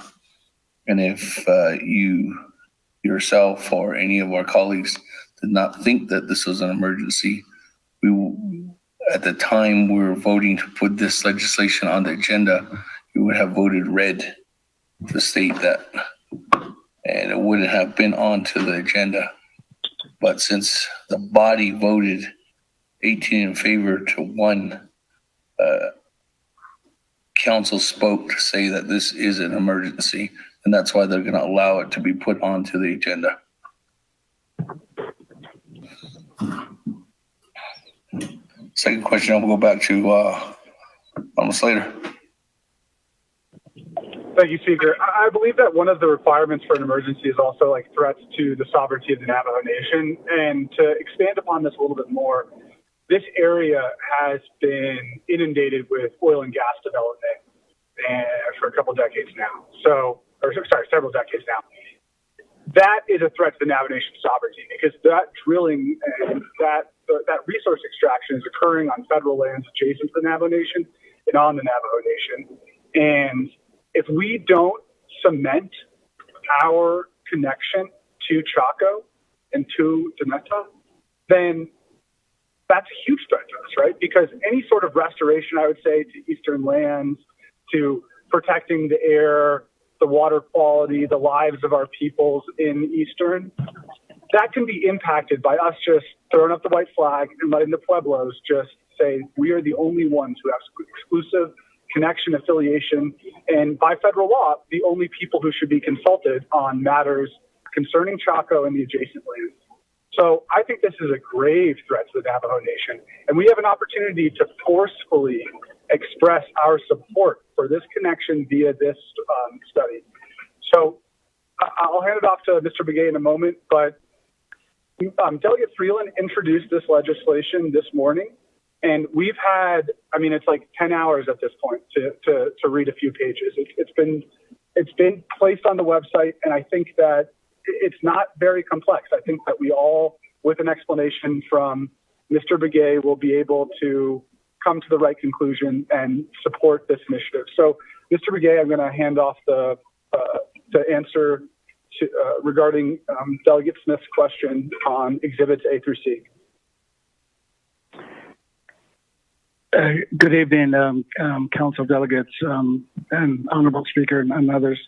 And if you yourself or any of our colleagues did not think that this was an emergency, at the time we were voting to put this legislation on the agenda, you would have voted red to state that, and it wouldn't have been onto the agenda. But since the body voted 18 in favor to 1, council spoke to say that this is an emergency, and that's why they're going to allow it to be put onto the agenda. Second question, I'll go back to Honorable Slater. Thank you, Speaker. I believe that one of the requirements for an emergency is also like threats to the sovereignty of the Navajo Nation. And to expand upon this a little bit more, this area has been inundated with oil and gas development for a couple decades now. Several decades now. That is a threat to the Navajo Nation sovereignty, because that drilling and that resource extraction is occurring on federal lands adjacent to the Navajo Nation and on the Navajo Nation. And if we don't cement our connection to Chaco and to Demeta, then that's a huge threat to us, right? Because any sort of restoration, I would say, to Eastern lands, to protecting the air, the water quality, the lives of our peoples in Eastern, that can be impacted by us just throwing up the white flag and letting the Pueblos just say, we are the only ones who have exclusive connection affiliation, and by federal law, the only people who should be consulted on matters concerning Chaco and the adjacent lands. So I think this is a grave threat to the Navajo Nation, and we have an opportunity to forcefully express our support for this connection via this study. So I'll hand it off to Mr. Begay in a moment, but Delegate Freeland introduced this legislation this morning, and we've had, it's like 10 hours at this point to read a few pages. It's been placed on the website, and I think that it's not very complex. I think that we all, with an explanation from Mr. Begay, will be able to come to the right conclusion and support this initiative. So, Mr. Begay, I'm going to hand off the answer regarding Delegate Smith's question on Exhibits A through C. Good evening, Council delegates and Honorable Speaker and others.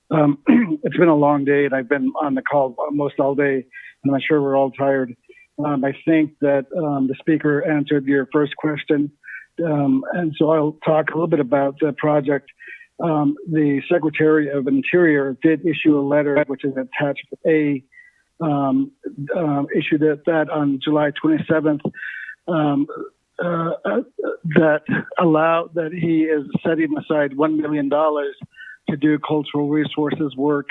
It's been a long day, and I've been on the call almost all day, and I'm sure we're all tired. I think that the speaker answered your first question. And so I'll talk a little bit about the project. The Secretary of Interior did issue a letter, which is attached A, issued that on July 27th, that he is setting aside $1 million to do cultural resources work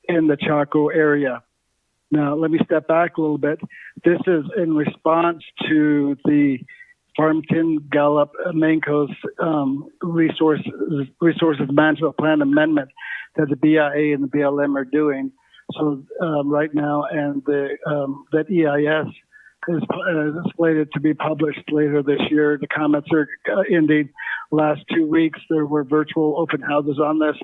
in the Chaco area. Now, let me step back a little bit. This is in response to the Farmington Gallup Mancos Resources Management Plan Amendment that the BIA and the BLM are doing. So right now, and that EIS is slated to be published later this year. The comments are ending. Last 2 weeks, there were virtual open houses on this.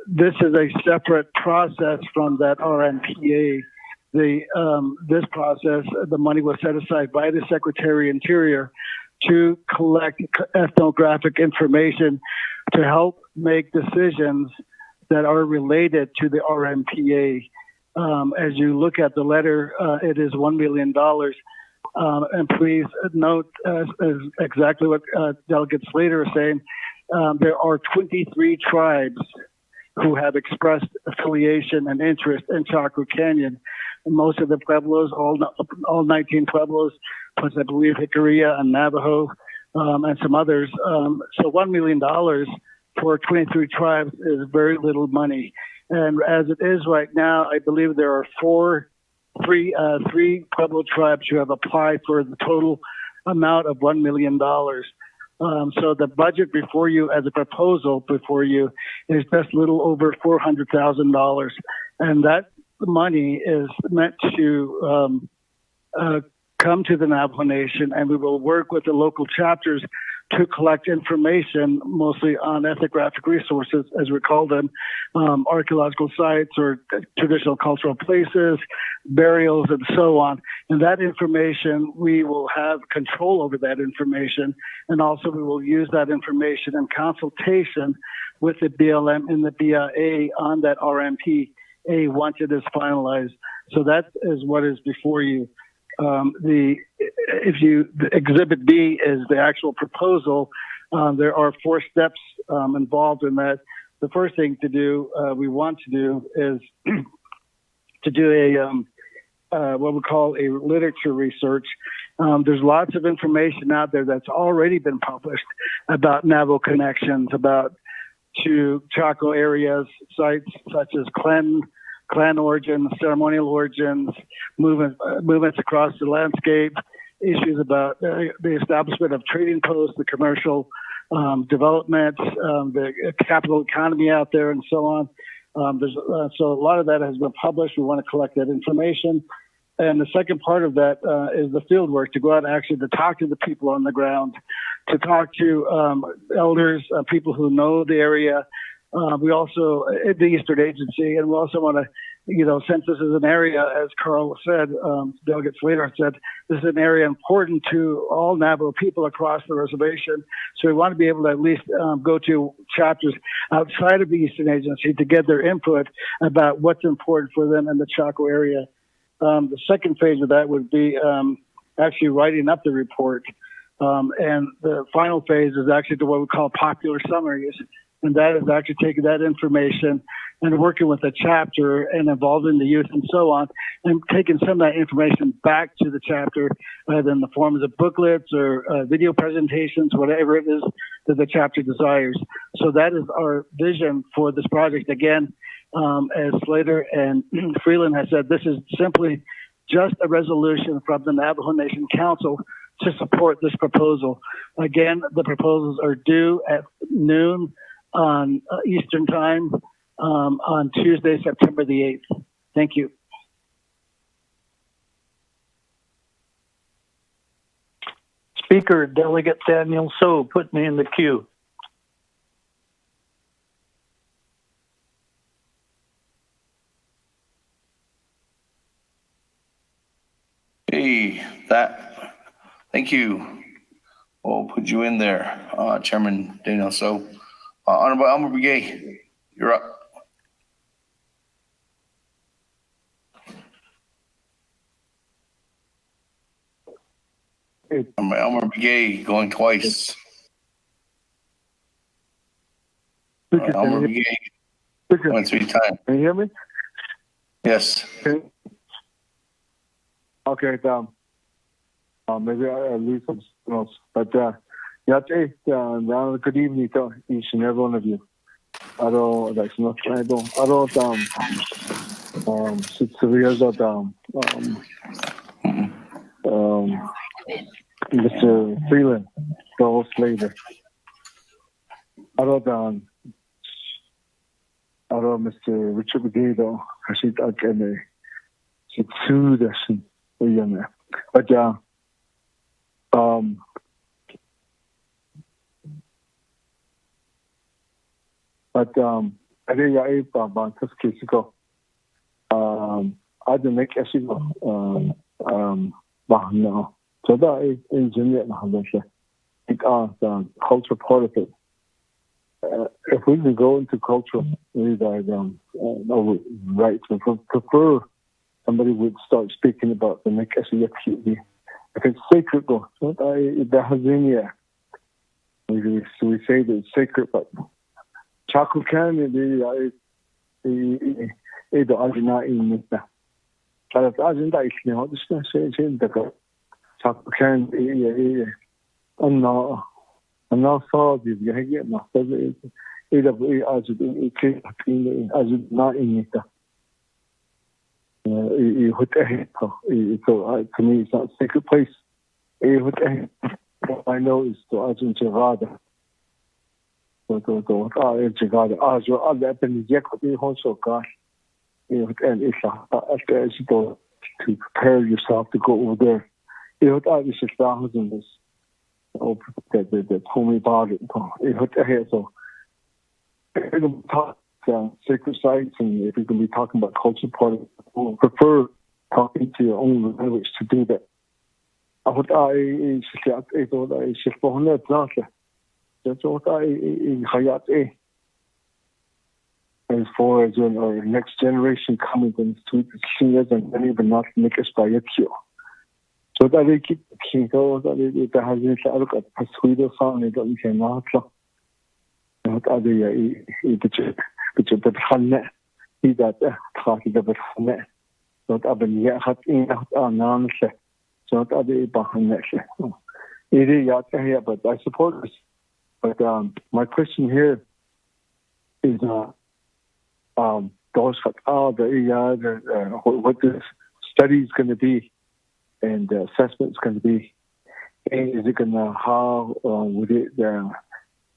This is a separate process from that RMPA. This process, the money was set aside by the Secretary of Interior to collect ethnographic information to help make decisions that are related to the RMPA. As you look at the letter, it is $1 million. And please note, as exactly what Delegate Slater is saying, there are 23 tribes who have expressed affiliation and interest in Chaco Canyon. And most of the Pueblos, all 19 Pueblos, plus I believe Jicarilla and Navajo, and some others. So $1 million for 23 tribes is very little money. And as it is right now, I believe there are three Pueblo tribes who have applied for the total amount of $1 million. So the budget before you, as a proposal before you, is just a little over $400,000. And that money is meant to come to the Navajo Nation, and we will work with the local chapters to collect information, mostly on ethnographic resources, as we call them, archaeological sites or traditional cultural places, burials, and so on. And that information, we will have control over that information, and also we will use that information in consultation with the BLM and the BIA on that RMPA once it is finalized. So that is what is before you. The Exhibit B is the actual proposal. There are 4 steps involved in that. The first thing to do, we want to do, is to do what we call a literature research. There's lots of information out there that's already been published about Navajo connections, to Chaco areas, sites such as clan origins, ceremonial origins, movements across the landscape, issues about the establishment of trading posts, the commercial development, the capital economy out there, and so on. So a lot of that has been published. We want to collect that information. And the second part of that is the field work, to go out and actually to talk to the people on the ground, to talk to elders, people who know the area. We also, the Eastern Agency, and we also want to, since this is an area, as Carl said, Delegate Slater said, this is an area important to all Navajo people across the reservation. So we want to be able to at least go to chapters outside of the Eastern Agency to get their input about what's important for them in the Chaco area. The second phase of that would be actually writing up the report. And the final phase is actually to what we call popular summaries. And that is actually taking that information and working with the chapter and involving the youth and so on, and taking some of that information back to the chapter, either in the forms of booklets or video presentations, whatever it is that the chapter desires. So that is our vision for this project. Again, as Slater and Freeland has said, this is simply just a resolution from the Navajo Nation Council to support this proposal. Again, the proposals are due at noon on Eastern Time on Tuesday, September the 8th. Thank you. Speaker, Delegate Daniel So, put me in the queue. Hey, thank you. We'll put you in there, Chairman Daniel. So, Honorable Elmer Begay, you're up. Elmer Begay going twice. Elmer Begay going 3 times. Can you hear me? Yes. Okay, maybe I lose some else. But good evening to each and every one of you. Mr. Freeland, Bill Slater. Mr. Richard Begay, I should again, two this, but I think I about this case ago. I didn't make a single no. So that is engineer it are the culture part of it. If we can go into culture, right, prefer somebody would start speaking about the next SEF. If it's sacred, go. So that has in here. We say that it's sacred, but Chaco Canyon, the Argentina in it. But Argentina is not the same. The Chaco Canyon, I'm not sorry. You get nothing. Argentina in it. So to me, it's not a sacred place. What I know is the Argentina. So to prepare yourself to go over there. That told me about it. So if we can talk sacred sites and if we can be talking about culture part of it, I prefer talking to your own language to do that. As far as our next generation coming in to seniors and many but not make us by it. So that they keep so that it has this look at persuader sound that you cannot what are the the Hanne he that talking about Hanne. So that been yet hat in non so that they behind that. It is here, but I support this. But my question here is those what this study is going to be and the assessment is going to be, and is it going to how would it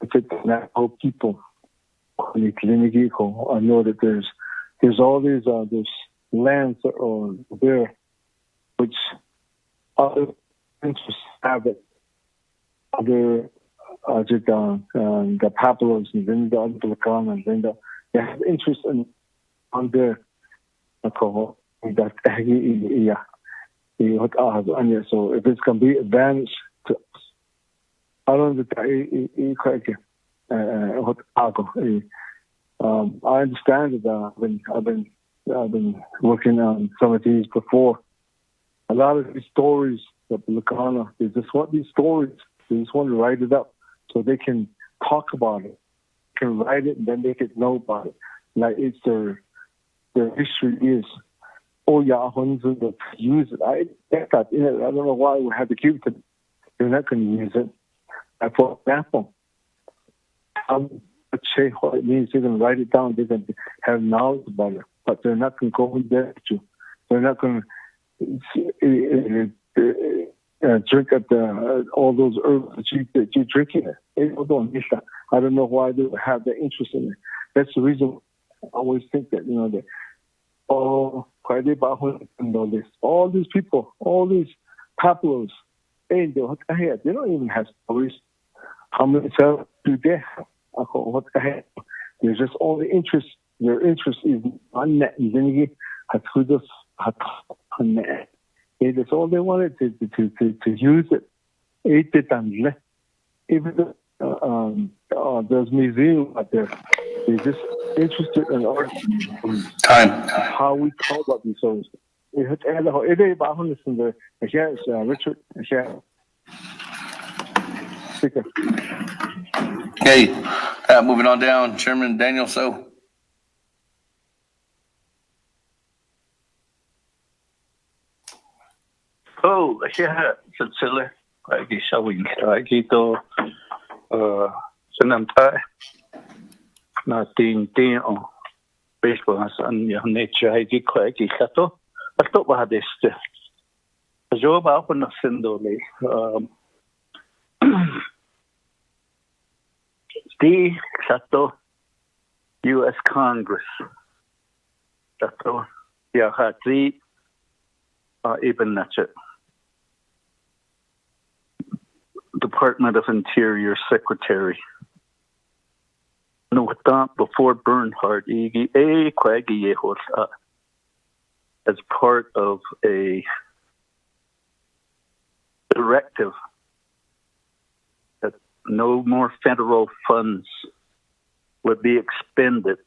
affect the Navajo people? I know that there's all these there's lands that are there which other interests have it. Other the Papuans and then the Anglican and then they have interest in on their alcohol that so if it's going to be advantage to us, I don't know that I understand that I've been working on some of these before. A lot of these stories that the Lacana, they just want these stories. They just want to write it up so they can talk about it, can write it, and then they can know about it. Like it's their history is. Oh yeah, to use it. I don't know why we have to keep it. They're not going to use it. For example, let's say what it means. They're going to write it down. They're going to have knowledge about it, but they're not going to go in there to. They're not going to drink at all those herbs that you're drinking it. I don't know why they have that interest in it. That's the reason I always think that, that all these people, all these Papuans, they don't even have stories. How many cells do they have? What the heck? There's just all the interest. Their interest is on that. That's all they wanted to use it. Even there's museum out there. They're just interested in art. How we talk about these stories. Richard. Speaker. Okay, moving on down, Chairman Daniel So. Oh, yeah, Cecilia. I guess I will get to Sanamtai. Nothing, baseball, and your nature, I get quite a shadow. I thought about this. A job up on the Sindoli. The shadow, U.S. Congress. Shadow, yeah, had three, even that's it. Department of Interior Secretary. No, before Bernhardt, as part of a directive that no more federal funds would be expended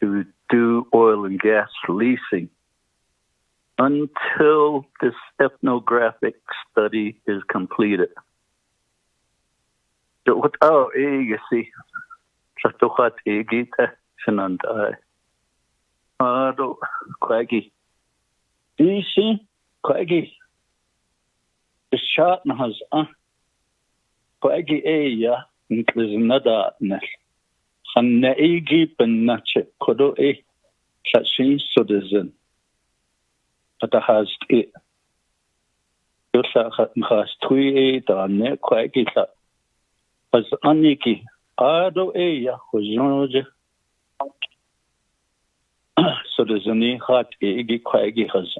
to do oil and gas leasing until this ethnographic study is completed. Oh, you see, Chatuhat Egita, Shanandai. Quaggy. DC, Quaggy. The shot has, Quaggy, ya, is another net. And the Egi Benache, Kodo E, Chachi citizen. But the has it. Has 2 on ne Quaggy. As Aniki, Ado Eya, was Georgia. So there's a knee hot eggy quaggy has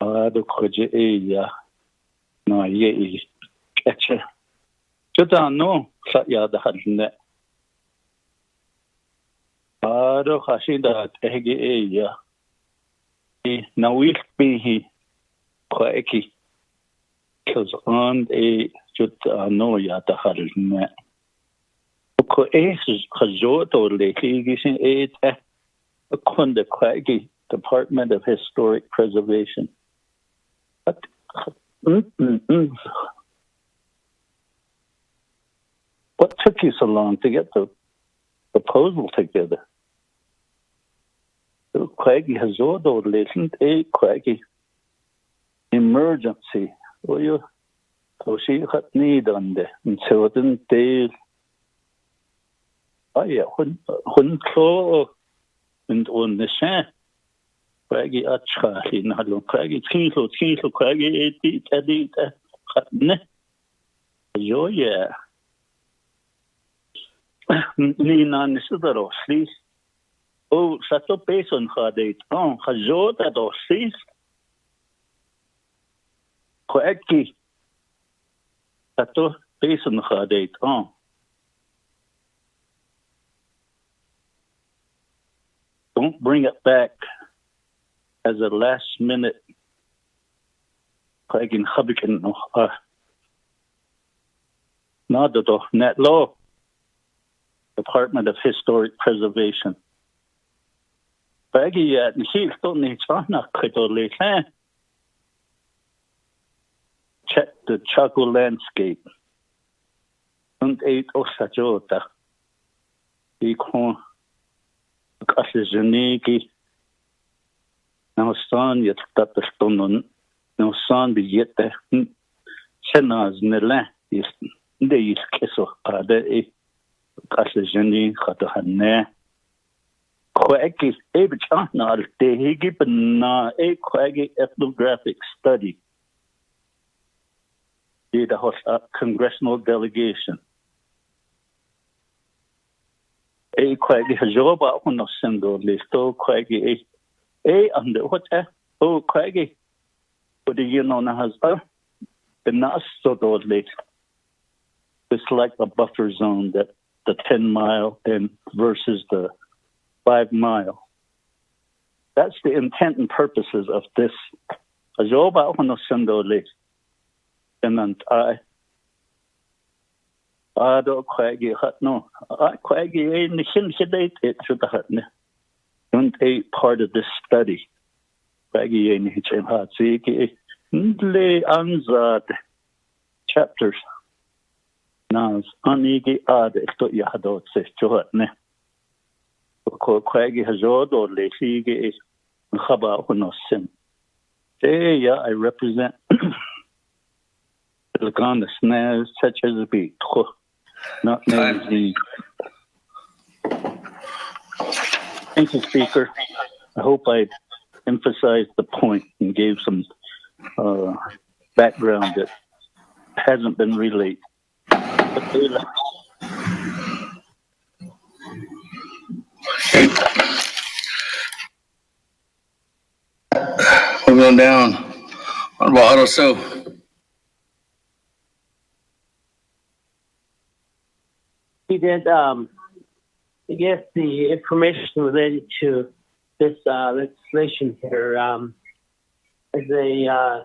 Ado Koja Eya. No, ye, catcher. Judan no, Satya the Hadnet. Ado Hashida Eggy Eya. Now we'll be he quaggy. Because on a no ya the Hadnet. Ko is Hazoto lately using aid a Kunda Quaggy Department of Historic Preservation. But what took you so long to get the proposal together? Quaggy Hazoto lately a Quaggy emergency. Well, you so she had need on the until then days. Oh yeah, when clo and on the sand. Quaggy at Charlie, not long Quaggy, Tinsel, Quaggy, Eddie, ne. Yo, yeah. Nina, this is the Rossi. Oh, such a base on her date. Oh, Hazo that Rossi. Quaggy. Such a base on her date. Oh. Don't bring it back as a last minute. Quaggy Hubbican, not the net law. Department of Historic Preservation. Quaggy, and he don't need to quickly. Check the Chaco landscape. And 8 Osajota. He can't. Kashijaniki. Now, son, yet that the stone. Now, son, be yet the Senas Nela is the Keso Ade Kashijani Hatahane. Quaggy, a Bachana, they give a Quaggy ethnographic study. Did a host a congressional delegation. A Quaggy has job out on the single list. Oh, Quaggy, under what? Oh, Quaggy. What do you know now? Has the Nas so late. It's like a buffer zone that the 10-mile and versus the 5-mile. That's the intent and purposes of this. A job out on the single list. And then I don't Quaggy hut no. Quaggy ain't the shin sedate it to the hut. Don't a part of this study. Quaggy ain't him hot. See, Ndle anzad chapters. Nas anigi ad esto yahadot se chohatne. Ko kwagi hazod or lechige is khaba hunosim. Yeah, I represent the Ghana snares such as the beat. Not the. Thank you, Speaker. I hope I emphasized the point and gave some background that hasn't been relayed. Moving on down. Honorable Otto So. He did, I guess the information related to this legislation here is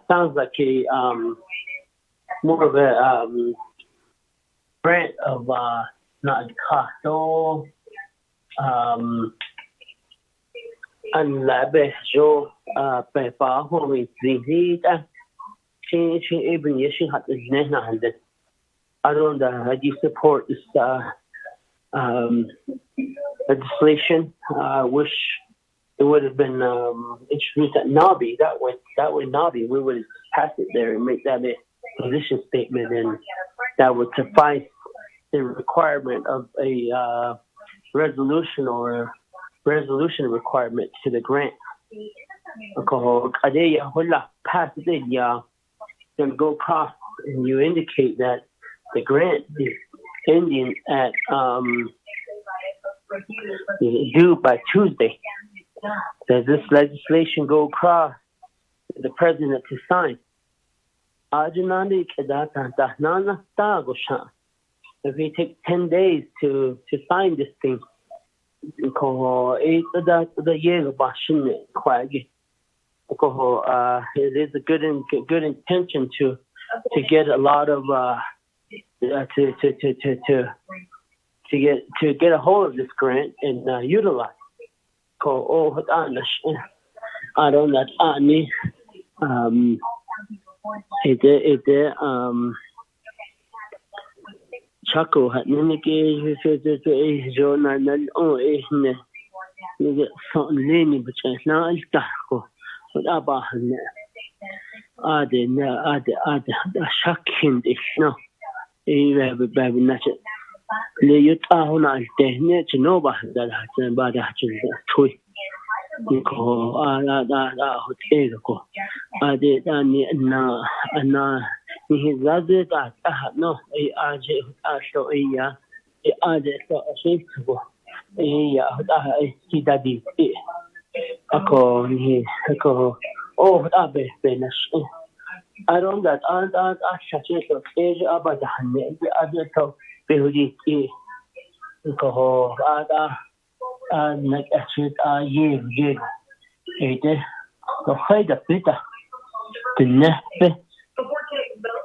sounds like a more of a grant of not casto an labe jo pe pa ho we zi ta she even yeshin hat is na hande. I don't know how do you support this legislation. I wish it would have been introduced at NABI. That way NABI, we would pass it there and make that a position statement, and that would suffice the requirement of a resolution or resolution requirement to the grant. Pass it, then go across, and you indicate that the grant is ending at due by Tuesday. Does this legislation go across the president to sign? If he takes 10 days to sign this thing, it is a good intention to get a lot of to get a hold of this grant and utilize. I don't know. Chaco had niki jo na oh nige son leni bcha na alta ko aba ne ade shakin no baby na le yuta hona alte ne chino ba da ba da chui ko hotel ko ade ani na he zaze da no aje so ya ade so so ya da da di ako ni ako abe benas I don't that shache so age abada hanne ade to behudi ko na achit ye ede ko khayda pita tinne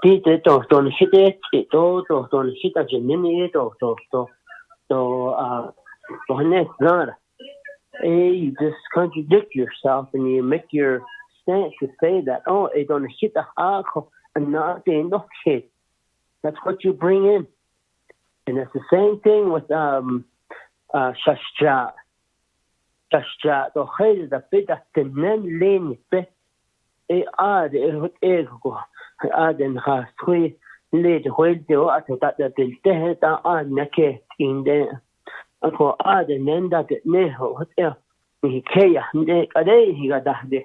Tite to hite to hita jenini you just contradict yourself and you make your stance to say that it don't hit the and not the end of hit. That's what you bring in. And it's the same thing with Shashja to hit the bit of the men lane bit Aden has three late whale at that the dead are naked in there. And for Aden, then that neho, hotel, he kaya, a day he got that day.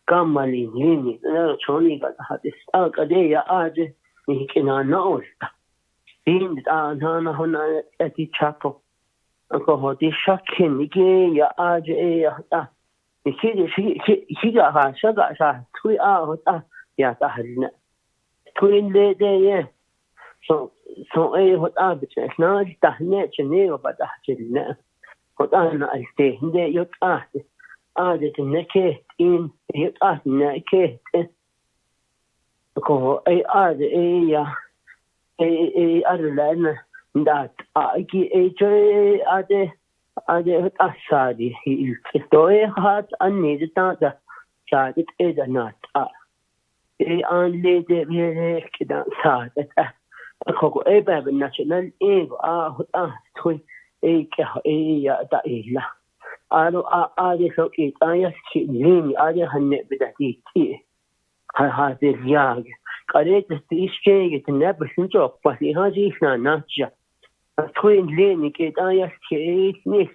Gamali, Lini, no Choni got this out a day, Aden, he cannot know. Seen it on at the chapel. And for this shocking again, ya Aja. He got her, she got her 3 hours. Yeah, that had net. Twin day, yeah. So, what I between now, that net, you but that net. What I stay there, you ask. Did the neck in, you ask, neck. Because other than that, I get Asadi, he is hard and needed that. It is not. on lady kidan sa ako ba national twin ya da ila de so ki ayas ki lini hanne bidati ti ha de yag kare de ishke ne besin çok pasi haji na twin lini ki ayas ki ni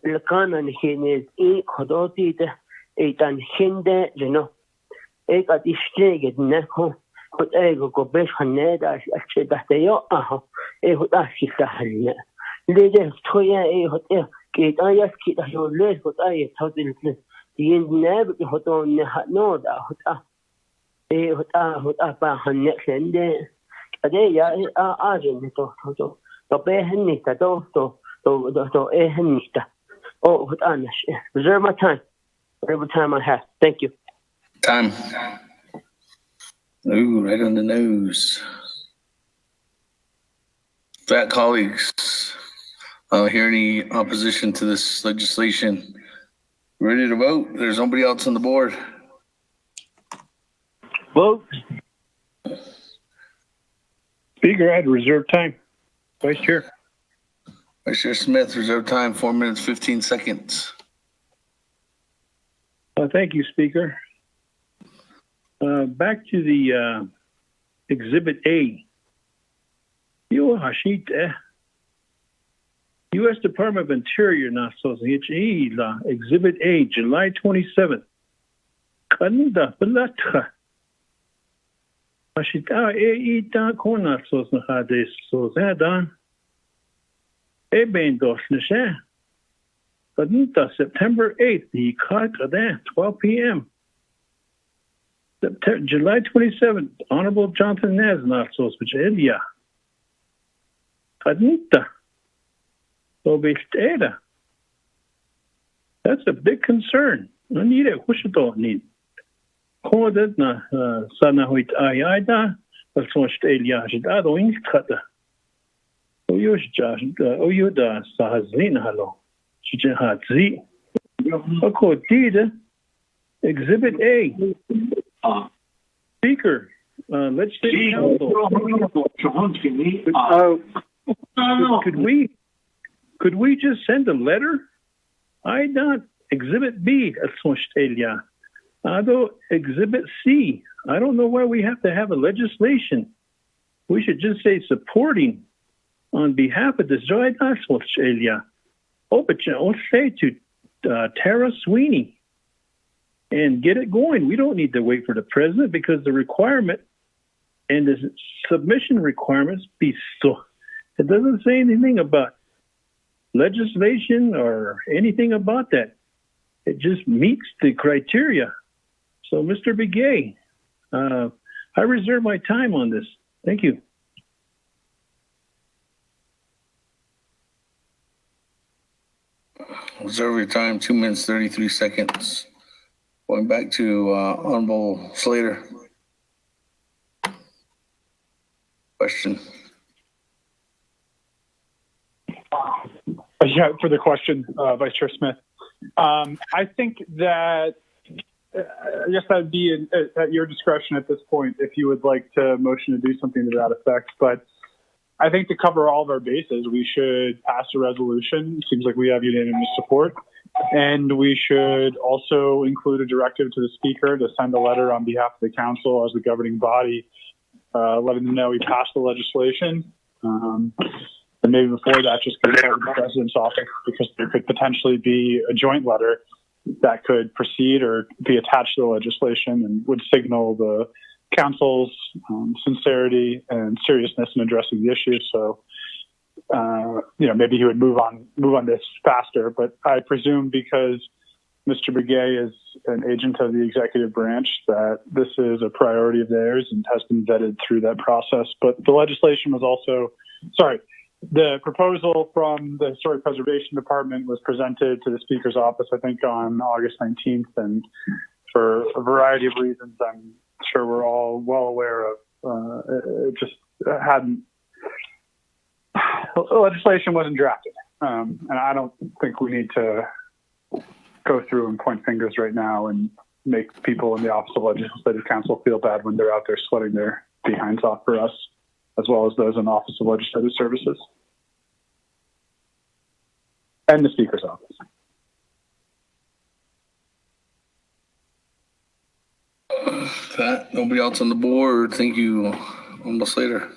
لكان نحن خداتي ده ایتان هنده جنو ایک اتیشته نکو خود ایگو گوبش خنه داشت اچه دهته یا آها ای خود آشی سهلیه لیده توی ای خود ای که آیاس که دهیو لیز خود آیه تازیل دین نبی خود نه نودا خود ای خود با خنه خنده کده یا آجن تو به هنیتا تو ای هنیتا Oh, reserve my time. Whatever time I have. Thank you. Time. Ooh, right on the nose. That colleagues, hear any opposition to this legislation? Ready to vote? There's nobody else on the board. Vote. Speaker, I had reserve time. Vice Chair. Vice Chair Smith, reserve time, 4 minutes, 15 seconds. Thank you, Speaker. Back to the Exhibit A. U.S. Department of Interior, Exhibit A, July 27th. Kanda Balatra. Ashita E. Da Kona Sosnahades Sosadan. September 8th, he caught that 12 p.m. July 27th, Honorable Jonathan Naznasos, which is India. That's a big concern. I need it. What's your need? Sanahuit Ayada, but so much Elia, I don't cut the. Oyuda Sahazin Halo. Chijahazi. Akotida. Exhibit A. Speaker. Legislative Council. Could we just send a letter? I not Exhibit B at Australia. Ado Exhibit C. I don't know why we have to have a legislation. We should just say supporting on behalf of the Zoidas Australia. But I'll say to Tara Sweeney and get it going. We don't need to wait for the president because the requirement and the submission requirements be so. It doesn't say anything about legislation or anything about that. It just meets the criteria. So, Mr. Begay, I reserve my time on this. Thank you. Reserve your time, 2 minutes, 33 seconds. Going back to Honorable Slater. Question. Yeah, for the question, Vice Chair Smith. I think that, I guess that would be at your discretion at this point if you would like to motion to do something to that effect. But I think to cover all of our bases, we should pass a resolution. It seems like we have unanimous support. And we should also include a directive to the Speaker to send a letter on behalf of the Council as the governing body, letting them know we passed the legislation. And maybe before that, just consult the President's office because there could potentially be a joint letter that could proceed or be attached to the legislation and would signal the Council's sincerity and seriousness in addressing the issue. So, maybe he would move on this faster. But I presume because Mr. Begay is an agent of the executive branch that this is a priority of theirs and has been vetted through that process. But the legislation was also, the proposal from the Historic Preservation Department was presented to the Speaker's office, I think, on August 19th. And for a variety of reasons, I'm sure we're all well aware of, it just hadn't, legislation wasn't drafted. And I don't think we need to go through and point fingers right now and make people in the Office of Legislative Counsel feel bad when they're out there sweating their behinds off for us, as well as those in the Office of Legislative Services and the Speaker's office. Pat, nobody else on the board. Thank you. Almost later.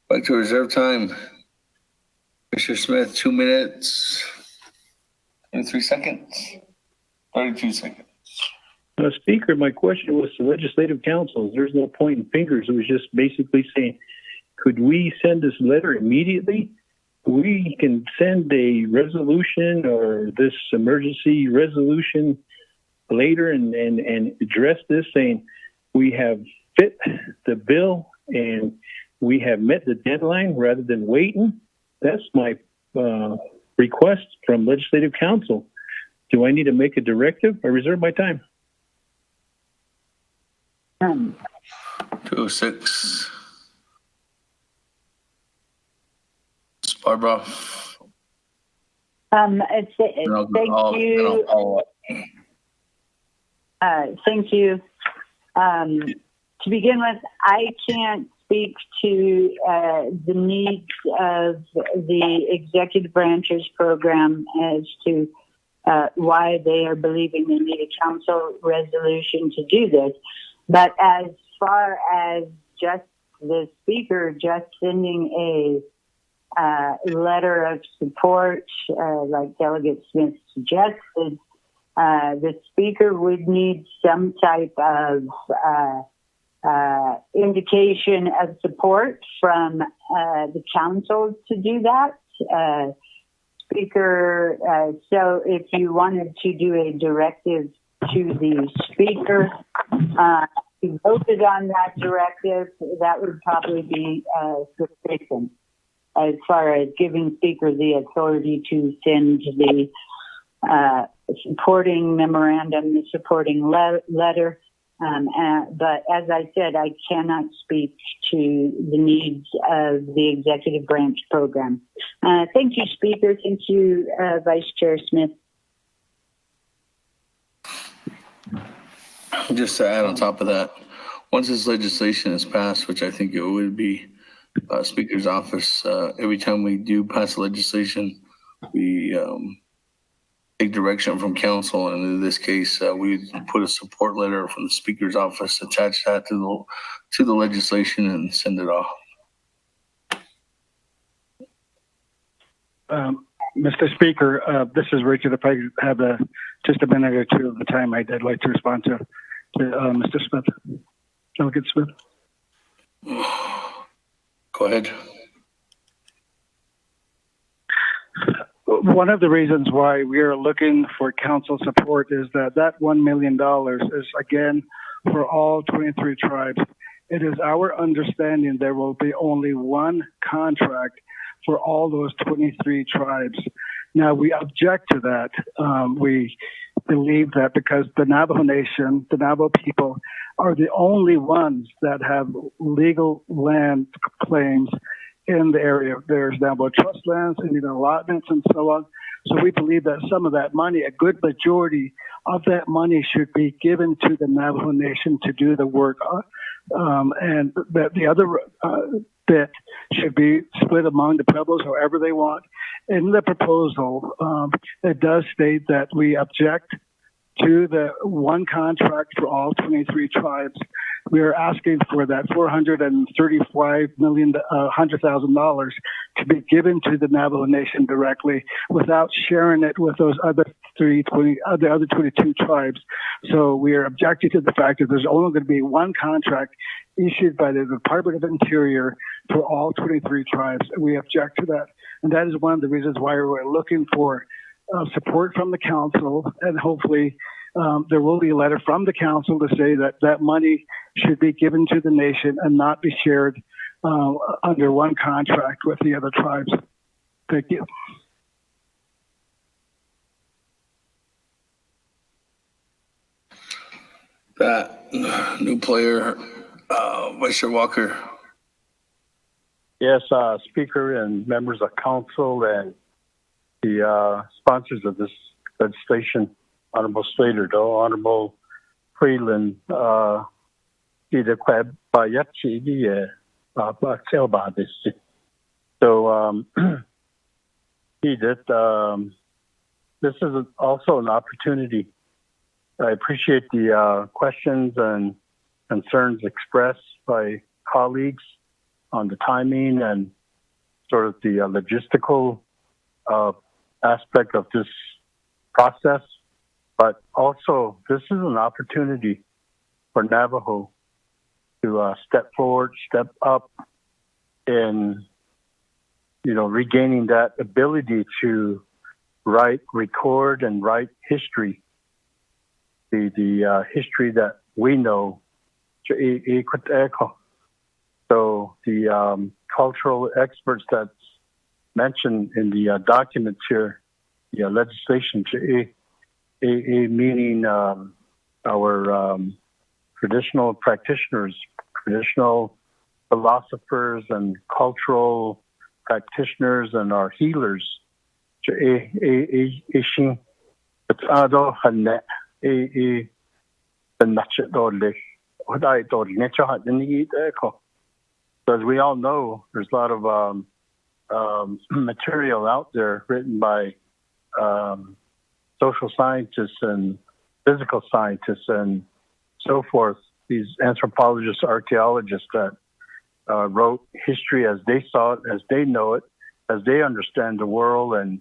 Back to reserve time. Mr. Smith, 2 minutes, 23 seconds, 32 seconds. Speaker, my question was to legislative councils. There's no pointing fingers. It was just basically saying, could we send this letter immediately? We can send a resolution or this emergency resolution later and address this, saying we have fit the bill and we have met the deadline rather than waiting. That's my request from legislative council. Do I need to make a directive? I reserve my time. 206. Barbara. Thank you. Thank you. To begin with, I can't speak to the needs of the executive branch's program as to why they are believing they need a council resolution to do this. But as far as just the speaker just sending a letter of support, like Delegate Smith suggested, the speaker would need some type of indication of support from the council to do that. Speaker, so if you wanted to do a directive to the speaker, he voted on that directive, that would probably be sufficient as far as giving speaker the authority to send the supporting memorandum, the supporting letter. But as I said, I cannot speak to the needs of the executive branch program. Thank you, Speaker. Thank you, Vice Chair Smith. Just to add on top of that, once this legislation is passed, which I think it would be, Speaker's office, every time we do pass legislation, we take direction from council, and in this case, we put a support letter from the Speaker's office, attach that to the legislation, and send it off. Mr. Speaker, this is Richard. If I have just a minute or two of the time, I'd like to respond to Mr. Smith, Delegate Smith. Go ahead. One of the reasons why we are looking for council support is that $1 million is, again, for all 23 tribes. It is our understanding there will be only one contract for all those 23 tribes. Now, we object to that. We believe that because the Navajo Nation, the Navajo people, are the only ones that have legal land claims in the area. There's Navajo trust lands, Indian allotments, and so on. So we believe that some of that money, a good majority of that money, should be given to the Navajo Nation to do the work, and that the other bit should be split among the Pueblos however they want. In the proposal, it does state that we object to the one contract for all 23 tribes. We are asking for that $435,100,000 to be given to the Navajo Nation directly without sharing it with those other 22 tribes. So we are objecting to the fact that there's only going to be one contract issued by the Department of Interior for all 23 tribes. We object to that. And that is one of the reasons why we're looking for support from the council, and hopefully there will be a letter from the council to say that that money should be given to the nation and not be shared under one contract with the other tribes. Thank you. That new player, Vice Chair Walker. Yes, Speaker and members of council and the sponsors of this legislation, Honorable Slater, Honorable Freeland, either Queb by Yachi, sell by this. So, he did, this is also an opportunity. I appreciate the questions and concerns expressed by colleagues on the timing and sort of the logistical aspect of this process. But also, this is an opportunity for Navajo to step forward, step up in, regaining that ability to write, record, and write history. The history that we know. So the cultural experts that's mentioned in the documents here, the legislation, meaning our traditional practitioners, traditional philosophers and cultural practitioners and our healers. As we all know, there's a lot of material out there written by social scientists and physical scientists and so forth, these anthropologists, archaeologists that wrote history as they saw it, as they know it, as they understand the world, and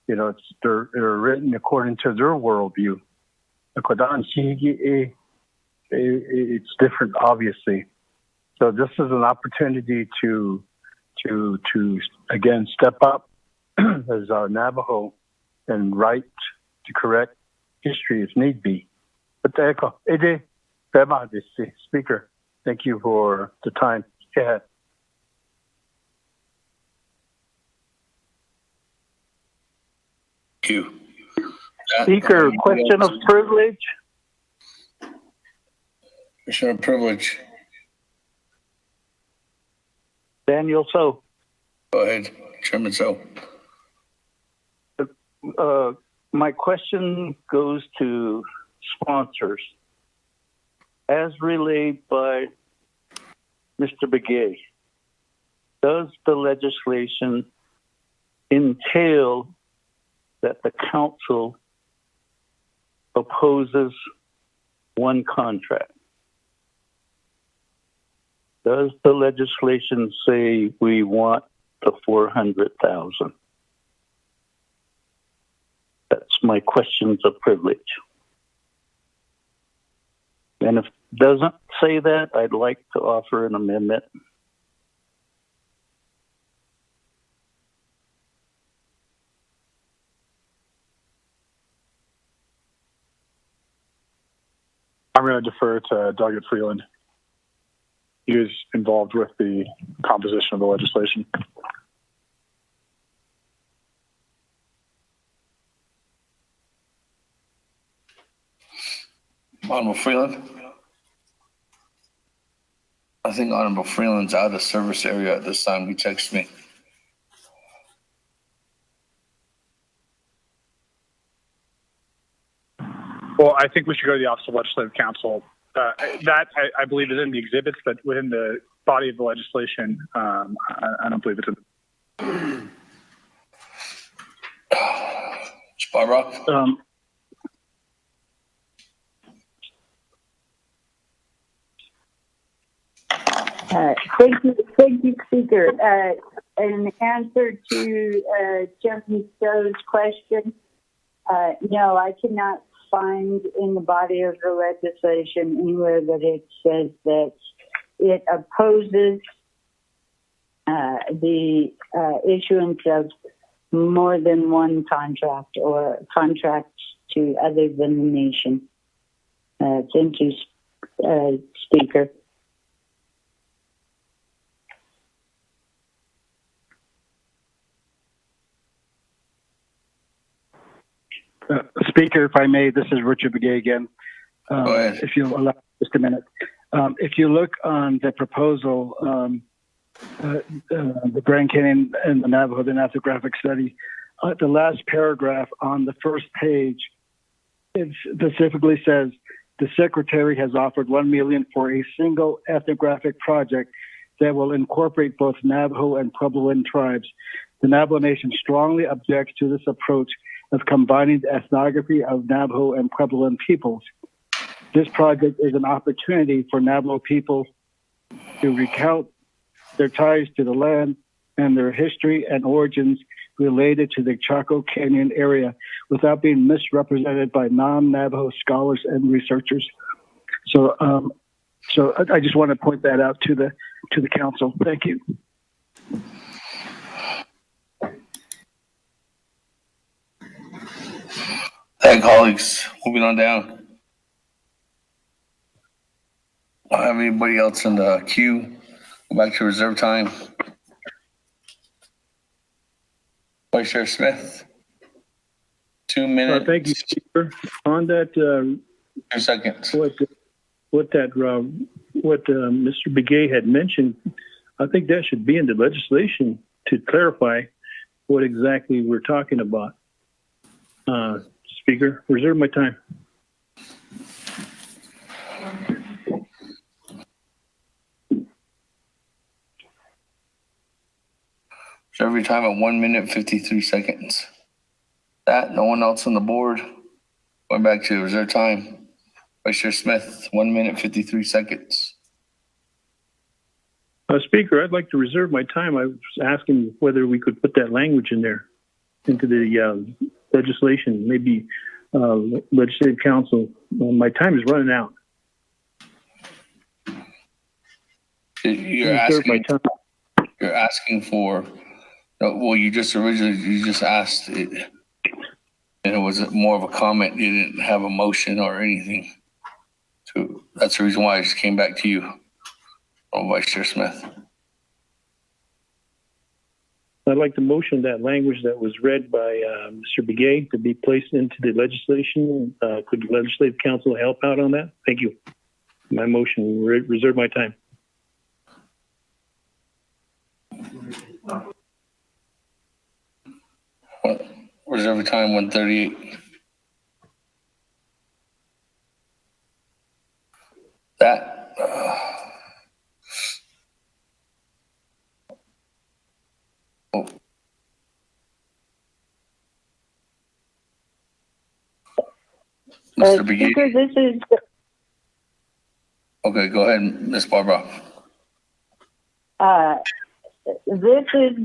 they're written according to their worldview. It's different, obviously. So this is an opportunity to again step up as Navajo and write to correct history if need be. But Speaker, thank you for the time. Go ahead. Thank you. Speaker, question of privilege. Question of privilege. Daniel So. Go ahead, Chairman So. My question goes to sponsors. As relayed by Mr. Begay, does the legislation entail that the council opposes one contract? Does the legislation say we want the 400,000? That's my questions of privilege. And if it doesn't say that, I'd like to offer an amendment. I'm going to defer to Doug Freeland. He is involved with the composition of the legislation. Honorable Freeland. I think Honorable Freeland's out of service area at this time. He texted me. Well, I think we should go to the Office of Legislative Counsel. That, I believe, is in the exhibits, but within the body of the legislation, I don't believe it's in. Barbara? Thank you, Speaker. In answer to Chairman Stowe's question, no, I cannot find in the body of the legislation anywhere that it says that it opposes the issuance of more than one contract or contracts to other than the nation. Thank you, Speaker. Speaker, if I may, this is Richard Begay again. If you'll allow just a minute. If you look on the proposal, the Grand Canyon and the Navajo, the ethnographic study, the last paragraph on the first page, it specifically says the Secretary has offered $1 million for a single ethnographic project that will incorporate both Navajo and Puebloan tribes. The Navajo Nation strongly objects to this approach of combining the ethnography of Navajo and Puebloan peoples. This project is an opportunity for Navajo people to recount their ties to the land and their history and origins related to the Chaco Canyon area without being misrepresented by non-Navajo scholars and researchers. So I just want to point that out to the council. Thank you. Thank colleagues. Moving on down. I don't have anybody else in the queue. Go back to reserve time. Vice Chair Smith. 2 minutes. Thank you, Speaker. On that, 2 seconds. What Mr. Begay had mentioned, I think that should be in the legislation to clarify what exactly we're talking about. Speaker, reserve my time. Reserve your time at 1 minute, 53 seconds. That, no one else on the board. Going back to reserve time. Vice Chair Smith, 1 minute, 53 seconds. Speaker, I'd like to reserve my time. I was asking whether we could put that language in there into the legislation, maybe legislative council. My time is running out. You're asking for, well, you just asked it, and it was more of a comment. You didn't have a motion or anything. So that's the reason why I just came back to you, Vice Chair Smith. I'd like to motion that language that was read by Mr. Begay to be placed into the legislation. Could the legislative council help out on that? Thank you. My motion, reserve my time. Reserve your time, 1:38. That, Mr. Begay. Speaker, this is. Okay, go ahead, Ms. Barbara. This is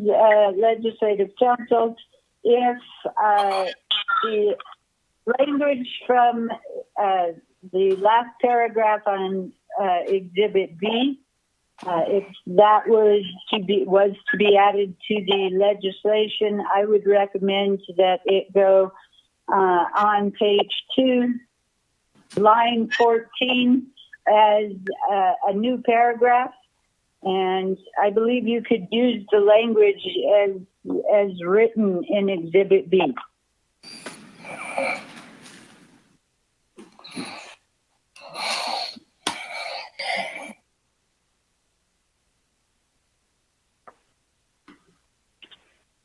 legislative council. If the language from the last paragraph on Exhibit B, if that was to be added to the legislation, I would recommend that it go on page 2, line 14, as a new paragraph. And I believe you could use the language as written in Exhibit B.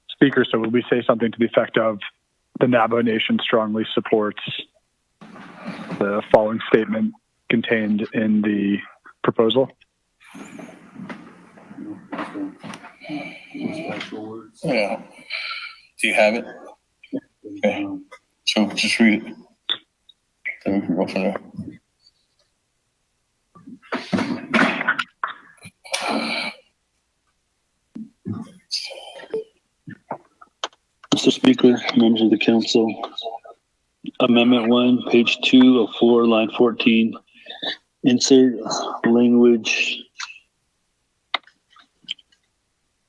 Speaker, so would we say something to the effect of the Navajo Nation strongly supports the following statement contained in the proposal? Yeah. Do you have it? Okay. So just read it. Then we can go from there. Mr. Speaker, members of the council, Amendment 1, page 2 of 4, line 14. Insert language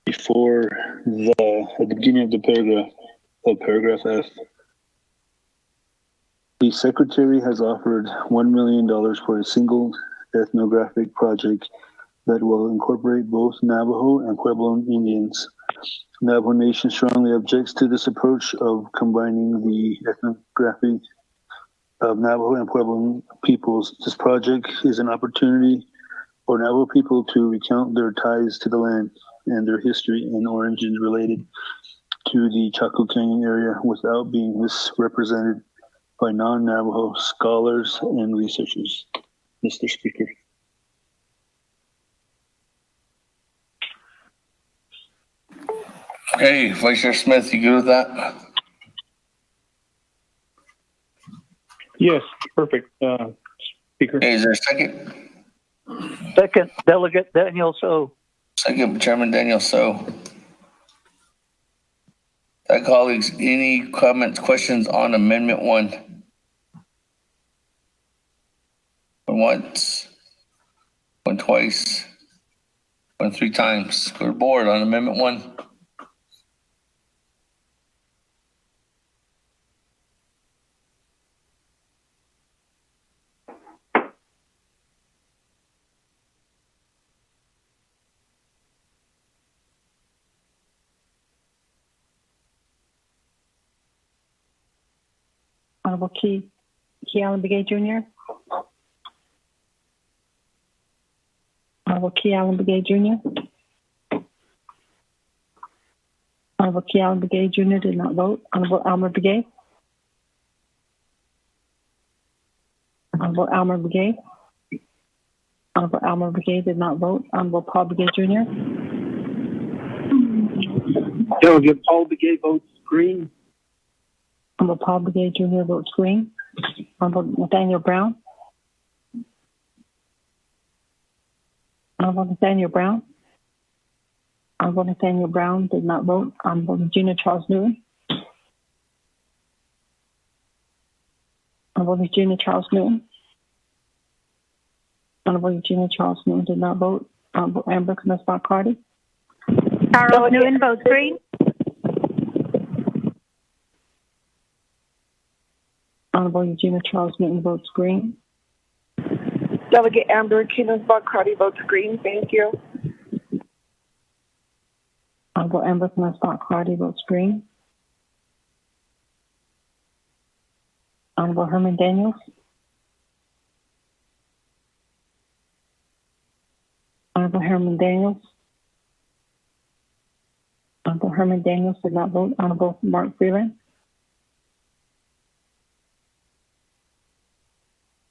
before at the beginning of the paragraph, of paragraph F. The Secretary has offered $1 million for a single ethnographic project that will incorporate both Navajo and Puebloan Indians. Navajo Nation strongly objects to this approach of combining the ethnography of Navajo and Puebloan peoples. This project is an opportunity for Navajo people to recount their ties to the land and their history and origins related to the Chaco Canyon area without being misrepresented by non-Navajo scholars and researchers. Mr. Speaker. Okay, Vice Chair Smith, you good with that? Yes, perfect, Speaker. Okay, is there a second? Second, Delegate Daniel So. Second, Chairman Daniel So. Colleagues, any comments, questions on Amendment 1? Going once, going twice, going 3 times. Go to board on Amendment 1. Honorable Key Allen Begay Jr. Honorable Key Allen Begay Jr. Honorable Key Allen Begay Jr. did not vote. Honorable Almer Begay. Honorable Almer Begay. Honorable Almer Begay did not vote. Honorable Paul Begay Jr. Delegate Paul Begay votes green. Honorable Paul Begay Jr. votes green. Honorable Nathaniel Brown. Honorable Nathaniel Brown. Honorable Nathaniel Brown did not vote. Honorable Regina Charles Newton. Honorable Regina Charles Newton. Honorable Regina Charles Newton did not vote. Honorable Amber Knussbach Carty. Charles Newton votes green. Honorable Regina Charles Newton votes green. Delegate Amber Knussbach Carty votes green. Thank you. Honorable Amber Knussbach Carty votes green. Honorable Herman Daniels. Honorable Herman Daniels. Honorable Herman Daniels did not vote. Honorable Mark Freeland.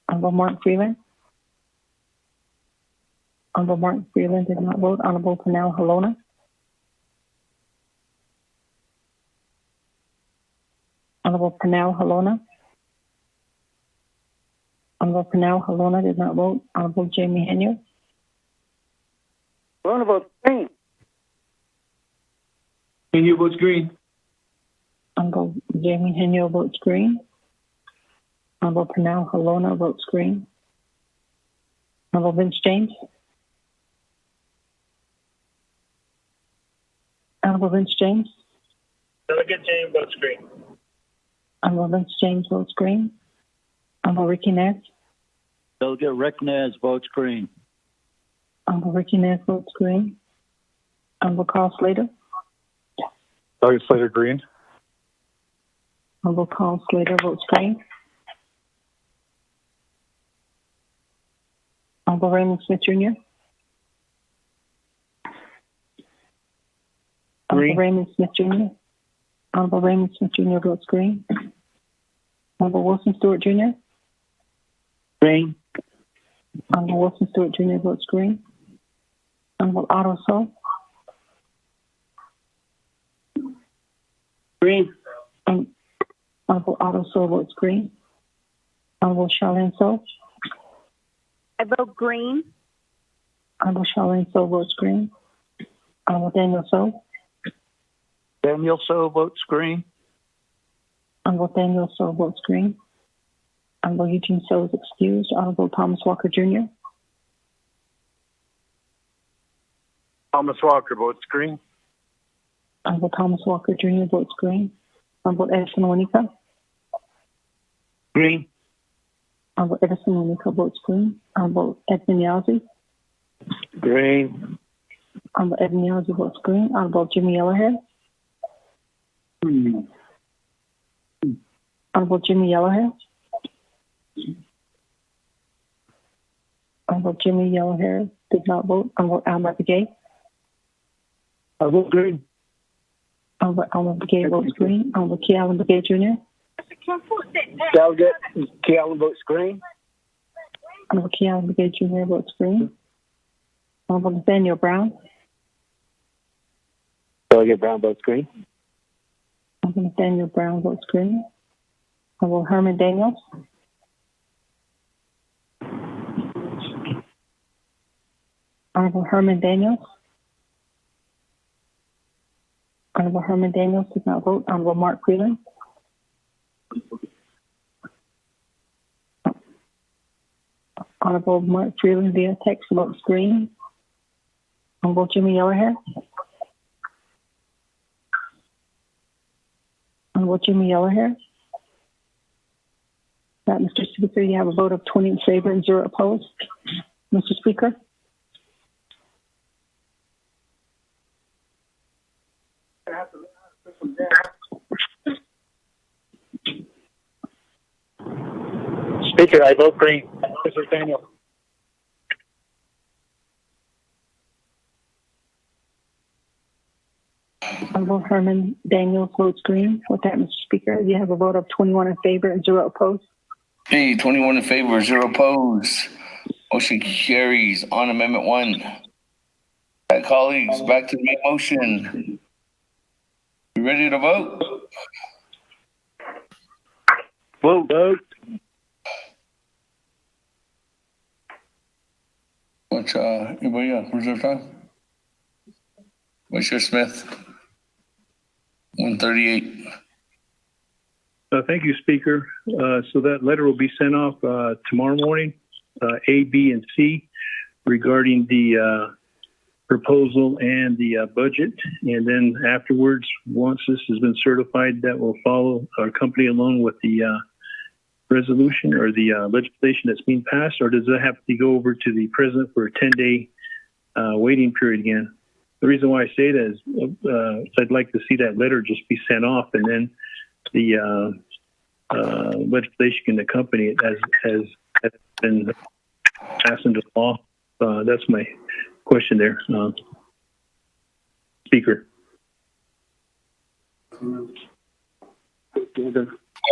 Honorable Mark Freeland. Honorable Mark Freeland did not vote. Honorable Pernell Halona. Honorable Pernell Halona. Honorable Pernell Halona did not vote. Honorable Jamie Henry. Halona votes green. Henry votes green. Honorable Jamie Henry votes green. Honorable Pernell Halona votes green. Honorable Vince James. Honorable Vince James. Delegate James votes green. Honorable Vince James votes green. Honorable Ricky Nez. Delegate Rick Nez votes green. Honorable Ricky Nez votes green. Honorable Carl Slater. Delegate Slater green. Honorable Carl Slater votes green. Honorable Raymond Smith Jr. Honorable Raymond Smith Jr. Honorable Raymond Smith Jr. votes green. Honorable Wilson Stewart Jr. Green. Honorable Wilson Stewart Jr. votes green. Honorable Otto So. Green. Honorable Otto So votes green. Honorable Charlene So. I vote green. Honorable Charlene So votes green. Honorable Daniel So. Daniel So votes green. Honorable Daniel So votes green. Honorable Eugene So is excused. Honorable Thomas Walker Jr. Thomas Walker votes green. Honorable Thomas Walker Jr. votes green. Honorable Edison Wanika. Green. Honorable Edison Wanika votes green. Honorable Edmund Yazzie. Green. Honorable Edmund Yazzie votes green. Honorable Jimmy Yellowhead. Honorable Jimmy Yellowhead. Honorable Jimmy Yellowhair did not vote. Honorable Alma Begay. I vote green. Honorable Alma Begay votes green. Honorable Key Allen Begay Jr. Delegate Keelan votes green. Honorable Keelan Begay Jr. votes green. Honorable Nathaniel Brown. Delegate Brown votes green. Honorable Nathaniel Brown votes green. Honorable Herman Daniels. Honorable Herman Daniels. Honorable Herman Daniels did not vote. Honorable Mark Freeland. Honorable Mark Freeland via text votes green. Honorable Jimmy Yellowhair. Honorable Jimmy Yellowhair. Mr. Speaker, you have a vote of 20 in favor and 0 opposed. Mr. Speaker. Speaker, I vote green. Mr. Daniel. Honorable Herman Daniels votes green. With that, Mr. Speaker, you have a vote of 21 in favor and 0 opposed. Okay, 21 in favor, 0 opposed. Motion carries on Amendment 1. All right, colleagues, back to the main motion. You ready to vote? Vote. What's anybody else? Reserve time? Commissioner Smith? 138. Thank you, Speaker. So that letter will be sent off tomorrow morning, A, B, and C, regarding the proposal and the budget. And then afterwards, once this has been certified, that will follow our company along with the resolution or the legislation that's being passed, or does that have to go over to the president for a 10-day waiting period again? The reason why I say that is I'd like to see that letter just be sent off, and then the legislation can accompany it as been passed into law. That's my question there, Speaker.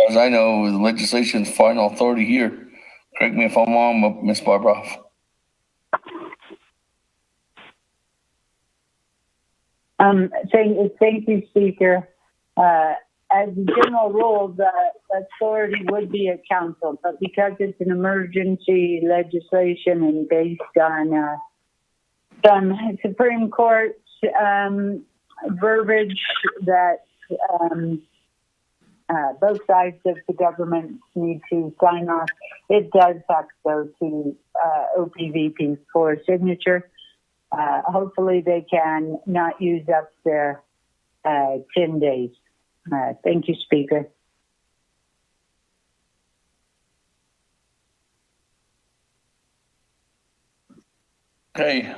As I know, the legislation's final authority here. Correct me if I'm wrong, Ms. Barbara. Thank you, Speaker. As a general rule, the authority would be a council, but because it's an emergency legislation and based on some Supreme Court verbiage that both sides of the government need to sign off, it does have to go to OPVP for signature. Hopefully they can not use up their 10 days. Thank you, Speaker. Okay.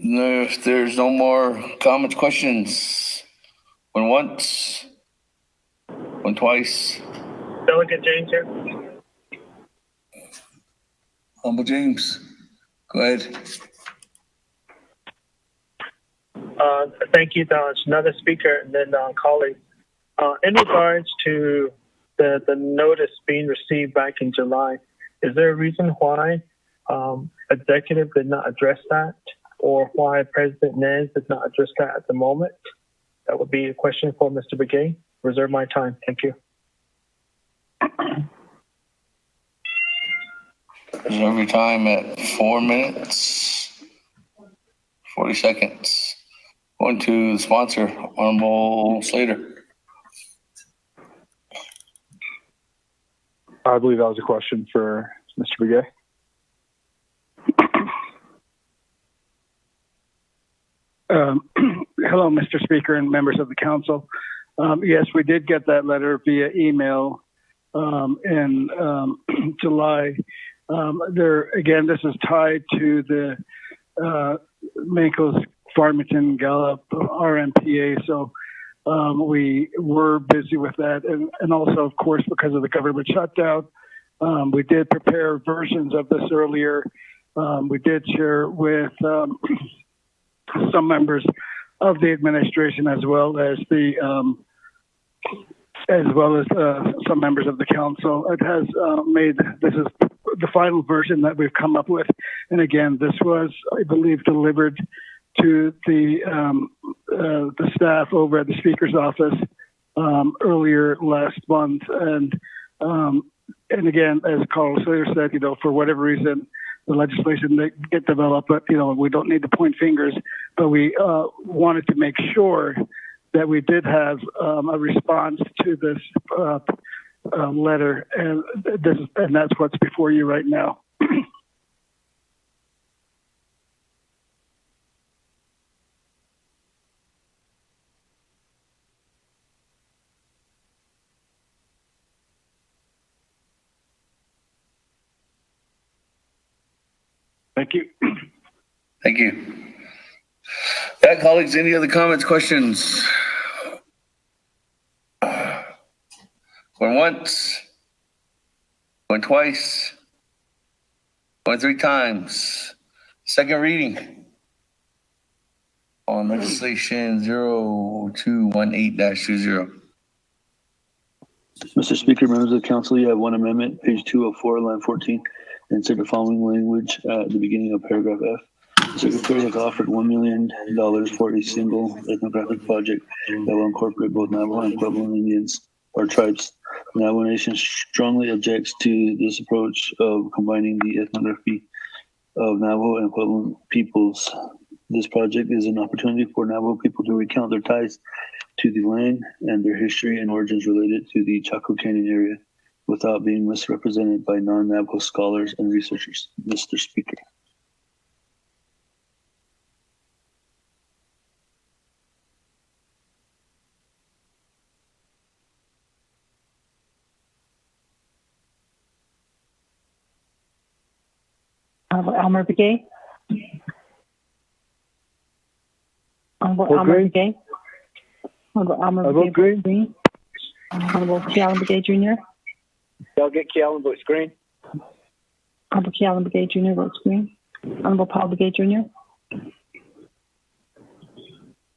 If there's no more comments, questions, going once, going twice. Delegate James here. Humble James, go ahead. Thank you, another speaker and then colleagues. In regards to the notice being received back in July, is there a reason why executive did not address that, or why President Nez did not address that at the moment? That would be a question for Mr. Begay. Reserve my time. Thank you. Reserve your time at 4 minutes, 40 seconds. Going to the sponsor, Honorable Slater. I believe that was a question for Mr. Begay. Hello, Mr. Speaker and members of the council. Yes, we did get that letter via email in July. Again, this is tied to the Mancos, Farmington, Gallup, RMPA. So we were busy with that. And also, of course, because of the government shutdown, We did prepare versions of this earlier. We did share with some members of the administration as well as some members of the council. It has this is the final version that we've come up with. And again, this was, I believe, delivered to the staff over at the Speaker's office earlier last month. And again, as Carl Slater said, for whatever reason, the legislation didn't get developed, but, we don't need to point fingers, but we wanted to make sure that we did have a response to this letter, and that's what's before you right now. Thank you. Thank you. Yeah, colleagues, any other comments, questions? Going once, going twice, going 3 times. Second reading on legislation 0218-20. Mr. Speaker, members of the council, you have one amendment, page 204, line 14. Insert the following language at the beginning of paragraph F. The Secretary has offered $1 million for a single ethnographic project that will incorporate both Navajo and Pueblo Indians or tribes. The Navajo Nation strongly objects to this approach of combining the ethnography of Navajo and Pueblo peoples. This project is an opportunity for Navajo people to recount their ties to the land and their history and origins related to the Chaco Canyon area without being misrepresented by non-Navajo scholars and researchers. Mr. Speaker. Elmer Begay. Elmer Begay. Elmer Begay. Honorable Kealan Begay Jr. Delegate Kealan votes green. Honorable Kealan Begay Jr. votes green. Honorable Paul Begay Jr.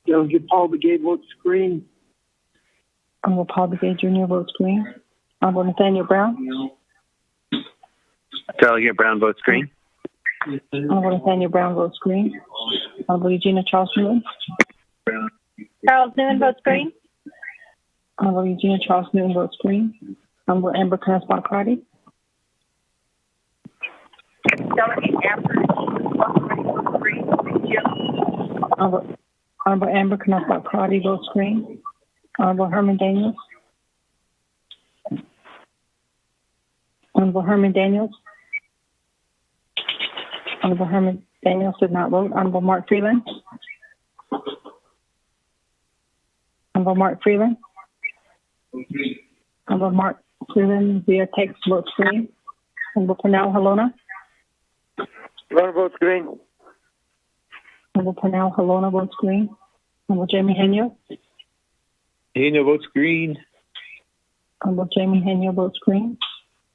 Delegate Paul Begay votes green. Honorable Paul Begay Jr. votes green. Honorable Nathaniel Brown. Delegate Brown votes green. Honorable Nathaniel Brown votes green. Honorable Eugenia Charles Newton. Charles Newton votes green. Honorable Eugenia Charles Newton votes green. Honorable Amber Cansbach Carty. Delegate Amber votes green. Honorable Amber Cansbach Carty votes green. Honorable Herman Daniels. Honorable Herman Daniels. Honorable Herman Daniels did not vote. Honorable Mark Freeland. Honorable Mark Freeland. Honorable Mark Freeland via text votes green. Honorable Pernell Halona. Halona votes green. Honorable Pernell Halona votes green. Honorable Jamie Henyo. Henyo votes green. Honorable Jamie Henyo votes green.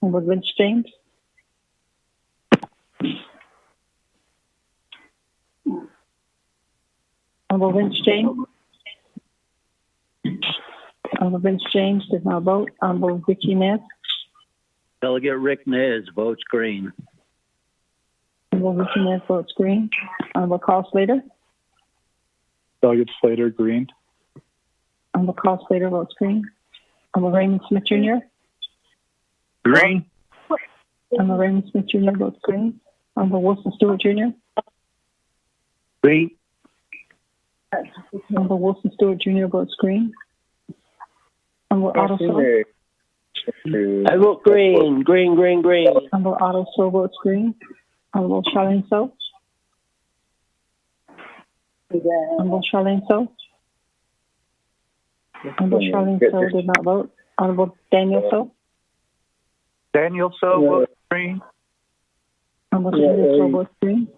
Honorable Vince James. Honorable Vince James. Honorable Vince James did not vote. Honorable Vicky Ness. Delegate Rick Nez votes green. Honorable Vicky Ness votes green. Honorable Carl Slater. Delegate Slater, green. Honorable Carl Slater votes green. Honorable Raymond Smith Jr. Green. Honorable Raymond Smith Jr. votes green. Honorable Wilson Stewart Jr. Green. Honorable Wilson Stewart Jr. votes green. Honorable Otto Sow. I vote green. Green. Honorable Otto Sow votes green. Honorable Charlene Sow. Honorable Charlene Sow. Honorable Charlene Sow did not vote. Honorable Daniel Sow. Daniel Sow votes green. Honorable Daniel Sow votes green.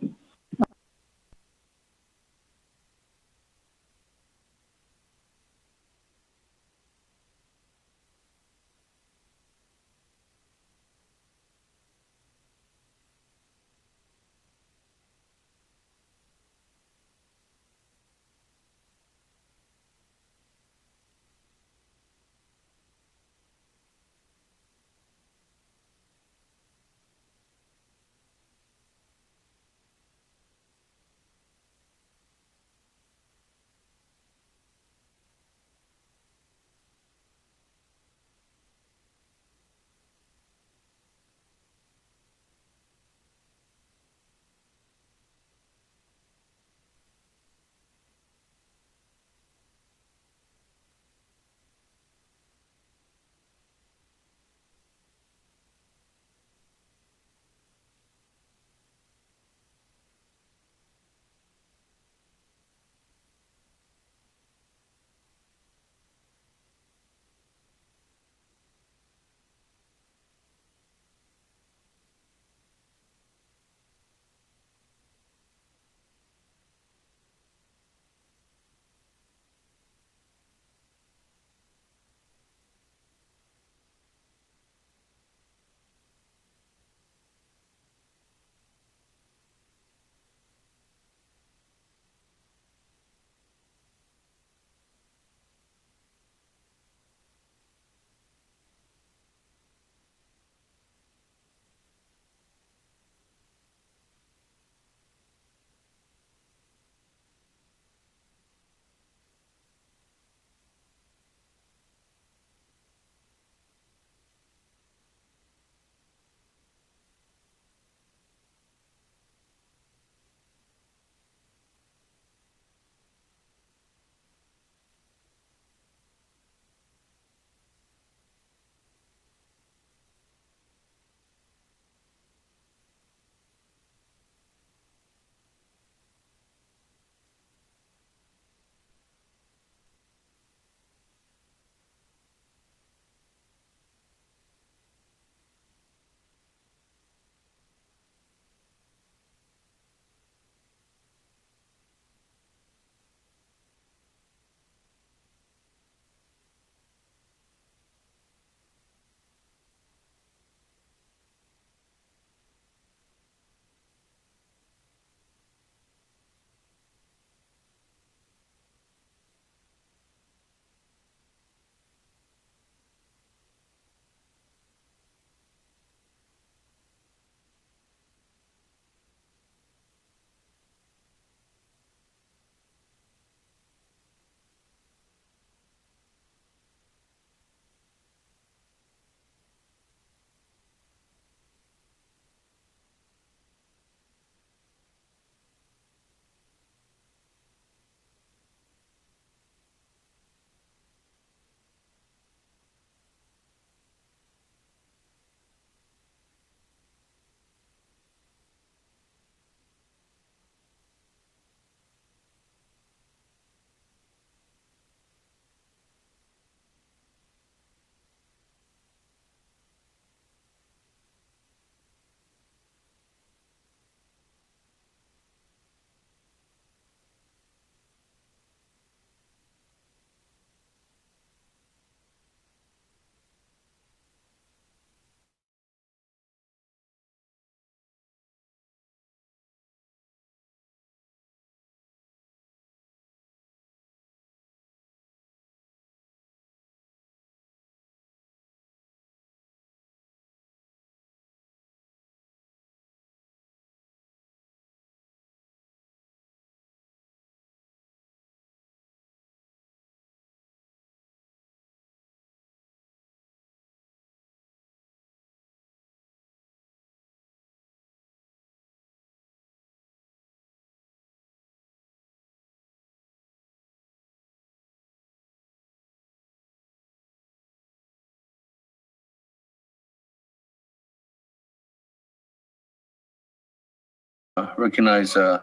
recognize the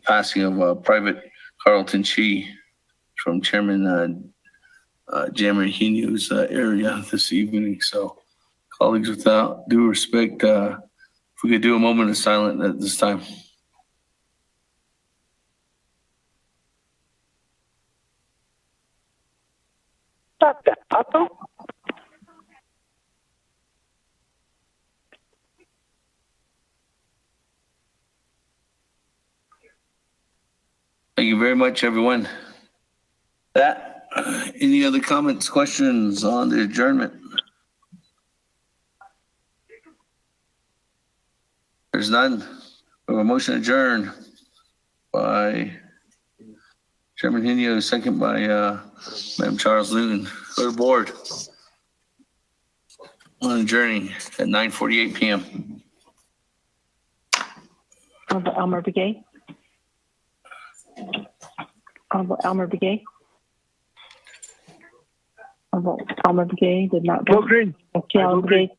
passing of Private Carlton Chi from Chairman Jammer Hinu's area this evening. So, colleagues, without due respect, if we could do a moment of silence at this time. Stop that, Otto. Thank you very much, everyone. Any other comments, questions on the adjournment? There's none. We have a motion adjourned by Chairman Hinu, second by Madam Charles Newton. Go to board on adjourning at 9:48 p.m. Honorable Elmer Begay. Honorable Elmer Begay. Honorable Elmer Begay did not vote. Green. Okay, Elmer Begay.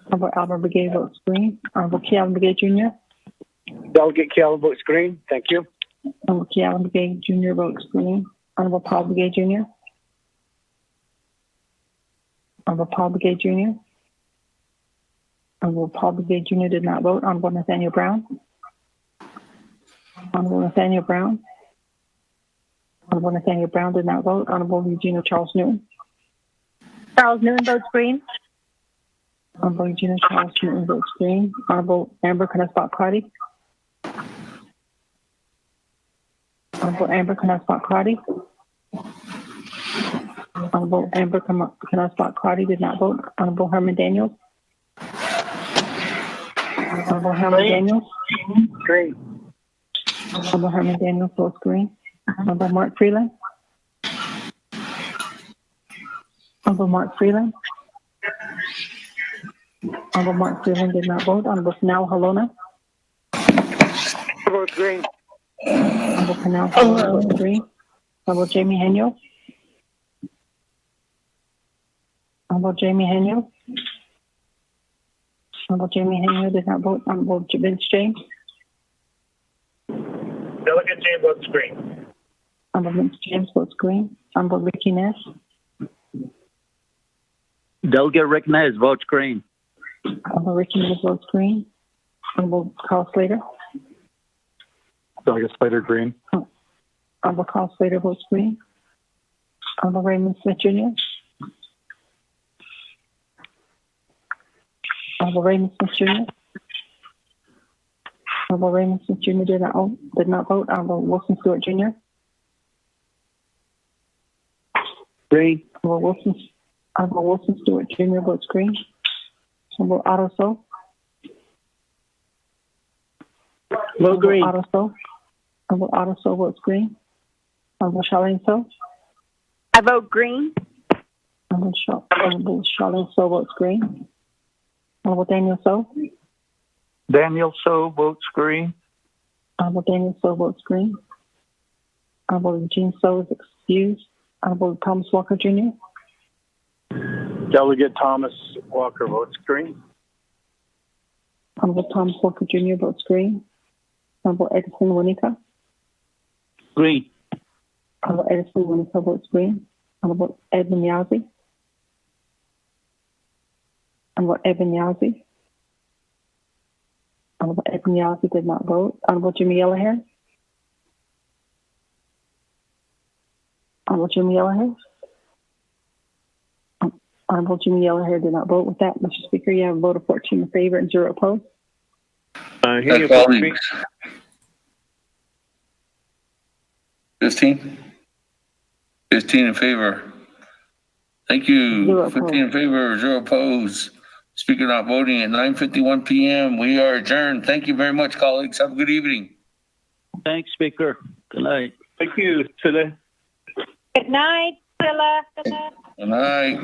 Honorable Elmer Begay votes green. Honorable Kealan Begay Jr. Delegate Kealan votes green. Thank you. Honorable Kealan Begay Jr. votes green. Honorable Paul Begay Jr. Honorable Paul Begay Jr. Honorable Paul Begay Jr. did not vote. Honorable Nathaniel Brown. Honorable Nathaniel Brown. Honorable Nathaniel Brown did not vote. Honorable Eugenia Charles Newton. Charles Newton votes green. Honorable Eugenia Charles Newton votes green. Honorable Amber Knaspot Crotty. Honorable Amber Knaspot Crotty. Honorable Amber Knaspot Crotty did not vote. Honorable Herman Daniels. Honorable Herman Daniels. Green. Honorable Herman Daniels votes green. Honorable Mark Freeland. Honorable Mark Freeland. Honorable Mark Freeland did not vote. Honorable Sanal Halona. Votes green. Honorable Sanal Halona votes green. Honorable Jamie Henyo. Honorable Jamie Henyo. Honorable Jamie Henyo did not vote. Honorable Vince James. Delegate James votes green. Honorable Vince James votes green. Honorable Ricky Ness. Delegate Rick Nez votes green. Honorable Ricky Ness votes green. Honorable Carl Slater. Delegate Slater green. Honorable Carl Slater votes green. Honorable Raymond Smith Jr. Honorable Raymond Smith Jr. Honorable Raymond Smith Jr. did not vote. Honorable Wilson Stewart Jr. Green. Honorable Wilson Stewart Jr. votes green. Honorable Otto So. Vote green. Honorable Otto So votes green. Honorable Charlene So. I vote green. Honorable Charlene So votes green. Honorable Daniel So. Daniel So votes green. Honorable Daniel So votes green. Honorable Eugene So is excused. Honorable Thomas Walker Jr. Delegate Thomas Walker votes green. Honorable Thomas Walker Jr. votes green. Honorable Edison Winika. Green. Honorable Edison Winika votes green. Honorable Edwin Yazzie. Honorable Edwin Yazzie. Honorable Edwin Yazzie did not vote. Honorable Jimmy Yellahair. Honorable Jimmy Yellahair. Honorable Jimmy Yellahair did not vote. With that, Mr. Speaker, you have a vote of 14 in favor and 0 opposed. Here votes green. 15? 15 in favor. Thank you. 0 15 opposed. in favor, 0 opposed. Speaker not voting at 9:51 p.m. We are adjourned. Thank you very much, colleagues. Have a good evening. Thanks, Speaker. Good night. Thank you, Silla. Good night, Silla. Good night.